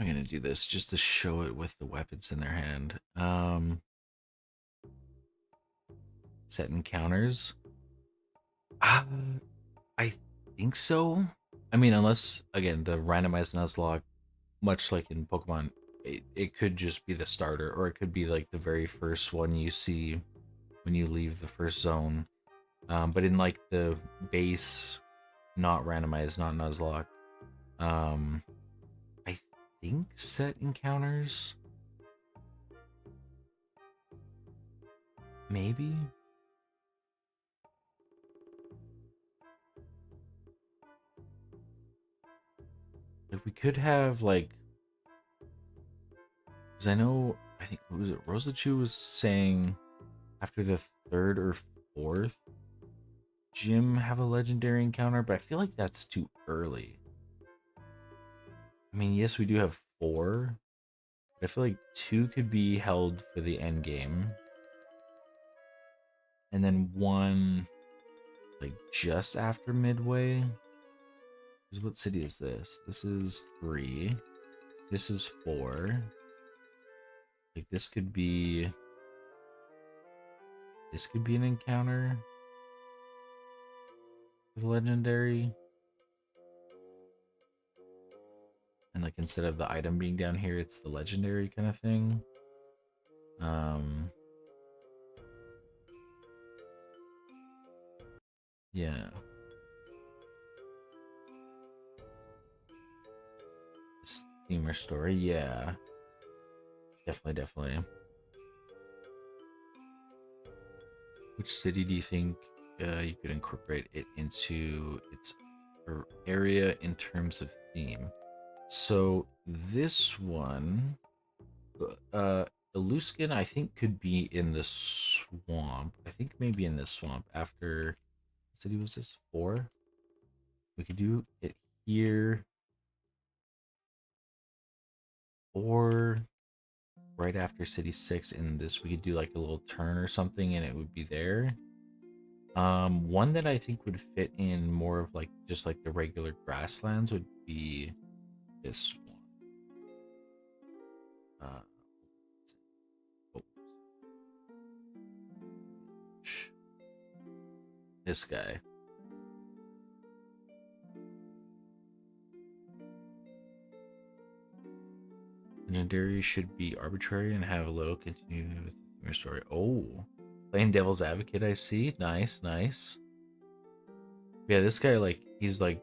I'm gonna do this just to show it with the weapons in their hand. Set encounters. I think so. I mean, unless again the randomized Nuzlocke, much like in Pokemon, it could just be the starter, or it could be like the very first one you see when you leave the first zone. But in like the base, not randomized, not Nuzlocke, I think set encounters. Maybe. Like we could have like, because I think what was it? Rosachu was saying after the third or fourth gym have a legendary encounter, but I feel like that's too early. I mean, yes, we do have 4, but I feel like 2 could be held for the end game, and then 1 like just after midway. Because what city is this? This is 3. This is 4. Like this could be. This could be an encounter with legendary. And like instead of the item being down here, it's the legendary kind of thing. Yeah. Steamer story, yeah. Definitely. Which city do you think you could incorporate it into its area in terms of theme? So this one, Eluskin, I think could be in the swamp. I think maybe in the swamp after. What city was this? 4. We could do it here, or right after city 6. In this, we could do like a little turn or something, and it would be there. One that I think would fit in more of like just like the regular grasslands would be this one. Oh, this guy. Legendary should be arbitrary and have a little continuity with your story. Oh, playing devil's advocate, I see. Nice. Yeah, this guy, like, he's like,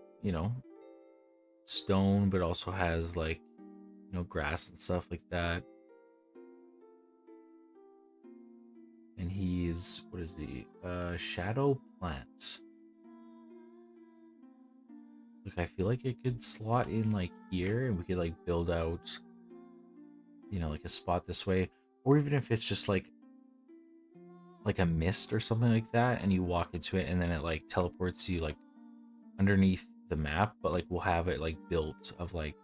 stone, but also has like, grass and stuff like that. And he's, what is he? Shadow plant. Like, I feel like it could slot in like here, and we could like build out, like a spot this way, or even if it's just like a mist or something like that, and you walk into it, and then it like teleports you like underneath the map, but like we'll have it like built of like,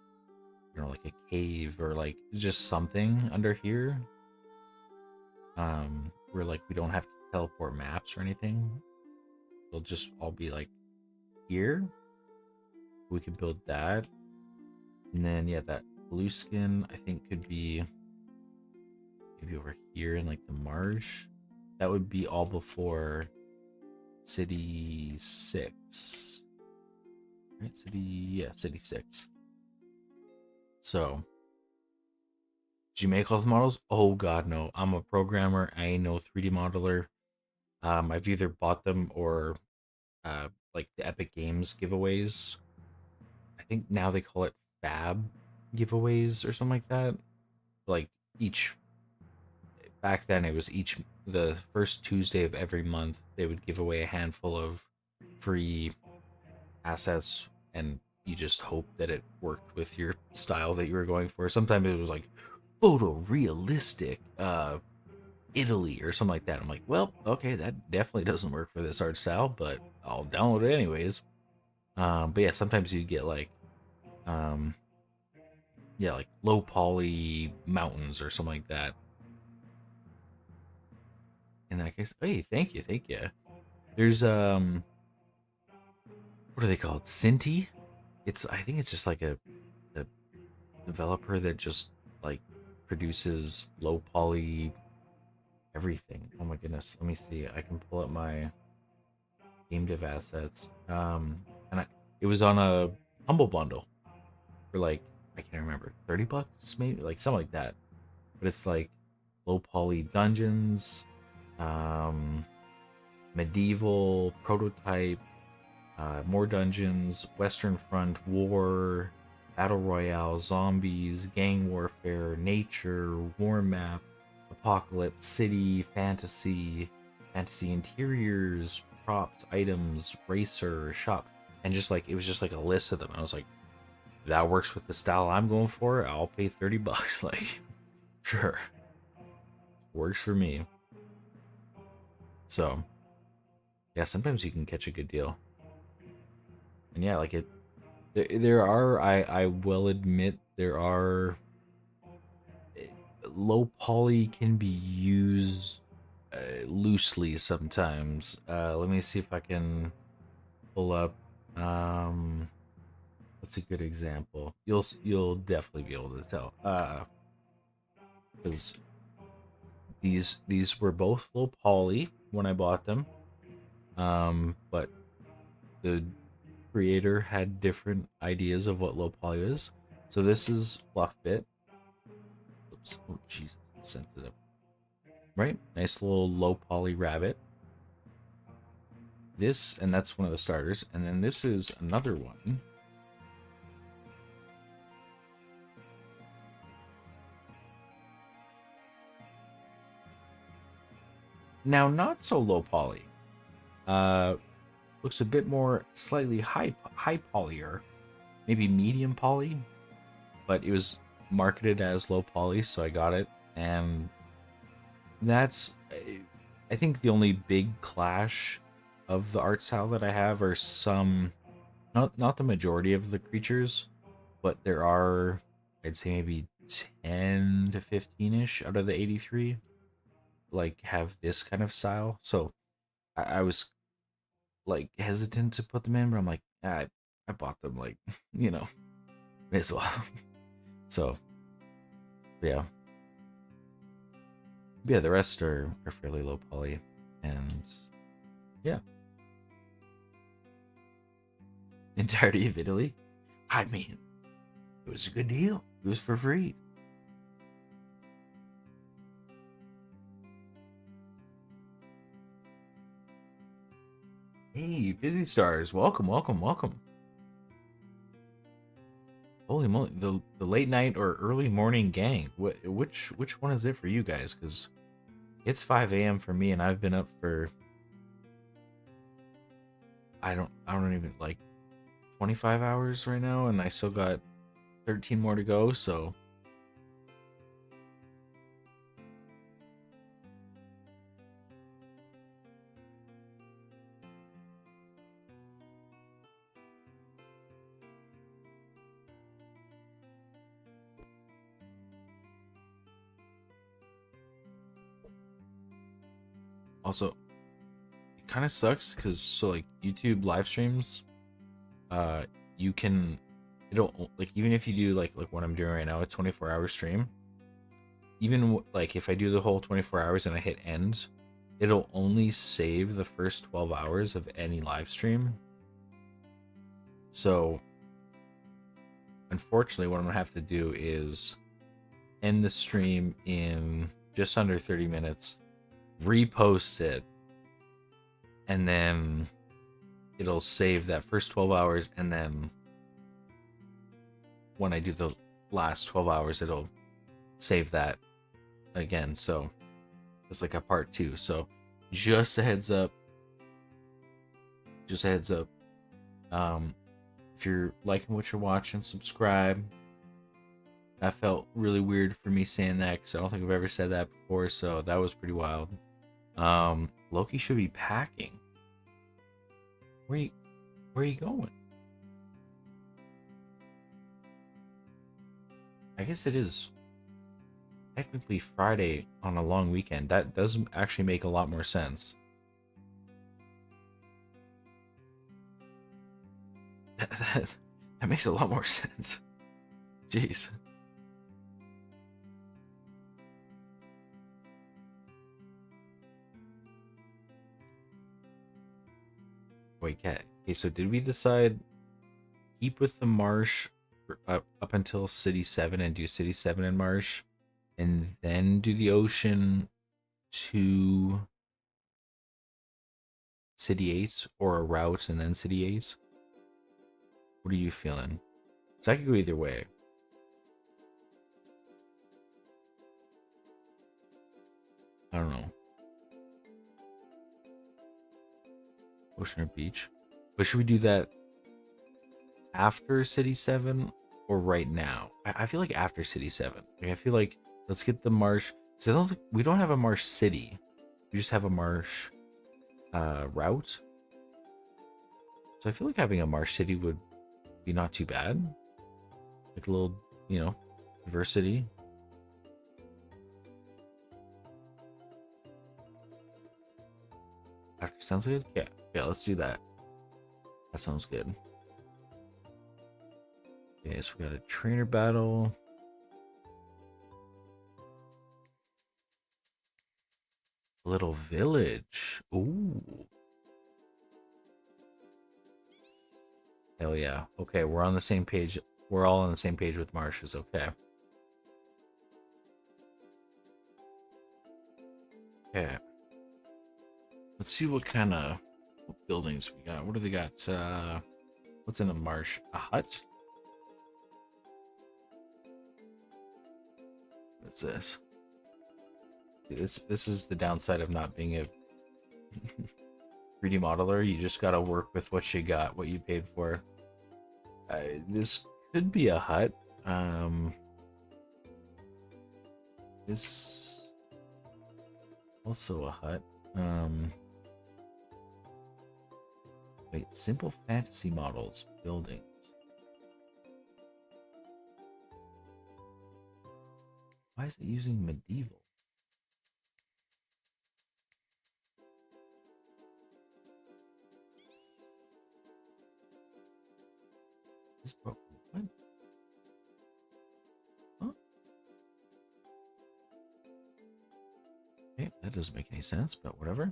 like a cave or like just something under here. Where like we don't have to teleport maps or anything. They'll just all be like here. We could build that. And then yeah, that blue skin I think could be maybe over here in like the marsh. That would be all before city 6. Right, city 6. So did you make all the models? Oh god, no. I'm a programmer. I ain't no 3D modeler. I've either bought them or like the Epic Games giveaways. I think now they call it Fab giveaways or something like that. Like each back then it was the first Tuesday of every month they would give away a handful of free assets, and you just hope that it worked with your style that you were going for. Sometimes it was like photorealistic Italy or something like that. I'm like, well, okay, that definitely doesn't work for this art style, but I'll download it anyways. But yeah, sometimes you get like um yeah, like low poly mountains or something like that. In that case, hey, thank you. There's what are they called? Cinti? I think it's just like a developer that just like produces low poly everything. Oh my goodness. Let me see. I can pull up my game dev assets. And it was on a humble bundle for like, I can't remember, $30 maybe, like something like that. But it's like low poly dungeons, medieval prototype, more dungeons, Western Front, war, battle royale, zombies, gang warfare, nature, war map, apocalypse, city, fantasy interiors, props, items, racer, shop, and just like it was just like a list of them. I was like, that works with the style I'm going for, I'll pay $30. Like, sure, works for me. So, yeah, sometimes you can catch a good deal. And yeah, like there are, I will admit, there are, low poly can be used loosely sometimes. Let me see if I can pull up. Um, what's a good example? You'll definitely be able to tell. Because these were both low poly when I bought them. But the creator had different ideas of what low poly is. So this is fluff bit. Oops. Oh, Jesus, it's sensitive. Right? Nice little low poly rabbit. This, and that's one of the starters. And then this is another one. Now, not so low poly. Looks a bit more slightly high polyer, maybe medium poly, but it was marketed as low poly, so I got it. And that's, I think, the only big clash of the art style that I have are some, not the majority of the creatures, but there are, I'd say maybe 10 to 15ish out of the 83 like have this kind of style. So I was like hesitant to put them in, but I'm like, I bought them, like, you know, may as well. So yeah. Yeah, the rest are fairly low poly. And yeah. Entirety of Italy. I mean, it was a good deal. It was for free. Hey, Busy Stars, welcome, welcome, welcome. Holy moly, the late night or early morning gang. Which one is it for you guys? Because it's 5 a.m. for me, and I've been up for, I don't even, like, 25 hours right now, and I still got 13 more to go. So also, it kind of sucks because, so like, YouTube live streams, you can, it'll, like, even if you do like what I'm doing right now, a 24-hour stream, even like if I do the whole 24 hours and I hit end, it'll only save the first 12 hours of any live stream. So unfortunately, what I'm gonna have to do is end the stream in just under 30 minutes, repost it, and then it'll save that first 12 hours, and then when I do the last 12 hours, it'll save that again. So it's like a part 2. So just a heads up. Just a heads up. If you're liking what you're watching, subscribe. That felt really weird for me saying that because I don't think I've ever said that before, so that was pretty wild. Loki should be packing. Where are you going? I guess it is technically Friday on a long weekend. That does actually make a lot more sense. That makes a lot more sense. Jeez. Wait, cat. Okay, so did we decide keep with the marsh up until City 7 and do City 7 and marsh, and then do the ocean to City 8, or a route and then City 8? What are you feeling? Because I could go either way. I don't know. Ocean or beach? But should we do that after City 7 or right now? I feel like after City 7. Like, I feel like let's get the marsh. So I don't think we don't have a marsh city. We just have a marsh route. So I feel like having a marsh city would be not too bad. Like a little, diversity. After sounds good? Yeah. Yeah, let's do that. That sounds good. Okay, so we got a trainer battle. Little village. Ooh. Hell yeah. Okay, we're on the same page. We're all on the same page with marshes. Okay. Okay. Let's see what kind of buildings we got. What do they got? What's in a marsh? A hut? What's this? This is the downside of not being a 3D modeler. You just gotta work with what you got, what you paid for. This could be a hut. This also a hut. Wait, simple fantasy models, buildings. Why is it using medieval? This broke. What? Huh? Okay, that doesn't make any sense, but whatever.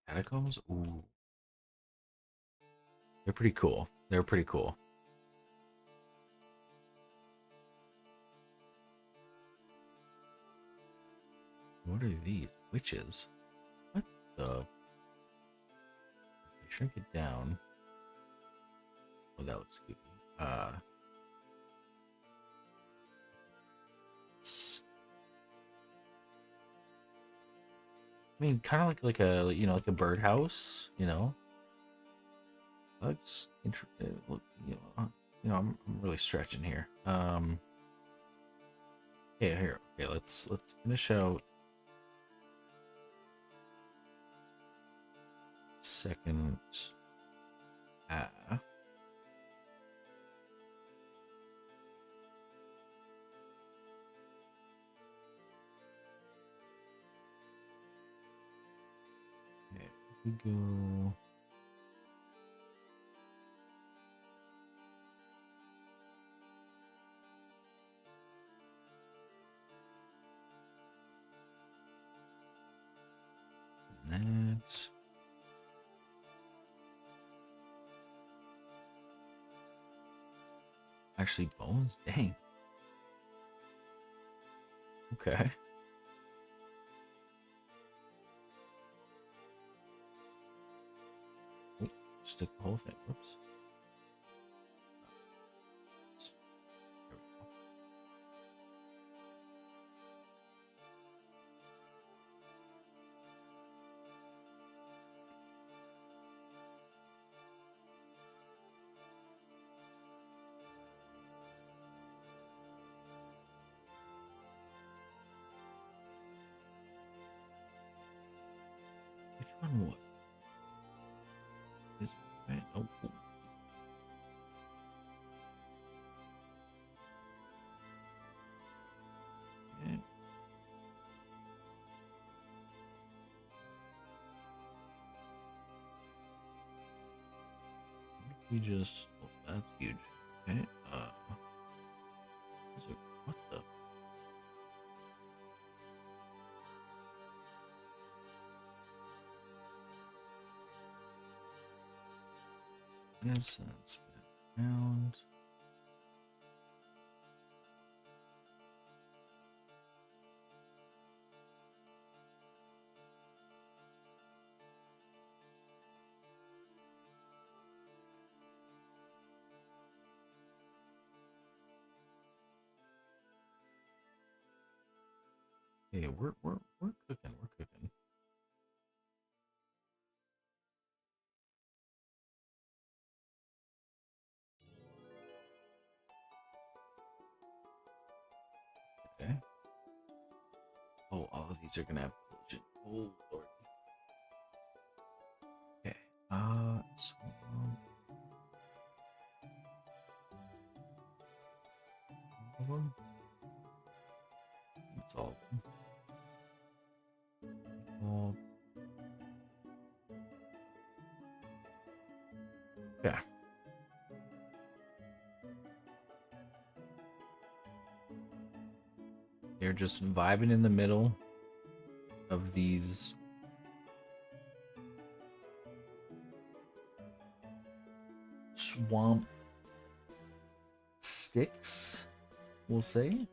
Catacombs? Ooh. They're pretty cool. They're pretty cool. What are these? Witches? What the? Okay, shrink it down. Oh, that looks goofy. I mean, kind of like a like a birdhouse. Bugs. Look, I'm really stretching here. Yeah, here. Okay, let's finish out second. Okay, we go. That. Actually, bones? Dang. Okay. Oh, stick the whole thing. Whoops. There we go. Which one was this? Right? Oh. Okay. We just. Oh, that's huge. Okay. What the? Yes, that's around. Hey, we're cooking. We're cooking. Okay. Oh, all of these are gonna have collision. Oh lord. Okay. Swamp. All of them. That's all of them. All. Yeah. They're just vibing in the middle of these swamp sticks, we'll say.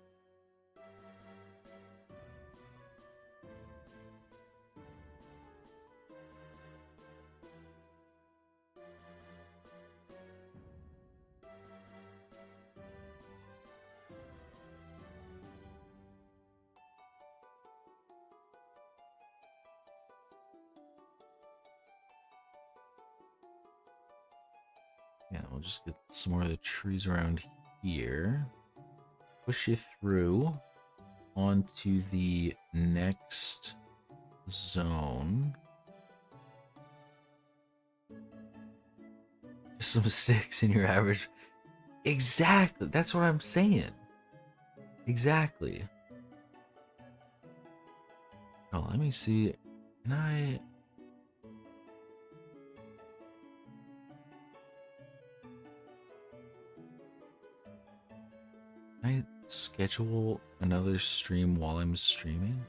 Yeah, we'll just get some more of the trees around here. Push you through onto the next zone. Just some sticks in your average. Exactly. That's what I'm saying. Exactly. Oh, let me see. Can I... Can I schedule another stream while I'm streaming?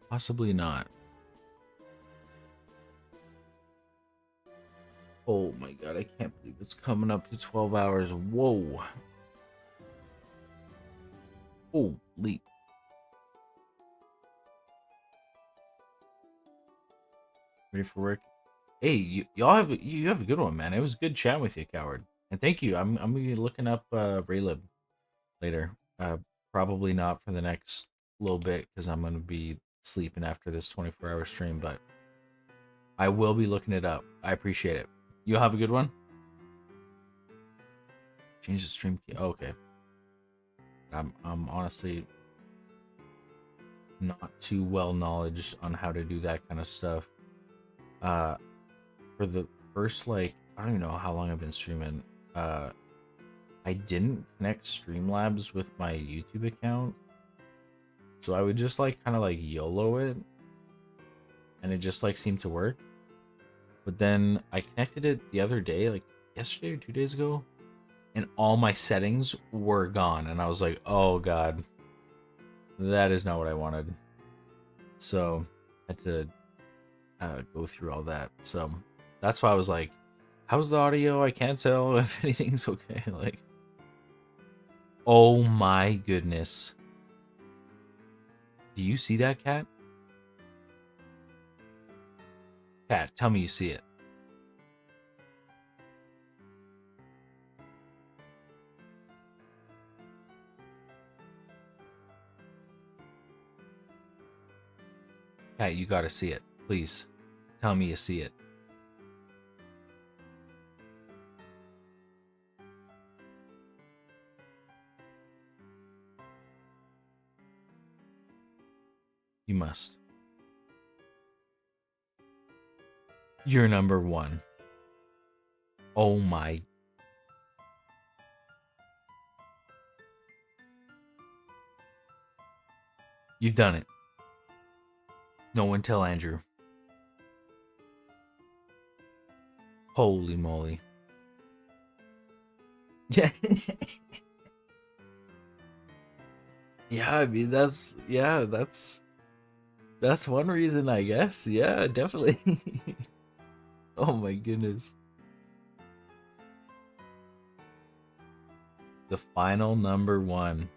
Possibly not. Oh my god, I can't believe it's coming up to 12 hours. Whoa. Holy. Ready for work? Hey, y'all have you have a good one, man. It was good chatting with you, coward. And thank you. I'm gonna be looking up Raylib later. Probably not for the next little bit because I'm gonna be sleeping after this 24-hour stream, but I will be looking it up. I appreciate it. You'll have a good one. Change the stream key. Oh, okay. I'm honestly not too well knowledge on how to do that kind of stuff. For the first, like, I don't even know how long I've been streaming. I didn't connect Streamlabs with my YouTube account, so I would just like kind of like YOLO it, and it just like seemed to work. But then I connected it the other day, like yesterday or 2 days ago, and all my settings were gone, and I was like, oh god, that is not what I wanted. So I had to go through all that. So that's why I was like, how's the audio? I can't tell if anything's okay. Like, oh my goodness. Do you see that, Cat? Cat, tell me you see it. Cat, you gotta see it. Please, tell me you see it. You must. You're number one. Oh my. You've done it. No one tell Andrew. Holy moly. Yeah. Yeah, I mean that's one reason, I guess. Yeah, definitely. Oh my goodness. The final number one.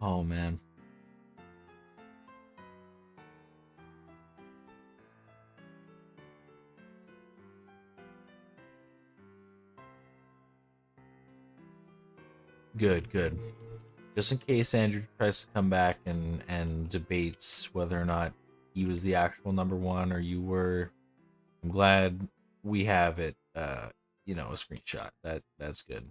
Oh man. Good, good. Just in case Andrew tries to come back and debates whether or not he was the actual number one or you were, I'm glad we have it. A screenshot. That's good.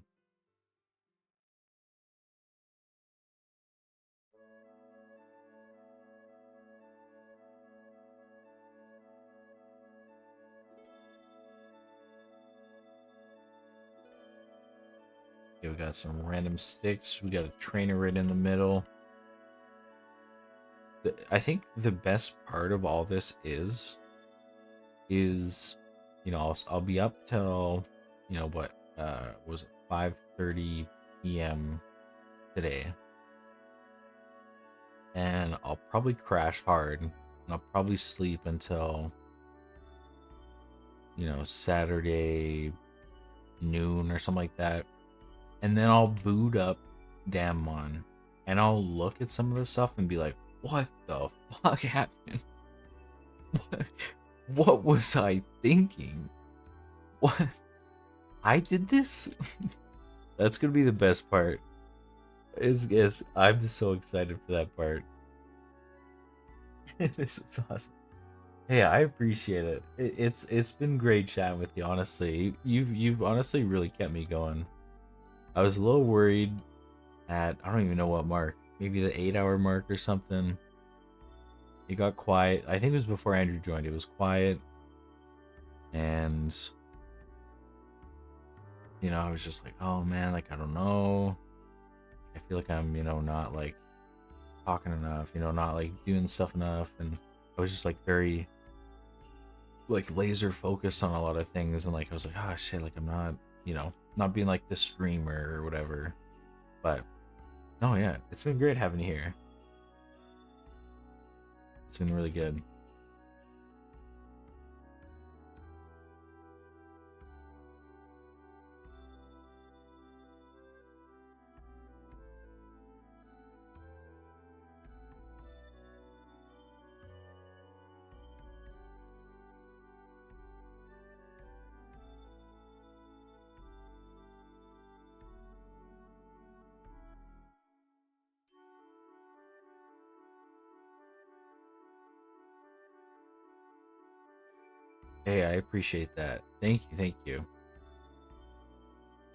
Okay, we got some random sticks. We got a trainer right in the middle. I think the best part of all this is I'll be up till what was it 5:30 p.m. today, and I'll probably crash hard, and I'll probably sleep until Saturday noon or something like that, and then I'll boot up Damnedmon, and I'll look at some of the stuff and be like, what the fuck happened? What was I thinking? What? I did this? That's gonna be the best part. I'm so excited for that part. This is awesome. Hey, I appreciate it. It's been great chatting with you. Honestly, you've honestly really kept me going. I was a little worried at I don't even know what mark, maybe the 8-hour mark or something. It got quiet. I think it was before Andrew joined. It was quiet, and I was just like, oh man, like I don't know. I feel like I'm not like talking enough, not like doing stuff enough, and I was just like very like laser focused on a lot of things, and like I was like, oh shit, like I'm not, not being like the streamer or whatever. But no, yeah, it's been great having you here. It's been really good. Hey, I appreciate that. Thank you, thank you.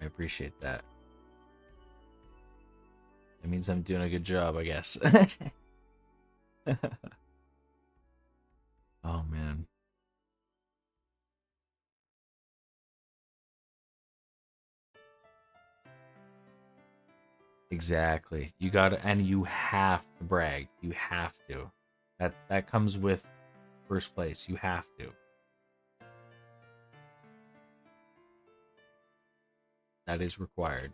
I appreciate that. It means I'm doing a good job, I guess. Oh man. Exactly. You gotta, and you have to brag. You have to. That comes with first place. You have to. That is required.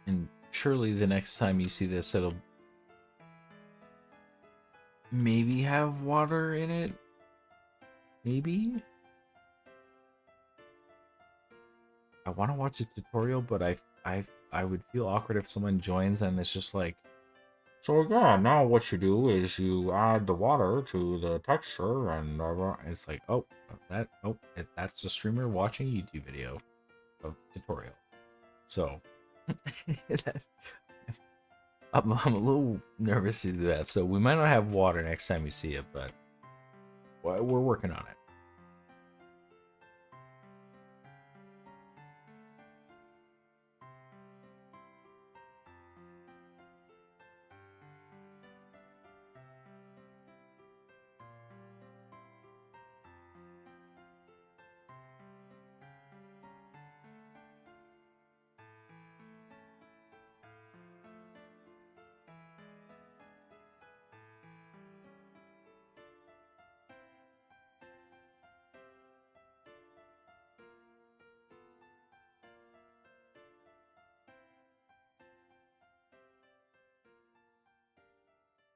And surely the next time you see this, it'll maybe have water in it. Maybe. I want to watch a tutorial, but I would feel awkward if someone joins and it's just like, so yeah, now what you do is you add the water to the texture and it's like, oh, that's the streamer watching a YouTube video of tutorial. So I'm a little nervous to do that. So we might not have water next time we see it, but we're working on it.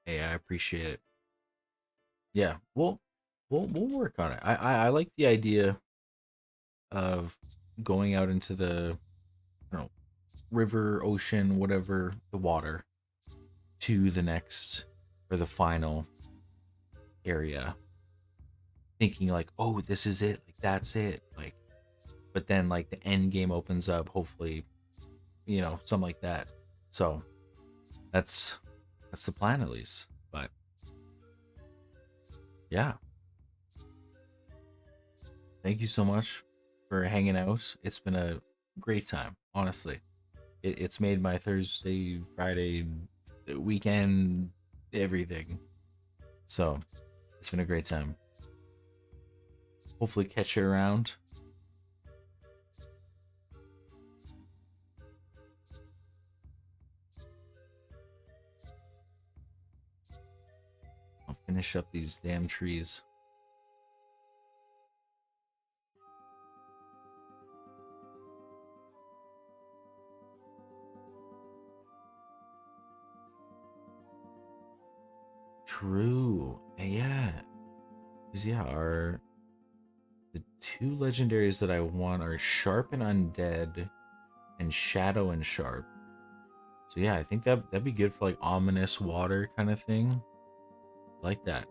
Hey, I appreciate it. Yeah, we'll work on it. I like the idea of going out into the, you know, river, ocean, whatever, the water, to the next or the final area, thinking like, oh, this is it, like that's it, like. But then like the end game opens up, hopefully, something like that. So that's the plan at least. But yeah, thank you so much for hanging out. It's been a great time, honestly. It's made my Thursday, Friday, weekend, everything. So it's been a great time. Hopefully, catch you around. I'll finish up these damn trees. True. Yeah. 'Cause, yeah, the two legendaries that I want are Sharp and Undead and Shadow and Sharp. So yeah, I think that'd be good for like ominous water kind of thing. Like that.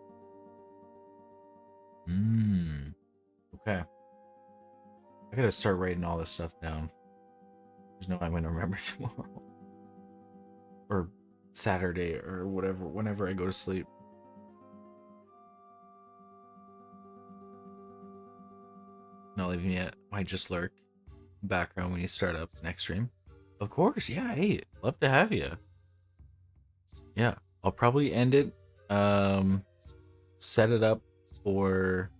Okay. I gotta start writing all this stuff down. There's no way I'm gonna remember tomorrow. Or Saturday or whatever, whenever I go to sleep. Not leaving yet. Might just lurk background when you start up next stream. Of course, yeah. Hey, love to have you. Yeah, I'll probably end it. Set it up for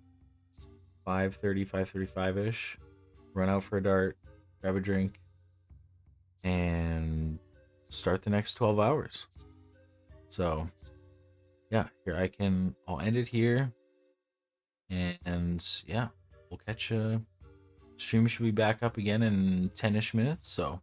5:30, 5:35 ish. Run out for a dart, grab a drink, and start the next 12 hours. So, yeah, I'll end it here. And yeah, we'll catch you. Stream should be back up again in 10-ish minutes. So,